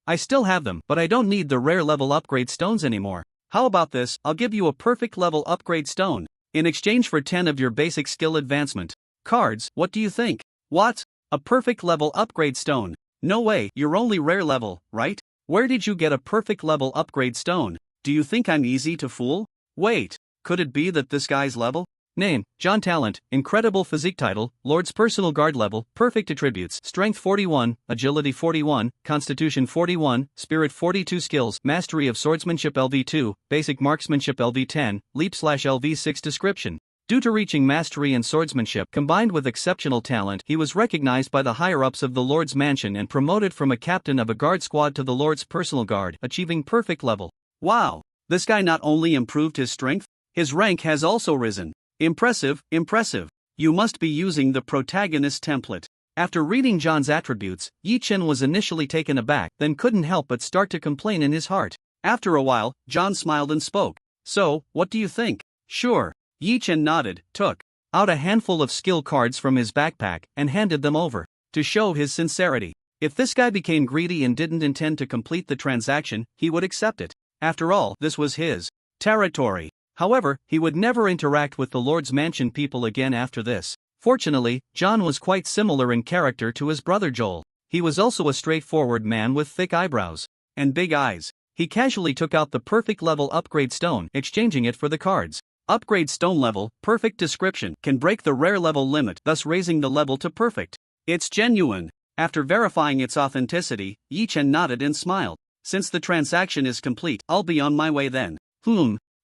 I still have them, but I don't need the rare level upgrade stones anymore. How about this? I'll give you a perfect level upgrade stone in exchange for 10 of your basic skill advancement cards. What do you think? What? A perfect level upgrade stone? No way, you're only rare level, right? Where did you get a perfect level upgrade stone? Do you think I'm easy to fool? Wait, could it be that this guy's level? Name, John. Talent, incredible physique. Title, Lord's personal guard. Level, perfect attributes, strength 41, agility 41, constitution 41, spirit 42. Skills, mastery of swordsmanship LV2, basic marksmanship LV10, leap/LV6. Description. Due to reaching mastery in swordsmanship combined with exceptional talent, he was recognized by the higher-ups of the Lord's mansion and promoted from a captain of a guard squad to the Lord's personal guard, achieving perfect level. Wow! This guy not only improved his strength, his rank has also risen. Impressive, impressive. You must be using the protagonist template. After reading John's attributes, Yi Chen was initially taken aback, then couldn't help but start to complain in his heart. After a while, John smiled and spoke. So, what do you think? Sure. Yi Chen nodded, took out a handful of skill cards from his backpack, and handed them over. To show his sincerity. If this guy became greedy and didn't intend to complete the transaction, he would accept it. After all, this was his territory. However, he would never interact with the Lord's mansion people again after this. Fortunately, John was quite similar in character to his brother Joel. He was also a straightforward man with thick eyebrows and big eyes. He casually took out the perfect level upgrade stone, exchanging it for the cards. Upgrade stone level, perfect description, can break the rare level limit, thus raising the level to perfect. It's genuine. After verifying its authenticity, Yi Chen nodded and smiled. Since the transaction is complete, I'll be on my way then.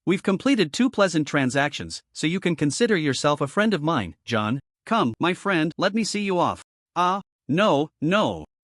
We've completed 2 pleasant transactions, so you can consider yourself a friend of mine, John. Come, my friend, let me see you off. No.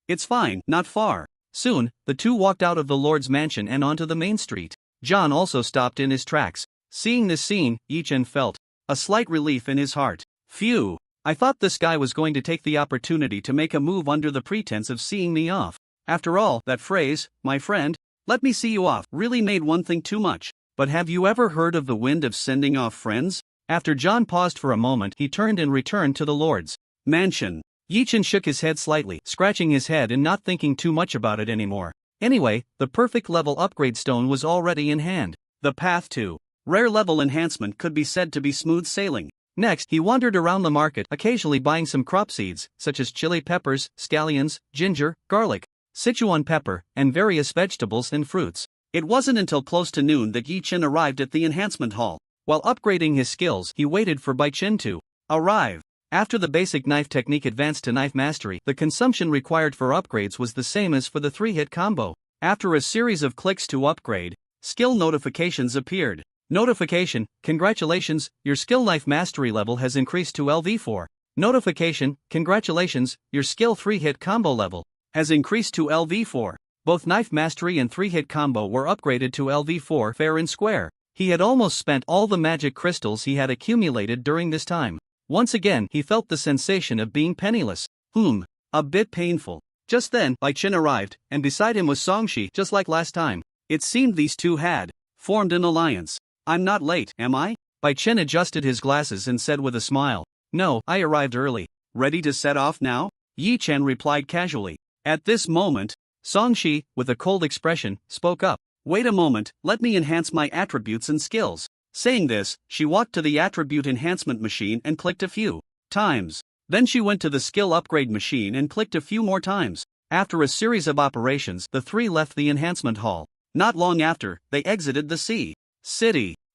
It's fine, not far. Soon, the two walked out of the Lord's mansion and onto the main street. John also stopped in his tracks. Seeing this scene, Yi Chen felt a slight relief in his heart. Phew, I thought this guy was going to take the opportunity to make a move under the pretense of seeing me off. After all, that phrase, my friend, let me see you off, really made one think too much. But have you ever heard of the wind of sending off friends? After John paused for a moment, he turned and returned to the Lord's mansion. Yi Chen shook his head slightly, scratching his head and not thinking too much about it anymore. Anyway, the perfect level upgrade stone was already in hand. The path to rare level enhancement could be said to be smooth sailing. Next, he wandered around the market, occasionally buying some crop seeds, such as chili peppers, scallions, ginger, garlic, Sichuan pepper, and various vegetables and fruits. It wasn't until close to noon that Yi Chen arrived at the enhancement hall. While upgrading his skills, he waited for Bai Chen to arrive. After the basic knife technique advanced to knife mastery, the consumption required for upgrades was the same as for the 3-hit combo. After a series of clicks to upgrade, skill notifications appeared. Notification: congratulations, your skill knife mastery level has increased to LV4. Notification: congratulations, your skill 3-hit combo level has increased to LV4. Both knife mastery and 3-hit combo were upgraded to LV4 fair and square. He had almost spent all the magic crystals he had accumulated during this time. Once again, he felt the sensation of being penniless. A bit painful. Just then, Bai Chen arrived, and beside him was Songshi, just like last time. It seemed these two had formed an alliance. I'm not late, am I? Bai Chen adjusted his glasses and said with a smile. No, I arrived early. Ready to set off now? Yi Chen replied casually. At this moment, Songshi, with a cold expression, spoke up. Wait a moment, let me enhance my attributes and skills. Saying this, she walked to the attribute enhancement machine and clicked a few times. Then she went to the skill upgrade machine and clicked a few more times. After a series of operations, the three left the enhancement hall. Not long after, they exited the city.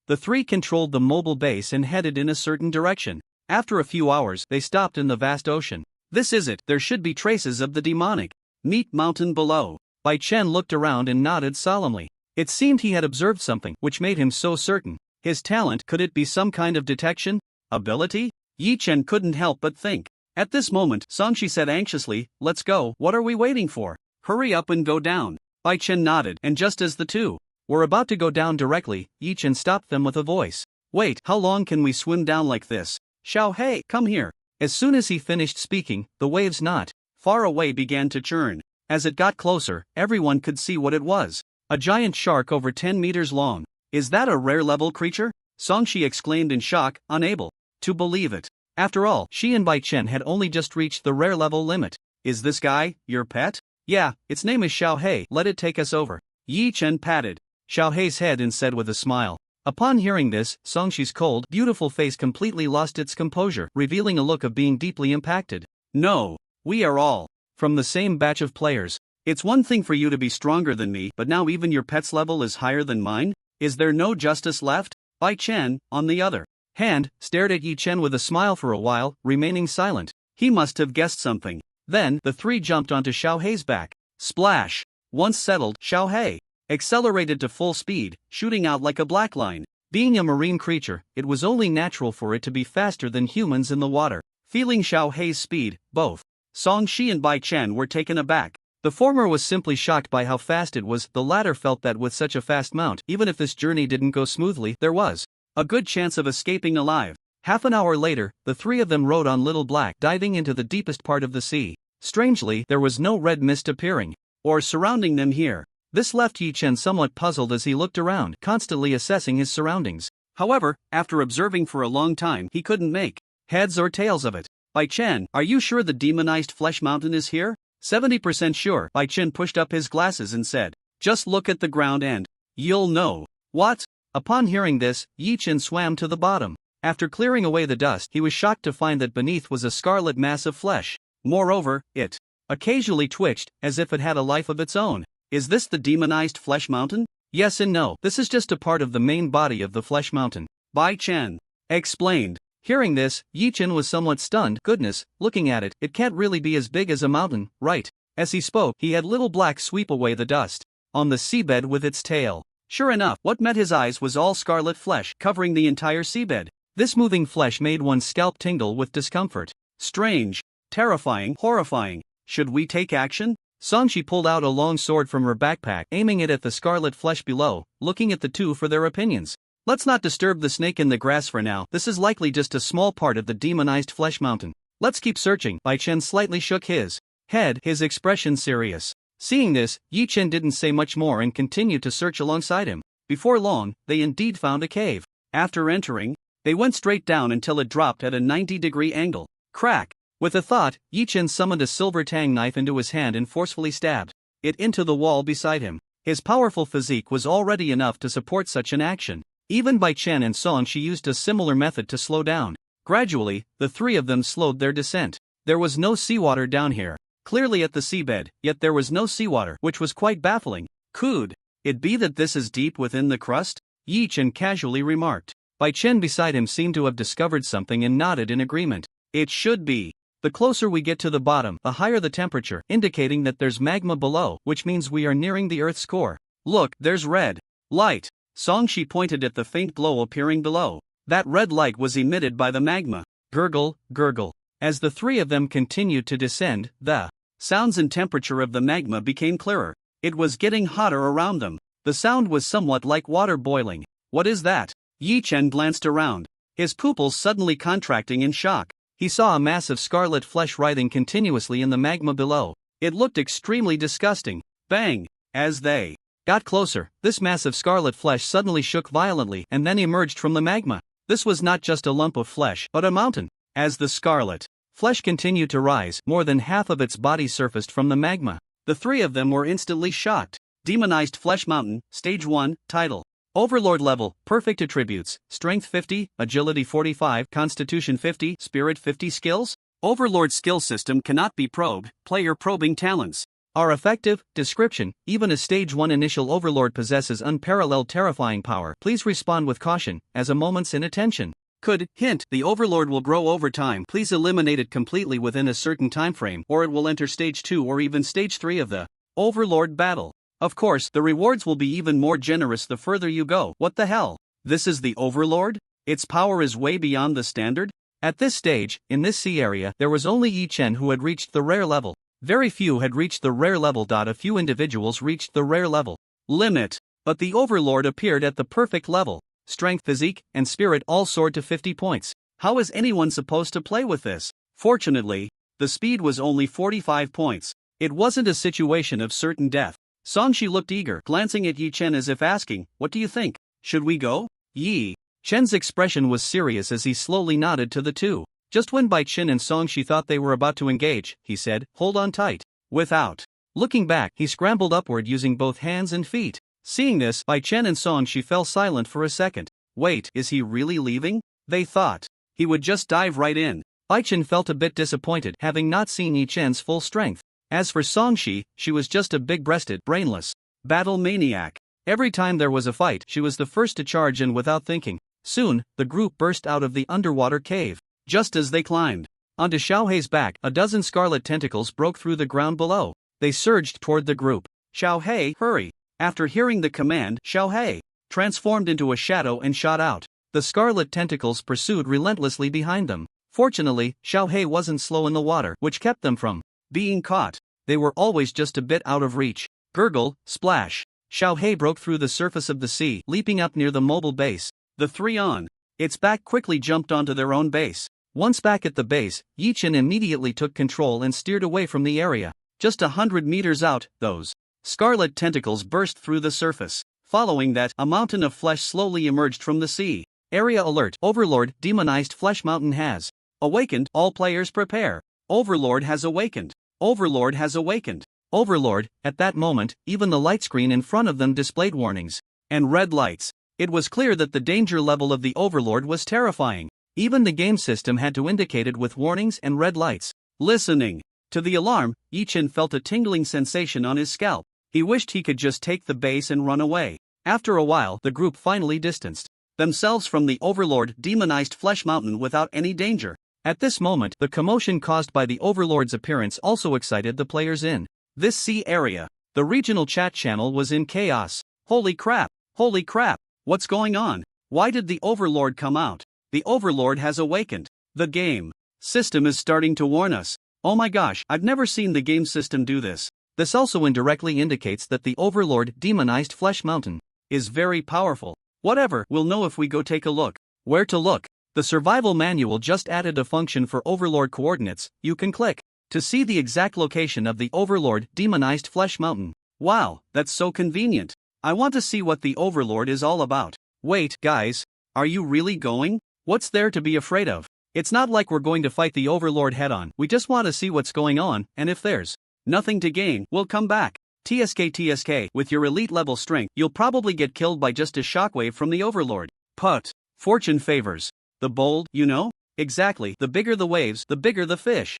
The three controlled the mobile base and headed in a certain direction. After a few hours, they stopped in the vast ocean. This is it, there should be traces of the demonic meat mountain below. Bai Chen looked around and nodded solemnly. It seemed he had observed something which made him so certain. His talent, could it be some kind of detection ability? Yi Chen couldn't help but think. At this moment, Songshi said anxiously, let's go, what are we waiting for? Hurry up and go down. Bai Chen nodded, and just as the two were about to go down directly, Yi Chen stopped them with a voice. Wait, how long can we swim down like this? Xiao Hei, come here. As soon as he finished speaking, the waves not far away began to churn. As it got closer, everyone could see what it was. A giant shark over 10 meters long. Is that a rare level creature? Songshi exclaimed in shock, unable to believe it. After all, she and Bai Chen had only just reached the rare level limit. Is this guy your pet? Yeah, its name is Xiao Hei, let it take us over. Yi Chen patted Xiao Hei's head and said with a smile. Upon hearing this, Songshi's cold, beautiful face completely lost its composure, revealing a look of being deeply impacted. No, we are all from the same batch of players. It's one thing for you to be stronger than me, but now even your pet's level is higher than mine? Is there no justice left? Bai Chen, on the other hand, stared at Yi Chen with a smile for a while, remaining silent. He must have guessed something. Then, the three jumped onto Xiao Hei's back. Splash! Once settled, Xiao Hei accelerated to full speed, shooting out like a black line. Being a marine creature, it was only natural for it to be faster than humans in the water. Feeling Xiao Hei's speed, both Songshi and Bai Chen were taken aback. The former was simply shocked by how fast it was, the latter felt that with such a fast mount, even if this journey didn't go smoothly, there was a good chance of escaping alive. Half an hour later, the three of them rode on Little Black, diving into the deepest part of the sea. Strangely, there was no red mist appearing or surrounding them here. This left Yi Chen somewhat puzzled as he looked around, constantly assessing his surroundings. However, after observing for a long time, he couldn't make heads or tails of it. Bai Chen, are you sure the demonized flesh mountain is here? 70% sure. Bai Chen pushed up his glasses and said, just look at the ground and you'll know. What? Upon hearing this, Yi Chen swam to the bottom. After clearing away the dust, he was shocked to find that beneath was a scarlet mass of flesh. Moreover, it occasionally twitched, as if it had a life of its own. Is this the demonized flesh mountain? Yes and no, this is just a part of the main body of the flesh mountain. Bai Chen explained. Hearing this, Yi Chen was somewhat stunned. Goodness, looking at it, it can't really be as big as a mountain, right? As he spoke, he had Little Black sweep away the dust on the seabed with its tail. Sure enough, what met his eyes was all scarlet flesh covering the entire seabed. This moving flesh made one's scalp tingle with discomfort. Strange, terrifying, horrifying. Should we take action? Songshi pulled out a long sword from her backpack, aiming it at the scarlet flesh below, looking at the two for their opinions. Let's not disturb the snake in the grass for now, this is likely just a small part of the demonized flesh mountain. Let's keep searching. Bai Chen slightly shook his head, his expression serious. Seeing this, Yi Chen didn't say much more and continued to search alongside him. Before long, they indeed found a cave. After entering, they went straight down until it dropped at a 90-degree angle. Crack! With a thought, Yi Chen summoned a silver tang knife into his hand and forcefully stabbed it into the wall beside him. His powerful physique was already enough to support such an action. Even Bai Chen and Songshi used a similar method to slow down. Gradually, the three of them slowed their descent. There was no seawater down here. Clearly at the seabed, yet there was no seawater, which was quite baffling. Could it be that this is deep within the crust? Yi Chen casually remarked. Bai Chen beside him seemed to have discovered something and nodded in agreement. It should be. The closer we get to the bottom, the higher the temperature, indicating that there's magma below, which means we are nearing the Earth's core. Look, there's red light. Songshi pointed at the faint glow appearing below. That red light was emitted by the magma. Gurgle, gurgle. As the three of them continued to descend, the sounds and temperature of the magma became clearer. It was getting hotter around them. The sound was somewhat like water boiling. What is that? Yi Chen glanced around, his pupils suddenly contracting in shock. He saw a mass of scarlet flesh writhing continuously in the magma below. It looked extremely disgusting. Bang! As they got closer, this mass of scarlet flesh suddenly shook violently and then emerged from the magma. This was not just a lump of flesh, but a mountain. As the scarlet flesh continued to rise, more than half of its body surfaced from the magma. The three of them were instantly shocked. Demonized Flesh Mountain, Stage 1, Title. Overlord Level, Perfect Attributes, Strength 50, Agility 45, Constitution 50, Spirit 50 Skills. Overlord skill system cannot be probed, player probing talents are effective. Description: even a Stage 1 initial Overlord possesses unparalleled terrifying power. Please respond with caution, as a moment's inattention could. Hint: the Overlord will grow over time. Please eliminate it completely within a certain time frame, or it will enter Stage 2 or even Stage 3 of the Overlord battle. Of course, the rewards will be even more generous the further you go. What the hell? This is the Overlord? Its power is way beyond the standard? At this stage, in this sea area, there was only Yi Chen who had reached the rare level. Very few had reached the rare level. A few individuals reached the rare level limit. But the Overlord appeared at the perfect level. Strength, physique, and spirit all soared to 50 points. How is anyone supposed to play with this? Fortunately, the speed was only 45 points. It wasn't a situation of certain death. Songshi looked eager, glancing at Yi Chen as if asking, "What do you think? Should we go?" Yi Chen's expression was serious as he slowly nodded to the two. Just when Bai Chen and Songshi thought they were about to engage, he said, "Hold on tight." Without looking back, he scrambled upward using both hands and feet. Seeing this, Bai Chen and Songshi fell silent for a second. Wait, is he really leaving? They thought he would just dive right in. Bai Chen felt a bit disappointed, having not seen Yi Chen's full strength. As for Songshi, she was just a big-breasted, brainless battle maniac. Every time there was a fight, she was the first to charge in without thinking. Soon, the group burst out of the underwater cave. Just as they climbed onto Xiaohei's back, a dozen scarlet tentacles broke through the ground below. They surged toward the group. "Xiaohei, hurry!" After hearing the command, Xiaohei transformed into a shadow and shot out. The scarlet tentacles pursued relentlessly behind them. Fortunately, Xiaohei wasn't slow in the water, which kept them from being caught. They were always just a bit out of reach. Gurgle, splash. Xiaohei broke through the surface of the sea, leaping up near the mobile base. The three on its back quickly jumped onto their own base. Once back at the base, Yi Chen immediately took control and steered away from the area. Just 100 meters out, those scarlet tentacles burst through the surface. Following that, a mountain of flesh slowly emerged from the sea. Area alert: Overlord, demonized Flesh Mountain has awakened. All players prepare. Overlord has awakened. Overlord has awakened. Overlord. At that moment, even the light screen in front of them displayed warnings and red lights. It was clear that the danger level of the Overlord was terrifying. Even the game system had to indicate it with warnings and red lights. Listening to the alarm, Yi Chen felt a tingling sensation on his scalp. He wished he could just take the base and run away. After a while, the group finally distanced themselves from the Overlord demonized Flesh Mountain without any danger. At this moment, the commotion caused by the Overlord's appearance also excited the players in this sea area. The regional chat channel was in chaos. Holy crap! Holy crap! What's going on? Why did the Overlord come out? The Overlord has awakened. The game system is starting to warn us. Oh my gosh, I've never seen the game system do this. This also indirectly indicates that the Overlord demonized Flesh Mountain is very powerful. Whatever, we'll know if we go take a look. Where to look? The survival manual just added a function for Overlord coordinates. You can click to see the exact location of the Overlord demonized Flesh Mountain. Wow, that's so convenient. I want to see what the Overlord is all about. Wait, guys, are you really going? What's there to be afraid of? It's not like we're going to fight the Overlord head-on. We just want to see what's going on, and if there's nothing to gain, we'll come back. TSK, with your elite level strength, you'll probably get killed by just a shockwave from the Overlord. But fortune favors the bold, you know? Exactly, the bigger the waves, the bigger the fish.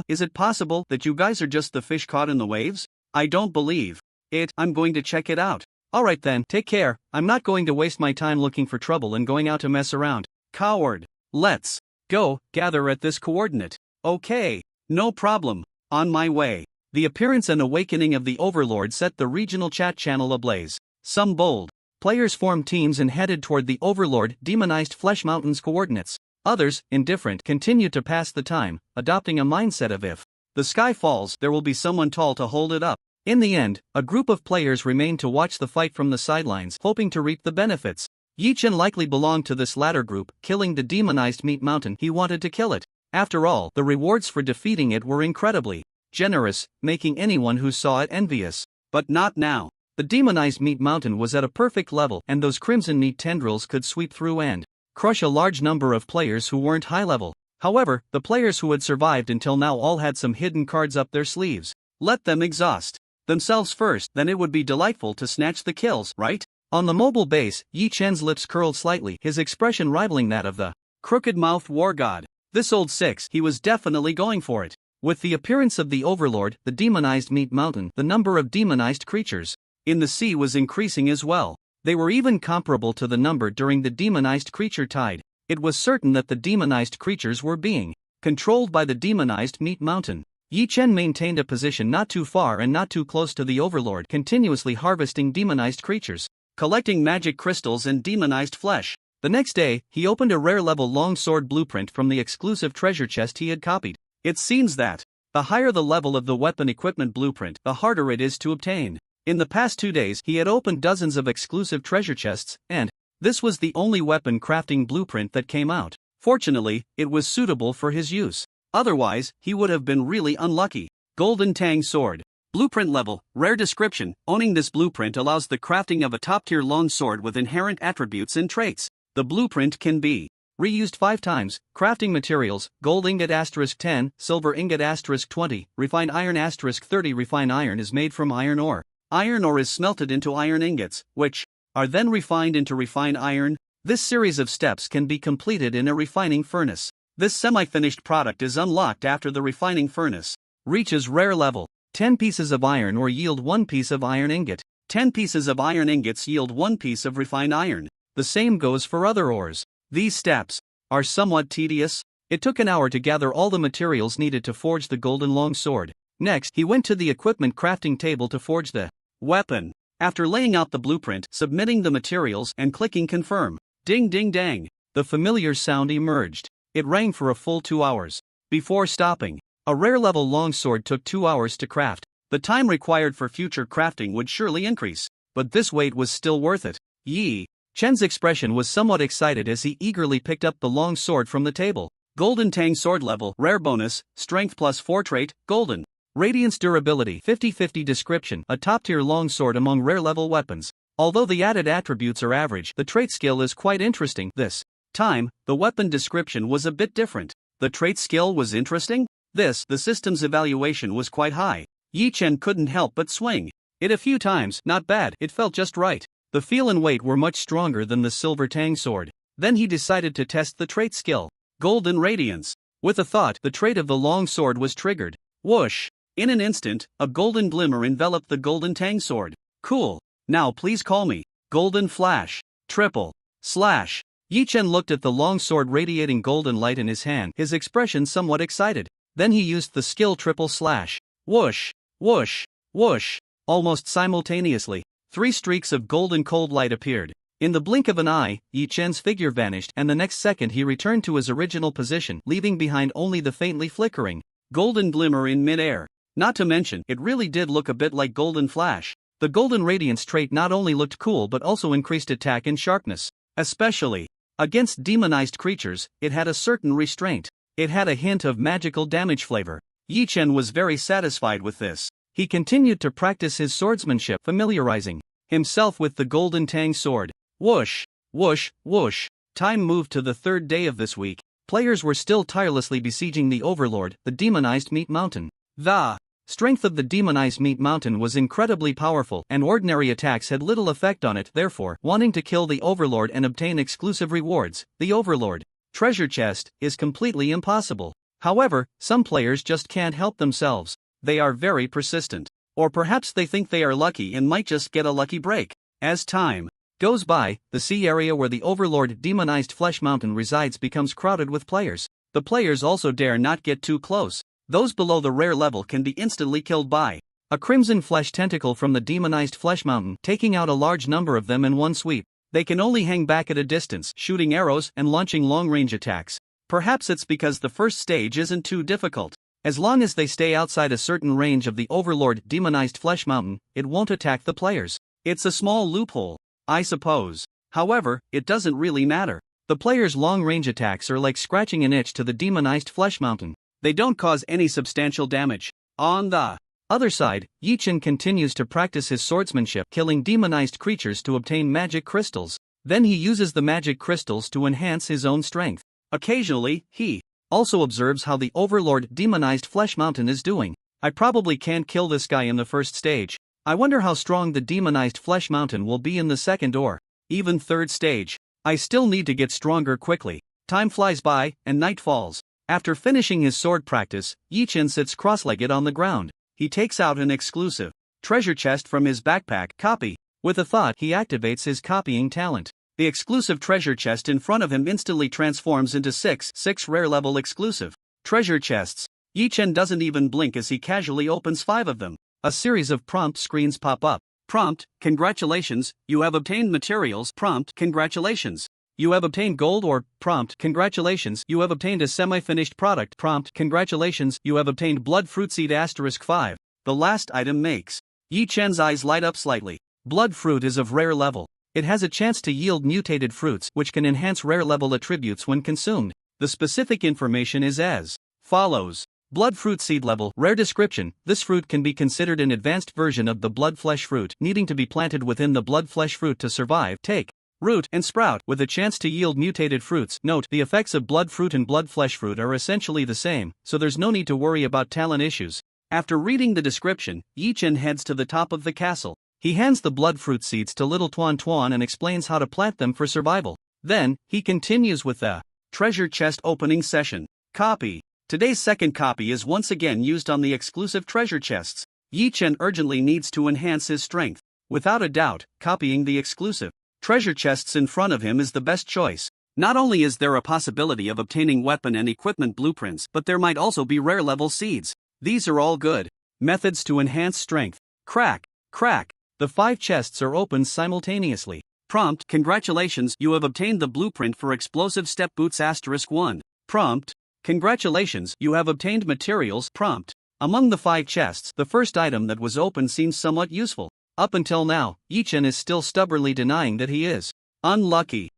Is it possible that you guys are just the fish caught in the waves? I don't believe it. I'm going to check it out. Alright then, take care. I'm not going to waste my time looking for trouble and going out to mess around. Coward. Let's go, gather at this coordinate. Okay, no problem. On my way. The appearance and awakening of the Overlord set the regional chat channel ablaze. Some bold players formed teams and headed toward the Overlord demonized Flesh Mountain's coordinates. Others, indifferent, continued to pass the time, adopting a mindset of if the sky falls, there will be someone tall to hold it up. In the end, a group of players remained to watch the fight from the sidelines, hoping to reap the benefits. Yi Chen likely belonged to this latter group. Killing the demonized Meat Mountain, he wanted to kill it. After all, the rewards for defeating it were incredibly generous, making anyone who saw it envious. But not now. The demonized meat mountain was at a perfect level, and those crimson meat tendrils could sweep through and crush a large number of players who weren't high level. However, the players who had survived until now all had some hidden cards up their sleeves. Let them exhaust themselves first, then it would be delightful to snatch the kills, right? On the mobile base, Yi Chen's lips curled slightly, his expression rivaling that of the crooked-mouthed war god. This old six, he was definitely going for it. With the appearance of the Overlord, the demonized meat mountain, the number of demonized creatures in the sea was increasing as well. They were even comparable to the number during the demonized creature tide. It was certain that the demonized creatures were being controlled by the demonized meat mountain. Yi Chen maintained a position not too far and not too close to the Overlord, continuously harvesting demonized creatures, collecting magic crystals and demonized flesh. The next day, he opened a rare-level longsword blueprint from the exclusive treasure chest he had copied. It seems that the higher the level of the weapon equipment blueprint, the harder it is to obtain. In the past 2 days, he had opened dozens of exclusive treasure chests, and this was the only weapon crafting blueprint that came out. Fortunately, it was suitable for his use. Otherwise, he would have been really unlucky. Golden Tang Sword. Blueprint level, rare description. Owning this blueprint allows the crafting of a top-tier long sword with inherent attributes and traits. The blueprint can be reused 5 times. Crafting materials: gold ingot *10, silver ingot *20, refined iron *30. Refined iron is made from iron ore. Iron ore is smelted into iron ingots, which are then refined into refined iron. This series of steps can be completed in a refining furnace. This semi-finished product is unlocked after the refining furnace reaches rare level. 10 pieces of iron ore yield 1 piece of iron ingot. 10 pieces of iron ingots yield 1 piece of refined iron. The same goes for other ores. These steps are somewhat tedious. It took an hour to gather all the materials needed to forge the golden long sword. Next, he went to the equipment crafting table to forge the weapon. After laying out the blueprint, submitting the materials, and clicking confirm, ding ding dang, the familiar sound emerged. It rang for a full 2 hours before stopping. A rare-level longsword took 2 hours to craft. The time required for future crafting would surely increase, but this wait was still worth it. Yi Chen's expression was somewhat excited as he eagerly picked up the long sword from the table. Golden Tang Sword level, rare bonus, strength +4 trait, golden. Radiance durability 50/50 description, a top-tier longsword among rare-level weapons. Although the added attributes are average, the trait skill is quite interesting. This time, the weapon description was a bit different. The trait skill was interesting? The system's evaluation was quite high. Yi Chen couldn't help but swing it a few times. Not bad, it felt just right. The feel and weight were much stronger than the silver tang sword. Then he decided to test the trait skill. Golden Radiance. With a thought, the trait of the long sword was triggered. Whoosh! In an instant, a golden glimmer enveloped the golden tang sword. Cool. Now please call me Golden Flash. // Yi Chen looked at the long sword radiating golden light in his hand, his expression somewhat excited. Then he used the skill // Whoosh! Whoosh! Whoosh! Almost simultaneously, 3 streaks of golden cold light appeared. In the blink of an eye, Yi Chen's figure vanished, and the next second he returned to his original position, leaving behind only the faintly flickering golden glimmer in mid-air. Not to mention, it really did look a bit like Golden Flash. The Golden Radiance trait not only looked cool but also increased attack and sharpness. Especially against demonized creatures, it had a certain restraint. It had a hint of magical damage flavor. Yi Chen was very satisfied with this. He continued to practice his swordsmanship, familiarizing himself with the Golden Tang sword. Whoosh! Whoosh! Whoosh! Time moved to the 3rd day of this week. Players were still tirelessly besieging the Overlord, the demonized meat mountain. The strength of the demonized meat mountain was incredibly powerful, and ordinary attacks had little effect on it. Therefore, wanting to kill the Overlord and obtain exclusive rewards, the Overlord treasure chest, is completely impossible. However, some players just can't help themselves. They are very persistent. Or perhaps they think they are lucky and might just get a lucky break. As time goes by, the sea area where the Overlord demonized flesh mountain resides becomes crowded with players. The players also dare not get too close. Those below the rare level can be instantly killed by a crimson flesh tentacle from the demonized flesh mountain, taking out a large number of them in one sweep. They can only hang back at a distance, shooting arrows and launching long-range attacks. Perhaps it's because the first stage isn't too difficult. As long as they stay outside a certain range of the Overlord demonized flesh mountain, it won't attack the players. It's a small loophole, I suppose. However, it doesn't really matter. The players' long-range attacks are like scratching an itch to the demonized flesh mountain. They don't cause any substantial damage. On the other side, Yi Chen continues to practice his swordsmanship, killing demonized creatures to obtain magic crystals. Then he uses the magic crystals to enhance his own strength. Occasionally, he also observes how the Overlord demonized Flesh Mountain is doing. I probably can't kill this guy in the first stage. I wonder how strong the demonized Flesh Mountain will be in the second or even third stage. I still need to get stronger quickly. Time flies by, and night falls. After finishing his sword practice, Yi Chen sits cross-legged on the ground. He takes out an exclusive treasure chest from his backpack. Copy. With a thought, he activates his copying talent. The exclusive treasure chest in front of him instantly transforms into six rare-level exclusive treasure chests. Yi Chen doesn't even blink as he casually opens 5 of them. A series of prompt screens pop up. Prompt: congratulations, you have obtained materials. Prompt: congratulations, you have obtained gold. Or prompt: congratulations, you have obtained a semi-finished product. Prompt: congratulations, you have obtained blood fruit seed *5. The last item makes Yi Chen's eyes light up slightly. Blood fruit is of rare level. It has a chance to yield mutated fruits which can enhance rare level attributes when consumed. The specific information is as follows. Blood fruit seed level. Rare description: this fruit can be considered an advanced version of the blood flesh fruit, needing to be planted within the blood flesh fruit to survive, take root, and sprout, with a chance to yield mutated fruits. Note: the effects of blood fruit and blood flesh fruit are essentially the same, so there's no need to worry about talent issues. After reading the description, Yi Chen heads to the top of the castle. He hands the blood fruit seeds to little Tuan Tuan and explains how to plant them for survival. Then, he continues with the treasure chest opening session. Copy. Today's second copy is once again used on the exclusive treasure chests. Yi Chen urgently needs to enhance his strength. Without a doubt, copying the exclusive treasure chests in front of him is the best choice. Not only is there a possibility of obtaining weapon and equipment blueprints, but there might also be rare level seeds. These are all good methods to enhance strength. Crack, crack. The 5 chests are opened simultaneously. Prompt: congratulations, you have obtained the blueprint for explosive step boots *1. Prompt: congratulations, you have obtained materials. Prompt: among the 5 chests, the first item that was opened seems somewhat useful. Up until now, Yi Chen is still stubbornly denying that he is unlucky.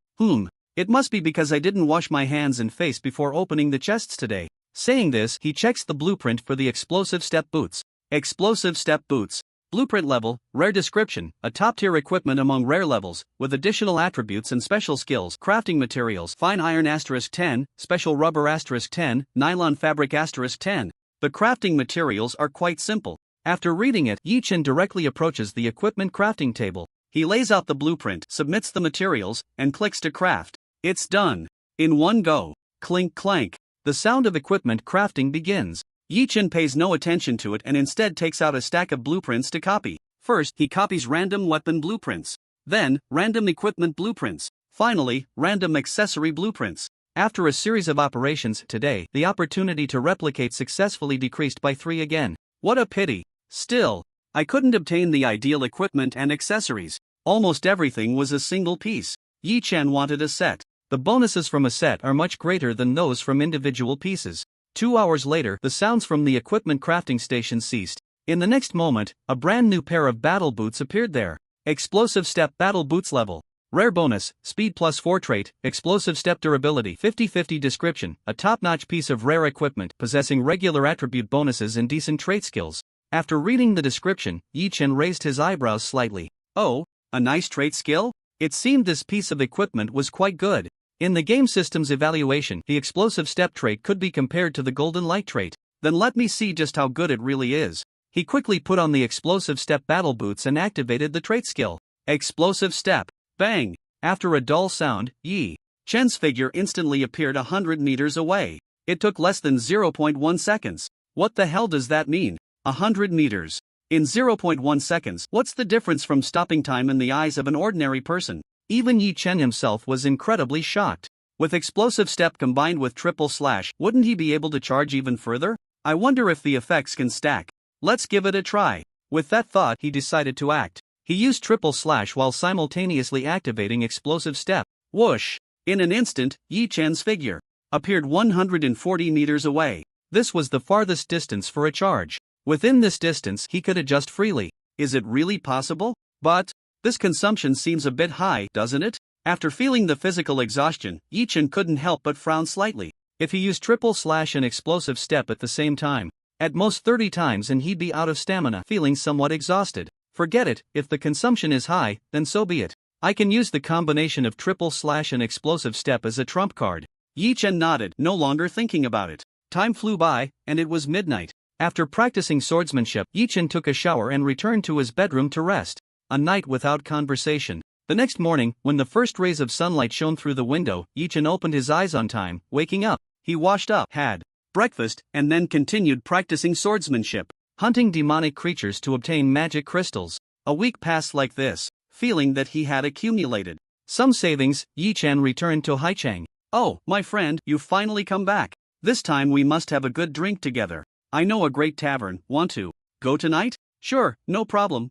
It must be because I didn't wash my hands and face before opening the chests today. Saying this, he checks the blueprint for the explosive step boots. Explosive step boots. Blueprint level, rare description: a top-tier equipment among rare levels, with additional attributes and special skills. Crafting materials: fine iron *10, special rubber *10, nylon fabric *10. The crafting materials are quite simple. After reading it, Yi Chen directly approaches the equipment crafting table. He lays out the blueprint, submits the materials, and clicks to craft. It's done. In one go. Clink clank. The sound of equipment crafting begins. Yi Chen pays no attention to it and instead takes out a stack of blueprints to copy. First, he copies random weapon blueprints. Then, random equipment blueprints. Finally, random accessory blueprints. After a series of operations today, the opportunity to replicate successfully decreased by 3 again. What a pity. Still, I couldn't obtain the ideal equipment and accessories. Almost everything was a single piece. Yi Chen wanted a set. The bonuses from a set are much greater than those from individual pieces. 2 hours later, the sounds from the equipment crafting station ceased. In the next moment, a brand new pair of battle boots appeared there. Explosive step battle boots level. Rare bonus, speed +4 trait, explosive step durability 50/50 description, a top-notch piece of rare equipment possessing regular attribute bonuses and decent trait skills. After reading the description, Yi Chen raised his eyebrows slightly. Oh, a nice trait skill? It seemed this piece of equipment was quite good. In the game system's evaluation, the explosive step trait could be compared to the golden light trait. Then let me see just how good it really is. He quickly put on the explosive step battle boots and activated the trait skill. Explosive step. Bang! After a dull sound, Yi Chen's figure instantly appeared 100 meters away. It took less than 0.1 seconds. What the hell does that mean? 100 meters. In 0.1 seconds, what's the difference from stopping time in the eyes of an ordinary person? Even Yi Chen himself was incredibly shocked. With explosive step combined with triple slash, wouldn't he be able to charge even further? I wonder if the effects can stack. Let's give it a try. With that thought, he decided to act. He used triple slash while simultaneously activating explosive step. Whoosh! In an instant, Yi Chen's figure appeared 140 meters away. This was the farthest distance for a charge. Within this distance, he could adjust freely. Is it really possible? But this consumption seems a bit high, doesn't it? After feeling the physical exhaustion, Yi Chen couldn't help but frown slightly. If he used triple slash and explosive step at the same time, At most 30 times and he'd be out of stamina, feeling somewhat exhausted. Forget it, if the consumption is high, then so be it. I can use the combination of triple slash and explosive step as a trump card. Yi Chen nodded, no longer thinking about it. Time flew by, and it was midnight. After practicing swordsmanship, Yi Chen took a shower and returned to his bedroom to rest. A night without conversation. The next morning, when the first rays of sunlight shone through the window, Yi Chen opened his eyes on time. Waking up, he washed up, had breakfast, and then continued practicing swordsmanship, hunting demonic creatures to obtain magic crystals. A week passed like this, feeling that he had accumulated some savings. Yi Chen returned to Haichang. "Oh, my friend, you've finally come back. This time we must have a good drink together. I know a great tavern. Want to go tonight?" "Sure, no problem.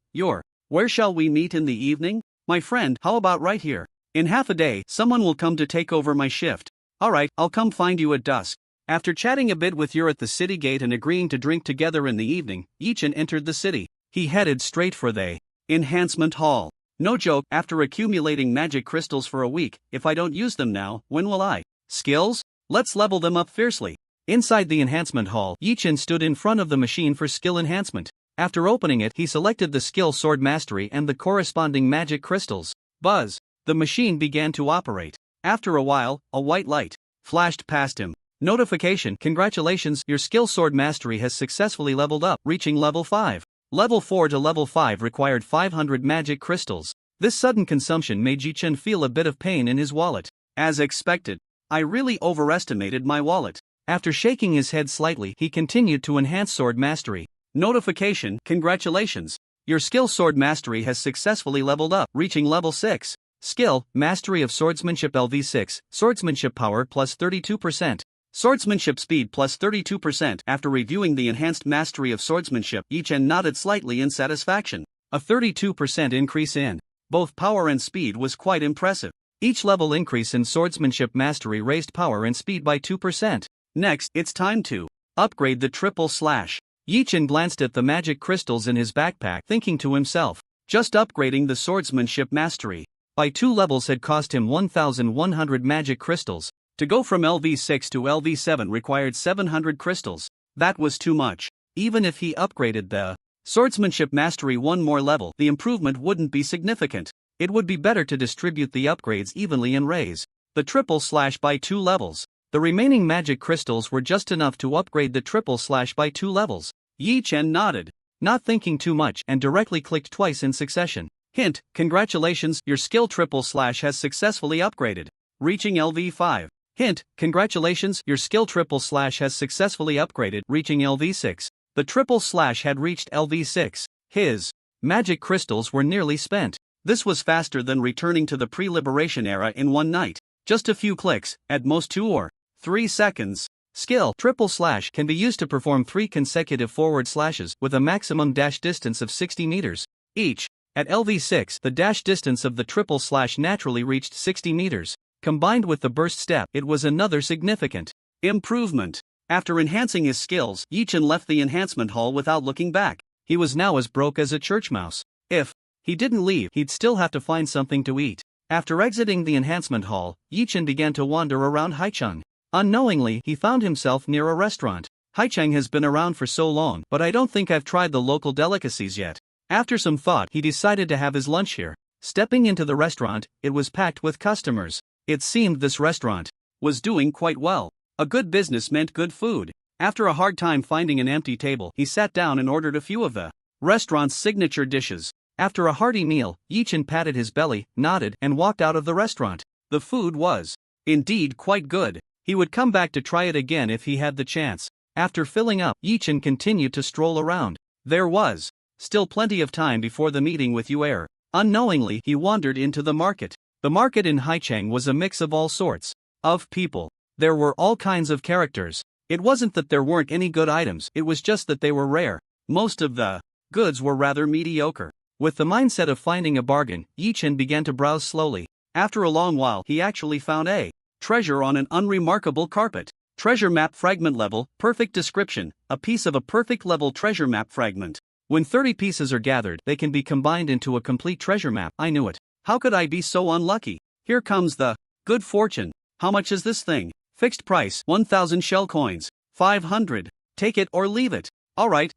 Where shall we meet in the evening?" "My friend, how about right here? In half a day, someone will come to take over my shift." "Alright, I'll come find you at dusk." After chatting a bit with Yer at the city gate and agreeing to drink together in the evening, Yi Chen entered the city. He headed straight for the enhancement hall. No joke, after accumulating magic crystals for a week, if I don't use them now, when will I? Skills? Let's level them up fiercely. Inside the enhancement hall, Yi Chen stood in front of the machine for skill enhancement. After opening it, he selected the skill Sword Mastery and the corresponding magic crystals. Buzz! The machine began to operate. After a while, a white light flashed past him. Notification: congratulations, your skill Sword Mastery has successfully leveled up, reaching level 5. Level 4 to level 5 required 500 magic crystals. This sudden consumption made Yi Chen feel a bit of pain in his wallet. As expected, I really overestimated my wallet. After shaking his head slightly, he continued to enhance Sword Mastery. Notification: congratulations, your skill Sword Mastery has successfully leveled up, reaching level 6. Skill: Mastery of Swordsmanship LV6, Swordsmanship Power plus 32%. Swordsmanship Speed plus 32%. After reviewing the enhanced mastery of swordsmanship, Yi Chen nodded slightly in satisfaction. A 32% increase in both power and speed was quite impressive. Each level increase in swordsmanship mastery raised power and speed by 2%. Next, it's time to upgrade the triple slash. Yi Chen glanced at the magic crystals in his backpack, thinking to himself, just upgrading the swordsmanship mastery by 2 levels had cost him 1,100 magic crystals. To go from LV6 to LV7 required 700 crystals. That was too much. Even if he upgraded the swordsmanship mastery one more level, the improvement wouldn't be significant. It would be better to distribute the upgrades evenly and raise the triple slash by 2 levels. The remaining magic crystals were just enough to upgrade the triple slash by 2 levels. Yi Chen nodded, not thinking too much, and directly clicked twice in succession. Hint: congratulations, your skill triple slash has successfully upgraded, reaching LV5. Hint: congratulations, your skill triple slash has successfully upgraded, reaching LV6. The triple slash had reached LV6. His magic crystals were nearly spent. This was faster than returning to the pre-liberation era in one night. Just a few clicks, at most 2 or 3 seconds. Skill: triple slash can be used to perform 3 consecutive forward slashes with a maximum dash distance of 60 meters each. At LV6, the dash distance of the triple slash naturally reached 60 meters. Combined with the burst step, it was another significant improvement. After enhancing his skills, Yi Chen left the enhancement hall without looking back. He was now as broke as a church mouse. If he didn't leave, he'd still have to find something to eat. After exiting the enhancement hall, Yi Chen began to wander around Haichang. Unknowingly, he found himself near a restaurant. Haichang has been around for so long, but I don't think I've tried the local delicacies yet. After some thought, he decided to have his lunch here. Stepping into the restaurant, it was packed with customers. It seemed this restaurant was doing quite well. A good business meant good food. After a hard time finding an empty table, he sat down and ordered a few of the restaurant's signature dishes. After a hearty meal, Yi Chen patted his belly, nodded, and walked out of the restaurant. The food was indeed quite good. He would come back to try it again if he had the chance. After filling up, Yi Chen continued to stroll around. There was still plenty of time before the meeting with Yuer. Unknowingly, he wandered into the market. The market in Haichang was a mix of all sorts of people. There were all kinds of characters. It wasn't that there weren't any good items, it was just that they were rare. Most of the goods were rather mediocre. With the mindset of finding a bargain, Yi Chen began to browse slowly. After a long while, he actually found a treasure on an unremarkable carpet. Treasure map fragment level, perfect description, a piece of a perfect level treasure map fragment. When 30 pieces are gathered, they can be combined into a complete treasure map. I knew it. How could I be so unlucky? Here comes the good fortune. How much is this thing? Fixed price, 1,000 shell coins. 500. Take it or leave it. Alright,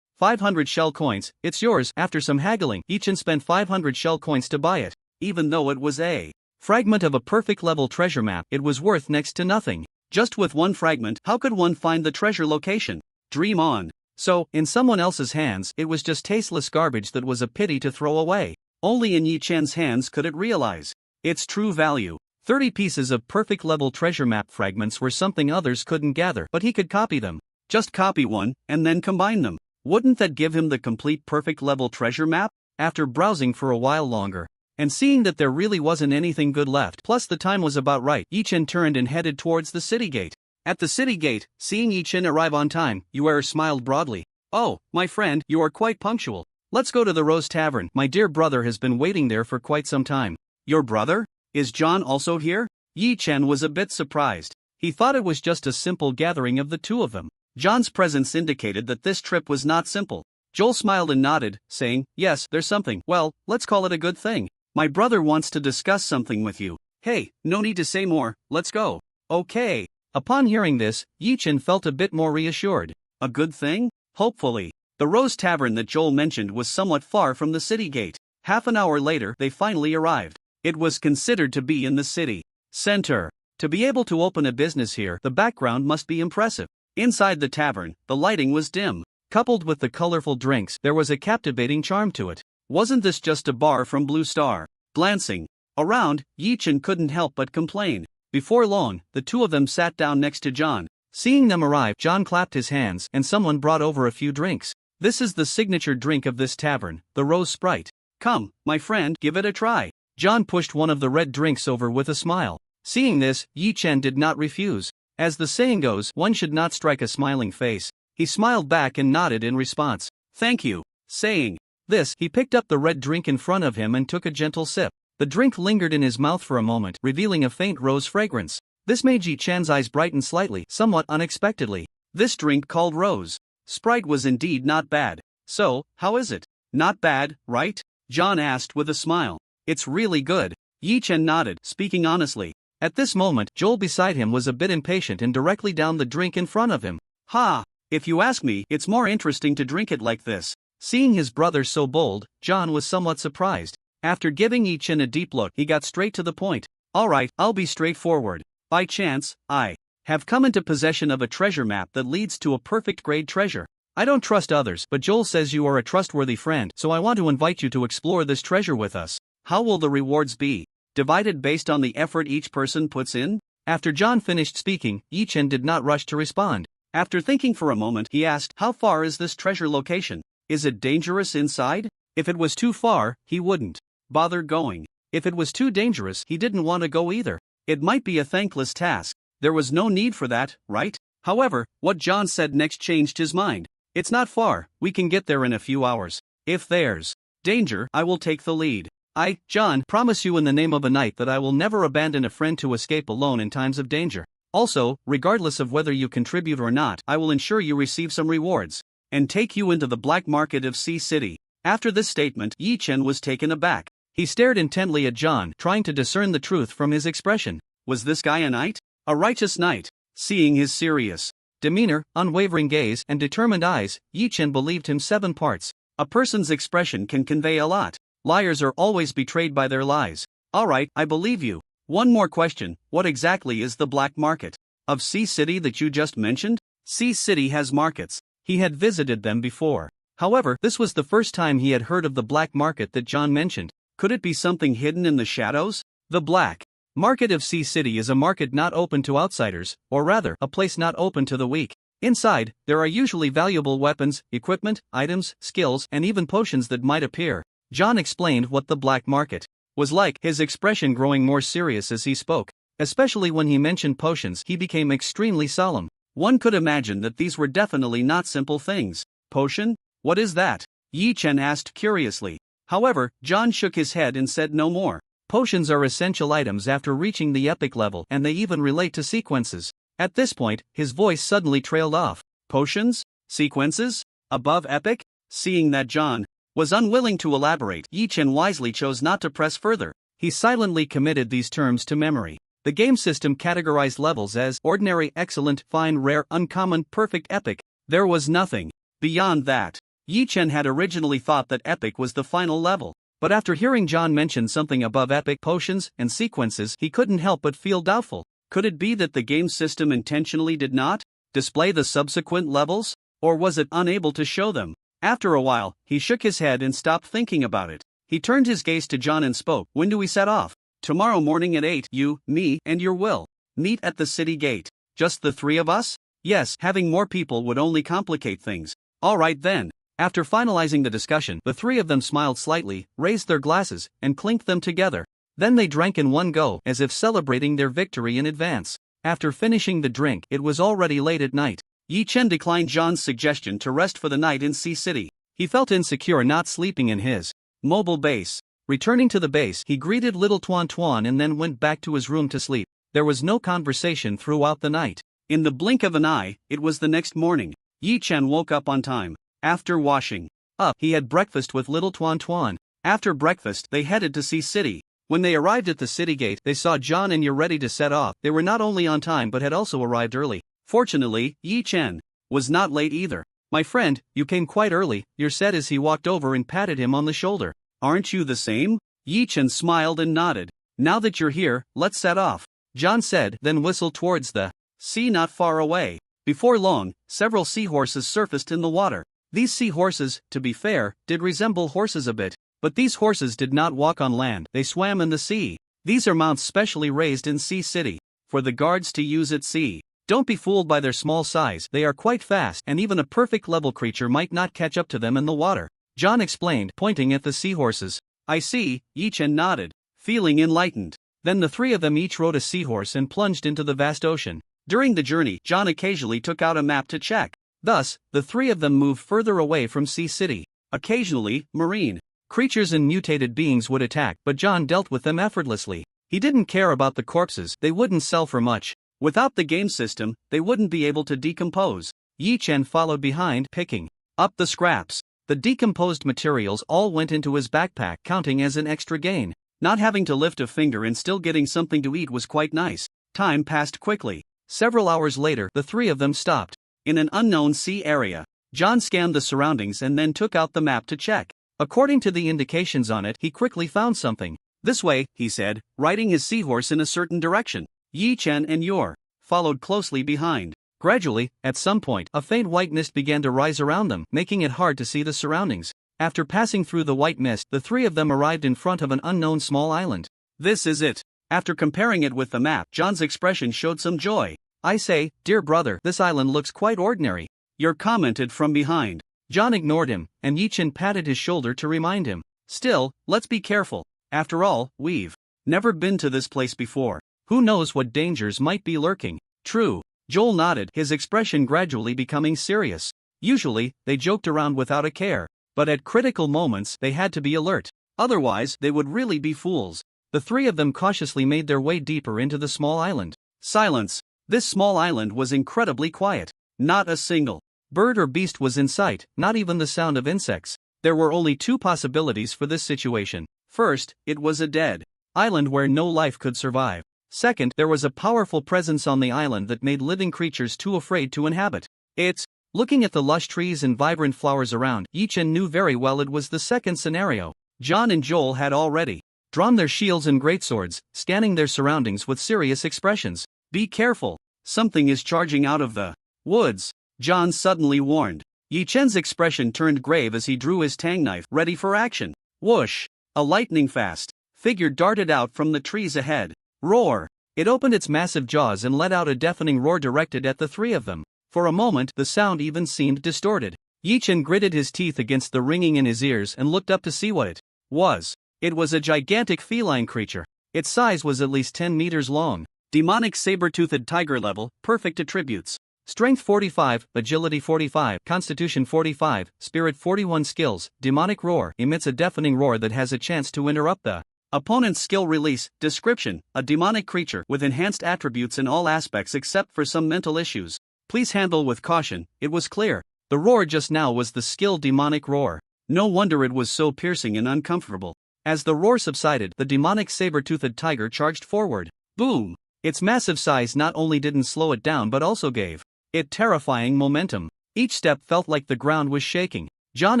500 shell coins, it's yours. After some haggling, Yi-Chen spent 500 shell coins to buy it. Even though it was a fragment of a perfect level treasure map, it was worth next to nothing. Just with one fragment, how could one find the treasure location? Dream on. So, in someone else's hands, it was just tasteless garbage that was a pity to throw away. Only in Yi-Chen's hands could it realize its true value. 30 pieces of perfect level treasure map fragments were something others couldn't gather, but he could copy them. Just copy one, and then combine them. Wouldn't that give him the complete perfect level treasure map? After browsing for a while longer, and seeing that there really wasn't anything good left, plus the time was about right, Yi-Chen turned and headed towards the city gate. At the city gate, seeing Yi-Chen arrive on time, Yuer smiled broadly. Oh, my friend, you are quite punctual. Let's go to the Rose Tavern. My dear brother has been waiting there for quite some time. Your brother? Is John also here? Yi-Chen was a bit surprised. He thought it was just a simple gathering of the two of them. John's presence indicated that this trip was not simple. Joel smiled and nodded, saying, yes, there's something. Well, let's call it a good thing. My brother wants to discuss something with you. Hey, no need to say more, let's go. Okay. Upon hearing this, Yi-Chen felt a bit more reassured. A good thing? Hopefully. The Rose Tavern that Joel mentioned was somewhat far from the city gate. Half an hour later, they finally arrived. It was considered to be in the city center. To be able to open a business here, the background must be impressive. Inside the tavern, the lighting was dim. Coupled with the colorful drinks, there was a captivating charm to it. Wasn't this just a bar from Blue Star? Glancing around, Yi-Chen couldn't help but complain. Before long, the two of them sat down next to John. Seeing them arrive, John clapped his hands and someone brought over a few drinks. This is the signature drink of this tavern, the Rose Sprite. Come, my friend, give it a try. John pushed one of the red drinks over with a smile. Seeing this, Yi-Chen did not refuse. As the saying goes, one should not strike a smiling face. He smiled back and nodded in response. Thank you. Saying this, he picked up the red drink in front of him and took a gentle sip. The drink lingered in his mouth for a moment, revealing a faint rose fragrance. This made Yi-Chen's eyes brighten slightly, somewhat unexpectedly. This drink called Rose Sprite was indeed not bad. So, how is it? Not bad, right? John asked with a smile. It's really good. Yi-Chen nodded, speaking honestly. At this moment, Joel beside him was a bit impatient and directly downed the drink in front of him. Ha! If you ask me, it's more interesting to drink it like this. Seeing his brother so bold, John was somewhat surprised. After giving Yi-Chen a deep look, he got straight to the point. Alright, I'll be straightforward. By chance, I have come into possession of a treasure map that leads to a perfect grade treasure. I don't trust others, but Joel says you are a trustworthy friend, so I want to invite you to explore this treasure with us. How will the rewards be? Divided based on the effort each person puts in? After John finished speaking, Yi-Chen did not rush to respond. After thinking for a moment, he asked, how far is this treasure location? Is it dangerous inside? If it was too far, he wouldn't bother going. If it was too dangerous, he didn't want to go either. It might be a thankless task. There was no need for that, right? However, what John said next changed his mind. It's not far, we can get there in a few hours. If there's danger, I will take the lead. I, John, promise you in the name of a knight that I will never abandon a friend to escape alone in times of danger. Also, regardless of whether you contribute or not, I will ensure you receive some rewards and take you into the black market of Sea City. After this statement, Yi-Chen was taken aback. He stared intently at John, trying to discern the truth from his expression. Was this guy a knight? A righteous knight? Seeing his serious demeanor, unwavering gaze, and determined eyes, Yi-Chen believed him 7 parts. A person's expression can convey a lot. Liars are always betrayed by their lies. Alright, I believe you. One more question, what exactly is the black market of Sea City that you just mentioned? Sea City has markets. He had visited them before. However, this was the first time he had heard of the black market that John mentioned. Could it be something hidden in the shadows? The black market of Sea City is a market not open to outsiders, or rather, a place not open to the weak. Inside, there are usually valuable weapons, equipment, items, skills, and even potions that might appear. John explained what the black market was like, his expression growing more serious as he spoke. Especially when he mentioned potions, he became extremely solemn. One could imagine that these were definitely not simple things. Potion? What is that? Yi-Chen asked curiously. However, John shook his head and said no more. Potions are essential items after reaching the epic level, and they even relate to sequences. At this point, his voice suddenly trailed off. Potions? Sequences? Above epic? Seeing that John was unwilling to elaborate, Yi-Chen wisely chose not to press further. He silently committed these terms to memory. The game system categorized levels as ordinary, excellent, fine, rare, uncommon, perfect, epic. There was nothing Beyond that, Yi Chen had originally thought that epic was the final level, but after hearing John mention something above epic potions and sequences, he couldn't help but feel doubtful. Could it be that the game system intentionally did not display the subsequent levels, or was it unable to show them? After a while, he shook his head and stopped thinking about it. He turned his gaze to John and spoke. When do we set off? Tomorrow morning at 8. You, me, and your Will meet at the city gate. Just the three of us? Yes, having more people would only complicate things. All right then. After finalizing the discussion, the three of them smiled slightly, raised their glasses, and clinked them together. Then they drank in one go, as if celebrating their victory in advance. After finishing the drink, it was already late at night. Yi Chen declined John's suggestion to rest for the night in Sea City. He felt insecure not sleeping in his mobile base. Returning to the base, he greeted little Tuan Tuan and then went back to his room to sleep. There was no conversation throughout the night. In the blink of an eye, it was the next morning. Yi Chen woke up on time. After washing up, he had breakfast with little Tuan Tuan. After breakfast, they headed to Sea City. When they arrived at the city gate, they saw John and Yi ready to set off. They were not only on time but had also arrived early. Fortunately, Yi Chen was not late either. My friend, you came quite early, Yi said as he walked over and patted him on the shoulder. Aren't you the same? Yi Chen smiled and nodded. Now that you're here, let's set off, John said, then whistled towards the sea not far away. Before long, several seahorses surfaced in the water. These seahorses, to be fair, did resemble horses a bit, but these horses did not walk on land, they swam in the sea. These are mounts specially raised in Sea City for the guards to use at sea. Don't be fooled by their small size, they are quite fast and even a perfect level creature might not catch up to them in the water, John explained, pointing at the seahorses. I see, Yi Chen nodded, feeling enlightened. Then the three of them each rode a seahorse and plunged into the vast ocean. During the journey, John occasionally took out a map to check. Thus, the three of them moved further away from Sea City. Occasionally, marine creatures and mutated beings would attack, but John dealt with them effortlessly. He didn't care about the corpses, they wouldn't sell for much. Without the game system, they wouldn't be able to decompose. Yi Chen followed behind, picking up the scraps. The decomposed materials all went into his backpack, counting as an extra gain. Not having to lift a finger and still getting something to eat was quite nice. Time passed quickly. Several hours later, the three of them stopped in an unknown sea area. John scanned the surroundings and then took out the map to check. According to the indications on it, he quickly found something. This way, he said, riding his seahorse in a certain direction. Yi Chen and Yor followed closely behind. Gradually, at some point, a faint white mist began to rise around them, making it hard to see the surroundings. After passing through the white mist, the three of them arrived in front of an unknown small island. This is it. After comparing it with the map, John's expression showed some joy. I say, dear brother, this island looks quite ordinary. Yor commented from behind. John ignored him, and Yi Chen patted his shoulder to remind him. Still, let's be careful. After all, we've never been to this place before. Who knows what dangers might be lurking? True. Joel nodded, his expression gradually becoming serious. Usually, they joked around without a care, but at critical moments they had to be alert. Otherwise, they would really be fools. The three of them cautiously made their way deeper into the small island. Silence. This small island was incredibly quiet. Not a single bird or beast was in sight, not even the sound of insects. There were only two possibilities for this situation. First, it was a dead island where no life could survive. Second, there was a powerful presence on the island that made living creatures too afraid to inhabit it. Looking at the lush trees and vibrant flowers around, Yi Chen knew very well it was the second scenario. John and Joel had already drawn their shields and greatswords, scanning their surroundings with serious expressions. Be careful, something is charging out of the woods, John suddenly warned. Yi Chen's expression turned grave as he drew his tang knife, ready for action. Whoosh! A lightning-fast figure darted out from the trees ahead. Roar! It opened its massive jaws and let out a deafening roar directed at the three of them. For a moment, the sound even seemed distorted. Yi Chen gritted his teeth against the ringing in his ears and looked up to see what it was. It was a gigantic feline creature. Its size was at least 10 meters long. Demonic saber-toothed tiger level, perfect attributes. Strength 45, Agility 45, Constitution 45, Spirit 41 skills. Demonic roar emits a deafening roar that has a chance to interrupt the opponent's skill release. Description: a demonic creature with enhanced attributes in all aspects except for some mental issues. Please handle with caution. It was clear. The roar just now was the skill demonic roar. No wonder it was so piercing and uncomfortable. As the roar subsided, the demonic saber-toothed tiger charged forward. Boom! Its massive size not only didn't slow it down but also gave it terrifying momentum. Each step felt like the ground was shaking. Jon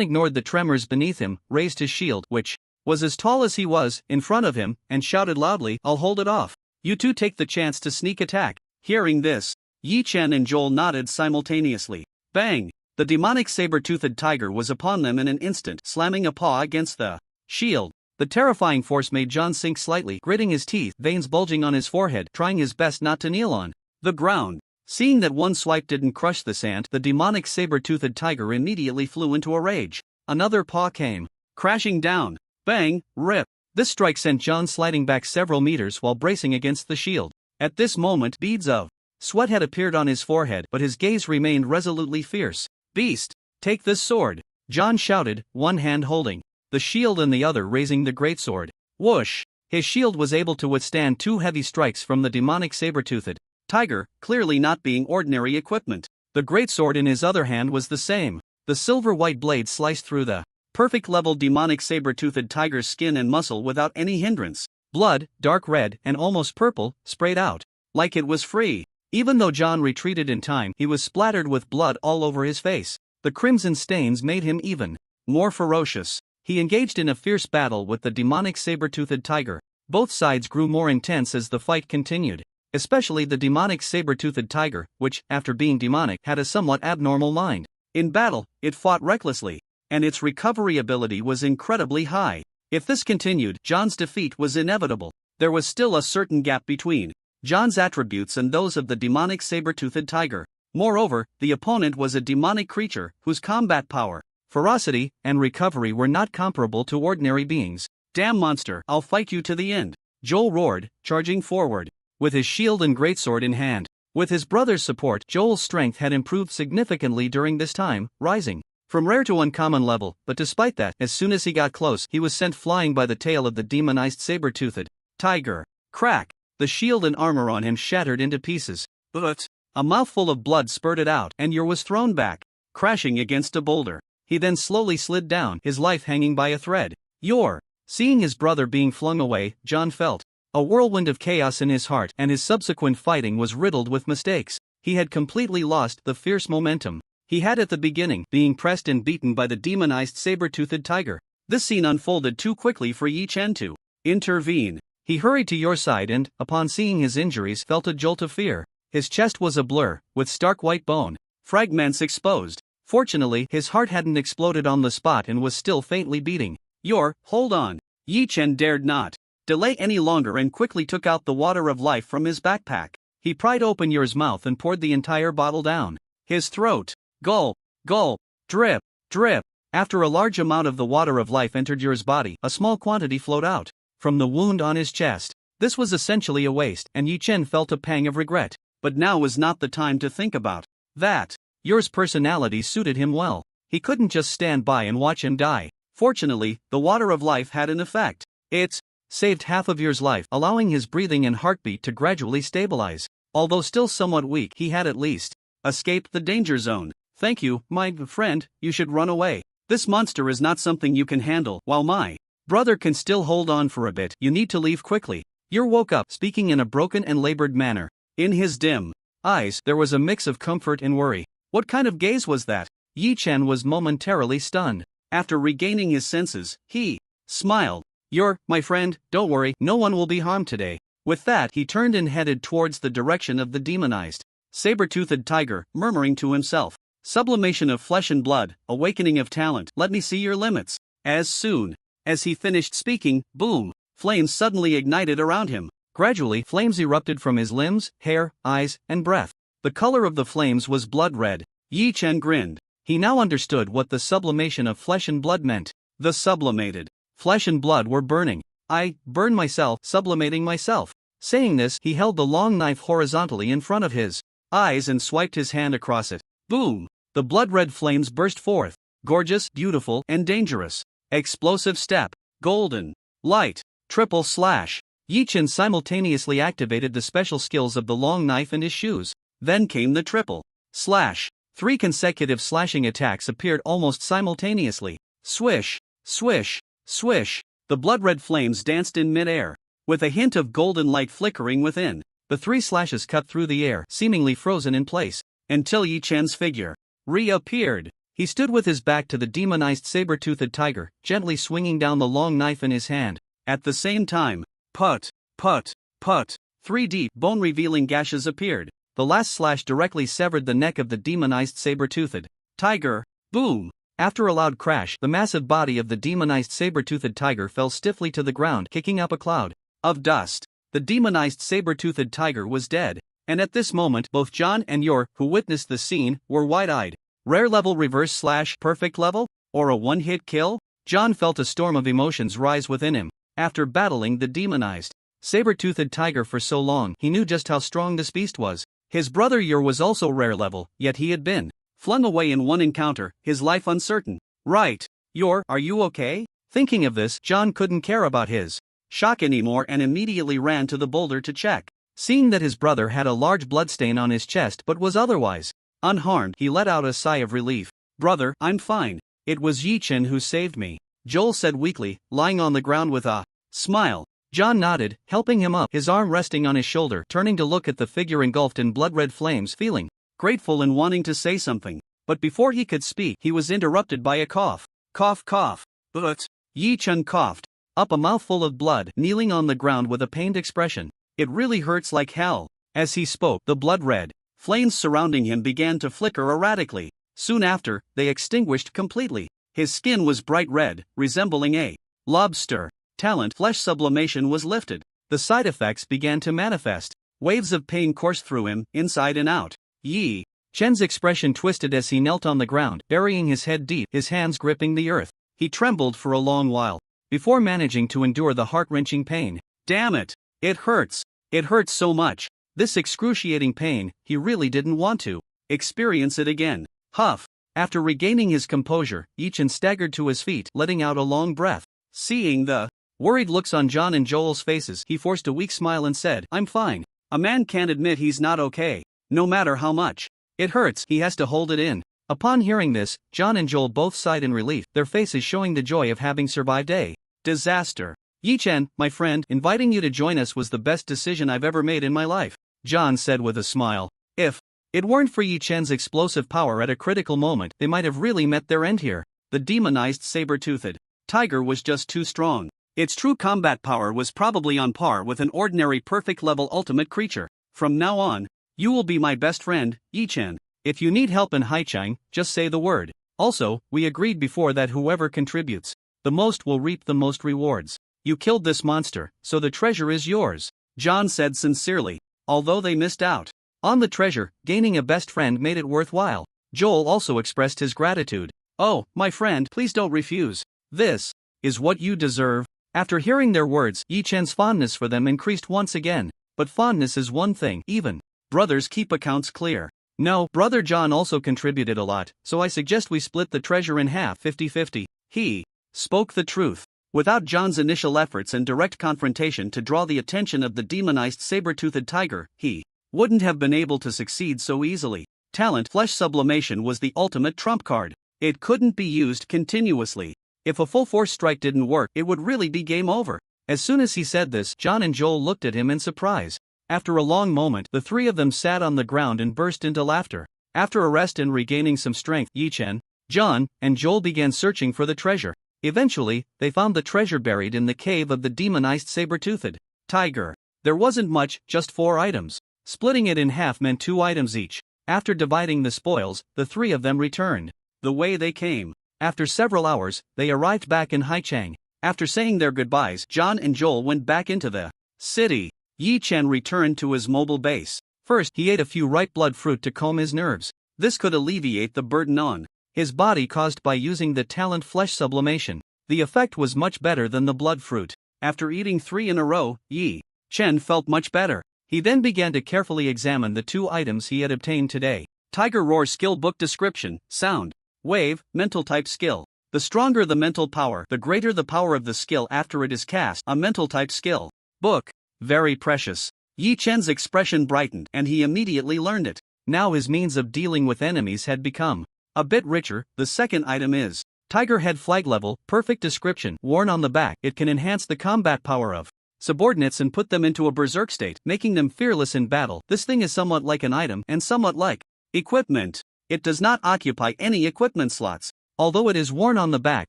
ignored the tremors beneath him, raised his shield, which was as tall as he was, in front of him, and shouted loudly, "I'll hold it off. You two take the chance to sneak attack." Hearing this, Yi Chen and Joel nodded simultaneously. Bang! The demonic saber-toothed tiger was upon them in an instant, slamming a paw against the shield. The terrifying force made Jon sink slightly, gritting his teeth, veins bulging on his forehead, trying his best not to kneel on the ground. Seeing that one swipe didn't crush the sand, the demonic saber-toothed tiger immediately flew into a rage. Another paw came crashing down. Bang! Rip! This strike sent Jon sliding back several meters while bracing against the shield. At this moment, beads of sweat had appeared on his forehead, but his gaze remained resolutely fierce. "Beast, take this sword!" Jon shouted, one hand holding the shield and the other raising the greatsword. Whoosh! His shield was able to withstand 2 heavy strikes from the demonic saber-toothed tiger, clearly not being ordinary equipment. The greatsword in his other hand was the same. The silver-white blade sliced through the perfect level demonic saber-toothed tiger's skin and muscle without any hindrance. Blood, dark red and almost purple, sprayed out like it was free. Even though Jon retreated in time, he was splattered with blood all over his face. The crimson stains made him even more ferocious. He engaged in a fierce battle with the demonic saber-toothed tiger. Both sides grew more intense as the fight continued. Especially the demonic saber-toothed tiger, which, after being demonic, had a somewhat abnormal mind. In battle, it fought recklessly, and its recovery ability was incredibly high. If this continued, Jon's defeat was inevitable. There was still a certain gap between Jon's attributes and those of the demonic saber-toothed tiger. Moreover, the opponent was a demonic creature whose combat power, ferocity, and recovery were not comparable to ordinary beings. "Damn monster, I'll fight you to the end," Joel roared, charging forward with his shield and greatsword in hand. With his brother's support, Joel's strength had improved significantly during this time, rising from rare to uncommon level, but despite that, as soon as he got close, he was sent flying by the tail of the demonized saber-toothed tiger. Crack! The shield and armor on him shattered into pieces. But a mouthful of blood spurted out, and Yor was thrown back, crashing against a boulder. He then slowly slid down, his life hanging by a thread. Yor! Seeing his brother being flung away, Jon felt a whirlwind of chaos in his heart, and his subsequent fighting was riddled with mistakes. He had completely lost the fierce momentum he had at the beginning, being pressed and beaten by the demonized saber-toothed tiger. This scene unfolded too quickly for Yi Chen to intervene. He hurried to Yor's side and, upon seeing his injuries, felt a jolt of fear. His chest was a blur, with stark white bone fragments exposed. Fortunately, his heart hadn't exploded on the spot and was still faintly beating. "Yor, hold on." Yi Chen dared not delay any longer and quickly took out the water of life from his backpack. He pried open Yor's mouth and poured the entire bottle down his throat. Gulp, gulp, drip, drip. After a large amount of the water of life entered Yor's body, a small quantity flowed out from the wound on his chest. This was essentially a waste, and Yi Chen felt a pang of regret. But now was not the time to think about that. Yor's personality suited him well. He couldn't just stand by and watch him die. Fortunately, the water of life had an effect. It saved half of Yor's life, allowing his breathing and heartbeat to gradually stabilize. Although still somewhat weak, he had at least escaped the danger zone. "Thank you, my friend, you should run away. This monster is not something you can handle, while my brother can still hold on for a bit. You need to leave quickly." Yor woke up, speaking in a broken and labored manner. In his dim eyes, there was a mix of comfort and worry. What kind of gaze was that? Yi Chen was momentarily stunned. After regaining his senses, he smiled. "Yor, my friend, don't worry, no one will be harmed today." With that, he turned and headed towards the direction of the demonized saber-toothed tiger, murmuring to himself, "Sublimation of flesh and blood, awakening of talent, let me see your limits." As soon as he finished speaking, boom, flames suddenly ignited around him. Gradually, flames erupted from his limbs, hair, eyes, and breath. The color of the flames was blood red. Yi Chen grinned. He now understood what the sublimation of flesh and blood meant. The sublimated flesh and blood were burning. "I burn myself, sublimating myself." Saying this, he held the long knife horizontally in front of his eyes and swiped his hand across it. Boom! The blood-red flames burst forth. Gorgeous, beautiful, and dangerous. Explosive step. Golden light. Triple slash. Yi Chen simultaneously activated the special skills of the long knife and his shoes. Then came the triple slash. 3 consecutive slashing attacks appeared almost simultaneously. Swish, swish, swish. The blood-red flames danced in mid-air, with a hint of golden light flickering within. The 3 slashes cut through the air, seemingly frozen in place, until Yi Chen's figure reappeared. He stood with his back to the demonized saber-toothed tiger, gently swinging down the long knife in his hand. At the same time, put, put, put, 3 deep, bone-revealing gashes appeared. The last slash directly severed the neck of the demonized saber-toothed tiger. Boom! After a loud crash, the massive body of the demonized saber-toothed tiger fell stiffly to the ground, kicking up a cloud of dust. The demonized saber-toothed tiger was dead. And at this moment, both John and Yor, who witnessed the scene, were wide-eyed. Rare level reverse / perfect level? Or a one-hit kill? John felt a storm of emotions rise within him. After battling the demonized saber-toothed tiger for so long, he knew just how strong this beast was. His brother Yor was also rare level, yet he had been flung away in one encounter, his life uncertain. Right. Yor, are you okay? Thinking of this, John couldn't care about his shock anymore and immediately ran to the boulder to check. Seeing that his brother had a large bloodstain on his chest but was otherwise unharmed, he let out a sigh of relief. Brother, I'm fine. It was Yi Chen who saved me, Joel said weakly, lying on the ground with a smile. John nodded, helping him up, his arm resting on his shoulder, turning to look at the figure engulfed in blood-red flames, feeling grateful and wanting to say something. But before he could speak, he was interrupted by a cough. Cough, cough. But Yi Chen coughed up a mouthful of blood, kneeling on the ground with a pained expression. It really hurts like hell. As he spoke, the blood-red flames surrounding him began to flicker erratically. Soon after, they extinguished completely. His skin was bright red, resembling a lobster. Talent flesh sublimation was lifted. The side effects began to manifest. Waves of pain coursed through him, inside and out. Yi Chen's expression twisted as he knelt on the ground, burying his head deep, his hands gripping the earth. He trembled for a long while before managing to endure the heart-wrenching pain. Damn it! It hurts. It hurts so much. This excruciating pain, he really didn't want to experience it again. Huff. After regaining his composure, Yi Chen staggered to his feet, letting out a long breath. Seeing the worried looks on John and Joel's faces, he forced a weak smile and said, I'm fine. A man can't admit he's not okay. No matter how much it hurts, he has to hold it in. Upon hearing this, John and Joel both sighed in relief, their faces showing the joy of having survived a disaster. Yi Chen, my friend, inviting you to join us was the best decision I've ever made in my life, John said with a smile. If it weren't for Yi Chen's explosive power at a critical moment, they might have really met their end here. The demonized saber-toothed tiger was just too strong. Its true combat power was probably on par with an ordinary perfect-level ultimate creature. From now on, you will be my best friend, Yi Chen. If you need help in Haichang, just say the word. Also, we agreed before that whoever contributes the most will reap the most rewards. You killed this monster, so the treasure is yours, John said sincerely. Although they missed out on the treasure, gaining a best friend made it worthwhile. Joel also expressed his gratitude. Oh, my friend, please don't refuse. This is what you deserve. After hearing their words, Yi Chen's fondness for them increased once again. But fondness is one thing, even brothers keep accounts clear. No, brother John also contributed a lot, so I suggest we split the treasure in half 50-50. He spoke the truth. Without John's initial efforts and direct confrontation to draw the attention of the demonized saber-toothed tiger, he wouldn't have been able to succeed so easily. Talent flesh sublimation was the ultimate trump card. It couldn't be used continuously. If a full-force strike didn't work, it would really be game over. As soon as he said this, John and Joel looked at him in surprise. After a long moment, the three of them sat on the ground and burst into laughter. After a rest and regaining some strength, Yi Chen, John, and Joel began searching for the treasure. Eventually, they found the treasure buried in the cave of the demonized saber-toothed tiger. There wasn't much, just 4 items. Splitting it in half meant 2 items each. After dividing the spoils, the 3 of them returned the way they came. After several hours, they arrived back in Haichang. After saying their goodbyes, John and Joel went back into the city. Yi Chen returned to his mobile base. First, he ate a few ripe blood fruit to calm his nerves. This could alleviate the burden on his body caused by using the talent flesh sublimation. The effect was much better than the blood fruit. After eating 3 in a row, Yi Chen felt much better. He then began to carefully examine the 2 items he had obtained today. Tiger Roar Skill Book Description, Sound Wave, Mental Type Skill. The stronger the mental power, the greater the power of the skill after it is cast. A mental type skill book. Very precious. Yi Chen's expression brightened and he immediately learned it. Now his means of dealing with enemies had become a bit richer. The second item is Tiger Head Flag Level, Perfect Description. Worn on the back, it can enhance the combat power of subordinates and put them into a berserk state, making them fearless in battle. This thing is somewhat like an item and somewhat like equipment. It does not occupy any equipment slots. Although it is worn on the back,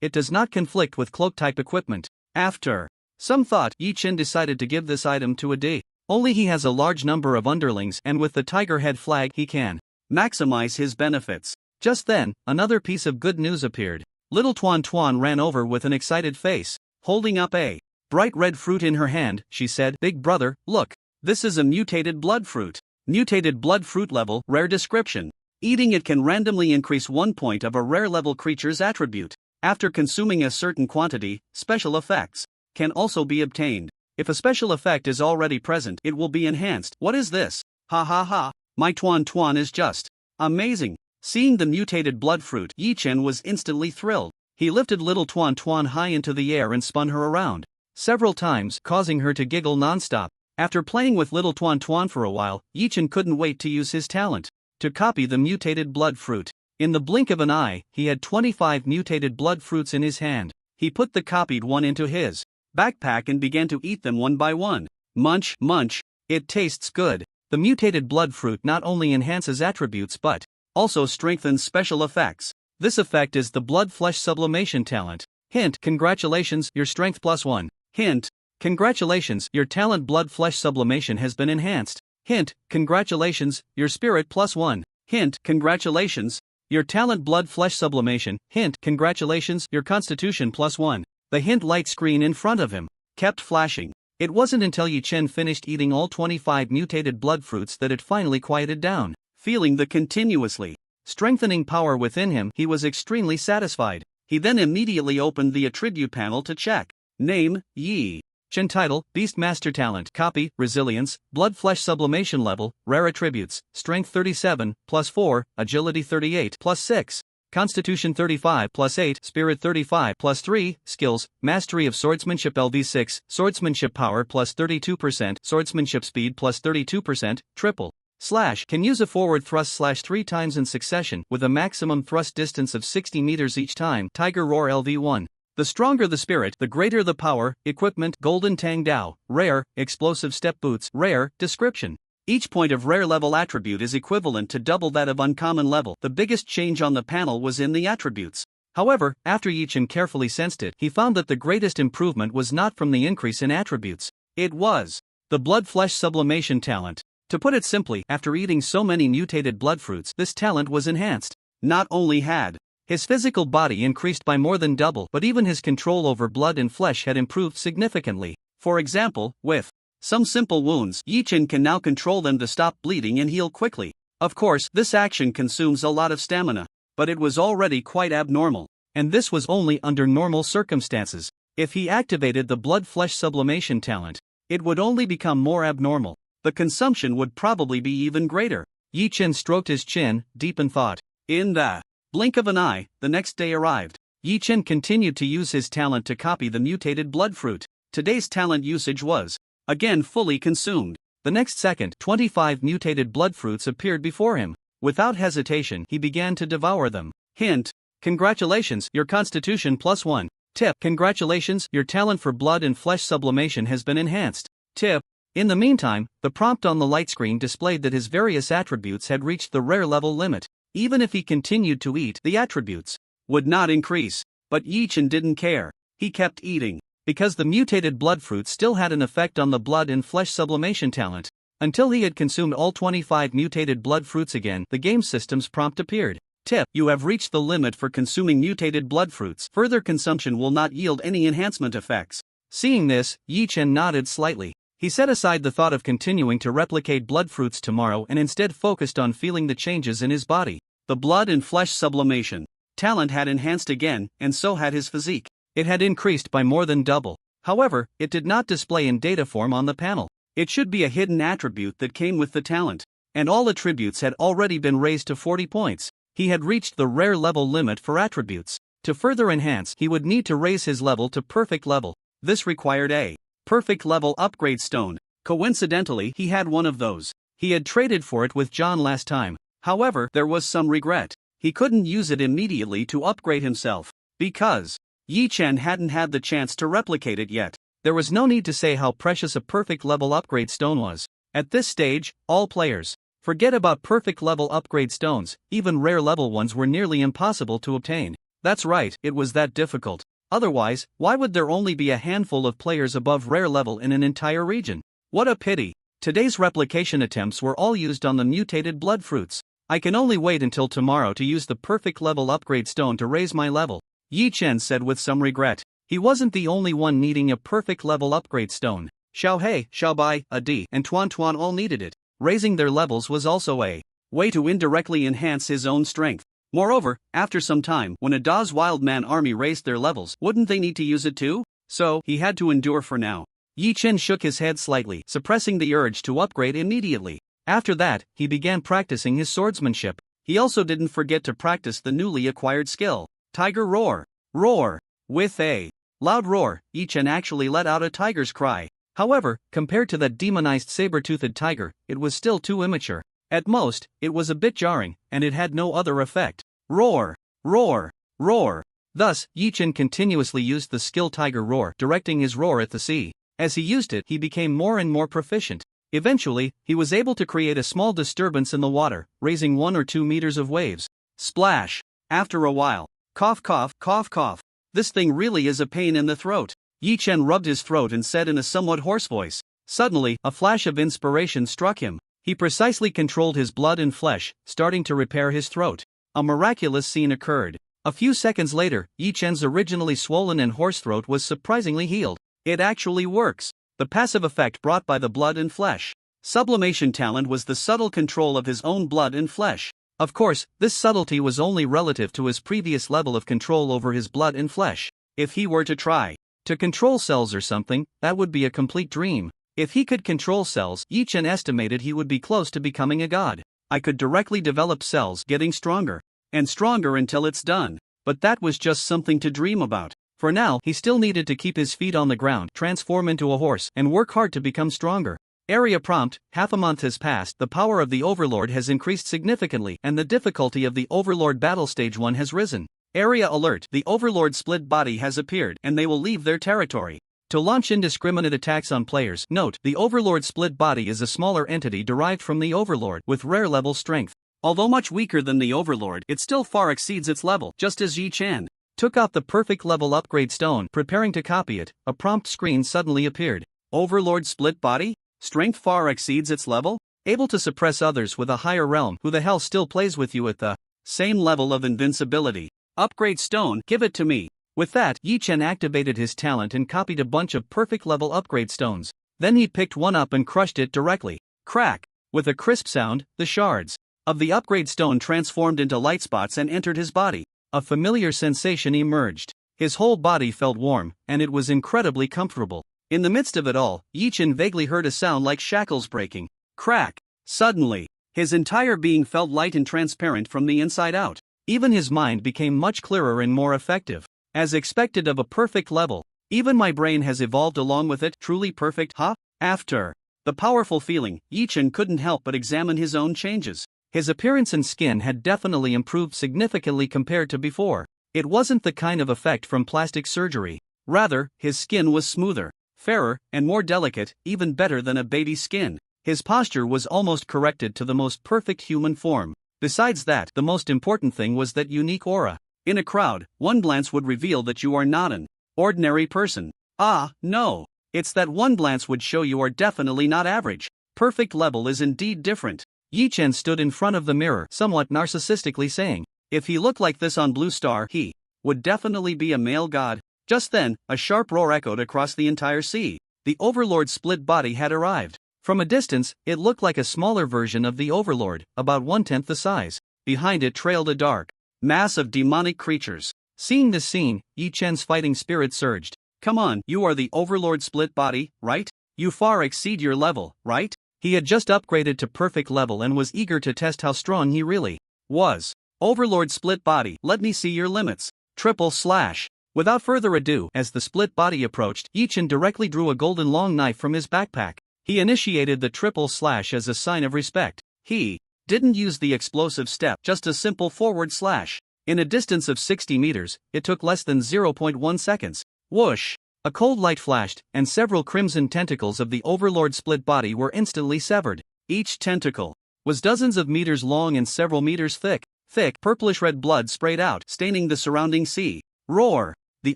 it does not conflict with cloak-type equipment. After some thought, Yi Chen decided to give this item to a D. Only he has a large number of underlings, and with the tiger head flag he can maximize his benefits. Just then, another piece of good news appeared. Little Tuan Tuan ran over with an excited face. Holding up a bright red fruit in her hand, she said, "Big brother, look. This is a mutated blood fruit. Mutated blood fruit level, rare description. Eating it can randomly increase 1 point of a rare level creature's attribute. After consuming a certain quantity, special effects can also be obtained. If a special effect is already present, it will be enhanced." What is this? Ha ha ha. My Tuan Tuan is just amazing. Seeing the mutated blood fruit, Yi Chen was instantly thrilled. He lifted little Tuan Tuan high into the air and spun her around several times, causing her to giggle non-stop. After playing with little Tuan Tuan for a while, Yi Chen couldn't wait to use his talent to copy the mutated blood fruit. In the blink of an eye, he had 25 mutated blood fruits in his hand. He put the copied one into his backpack and began to eat them one by one. Munch, munch, it tastes good. The mutated blood fruit not only enhances attributes but also strengthens special effects. This effect is the blood flesh sublimation talent. Hint: congratulations, your strength +1. Hint: congratulations, your talent blood flesh sublimation has been enhanced. Hint: congratulations, your spirit +1. Hint: congratulations, your talent blood flesh sublimation. Hint: congratulations, your constitution +1. The hint light screen in front of him kept flashing. It wasn't until Yi Chen finished eating all 25 mutated blood fruits that it finally quieted down. Feeling the continuously strengthening power within him, he was extremely satisfied. He then immediately opened the attribute panel to check. Name: Yi Chen. Title: Beastmaster. Talent: Copy, Resilience, Blood Flesh Sublimation. Level: Rare Attributes: Strength 37, +4, Agility 38, +6, Constitution 35, +8, Spirit 35, +3, Skills: Mastery of Swordsmanship LV6, Swordsmanship Power +32%, Swordsmanship Speed +32%, Triple Slash can use a forward thrust /3 times in succession with a maximum thrust distance of 60 meters each time. Tiger Roar LV1. The stronger the spirit, the greater the power. Equipment: Golden Tang Dao, Rare, Explosive Step Boots, Rare. Description: each point of rare level attribute is equivalent to double that of uncommon level. The biggest change on the panel was in the attributes. However, after Yi Chen carefully sensed it, he found that the greatest improvement was not from the increase in attributes. It was the blood flesh sublimation talent. To put it simply, after eating so many mutated blood fruits, this talent was enhanced. Not only had his physical body increased by more than double, but even his control over blood and flesh had improved significantly. For example, with some simple wounds, Yi Chen can now control them to stop bleeding and heal quickly. Of course, this action consumes a lot of stamina, but it was already quite abnormal. And this was only under normal circumstances. If he activated the blood flesh sublimation talent, it would only become more abnormal. The consumption would probably be even greater. Yi Chen stroked his chin, deep in thought. In the blink of an eye, the next day arrived. Yi Chen continued to use his talent to copy the mutated blood fruit. Today's talent usage was again fully consumed. The next second, 25 mutated blood fruits appeared before him. Without hesitation, he began to devour them. Hint: congratulations, your constitution +1. Tip: congratulations, your talent for blood and flesh sublimation has been enhanced. Tip: in the meantime, the prompt on the light screen displayed that his various attributes had reached the rare level limit. Even if he continued to eat, the attributes would not increase. But Yi Chen didn't care. He kept eating, because the mutated blood fruit still had an effect on the blood and flesh sublimation talent. Until he had consumed all 25 mutated blood fruits again, the game system's prompt appeared. Tip: you have reached the limit for consuming mutated blood fruits. Further consumption will not yield any enhancement effects. Seeing this, Yi Chen nodded slightly. He set aside the thought of continuing to replicate blood fruits tomorrow and instead focused on feeling the changes in his body. The blood and flesh sublimation talent had enhanced again, and so had his physique. It had increased by more than double. However, it did not display in data form on the panel. It should be a hidden attribute that came with the talent. And all attributes had already been raised to 40 points. He had reached the rare level limit for attributes. To further enhance, he would need to raise his level to perfect level. This required a perfect level upgrade stone. Coincidentally, he had one of those. He had traded for it with John last time. However, there was some regret. He couldn't use it immediately to upgrade himself, because Yi Chen hadn't had the chance to replicate it yet. There was no need to say how precious a perfect level upgrade stone was. At this stage, all players Forget about perfect level upgrade stones, even rare level ones were nearly impossible to obtain. That's right, it was that difficult. Otherwise, why would there only be a handful of players above rare level in an entire region? What a pity. Today's replication attempts were all used on the mutated blood fruits. I can only wait until tomorrow to use the perfect level upgrade stone to raise my level, Yi Chen said with some regret. He wasn't the only one needing a perfect level upgrade stone. Xiao He, Xiao Bai, Adi, and Tuan Tuan all needed it. Raising their levels was also a way to indirectly enhance his own strength. Moreover, after some time, when Ada's wild man army raised their levels, wouldn't they need to use it too? So, he had to endure for now. Yi Chen shook his head slightly, suppressing the urge to upgrade immediately. After that, he began practicing his swordsmanship. He also didn't forget to practice the newly acquired skill, Tiger Roar. Roar! With a loud roar, Yi Chen actually let out a tiger's cry. However, compared to that demonized saber-toothed tiger, it was still too immature. At most, it was a bit jarring, and it had no other effect. Roar! Roar! Roar! Thus, Yi Chen continuously used the skill Tiger Roar, directing his roar at the sea. As he used it, he became more and more proficient. Eventually, he was able to create a small disturbance in the water, raising 1 or 2 meters of waves. Splash! After a while, cough cough, cough cough. This thing really is a pain in the throat. Yi Chen rubbed his throat and said in a somewhat hoarse voice. Suddenly, a flash of inspiration struck him. He precisely controlled his blood and flesh, starting to repair his throat. A miraculous scene occurred. A few seconds later, Yi Chen's originally swollen and hoarse throat was surprisingly healed. It actually works. The passive effect brought by the blood and flesh. Sublimation talent was the subtle control of his own blood and flesh. Of course, this subtlety was only relative to his previous level of control over his blood and flesh. If he were to try to control cells or something, that would be a complete dream. If he could control cells, Yi Chen estimated he would be close to becoming a god. I could directly develop cells, getting stronger and stronger until it's done. But that was just something to dream about. For now, he still needed to keep his feet on the ground, transform into a horse, and work hard to become stronger. Area prompt: half a month has passed, the power of the Overlord has increased significantly, and the difficulty of the Overlord Battle Stage 1 has risen. Area alert: the Overlord split body has appeared, and they will leave their territory to launch indiscriminate attacks on players. Note: the Overlord split body is a smaller entity derived from the Overlord with rare level strength. Although much weaker than the Overlord, it still far exceeds its level, just as Yi Chen took out the perfect level upgrade stone, preparing to copy it. A prompt screen suddenly appeared. Overlord split body? Strength far exceeds its level? Able to suppress others with a higher realm. Who the hell still plays with you at the same level of invincibility? Upgrade stone, give it to me. With that, Yi Chen activated his talent and copied a bunch of perfect level upgrade stones. Then he picked one up and crushed it directly. Crack! With a crisp sound, the shards of the upgrade stone transformed into light spots and entered his body. A familiar sensation emerged. His whole body felt warm, and it was incredibly comfortable. In the midst of it all, Yi Chen vaguely heard a sound like shackles breaking. Crack! Suddenly, his entire being felt light and transparent from the inside out. Even his mind became much clearer and more effective. As expected of a perfect level, even my brain has evolved along with it. Truly perfect, huh? After the powerful feeling, Yi Chen couldn't help but examine his own changes. His appearance and skin had definitely improved significantly compared to before. It wasn't the kind of effect from plastic surgery. Rather, his skin was smoother, fairer, and more delicate, even better than a baby's skin. His posture was almost corrected to the most perfect human form. Besides that, the most important thing was that unique aura. In a crowd, one glance would reveal that you are not an ordinary person. Ah, no. It's that one glance would show you are definitely not average. Perfect level is indeed different. Yi Chen stood in front of the mirror, somewhat narcissistically saying, if he looked like this on Blue Star, he would definitely be a male god. Just then, a sharp roar echoed across the entire sea. The Overlord's split body had arrived. From a distance, it looked like a smaller version of the Overlord, about 1/10 the size. Behind it trailed a dark mass of demonic creatures. Seeing this scene, Yi Chen's fighting spirit surged. Come on, you are the Overlord split body, right? You far exceed your level, right? He had just upgraded to perfect level and was eager to test how strong he really was. Overlord split body, let me see your limits. Triple slash. Without further ado, as the split body approached, Yi Chen directly drew a golden long knife from his backpack. He initiated the triple slash as a sign of respect. He didn't use the explosive step, just a simple forward slash. In a distance of 60 meters, it took less than 0.1 seconds. Whoosh! A cold light flashed, and several crimson tentacles of the Overlord split body were instantly severed. Each tentacle was dozens of meters long and several meters thick. Thick, purplish-red blood sprayed out, staining the surrounding sea. Roar! The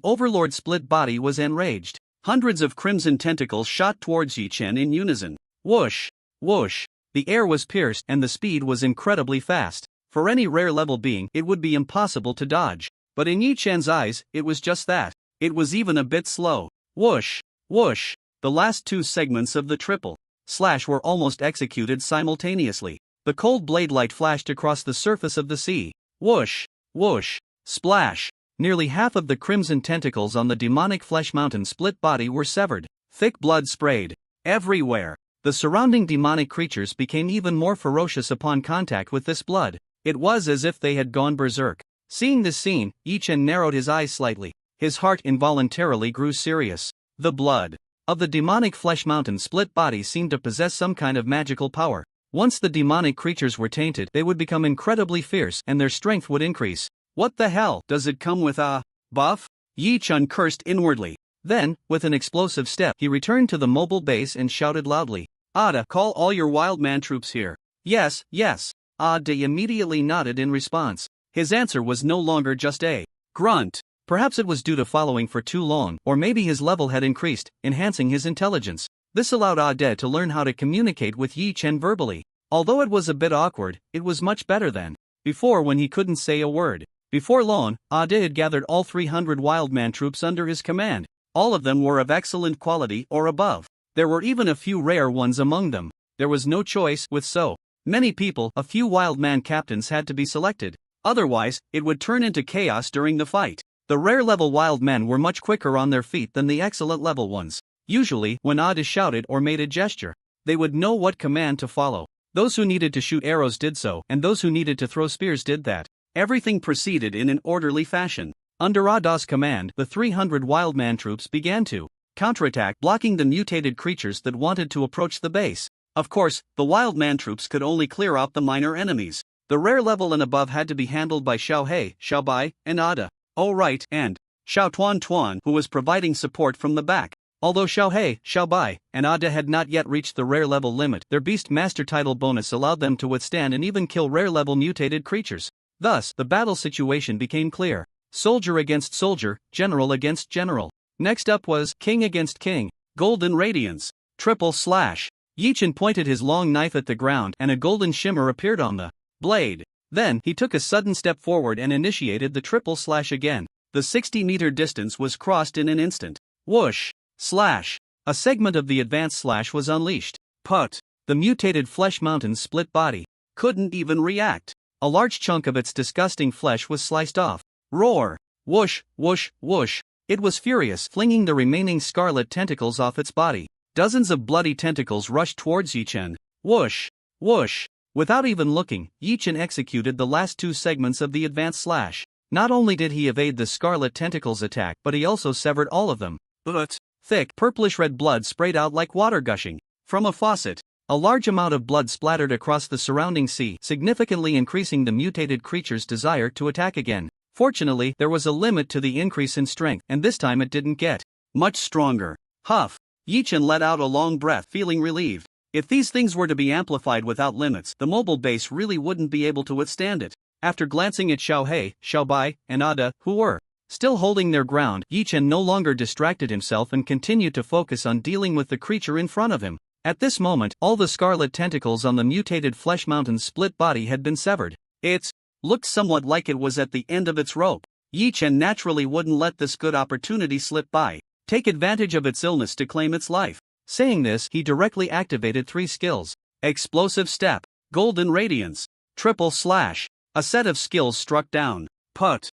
Overlord's split body was enraged. Hundreds of crimson tentacles shot towards Yi Chen in unison. Whoosh! Whoosh! The air was pierced and the speed was incredibly fast. For any rare-level being, it would be impossible to dodge. But in Yi Chen's eyes, it was just that. It was even a bit slow. Whoosh! Whoosh! The last two segments of the triple slash were almost executed simultaneously. The cold blade light flashed across the surface of the sea. Whoosh! Whoosh! Splash! Nearly half of the crimson tentacles on the demonic flesh mountain split body were severed. Thick blood sprayed everywhere. The surrounding demonic creatures became even more ferocious upon contact with this blood. It was as if they had gone berserk. Seeing this scene, Yi Chen narrowed his eyes slightly. His heart involuntarily grew serious. The blood of the demonic flesh mountain split body seemed to possess some kind of magical power. Once the demonic creatures were tainted, they would become incredibly fierce and their strength would increase. What the hell? Does it come with a buff? Yi Chen cursed inwardly. Then, with an explosive step, he returned to the mobile base and shouted loudly, "Ada, call all your wild man troops here." "Yes, yes." Ada immediately nodded in response. His answer was no longer just a grunt. Perhaps it was due to following for too long, or maybe his level had increased, enhancing his intelligence. This allowed Ada to learn how to communicate with Yi Chen verbally. Although it was a bit awkward, it was much better than before when he couldn't say a word. Before long, Ada had gathered all 300 wildman troops under his command. All of them were of excellent quality or above. There were even a few rare ones among them. There was no choice with so many people. A few wildman captains had to be selected. Otherwise, it would turn into chaos during the fight. The rare-level wild men were much quicker on their feet than the excellent-level ones. Usually, when Ada shouted or made a gesture, they would know what command to follow. Those who needed to shoot arrows did so, and those who needed to throw spears did that. Everything proceeded in an orderly fashion. Under Ada's command, the 300 wildman troops began to counterattack, blocking the mutated creatures that wanted to approach the base. Of course, the wildman troops could only clear out the minor enemies. The rare level and above had to be handled by Xiao He, Xiao Bai, and Ada. Oh right, and Xiao Tuan, who was providing support from the back. Although Xiao He, Xiao Bai, and Ada had not yet reached the rare level limit, their Beast Master title bonus allowed them to withstand and even kill rare level mutated creatures. Thus, the battle situation became clear. Soldier against soldier, general against general. Next up was king against king. Golden Radiance. Triple slash. Yi Chen pointed his long knife at the ground and a golden shimmer appeared on the blade. Then, he took a sudden step forward and initiated the triple slash again. The 60-meter distance was crossed in an instant. Whoosh! Slash! A segment of the advanced slash was unleashed. Put! The mutated flesh mountain's split body couldn't even react. A large chunk of its disgusting flesh was sliced off. Roar! Whoosh! Whoosh! Whoosh! It was furious, flinging the remaining scarlet tentacles off its body. Dozens of bloody tentacles rushed towards Yi Chen. Whoosh! Whoosh! Without even looking, Yi Chen executed the last two segments of the advanced slash. Not only did he evade the scarlet tentacles attack, but he also severed all of them. But thick, purplish-red blood sprayed out like water gushing from a faucet. A large amount of blood splattered across the surrounding sea, significantly increasing the mutated creature's desire to attack again. Fortunately, there was a limit to the increase in strength, and this time it didn't get much stronger. Huff! Yi Chen let out a long breath, feeling relieved. If these things were to be amplified without limits, the mobile base really wouldn't be able to withstand it. After glancing at Xiao He, Xiao Bai, and Ada, who were still holding their ground, Yi Chen no longer distracted himself and continued to focus on dealing with the creature in front of him. At this moment, all the scarlet tentacles on the mutated flesh mountain's split body had been severed. It looked somewhat like it was at the end of its rope. Yi Chen naturally wouldn't let this good opportunity slip by. Take advantage of its illness to claim its life. Saying this, he directly activated three skills. Explosive Step, Golden Radiance, Triple Slash. A set of skills struck down. Put.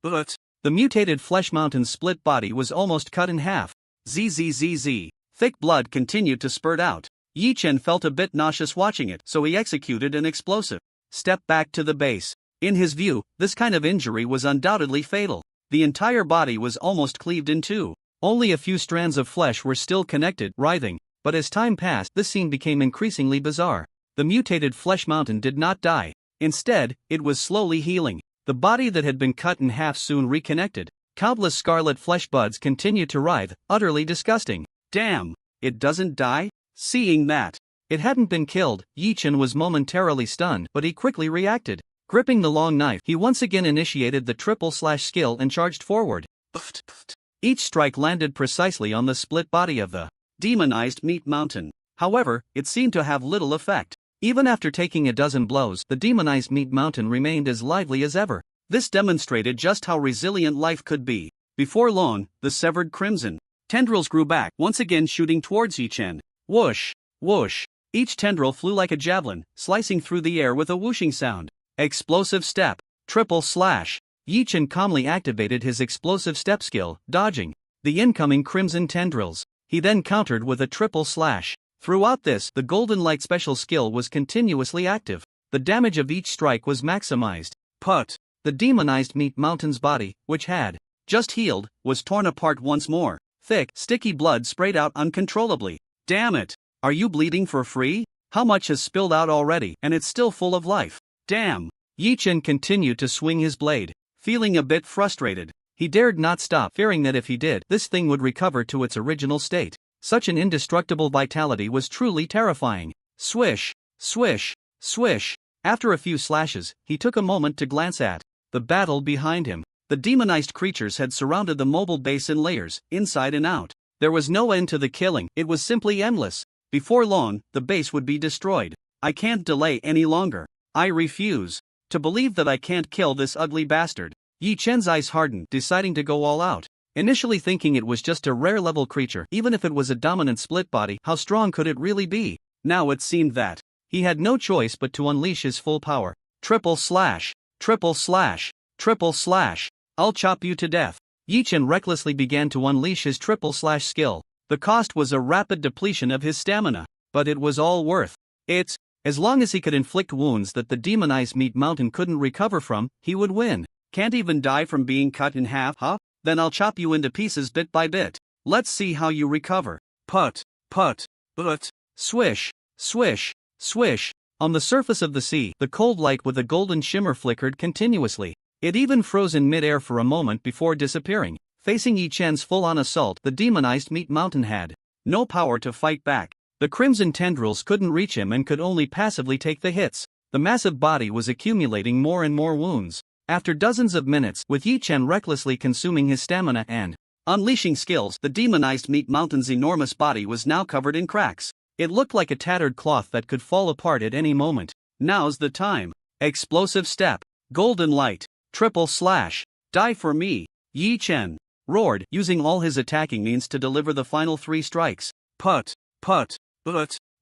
The mutated flesh mountain's split body was almost cut in half. Zzz. Thick blood continued to spurt out. Yi Chen felt a bit nauseous watching it, so he executed an explosive step back to the base. In his view, this kind of injury was undoubtedly fatal. The entire body was almost cleaved in two. Only a few strands of flesh were still connected, writhing, but as time passed, this scene became increasingly bizarre. The mutated flesh mountain did not die. Instead, it was slowly healing. The body that had been cut in half soon reconnected. Countless scarlet flesh buds continued to writhe, utterly disgusting. Damn, it doesn't die? Seeing that, It hadn't been killed. Yi Chen was momentarily stunned, but he quickly reacted. Gripping the long knife, he once again initiated the triple slash skill and charged forward. Each strike landed precisely on the split body of the demonized meat mountain. However, it seemed to have little effect. Even after taking a dozen blows, the demonized meat mountain remained as lively as ever. This demonstrated just how resilient life could be. Before long, the severed crimson tendrils grew back, once again shooting towards Yi Chen. Whoosh, whoosh. Each tendril flew like a javelin, slicing through the air with a whooshing sound. Explosive step, triple slash. Yi Chen calmly activated his explosive step skill, dodging the incoming crimson tendrils. He then countered with a triple slash. Throughout this, the golden light special skill was continuously active. The damage of each strike was maximized. Put. The demonized meat mountain's body, which had just healed, was torn apart once more. Thick, sticky blood sprayed out uncontrollably. Damn it! Are you bleeding for free? How much has spilled out already, and it's still full of life? Damn! Yi Chen continued to swing his blade, feeling a bit frustrated. He dared not stop, fearing that if he did, this thing would recover to its original state. Such an indestructible vitality was truly terrifying. Swish, swish, swish. After a few slashes, he took a moment to glance at the battle behind him. The demonized creatures had surrounded the mobile base in layers, inside and out. There was no end to the killing, it was simply endless. Before long, the base would be destroyed. I can't delay any longer. I refuse to believe that I can't kill this ugly bastard. Yi Chen's eyes hardened, deciding to go all out. Initially thinking it was just a rare-level creature, even if it was a dominant split body, how strong could it really be? Now it seemed that he had no choice but to unleash his full power. Triple slash, triple slash, triple slash. I'll chop you to death. Yi Chen recklessly began to unleash his triple slash skill. The cost was a rapid depletion of his stamina, but it was all worth it. As long as he could inflict wounds that the demonized meat mountain couldn't recover from, he would win. Can't even die from being cut in half, huh? Then I'll chop you into pieces bit by bit. Let's see how you recover. Put, but, swish, swish, swish. On the surface of the sea, the cold light with a golden shimmer flickered continuously. It even froze in mid-air for a moment before disappearing. Facing Yi Chen's full-on assault, the demonized meat mountain had no power to fight back. The crimson tendrils couldn't reach him and could only passively take the hits. The massive body was accumulating more and more wounds. After dozens of minutes, with Yi Chen recklessly consuming his stamina and unleashing skills, the demonized meat mountain's enormous body was now covered in cracks. It looked like a tattered cloth that could fall apart at any moment. Now's the time. Explosive step. Golden light. Triple slash. Die for me. Yi Chen roared, using all his attacking means to deliver the final 3 strikes. Put,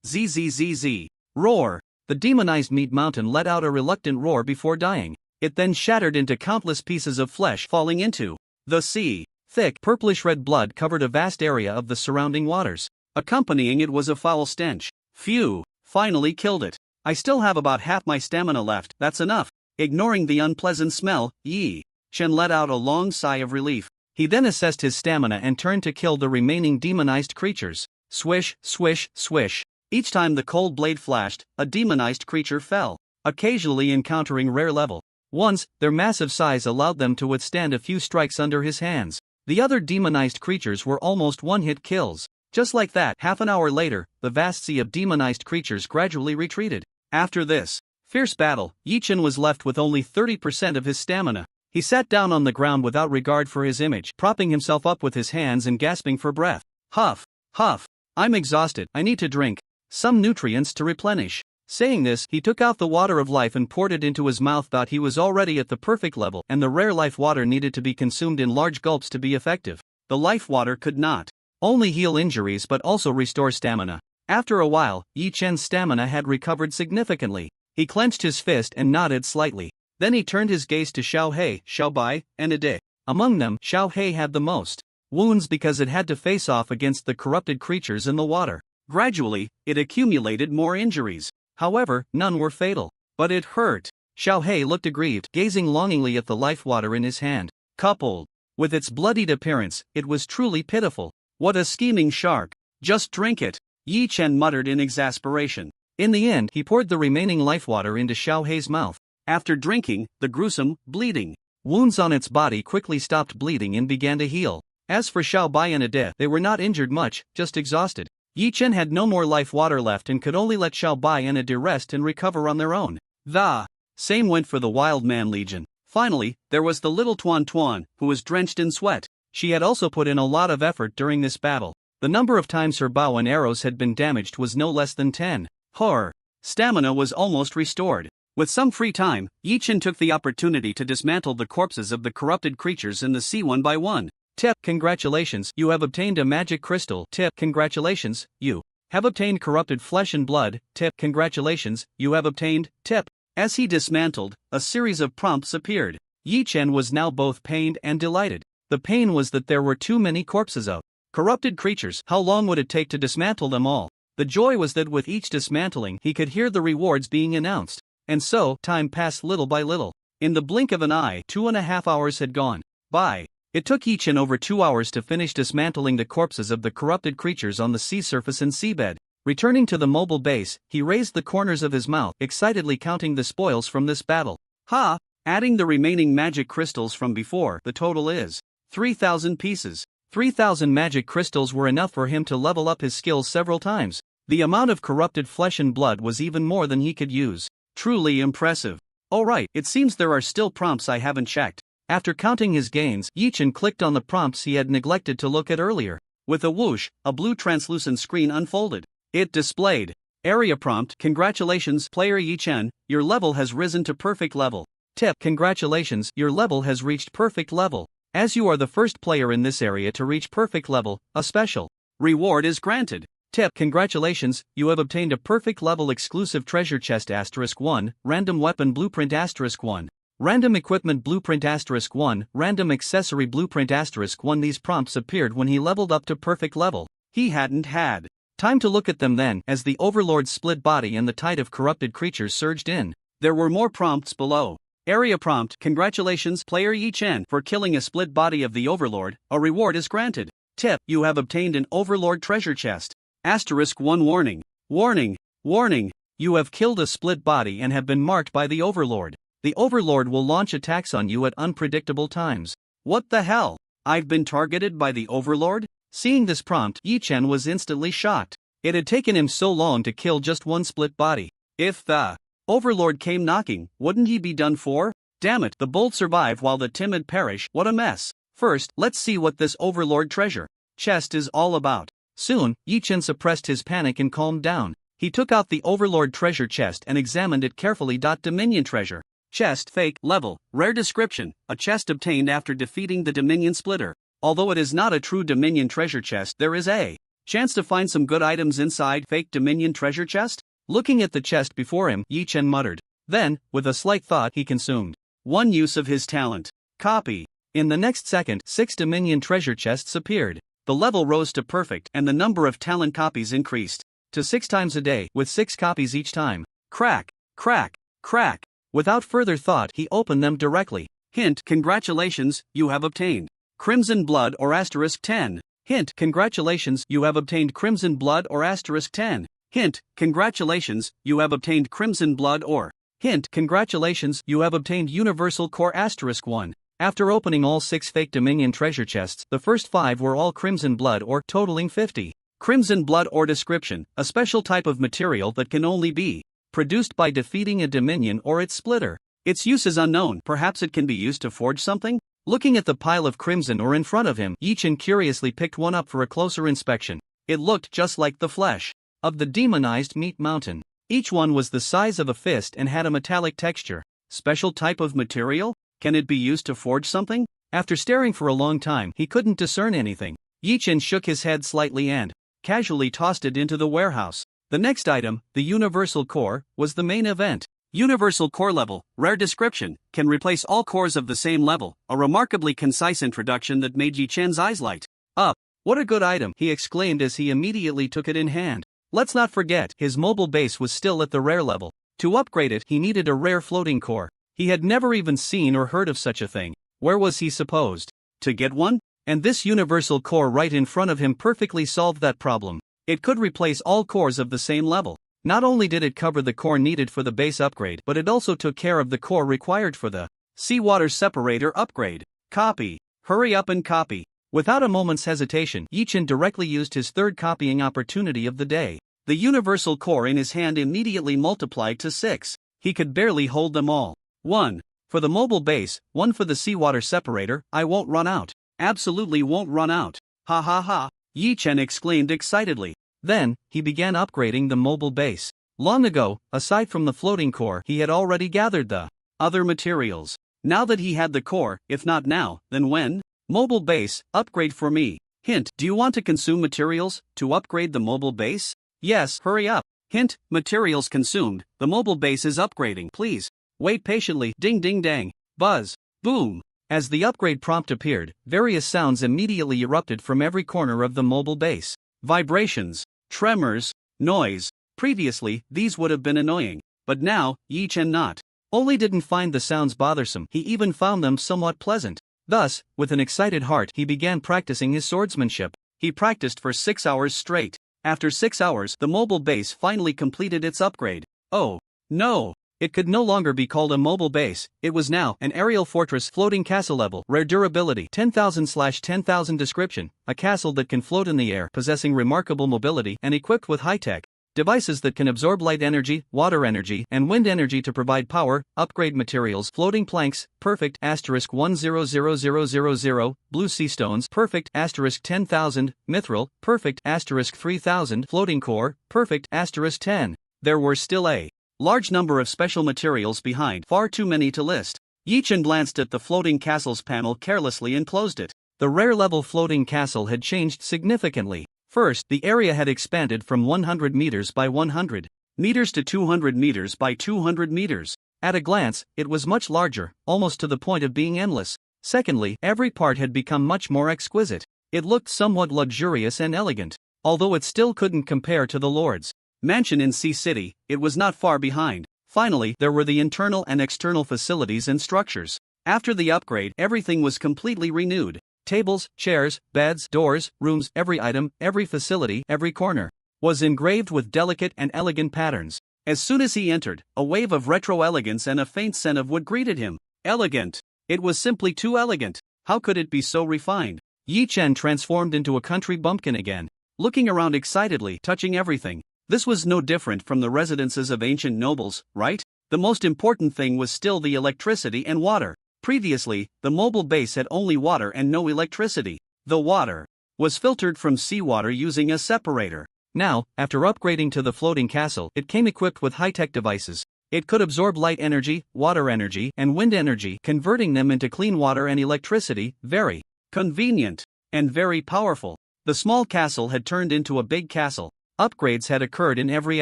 zzz. Roar. The demonized meat mountain let out a reluctant roar before dying. It then shattered into countless pieces of flesh, falling into the sea. Thick, purplish-red blood covered a vast area of the surrounding waters. Accompanying it was a foul stench. Phew, finally killed it. I still have about half my stamina left, that's enough. Ignoring the unpleasant smell, Yi Chen let out a long sigh of relief. He then assessed his stamina and turned to kill the remaining demonized creatures. Swish, swish, swish. Each time the cold blade flashed, a demonized creature fell, occasionally encountering rare level. Once, their massive size allowed them to withstand a few strikes under his hands. The other demonized creatures were almost one-hit kills. Just like that, half an hour later, the vast sea of demonized creatures gradually retreated. After this fierce battle, Yi Chen was left with only 30% of his stamina. He sat down on the ground without regard for his image, propping himself up with his hands and gasping for breath. Huff, huff. I'm exhausted, I need to drink some nutrients to replenish. Saying this, he took out the water of life and poured it into his mouth. He was already at the perfect level, and the rare life water needed to be consumed in large gulps to be effective. The life water could not only heal injuries but also restore stamina. After a while, Yi Chen's stamina had recovered significantly. He clenched his fist and nodded slightly. Then he turned his gaze to Xiao He, Xiao Bai, and Ade. Among them, Xiao He had the most wounds because it had to face off against the corrupted creatures in the water. Gradually, it accumulated more injuries. However, none were fatal. But it hurt. Xiao He looked aggrieved, gazing longingly at the life water in his hand. Coupled with its bloodied appearance, it was truly pitiful. What a scheming shark. Just drink it, Yi Chen muttered in exasperation. In the end, he poured the remaining life water into Xiao He's mouth. After drinking, the gruesome, bleeding wounds on its body quickly stopped bleeding and began to heal. As for Xiao Bai and Ade, they were not injured much, just exhausted. Yi Chen had no more life water left and could only let Xiao Bai and Adi rest and recover on their own. The same went for the Wild Man Legion. Finally, there was the little Tuan Tuan, who was drenched in sweat. She had also put in a lot of effort during this battle. The number of times her bow and arrows had been damaged was no less than 10. Her stamina was almost restored. With some free time, Yi Chen took the opportunity to dismantle the corpses of the corrupted creatures in the sea one by one. Tip, congratulations, you have obtained a magic crystal. Tip, congratulations, you have obtained corrupted flesh and blood. Tip, congratulations, you have obtained. Tip. As he dismantled, a series of prompts appeared. Yi Chen was now both pained and delighted. The pain was that there were too many corpses of corrupted creatures. How long would it take to dismantle them all? The joy was that with each dismantling he could hear the rewards being announced. And so, time passed little by little. In the blink of an eye, 2.5 hours had gone by. It took Yi Chen over 2 hours to finish dismantling the corpses of the corrupted creatures on the sea surface and seabed. Returning to the mobile base, he raised the corners of his mouth, excitedly counting the spoils from this battle. Ha! Adding the remaining magic crystals from before, the total is 3,000 pieces. 3,000 magic crystals were enough for him to level up his skills several times. The amount of corrupted flesh and blood was even more than he could use. Truly impressive. Oh right, it seems there are still prompts I haven't checked. After counting his gains, Yi Chen clicked on the prompts he had neglected to look at earlier. With a whoosh, a blue translucent screen unfolded. It displayed area prompt. Congratulations, player Yi Chen, your level has risen to perfect level. Tip, congratulations, your level has reached perfect level. As you are the first player in this area to reach perfect level, a special reward is granted. Tip, congratulations, you have obtained a perfect level exclusive treasure chest *1, random weapon blueprint *1. Random equipment blueprint *1, random accessory blueprint *1. These prompts appeared when he leveled up to perfect level. He hadn't had time to look at them then, as the Overlord's split body and the tide of corrupted creatures surged in. There were more prompts below. Area prompt, congratulations player Yi Chen for killing a split body of the Overlord, a reward is granted. Tip, you have obtained an Overlord treasure chest. *1 warning. Warning. Warning. You have killed a split body and have been marked by the Overlord. The Overlord will launch attacks on you at unpredictable times. What the hell? I've been targeted by the Overlord? Seeing this prompt, Yi Chen was instantly shocked. It had taken him so long to kill just one split body. If the Overlord came knocking, wouldn't he be done for? Damn it, the bold survive while the timid perish. What a mess. First, let's see what this Overlord treasure chest is all about. Soon, Yi Chen suppressed his panic and calmed down. He took out the Overlord treasure chest and examined it carefully. Dominion treasure chest fake level rare description, a chest obtained after defeating the Dominion splitter. Although it is not a true Dominion treasure chest, there is a chance to find some good items inside fake Dominion treasure chest. Looking at the chest before him, Yi Chen muttered. Then, with a slight thought, he consumed one use of his talent. Copy. In the next second, 6 Dominion treasure chests appeared. The level rose to perfect and the number of talent copies increased to 6 times a day, with 6 copies each time. Crack, crack, crack. Without further thought, he opened them directly. Hint, congratulations, you have obtained Crimson Blood or *10. Hint, congratulations, you have obtained Crimson Blood or *10. Hint, congratulations, you have obtained Crimson Blood or. Hint, congratulations, you have obtained Universal Core *1. After opening all 6 fake Dominion treasure chests, the first 5 were all Crimson Blood or, totaling 50. Crimson Blood or description, a special type of material that can only be produced by defeating a Dominion or its splitter. Its use is unknown. Perhaps it can be used to forge something? Looking at the pile of Crimson ore in front of him, Yi Chen curiously picked one up for a closer inspection. It looked just like the flesh of the demonized meat mountain. Each one was the size of a fist and had a metallic texture. Special type of material? Can it be used to forge something? After staring for a long time, he couldn't discern anything. Yi Chen shook his head slightly and casually tossed it into the warehouse. The next item, the Universal Core, was the main event. Universal Core level, rare description, can replace all cores of the same level, a remarkably concise introduction that made Yi Chen's eyes light up. What a good item, he exclaimed as he immediately took it in hand. Let's not forget, his mobile base was still at the rare level. To upgrade it, he needed a rare floating core. He had never even seen or heard of such a thing. Where was he supposed to get one? And this Universal Core right in front of him perfectly solved that problem. It could replace all cores of the same level. Not only did it cover the core needed for the base upgrade, but it also took care of the core required for the seawater separator upgrade. Copy. Hurry up and copy. Without a moment's hesitation, Yi Chen directly used his third copying opportunity of the day. The universal core in his hand immediately multiplied to 6. He could barely hold them all. 1. For the mobile base, 1 for the seawater separator. I won't run out. Absolutely won't run out. Ha ha ha, Yi Chen exclaimed excitedly. Then, he began upgrading the mobile base. Long ago, aside from the floating core, he had already gathered the other materials. Now that he had the core, if not now, then when? Mobile base, upgrade for me. Hint, do you want to consume materials to upgrade the mobile base? Yes, hurry up. Hint, materials consumed, the mobile base is upgrading, please. Wait patiently, ding ding dang, buzz, boom. As the upgrade prompt appeared, various sounds immediately erupted from every corner of the mobile base. Vibrations, tremors, noise. Previously, these would have been annoying, but now, Yi Chen not only didn't find the sounds bothersome, he even found them somewhat pleasant. Thus, with an excited heart, he began practicing his swordsmanship. He practiced for 6 hours straight. After 6 hours, the mobile base finally completed its upgrade. Oh, no! It could no longer be called a mobile base, it was now an aerial fortress floating castle level. Rare durability 10,000/10,000 description, a castle that can float in the air, possessing remarkable mobility and equipped with high-tech devices that can absorb light energy, water energy, and wind energy to provide power. Upgrade materials: floating planks, perfect *100000, blue sea stones, perfect *10,000, mithril, perfect *3000, floating core, perfect *10. There were still a large number of special materials behind, far too many to list. Yi Chen glanced at the floating castles panel carelessly and closed it. The rare level floating castle had changed significantly. First, the area had expanded from 100 meters by 100 meters to 200 meters by 200 meters. At a glance, it was much larger, almost to the point of being endless. Secondly, every part had become much more exquisite. It looked somewhat luxurious and elegant. Although it still couldn't compare to the Lord's mansion in Sea City, it was not far behind. Finally, there were the internal and external facilities and structures. After the upgrade, everything was completely renewed. Tables, chairs, beds, doors, rooms, every item, every facility, every corner was engraved with delicate and elegant patterns. As soon as he entered, a wave of retro elegance and a faint scent of wood greeted him. Elegant. It was simply too elegant. How could it be so refined? Yi Chen transformed into a country bumpkin again, looking around excitedly, touching everything. This was no different from the residences of ancient nobles, right? The most important thing was still the electricity and water. Previously, the mobile base had only water and no electricity. The water was filtered from seawater using a separator. Now, after upgrading to the floating castle, it came equipped with high-tech devices. It could absorb light energy, water energy, and wind energy, converting them into clean water and electricity. Very convenient and very powerful. The small castle had turned into a big castle. Upgrades had occurred in every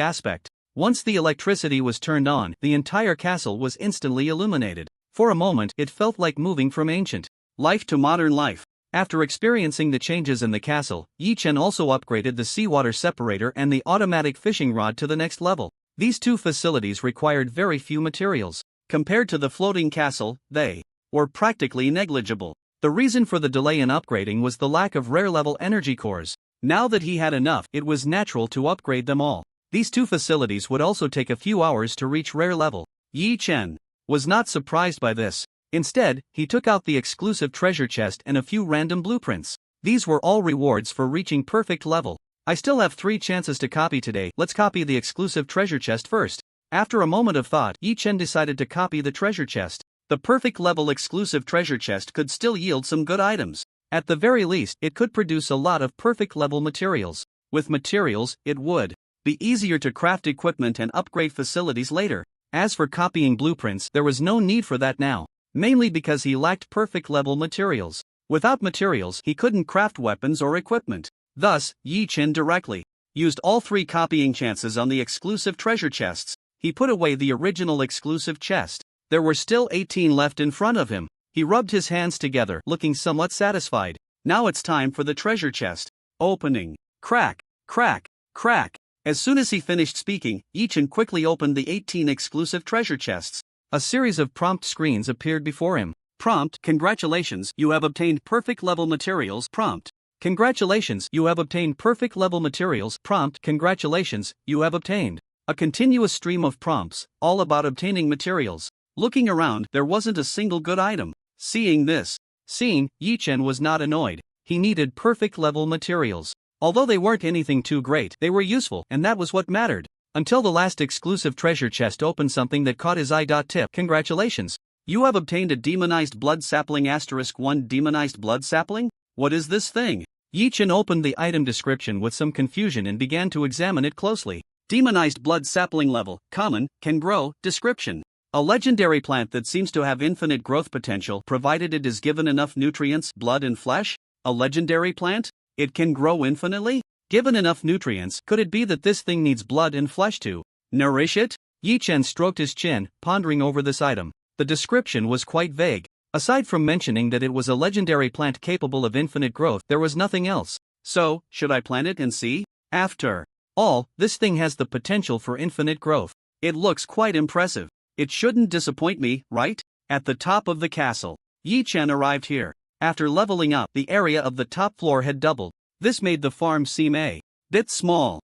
aspect. Once the electricity was turned on, the entire castle was instantly illuminated. For a moment, it felt like moving from ancient life to modern life. After experiencing the changes in the castle, Yi Chen also upgraded the seawater separator and the automatic fishing rod to the next level. These two facilities required very few materials. Compared to the floating castle, they were practically negligible. The reason for the delay in upgrading was the lack of rare-level energy cores. Now that he had enough, it was natural to upgrade them all. These two facilities would also take a few hours to reach rare level. Yi Chen was not surprised by this. Instead, he took out the exclusive treasure chest and a few random blueprints. These were all rewards for reaching perfect level. I still have 3 chances to copy today. Let's copy the exclusive treasure chest first. After a moment of thought, Yi Chen decided to copy the treasure chest. The perfect level exclusive treasure chest could still yield some good items. At the very least, it could produce a lot of perfect level materials. With materials, it would be easier to craft equipment and upgrade facilities later. As for copying blueprints, there was no need for that now, mainly because he lacked perfect level materials. Without materials, he couldn't craft weapons or equipment. Thus, Yi Chen directly used all 3 copying chances on the exclusive treasure chests. He put away the original exclusive chest. There were still 18 left in front of him. He rubbed his hands together, looking somewhat satisfied. Now it's time for the treasure chest. Opening. Crack, crack, crack. As soon as he finished speaking, Yi Chen quickly opened the 18 exclusive treasure chests. A series of prompt screens appeared before him. Prompt: congratulations, you have obtained perfect level materials. Prompt: congratulations, you have obtained perfect level materials. Prompt: congratulations, you have obtained. A continuous stream of prompts, all about obtaining materials. Looking around, there wasn't a single good item. Seeing this scene, Yi Chen was not annoyed. he needed perfect level materials. Although they weren't anything too great, they were useful, and that was what mattered. Until the last exclusive treasure chest opened something that caught his eye. Tip: congratulations! You have obtained a demonized blood sapling *1 demonized blood sapling? What is this thing? Yi Chen opened the item description with some confusion and began to examine it closely. Demonized blood sapling level, common, can grow, description. A legendary plant that seems to have infinite growth potential provided it is given enough nutrients, blood and flesh. A legendary plant? It can grow infinitely? Given enough nutrients, could it be that this thing needs blood and flesh to nourish it? Yi Chen stroked his chin, pondering over this item. The description was quite vague. Aside from mentioning that it was a legendary plant capable of infinite growth, there was nothing else. So, should I plant it and see? After all, this thing has the potential for infinite growth. It looks quite impressive. It shouldn't disappoint me, right? At the top of the castle, Yi Chen arrived here. After leveling up, the area of the top floor had doubled. This made the farm seem a bit small.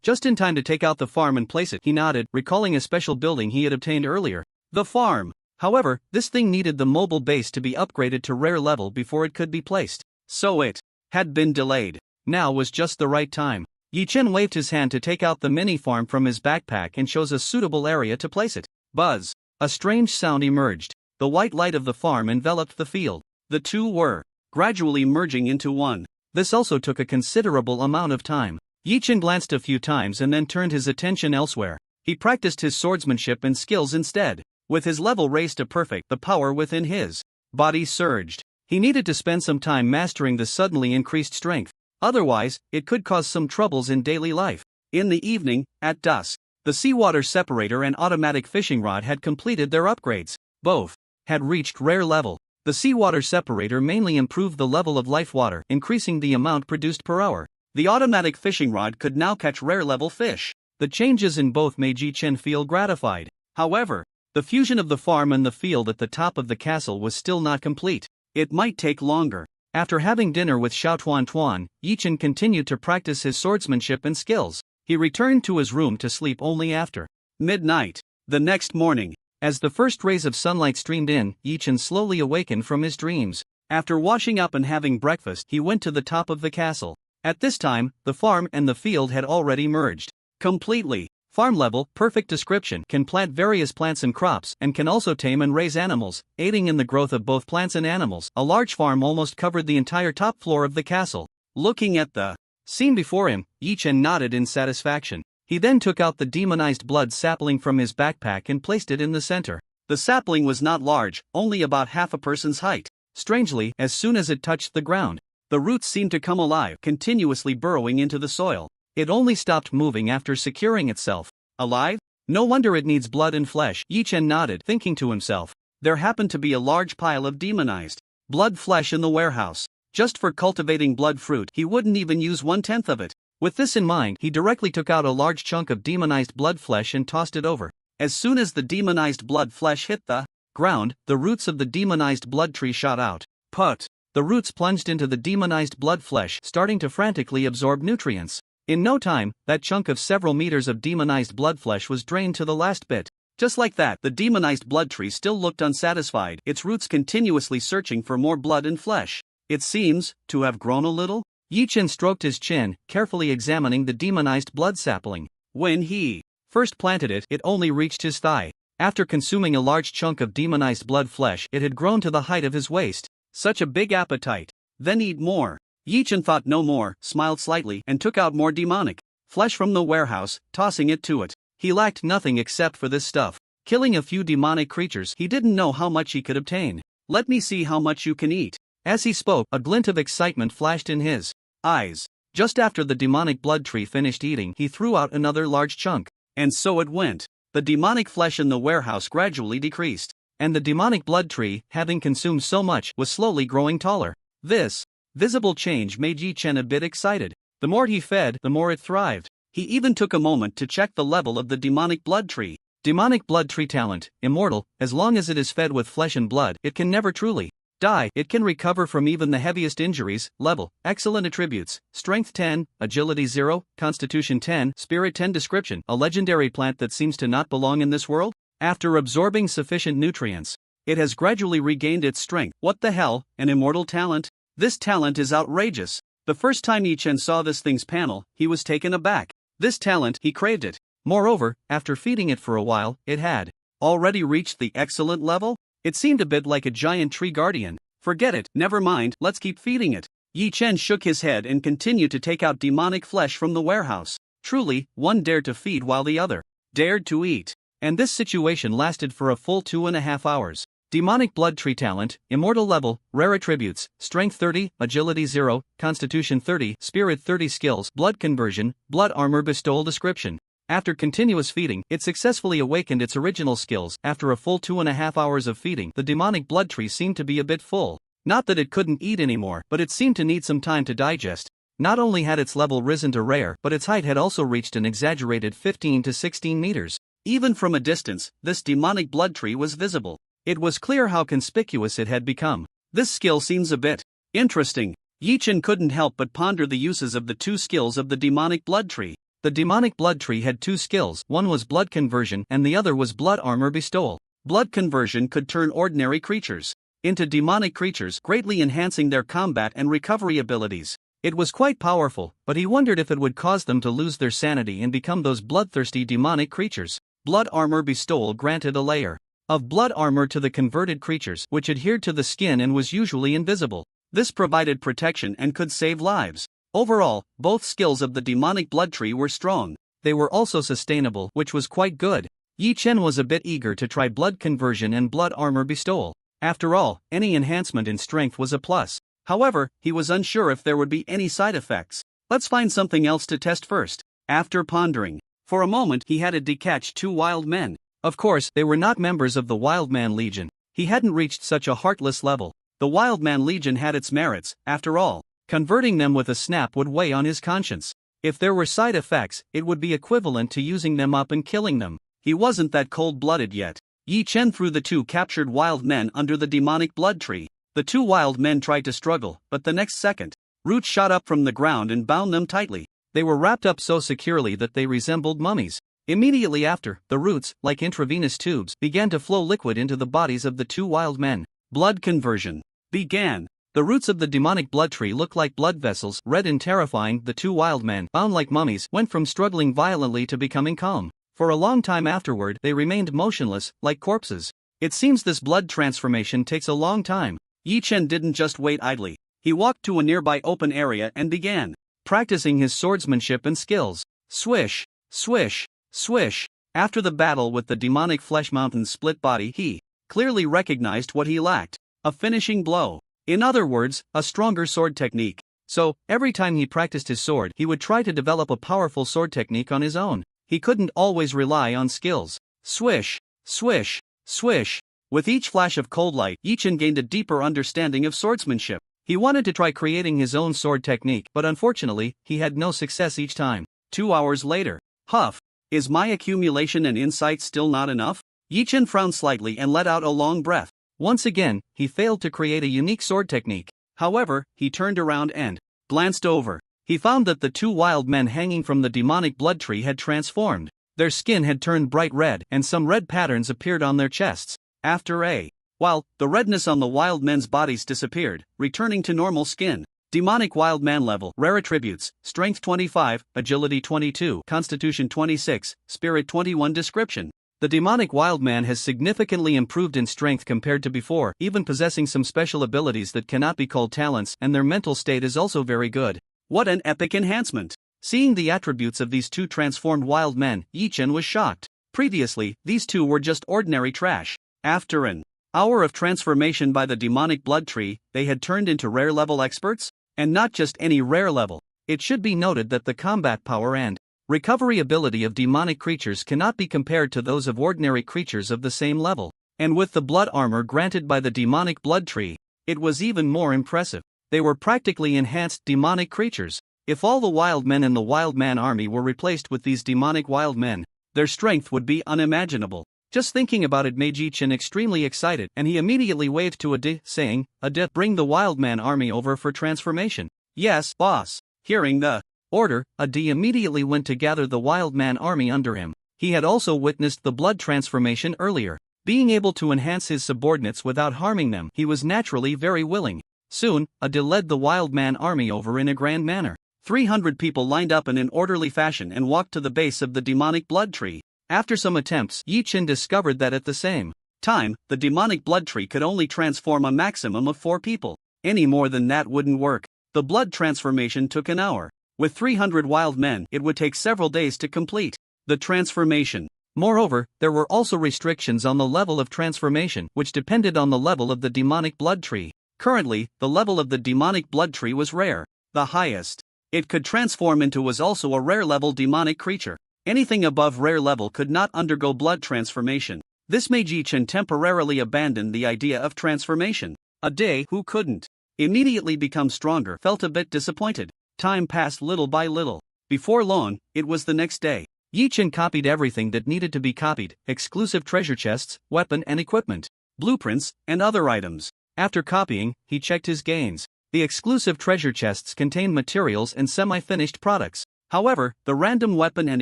Just in time to take out the farm and place it, he nodded, recalling a special building he had obtained earlier. The farm. However, this thing needed the mobile base to be upgraded to rare level before it could be placed. So it had been delayed. Now was just the right time. Yi Chen waved his hand to take out the mini farm from his backpack and chose a suitable area to place it. Buzz. A strange sound emerged. The white light of the farm enveloped the field. The two were gradually merging into one. This also took a considerable amount of time. Yi Chen glanced a few times and then turned his attention elsewhere. He practiced his swordsmanship and skills instead. With his level raised to perfect, the power within his body surged. He needed to spend some time mastering the suddenly increased strength. Otherwise, it could cause some troubles in daily life. In the evening, at dusk, the seawater separator and automatic fishing rod had completed their upgrades. Both had reached rare level. The seawater separator mainly improved the level of life water, increasing the amount produced per hour. The automatic fishing rod could now catch rare level fish. The changes in both made Yi Chen feel gratified. However, the fusion of the farm and the field at the top of the castle was still not complete. It might take longer. After having dinner with Xiao Tuan, Yi Chen continued to practice his swordsmanship and skills. He returned to his room to sleep only after midnight. The next morning, as the first rays of sunlight streamed in, Yi Chen slowly awakened from his dreams. After washing up and having breakfast, he went to the top of the castle. At this time, the farm and the field had already merged completely. Farm level, perfect description, can plant various plants and crops, and can also tame and raise animals, aiding in the growth of both plants and animals. A large farm almost covered the entire top floor of the castle. Looking at the scene before him, Yi Chen nodded in satisfaction. He then took out the demonized blood sapling from his backpack and placed it in the center. The sapling was not large, only about half a person's height. Strangely, as soon as it touched the ground, the roots seemed to come alive, continuously burrowing into the soil. It only stopped moving after securing itself. Alive? No wonder it needs blood and flesh. Yi Chen nodded, thinking to himself. There happened to be a large pile of demonized blood flesh in the warehouse. Just for cultivating blood fruit, he wouldn't even use 1/10 of it. With this in mind, he directly took out a large chunk of demonized blood flesh and tossed it over. As soon as the demonized blood flesh hit the ground, the roots of the demonized blood tree shot out. Put! The roots plunged into the demonized blood flesh, starting to frantically absorb nutrients. In no time, that chunk of several meters of demonized blood flesh was drained to the last bit. Just like that, the demonized blood tree still looked unsatisfied, its roots continuously searching for more blood and flesh. It seems to have grown a little. Yi Chen stroked his chin, carefully examining the demonized blood sapling. When he first planted it, it only reached his thigh. After consuming a large chunk of demonized blood flesh, it had grown to the height of his waist. Such a big appetite. Then eat more. Yi Chen thought no more, smiled slightly, and took out more demonic flesh from the warehouse, tossing it to it. He lacked nothing except for this stuff. Killing a few demonic creatures, he didn't know how much he could obtain. Let me see how much you can eat. As he spoke, a glint of excitement flashed in his eyes. Just after the demonic blood tree finished eating, he threw out another large chunk. And so it went. The demonic flesh in the warehouse gradually decreased. And the demonic blood tree, having consumed so much, was slowly growing taller. This visible change made Yi Chen a bit excited. The more he fed, the more it thrived. He even took a moment to check the level of the demonic blood tree. Demonic blood tree talent, immortal. As long as it is fed with flesh and blood, it can never truly die. It can recover from even the heaviest injuries. Level, excellent attributes, strength 10, agility 0, constitution 10, spirit 10. Description, a legendary plant that seems to not belong in this world. After absorbing sufficient nutrients, it has gradually regained its strength. What the hell, an immortal talent? This talent is outrageous. The first time Yi Chen saw this thing's panel, he was taken aback. This talent, he craved it. Moreover, after feeding it for a while, it had already reached the excellent level? It seemed a bit like a giant tree guardian. Forget it, never mind, let's keep feeding it. Yi Chen shook his head and continued to take out demonic flesh from the warehouse. Truly, one dared to feed while the other dared to eat. And this situation lasted for a full 2.5 hours. Demonic blood tree talent, immortal level, rare attributes, strength 30, agility 0, constitution 30, spirit 30 skills, blood conversion, blood armor bestowal description. After continuous feeding, it successfully awakened its original skills. After a full 2.5 hours of feeding, the demonic blood tree seemed to be a bit full. Not that it couldn't eat anymore, but it seemed to need some time to digest. Not only had its level risen to rare, but its height had also reached an exaggerated 15 to 16 meters. Even from a distance, this demonic blood tree was visible. It was clear how conspicuous it had become. This skill seems a bit interesting. Yi Chen couldn't help but ponder the uses of the two skills of the demonic blood tree. The demonic blood tree had two skills, one was blood conversion and the other was blood armor bestowal. Blood conversion could turn ordinary creatures into demonic creatures, greatly enhancing their combat and recovery abilities. It was quite powerful, but he wondered if it would cause them to lose their sanity and become those bloodthirsty demonic creatures. Blood armor bestowal granted a layer of blood armor to the converted creatures, which adhered to the skin and was usually invisible. This provided protection and could save lives. Overall, both skills of the demonic blood tree were strong. They were also sustainable, which was quite good. Yi Chen was a bit eager to try blood conversion and blood armor bestowal. After all, any enhancement in strength was a plus. However, he was unsure if there would be any side effects. Let's find something else to test first. After pondering for a moment, he had to catch two wild men. Of course, they were not members of the Wildman Legion. He hadn't reached such a heartless level. The Wildman Legion had its merits, after all. Converting them with a snap would weigh on his conscience. If there were side effects, it would be equivalent to using them up and killing them. He wasn't that cold-blooded yet. Yi Chen threw the two captured wild men under the demonic blood tree. The two wild men tried to struggle, but the next second, roots shot up from the ground and bound them tightly. They were wrapped up so securely that they resembled mummies. Immediately after, the roots, like intravenous tubes, began to flow liquid into the bodies of the two wild men. Blood conversion began. The roots of the demonic blood tree looked like blood vessels, red and terrifying. The two wild men, bound like mummies, went from struggling violently to becoming calm. For a long time afterward, they remained motionless, like corpses. It seems this blood transformation takes a long time. Yi Chen didn't just wait idly. He walked to a nearby open area and began practicing his swordsmanship and skills. Swish, swish, swish. After the battle with the demonic flesh mountain's split body, he clearly recognized what he lacked: a finishing blow. In other words, a stronger sword technique. So, every time he practiced his sword, he would try to develop a powerful sword technique on his own. He couldn't always rely on skills. Swish, swish, swish. With each flash of cold light, Yi Chen gained a deeper understanding of swordsmanship. He wanted to try creating his own sword technique, but unfortunately, he had no success each time. 2 hours later. Huff. Is my accumulation and insight still not enough? Yi Chen frowned slightly and let out a long breath. Once again, he failed to create a unique sword technique. However, he turned around and glanced over. He found that the two wild men hanging from the demonic blood tree had transformed. Their skin had turned bright red, and some red patterns appeared on their chests. After a while, the redness on the wild men's bodies disappeared, returning to normal skin. Demonic wild man level, rare attributes, strength 25, agility 22, constitution 26, spirit 21 description. The demonic wild man has significantly improved in strength compared to before, even possessing some special abilities that cannot be called talents, and their mental state is also very good. What an epic enhancement! Seeing the attributes of these two transformed wild men, Yi Chen was shocked. Previously, these two were just ordinary trash. After an hour of transformation by the demonic blood tree, they had turned into rare level experts? And not just any rare level. It should be noted that the combat power and recovery ability of demonic creatures cannot be compared to those of ordinary creatures of the same level. And with the blood armor granted by the demonic blood tree, it was even more impressive. They were practically enhanced demonic creatures. If all the wild men in the wild man army were replaced with these demonic wild men, their strength would be unimaginable. Just thinking about it made Yi Chen extremely excited, and he immediately waved to Adi, saying, Adi, bring the wild man army over for transformation. Yes, boss. Hearing the order, Adi immediately went to gather the wild man army under him. He had also witnessed the blood transformation earlier. Being able to enhance his subordinates without harming them, he was naturally very willing. Soon, Adil led the wild man army over in a grand manner. 300 people lined up in an orderly fashion and walked to the base of the demonic blood tree. After some attempts, Yi Chen discovered that at the same time, the demonic blood tree could only transform a maximum of 4 people. Any more than that wouldn't work. The blood transformation took an hour. With 300 wild men, it would take several days to complete the transformation. Moreover, there were also restrictions on the level of transformation, which depended on the level of the demonic blood tree. Currently, the level of the demonic blood tree was rare. The highest it could transform into was also a rare level demonic creature. Anything above rare level could not undergo blood transformation. This made Yi Chen temporarily abandon the idea of transformation. A day who couldn't immediately become stronger felt a bit disappointed. Time passed little by little. Before long, it was the next day. Yi Chen copied everything that needed to be copied: exclusive treasure chests, weapon and equipment, blueprints, and other items. After copying, he checked his gains. The exclusive treasure chests contained materials and semi-finished products. However, the random weapon and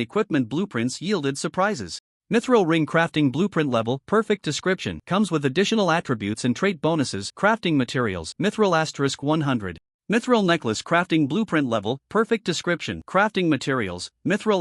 equipment blueprints yielded surprises. Mithril ring crafting blueprint level, perfect description, comes with additional attributes and trait bonuses. Crafting materials, Mithril * 100. Mithril necklace crafting blueprint level, perfect description, crafting materials, Mithril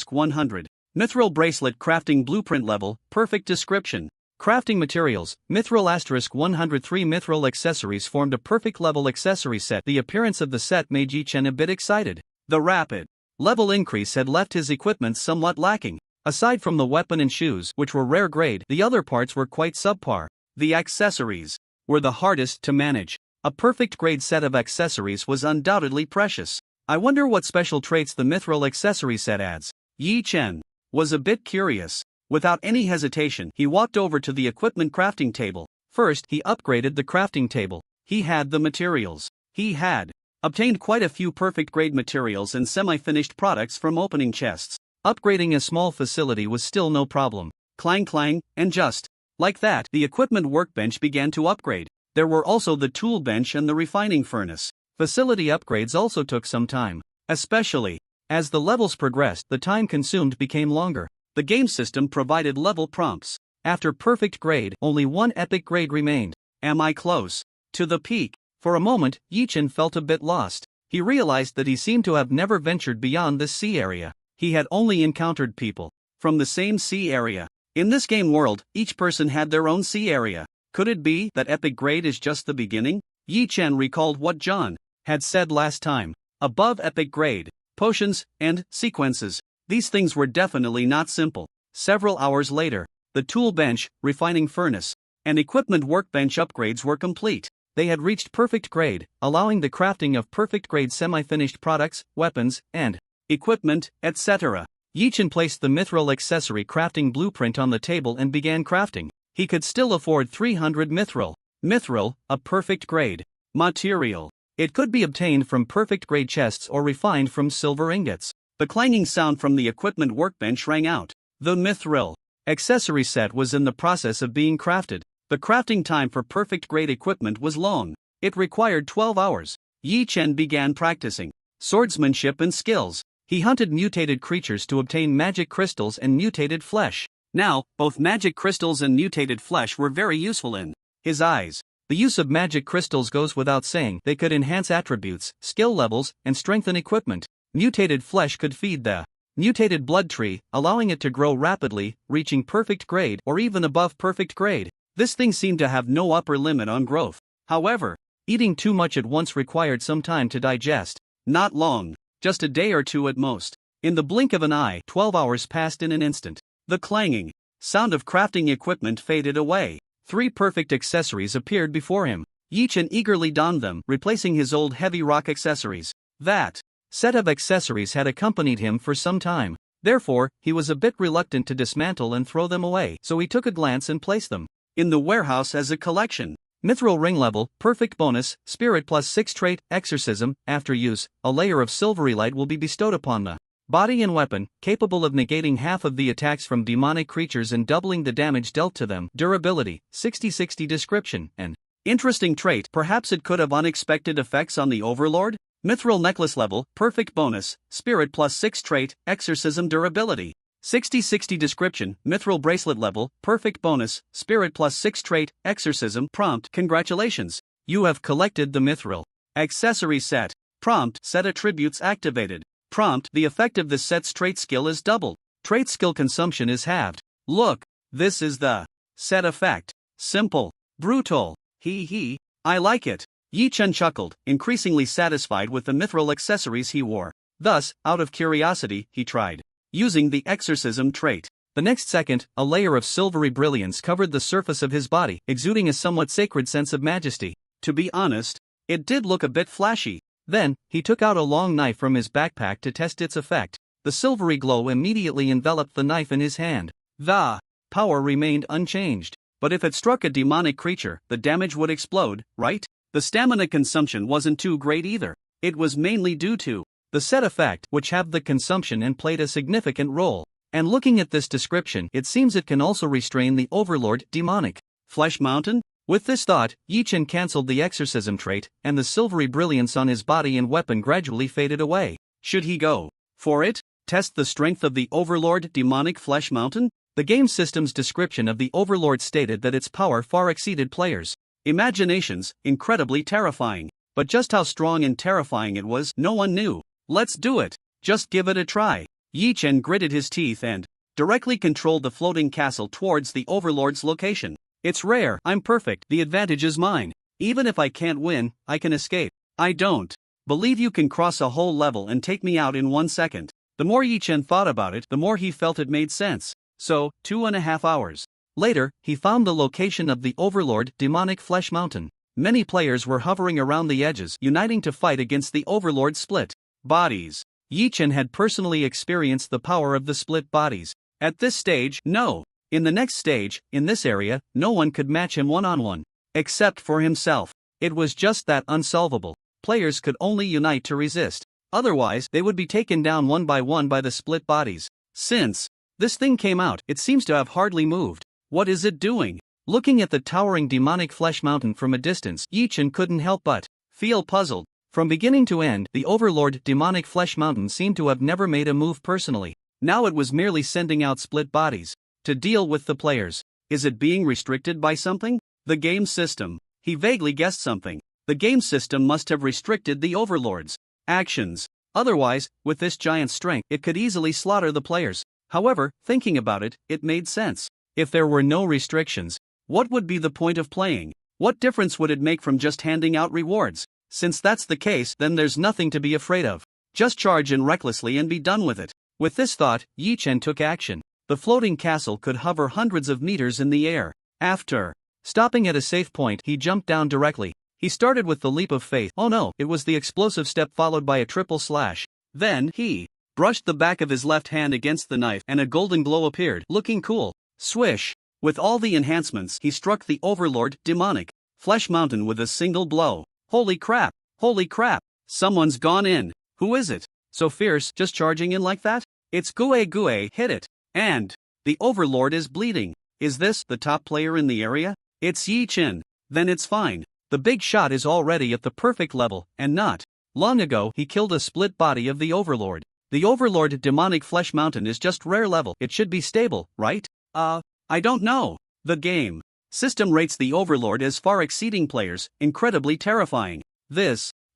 * 100. Mithril bracelet crafting blueprint level, perfect description, crafting materials, Mithril * 103. Mithril accessories formed a perfect level accessory set. The appearance of the set made Yi Chen a bit excited. The rapid level increase had left his equipment somewhat lacking. Aside from the weapon and shoes, which were rare grade, the other parts were quite subpar. The accessories were the hardest to manage. A perfect grade set of accessories was undoubtedly precious. I wonder what special traits the Mithril accessory set adds. Yi Chen was a bit curious. Without any hesitation, he walked over to the equipment crafting table. First, he upgraded the crafting table. He had the materials. He had obtained quite a few perfect grade materials and semi-finished products from opening chests. Upgrading a small facility was still no problem. Clang clang, and just like that, the equipment workbench began to upgrade. There were also the tool bench and the refining furnace. Facility upgrades also took some time. Especially as the levels progressed, the time consumed became longer. The game system provided level prompts. After perfect grade, only one epic grade remained. Am I close to the peak? For a moment, Yi Chen felt a bit lost. He realized that he seemed to have never ventured beyond this sea area. He had only encountered people from the same sea area. In this game world, each person had their own sea area. Could it be that epic grade is just the beginning? Yi Chen recalled what John had said last time. Above epic grade, potions, and sequences. These things were definitely not simple. Several hours later, the tool bench, refining furnace, and equipment workbench upgrades were complete. They had reached perfect grade, allowing the crafting of perfect grade semi-finished products, weapons, and equipment, etc. Yi Chen placed the Mithril accessory crafting blueprint on the table and began crafting. He could still afford 300 Mithril. Mithril, a perfect grade material. It could be obtained from perfect grade chests or refined from silver ingots. The clanging sound from the equipment workbench rang out. The Mithril accessory set was in the process of being crafted. The crafting time for perfect grade equipment was long. It required 12 hours. Yi Chen began practicing swordsmanship and skills. He hunted mutated creatures to obtain magic crystals and mutated flesh. Now, both magic crystals and mutated flesh were very useful in his eyes. The use of magic crystals goes without saying. They could enhance attributes, skill levels, and strengthen equipment. Mutated flesh could feed the mutated blood tree, allowing it to grow rapidly, reaching perfect grade or even above perfect grade. This thing seemed to have no upper limit on growth. However, eating too much at once required some time to digest. Not long, just a day or two at most. In the blink of an eye, 12 hours passed in an instant. The clanging sound of crafting equipment faded away. 3 perfect accessories appeared before him. Yi Chen eagerly donned them, replacing his old heavy rock accessories. That set of accessories had accompanied him for some time. Therefore, he was a bit reluctant to dismantle and throw them away, so he took a glance and placed them in the warehouse as a collection. Mithril ring level, perfect bonus, spirit +6 trait, exorcism. After use, a layer of silvery light will be bestowed upon the body and weapon, capable of negating half of the attacks from demonic creatures and doubling the damage dealt to them. Durability, 60/60 description, and interesting trait. Perhaps it could have unexpected effects on the Overlord? Mithril necklace level, perfect bonus, spirit +6 trait, exorcism. Durability, 60/60 description. Mithril bracelet level, perfect bonus, spirit +6 trait, exorcism. Prompt: congratulations, You have collected the mithril accessory set. Prompt: set attributes activated. Prompt: the effect of this set's trait skill is doubled. Trait skill consumption is halved. Look, this is the set effect. Simple. Brutal. Hee. I like it. Yi Chen chuckled, increasingly satisfied with the mithril accessories he wore. Thus, out of curiosity, he tried using the exorcism trait. The next second, a layer of silvery brilliance covered the surface of his body, exuding a somewhat sacred sense of majesty. To be honest, it did look a bit flashy. Then, he took out a long knife from his backpack to test its effect. The silvery glow immediately enveloped the knife in his hand. The power remained unchanged. But if it struck a demonic creature, the damage would explode, right? The stamina consumption wasn't too great either. It was mainly due to the set effect, which halved the consumption and played a significant role. And looking at this description, it seems it can also restrain the Overlord demonic Flesh Mountain? With this thought, Yi Chen cancelled the exorcism trait, and the silvery brilliance on his body and weapon gradually faded away. Should he go for it? Test the strength of the Overlord demonic Flesh Mountain? The game system's description of the Overlord stated that its power far exceeded players' imaginations, incredibly terrifying. But just how strong and terrifying it was, no one knew. Let's do it. Just give it a try. Yi Chen gritted his teeth and directly controlled the floating castle towards the Overlord's location. It's rare, I'm perfect, the advantage is mine. Even if I can't win, I can escape. I don't believe you can cross a whole level and take me out in 1 second. The more Yi Chen thought about it, the more he felt it made sense. So, 2.5 hours later, he found the location of the Overlord demonic Flesh Mountain. Many players were hovering around the edges, uniting to fight against the Overlord's split bodies. Yi Chen had personally experienced the power of the split bodies. At this stage, no. In the next stage, in this area, no one could match him one-on-one. Except for himself. It was just that unsolvable. Players could only unite to resist. Otherwise, they would be taken down one by the split bodies. Since this thing came out, it seems to have hardly moved. What is it doing? Looking at the towering demonic Flesh Mountain from a distance, Yi Chen couldn't help but feel puzzled. From beginning to end, the Overlord demonic Flesh Mountain seemed to have never made a move personally. Now it was merely sending out split bodies to deal with the players. Is it being restricted by something? The game system. He vaguely guessed something. The game system must have restricted the Overlord's actions. Otherwise, with this giant strength, it could easily slaughter the players. However, thinking about it, it made sense. If there were no restrictions, what would be the point of playing? What difference would it make from just handing out rewards? Since that's the case, then there's nothing to be afraid of. Just charge in recklessly and be done with it. With this thought, Yi Chen took action. The floating castle could hover hundreds of meters in the air. After stopping at a safe point, he jumped down directly. He started with the leap of faith. Oh no, it was the explosive step followed by a triple slash. Then, he brushed the back of his left hand against the knife and a golden glow appeared, looking cool. Swish! With all the enhancements, he struck the Overlord demonic Flesh Mountain with a single blow. Holy crap! Holy crap! Someone's gone in. Who is it? So fierce, just charging in like that? It's Gue, hit it. And the Overlord is bleeding. Is this the top player in the area? It's Yi Chen. Then it's fine. The big shot is already at the perfect level, and not long ago he killed a split body of the Overlord. The Overlord demonic Flesh Mountain is just rare level. It should be stable, right? I don't know. The game system rates the Overlord as far exceeding players, incredibly terrifying.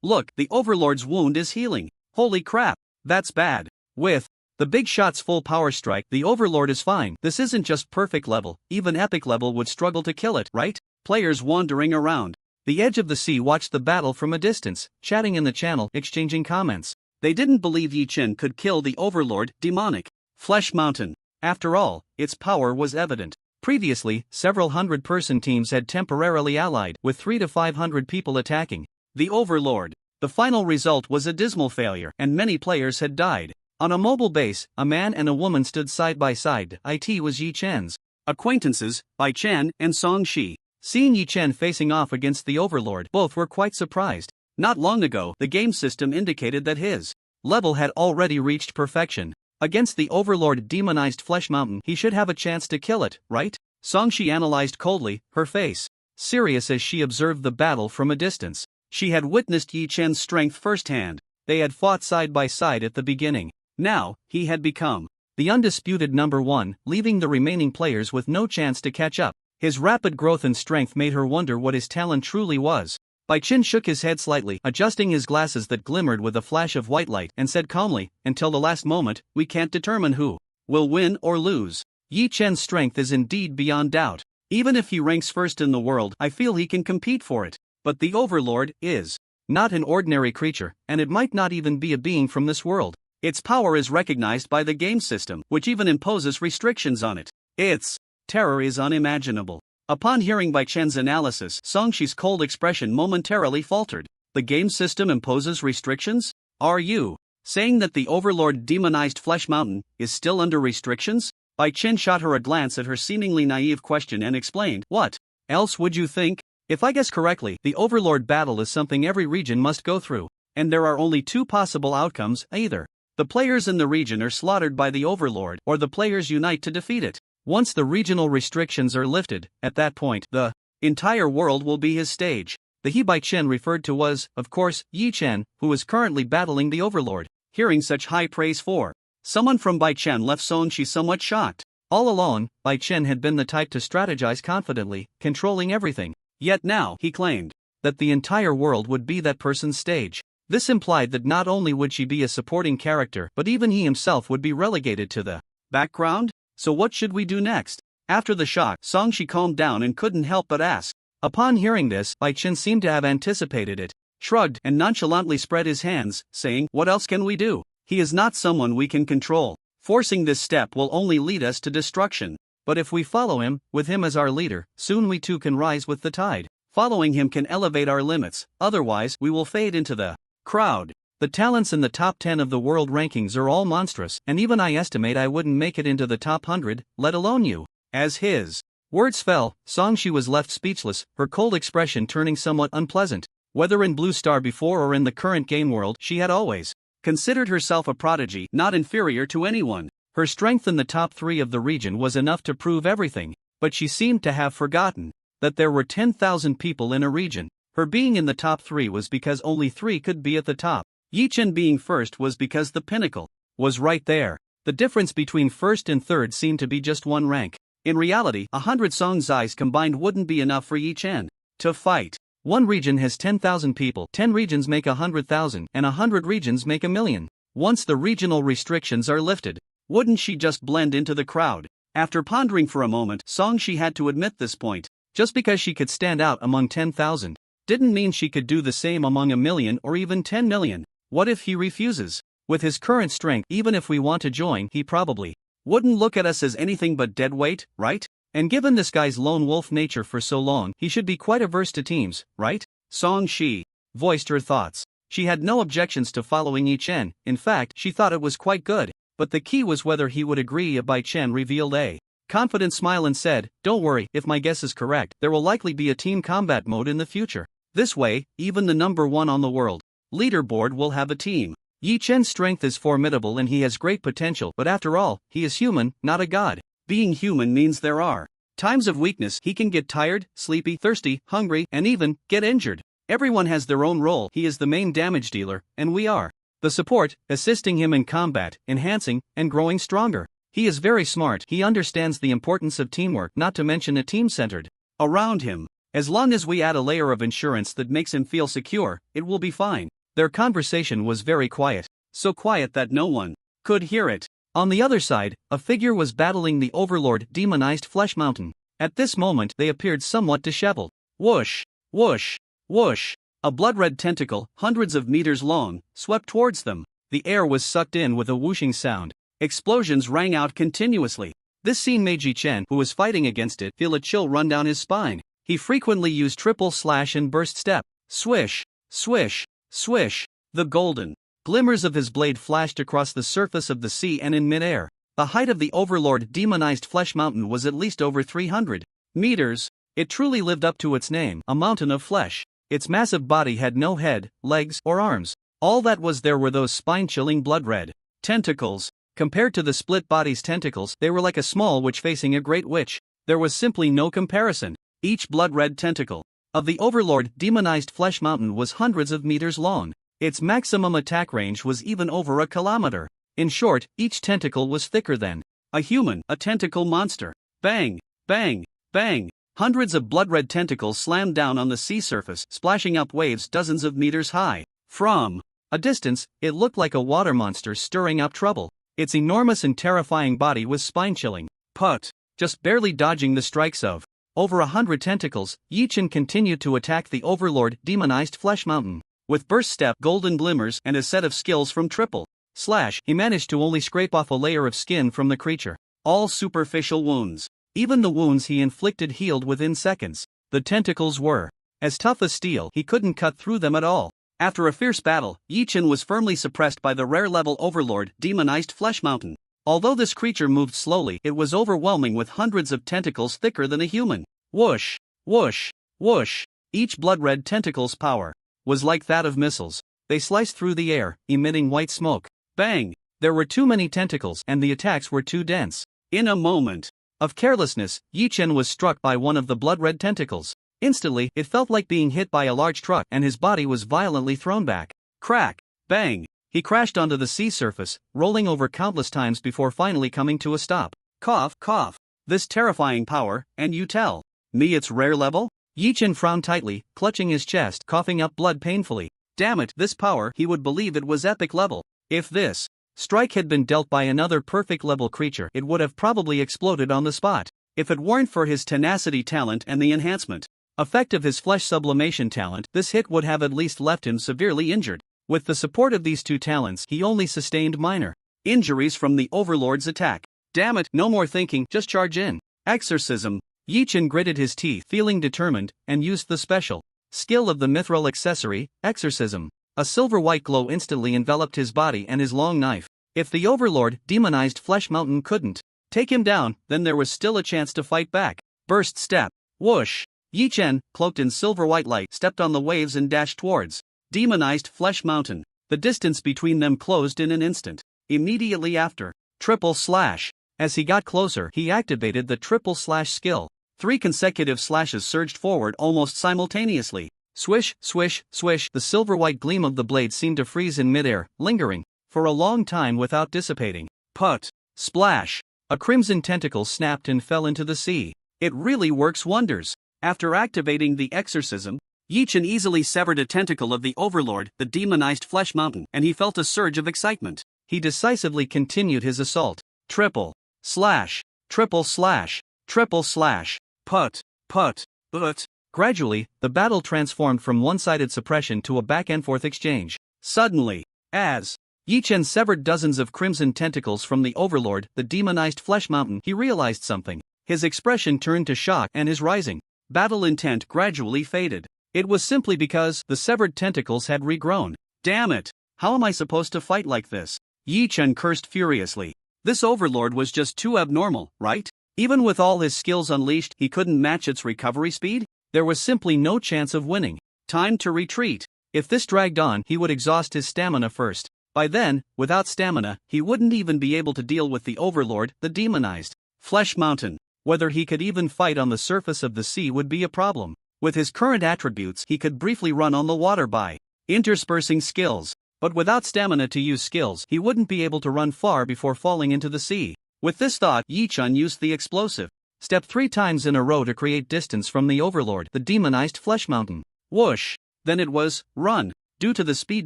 Look, the Overlord's wound is healing. Holy crap, that's bad. With the big shot's full power strike, the Overlord is fine. This isn't just perfect level, even epic level would struggle to kill it, right? Players wandering around the edge of the sea watched the battle from a distance, chatting in the channel, exchanging comments. They didn't believe Yi Chen could kill the Overlord demonic Flesh Mountain. After all, its power was evident. Previously, several hundred-person teams had temporarily allied, with 300 to 500 people attacking the Overlord. The final result was a dismal failure, and many players had died. On a mobile base, a man and a woman stood side by side. It was Yi Chen's acquaintances, Bai Chen and Song Shi. Seeing Yi Chen facing off against the Overlord, both were quite surprised. Not long ago, the game system indicated that his level had already reached perfection. Against the Overlord demonized Flesh Mountain, he should have a chance to kill it, right? Songshi analyzed coldly, her face serious as she observed the battle from a distance. She had witnessed Yi Chen's strength firsthand. They had fought side by side at the beginning. Now, he had become the undisputed number one, leaving the remaining players with no chance to catch up. His rapid growth and strength made her wonder what his talent truly was. Bai Qin shook his head slightly, adjusting his glasses that glimmered with a flash of white light, and said calmly, "Until the last moment, we can't determine who will win or lose. Yi Chen's strength is indeed beyond doubt. Even if he ranks first in the world, I feel he can compete for it. But the Overlord is not an ordinary creature, and it might not even be a being from this world. Its power is recognized by the game system, which even imposes restrictions on it. Its terror is unimaginable." Upon hearing Bai Chen's analysis, Song Shi's cold expression momentarily faltered. The game system imposes restrictions? Are you saying that the Overlord demonized Flesh Mountain is still under restrictions? Bai Chen shot her a glance at her seemingly naive question and explained, "What else would you think? If I guess correctly, the Overlord battle is something every region must go through, and there are only two possible outcomes: either the players in the region are slaughtered by the Overlord, or the players unite to defeat it. Once the regional restrictions are lifted, at that point, the entire world will be his stage." The he Bai Chen referred to was, of course, Yi Chen, who is currently battling the Overlord. Hearing such high praise for someone from Bai Chen left Song Shi somewhat shocked. All along, Bai Chen had been the type to strategize confidently, controlling everything. Yet now, he claimed that the entire world would be that person's stage. This implied that not only would she be a supporting character, but even he himself would be relegated to the background? So what should we do next? After the shock, Song Shi calmed down and couldn't help but ask. Upon hearing this, Bai Chen seemed to have anticipated it, shrugged, and nonchalantly spread his hands, saying, "What else can we do? He is not someone we can control. Forcing this step will only lead us to destruction. But if we follow him, with him as our leader, soon we too can rise with the tide. Following him can elevate our limits, otherwise we will fade into the crowd. The talents in the top 10 of the world rankings are all monstrous, and even I estimate I wouldn't make it into the top 100, let alone you." As his words fell, Song Shi was left speechless, her cold expression turning somewhat unpleasant. Whether in Blue Star before or in the current game world, she had always considered herself a prodigy, not inferior to anyone. Her strength in the top 3 of the region was enough to prove everything, but she seemed to have forgotten that there were 10,000 people in a region. Her being in the top 3 was because only 3 could be at the top. Yi Chen being first was because the pinnacle was right there. The difference between first and third seemed to be just 1 rank. In reality, 100 Song Zais combined wouldn't be enough for Yi Chen to fight. One region has 10,000 people, 10 regions make 100,000, and 100 regions make 1,000,000. Once the regional restrictions are lifted, wouldn't she just blend into the crowd? After pondering for a moment, Song Shi had to admit this point. Just because she could stand out among 10,000 didn't mean she could do the same among 1,000,000 or even 10,000,000. What if he refuses? With his current strength, even if we want to join, he probably wouldn't look at us as anything but dead weight, right? And given this guy's lone wolf nature for so long, he should be quite averse to teams, right? Song Shi voiced her thoughts. She had no objections to following Yi Chen, in fact, she thought it was quite good. But the key was whether he would agree. Bai Chen revealed a confident smile and said, "Don't worry, if my guess is correct, there will likely be a team combat mode in the future. This way, even the number 1 on the world leaderboard will have a team." Yi Chen's strength is formidable and he has great potential, but after all, he is human, not a god. Being human means there are times of weakness. He can get tired, sleepy, thirsty, hungry, and even get injured. Everyone has their own role. He is the main damage dealer, and we are the support, assisting him in combat, enhancing, and growing stronger. He is very smart. He understands the importance of teamwork, not to mention a team centered around him. As long as we add a layer of insurance that makes him feel secure, it will be fine. Their conversation was very quiet, so quiet that no one could hear it. On the other side, a figure was battling the Overlord demonized Flesh Mountain. At this moment, they appeared somewhat disheveled. Whoosh, whoosh, whoosh. A blood-red tentacle, hundreds of meters long, swept towards them. The air was sucked in with a whooshing sound. Explosions rang out continuously. This scene made Yi Chen, who was fighting against it, feel a chill run down his spine. He frequently used triple slash and burst step. Swish, swish, swish. The golden glimmers of his blade flashed across the surface of the sea and in midair. The height of the Overlord demonized Flesh Mountain was at least over 300 meters. It truly lived up to its name, a mountain of flesh. Its massive body had no head, legs, or arms. All that was there were those spine-chilling blood-red tentacles. Compared to the split body's tentacles, they were like a small witch facing a great witch. There was simply no comparison. Each blood-red tentacle of the Overlord demonized Flesh Mountain was hundreds of meters long. Its maximum attack range was even over a kilometer. In short, each tentacle was thicker than a human, a tentacle monster. Bang, bang, bang. Hundreds of blood-red tentacles slammed down on the sea surface, splashing up waves dozens of meters high. From a distance, it looked like a water monster stirring up trouble. Its enormous and terrifying body was spine-chilling. But, just barely dodging the strikes of over 100 tentacles, Yichen continued to attack the Overlord demonized Flesh Mountain. With burst step, golden glimmers, and a set of skills from Triple Slash, he managed to only scrape off a layer of skin from the creature. All superficial wounds. Even the wounds he inflicted healed within seconds. The tentacles were as tough as steel, he couldn't cut through them at all. After a fierce battle, Yichen was firmly suppressed by the rare-level Overlord demonized Flesh Mountain. Although this creature moved slowly, it was overwhelming with hundreds of tentacles thicker than a human. Whoosh, whoosh, whoosh. Each blood-red tentacle's power was like that of missiles. They sliced through the air, emitting white smoke. Bang! There were too many tentacles and the attacks were too dense. In a moment of carelessness, Yichen was struck by one of the blood-red tentacles. Instantly, it felt like being hit by a large truck and his body was violently thrown back. Crack! Bang! He crashed onto the sea surface, rolling over countless times before finally coming to a stop. Cough, cough. This terrifying power, and you tell me it's rare level? Yichen frowned tightly, clutching his chest, coughing up blood painfully. Damn it, this power, he would believe it was epic level. If this strike had been dealt by another perfect level creature, it would have probably exploded on the spot. If it weren't for his tenacity talent and the enhancement effect of his flesh sublimation talent, this hit would have at least left him severely injured. With the support of these two talents, he only sustained minor injuries from the Overlord's attack. Damn it, no more thinking, just charge in. Exorcism. Yichen gritted his teeth, feeling determined, and used the special skill of the mithril accessory, Exorcism. A silver-white glow instantly enveloped his body and his long knife. If the Overlord demonized Flesh Mountain couldn't take him down, then there was still a chance to fight back. Burst step. Whoosh. Yichen, cloaked in silver-white light, stepped on the waves and dashed towards demonized Flesh Mountain. The distance between them closed in an instant. Immediately after, Triple Slash. As he got closer, he activated the Triple Slash skill. 3 consecutive slashes surged forward almost simultaneously. Swish, swish, swish. The silver-white gleam of the blade seemed to freeze in midair, lingering for a long time without dissipating. Put. Splash. A crimson tentacle snapped and fell into the sea. It really works wonders. After activating the exorcism, Yichen easily severed a tentacle of the Overlord, the demonized Flesh Mountain, and he felt a surge of excitement. He decisively continued his assault. Triple Slash. Triple Slash. Triple Slash. Put. Put. But. Gradually, the battle transformed from one-sided suppression to a back-and-forth exchange. Suddenly, as Yichen severed dozens of crimson tentacles from the Overlord, the demonized Flesh Mountain, he realized something. His expression turned to shock and his rising battle intent gradually faded. It was simply because the severed tentacles had regrown. Damn it! How am I supposed to fight like this? Yichen cursed furiously. This Overlord was just too abnormal, right? Even with all his skills unleashed, he couldn't match its recovery speed? There was simply no chance of winning. Time to retreat. If this dragged on, he would exhaust his stamina first. By then, without stamina, he wouldn't even be able to deal with the Overlord, the demonized Flesh Mountain. Whether he could even fight on the surface of the sea would be a problem. With his current attributes, he could briefly run on the water by interspersing skills. But without stamina to use skills, he wouldn't be able to run far before falling into the sea. With this thought, Yichen used the explosive step 3 times in a row to create distance from the Overlord, the demonized Flesh Mountain. Whoosh! Then it was run. Due to the speed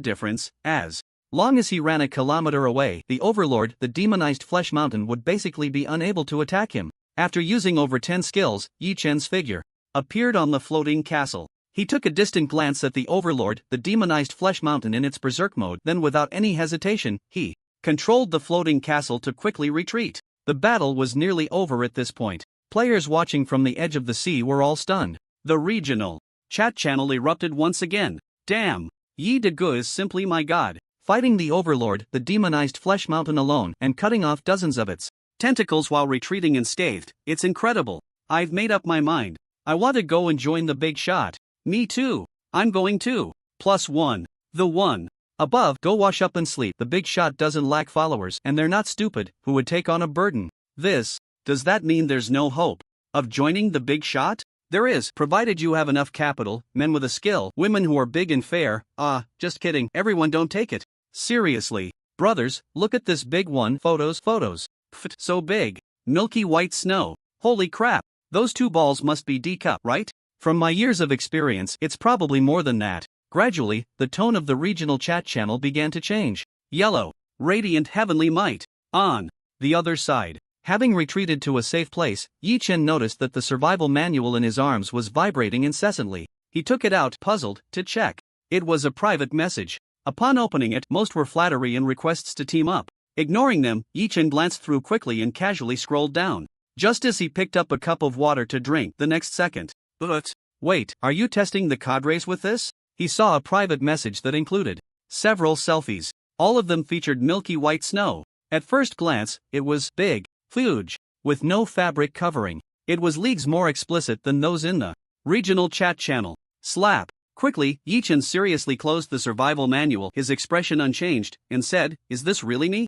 difference, as long as he ran a kilometer away, the Overlord, the demonized Flesh Mountain, would basically be unable to attack him. After using over 10 skills, Yichen's figure appeared on the floating castle. He took a distant glance at the Overlord, the demonized Flesh Mountain, in its berserk mode, then without any hesitation, he controlled the floating castle to quickly retreat. The battle was nearly over at this point. Players watching from the edge of the sea were all stunned. The regional chat channel erupted once again. Damn! Yi De is simply my god. Fighting the Overlord, the demonized Flesh Mountain alone, and cutting off dozens of its tentacles while retreating unscathed, it's incredible. I've made up my mind. I want to go and join the big shot. Me too. I'm going too. +1. The one above, go wash up and sleep. The big shot doesn't lack followers, and they're not stupid, who would take on a burden. Does that mean there's no hope of joining the big shot? There is, provided you have enough capital, men with a skill, women who are big and fair. Just kidding, everyone don't take it seriously. Brothers, look at this big one. Photos. Pfft, so big. Milky white snow. Holy crap. Those 2 balls must be D-cup, right? From my years of experience, it's probably more than that. Gradually, the tone of the regional chat channel began to change. Yellow. Radiant heavenly might. On. The other side. Having retreated to a safe place, Yi Chen noticed that the survival manual in his arms was vibrating incessantly. He took it out, puzzled, to check. It was a private message. Upon opening it, most were flattery and requests to team up. Ignoring them, Yi Chen glanced through quickly and casually scrolled down. Just as he picked up a cup of water to drink the next second. But, wait, are you testing the cadres with this? He saw a private message that included several selfies. All of them featured milky white snow. At first glance, it was big, huge, with no fabric covering. It was leagues more explicit than those in the regional chat channel. Slap. Quickly, Yi Chen seriously closed the survival manual, his expression unchanged, and said, "Is this really me?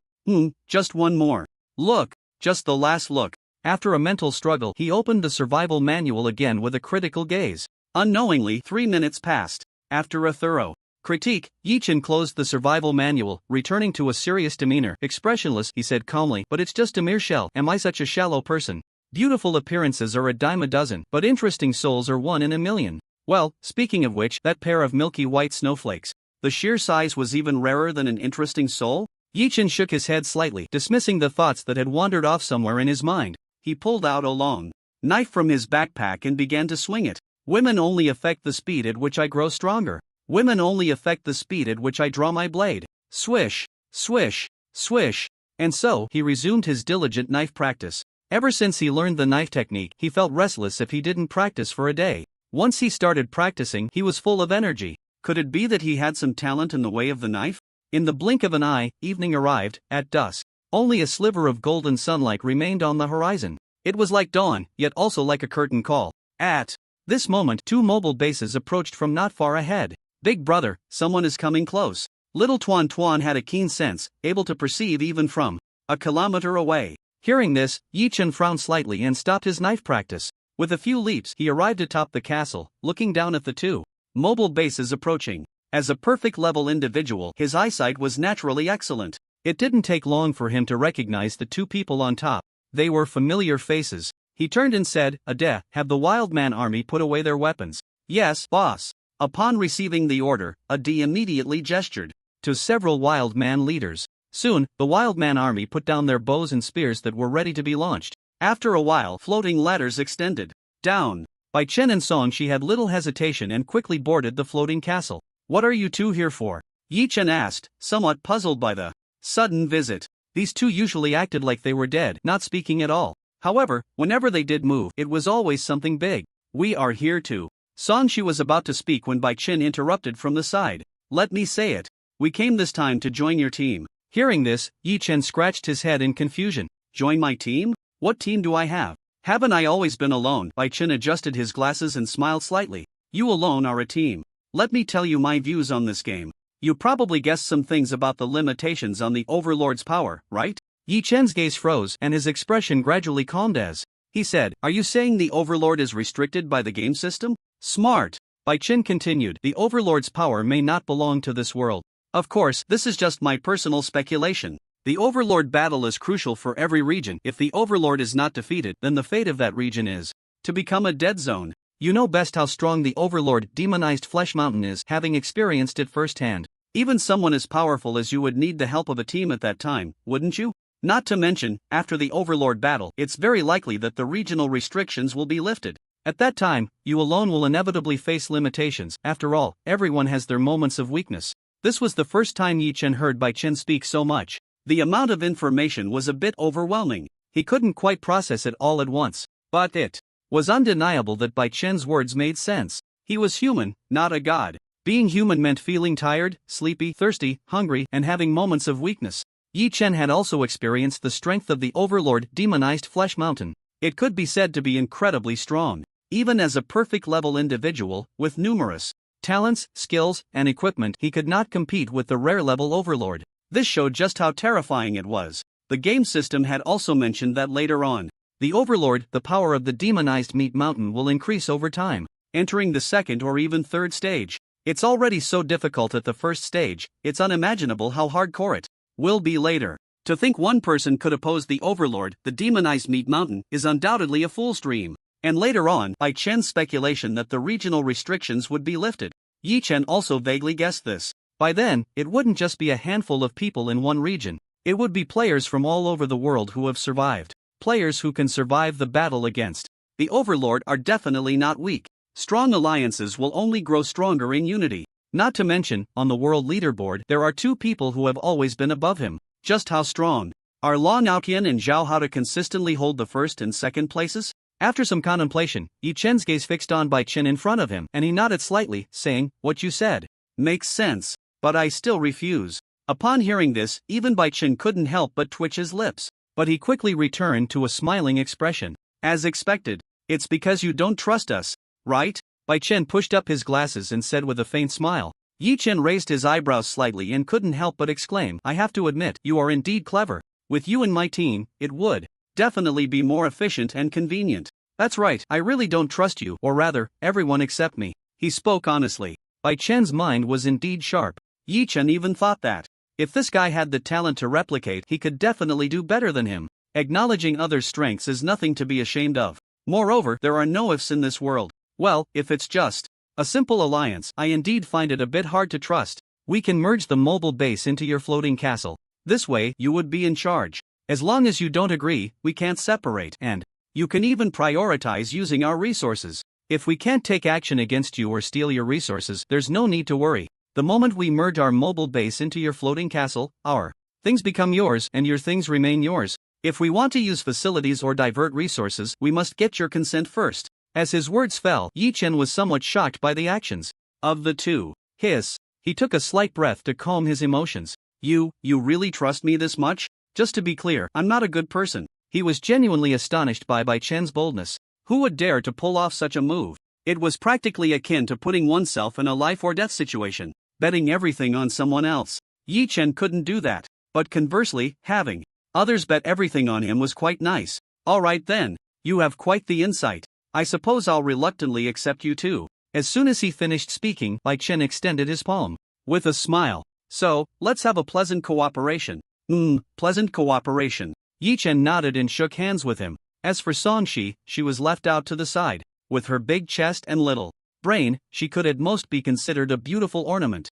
Just one more look, just the last look." After a mental struggle, he opened the survival manual again with a critical gaze. Unknowingly, 3 minutes passed. After a thorough critique, Yi Chen closed the survival manual, returning to a serious demeanor. "Expressionless," he said calmly, "but it's just a mere shell. Am I such a shallow person? Beautiful appearances are a dime a dozen, but interesting souls are 1 in a million. Well, speaking of which, that pair of milky white snowflakes. The sheer size was even rarer than an interesting soul?" Yi Chen shook his head slightly, dismissing the thoughts that had wandered off somewhere in his mind. He pulled out a long knife from his backpack and began to swing it. "Women only affect the speed at which I grow stronger. Women only affect the speed at which I draw my blade." Swish, swish, swish. And so, he resumed his diligent knife practice. Ever since he learned the knife technique, he felt restless if he didn't practice for a day. Once he started practicing, he was full of energy. Could it be that he had some talent in the way of the knife? In the blink of an eye, evening arrived. At dusk, only a sliver of golden sunlight remained on the horizon. It was like dawn, yet also like a curtain call. At this moment, 2 mobile bases approached from not far ahead. "Big brother, someone is coming close." Little Tuan Tuan had a keen sense, able to perceive even from a kilometer away. Hearing this, Yi Chen frowned slightly and stopped his knife practice. With a few leaps, he arrived atop the castle, looking down at the 2 mobile bases approaching. As a perfect level individual, his eyesight was naturally excellent. It didn't take long for him to recognize the 2 people on top. They were familiar faces. He turned and said, "Ade, have the Wildman army put away their weapons?" "Yes, boss." Upon receiving the order, Ade immediately gestured to several Wildman leaders. Soon, the Wildman army put down their bows and spears that were ready to be launched. After a while, floating ladders extended down. By Chen and Song, she had little hesitation and quickly boarded the floating castle. "What are you 2 here for?" Yi Chen asked, somewhat puzzled by the sudden visit. These 2 usually acted like they were dead, not speaking at all. However, whenever they did move, it was always something big. "We are here to." Song she was about to speak when Bai Chen interrupted from the side. "Let me say it. We came this time to join your team." Hearing this, Yi Chen scratched his head in confusion. "Join my team? What team do I have? Haven't I always been alone?" Bai Chen adjusted his glasses and smiled slightly. "You alone are a team. Let me tell you my views on this game. You probably guessed some things about the limitations on the Overlord's power, right?" Yi Chen's gaze froze and his expression gradually calmed as he said, "Are you saying the Overlord is restricted by the game system?" "Smart." Bai Chen continued, "The Overlord's power may not belong to this world. Of course, this is just my personal speculation. The Overlord battle is crucial for every region. If the Overlord is not defeated, then the fate of that region is to become a dead zone. You know best how strong the Overlord demonized Flesh Mountain is, having experienced it firsthand. Even someone as powerful as you would need the help of a team at that time, wouldn't you? Not to mention, after the Overlord battle, it's very likely that the regional restrictions will be lifted. At that time, you alone will inevitably face limitations. After all, everyone has their moments of weakness." This was the first time Yi Chen heard Bai Chen speak so much. The amount of information was a bit overwhelming. He couldn't quite process it all at once. But it was undeniable that Bai Chen's words made sense. He was human, not a god. Being human meant feeling tired, sleepy, thirsty, hungry, and having moments of weakness. Yi Chen had also experienced the strength of the Overlord demonized Flesh Mountain. It could be said to be incredibly strong. Even as a perfect level individual, with numerous talents, skills, and equipment, he could not compete with the rare level Overlord. This showed just how terrifying it was. The game system had also mentioned that later on, the Overlord, the power of the demonized Meat Mountain, will increase over time, entering the 2nd or even 3rd stage. It's already so difficult at the 1st stage, it's unimaginable how hardcore it will be later. To think one person could oppose the Overlord, the demonized Meat Mountain, is undoubtedly a fool's dream. And later on, Bai Chen's speculation that the regional restrictions would be lifted. Yi Chen also vaguely guessed this. By then, it wouldn't just be a handful of people in one region. It would be players from all over the world who have survived. Players who can survive the battle against the Overlord are definitely not weak. Strong alliances will only grow stronger in unity. Not to mention, on the world leaderboard, there are two people who have always been above him. Just how strong are Long Aoqian and Zhao Hao to consistently hold the first and second places? After some contemplation, Yi Chen's gaze fixed on Bai Chen in front of him, and he nodded slightly, saying, "What you said makes sense, but I still refuse." Upon hearing this, even Bai Chen couldn't help but twitch his lips. But he quickly returned to a smiling expression. As expected, it's because you don't trust us, right? Bai Chen pushed up his glasses and said with a faint smile. Yi Chen raised his eyebrows slightly and couldn't help but exclaim, "I have to admit, you are indeed clever. With you and my team, it would definitely be more efficient and convenient." "That's right, I really don't trust you, or rather, everyone except me." He spoke honestly. Bai Chen's mind was indeed sharp. Yi Chen even thought that if this guy had the talent to replicate, he could definitely do better than him. Acknowledging others' strengths is nothing to be ashamed of. Moreover, there are no ifs in this world. Well, if it's just a simple alliance, I indeed find it a bit hard to trust. We can merge the mobile base into your floating castle. This way, you would be in charge. As long as you don't agree, we can't separate, and you can even prioritize using our resources. If we can't take action against you or steal your resources, there's no need to worry. The moment we merge our mobile base into your floating castle, our things become yours and your things remain yours. If we want to use facilities or divert resources, we must get your consent first. As his words fell, Yi Chen was somewhat shocked by the actions of the two. He took a slight breath to calm his emotions. You really trust me this much? Just to be clear, I'm not a good person." He was genuinely astonished by Bai Chen's boldness. Who would dare to pull off such a move? It was practically akin to putting oneself in a life-or-death situation, betting everything on someone else. Yi Chen couldn't do that. But conversely, having others bet everything on him was quite nice. "Alright then, you have quite the insight. I suppose I'll reluctantly accept you too." As soon as he finished speaking, Bai Chen extended his palm with a smile. "So, let's have a pleasant cooperation." Pleasant cooperation." Yi Chen nodded and shook hands with him. As for Songshi, she was left out to the side. With her big chest and little brain, she could at most be considered a beautiful ornament.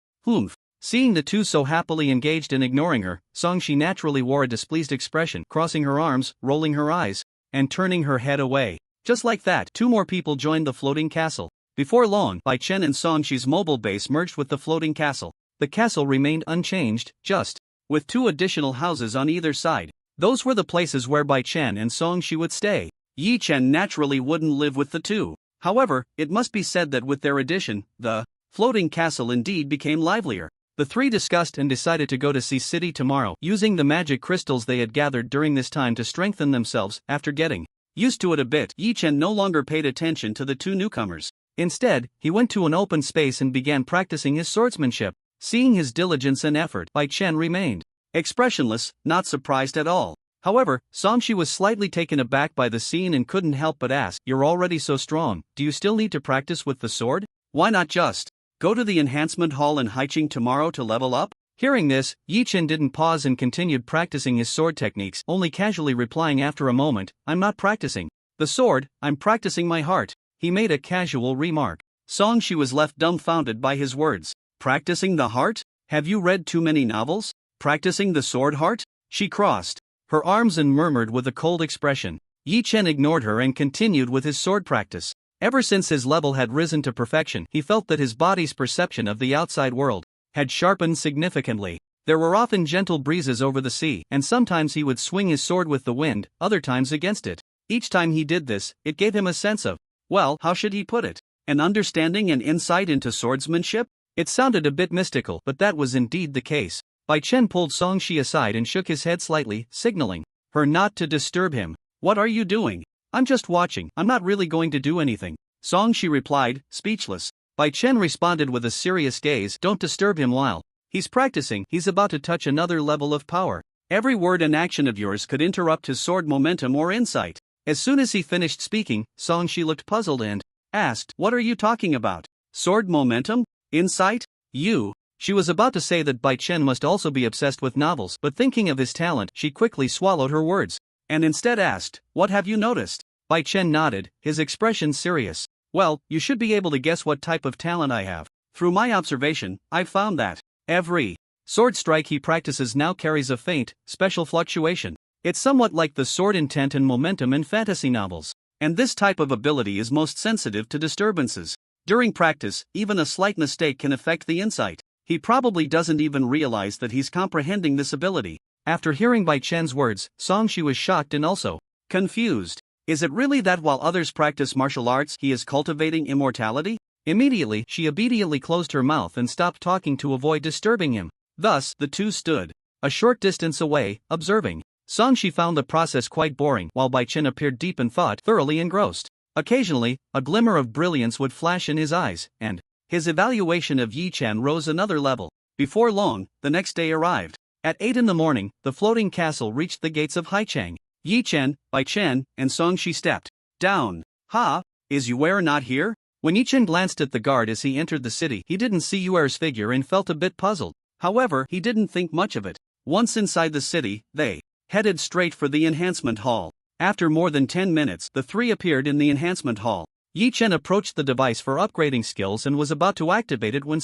Seeing the two so happily engaged in ignoring her, Songshi naturally wore a displeased expression, crossing her arms, rolling her eyes, and turning her head away. Just like that, two more people joined the floating castle. Before long, Bai Chen and Songshi's mobile base merged with the floating castle. The castle remained unchanged, just with two additional houses on either side. Those were the places where Bai Chen and Songshi would stay. Yi Chen naturally wouldn't live with the two. However, it must be said that with their addition, the floating castle indeed became livelier. The three discussed and decided to go to Sea City tomorrow, using the magic crystals they had gathered during this time to strengthen themselves. After getting used to it a bit, Yi Chen no longer paid attention to the two newcomers. Instead, he went to an open space and began practicing his swordsmanship. Seeing his diligence and effort, Bai Chen remained expressionless, not surprised at all. However, Songshi was slightly taken aback by the scene and couldn't help but ask, "You're already so strong, do you still need to practice with the sword? Why not just go to the enhancement hall in Haiching tomorrow to level up?" Hearing this, Yi Chen didn't pause and continued practicing his sword techniques, only casually replying after a moment, "I'm not practicing the sword, I'm practicing my heart." He made a casual remark. Songshi was left dumbfounded by his words. "Practicing the heart? Have you read too many novels? Practicing the sword heart?" She crossed her arms and murmured with a cold expression. Yi Chen ignored her and continued with his sword practice. Ever since his level had risen to perfection, he felt that his body's perception of the outside world had sharpened significantly. There were often gentle breezes over the sea, and sometimes he would swing his sword with the wind, other times against it. Each time he did this, it gave him a sense of, well, how should he put it? An understanding and insight into swordsmanship? It sounded a bit mystical, but that was indeed the case. Bai Chen pulled Songshi aside and shook his head slightly, signaling her not to disturb him. "What are you doing?" "I'm just watching, I'm not really going to do anything," Songshi replied, speechless. Bai Chen responded with a serious gaze, "Don't disturb him while he's practicing, he's about to touch another level of power. Every word and action of yours could interrupt his sword momentum or insight." As soon as he finished speaking, Songshi looked puzzled and asked, "What are you talking about? Sword momentum? Insight? You?" She was about to say that Bai Chen must also be obsessed with novels, but thinking of his talent, she quickly swallowed her words, and instead asked, "What have you noticed?" Bai Chen nodded, his expression serious. Well, you should be able to guess what type of talent I have. Through my observation, I've found that every sword strike he practices now carries a faint, special fluctuation. It's somewhat like the sword intent and momentum in fantasy novels. And this type of ability is most sensitive to disturbances. During practice, even a slight mistake can affect the insight. He probably doesn't even realize that he's comprehending this ability. After hearing Bai Chen's words, Songshi was shocked and also confused. Is it really that while others practice martial arts, he is cultivating immortality? Immediately, she obediently closed her mouth and stopped talking to avoid disturbing him. Thus, the two stood a short distance away, observing. Songshi found the process quite boring, while Bai Chen appeared deep in thought, thoroughly engrossed. Occasionally, a glimmer of brilliance would flash in his eyes, and his evaluation of Yi Chen rose another level. Before long, the next day arrived. At 8 in the morning, the floating castle reached the gates of Haichang. Yi Chen, Bai Chen, and Songshi stepped down. Ha! Is Yuer not here? When Yi Chen glanced at the guard as he entered the city, he didn't see Yuer's figure and felt a bit puzzled. However, he didn't think much of it. Once inside the city, they headed straight for the enhancement hall. After more than 10 minutes, the three appeared in the enhancement hall. Yi Chen approached the device for upgrading skills and was about to activate it when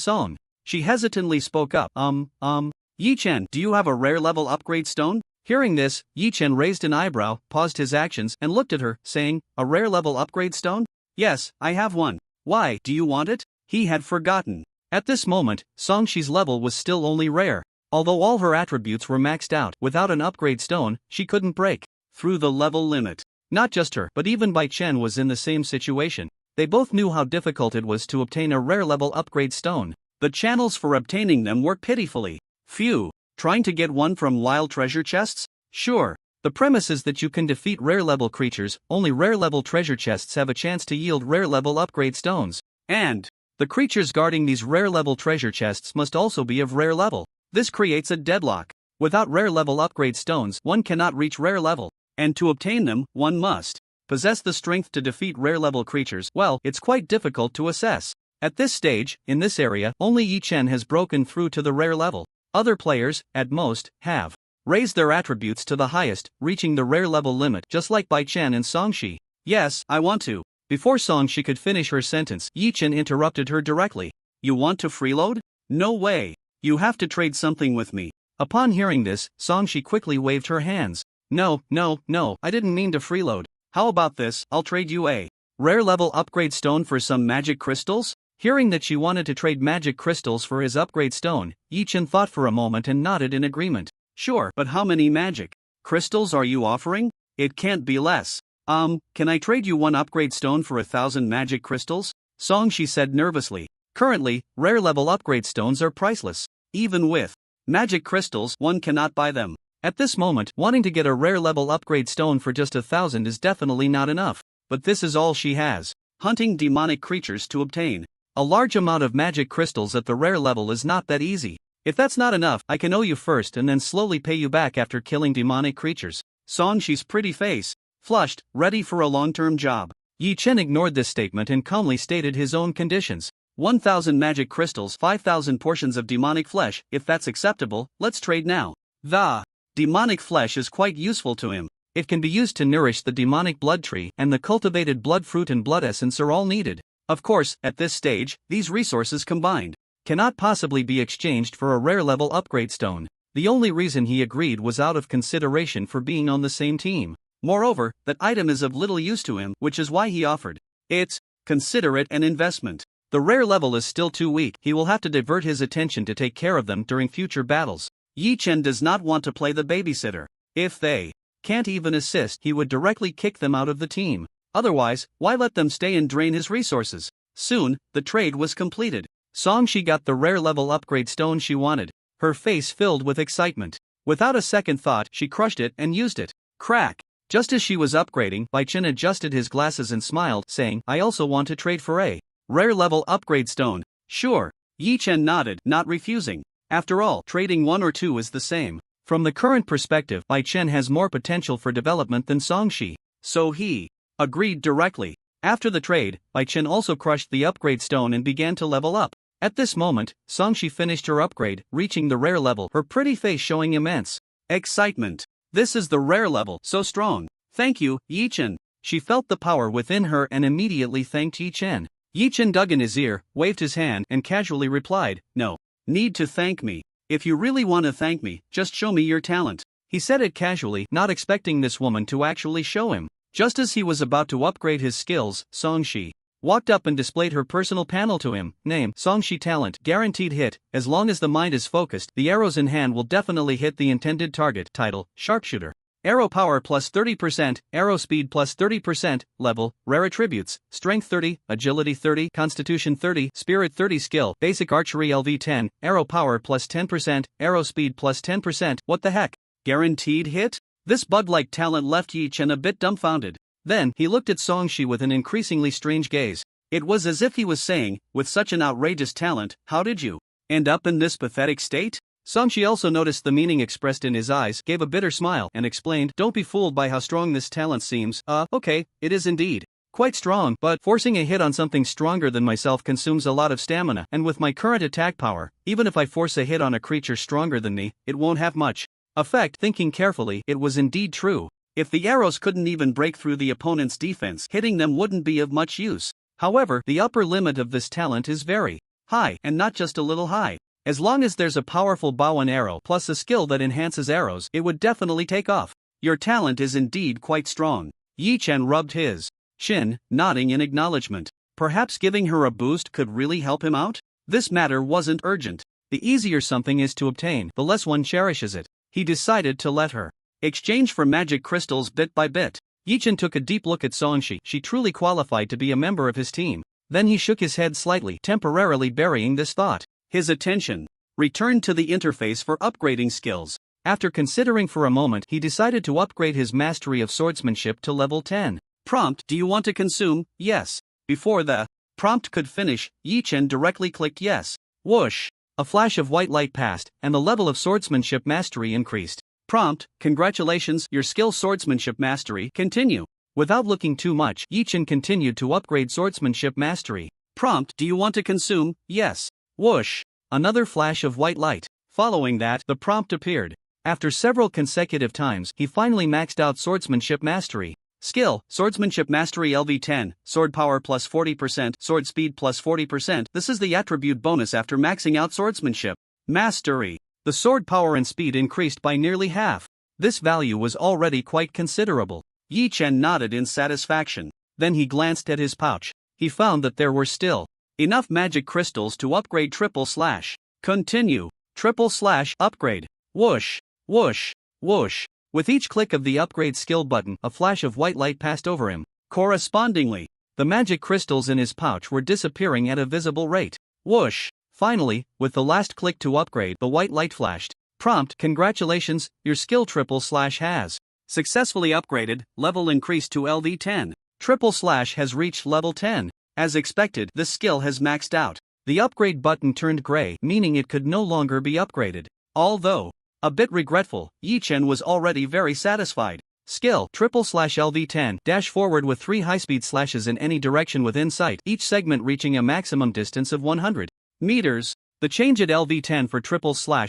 she hesitantly spoke up. Yi Chen, do you have a rare level upgrade stone? Hearing this, Yi Chen raised an eyebrow, paused his actions, and looked at her, saying, a rare level upgrade stone? Yes, I have one. Why, do you want it? He had forgotten. At this moment, Songshi's level was still only rare. Although all her attributes were maxed out, without an upgrade stone, she couldn't break through the level limit. Not just her, but even Bai Chen was in the same situation. They both knew how difficult it was to obtain a rare level upgrade stone. The channels for obtaining them were pitifully few. Trying to get one from wild treasure chests? Sure. The premise is that you can defeat rare level creatures, only rare level treasure chests have a chance to yield rare level upgrade stones. And the creatures guarding these rare level treasure chests must also be of rare level. This creates a deadlock. Without rare level upgrade stones, one cannot reach rare level. And to obtain them, one must possess the strength to defeat rare level creatures. Well, it's quite difficult to assess. At this stage, in this area, only Yi Chen has broken through to the rare level. Other players, at most, have raised their attributes to the highest, reaching the rare level limit, just like Bai Chen and Songshi. Yes, I want to. Before Songshi could finish her sentence, Yi Chen interrupted her directly. You want to freeload? No way. You have to trade something with me. Upon hearing this, Songshi quickly waved her hands. No, I didn't mean to freeload. How about this, I'll trade you a rare level upgrade stone for some magic crystals? Hearing that she wanted to trade magic crystals for his upgrade stone, Yi Chen thought for a moment and nodded in agreement. Sure, but how many magic crystals are you offering? It can't be less. Can I trade you one upgrade stone for 1,000 magic crystals? Songshi said nervously. Currently, rare level upgrade stones are priceless. Even with magic crystals, one cannot buy them. At this moment, wanting to get a rare level upgrade stone for just 1,000 is definitely not enough. But this is all she has. Hunting demonic creatures to obtain a large amount of magic crystals at the rare level is not that easy. If that's not enough, I can owe you first and then slowly pay you back after killing demonic creatures. Songshi's pretty face flushed, ready for a long-term job. Yi Chen ignored this statement and calmly stated his own conditions. 1,000 magic crystals, 5,000 portions of demonic flesh. If that's acceptable, let's trade now. The demonic flesh is quite useful to him. It can be used to nourish the demonic blood tree, and the cultivated blood fruit and blood essence are all needed. Of course, at this stage, these resources combined cannot possibly be exchanged for a rare level upgrade stone. The only reason he agreed was out of consideration for being on the same team. Moreover, that item is of little use to him, which is why he offered it. Consider it an investment. The rare level is still too weak. He will have to divert his attention to take care of them during future battles. Yi Chen does not want to play the babysitter. If they can't even assist, he would directly kick them out of the team. Otherwise, why let them stay and drain his resources? Soon, the trade was completed. Songshi got the rare level upgrade stone she wanted. Her face filled with excitement. Without a second thought, she crushed it and used it. Crack! Just as she was upgrading, Bai Chen adjusted his glasses and smiled, saying, I also want to trade for a rare level upgrade stone. Sure. Yi Chen nodded, not refusing. After all, trading one or two is the same. From the current perspective, Bai Chen has more potential for development than Songshi. So he agreed directly. After the trade, Bai Chen also crushed the upgrade stone and began to level up. At this moment, Songshi finished her upgrade, reaching the rare level, her pretty face showing immense excitement. This is the rare level, so strong. Thank you, Yi Chen. She felt the power within her and immediately thanked Yi Chen. Yi Chen dug in his ear, waved his hand, and casually replied, "No need to thank me. If you really want to thank me, just show me your talent." He said it casually, not expecting this woman to actually show him. Just as he was about to upgrade his skills, Songshi walked up and displayed her personal panel to him. Name: Songshi. Talent: guaranteed hit. As long as the mind is focused, the arrows in hand will definitely hit the intended target. Title: Sharpshooter. Arrow power plus 30%, arrow speed plus 30%, level, rare attributes, strength 30, agility 30, constitution 30, spirit 30. Skill: basic archery LV10, arrow power plus 10%, arrow speed plus 10%. What the heck? Guaranteed hit? This bug-like talent left Yi Chen a bit dumbfounded. Then, he looked at Songshi with an increasingly strange gaze. It was as if he was saying, with such an outrageous talent, how did you end up in this pathetic state? Songshi also noticed the meaning expressed in his eyes, gave a bitter smile, and explained, "Don't be fooled by how strong this talent seems. Okay, it is indeed quite strong, but forcing a hit on something stronger than myself consumes a lot of stamina, and with my current attack power, even if I force a hit on a creature stronger than me, it won't have much effect." Thinking carefully, it was indeed true. If the arrows couldn't even break through the opponent's defense, hitting them wouldn't be of much use. However, the upper limit of this talent is very high, and not just a little high. As long as there's a powerful bow and arrow plus a skill that enhances arrows, it would definitely take off. Your talent is indeed quite strong. Yi Chen rubbed his chin, nodding in acknowledgement. Perhaps giving her a boost could really help him out? This matter wasn't urgent. The easier something is to obtain, the less one cherishes it. He decided to let her exchange for magic crystals bit by bit. Yi Chen took a deep look at Songshi. She truly qualified to be a member of his team. Then he shook his head slightly, temporarily burying this thought. His attention returned to the interface for upgrading skills. After considering for a moment, he decided to upgrade his mastery of swordsmanship to level 10. Prompt: do you want to consume? Yes. Before the prompt could finish, Yi Chen directly clicked yes. Whoosh! A flash of white light passed, and the level of swordsmanship mastery increased. Prompt: congratulations, your skill swordsmanship mastery. Continue. Without looking too much, Yi Chen continued to upgrade swordsmanship mastery. Prompt: do you want to consume? Yes. Whoosh! Another flash of white light. Following that, the prompt appeared. After several consecutive times, he finally maxed out swordsmanship mastery. Skill: swordsmanship mastery LV10, sword power plus 40%, sword speed plus 40%. This is the attribute bonus after maxing out swordsmanship mastery. The sword power and speed increased by nearly half. This value was already quite considerable. Yi Chen nodded in satisfaction. Then he glanced at his pouch. He found that there were still enough magic crystals to upgrade // Continue. / upgrade. Whoosh, whoosh, whoosh. With each click of the upgrade skill button, a flash of white light passed over him. Correspondingly, the magic crystals in his pouch were disappearing at a visible rate. Whoosh! Finally, with the last click to upgrade, the white light flashed. Prompt: congratulations, your skill / has successfully upgraded, level increased to LV10. / has reached level 10. As expected, this skill has maxed out. The upgrade button turned gray, meaning it could no longer be upgraded. Although a bit regretful, Yi Chen was already very satisfied. Skill: / LV10 dash forward with 3 high-speed slashes in any direction within sight, each segment reaching a maximum distance of 100 meters. The change at LV10 for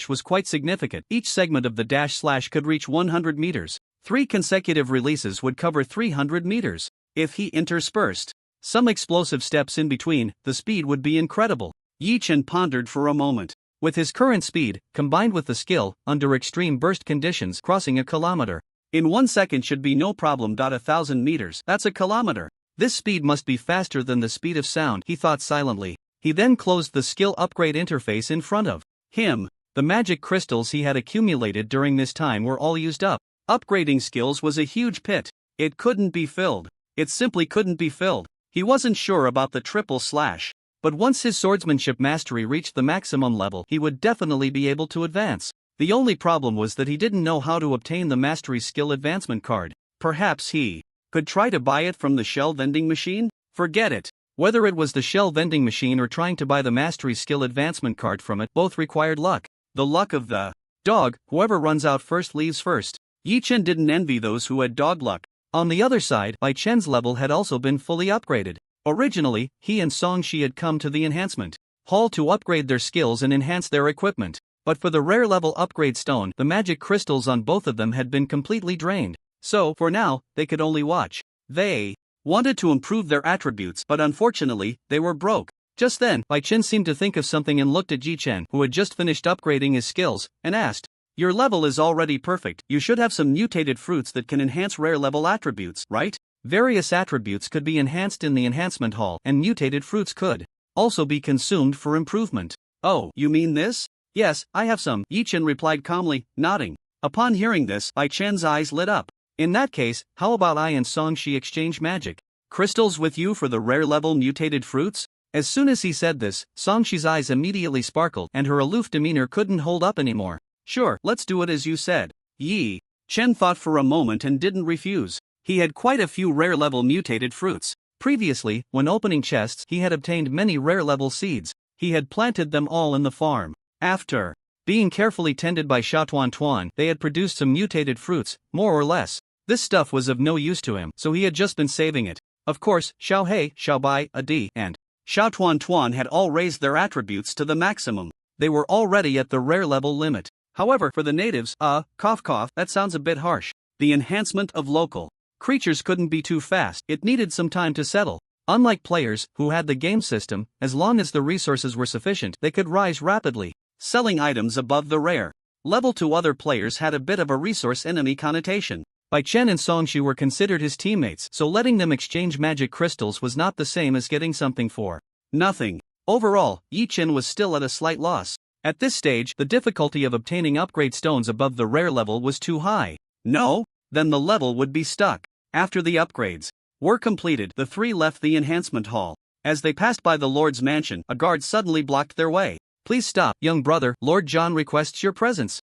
/ was quite significant. Each segment of the dash / could reach 100 meters. 3 consecutive releases would cover 300 meters. If he interspersed some explosive steps in between, the speed would be incredible. Yi Chen pondered for a moment. With his current speed, combined with the skill, under extreme burst conditions, crossing a kilometer in 1 second should be no problem. 1,000 meters, that's a kilometer. This speed must be faster than the speed of sound, he thought silently. He then closed the skill upgrade interface in front of him. The magic crystals he had accumulated during this time were all used up. Upgrading skills was a huge pit. It couldn't be filled. It simply couldn't be filled. He wasn't sure about the // but once his swordsmanship mastery reached the maximum level, he would definitely be able to advance. The only problem was that he didn't know how to obtain the mastery skill advancement card. Perhaps he could try to buy it from the shell vending machine? Forget it. Whether it was the shell vending machine or trying to buy the mastery skill advancement card from it, both required luck. The luck of the dog, whoever runs out first leaves first. Yi Chen didn't envy those who had dog luck. On the other side, Bai Chen's level had also been fully upgraded. Originally, he and Songshi had come to the enhancement hall to upgrade their skills and enhance their equipment. But for the rare level upgrade stone, the magic crystals on both of them had been completely drained. So, for now, they could only watch. They wanted to improve their attributes, but unfortunately, they were broke. Just then, Bai Chen seemed to think of something and looked at Ji Chen, who had just finished upgrading his skills, and asked, "Your level is already perfect. You should have some mutated fruits that can enhance rare level attributes, right?" Various attributes could be enhanced in the enhancement hall, and mutated fruits could also be consumed for improvement. "Oh, you mean this?" "Yes, I have some," Yi Chen replied calmly, nodding. Upon hearing this, Bai Chen's eyes lit up. "In that case, how about I and Song Shi exchange magic crystals with you for the rare level mutated fruits?" As soon as he said this, Song Shi's eyes immediately sparkled and her aloof demeanor couldn't hold up anymore. "Sure, let's do it as you said." Yi Chen thought for a moment and didn't refuse. He had quite a few rare level mutated fruits. Previously, when opening chests, he had obtained many rare level seeds. He had planted them all in the farm. After being carefully tended by Sha Tuan Tuan, they had produced some mutated fruits, more or less. This stuff was of no use to him, so he had just been saving it. Of course, Xiao Hei, Xiao Bai, Adi, and Sha Tuan Tuan had all raised their attributes to the maximum. They were already at the rare level limit. However, for the natives, cough cough, that sounds a bit harsh. The enhancement of local creatures couldn't be too fast, it needed some time to settle. Unlike players, who had the game system, as long as the resources were sufficient, they could rise rapidly, selling items above the rare level to other players had a bit of a resource enemy connotation. Bai Chen and Song Shi were considered his teammates, so letting them exchange magic crystals was not the same as getting something for nothing. Overall, Yi Chen was still at a slight loss. At this stage, the difficulty of obtaining upgrade stones above the rare level was too high. No? Then the level would be stuck. After the upgrades were completed, the three left the enhancement hall. As they passed by the Lord's mansion, a guard suddenly blocked their way. "Please stop, young brother, Lord John requests your presence."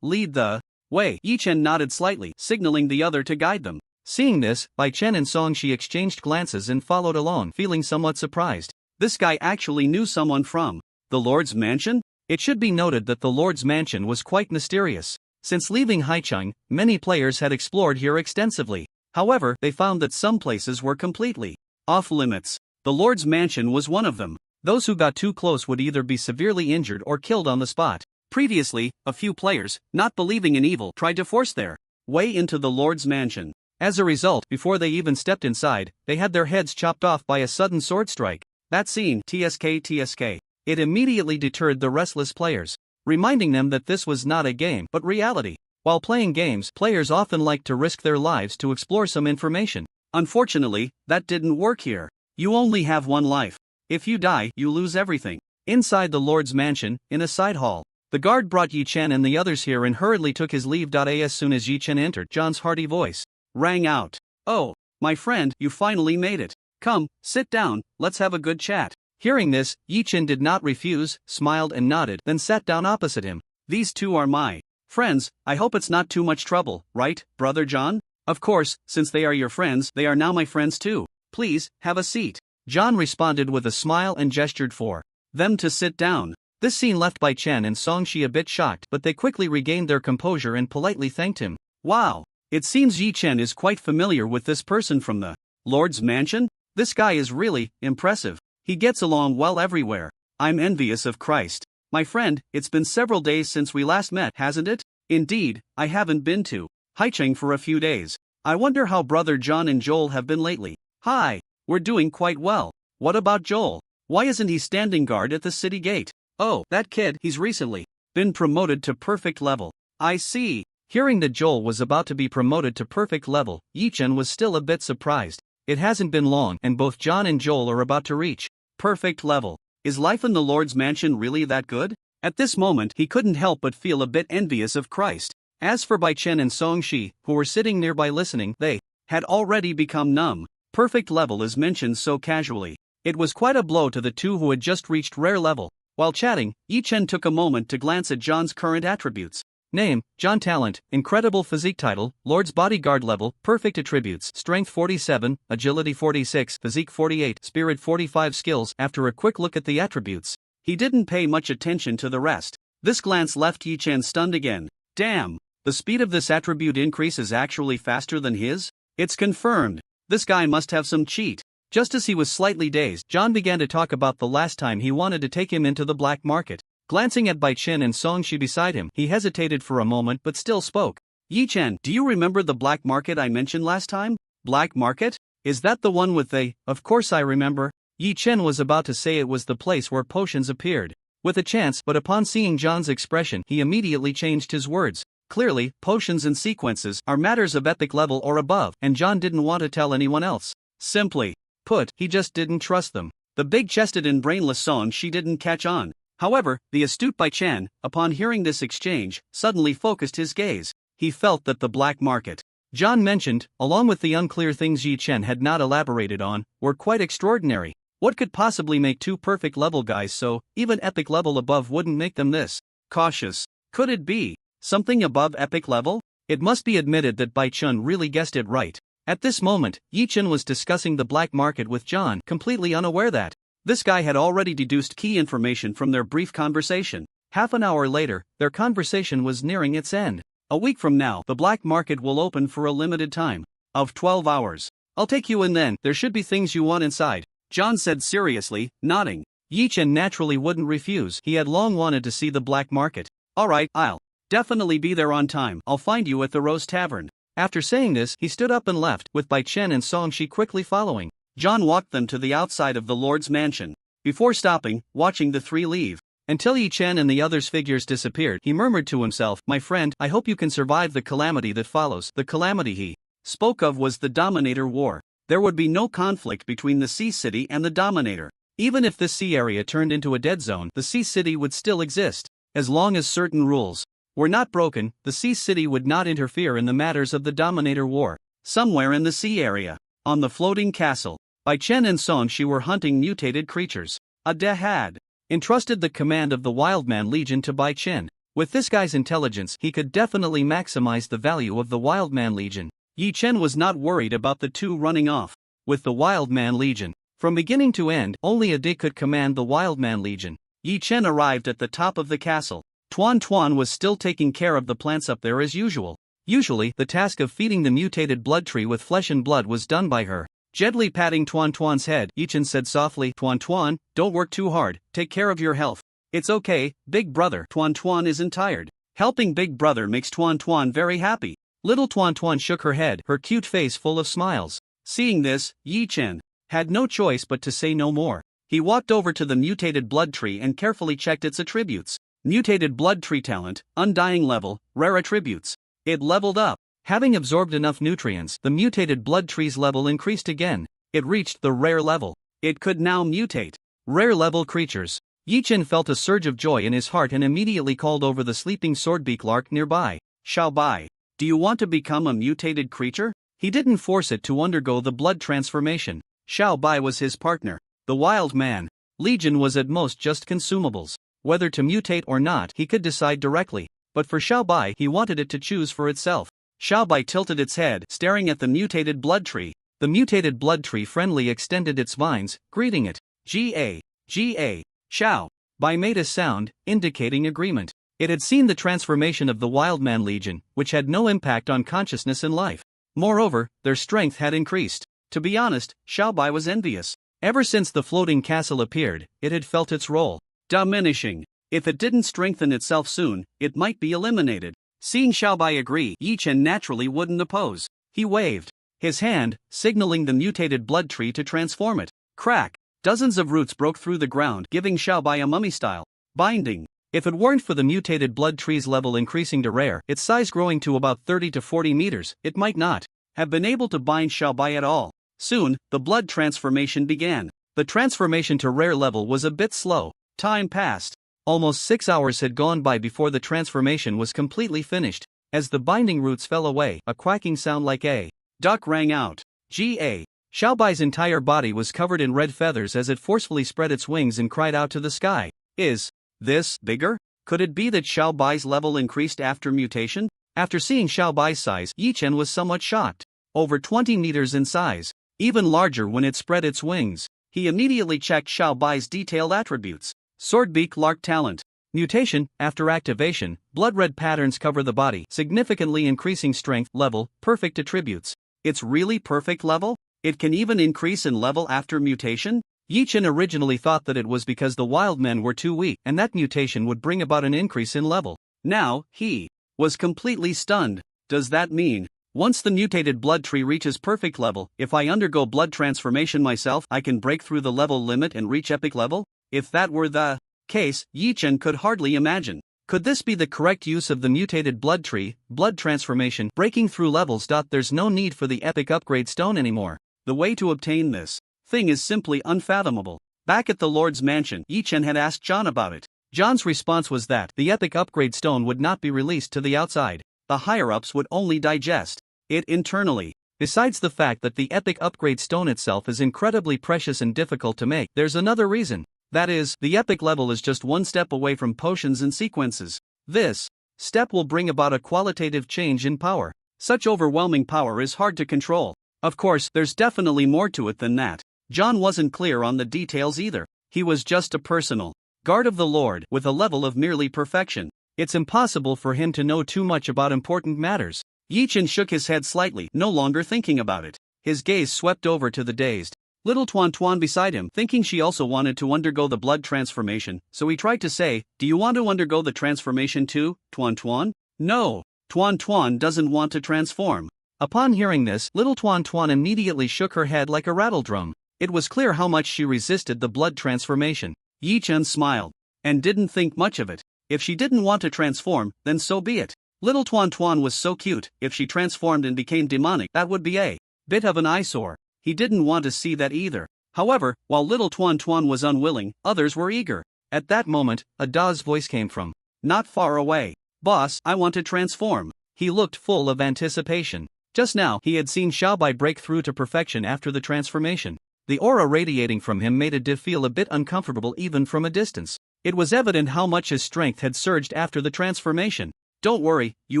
Lead the way." Yi Chen nodded slightly, signaling the other to guide them. Seeing this, Bai Chen and Song Shi exchanged glances and followed along, feeling somewhat surprised. This guy actually knew someone from the Lord's mansion? It should be noted that the Lord's mansion was quite mysterious. Since leaving Haicheng, many players had explored here extensively. However, they found that some places were completely off-limits. The Lord's mansion was one of them. Those who got too close would either be severely injured or killed on the spot. Previously, a few players, not believing in evil, tried to force their way into the Lord's mansion. As a result, before they even stepped inside, they had their heads chopped off by a sudden sword strike. That scene, TSK. It immediately deterred the restless players, reminding them that this was not a game, but reality. While playing games, players often like to risk their lives to explore some information. Unfortunately, that didn't work here. You only have one life. If you die, you lose everything. Inside the Lord's mansion, in a side hall, the guard brought Yi Chen and the others here and hurriedly took his leave. As soon as Yi Chen entered, John's hearty voice rang out. "Oh, my friend, you finally made it. Come, sit down, let's have a good chat." Hearing this, Yi Chen did not refuse, smiled and nodded, then sat down opposite him. "These two are my friends, I hope it's not too much trouble, right, Brother John?" "Of course, since they are your friends, they are now my friends too. Please, have a seat." John responded with a smile and gestured for them to sit down. This scene left Bai Chen and Song Shi a bit shocked, but they quickly regained their composure and politely thanked him. "Wow, it seems Yi Chen is quite familiar with this person from the Lord's mansion. This guy is really impressive. He gets along well everywhere. I'm envious of Christ. My friend, it's been several days since we last met, hasn't it?" "Indeed, I haven't been to Haicheng for a few days. I wonder how Brother John and Joel have been lately." "Hi, we're doing quite well. What about Joel? Why isn't he standing guard at the city gate?" "Oh, that kid, he's recently been promoted to perfect level." "I see." Hearing that Joel was about to be promoted to perfect level, Yi Chen was still a bit surprised. It hasn't been long, and both John and Joel are about to reach perfect level. Is life in the Lord's mansion really that good? At this moment, he couldn't help but feel a bit envious of Christ. As for Bai Chen and Song Shi, who were sitting nearby listening, they had already become numb. Perfect level is mentioned so casually. It was quite a blow to the two who had just reached rare level. While chatting, Yi Chen took a moment to glance at John's current attributes. Name, John. Talent, incredible physique. Title, Lord's bodyguard. Level, perfect attributes, strength 47, agility 46, physique 48, spirit 45. Skills. After a quick look at the attributes, he didn't pay much attention to the rest. This glance left Yi Chen stunned again. Damn, the speed of this attribute increase is actually faster than his? It's confirmed. This guy must have some cheat. Just as he was slightly dazed, John began to talk about the last time he wanted to take him into the black market. Glancing at Bai Chen and Song Shi beside him, he hesitated for a moment but still spoke. "Yi Chen, do you remember the black market I mentioned last time?" "Black market? Is that the one with the, of course I remember? Yi Chen was about to say it was the place where potions appeared. With a chance, but upon seeing John's expression, he immediately changed his words. Clearly, potions and sequences are matters of epic level or above, and John didn't want to tell anyone else. Simply put, he just didn't trust them. The big-chested and brainless Song Shi didn't catch on. However, the astute Bai Chen, upon hearing this exchange, suddenly focused his gaze. He felt that the black market John mentioned, along with the unclear things Yi Chen had not elaborated on, were quite extraordinary. What could possibly make two perfect level guys so, even epic level above wouldn't make them this cautious? Could it be something above epic level? It must be admitted that Bai Chen really guessed it right. At this moment, Yi Chen was discussing the black market with John, completely unaware that this guy had already deduced key information from their brief conversation. Half an hour later, their conversation was nearing its end. A week from now, the black market will open for a limited time of 12 hours. I'll take you in then, there should be things you want inside, John said seriously, nodding. Yi Chen naturally wouldn't refuse, he had long wanted to see the black market. Alright, I'll definitely be there on time, I'll find you at the Rose Tavern. After saying this, he stood up and left, with Bai Chen and Song Shi quickly following. John walked them to the outside of the Lord's mansion. Before stopping, watching the three leave. Until Yi Chen and the others' figures disappeared, he murmured to himself, "My friend, I hope you can survive the calamity that follows." The calamity he spoke of was the Dominator War. There would be no conflict between the Sea City and the Dominator. Even if this sea area turned into a dead zone, the Sea City would still exist. As long as certain rules were not broken, the Sea City would not interfere in the matters of the Dominator War. Somewhere in the sea area, on the floating castle, Bai Chen and Song Shi were hunting mutated creatures. Ade had entrusted the command of the Wildman Legion to Bai Chen. With this guy's intelligence, he could definitely maximize the value of the Wildman Legion. Yi Chen was not worried about the two running off with the Wildman Legion. From beginning to end, only Ade could command the Wildman Legion. Yi Chen arrived at the top of the castle. Tuan Tuan was still taking care of the plants up there as usual. Usually, the task of feeding the mutated blood tree with flesh and blood was done by her. Gently patting Tuan Tuan's head, Yi Chen said softly, "Tuan Tuan, don't work too hard, take care of your health. It's okay, big brother." Tuan Tuan isn't tired. Helping big brother makes Tuan Tuan very happy. Little Tuan Tuan shook her head, her cute face full of smiles. Seeing this, Yi Chen had no choice but to say no more. He walked over to the mutated blood tree and carefully checked its attributes. Mutated blood tree talent, undying level, rare attributes. It leveled up. Having absorbed enough nutrients, the mutated blood tree's level increased again. It reached the rare level. It could now mutate rare level creatures. Yi Chen felt a surge of joy in his heart and immediately called over the sleeping swordbeak lark nearby. "Xiao Bai, do you want to become a mutated creature?" He didn't force it to undergo the blood transformation. Xiao Bai was his partner. The Wild Man Legion was at most just consumables. Whether to mutate or not, he could decide directly. But for Xiao Bai, he wanted it to choose for itself. Xiao Bai tilted its head, staring at the mutated blood tree. The mutated blood tree friendly extended its vines, greeting it. Ga. Xiao Bai made a sound, indicating agreement. It had seen the transformation of the Wildman Legion, which had no impact on consciousness and life. Moreover, their strength had increased. To be honest, Xiao Bai was envious. Ever since the floating castle appeared, it had felt its role diminishing. If it didn't strengthen itself soon, it might be eliminated. Seeing Xiao Bai agree, Yi Chen naturally wouldn't oppose. He waved his hand, signaling the mutated blood tree to transform it. Crack! Dozens of roots broke through the ground, giving Xiao Bai a mummy-style binding. If it weren't for the mutated blood tree's level increasing to rare, its size growing to about 30 to 40 meters, it might not have been able to bind Xiao Bai at all. Soon, the blood transformation began. The transformation to rare level was a bit slow. Time passed. Almost 6 hours had gone by before the transformation was completely finished. As the binding roots fell away, a quacking sound like a duck rang out. Ga. Xiao Bai's entire body was covered in red feathers as it forcefully spread its wings and cried out to the sky. Is this bigger? Could it be that Xiao Bai's level increased after mutation? After seeing Xiao Bai's size, Yi Chen was somewhat shocked. Over 20 meters in size. Even larger when it spread its wings. He immediately checked Xiao Bai's detailed attributes. Swordbeak lark talent. Mutation, after activation, blood-red patterns cover the body, significantly increasing strength level, perfect attributes. It's really perfect level? It can even increase in level after mutation? Yi Chen originally thought that it was because the wild men were too weak and that mutation would bring about an increase in level. Now, he was completely stunned. Does that mean Once the mutated blood tree reaches perfect level, if I undergo blood transformation myself, I can break through the level limit and reach epic level? If that were the case, Yi Chen could hardly imagine. Could this be the correct use of the mutated blood tree, blood transformation, breaking through levels? There's no need for the epic upgrade stone anymore. The way to obtain this thing is simply unfathomable. Back at the Lord's mansion, Yi Chen had asked John about it. John's response was that the epic upgrade stone would not be released to the outside. The higher-ups would only digest it internally. Besides the fact that the epic upgrade stone itself is incredibly precious and difficult to make, there's another reason. That is, the epic level is just one step away from potions and sequences. This step will bring about a qualitative change in power. Such overwhelming power is hard to control. Of course, there's definitely more to it than that. John wasn't clear on the details either. He was just a personal guard of the Lord with a level of merely perfection. It's impossible for him to know too much about important matters. Yi Chen shook his head slightly, no longer thinking about it. His gaze swept over to the dazed little Tuan Tuan beside him, thinking she also wanted to undergo the blood transformation, so he tried to say, "Do you want to undergo the transformation too, Tuan Tuan?" No, Tuan Tuan doesn't want to transform. Upon hearing this, little Tuan Tuan immediately shook her head like a rattledrum. It was clear how much she resisted the blood transformation. Yi Chen smiled and didn't think much of it. If she didn't want to transform, then so be it. Little Tuan Tuan was so cute. If she transformed and became demonic, that would be a bit of an eyesore. He didn't want to see that either. However, while little Tuan Tuan was unwilling, others were eager. At that moment, Ada's voice came from not far away. "Boss, I want to transform." He looked full of anticipation. Just now, he had seen Xiaobai break through to perfection after the transformation. The aura radiating from him made Ada feel a bit uncomfortable even from a distance. It was evident how much his strength had surged after the transformation. "Don't worry, you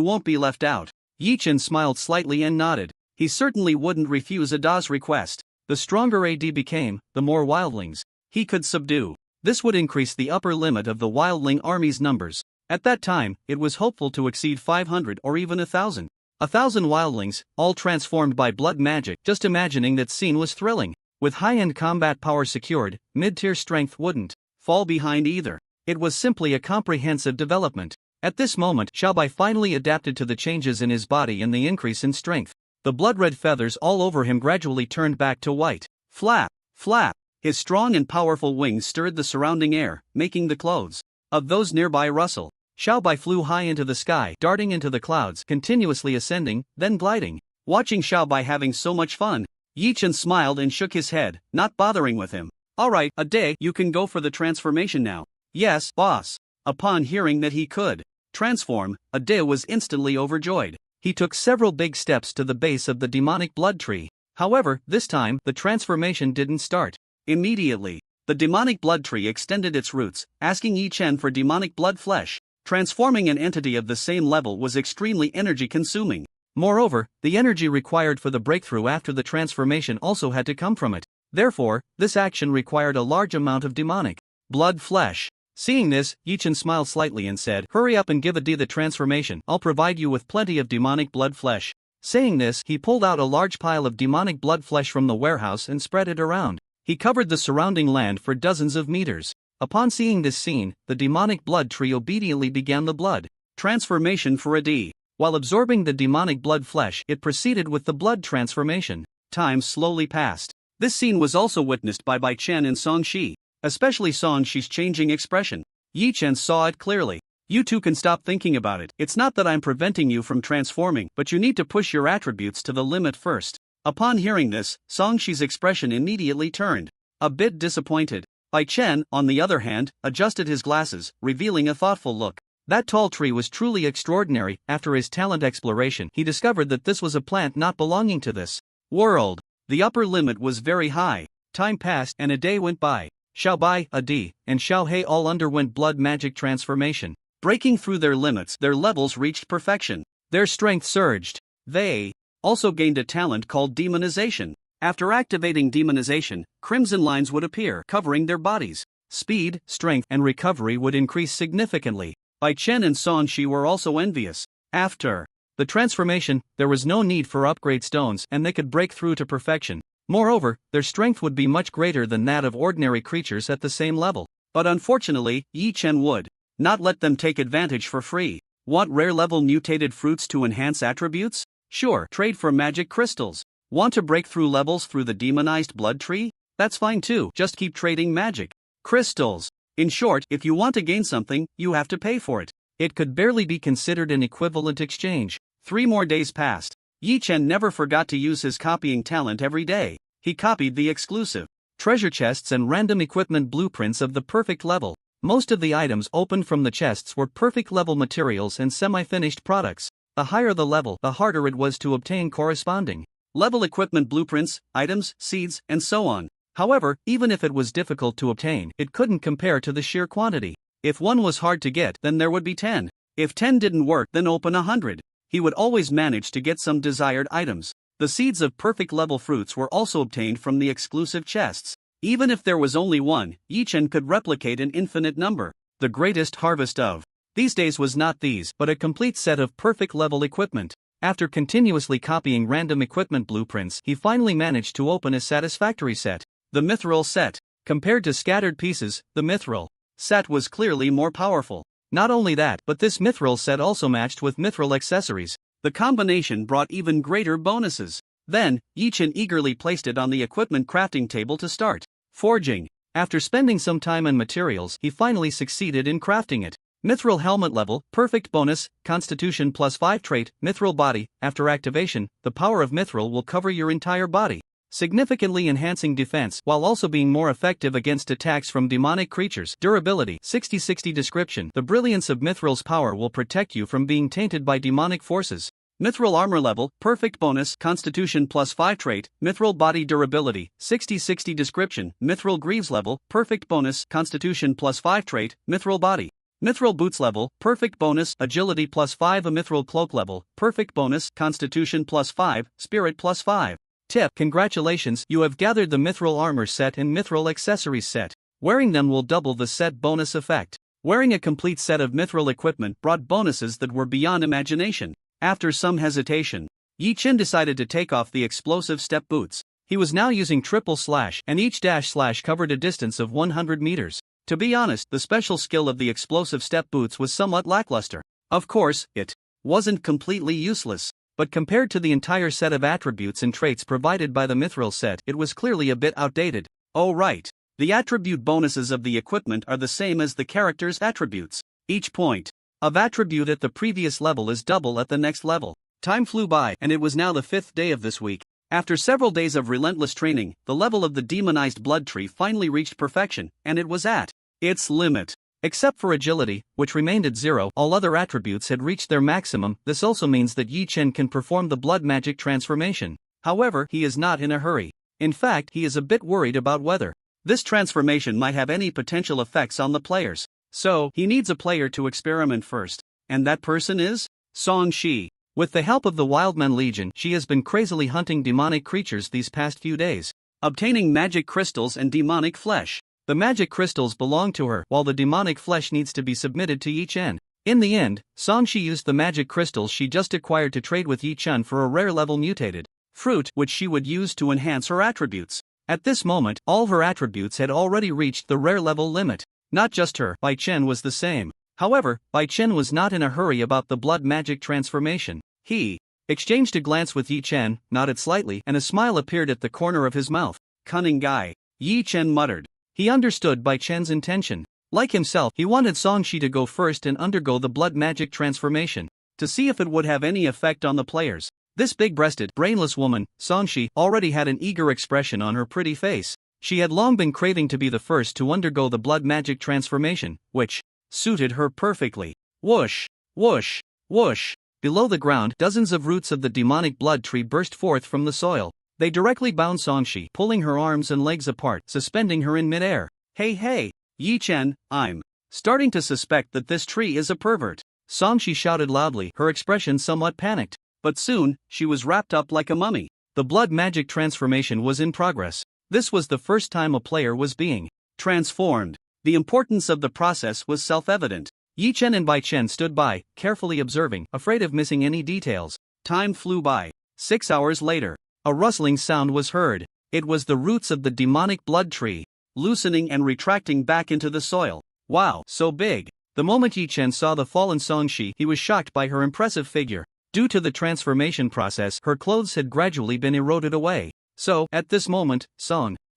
won't be left out." Yi Chen smiled slightly and nodded. He certainly wouldn't refuse Ada's request. The stronger AD became, the more wildlings he could subdue. This would increase the upper limit of the wildling army's numbers. At that time, it was hopeful to exceed 500 or even 1,000. 1,000 wildlings, all transformed by blood magic. Just imagining that scene was thrilling. With high-end combat power secured, mid-tier strength wouldn't fall behind either. It was simply a comprehensive development. At this moment, Xiaobai finally adapted to the changes in his body and the increase in strength. The blood-red feathers all over him gradually turned back to white. Flap, flap. His strong and powerful wings stirred the surrounding air, making the clothes of those nearby rustle. Xiaobai flew high into the sky, darting into the clouds, continuously ascending, then gliding. Watching Xiaobai having so much fun, Yi Chen smiled and shook his head, not bothering with him. "Alright, Ade, you can go for the transformation now." "Yes, boss." Upon hearing that he could transform, Ade was instantly overjoyed. He took several big steps to the base of the demonic blood tree. However, this time, the transformation didn't start immediately. The demonic blood tree extended its roots, asking Yi Chen for demonic blood flesh. Transforming an entity of the same level was extremely energy-consuming. Moreover, the energy required for the breakthrough after the transformation also had to come from it. Therefore, this action required a large amount of demonic blood flesh. Seeing this, Yi Chen smiled slightly and said, "Hurry up and give Ade the transformation. I'll provide you with plenty of demonic blood flesh." Saying this, he pulled out a large pile of demonic blood flesh from the warehouse and spread it around. He covered the surrounding land for dozens of meters. Upon seeing this scene, the demonic blood tree obediently began the blood transformation for Ade. While absorbing the demonic blood flesh, it proceeded with the blood transformation. Time slowly passed. This scene was also witnessed by Bai Chen and Song Shi. Especially Song Shi's changing expression. Yi Chen saw it clearly. "You two can stop thinking about it. It's not that I'm preventing you from transforming, but you need to push your attributes to the limit first." Upon hearing this, Song Shi's expression immediately turned a bit disappointed. Bai Chen, on the other hand, adjusted his glasses, revealing a thoughtful look. That tall tree was truly extraordinary. After his talent exploration, he discovered that this was a plant not belonging to this world. The upper limit was very high. Time passed and a day went by. Xiaobai, Ade, and Xiaohei all underwent blood magic transformation. Breaking through their limits, their levels reached perfection. Their strength surged. They also gained a talent called demonization. After activating demonization, crimson lines would appear, covering their bodies. Speed, strength, and recovery would increase significantly. Bai Chen and Song Shi were also envious. After the transformation, there was no need for upgrade stones and they could break through to perfection. Moreover, their strength would be much greater than that of ordinary creatures at the same level. But unfortunately, Yi Chen would not let them take advantage for free. Want rare level mutated fruits to enhance attributes? Sure, trade for magic crystals. Want to break through levels through the demonized blood tree? That's fine too, just keep trading magic crystals. In short, if you want to gain something, you have to pay for it. It could barely be considered an equivalent exchange. 3 more days passed. Yi Chen never forgot to use his copying talent every day. He copied the exclusive treasure chests and random equipment blueprints of the perfect level. Most of the items opened from the chests were perfect level materials and semi-finished products. The higher the level, the harder it was to obtain corresponding level equipment blueprints, items, seeds, and so on. However, even if it was difficult to obtain, it couldn't compare to the sheer quantity. If one was hard to get, then there would be 10. If 10 didn't work, then open 100. He would always manage to get some desired items. The seeds of perfect level fruits were also obtained from the exclusive chests. Even if there was only one, Yi Chen could replicate an infinite number. The greatest harvest of these days was not these, but a complete set of perfect level equipment. After continuously copying random equipment blueprints, he finally managed to open a satisfactory set. The Mithril set. Compared to scattered pieces, the Mithril set was clearly more powerful. Not only that, but this Mithril set also matched with Mithril accessories. The combination brought even greater bonuses. Then, Yi Chen eagerly placed it on the equipment crafting table to start forging. After spending some time and materials, he finally succeeded in crafting it. Mithril helmet level, perfect bonus, Constitution +5 trait, Mithril body. After activation, the power of Mithril will cover your entire body, significantly enhancing defense while also being more effective against attacks from demonic creatures. Durability 60/60 description. The brilliance of Mithril's power will protect you from being tainted by demonic forces. Mithril armor level, perfect bonus, Constitution +5 trait, Mithril body durability 60/60 description. Mithril greaves level, perfect bonus, Constitution +5 trait, Mithril body. Mithril boots level, perfect bonus, agility +5. A Mithril cloak level, perfect bonus, Constitution +5, spirit +5. Tip: congratulations, you have gathered the Mithril armor set and Mithril accessories set. Wearing them will double the set bonus effect. Wearing a complete set of Mithril equipment brought bonuses that were beyond imagination. After some hesitation, Yi Chen decided to take off the explosive step boots. He was now using triple slash, and each dash slash covered a distance of 100 meters. To be honest, the special skill of the explosive step boots was somewhat lackluster. Of course, it wasn't completely useless, but compared to the entire set of attributes and traits provided by the Mithril set, it was clearly a bit outdated. Oh right, the attribute bonuses of the equipment are the same as the character's attributes. Each point of attribute at the previous level is double at the next level. Time flew by, and it was now the 5th day of this week. After several days of relentless training, the level of the demonized blood tree finally reached perfection, and it was at its limit. Except for agility, which remained at 0, all other attributes had reached their maximum. This also means that Yi Chen can perform the blood magic transformation. However, he is not in a hurry. In fact, he is a bit worried about whether this transformation might have any potential effects on the players. So, he needs a player to experiment first. And that person is Song Shi. With the help of the Wildman Legion, she has been crazily hunting demonic creatures these past few days, obtaining magic crystals and demonic flesh. The magic crystals belong to her, while the demonic flesh needs to be submitted to Yi Chen. In the end, Song Shi used the magic crystals she just acquired to trade with Yi Chen for a rare level mutated fruit, which she would use to enhance her attributes. At this moment, all her attributes had already reached the rare level limit. Not just her, Bai Chen was the same. However, Bai Chen was not in a hurry about the blood magic transformation. He exchanged a glance with Yi Chen, nodded slightly, and a smile appeared at the corner of his mouth. Cunning guy, Yi Chen muttered. He understood Bai Chen's intention. Like himself, he wanted Song Shi to go first and undergo the blood magic transformation, to see if it would have any effect on the players. This big-breasted, brainless woman, Song Shi, already had an eager expression on her pretty face. She had long been craving to be the first to undergo the blood magic transformation, which suited her perfectly. Whoosh, whoosh, whoosh. Below the ground, dozens of roots of the demonic blood tree burst forth from the soil. They directly bound Song Shi, pulling her arms and legs apart, suspending her in midair. Hey, Yi Chen, I'm starting to suspect that this tree is a pervert. Song Shi shouted loudly, her expression somewhat panicked. But soon, she was wrapped up like a mummy. The blood magic transformation was in progress. This was the first time a player was being transformed. The importance of the process was self-evident. Yi Chen and Bai Chen stood by, carefully observing, afraid of missing any details. Time flew by. 6 hours later, a rustling sound was heard. It was the roots of the demonic blood tree, loosening and retracting back into the soil. Wow, so big. The moment Yi Chen saw the fallen Song Shi, he was shocked by her impressive figure. Due to the transformation process, her clothes had gradually been eroded away. So, at this moment,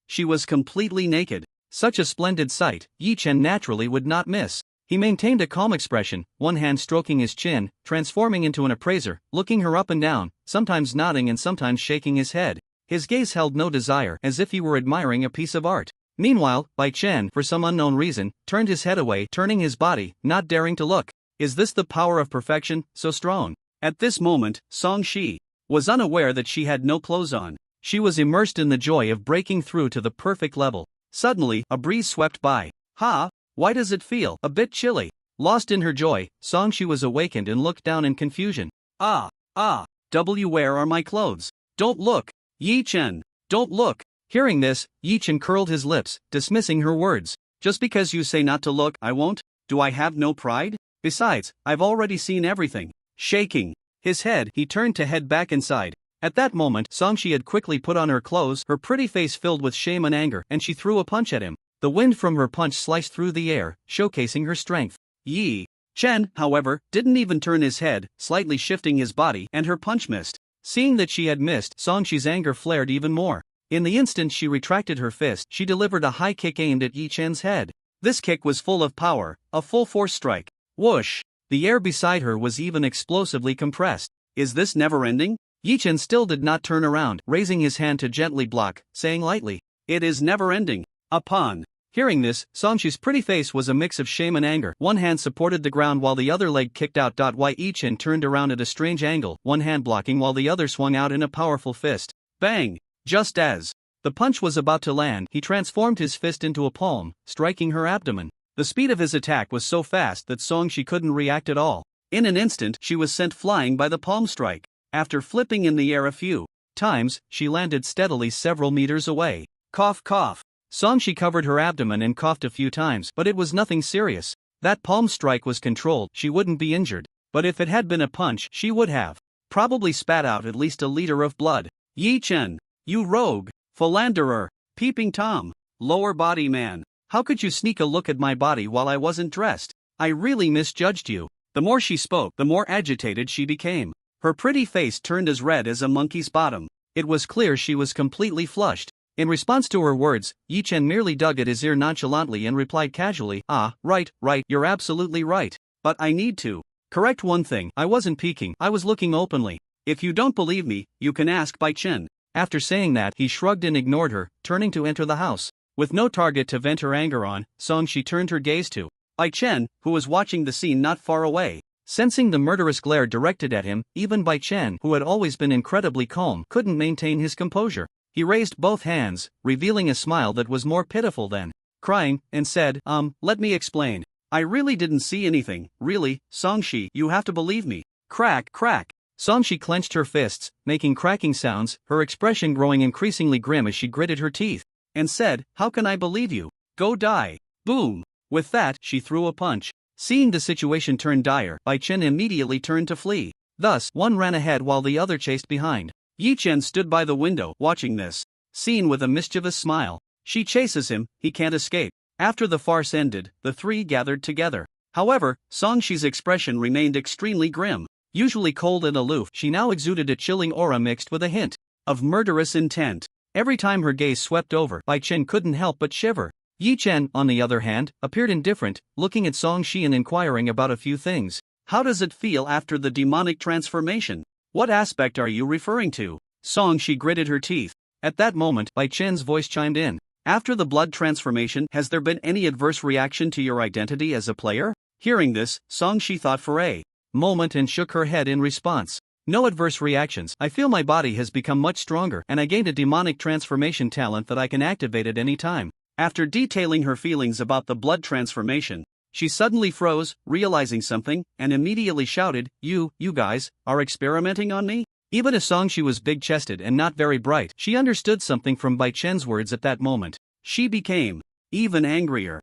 she was completely naked. Such a splendid sight, Yi Chen naturally would not miss. He maintained a calm expression, one hand stroking his chin, transforming into an appraiser, looking her up and down, sometimes nodding and sometimes shaking his head. His gaze held no desire, as if he were admiring a piece of art. Meanwhile, Bai Chen, for some unknown reason, turned his head away, turning his body, not daring to look. Is this the power of perfection, so strong? At this moment, Song Shi was unaware that she had no clothes on. She was immersed in the joy of breaking through to the perfect level. Suddenly, a breeze swept by. Why does it feel a bit chilly? Lost in her joy, Song Shi was awakened and looked down in confusion. Where are my clothes? Don't look! Yi Chen, don't look! Hearing this, Yi Chen curled his lips, dismissing her words. Just because you say not to look, I won't? Do I have no pride? Besides, I've already seen everything. Shaking his head, he turned to head back inside. At that moment, Song Shi had quickly put on her clothes, her pretty face filled with shame and anger, and she threw a punch at him. The wind from her punch sliced through the air, showcasing her strength. Yi Chen, however, didn't even turn his head, slightly shifting his body, and her punch missed. Seeing that she had missed, Song Shi's anger flared even more. In the instant she retracted her fist, she delivered a high kick aimed at Yi Chen's head. This kick was full of power, a full-force strike. Whoosh! The air beside her was even explosively compressed. Is this never-ending? Yi Chen still did not turn around, raising his hand to gently block, saying lightly, "It is never-ending." Upon hearing this, Song Shi's pretty face was a mix of shame and anger. One hand supported the ground while the other leg kicked out. While Yi Chen turned around at a strange angle, one hand blocking while the other swung out in a powerful fist. Bang! Just as the punch was about to land, he transformed his fist into a palm, striking her abdomen. The speed of his attack was so fast that Song Shi couldn't react at all. In an instant, she was sent flying by the palm strike. After flipping in the air a few times, she landed steadily several meters away. Cough cough. Song Shi covered her abdomen and coughed a few times, but it was nothing serious. That palm strike was controlled, she wouldn't be injured. But if it had been a punch, she would have probably spat out at least a liter of blood. Yi Chen, you rogue, philanderer, peeping Tom, lower body man. How could you sneak a look at my body while I wasn't dressed? I really misjudged you. The more she spoke, the more agitated she became. Her pretty face turned as red as a monkey's bottom. It was clear she was completely flushed. In response to her words, Yi Chen merely dug at his ear nonchalantly and replied casually, right, you're absolutely right. But I need to correct one thing, I wasn't peeking, I was looking openly. If you don't believe me, you can ask Bai Chen. After saying that, he shrugged and ignored her, turning to enter the house. With no target to vent her anger on, Song Shi turned her gaze to Bai Chen, who was watching the scene not far away. Sensing the murderous glare directed at him, even Bai Chen, who had always been incredibly calm, couldn't maintain his composure. He raised both hands, revealing a smile that was more pitiful than crying, and said, let me explain. I really didn't see anything, really, Song Shi, you have to believe me. Crack, crack. Song Shi clenched her fists, making cracking sounds, her expression growing increasingly grim as she gritted her teeth, and said, how can I believe you? Go die. Boom. With that, she threw a punch. Seeing the situation turn dire, Bai Chen immediately turned to flee. Thus, one ran ahead while the other chased behind. Yi Chen stood by the window, watching this scene with a mischievous smile. She chases him, he can't escape. After the farce ended, the three gathered together. However, Song Shi's expression remained extremely grim. Usually cold and aloof, she now exuded a chilling aura mixed with a hint of murderous intent. Every time her gaze swept over, Bai Chen couldn't help but shiver. Yi Chen, on the other hand, appeared indifferent, looking at Song Shi and inquiring about a few things. How does it feel after the demonic transformation? What aspect are you referring to? Song Shi gritted her teeth. At that moment, Bai Chen's voice chimed in. After the blood transformation, has there been any adverse reaction to your identity as a player? Hearing this, Song Shi thought for a moment and shook her head in response. No adverse reactions. I feel my body has become much stronger and I gained a demonic transformation talent that I can activate at any time. After detailing her feelings about the blood transformation, she suddenly froze, realizing something, and immediately shouted, You guys, are experimenting on me? Even as Song Shi was big-chested and not very bright, she understood something from Bai Chen's words at that moment. She became even angrier.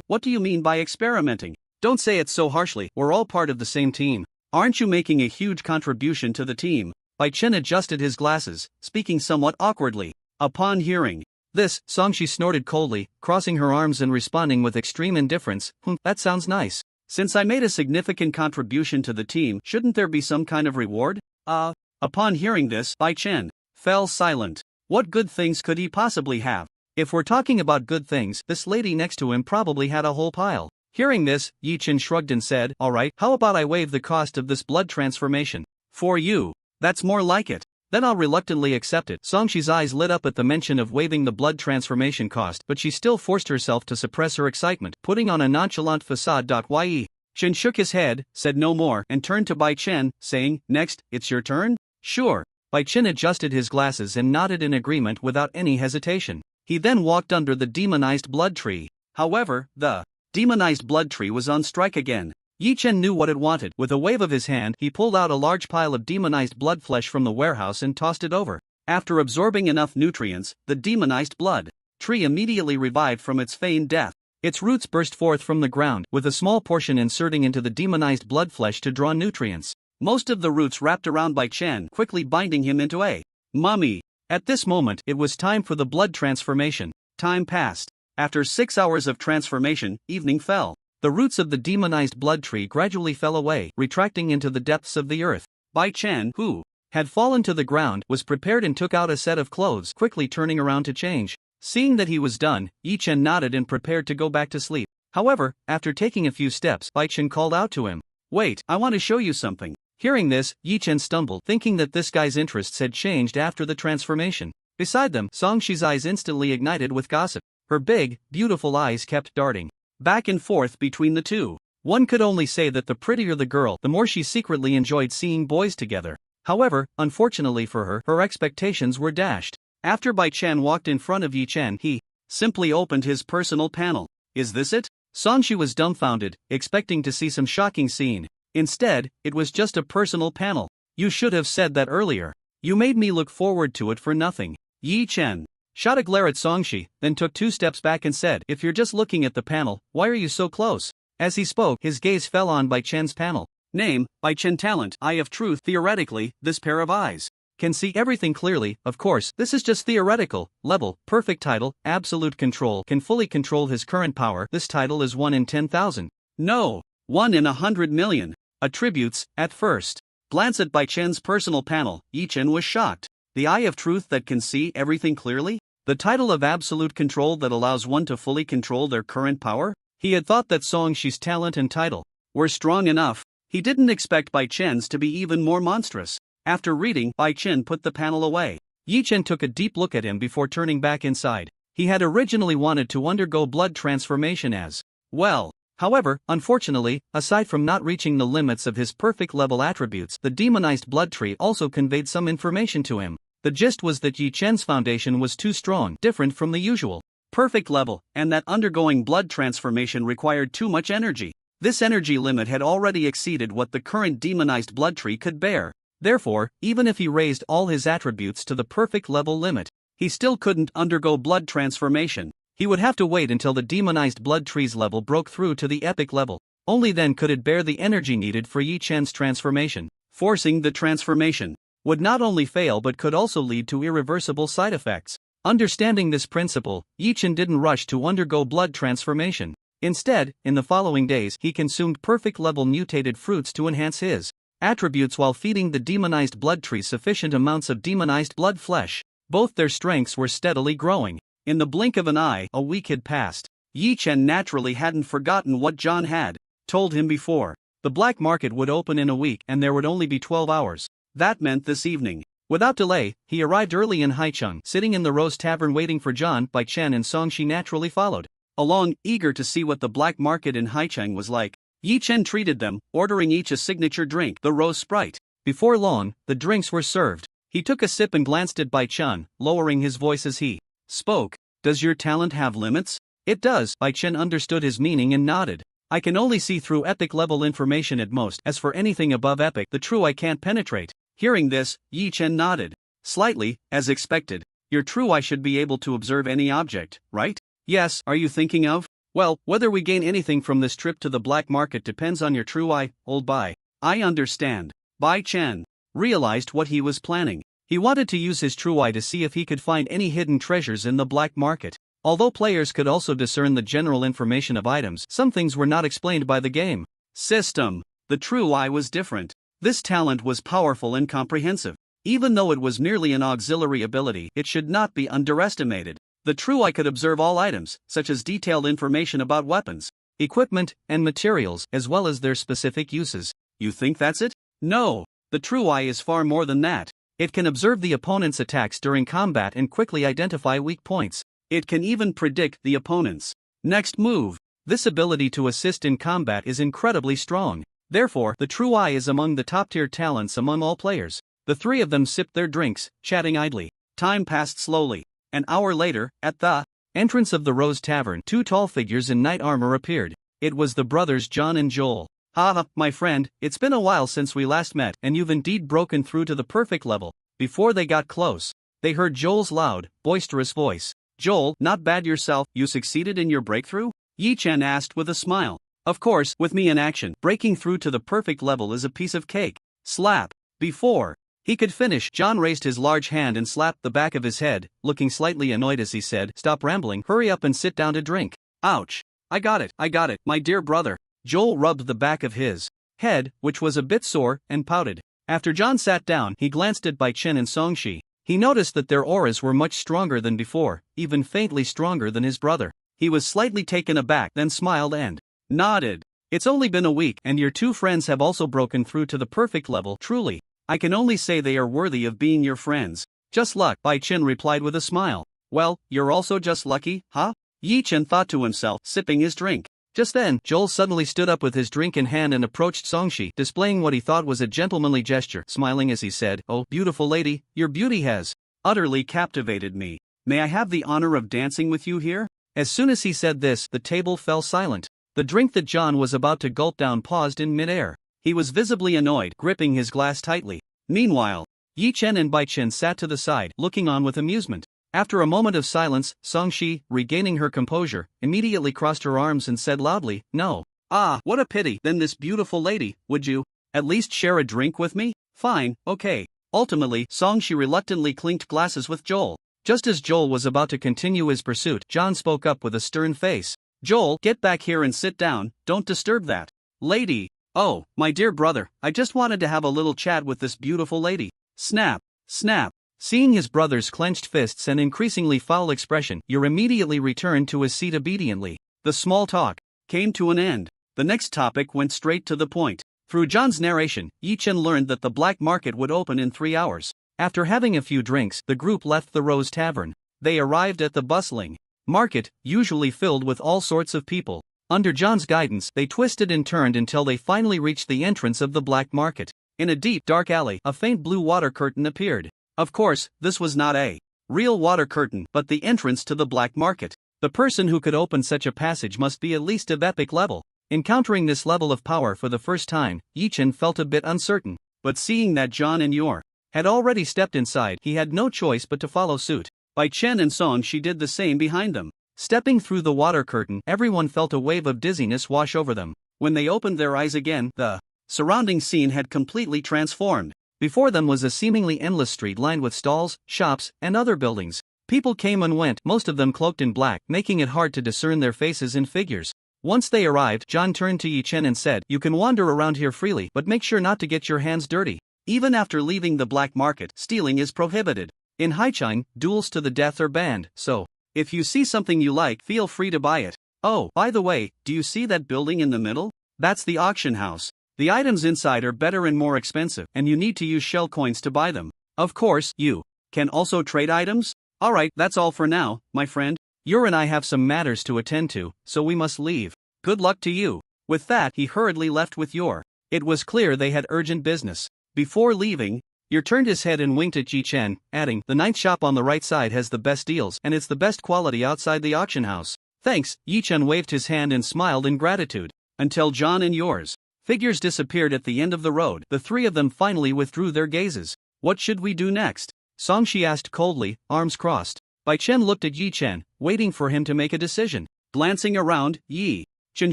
What do you mean by experimenting? Don't say it so harshly, we're all part of the same team. Aren't you making a huge contribution to the team? Bai Chen adjusted his glasses, speaking somewhat awkwardly. Upon hearing this, Song Shi snorted coldly, crossing her arms and responding with extreme indifference, that sounds nice. Since I made a significant contribution to the team, shouldn't there be some kind of reward? Upon hearing this, Bai Chen fell silent. What good things could he possibly have? If we're talking about good things, this lady next to him probably had a whole pile. Hearing this, Yi Chen shrugged and said, alright, how about I waive the cost of this blood transformation? For you. That's more like it. Then I'll reluctantly accept it. Songxi's eyes lit up at the mention of waiving the blood transformation cost, but she still forced herself to suppress her excitement, putting on a nonchalant facade. Yi Chen shook his head, said no more, and turned to Bai Chen, saying, next, it's your turn? Sure. Bai Chen adjusted his glasses and nodded in agreement without any hesitation. He then walked under the demonized blood tree. However, the demonized blood tree was on strike again. Yi Chen knew what it wanted. With a wave of his hand, he pulled out a large pile of demonized blood flesh from the warehouse and tossed it over. After absorbing enough nutrients, the demonized blood tree immediately revived from its feigned death. Its roots burst forth from the ground, with a small portion inserting into the demonized blood flesh to draw nutrients. Most of the roots wrapped around Bai Chen, quickly binding him into a mummy. At this moment, it was time for the blood transformation. Time passed. After 6 hours of transformation, evening fell. The roots of the demonized blood tree gradually fell away, retracting into the depths of the earth. Bai Chen, who had fallen to the ground, was prepared and took out a set of clothes, quickly turning around to change. Seeing that he was done, Yi Chen nodded and prepared to go back to sleep. However, after taking a few steps, Bai Chen called out to him. Wait, I want to show you something. Hearing this, Yi Chen stumbled, thinking that this guy's interests had changed after the transformation. Beside them, Songxi's eyes instantly ignited with gossip. Her big, beautiful eyes kept darting back and forth between the two. One could only say that the prettier the girl, the more she secretly enjoyed seeing boys together. However, unfortunately for her, her expectations were dashed. After Bai Chen walked in front of Yi Chen, he simply opened his personal panel. Is this it? Songxi was dumbfounded, expecting to see some shocking scene. Instead, it was just a personal panel. You should have said that earlier. You made me look forward to it for nothing. Yi Chen shot a glare at Songxi, then took 2 steps back and said, if you're just looking at the panel, why are you so close? As he spoke, his gaze fell on Bai Chen's panel. Name, Bai Chen. Talent, Eye of Truth. Theoretically, this pair of eyes can see everything clearly. Of course, this is just theoretical. Level, perfect title, absolute control. Can fully control his current power. This title is 1 in 10,000. No, 1 in 100 million. Attributes, at first glance at Bai Chen's personal panel, Yi Chen was shocked. The Eye of Truth that can see everything clearly? The title of absolute control that allows one to fully control their current power? He had thought that Songxi's talent and title were strong enough. He didn't expect Bai Chen's to be even more monstrous. After reading, Bai Chen put the panel away. Yi Chen took a deep look at him before turning back inside. He had originally wanted to undergo blood transformation as well. However, unfortunately, aside from not reaching the limits of his perfect level attributes, the demonized blood tree also conveyed some information to him. The gist was that Yi Chen's foundation was too strong, different from the usual perfect level, and that undergoing blood transformation required too much energy. This energy limit had already exceeded what the current demonized blood tree could bear. Therefore, even if he raised all his attributes to the perfect level limit, he still couldn't undergo blood transformation. He would have to wait until the demonized blood tree's level broke through to the epic level. Only then could it bear the energy needed for Yi Chen's transformation. Forcing the transformation would not only fail but could also lead to irreversible side effects. Understanding this principle, Yi Chen didn't rush to undergo blood transformation. Instead, in the following days, he consumed perfect level mutated fruits to enhance his attributes while feeding the demonized blood tree sufficient amounts of demonized blood flesh. Both their strengths were steadily growing. In the blink of an eye, a week had passed. Yi Chen naturally hadn't forgotten what John had told him before. The black market would open in a week and there would only be 12 hours. That meant this evening. Without delay, he arrived early in Haicheng, sitting in the Rose Tavern waiting for John. Bai Chen and Songxi naturally followed along, eager to see what the black market in Haicheng was like. Yi Chen treated them, ordering each a signature drink, the Rose Sprite. Before long, the drinks were served. He took a sip and glanced at Bai Chen, lowering his voice as he spoke. Does your talent have limits? It does. Bai Chen understood his meaning and nodded. I can only see through epic level information at most. As for anything above epic, the true eye can't penetrate. Hearing this, Yi Chen nodded slightly, as expected. Your true eye should be able to observe any object, right? Yes. Are you thinking of? Well, whether we gain anything from this trip to the black market depends on your true eye, old Bai. I understand. Bai Chen realized what he was planning. He wanted to use his true eye to see if he could find any hidden treasures in the black market. Although players could also discern the general information of items, some things were not explained by the game. System. The true eye was different. This talent was powerful and comprehensive. Even though it was merely an auxiliary ability, it should not be underestimated. The true eye could observe all items, such as detailed information about weapons, equipment, and materials, as well as their specific uses. You think that's it? No. The true eye is far more than that. It can observe the opponent's attacks during combat and quickly identify weak points. It can even predict the opponent's next move. This ability to assist in combat is incredibly strong. Therefore, the true eye is among the top-tier talents among all players. The three of them sipped their drinks, chatting idly. Time passed slowly. An hour later, at the entrance of the Rose Tavern, two tall figures in knight armor appeared. It was the brothers John and Joel. "Ha, my friend, it's been a while since we last met, and you've indeed broken through to the perfect level." Before they got close, they heard Joel's loud, boisterous voice. "Joel, not bad yourself, you succeeded in your breakthrough?" Yi Chen asked with a smile. "Of course, with me in action, breaking through to the perfect level is a piece of cake." Slap. Before he could finish, John raised his large hand and slapped the back of his head, looking slightly annoyed as he said, "Stop rambling, hurry up and sit down to drink." "Ouch. I got it, my dear brother." Joel rubbed the back of his head, which was a bit sore, and pouted. After John sat down, he glanced at Bai Chen and Songshi. He noticed that their auras were much stronger than before, even faintly stronger than his brother. He was slightly taken aback, then smiled and nodded. "It's only been a week, and your two friends have also broken through to the perfect level. Truly, I can only say they are worthy of being your friends." "Just luck," Bai Chen replied with a smile. "Well, you're also just lucky, huh?" Yi Chen thought to himself, sipping his drink. Just then, Joel suddenly stood up with his drink in hand and approached Songshi, displaying what he thought was a gentlemanly gesture, smiling as he said, "Oh, beautiful lady, your beauty has utterly captivated me. May I have the honor of dancing with you here?" As soon as he said this, the table fell silent. The drink that John was about to gulp down paused in midair. He was visibly annoyed, gripping his glass tightly. Meanwhile, Yi Chen and Bai Chen sat to the side, looking on with amusement. After a moment of silence, Songshi, regaining her composure, immediately crossed her arms and said loudly, "No. Ah, what a pity. Then this beautiful lady, would you at least share a drink with me?" "Fine, okay." Ultimately, Songshi reluctantly clinked glasses with Joel. Just as Joel was about to continue his pursuit, John spoke up with a stern face. "Joel, get back here and sit down, don't disturb that lady." "Oh, my dear brother, I just wanted to have a little chat with this beautiful lady." Snap, snap. Seeing his brother's clenched fists and increasingly foul expression, Yer immediately returned to his seat obediently. The small talk came to an end. The next topic went straight to the point. Through John's narration, Yi Chen learned that the black market would open in 3 hours. After having a few drinks, the group left the Rose Tavern. They arrived at the bustling market, usually filled with all sorts of people. Under John's guidance, they twisted and turned until they finally reached the entrance of the black market. In a deep, dark alley, a faint blue water curtain appeared. Of course, this was not a real water curtain, but the entrance to the black market. The person who could open such a passage must be at least of epic level. Encountering this level of power for the first time, Yi Chen felt a bit uncertain. But seeing that John and Yor had already stepped inside, he had no choice but to follow suit. Bai Chen and Songshi did the same behind them. Stepping through the water curtain, everyone felt a wave of dizziness wash over them. When they opened their eyes again, the surrounding scene had completely transformed. Before them was a seemingly endless street lined with stalls, shops, and other buildings. People came and went, most of them cloaked in black, making it hard to discern their faces and figures. Once they arrived, John turned to Yi Chen and said, "You can wander around here freely, but make sure not to get your hands dirty. Even after leaving the black market, stealing is prohibited. In Haichang, duels to the death are banned, so if you see something you like, feel free to buy it. Oh, by the way, do you see that building in the middle? That's the auction house. The items inside are better and more expensive, and you need to use shell coins to buy them. Of course, you can also trade items." "Alright, that's all for now, my friend. Yor and I have some matters to attend to, so we must leave. Good luck to you." With that, he hurriedly left with Yor. It was clear they had urgent business. Before leaving, Yor turned his head and winked at Yi Chen, adding, "The ninth shop on the right side has the best deals, and it's the best quality outside the auction house." "Thanks." Yi Chen waved his hand and smiled in gratitude. Until John and Yor's figures disappeared at the end of the road, the three of them finally withdrew their gazes. "What should we do next?" Songshi asked coldly, arms crossed. Bai Chen looked at Yi Chen, waiting for him to make a decision. Glancing around, Yi Chen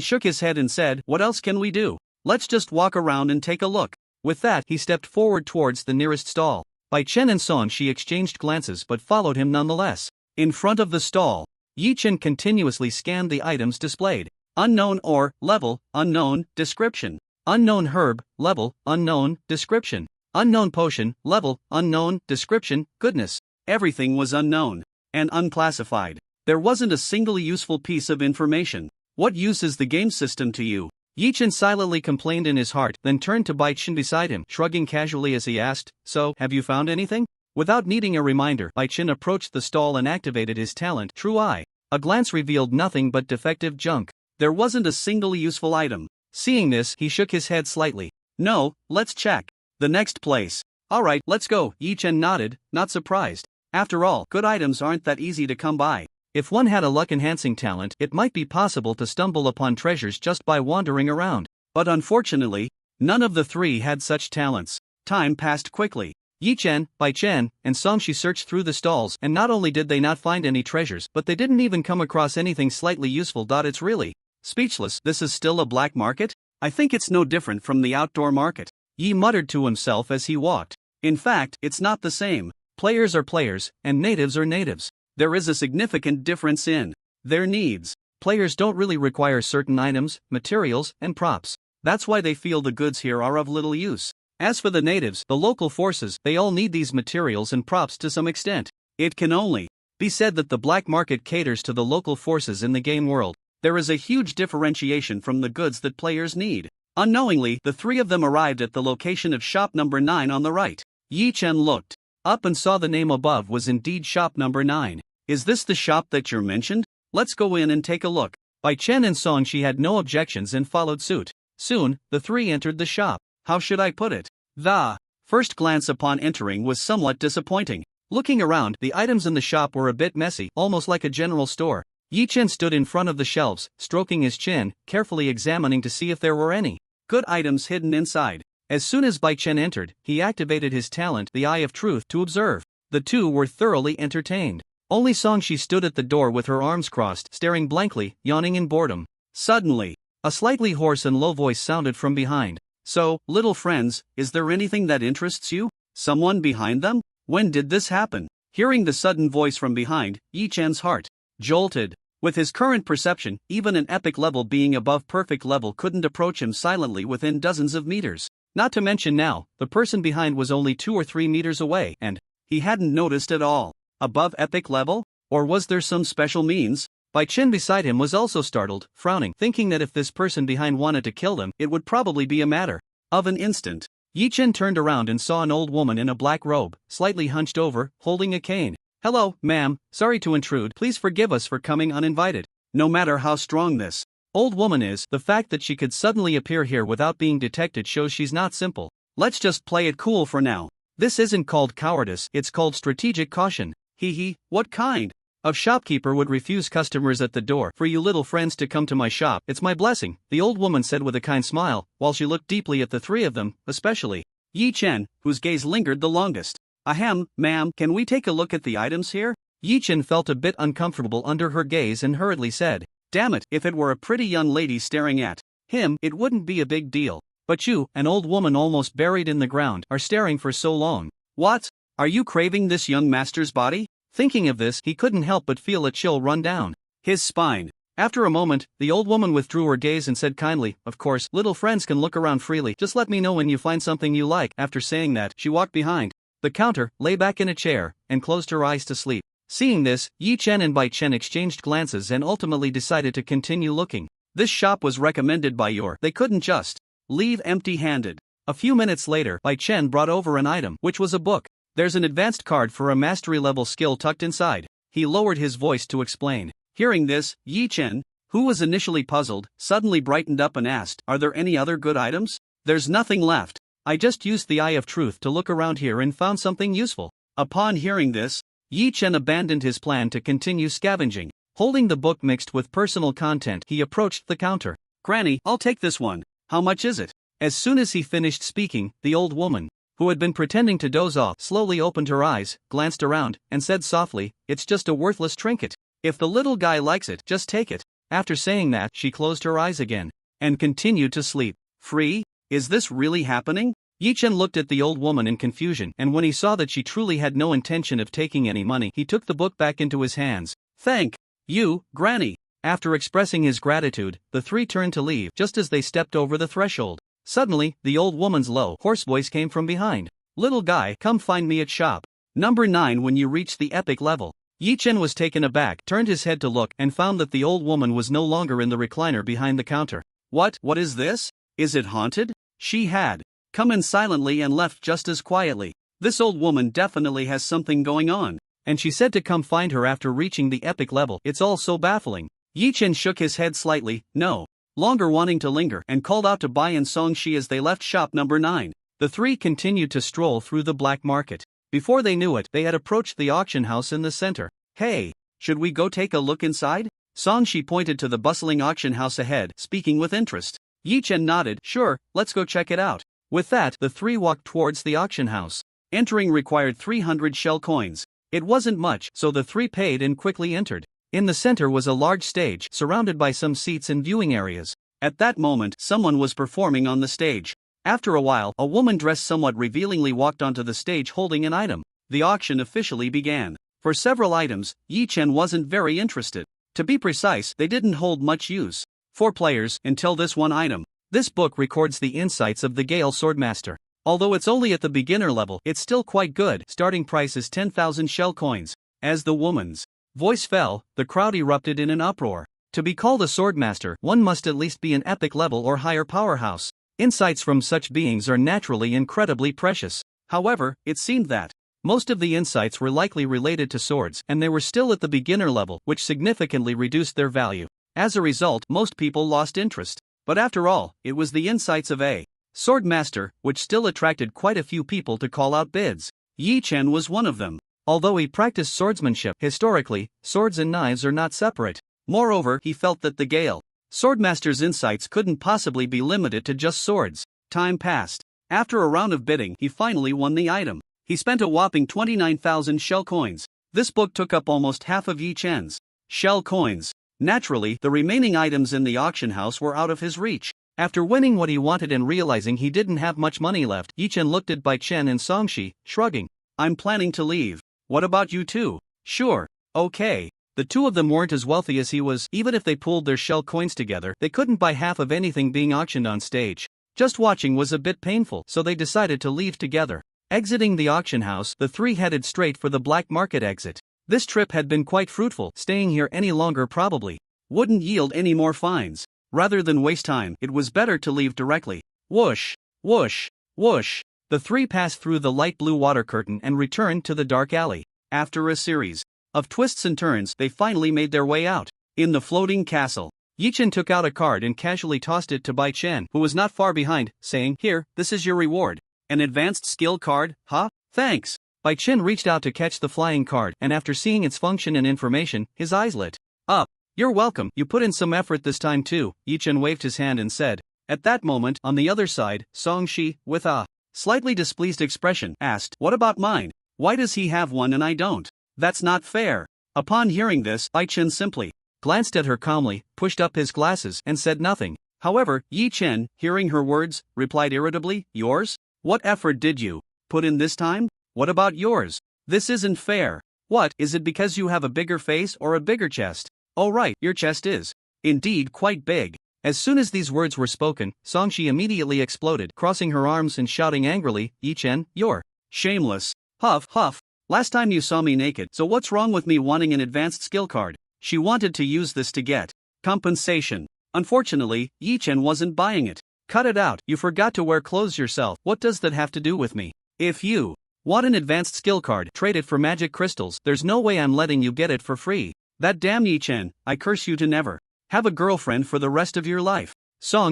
shook his head and said, "What else can we do? Let's just walk around and take a look." With that, he stepped forward towards the nearest stall. Bai Chen and Songshi exchanged glances but followed him nonetheless. In front of the stall, Yi Chen continuously scanned the items displayed. Unknown ore, level, unknown, description. Unknown herb, level, unknown, description. Unknown potion, level, unknown, description. Goodness, everything was unknown and unclassified. There wasn't a single useful piece of information. What use is the game system to you? Yi-Chen silently complained in his heart, then turned to Bai-Chen beside him, shrugging casually as he asked, "So, have you found anything?" Without needing a reminder, Bai-Chen approached the stall and activated his talent, True Eye. A glance revealed nothing but defective junk. There wasn't a single useful item. Seeing this, he shook his head slightly. "No, let's check the next place." "Alright, let's go." Yi-Chen nodded, not surprised. After all, good items aren't that easy to come by. If one had a luck-enhancing talent, it might be possible to stumble upon treasures just by wandering around. But unfortunately, none of the three had such talents. Time passed quickly. Yi-Chen, Bai-Chen, and Songshi searched through the stalls, and not only did they not find any treasures, but they didn't even come across anything slightly useful. It's really speechless. This is still a black market? I think it's no different from the outdoor market. Yi muttered to himself as he walked. In fact, it's not the same. Players are players, and natives are natives. There is a significant difference in their needs. Players don't really require certain items, materials, and props. That's why they feel the goods here are of little use. As for the natives, the local forces, they all need these materials and props to some extent. It can only be said that the black market caters to the local forces in the game world. There is a huge differentiation from the goods that players need. Unknowingly, the three of them arrived at the location of shop number 9 on the right. Yi-Chen looked up and saw the name above was indeed shop number 9. "Is this the shop that you're mentioned? Let's go in and take a look." Bai-Chen and Songshi had no objections and followed suit. Soon, the three entered the shop. How should I put it? The first glance upon entering was somewhat disappointing. Looking around, the items in the shop were a bit messy, almost like a general store. Yi-Chen stood in front of the shelves, stroking his chin, carefully examining to see if there were any good items hidden inside. As soon as Bai-Chen entered, he activated his talent, the Eye of Truth, to observe. The two were thoroughly entertained. Only Songshi stood at the door with her arms crossed, staring blankly, yawning in boredom. Suddenly, a slightly hoarse and low voice sounded from behind. "So, little friends, is there anything that interests you? Someone behind them? When did this happen?" Hearing the sudden voice from behind, Yi-Chen's heart jolted. With his current perception, even an epic level being above perfect level couldn't approach him silently within dozens of meters. Not to mention now, the person behind was only 2 or 3 meters away, and he hadn't noticed at all. Above epic level? Or was there some special means? Bai-Chen beside him was also startled, frowning, thinking that if this person behind wanted to kill them, it would probably be a matter of an instant. Yi-Chen turned around and saw an old woman in a black robe, slightly hunched over, holding a cane. "Hello, ma'am, sorry to intrude, please forgive us for coming uninvited." No matter how strong this old woman is, the fact that she could suddenly appear here without being detected shows she's not simple. Let's just play it cool for now. This isn't called cowardice, it's called strategic caution. Hee, what kind of shopkeeper would refuse customers at the door? "For you little friends to come to my shop, it's my blessing," the old woman said with a kind smile, while she looked deeply at the three of them, especially Yi-Chen, whose gaze lingered the longest. "Ahem, ma'am, can we take a look at the items here?" Yi-Chen felt a bit uncomfortable under her gaze and hurriedly said, "Damn it, if it were a pretty young lady staring at him, it wouldn't be a big deal. But you, an old woman almost buried in the ground, are staring for so long. What? Are you craving this young master's body?" Thinking of this, he couldn't help but feel a chill run down his spine. After a moment, the old woman withdrew her gaze and said kindly, "Of course, little friends can look around freely, just let me know when you find something you like." After saying that, she walked behind the counter, lay back in a chair, and closed her eyes to sleep. Seeing this, Yi-Chen and Bai-Chen exchanged glances and ultimately decided to continue looking. This shop was recommended by your. They couldn't just leave empty-handed. A few minutes later, Bai-Chen brought over an item, which was a book. There's an advanced card for a mastery-level skill tucked inside. He lowered his voice to explain. Hearing this, Yi-Chen, who was initially puzzled, suddenly brightened up and asked, "Are there any other good items?" "There's nothing left. I just used the Eye of Truth to look around here and found something useful." Upon hearing this, Yi-Chen abandoned his plan to continue scavenging. Holding the book mixed with personal content, he approached the counter. "Granny, I'll take this one. How much is it?" As soon as he finished speaking, the old woman, who had been pretending to doze off, slowly opened her eyes, glanced around, and said softly, "It's just a worthless trinket. If the little guy likes it, just take it." After saying that, she closed her eyes again and continued to sleep. Free? Is this really happening? Yi-Chen looked at the old woman in confusion, and when he saw that she truly had no intention of taking any money, he took the book back into his hands. "Thank you, Granny." After expressing his gratitude, the three turned to leave just as they stepped over the threshold. Suddenly, the old woman's low, hoarse voice came from behind. "Little guy, come find me at shop number 9 when you reach the epic level." Yi Chen was taken aback, turned his head to look, and found that the old woman was no longer in the recliner behind the counter. What is this? Is it haunted? She had come in silently and left just as quietly. This old woman definitely has something going on. And she said to come find her after reaching the epic level. It's all so baffling. Yi Chen shook his head slightly, no longer wanting to linger, and called out to Bai and Songshi as they left shop number 9. The three continued to stroll through the black market. Before they knew it, they had approached the auction house in the center. Hey, should we go take a look inside? Songshi pointed to the bustling auction house ahead, speaking with interest. Yi Chen nodded, sure, let's go check it out. With that, the three walked towards the auction house. Entering required 300 shell coins. It wasn't much, so the three paid and quickly entered. In the center was a large stage, surrounded by some seats and viewing areas. At that moment, someone was performing on the stage. After a while, a woman dressed somewhat revealingly walked onto the stage holding an item. The auction officially began. For several items, Yi Chen wasn't very interested. To be precise, they didn't hold much use. 4 players, until this one item. This book records the insights of the Gale Swordmaster. Although it's only at the beginner level, it's still quite good. Starting price is 10,000 shell coins. As the woman's voice fell, the crowd erupted in an uproar. To be called a swordmaster, one must at least be an epic level or higher powerhouse. Insights from such beings are naturally incredibly precious. However, it seemed that most of the insights were likely related to swords, and they were still at the beginner level, which significantly reduced their value. As a result, most people lost interest. But after all, it was the insights of a swordmaster, which still attracted quite a few people to call out bids. Yi Chen was one of them. Although he practiced swordsmanship, historically, swords and knives are not separate. Moreover, he felt that the Gale Swordmaster's insights couldn't possibly be limited to just swords. Time passed. After a round of bidding, he finally won the item. He spent a whopping 29,000 shell coins. This book took up almost half of Yi Chen's shell coins. Naturally, the remaining items in the auction house were out of his reach. After winning what he wanted and realizing he didn't have much money left, Yi Chen looked at Bai Chen and Songshi, shrugging. I'm planning to leave. What about you two? Sure. Okay. The two of them weren't as wealthy as he was. Even if they pooled their shell coins together, they couldn't buy half of anything being auctioned on stage. Just watching was a bit painful, so they decided to leave together. Exiting the auction house, the three headed straight for the black market exit. This trip had been quite fruitful. Staying here any longer probably wouldn't yield any more fines. Rather than waste time, it was better to leave directly. Whoosh, whoosh, whoosh. The three passed through the light blue water curtain and returned to the dark alley. After a series of twists and turns, they finally made their way out. In the floating castle, Yi Chen took out a card and casually tossed it to Bai Chen, who was not far behind, saying, Here, this is your reward. An advanced skill card, huh? Thanks. Bai Chen reached out to catch the flying card, and after seeing its function and information, his eyes lit up. You're welcome, you put in some effort this time too, Yi Chen waved his hand and said. At that moment, on the other side, Songshi, with a slightly displeased expression, asked, What about mine? Why does he have one and I don't? That's not fair. Upon hearing this, Bai Chen simply glanced at her calmly, pushed up his glasses, and said nothing. However, Yi Chen, hearing her words, replied irritably, Yours? What effort did you put in this time? What about yours? This isn't fair. What, is it because you have a bigger face or a bigger chest? Oh right, your chest is indeed quite big. As soon as these words were spoken, Songshi immediately exploded, crossing her arms and shouting angrily, Yi Chen, you're shameless. Huff, huff. Last time you saw me naked, so what's wrong with me wanting an advanced skill card? She wanted to use this to get compensation. Unfortunately, Yi Chen wasn't buying it. Cut it out, you forgot to wear clothes yourself. What does that have to do with me? If you want an advanced skill card, trade it for magic crystals. There's no way I'm letting you get it for free. That damn Yi Chen, I curse you to never have a girlfriend for the rest of your life.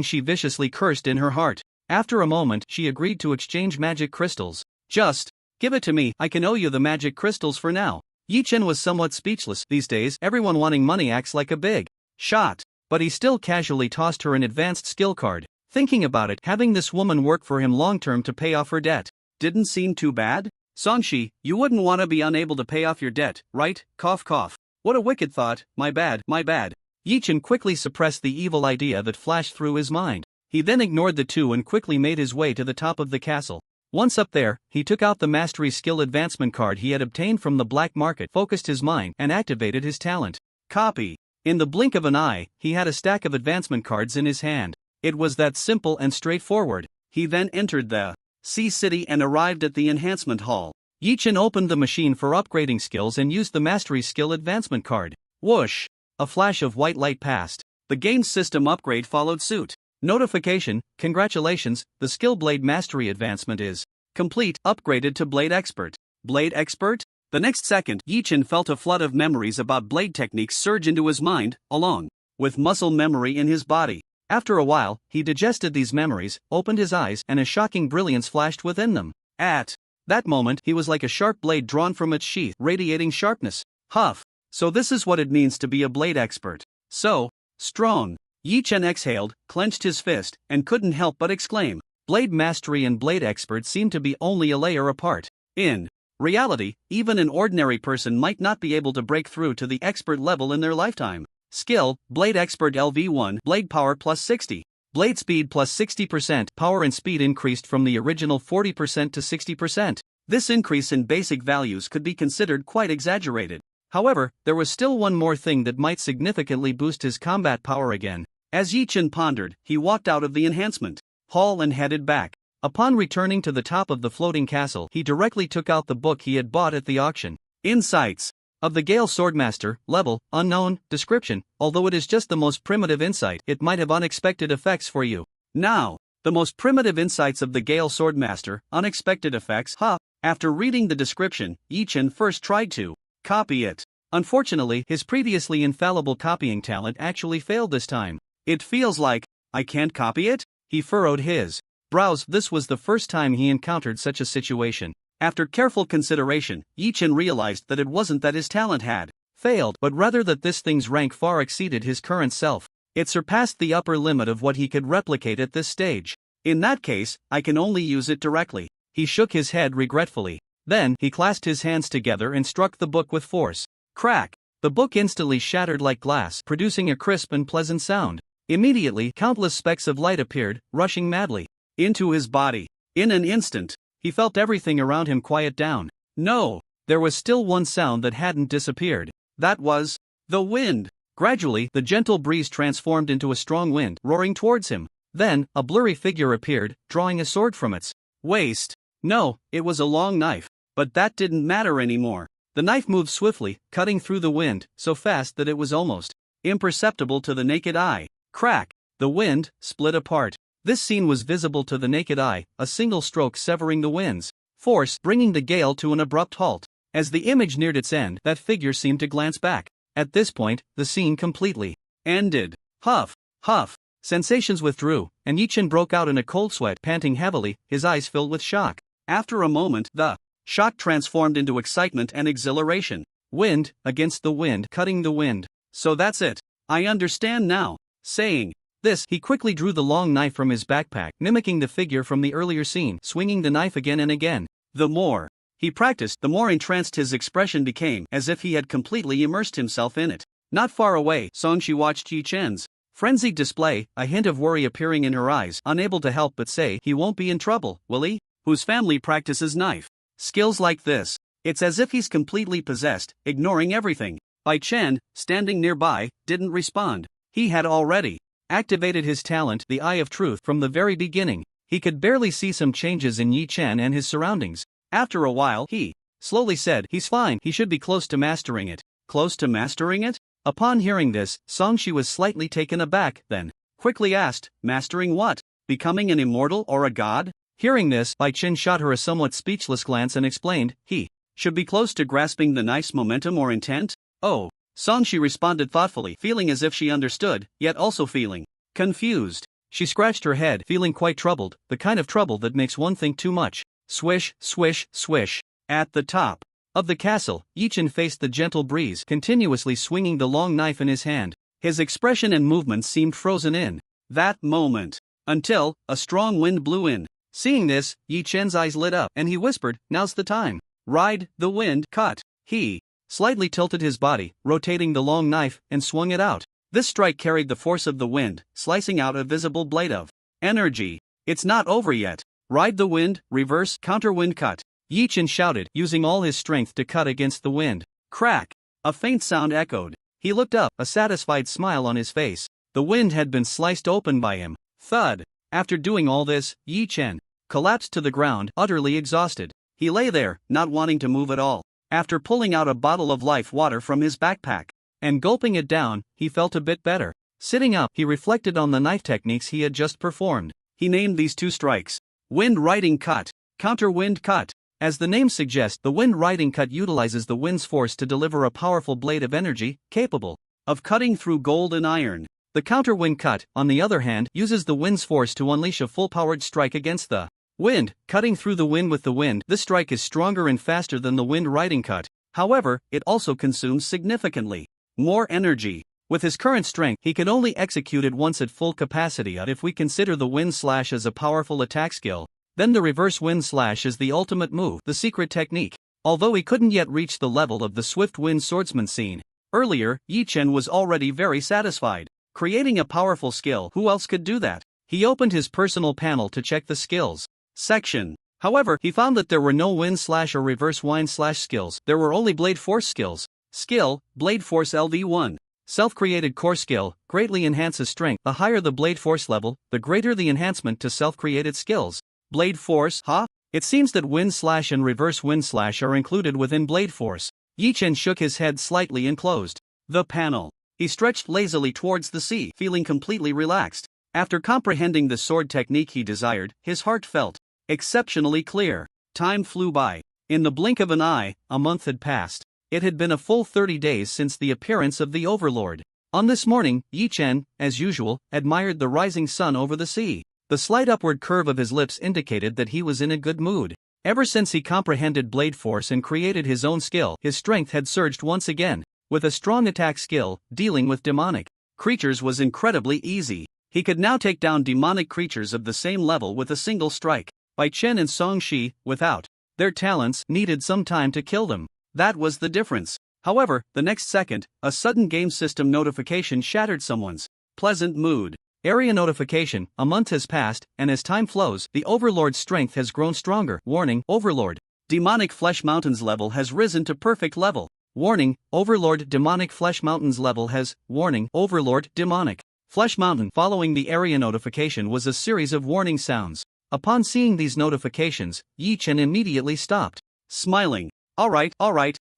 She viciously cursed in her heart. After a moment, she agreed to exchange magic crystals. Just give it to me, I can owe you the magic crystals for now. Yi Chen was somewhat speechless. These days, everyone wanting money acts like a big shot. But he still casually tossed her an advanced skill card. Thinking about it, having this woman work for him long-term to pay off her debt didn't seem too bad. Songshi, you wouldn't want to be unable to pay off your debt, right? Cough cough. What a wicked thought, my bad, my bad. Yi Chen quickly suppressed the evil idea that flashed through his mind. He then ignored the two and quickly made his way to the top of the castle. Once up there, he took out the Mastery Skill Advancement card he had obtained from the black market, focused his mind, and activated his talent. Copy. In the blink of an eye, he had a stack of advancement cards in his hand. It was that simple and straightforward. He then entered the Sea City and arrived at the enhancement hall. Yichen opened the machine for upgrading skills and used the Mastery Skill Advancement card. Whoosh! A flash of white light passed. The game's system upgrade followed suit. Notification: congratulations, the Skill Blade Mastery Advancement is complete, upgraded to Blade Expert. Blade Expert? The next second, Yichen felt a flood of memories about blade techniques surge into his mind, along with muscle memory in his body. After a while, he digested these memories, opened his eyes, and a shocking brilliance flashed within them. At that moment, he was like a sharp blade drawn from its sheath, radiating sharpness. Huff! So this is what it means to be a blade expert. So strong. Yichen exhaled, clenched his fist, and couldn't help but exclaim. Blade Mastery and Blade Expert seem to be only a layer apart. In reality, even an ordinary person might not be able to break through to the expert level in their lifetime. Skill: Blade Expert LV1, Blade Power plus 60. Blade Speed plus 60%. Power and speed increased from the original 40% to 60%. This increase in basic values could be considered quite exaggerated. However, there was still one more thing that might significantly boost his combat power again. As Yichen pondered, he walked out of the enhancement hall and headed back. Upon returning to the top of the floating castle, he directly took out the book he had bought at the auction. Insights of the Gale Swordmaster, level, unknown, description: although it is just the most primitive insight, it might have unexpected effects for you. Now, the most primitive insights of the Gale Swordmaster, unexpected effects, After reading the description, Yichen first tried to copy it. Unfortunately, his previously infallible copying talent actually failed this time. It feels like, I can't copy it? He furrowed his brows. This was the first time he encountered such a situation. After careful consideration, Yichen realized that it wasn't that his talent had failed, but rather that this thing's rank far exceeded his current self. It surpassed the upper limit of what he could replicate at this stage. In that case, I can only use it directly. He shook his head regretfully. Then, he clasped his hands together and struck the book with force. Crack! The book instantly shattered like glass, producing a crisp and pleasant sound. Immediately, countless specks of light appeared, rushing madly into his body. In an instant, he felt everything around him quiet down. No! There was still one sound that hadn't disappeared. That was the wind. Gradually, the gentle breeze transformed into a strong wind, roaring towards him. Then, a blurry figure appeared, drawing a sword from its waist. No, it was a long knife. But that didn't matter anymore. The knife moved swiftly, cutting through the wind, so fast that it was almost imperceptible to the naked eye. Crack! The wind split apart. This scene was visible to the naked eye, a single stroke severing the wind's force, bringing the gale to an abrupt halt. As the image neared its end, that figure seemed to glance back. At this point, the scene completely ended. Huff! Huff! Sensations withdrew, and Yichen broke out in a cold sweat, panting heavily, his eyes filled with shock. After a moment, the shock transformed into excitement and exhilaration. Wind against the wind, cutting the wind. So that's it. I understand now. Saying this, he quickly drew the long knife from his backpack, mimicking the figure from the earlier scene, swinging the knife again and again. The more he practiced, the more entranced his expression became, as if he had completely immersed himself in it. Not far away, Songshi watched Yichen's frenzied display, a hint of worry appearing in her eyes, unable to help but say, he won't be in trouble, will he? Whose family practices knife skills like this? It's as if he's completely possessed, ignoring everything. Bai Chen, standing nearby, didn't respond. He had already activated his talent, the Eye of Truth, from the very beginning. He could barely see some changes in Yichen and his surroundings. After a while, he slowly said, he's fine, he should be close to mastering it. Close to mastering it? Upon hearing this, Songshi was slightly taken aback, then quickly asked, mastering what? Becoming an immortal or a god? Hearing this, Bai Chen shot her a somewhat speechless glance and explained, he should be close to grasping the knife's momentum or intent? Oh. Songshi responded thoughtfully, feeling as if she understood, yet also feeling confused. She scratched her head, feeling quite troubled, the kind of trouble that makes one think too much. Swish, swish, swish. At the top of the castle, Yichen faced the gentle breeze, continuously swinging the long knife in his hand. His expression and movements seemed frozen in that moment, until a strong wind blew in. Seeing this, Yichen's eyes lit up, and he whispered, now's the time. Ride the wind. Cut. He slightly tilted his body, rotating the long knife, and swung it out. This strike carried the force of the wind, slicing out a visible blade of energy. It's not over yet. Ride the wind, reverse, counter wind cut. Yichen shouted, using all his strength to cut against the wind. Crack! A faint sound echoed. He looked up, a satisfied smile on his face. The wind had been sliced open by him. Thud. After doing all this, Yi Chen collapsed to the ground, utterly exhausted. He lay there, not wanting to move at all. After pulling out a bottle of life water from his backpack and gulping it down, he felt a bit better. Sitting up, he reflected on the knife techniques he had just performed. He named these 2 strikes Wind Riding Cut, Counter Wind Cut. As the name suggests, the Wind Riding Cut utilizes the wind's force to deliver a powerful blade of energy, capable of cutting through gold and iron. The Counter Wind Cut, on the other hand, uses the wind's force to unleash a full-powered strike against the wind, cutting through the wind with the wind. This strike is stronger and faster than the Wind Riding Cut. However, it also consumes significantly more energy. With his current strength, he can only execute it once at full capacity. If we consider the Wind Slash as a powerful attack skill, then the Reverse Wind Slash is the ultimate move, the secret technique. Although he couldn't yet reach the level of the Swift Wind Swordsman seen earlier, Yi Chen was already very satisfied. Creating a powerful skill, who else could do that? He opened his personal panel to check the skills section. However, he found that there were no Wind Slash or Reverse Wind Slash skills. There were only Blade Force skills. Skill, Blade Force LV1. Self-created core skill, greatly enhances strength. The higher the Blade Force level, the greater the enhancement to self-created skills. Blade Force, huh? It seems that Wind Slash and Reverse Wind Slash are included within Blade Force. Yi Chen shook his head slightly and closed the panel. He stretched lazily towards the sea, feeling completely relaxed. After comprehending the sword technique he desired, his heart felt exceptionally clear. Time flew by. In the blink of an eye, a month had passed. It had been a full 30 days since the appearance of the Overlord. On this morning, Yi Chen, as usual, admired the rising sun over the sea. The slight upward curve of his lips indicated that he was in a good mood. Ever since he comprehended Blade Force and created his own skill, his strength had surged once again. With a strong attack skill, dealing with demonic creatures was incredibly easy. He could now take down demonic creatures of the same level with a single strike. Bai Chen and Song Shi, without their talents, needed some time to kill them. That was the difference. However, the next second, a sudden game system notification shattered someone's pleasant mood. Area notification: a month has passed, and as time flows, the Overlord's strength has grown stronger. Warning: Overlord Demonic Flesh Mountain's level has risen to perfect level. Warning: Overlord Demonic Flesh Mountain's level has. Warning: Overlord Demonic Flesh Mountain. Following the area notification was a series of warning sounds. Upon seeing these notifications, Yi Chen immediately stopped, smiling. Alright,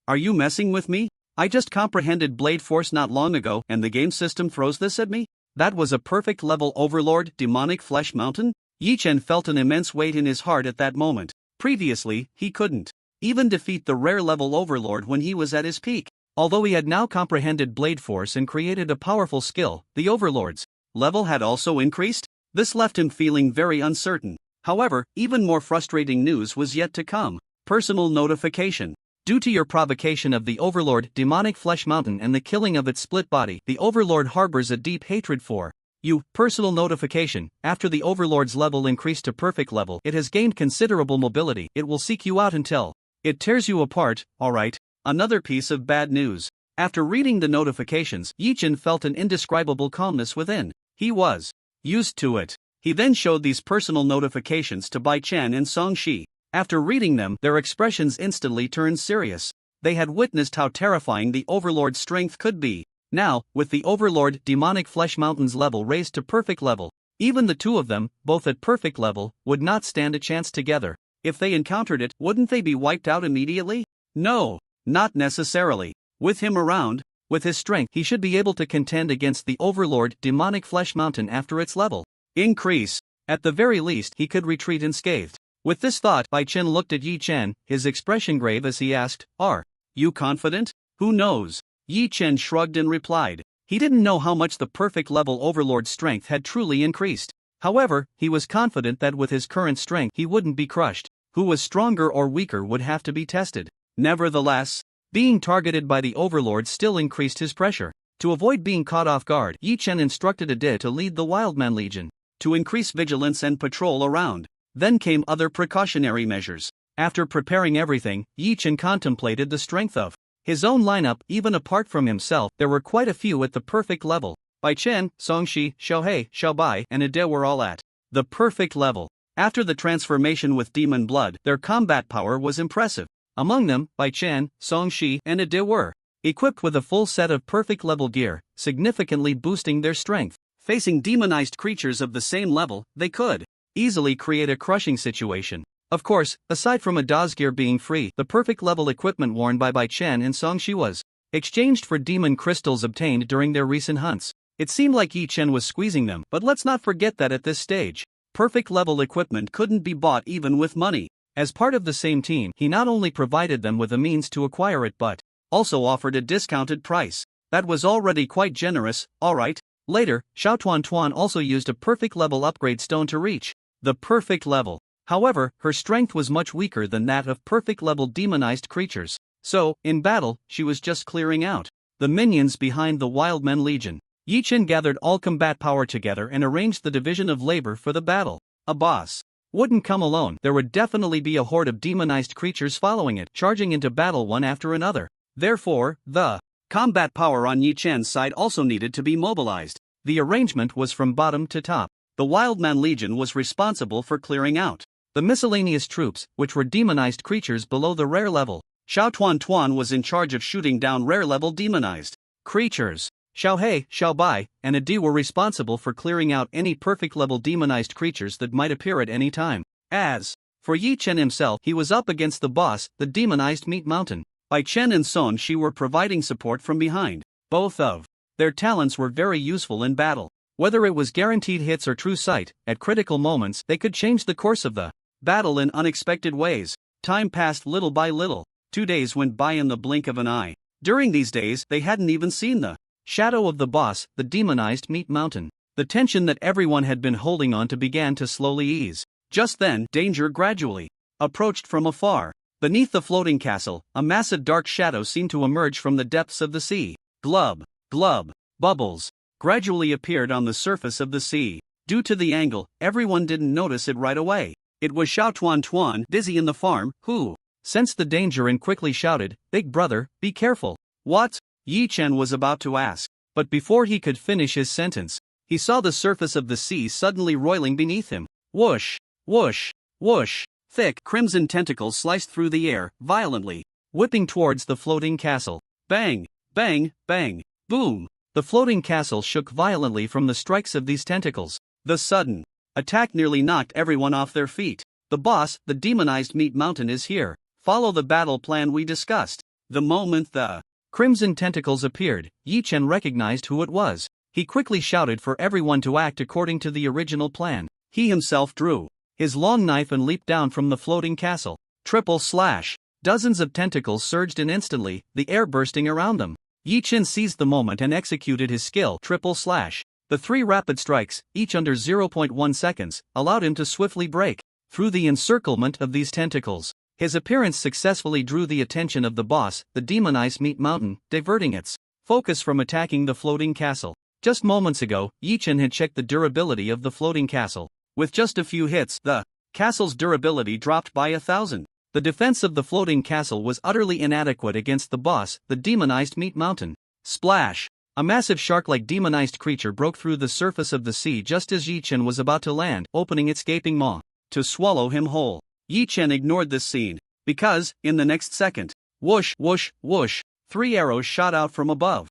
are you messing with me? I just comprehended Blade Force not long ago, and the game system throws this at me? That was a perfect level Overlord Demonic Flesh Mountain? Yi Chen felt an immense weight in his heart at that moment. Previously, he couldn't even defeat the rare level Overlord when he was at his peak. Although he had now comprehended Blade Force and created a powerful skill, the Overlord's level had also increased. This left him feeling very uncertain. However, even more frustrating news was yet to come. Personal notification. Due to your provocation of the Overlord Demonic Flesh Mountain and the killing of its split body, the Overlord harbors a deep hatred for you. Personal notification: after the Overlord's level increased to perfect level, it has gained considerable mobility. It will seek you out until it tears you apart. Alright. Another piece of bad news. After reading the notifications, Yi Chen felt an indescribable calmness within. He was used to it. He then showed these personal notifications to Bai Chen and Song Shi. After reading them, their expressions instantly turned serious. They had witnessed how terrifying the Overlord's strength could be. Now, with the Overlord Demonic Flesh Mountain's level raised to perfect level, even the two of them, both at perfect level, would not stand a chance together. If they encountered it, wouldn't they be wiped out immediately? No, not necessarily. With him around, with his strength, he should be able to contend against the Overlord Demonic Flesh Mountain after its level increase. At the very least, he could retreat unscathed. With this thought, Bai Chen looked at Yi Chen, his expression grave as he asked, "Are you confident?" "Who knows?" Yi Chen shrugged and replied. He didn't know how much the perfect level Overlord's strength had truly increased. However, he was confident that with his current strength he wouldn't be crushed. Who was stronger or weaker would have to be tested. Nevertheless, being targeted by the Overlord still increased his pressure. To avoid being caught off guard, Yi Chen instructed Ade to lead the Wildman Legion to increase vigilance and patrol around. Then came other precautionary measures. After preparing everything, Yi Chen contemplated the strength of his own lineup. Even apart from himself, there were quite a few at the perfect level. Bai Chen, Song Shi, Xiaohei, Xiaobai, and Ade were all at the perfect level. After the transformation with demon blood, their combat power was impressive. Among them, Bai Chen, Song Shi, and Ade were equipped with a full set of perfect level gear, significantly boosting their strength. Facing demonized creatures of the same level, they could easily create a crushing situation. Of course, aside from Ada's gear being free, the perfect level equipment worn by Bai Chen and Song Shi was exchanged for demon crystals obtained during their recent hunts. It seemed like Yi Chen was squeezing them, but let's not forget that at this stage, perfect level equipment couldn't be bought even with money. As part of the same team, he not only provided them with a means to acquire it but also offered a discounted price. That was already quite generous, alright. Later, Xiao Tuan also used a perfect level upgrade stone to reach the perfect level. However, her strength was much weaker than that of perfect level demonized creatures. So, in battle, she was just clearing out the minions behind the Wildmen Legion. Yi Chen gathered all combat power together and arranged the division of labor for the battle. A boss wouldn't come alone. There would definitely be a horde of demonized creatures following it, charging into battle one after another. Therefore, the combat power on Yi Chen's side also needed to be mobilized. The arrangement was from bottom to top. The Wildman Legion was responsible for clearing out the miscellaneous troops, which were demonized creatures below the rare level. Xiao Tuan was in charge of shooting down rare level demonized creatures. Xiao He, Xiao Bai, and Adi were responsible for clearing out any perfect level demonized creatures that might appear at any time. As for Yi Chen himself, he was up against the boss, the demonized Meat Mountain. Bai Chen and Song Shi were providing support from behind. Both of their talents were very useful in battle. Whether it was guaranteed hits or true sight, at critical moments they could change the course of the battle in unexpected ways. Time passed little by little. 2 days went by in the blink of an eye. During these days, they hadn't even seen the shadow of the boss, the demonized Meat Mountain. The tension that everyone had been holding on to began to slowly ease. Just then, danger gradually approached from afar. Beneath the floating castle, a massive dark shadow seemed to emerge from the depths of the sea. Glub, glub, bubbles gradually appeared on the surface of the sea. Due to the angle, everyone didn't notice it right away. It was Xiao Tuan, busy in the farm, who sensed the danger and quickly shouted, "Big brother, be careful." What? Yi Chen was about to ask. But before he could finish his sentence, he saw the surface of the sea suddenly roiling beneath him. Whoosh, whoosh, whoosh. Thick, crimson tentacles sliced through the air, violently, whipping towards the floating castle. Bang, bang, bang, boom. The floating castle shook violently from the strikes of these tentacles. The sudden attack nearly knocked everyone off their feet. The boss, the demonized Meat Mountain, is here. Follow the battle plan we discussed. The moment the crimson tentacles appeared, Yi Chen recognized who it was. He quickly shouted for everyone to act according to the original plan. He himself drew his long knife and leaped down from the floating castle. Triple slash. Dozens of tentacles surged in instantly, the air bursting around them. Yi Chen seized the moment and executed his skill, triple slash. The 3 rapid strikes, each under 0.1 seconds, allowed him to swiftly break through the encirclement of these tentacles. His appearance successfully drew the attention of the boss, the demonized Meat Mountain, diverting its focus from attacking the floating castle. Just moments ago, Yi Chen had checked the durability of the floating castle. With just a few hits, the castle's durability dropped by 1,000. The defense of the floating castle was utterly inadequate against the boss, the demonized Meat Mountain. Splash! A massive shark-like demonized creature broke through the surface of the sea just as Yi Chen was about to land, opening its gaping maw to swallow him whole. Yi Chen ignored this scene, because, in the next second, whoosh, whoosh, whoosh, 3 arrows shot out from above.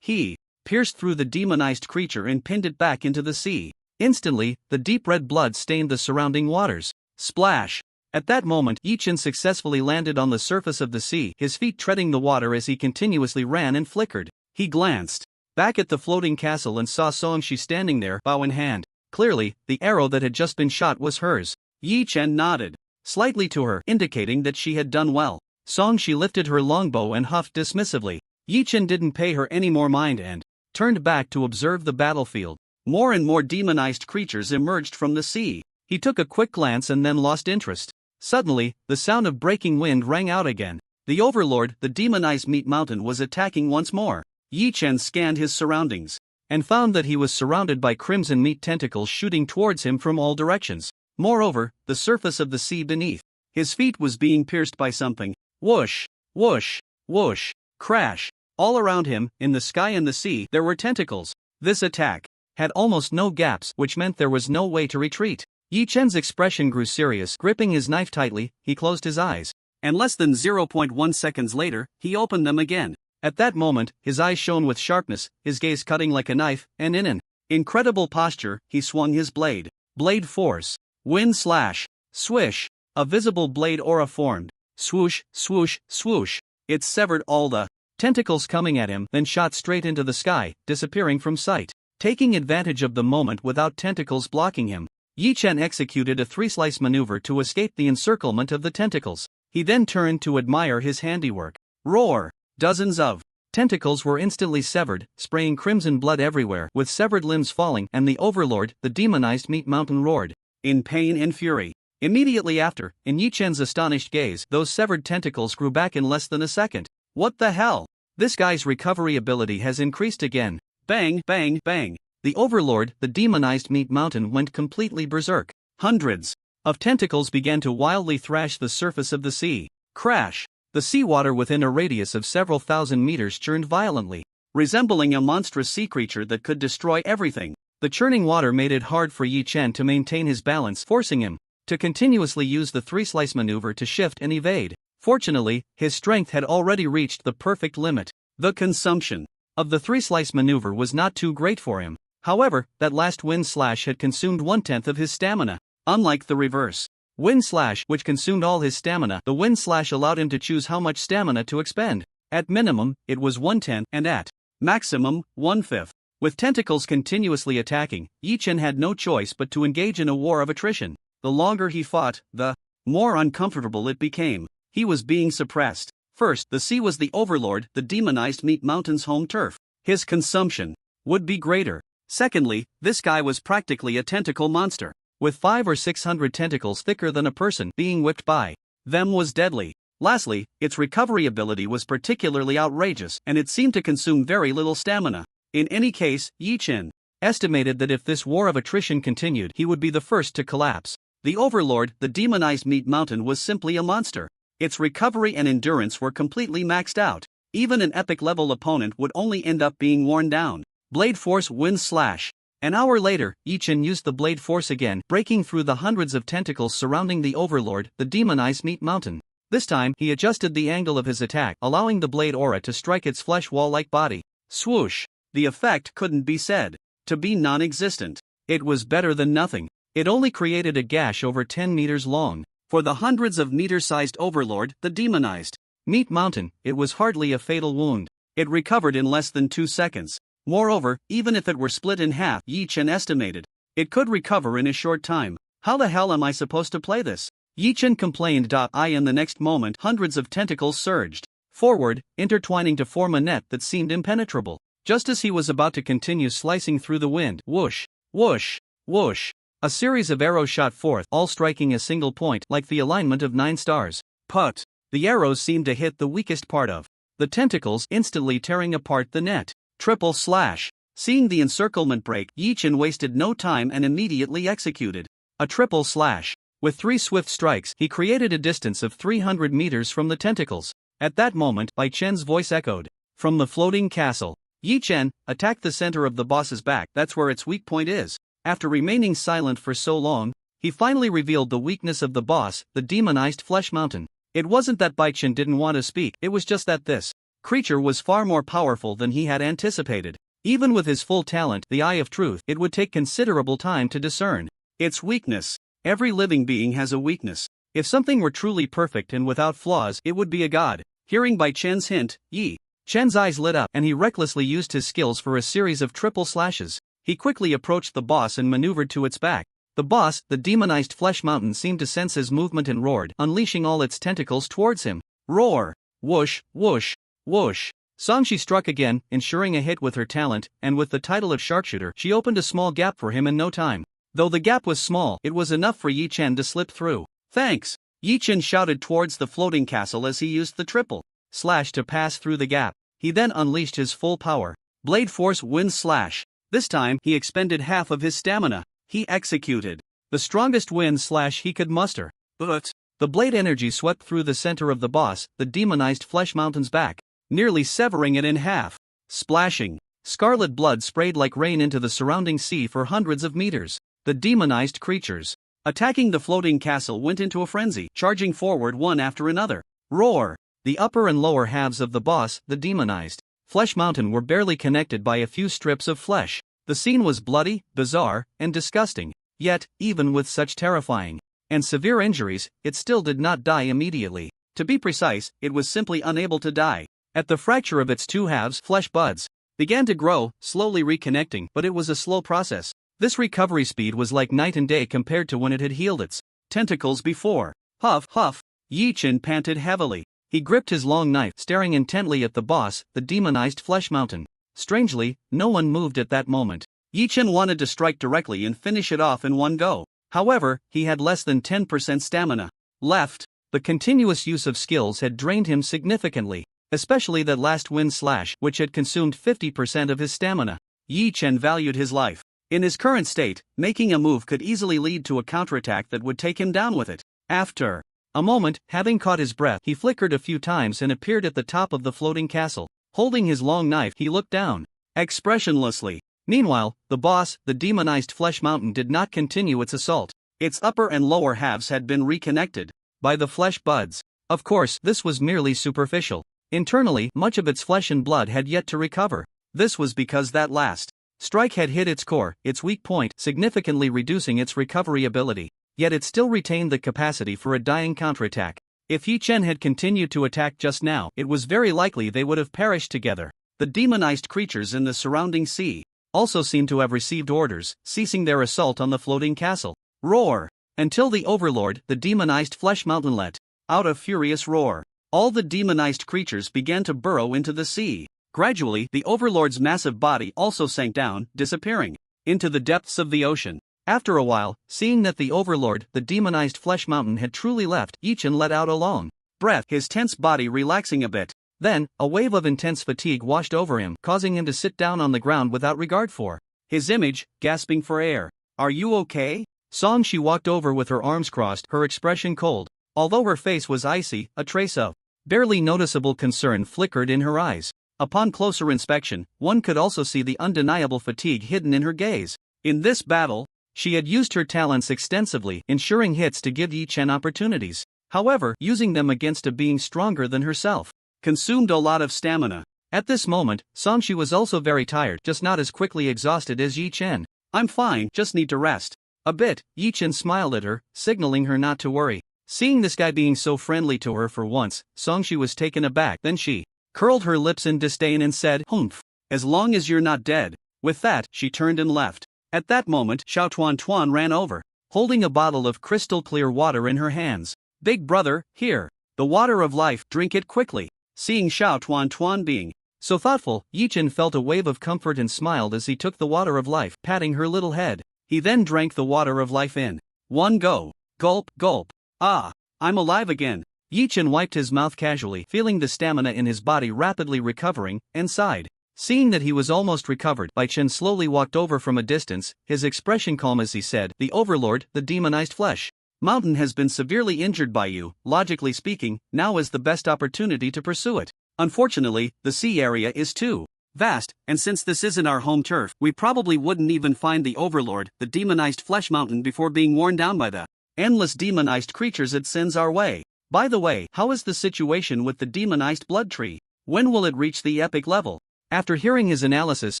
He pierced through the demonized creature and pinned it back into the sea. Instantly, the deep red blood stained the surrounding waters. Splash! At that moment, Yi Chen successfully landed on the surface of the sea, his feet treading the water as he continuously ran and flickered. He glanced back at the floating castle and saw Song Shi standing there, bow in hand. Clearly, the arrow that had just been shot was hers. Yi Chen nodded slightly to her, indicating that she had done well. Song Shi lifted her longbow and huffed dismissively. Yi Chen didn't pay her any more mind and turned back to observe the battlefield. More and more demonized creatures emerged from the sea. He took a quick glance and then lost interest. Suddenly, the sound of breaking wind rang out again. The overlord, the demonized Meat Mountain, was attacking once more. Yi Chen scanned his surroundings and found that he was surrounded by crimson meat tentacles shooting towards him from all directions. Moreover, the surface of the sea beneath his feet was being pierced by something. Whoosh, whoosh, whoosh, crash. All around him, in the sky and the sea, there were tentacles. This attack had almost no gaps, which meant there was no way to retreat. Yi Chen's expression grew serious. Gripping his knife tightly, he closed his eyes. And less than 0.1 seconds later, he opened them again. At that moment, his eyes shone with sharpness, his gaze cutting like a knife, and in an incredible posture, he swung his blade. Blade force. Wind slash. Swish. A visible blade aura formed. Swoosh, swoosh, swoosh. It severed all the tentacles coming at him, then shot straight into the sky, disappearing from sight. Taking advantage of the moment without tentacles blocking him, Yi Chen executed a three-slice maneuver to escape the encirclement of the tentacles. He then turned to admire his handiwork. Roar! Dozens of tentacles were instantly severed, spraying crimson blood everywhere, with severed limbs falling, and the overlord, the demonized meat mountain, roared in pain and fury. Immediately after, in Yi Chen's astonished gaze, those severed tentacles grew back in less than a second. What the hell? This guy's recovery ability has increased again. Bang, bang, bang. The overlord, the demonized meat mountain, went completely berserk. Hundreds of tentacles began to wildly thrash the surface of the sea. Crash! The seawater within a radius of several thousand meters churned violently, resembling a monstrous sea creature that could destroy everything. The churning water made it hard for Yi Chen to maintain his balance, forcing him to continuously use the three-slice maneuver to shift and evade. Fortunately, his strength had already reached the perfect limit. The consumption of the three-slice maneuver was not too great for him. However, that last wind slash had consumed 1/10 of his stamina. Unlike the reverse wind slash, which consumed all his stamina, the wind slash allowed him to choose how much stamina to expend. At minimum, it was 1/10, and at maximum, 1/5. With tentacles continuously attacking, Yi Chen had no choice but to engage in a war of attrition. The longer he fought, the more uncomfortable it became. He was being suppressed. First, the sea was the overlord, the demonized meat mountain's home turf. His consumption would be greater. Secondly, this guy was practically a tentacle monster, with 500 or 600 tentacles thicker than a person. Being whipped by them was deadly. Lastly, its recovery ability was particularly outrageous, and it seemed to consume very little stamina. In any case, Yi Chen estimated that if this war of attrition continued, he would be the first to collapse. The overlord, the demonized meat mountain, was simply a monster. Its recovery and endurance were completely maxed out. Even an epic-level opponent would only end up being worn down. Blade force, wind slash. An hour later, Yi Chen used the blade force again, breaking through the hundreds of tentacles surrounding the overlord, the demonized meat mountain. This time, he adjusted the angle of his attack, allowing the blade aura to strike its flesh wall-like body. Swoosh! The effect couldn't be said to be non-existent. It was better than nothing. It only created a gash over 10 meters long. For the hundreds of meter-sized overlord, the demonized meat mountain, it was hardly a fatal wound. It recovered in less than 2 seconds. Moreover, even if it were split in half, Yi Chen estimated, it could recover in a short time. How the hell am I supposed to play this? Yi Chen complained. In the next moment, hundreds of tentacles surged forward, intertwining to form a net that seemed impenetrable. Just as he was about to continue slicing through the wind, whoosh, whoosh, whoosh, a series of arrows shot forth, all striking a single point, like the alignment of 9 stars. Put! The arrows seemed to hit the weakest part of the tentacles, instantly tearing apart the net. Triple slash! Seeing the encirclement break, Yi Chen wasted no time and immediately executed a triple slash. With 3 swift strikes, he created a distance of 300 meters from the tentacles. At that moment, Bai Chen's voice echoed from the floating castle. Yi Chen, attack the center of the boss's back, that's where its weak point is. After remaining silent for so long, he finally revealed the weakness of the boss, the demonized flesh mountain. It wasn't that Bai Chen didn't want to speak, it was just that this creature was far more powerful than he had anticipated. Even with his full talent, the Eye of Truth, it would take considerable time to discern its weakness. Every living being has a weakness. If something were truly perfect and without flaws, it would be a god. Hearing Bai Chen's hint, Yi Chen's eyes lit up, and he recklessly used his skills for a series of triple slashes. He quickly approached the boss and maneuvered to its back. The boss, the demonized flesh mountain, seemed to sense his movement and roared, unleashing all its tentacles towards him. Roar! Whoosh, whoosh, whoosh. Sangshi struck again, ensuring a hit with her talent, and with the title of sharpshooter, she opened a small gap for him in no time. Though the gap was small, it was enough for Yi Chen to slip through. Thanks! Yi Chen shouted towards the floating castle as he used the triple slash to pass through the gap. He then unleashed his full power. Blade force, wind slash. This time, he expended half of his stamina. He executed the strongest wind slash he could muster. But the blade energy swept through the center of the boss, the demonized flesh mountain's back, nearly severing it in half. Splashing, scarlet blood sprayed like rain into the surrounding sea for hundreds of meters. The demonized creatures attacking the floating castle went into a frenzy, charging forward one after another. Roar! The upper and lower halves of the boss, the demonized Flesh Mountain, were barely connected by a few strips of flesh. The scene was bloody, bizarre, and disgusting. Yet, even with such terrifying and severe injuries, it still did not die immediately. To be precise, it was simply unable to die. At the fracture of its two halves, flesh buds began to grow, slowly reconnecting, but it was a slow process. This recovery speed was like night and day compared to when it had healed its tentacles before. Huff, huff. Yi Chen panted heavily. He gripped his long knife, staring intently at the boss, the demonized Flesh Mountain. Strangely, no one moved at that moment. Yi Chen wanted to strike directly and finish it off in one go. However, he had less than 10% stamina left. The continuous use of skills had drained him significantly, especially that last wind slash, which had consumed 50% of his stamina. Yi Chen valued his life. In his current state, making a move could easily lead to a counterattack that would take him down with it. After a moment, having caught his breath, he flickered a few times and appeared at the top of the floating castle. Holding his long knife, he looked down expressionlessly. Meanwhile, the boss, the demonized Flesh Mountain, did not continue its assault. Its upper and lower halves had been reconnected by the flesh buds. Of course, this was merely superficial. Internally, much of its flesh and blood had yet to recover. This was because that last strike had hit its core, its weak point, significantly reducing its recovery ability. Yet it still retained the capacity for a dying counterattack. If Yi Chen had continued to attack just now, it was very likely they would have perished together. The demonized creatures in the surrounding sea also seemed to have received orders, ceasing their assault on the floating castle. Roar! Until the overlord, the demonized Flesh Mountain, let out a furious roar. All the demonized creatures began to burrow into the sea. Gradually, the overlord's massive body also sank down, disappearing into the depths of the ocean. After a while, seeing that the overlord, the demonized Flesh Mountain, had truly left, Yi Chen let out a long breath, his tense body relaxing a bit. Then, a wave of intense fatigue washed over him, causing him to sit down on the ground without regard for his image, gasping for air. "Are you okay?" She walked over with her arms crossed, her expression cold. Although her face was icy, a trace of barely noticeable concern flickered in her eyes. Upon closer inspection, one could also see the undeniable fatigue hidden in her gaze. In this battle, she had used her talents extensively, ensuring hits to give Yi Chen opportunities. However, using them against a being stronger than herself consumed a lot of stamina. At this moment, Songshi was also very tired, just not as quickly exhausted as Yi Chen. "I'm fine, just need to rest a bit." Yi Chen smiled at her, signaling her not to worry. Seeing this guy being so friendly to her for once, Songshi was taken aback. Then she curled her lips in disdain and said, "Humph. As long as you're not dead." With that, she turned and left. At that moment, Xiao Tuan Tuan ran over, holding a bottle of crystal clear water in her hands. "Big brother, here. The water of life, drink it quickly." Seeing Xiao Tuan Tuan being so thoughtful, Yi Chen felt a wave of comfort and smiled as he took the water of life, patting her little head. He then drank the water of life in one go. Gulp, gulp. "Ah, I'm alive again." Yi Chen wiped his mouth casually, feeling the stamina in his body rapidly recovering, and sighed. Seeing that he was almost recovered, Bai Chen slowly walked over from a distance, his expression calm as he said, "The overlord, the demonized Flesh Mountain, has been severely injured by you. Logically speaking, now is the best opportunity to pursue it. Unfortunately, the sea area is too vast, and since this isn't our home turf, we probably wouldn't even find the overlord, the demonized Flesh Mountain, before being worn down by the endless demonized creatures it sends our way. By the way, how is the situation with the demonized blood tree? When will it reach the epic level?" After hearing his analysis,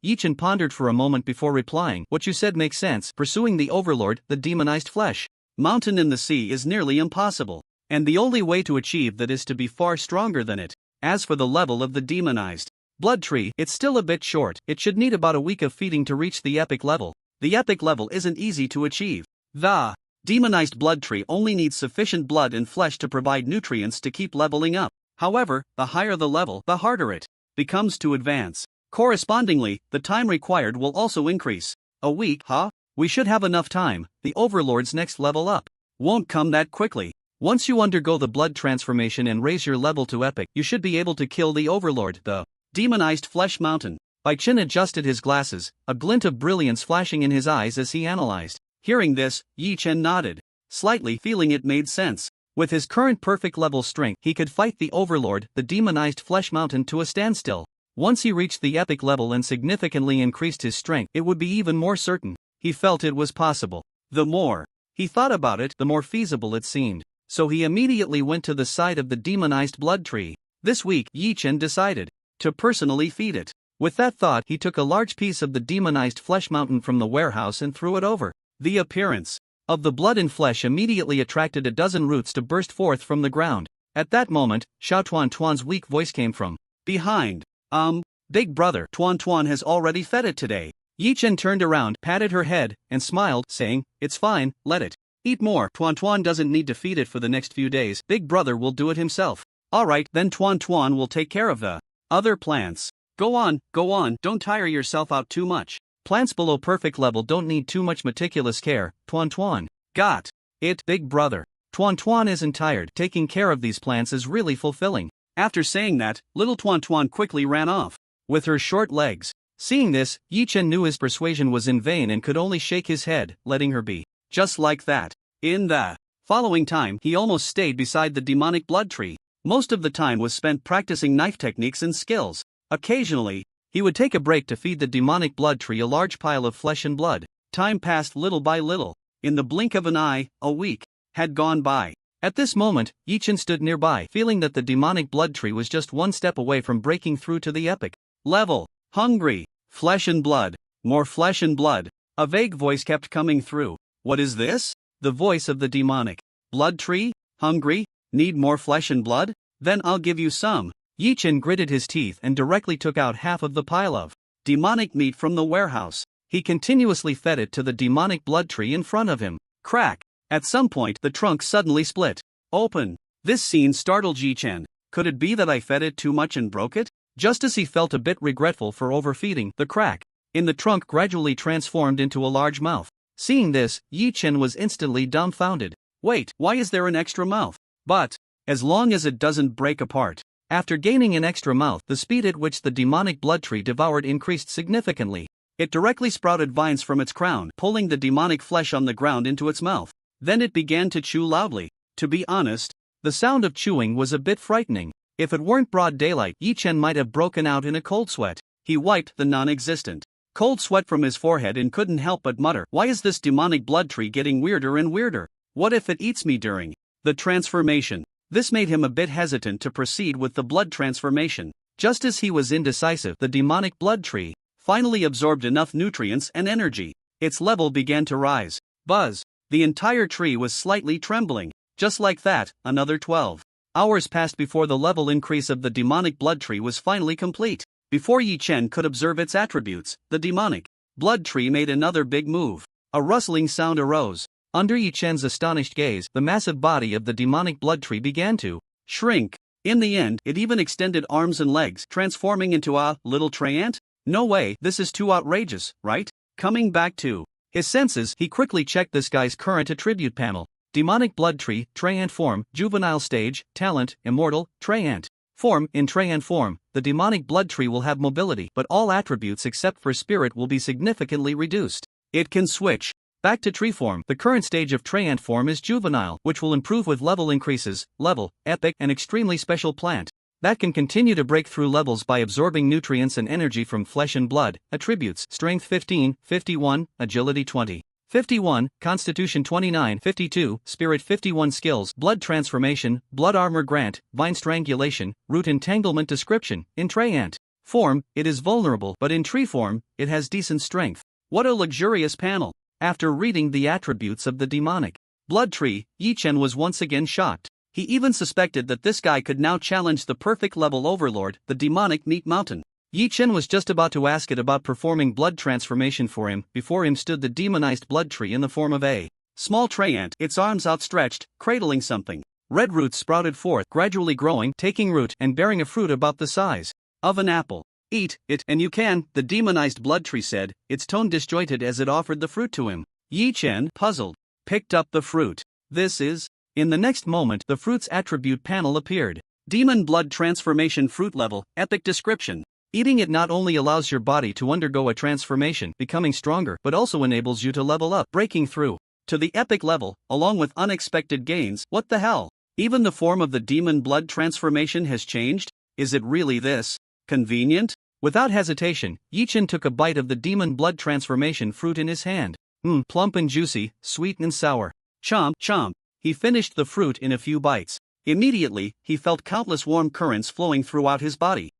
Yi Chen pondered for a moment before replying, "What you said makes sense. Pursuing the overlord, the demonized Flesh Mountain in the sea, is nearly impossible, and the only way to achieve that is to be far stronger than it. As for the level of the demonized blood tree, it's still a bit short. It should need about a week of feeding to reach the epic level. The epic level isn't easy to achieve. The demonized blood tree only needs sufficient blood and flesh to provide nutrients to keep leveling up. However, the higher the level, the harder it becomes to advance. Correspondingly, the time required will also increase." "A week, huh? We should have enough time. The overlord's next level up won't come that quickly. Once you undergo the blood transformation and raise your level to epic, you should be able to kill the overlord, the demonized Flesh Mountain." Bai Chen adjusted his glasses, a glint of brilliance flashing in his eyes as he analyzed. Hearing this, Yi Chen nodded slightly, feeling it made sense. With his current perfect level strength, he could fight the overlord, the demonized Flesh Mountain, to a standstill. Once he reached the epic level and significantly increased his strength, it would be even more certain. He felt it was possible. The more he thought about it, the more feasible it seemed. So he immediately went to the side of the demonized blood tree. This week, Yi Chen decided to personally feed it. With that thought, he took a large piece of the demonized flesh mountain from the warehouse and threw it over. The appearance of the blood and flesh immediately attracted a dozen roots to burst forth from the ground. At that moment, Xiao Tuan's weak voice came from behind. Big brother, Tuan has already fed it today. Yi Chen turned around, patted her head, and smiled, saying, "It's fine, let it eat more. Tuan doesn't need to feed it for the next few days. Big brother will do it himself." "Alright, then Tuan will take care of the other plants. Go on, don't tire yourself out too much. Plants below perfect level don't need too much meticulous care, Tuan. Got it, big brother. Tuan isn't tired. Taking care of these plants is really fulfilling." After saying that, little Tuan quickly ran off with her short legs. Seeing this, Yi Chen knew his persuasion was in vain and could only shake his head, letting her be. Just like that. In the following time, he almost stayed beside the demonic blood tree. Most of the time was spent practicing knife techniques and skills. Occasionally, he would take a break to feed the demonic blood tree a large pile of flesh and blood. Time passed little by little. In the blink of an eye, a week had gone by. At this moment, Yi Chen stood nearby, feeling that the demonic blood tree was just one step away from breaking through to the epic level. Hungry. Flesh and blood. More flesh and blood. A vague voice kept coming through. What is this? The voice of the demonic blood tree? Hungry? Need more flesh and blood? Then I'll give you some. Yi Chen gritted his teeth and directly took out half of the pile of demonic meat from the warehouse. He continuously fed it to the demonic blood tree in front of him. Crack! At some point, the trunk suddenly split open. This scene startled Yi Chen. Could it be that I fed it too much and broke it? Just as he felt a bit regretful for overfeeding, the crack in the trunk gradually transformed into a large mouth. Seeing this, Yi Chen was instantly dumbfounded. Wait, why is there an extra mouth? But as long as it doesn't break apart. After gaining an extra mouth, the speed at which the demonic blood tree devoured increased significantly. It directly sprouted vines from its crown, pulling the demonic flesh on the ground into its mouth. Then it began to chew loudly. To be honest, the sound of chewing was a bit frightening. If it weren't broad daylight, Yi Chen might have broken out in a cold sweat. He wiped the non-existent cold sweat from his forehead and couldn't help but mutter, "Why is this demonic blood tree getting weirder and weirder? What if it eats me during the transformation?" This made him a bit hesitant to proceed with the blood transformation. Just as he was indecisive, the demonic blood tree finally absorbed enough nutrients and energy. Its level began to rise. Buzz! The entire tree was slightly trembling. Just like that, another 12 hours passed before the level increase of the demonic blood tree was finally complete. Before Yi Chen could observe its attributes, the demonic blood tree made another big move. A rustling sound arose. Under Yi Chen's astonished gaze, the massive body of the demonic blood tree began to shrink. In the end, it even extended arms and legs, transforming into a little tree ant. No way, this is too outrageous, right? Coming back to his senses, he quickly checked this guy's current attribute panel. Demonic blood tree, tree ant form, juvenile stage, talent, immortal, tree ant form. In tree ant form, the demonic blood tree will have mobility, but all attributes except for spirit will be significantly reduced. It can switch back to tree form. The current stage of tree ant form is juvenile, which will improve with level increases, level, epic, and extremely special plant that can continue to break through levels by absorbing nutrients and energy from flesh and blood. Attributes: strength 15, 51, agility 20, 51, constitution 29, 52, spirit 51. Skills: blood transformation, blood armor grant, vine strangulation, root entanglement. Description: in tree ant form, it is vulnerable, but in tree form, it has decent strength. What a luxurious panel! After reading the attributes of the demonic blood tree, Yi Chen was once again shocked. He even suspected that this guy could now challenge the perfect level overlord, the demonic meat mountain. Yi Chen was just about to ask it about performing blood transformation for him. Before him stood the demonized blood tree in the form of a small tree ant, its arms outstretched, cradling something. Red roots sprouted forth, gradually growing, taking root, and bearing a fruit about the size of an apple. "Eat it, and you can," the demonized blood tree said, its tone disjointed as it offered the fruit to him. Yi Chen, puzzled, picked up the fruit. This is... In the next moment, the fruit's attribute panel appeared. Demon blood transformation fruit level, epic description. Eating it not only allows your body to undergo a transformation, becoming stronger, but also enables you to level up, breaking through to the epic level, along with unexpected gains. What the hell? Even the form of the demon blood transformation has changed? Is it really this convenient? Without hesitation, Yi Chen took a bite of the demon blood transformation fruit in his hand. Plump and juicy, sweet and sour. Chomp, chomp. He finished the fruit in a few bites. Immediately, he felt countless warm currents flowing throughout his body.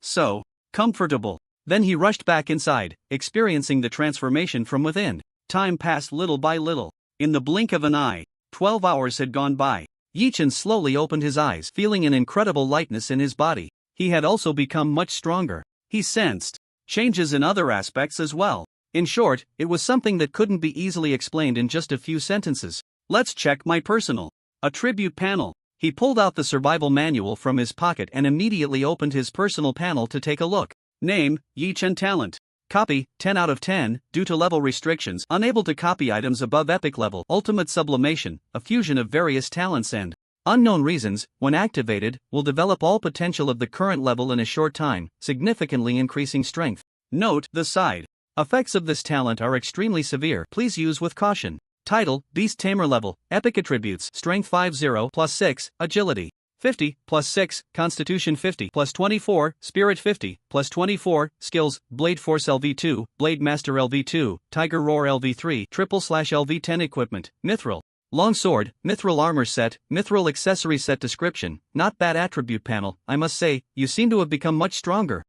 So comfortable. Then he rushed back inside, experiencing the transformation from within. Time passed little by little. In the blink of an eye, 12 hours had gone by. Yichen slowly opened his eyes, feeling an incredible lightness in his body. He had also become much stronger. He sensed changes in other aspects as well. In short, it was something that couldn't be easily explained in just a few sentences. Let's check my personal attribute panel. He pulled out the survival manual from his pocket and immediately opened his personal panel to take a look. Name, Yichen. Talent. Copy, 10 out of 10, due to level restrictions, unable to copy items above epic level. Ultimate sublimation, a fusion of various talents and unknown reasons, when activated, will develop all potential of the current level in a short time, significantly increasing strength. Note, the side effects of this talent are extremely severe. Please use with caution. Title, Beast Tamer level, epic attributes, Strength 50 plus 6, Agility 50 plus 6, Constitution 50 plus 24, Spirit 50 plus 24, Skills, Blade Force LV2, Blade Master LV2, Tiger Roar LV3, /LV10 Equipment, Mithril. Longsword, Mithril Armor Set, Mithril Accessory Set. Description, not bad attribute panel. I must say, you seem to have become much stronger.